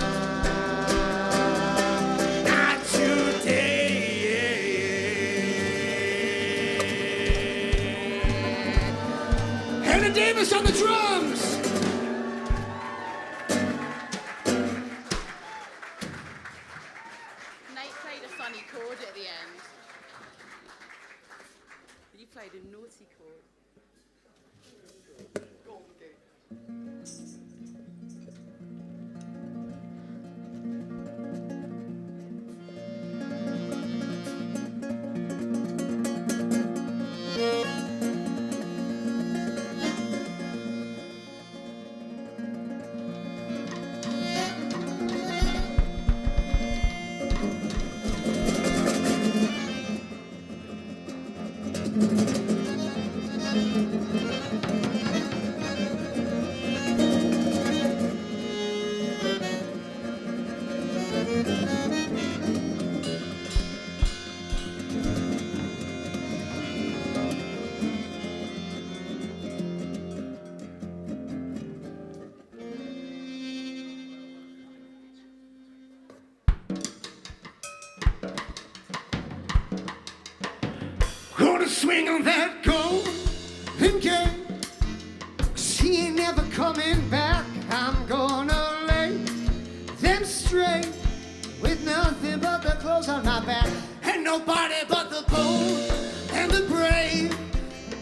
today. Hannah Davis on the drums. Nate played a funny chord at the end. You played a naughty chord. Gonna swing on that golden gate. 'Cause he ain't never coming back. I'm gonna lay them straight with nothing but the clothes on my back. And nobody but the bold and the brave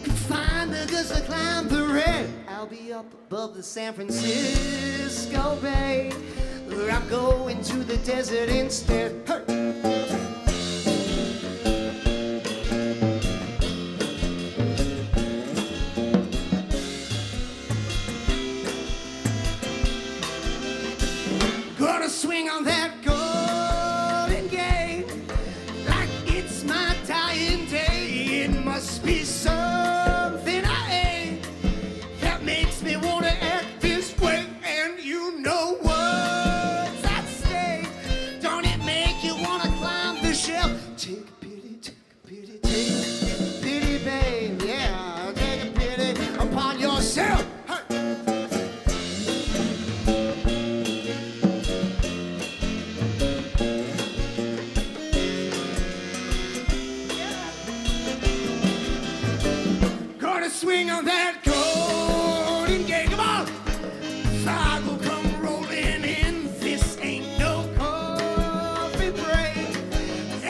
can find the goods to climb the red. I'll be up above the San Francisco Bay, or I'm going to the desert instead. Hey. Gonna swing on that golden gate like it's my dying day. It must be something I ate that makes me wanna act this way. And you know what's at stake. Don't it make you wanna climb the shelf? Take a pity, take a pity, take a pity, babe. Yeah, take a pity upon yourself. Swing on that golden gate, come on! Fire will come rolling in. This ain't no coffee break.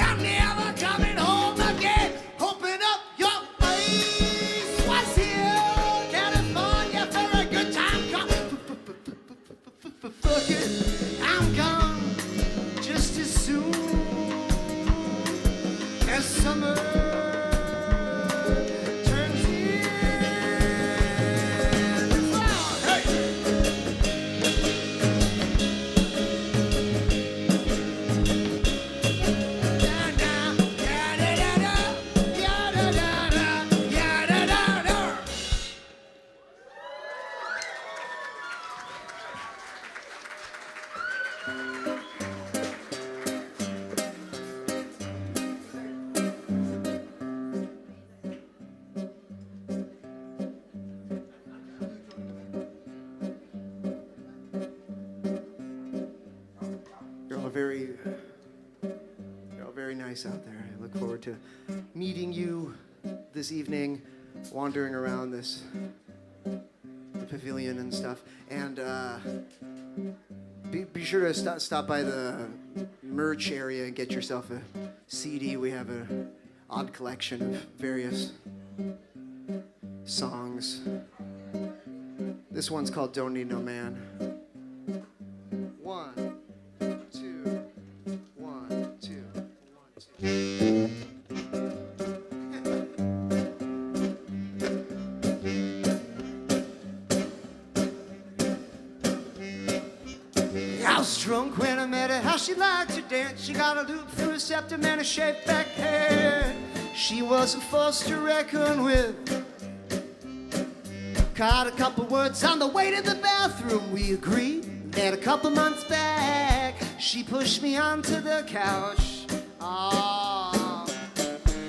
I'm never coming home again. Open up your eyes. What's here? California for a good time. Come. Fuck it, I'm gone just as soon as summer. You're all very nice out there. I look forward to meeting you this evening, wandering around this the pavilion and stuff. And be sure to stop by the merch area and get yourself a CD. We have an odd collection of various songs. This one's called Don't Need No Man. 1, 2, 1, 2, 1, 2. I was drunk when I met her, how she liked to dance. She got a loop through her septum and a shaved back hair. She was a force to reckon with. Caught a couple words on the way to the bathroom. We agreed. Met a couple months back. She pushed me onto the couch. Oh.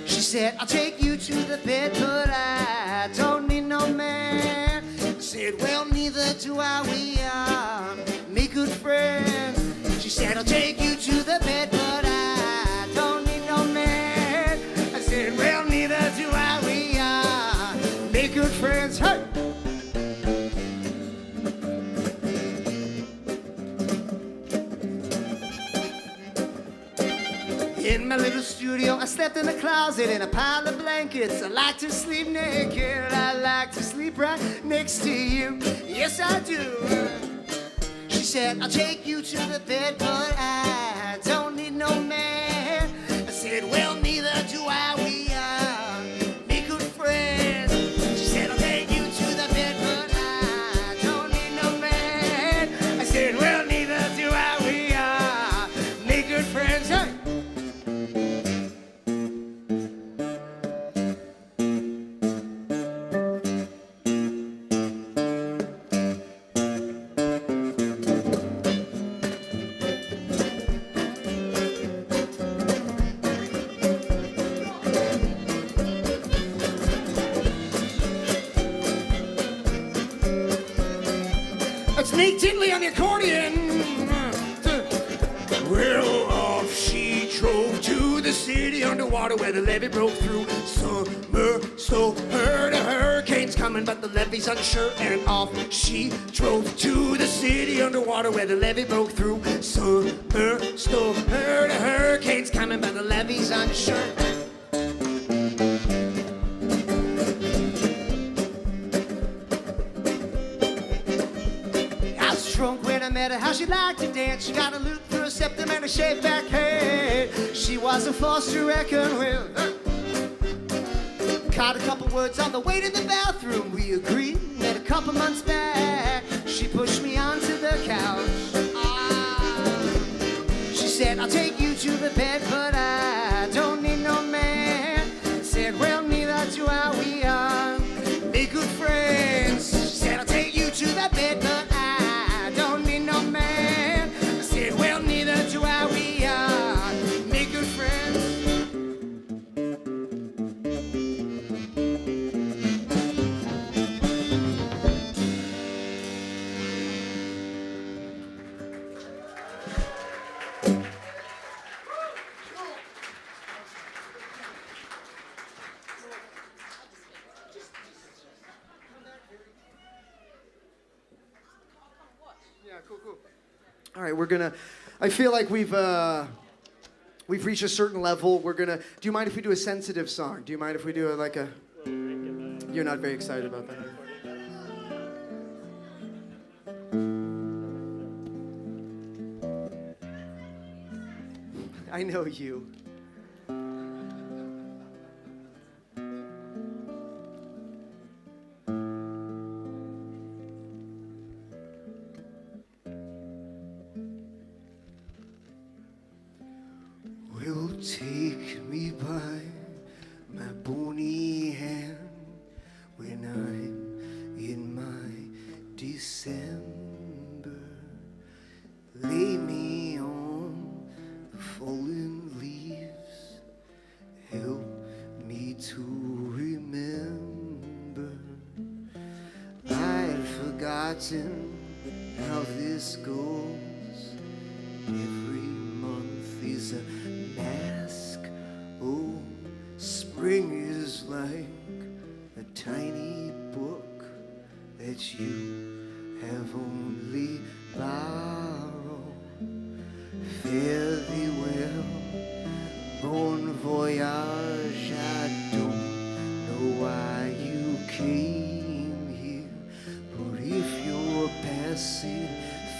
She said, I'll take you to the bed, but I don't need no man. I said, well, neither do I. We are make good friends. She said, I'll take you to the bed, but I don't need no man. I said, well, neither do I. We are make good friends. Hey! In my little studio, I slept in a closet in a pile of blankets. I like to sleep naked. I like to sleep right next to you. Yes, I do. She said, I'll take you to the bed, but I don't need no man. I said, well, neither do I. We are make good friends. She said, I'll take you to the bed, but I don't need no man. I said, well, neither do I. We are make good friends. Hey! It's Nate Tinley on the accordion. Well, off she drove to the the city underwater where the levee broke through. Summer so heard a hurricane's coming, but the levee's unsure, and off she drove to the city underwater where the levee broke through. Summer so heard a hurricane's coming, but the levee's unsure. I was drunk when I met her, how she liked to dance. She got a loop through her septum and a shaved back head. She was a force to reckon with. Caught a couple words on the way to the bathroom. We agreed, met a couple months back. She pushed me onto the couch. She said, I'll take you to the bed, but I don't need no man. I said, well, neither do I, we are make good friends. She said, I'll take you to the bed, but I don't need no man. I said, well, neither do I, we are make good friends. All right, we're gonna. I feel like we've reached a certain level. We're gonna. Do you mind if we do a sensitive song? Do you mind if we do like a? You're not very excited about that. I know you. Will take me by my bony hand when I'm in my December. Lay me on the fallen leaves. Help me to remember. I've forgotten how this goes. Every month is a mask. Oh, spring is like a tiny book that you have only borrowed. Fare thee well, bon voyage. I don't know why you came here, but if you're passing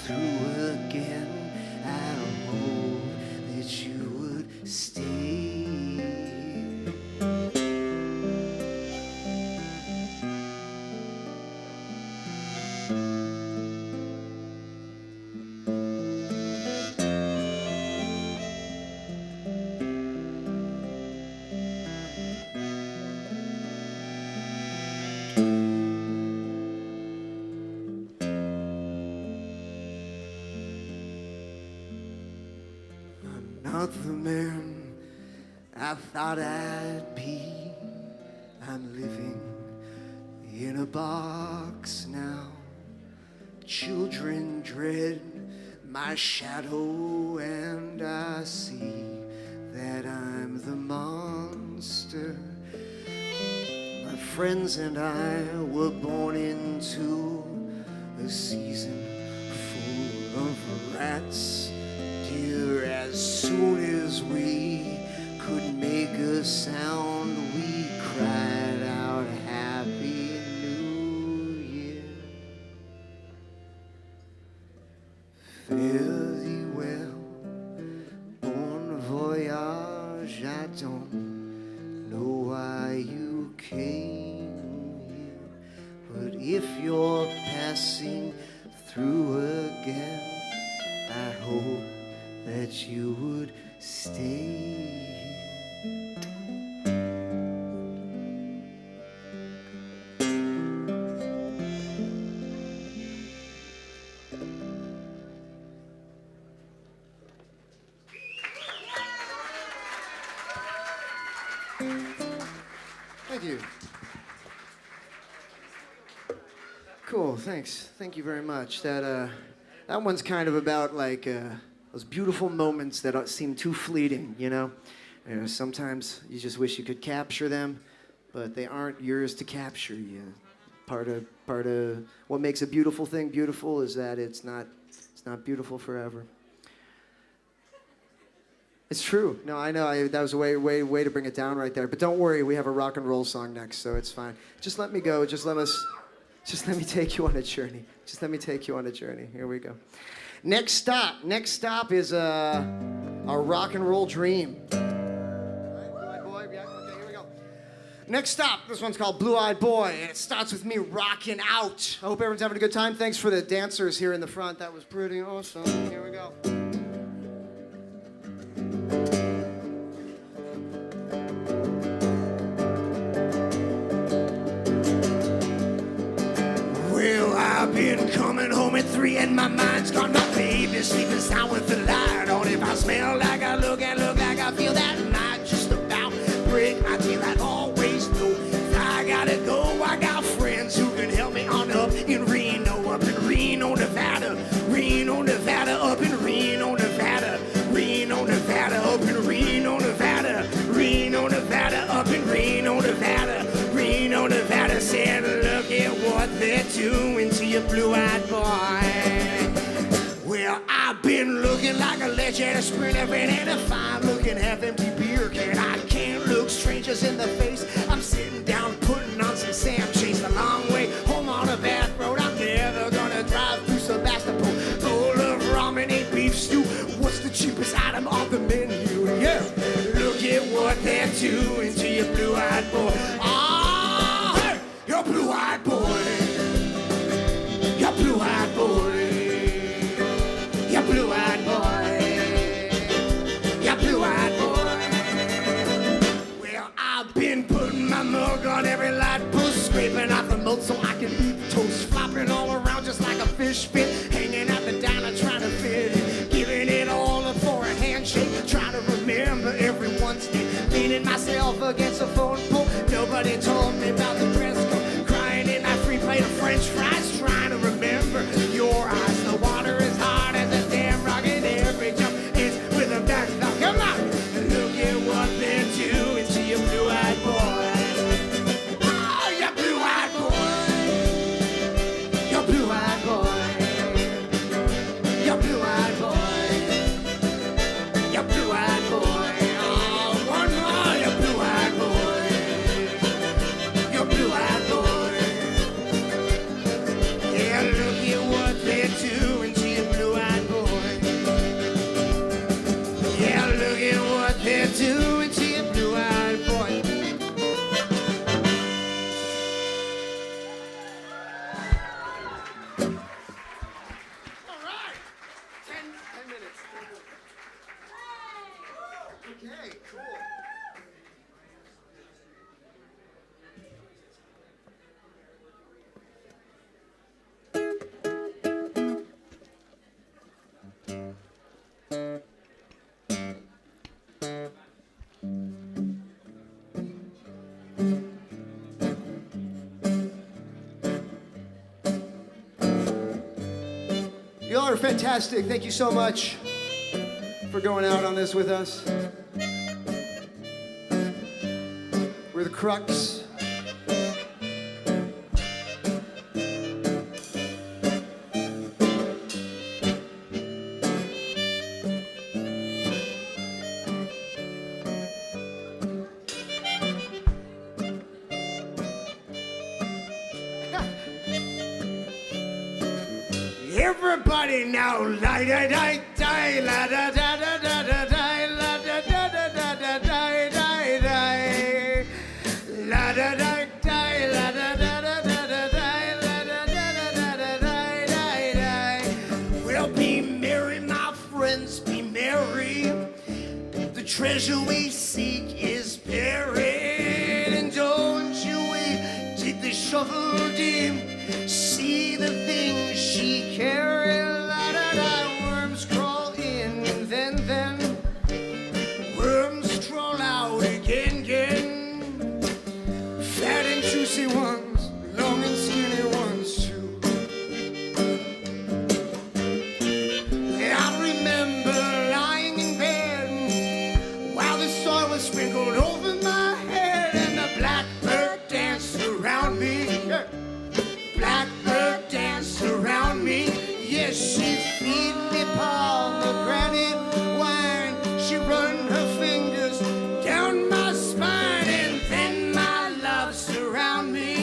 through again, I hope that you would stay. Not the man I thought I'd be. I'm living in a box now. Children dread my shadow, and I see that I'm the monster. My friends and I were born into a season full of rats. Dear, as soon as we could make a sound, we cried out Happy New Year. Fare thee well, bon voyage. I don't know why you came here, but if you're passing through again, I hope that you would stay. Thank you. Cool, thanks. Thank you very much. That one's kind of about like those beautiful moments that seem too fleeting, you know? You know, sometimes you just wish you could capture them, but they aren't yours to capture. Part of what makes a beautiful thing beautiful is that it's not beautiful forever. It's true. No, I know. That was a way to bring it down right there. But don't worry, we have a rock and roll song next, so it's fine. Just let me go. Just let me take you on a journey. Just let me take you on a journey. Here we go. Next stop is a rock and roll dream. Blue-eyed boy. Yeah. Okay, here we go. Next stop. This one's called Blue-Eyed Boy, and it starts with me rocking out. I hope everyone's having a good time. Thanks for the dancers here in the front. That was pretty awesome. Here we go. Well, I've been coming home at 3 and my mind's gone. My baby's sleeping sound with the light on. If I smell like I look like I feel, that might just about break my tail. I always know if I gotta go, I got friends who can help me on up in Reno, up in Reno, Nevada. Reno, Nevada, up in Reno, Nevada. Reno, Nevada, up in Reno, Nevada. Reno, Nevada, up in Reno, Nevada. Reno, Nevada, said, look at what they're doing to you, blue-eyed boy. Well, I've been looking like a legend, a sprinter, and a fine-looking half-empty beer can. I can't look strangers in the face. I'm sitting down, putting on some Sam Chase. The long way home on a back road. I'm never gonna drive through Sebastopol. Bowl of ramen, ain't beef stew. What's the cheapest item on the menu? Yeah, look at what they're doing to you, blue-eyed boy. Ah, hey, you're blue-eyed boy. You're blue-eyed boy. You're blue-eyed boy. You're blue-eyed boy. Well, I've been putting my mug on every light post, scraping off the mold so I can eat toast, flopping all around just like a fish fin, hanging out the diner trying to fit in, giving it all up for a handshake, trying to remember everyone's name, leaning myself against a phone pole. Nobody told me about the dress code, crying in my free plate of French fries, trying to remember your eyes. The water is hard as a damn rock, and every jump is with a back stop. Come on, look at what they're doing to you, blue-eyed boy. Oh, you blue-eyed boy. You blue-eyed boy. You blue-eyed boy. You blue-eyed boy. Oh, one more, you blue-eyed boy. You blue-eyed boy. Yeah, look at what they're doing to you, blue-eyed boy. Yeah, look at what they're doing to you, blue-eyed boy. All right, 10 minutes. Okay, cool. Y'all are fantastic. Thank you so much for going out on this with us. We're the Crux. Everybody now, la da da da, la da da da da da da, la da da da da da da da da, la da da da, la da da da da da da, la da da da da da da da. Well, be merry, my friends, be merry. The treasure we seek is buried, and don't you wait, take the shovel deep. See the things she carried, la-da-da, worms crawl in, and then worms crawl out again. Fat and juicy ones, long and skinny ones too. I remember lying in bed while the soil was Yes, she feed me pomegranate wine. She run her fingers down my spine, and then my love surround me.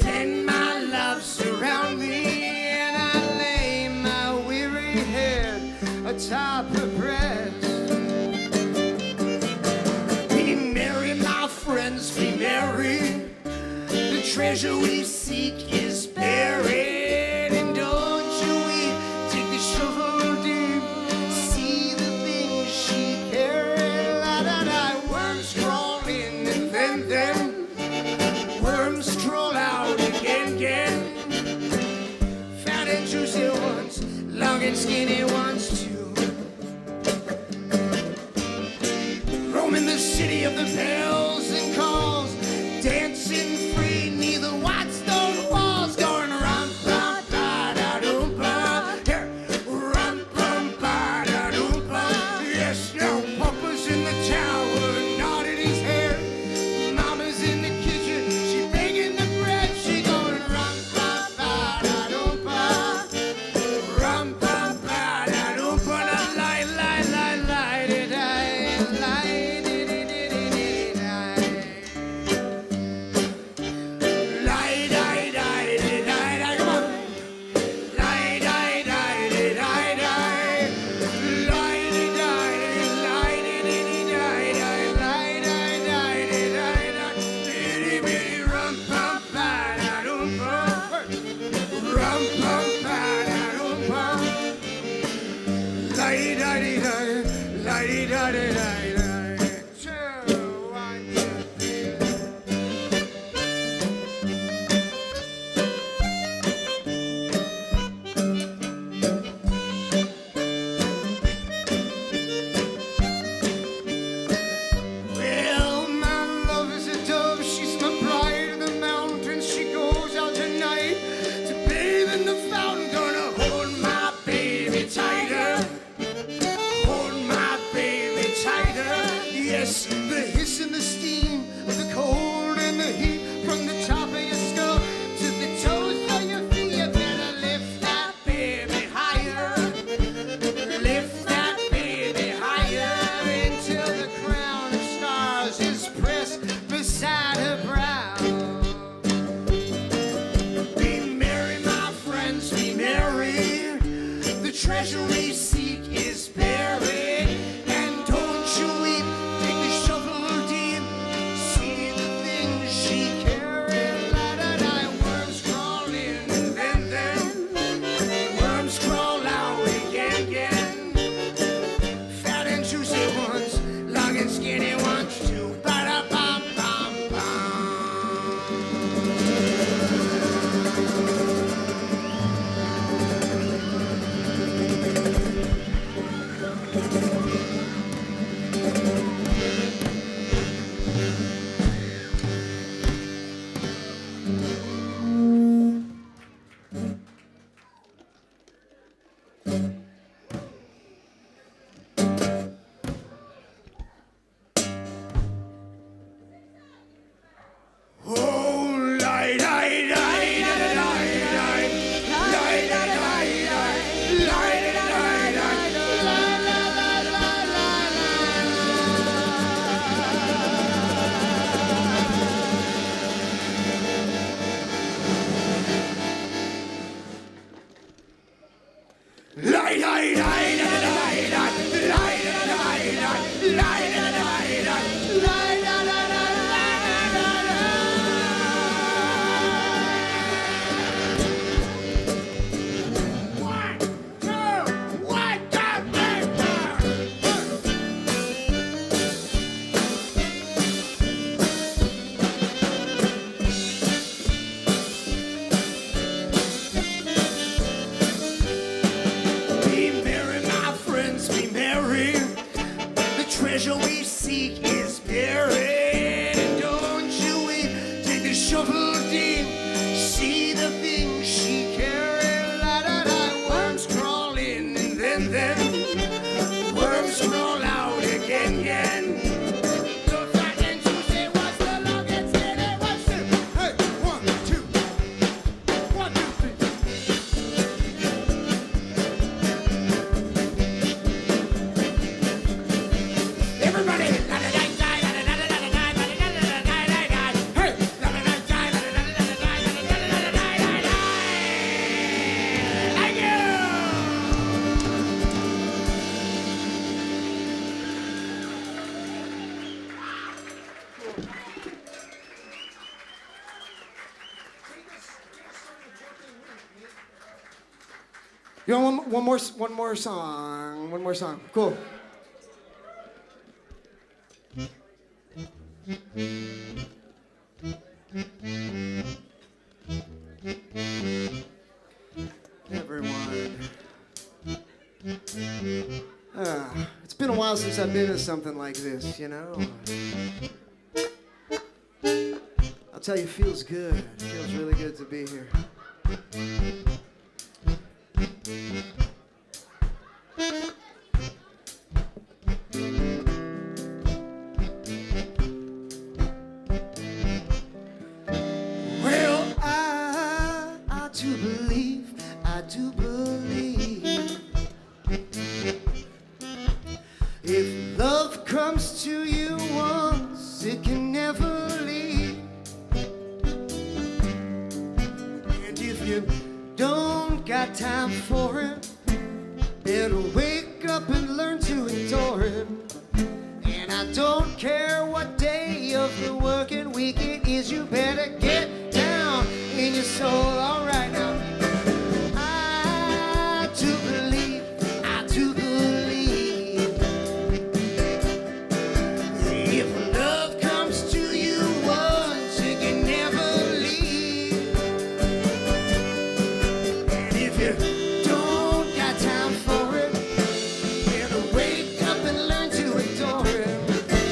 Then my love surround me, and I lay my weary head atop her breast. Be merry, my friends, be merry. The treasure we seek is buried, and don't you weep, take the shovel deep, see the things she carried. La da da, worms crawl in, and then worms crawl out again. Fat and juicy ones, long and skinny ones too. Roaming the city of the bells and calls, dancing free neath the white stone walls, going rum bum ba da dum ba, rum bum ba da dum ba. Yes, now Papa's in the tower, nodding his hair. Mama's in the kitchen, she baking the bread. She going rum bum ba da dum ba, rum bum ba da dum ba. Light, light, light, light it, light it, it, it, it, it, light, light, light it, light, come on. Light, light, light it, light, light, light it, light it, light it, light it, light, bitty, bitty, rum pum pa da dum pa, rum pum pa da dum pa. Light, light, light, light, light, light, light. Well, my love is a dove, she's my bride of the mountains. She goes out tonight to bathe in the fountain. Gonna hold my baby tighter, hold my baby tighter. Yes, the hiss and the steam of the cold and the heat from the top of your skull to the toes of your feet. You better lift that baby higher, lift that baby higher until the crown of stars is pressed beside her brow. Be merry, my friends, be merry. The treasure we seek is buried, and don't you weep, take the shovel deep, see the things she carried. La da da, worms crawl in, and then worms crawl out again. Fat and juicy ones, long and skinny ones too. Ba da bum bum oh, light, light, light, light, light, light, light, light, light, light, light, light, light, light, light, light, Be merry, my friends, be merry. The treasure we seek is buried. And don't you weep, take the shovel deep, see the things she carried. La da da, worms crawl in, and then worms crawl out again. So fat and juicy, what's the longest in it? What's it? Hey, 1, 2, 1, 2, 3. You want one more song? One more song. Cool. Everyone. It's been a while since I've been to something like this, you know? I'll tell you, it feels good. It feels really good to be here. Well, I do believe, if love comes to you once, it can never leave. And if you don't got time for it, better wake up and learn to endure it. And I don't care what day of the working week it is, you better get down in your soul. All right now. I do believe, if love comes to you once, it can never leave. And if you don't got time for it, better wake up and learn to adore it.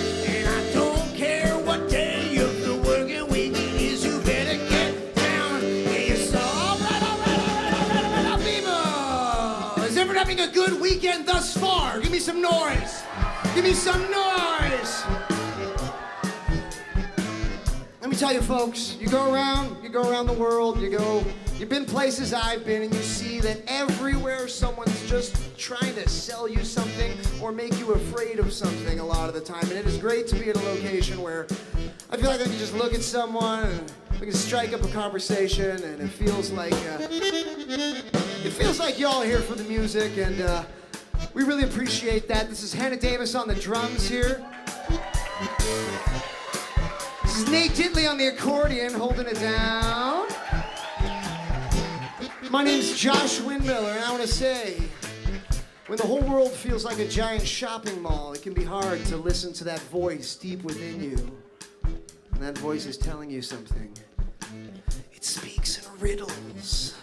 And I don't care what day of the working week it is, you better get down in your soul. All right, people. Is everyone having a good weekend thus far? Give me some noise. Give me some noise. Let me tell you, folks, you go around the world, you've been places I've been, and you see that everywhere someone's just trying to sell you something or make you afraid of something a lot of the time. And it is great to be at a location where I feel like I can just look at someone and we can strike up a conversation, and it feels like y'all are here for the music, and we really appreciate that. This is Hannah Davis on the drums here. This is Nate Ditley on the accordion, holding it down. My name's Josh Windmiller, and I want to say, when the whole world feels like a giant shopping mall, it can be hard to listen to that voice deep within you. And that voice is telling you something. It speaks in riddles.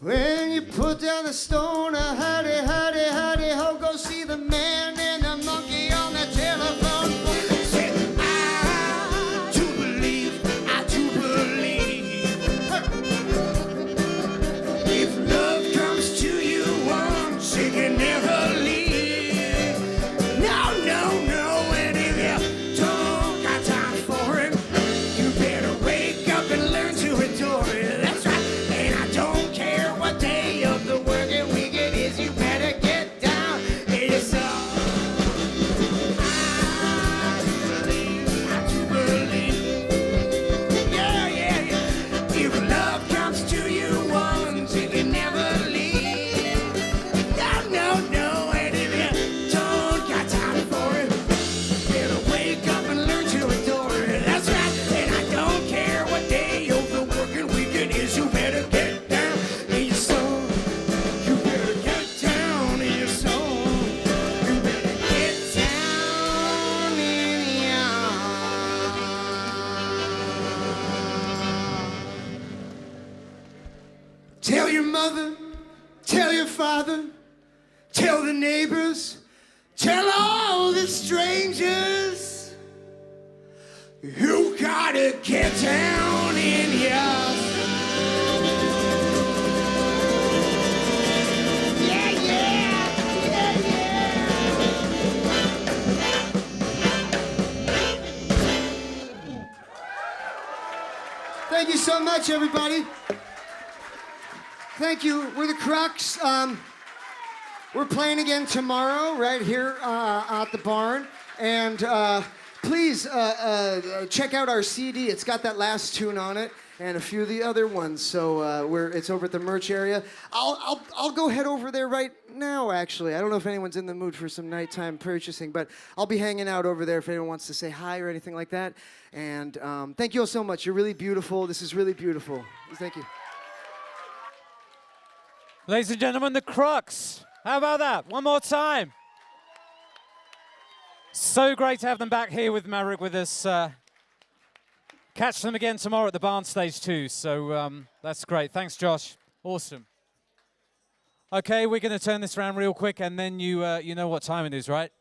When you put down the stone, huddy, huddy, huddy, ho, go see the man and the monkey on the telephone. Say, I do believe. If love comes to you once, it can never leave. No, no, no, and if you don't got time for it, you better wake up and learn to adore it. That's right, and I don't care what day of the working week it is, you better get down in your soul. I do believe, yeah, yeah, yeah. If love comes to you once, it can never leave. No, no, no, and if you don't got time for it, better wake up and learn to adore it. That's right, and I don't care what day of the working week it is, you better get down in your soul. You better get down in your soul. You better get down in your... Tell your mother, tell your father, tell the neighbors, tell all the strangers. You gotta get down in here. Yeah, yeah, yeah, yeah. Thank you so much, everybody. Thank you. We're the Crux. We're playing again tomorrow right here at the barn. And please check out our CD. It's got that last tune on it and a few of the other ones. So it's over at the merch area. I'll go head over there right now, actually. I don't know if anyone's in the mood for some nighttime purchasing, but I'll be hanging out over there if anyone wants to say hi or anything like that. And thank you all so much. You're really beautiful. This is really beautiful. Thank you. Ladies and gentlemen, the Crux. How about that? One more time. So great to have them back here with Maverick with us. Catch them again tomorrow at the Barn Stage too. So that's great. Thanks, Josh. Awesome. Okay, we're going to turn this around real quick, and then you know what time it is, right?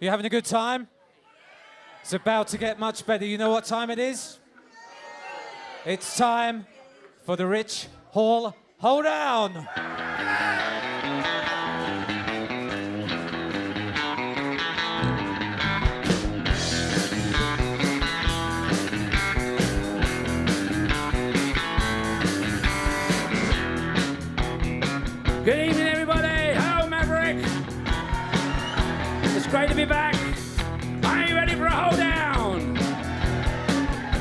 You having a good time? It's about to get much better. You know what time it is? It's time for the Rich Hall Hoedown. Good evening, everybody. Hello, Maverick. It's great to be back. Are you ready for a hoedown?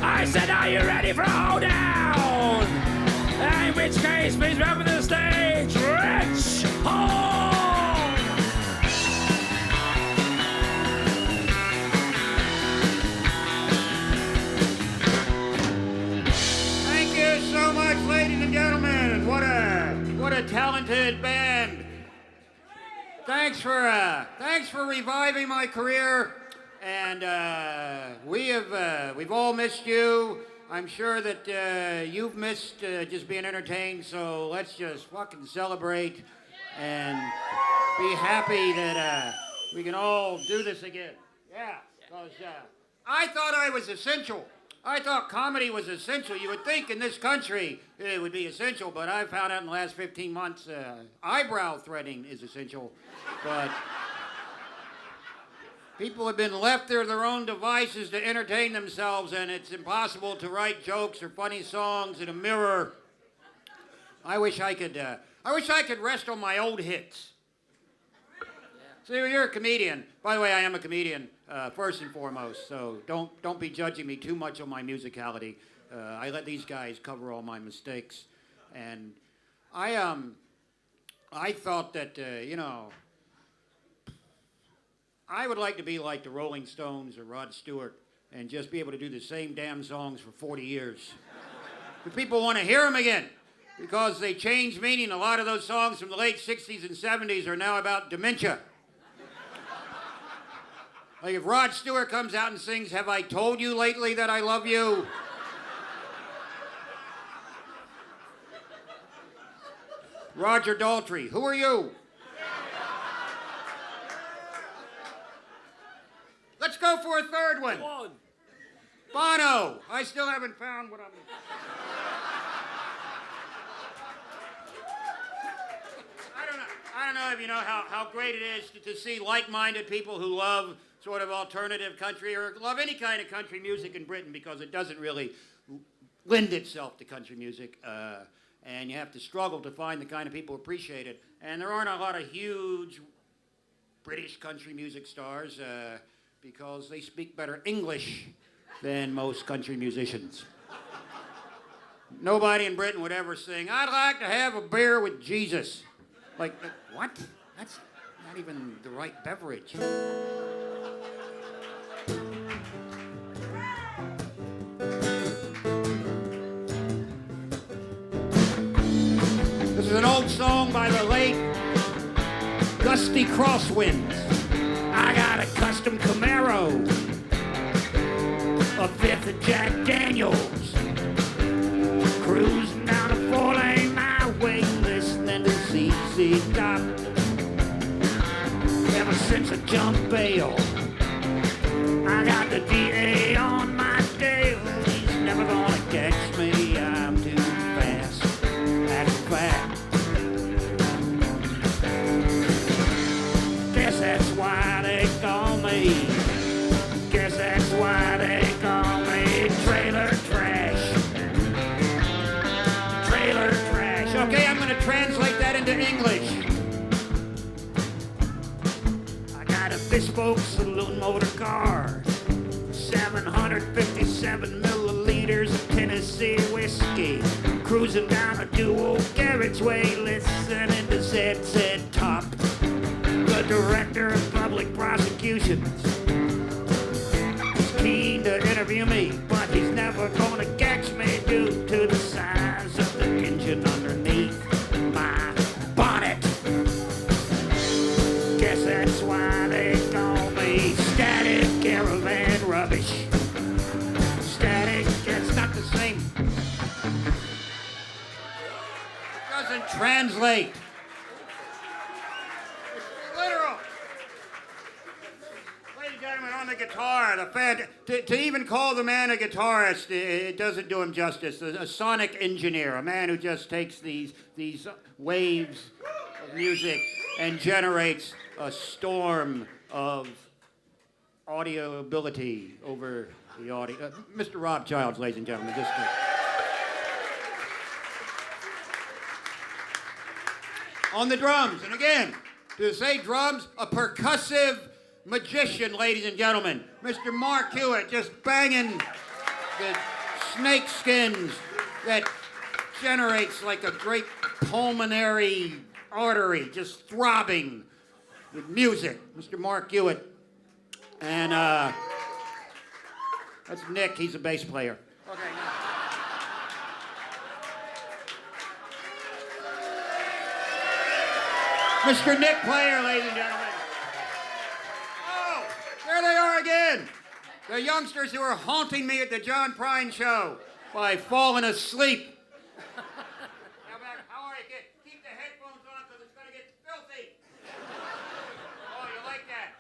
I said, are you ready for a hoedown? In which case, please welcome to the stage, Rich Hall. Thank you so much, ladies and gentlemen. What a talented band. Thanks for reviving my career, and we've all missed you. I'm sure that you've missed just being entertained. So let's just fucking celebrate and be happy that we can all do this again. Yeah, because I thought I was essential. I thought comedy was essential. You would think in this country it would be essential, but I found out in the last 15 months eyebrow threading is essential. But people have been left to their own devices to entertain themselves, and it's impossible to write jokes or funny songs in a mirror. I wish I could rest on my old hits. So you're a comedian. By the way, I am a comedian, first and foremost, so don't be judging me too much on my musicality. I let these guys cover all my mistakes. And I thought that, I would like to be like the Rolling Stones or Rod Stewart and just be able to do the same damn songs for 40 years. But people want to hear them again because they changed meaning. A lot of those songs from the late 60s and 70s are now about dementia. Like if Rod Stewart comes out and sings, "Have I told you lately that I love you?" Roger Daltrey, who are you? Let's go for a third one. Bono, I still haven't found what I'm... I don't know if you know how great it is to see like-minded people who love sort of alternative country or love any kind of country music in Britain, because it doesn't really lend itself to country music. And you have to struggle to find the kind of people who appreciate it. And there aren't a lot of huge British country music stars because they speak better English than most country musicians. Nobody in Britain would ever sing, "I'd like to have a beer with Jesus." Like, what? That's not even the right beverage. This is an old song by the late Gusty Crosswinds. I got a custom Camaro, a fifth of Jack Daniels, cruising down a four-lane highway, listening to ZZ Top. Ever since I jumped bail, I got the DA on my tail. He's never gonna catch me, I'm too fast. That's a fact. Guess that's why they call me. Guess that's why they call me trailer trash. Trailer trash. Okay, I'm gonna translate that into English. I got a bespoke saloon motor car, 757 milliliters of Tennessee whiskey, cruising down a dual carriageway, listening to ZZ Top, the director of public prosecutions. He's keen to interview me, but he's never gonna catch me due to the size of the engine underneath my bonnet. Guess that's why they call me Static Caravan Rubbish. Static, it's not the same. It doesn't translate. It's literal. on the guitar, to even call the man a guitarist, it doesn't do him justice. A sonic engineer, a man who just takes these waves of music and generates a storm of audio ability over the audio. Mr. Rob Childs, ladies and gentlemen. On the drums, and again, to say drums, a percussive magician, ladies and gentlemen. Mr. Mark Hewitt just banging the snake skins that generates like a great pulmonary artery, just throbbing with music. Mr. Mark Hewitt. And that's Nick, he's a bass player. Okay, now. Mr. Nick Player, ladies and gentlemen. Oh, there they are again. The youngsters who are haunting me at the John Prine show by falling asleep. How are you, kid? Keep the headphones on because it's going to get filthy. Oh, you like that?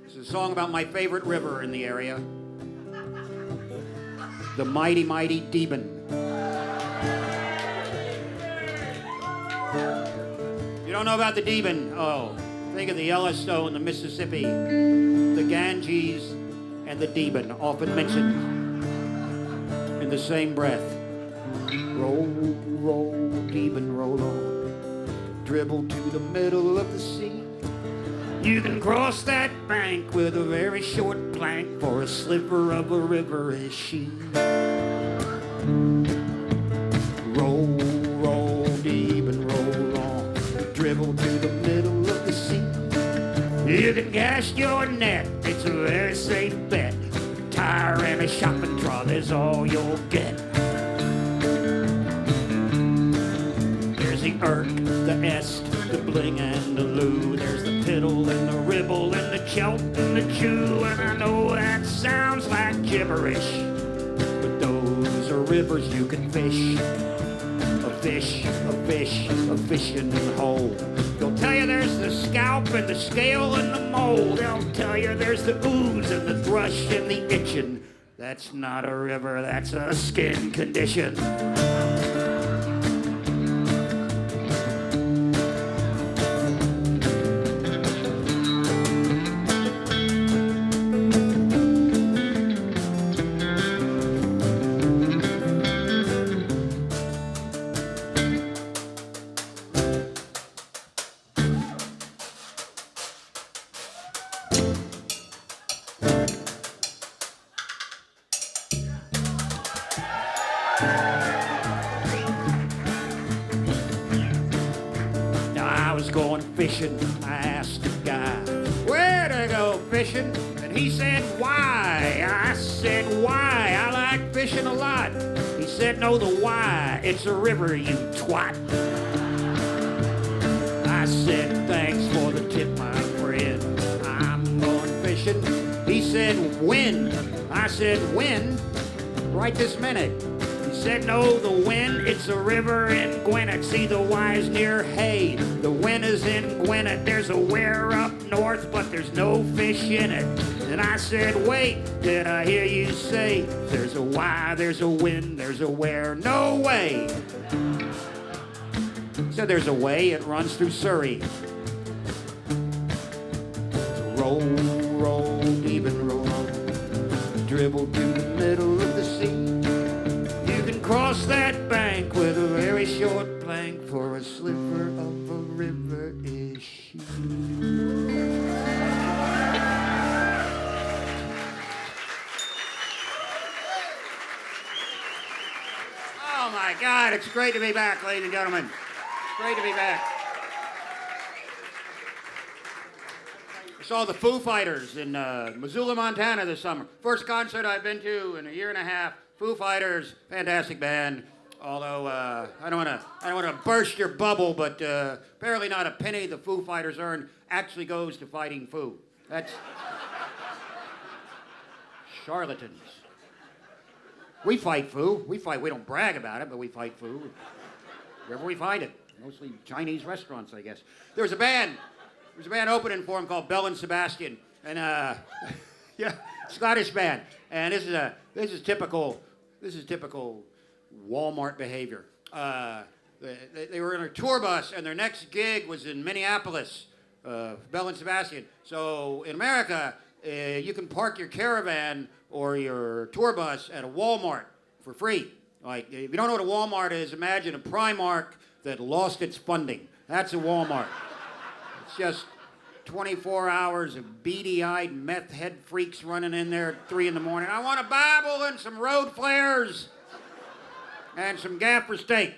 This is a song about my favorite river in the area. The mighty, mighty Deben. You don't know about the Deben? Oh, think of the Yellowstone, the Mississippi, the Ganges, and the Deben, often mentioned in the same breath. Roll, roll, Deben, roll on. Dribble to the middle of the sea. You can cross that bank with a very short plank, for a sliver of a river is she. Roll, roll, Deben, roll on. Dribble to the middle of the sea. You can cast your net, it's a very safe bet. Tire and a shopping trolley's all you'll get. There's the irk, the est, the bling and the loo. There's the piddle and the ribble and the chelt and the chew. And I know that sounds like gibberish, but those are rivers you can fish. A fish, a fish, a fishing hole. They'll tell you there's the scalp and the scale and the mole. They'll tell you there's the ooze and the thrush and the itching. That's not a river, that's a skin condition. Fishing, I asked the guy, where to go fishing? And he said, why? I said, why? I like fishing a lot. He said, no, the why. It's a river, you twat. I said, thanks for the tip, my friend. I'm going fishing. He said, when? I said, when? Right this minute. He said, no, the Wen, it's a river in Gwinnett. See, the Y's near Hay. The Wen is in Gwinnett. There's a where up north, but there's no fish in it. And I said, wait, did I hear you say there's a Y, there's a Wen, there's a where? No way. He said, there's a way, it runs through Surrey. Roll, roll, even roll on. Dribble to the middle of the sea. Cross that bank with a very short plank, for a sliver of a river is she. Oh my God, it's great to be back, ladies and gentlemen. It's great to be back. I saw the Foo Fighters in Missoula, Montana this summer. First concert I've been to in a year and a half. Foo Fighters, fantastic band. Although I don't want to burst your bubble, but apparently not a penny the Foo Fighters earn actually goes to fighting Foo. That's charlatans. We fight foo. We don't brag about it, but we fight foo. Wherever we find it. Mostly Chinese restaurants, I guess. There's a band opening for him called Bell and Sebastian. And, yeah, Scottish band. And this is typical Walmart behavior. They were in a tour bus, and their next gig was in Minneapolis, Bell and Sebastian. So in America, you can park your caravan or your tour bus at a Walmart for free. Like, if you don't know what a Walmart is, imagine a Primark that lost its funding. That's a Walmart. It's just 24 hours of beady-eyed meth head freaks running in there at 3 in the morning. I want a Bible and some road flares and some gaffer steak.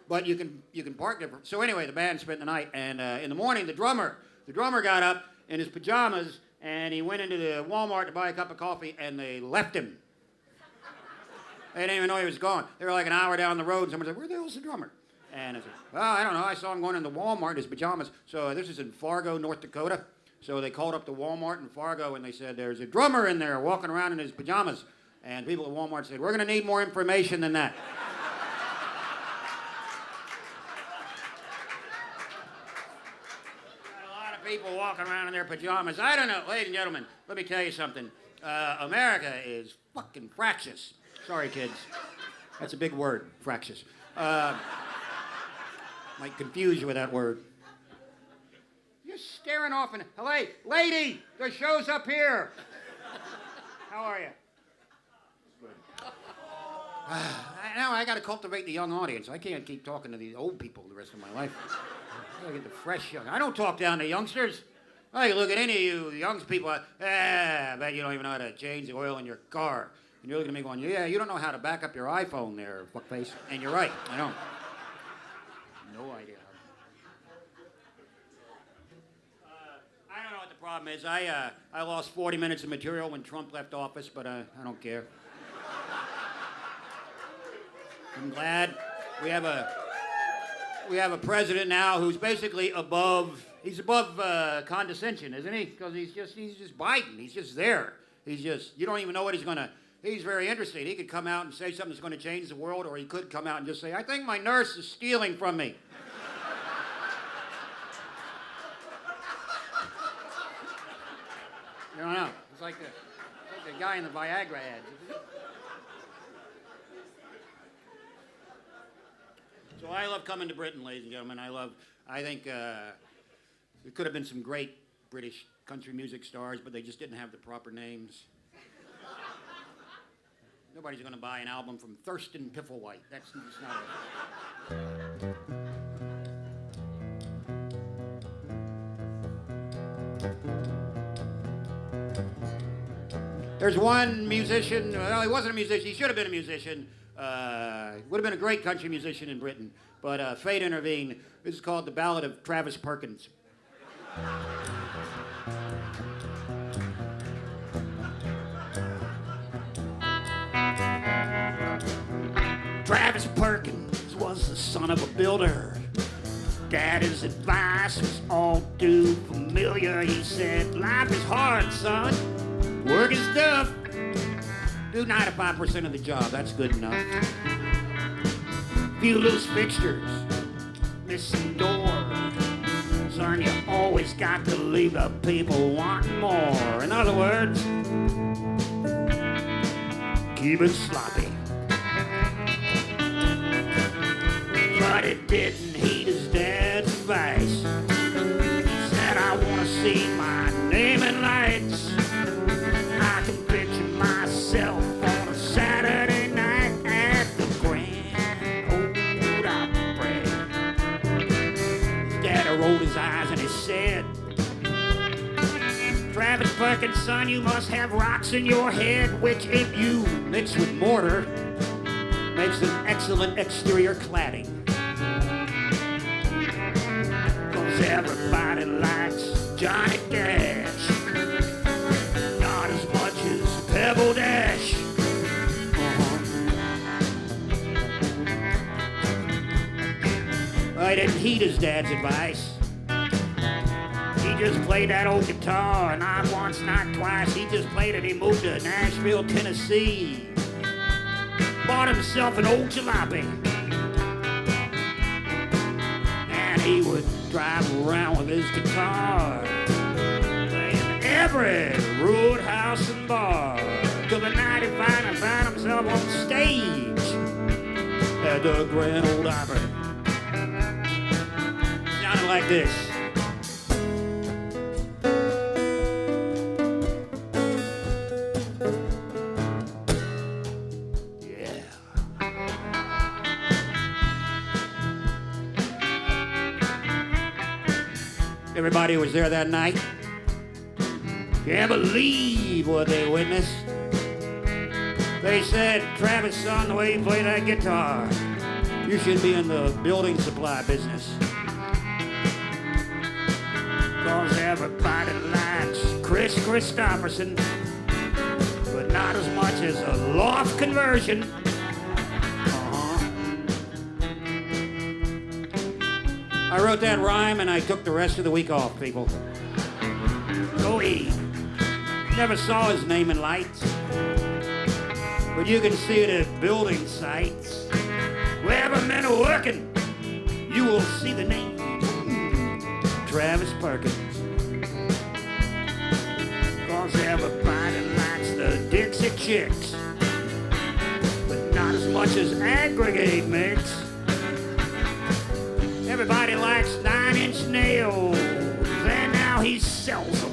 But you can park there. So anyway, the band spent the night, and in the morning, the drummer got up in his pajamas, and he went into the Walmart to buy a cup of coffee, and they left him. They didn't even know he was gone. They were like an hour down the road, and someone said, "Where the hell's the drummer?" And I said, "Well, I don't know. I saw him going into Walmart in his pajamas." So this is in Fargo, North Dakota. So they called up the Walmart in Fargo, and they said, "There's a drummer in there walking around in his pajamas." And people at Walmart said, "We're going to need more information than that." People walking around in their pajamas. I don't know, ladies and gentlemen, let me tell you something. America is fucking fractious. Sorry, kids. That's a big word, fractious. Might confuse you with that word. You're staring off and, hey, lady, the show's up here. How are you? Good. Now I got to cultivate the young audience. I can't keep talking to these old people the rest of my life. I get the fresh young. I don't talk down to youngsters. I look at any of you young people. I bet you don't even know how to change the oil in your car. And you're looking at me going, "Yeah, you don't know how to back up your iPhone there, fuckface." And you're right. I don't. No idea. I don't know what the problem is. I lost 40 minutes of material when Trump left office, but I don't care. I'm glad we have a president now who's basically above condescension, isn't he? Because he's just Biden. He's just there. You don't even know what he's very interesting. He could come out and say something that's going to change the world, or he could come out and just say, "I think my nurse is stealing from me." You don't know. It's like the guy in the Viagra ads. So I love coming to Britain, ladies and gentlemen. I think there could have been some great British country music stars, but they just didn't have the proper names. Nobody's going to buy an album from Thurston Pifflewhite. That's not it. There's one musician, well, he wasn't a musician, he should have been a musician. Would have been a great country musician in Britain, but fate intervened. This is called The Ballad of Travis Perkins. Travis Perkins was the son of a builder. Daddy's advice was all too familiar. He said, "Life is hard, son. Work is tough. Do 95% of the job. That's good enough. Few loose fixtures, missing doors. Son, you always got to leave the people wanting more. In other words, keep it sloppy." But it didn't heed his dad's advice. He said, "I want to see my name in lights. I can picture myself on a Saturday night at the Grand Ole Opry." His dad rolled his eyes and he said, "Travis Perkins, son, you must have rocks in your head, which if you mix with mortar, makes an excellent exterior cladding. 'Cause everybody likes Johnny Cash, not as much as Pebble Dash." I didn't heed his dad's advice. He just played that old guitar, not once, not twice. He just played it. He moved to Nashville, Tennessee. bought himself an old jalopy. And he would drive around with his guitar, playing every roadhouse and bar. Till the night he finally found himself on stage at the Grand Ole Opry. Sounded like this. Everybody who was there that night can't believe what they witnessed. They said, Travis, son, the way you play that guitar, you should be in the building supply business. Cause everybody likes Chris Christopherson, but not as much as a loft conversion. I wrote that rhyme and I took the rest of the week off, people. Go eat. Never saw his name in lights, but you can see it at building sites. Wherever men are working, you will see the name Travis Perkins. Cause everybody likes the Dixie Chicks, but not as much as aggregate mix. Everybody likes 9-inch nails, and now he sells them.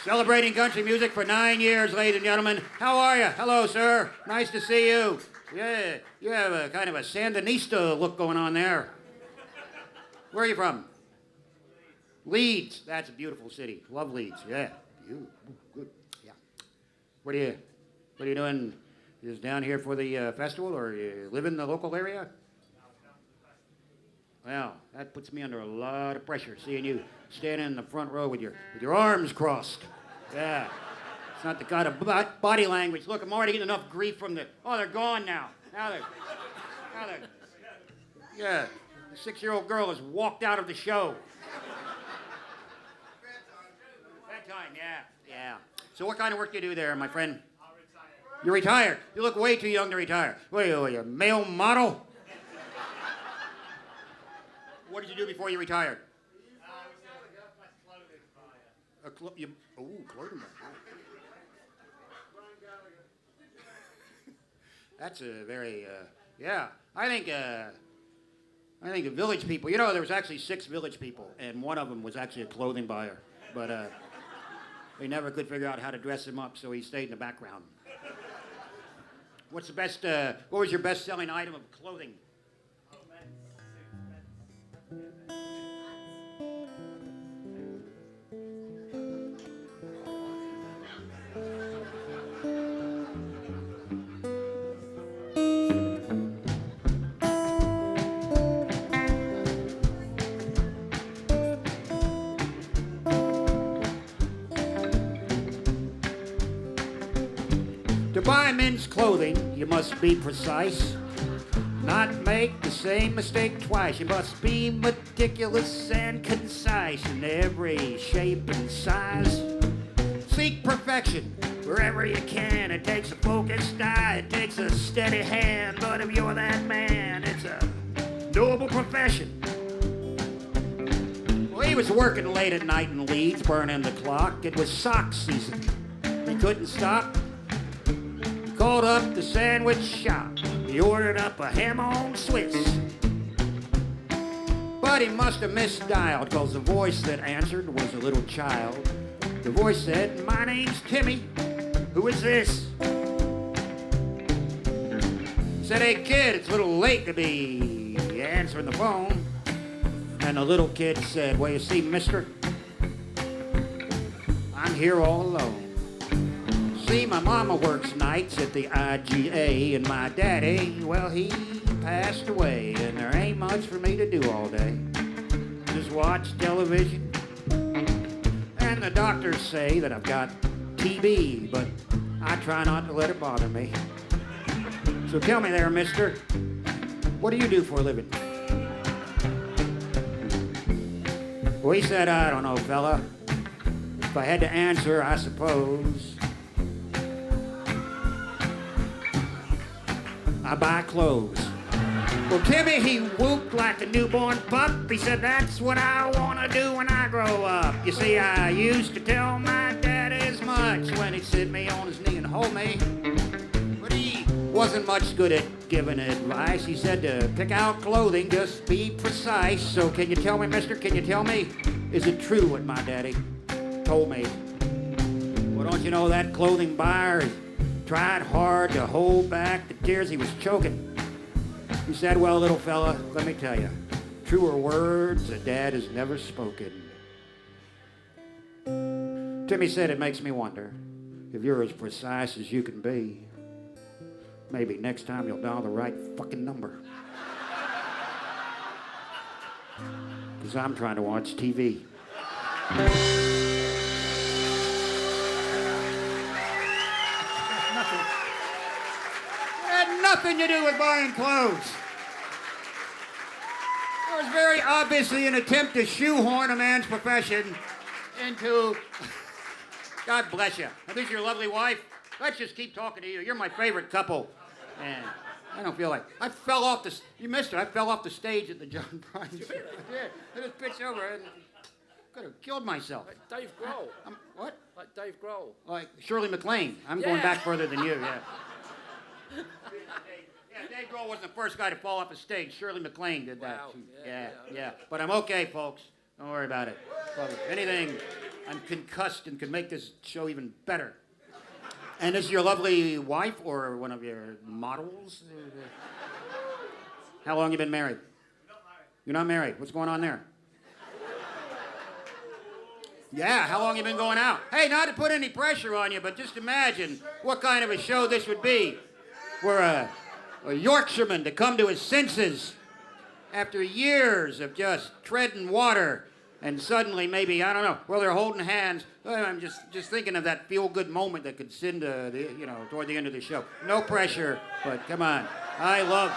Celebrating country music for 9 years, ladies and gentlemen. How are you? Hello, sir. Nice to see you. Yeah, you have a kind of a Sandinista look going on there. Where are you from? Leeds. That's a beautiful city. Love Leeds. Yeah. Good. Yeah. What are you doing? You just down here for the festival, or you live in the local area? Well, that puts me under a lot of pressure, seeing you standing in the front row with your arms crossed. Yeah. It's not the kind of body language. Look, I'm already getting enough grief from the... Oh, they're gone now. Now they're... Yeah. The 6-year-old girl has walked out of the show. Bedtime, yeah. So what kind of work do you do there, my friend? I'm retired. You're retired? You look way too young to retire. What are you, a male model? What did you do before you retired? I was a clothing buyer. Clothing buyer. That's a very, yeah. I think the village people, you know, there was actually 6 village people, and one of them was actually a clothing buyer. But they never could figure out how to dress him up, so he stayed in the background. What was your best-selling item of clothing? To buy men's clothing, you must be precise. Not make the same mistake twice. You must be meticulous and concise in every shape and size. Seek perfection wherever you can. It takes a focused eye, it takes a steady hand. But if you're that man, it's a noble profession. Well, he was working late at night in Leeds, burning the clock. It was sock season. He couldn't stop. Called up the sandwich shop. He ordered up a ham-on Swiss. But he must have misdialed, cause the voice that answered was a little child. The voice said, "My name's Timmy. Who is this?" Said, "Hey kid, it's a little late to be answering the phone." And the little kid said, "Well, you see, mister, I'm here all alone. See, my mama works nights at the IGA, and my daddy, well, he passed away, and there ain't much for me to do all day. Just watch television. And the doctors say that I've got TB, but I try not to let it bother me. So tell me there, mister, what do you do for a living? Well, he said, I don't know, fella. If I had to answer, I suppose I buy clothes. Well, Timmy, he whooped like a newborn pup. He said, that's what I want to do when I grow up. You see, I used to tell my dad as much when he'd sit me on his knee and hold me. But he wasn't much good at giving advice. He said to pick out clothing, just be precise. So can you tell me, mister, can you tell me, is it true what my daddy told me? Well, don't you know that clothing buyer tried hard to hold back the tears he was choking? He said, well, little fella, let me tell you, truer words a dad has never spoken. Timmy said, it makes me wonder if you're as precise as you can be. Maybe next time you'll dial the right fucking number. Because I'm trying to watch TV. Had nothing to do with buying clothes. It was very obviously an attempt to shoehorn a man's profession into... God bless you. Now, this is your lovely wife. Let's just keep talking to you. You're my favorite couple. And I don't feel like... I fell off the... You missed it. I fell off the stage at the John Bryan show. I did. I just pitched over and could have killed myself. Like Dave Grohl. What? Like Dave Grohl. Like Shirley MacLaine. I'm going back further than you, yeah. Yeah, Dave Grohl wasn't the first guy to fall off a stage. Shirley MacLaine did that. Wow. Yeah. But I'm okay, folks. Don't worry about it. Well, if anything, I'm concussed and can make this show even better. And this is your lovely wife or one of your models? How long you been married? You're not married. What's going on there? Yeah, how long you been going out? Hey, not to put any pressure on you, but just imagine what kind of a show this would be. Where a Yorkshireman to come to his senses after years of just treading water, and suddenly maybe, I don't know, well, they're holding hands. I'm just thinking of that feel-good moment that could send toward the end of the show. No pressure, but come on. I love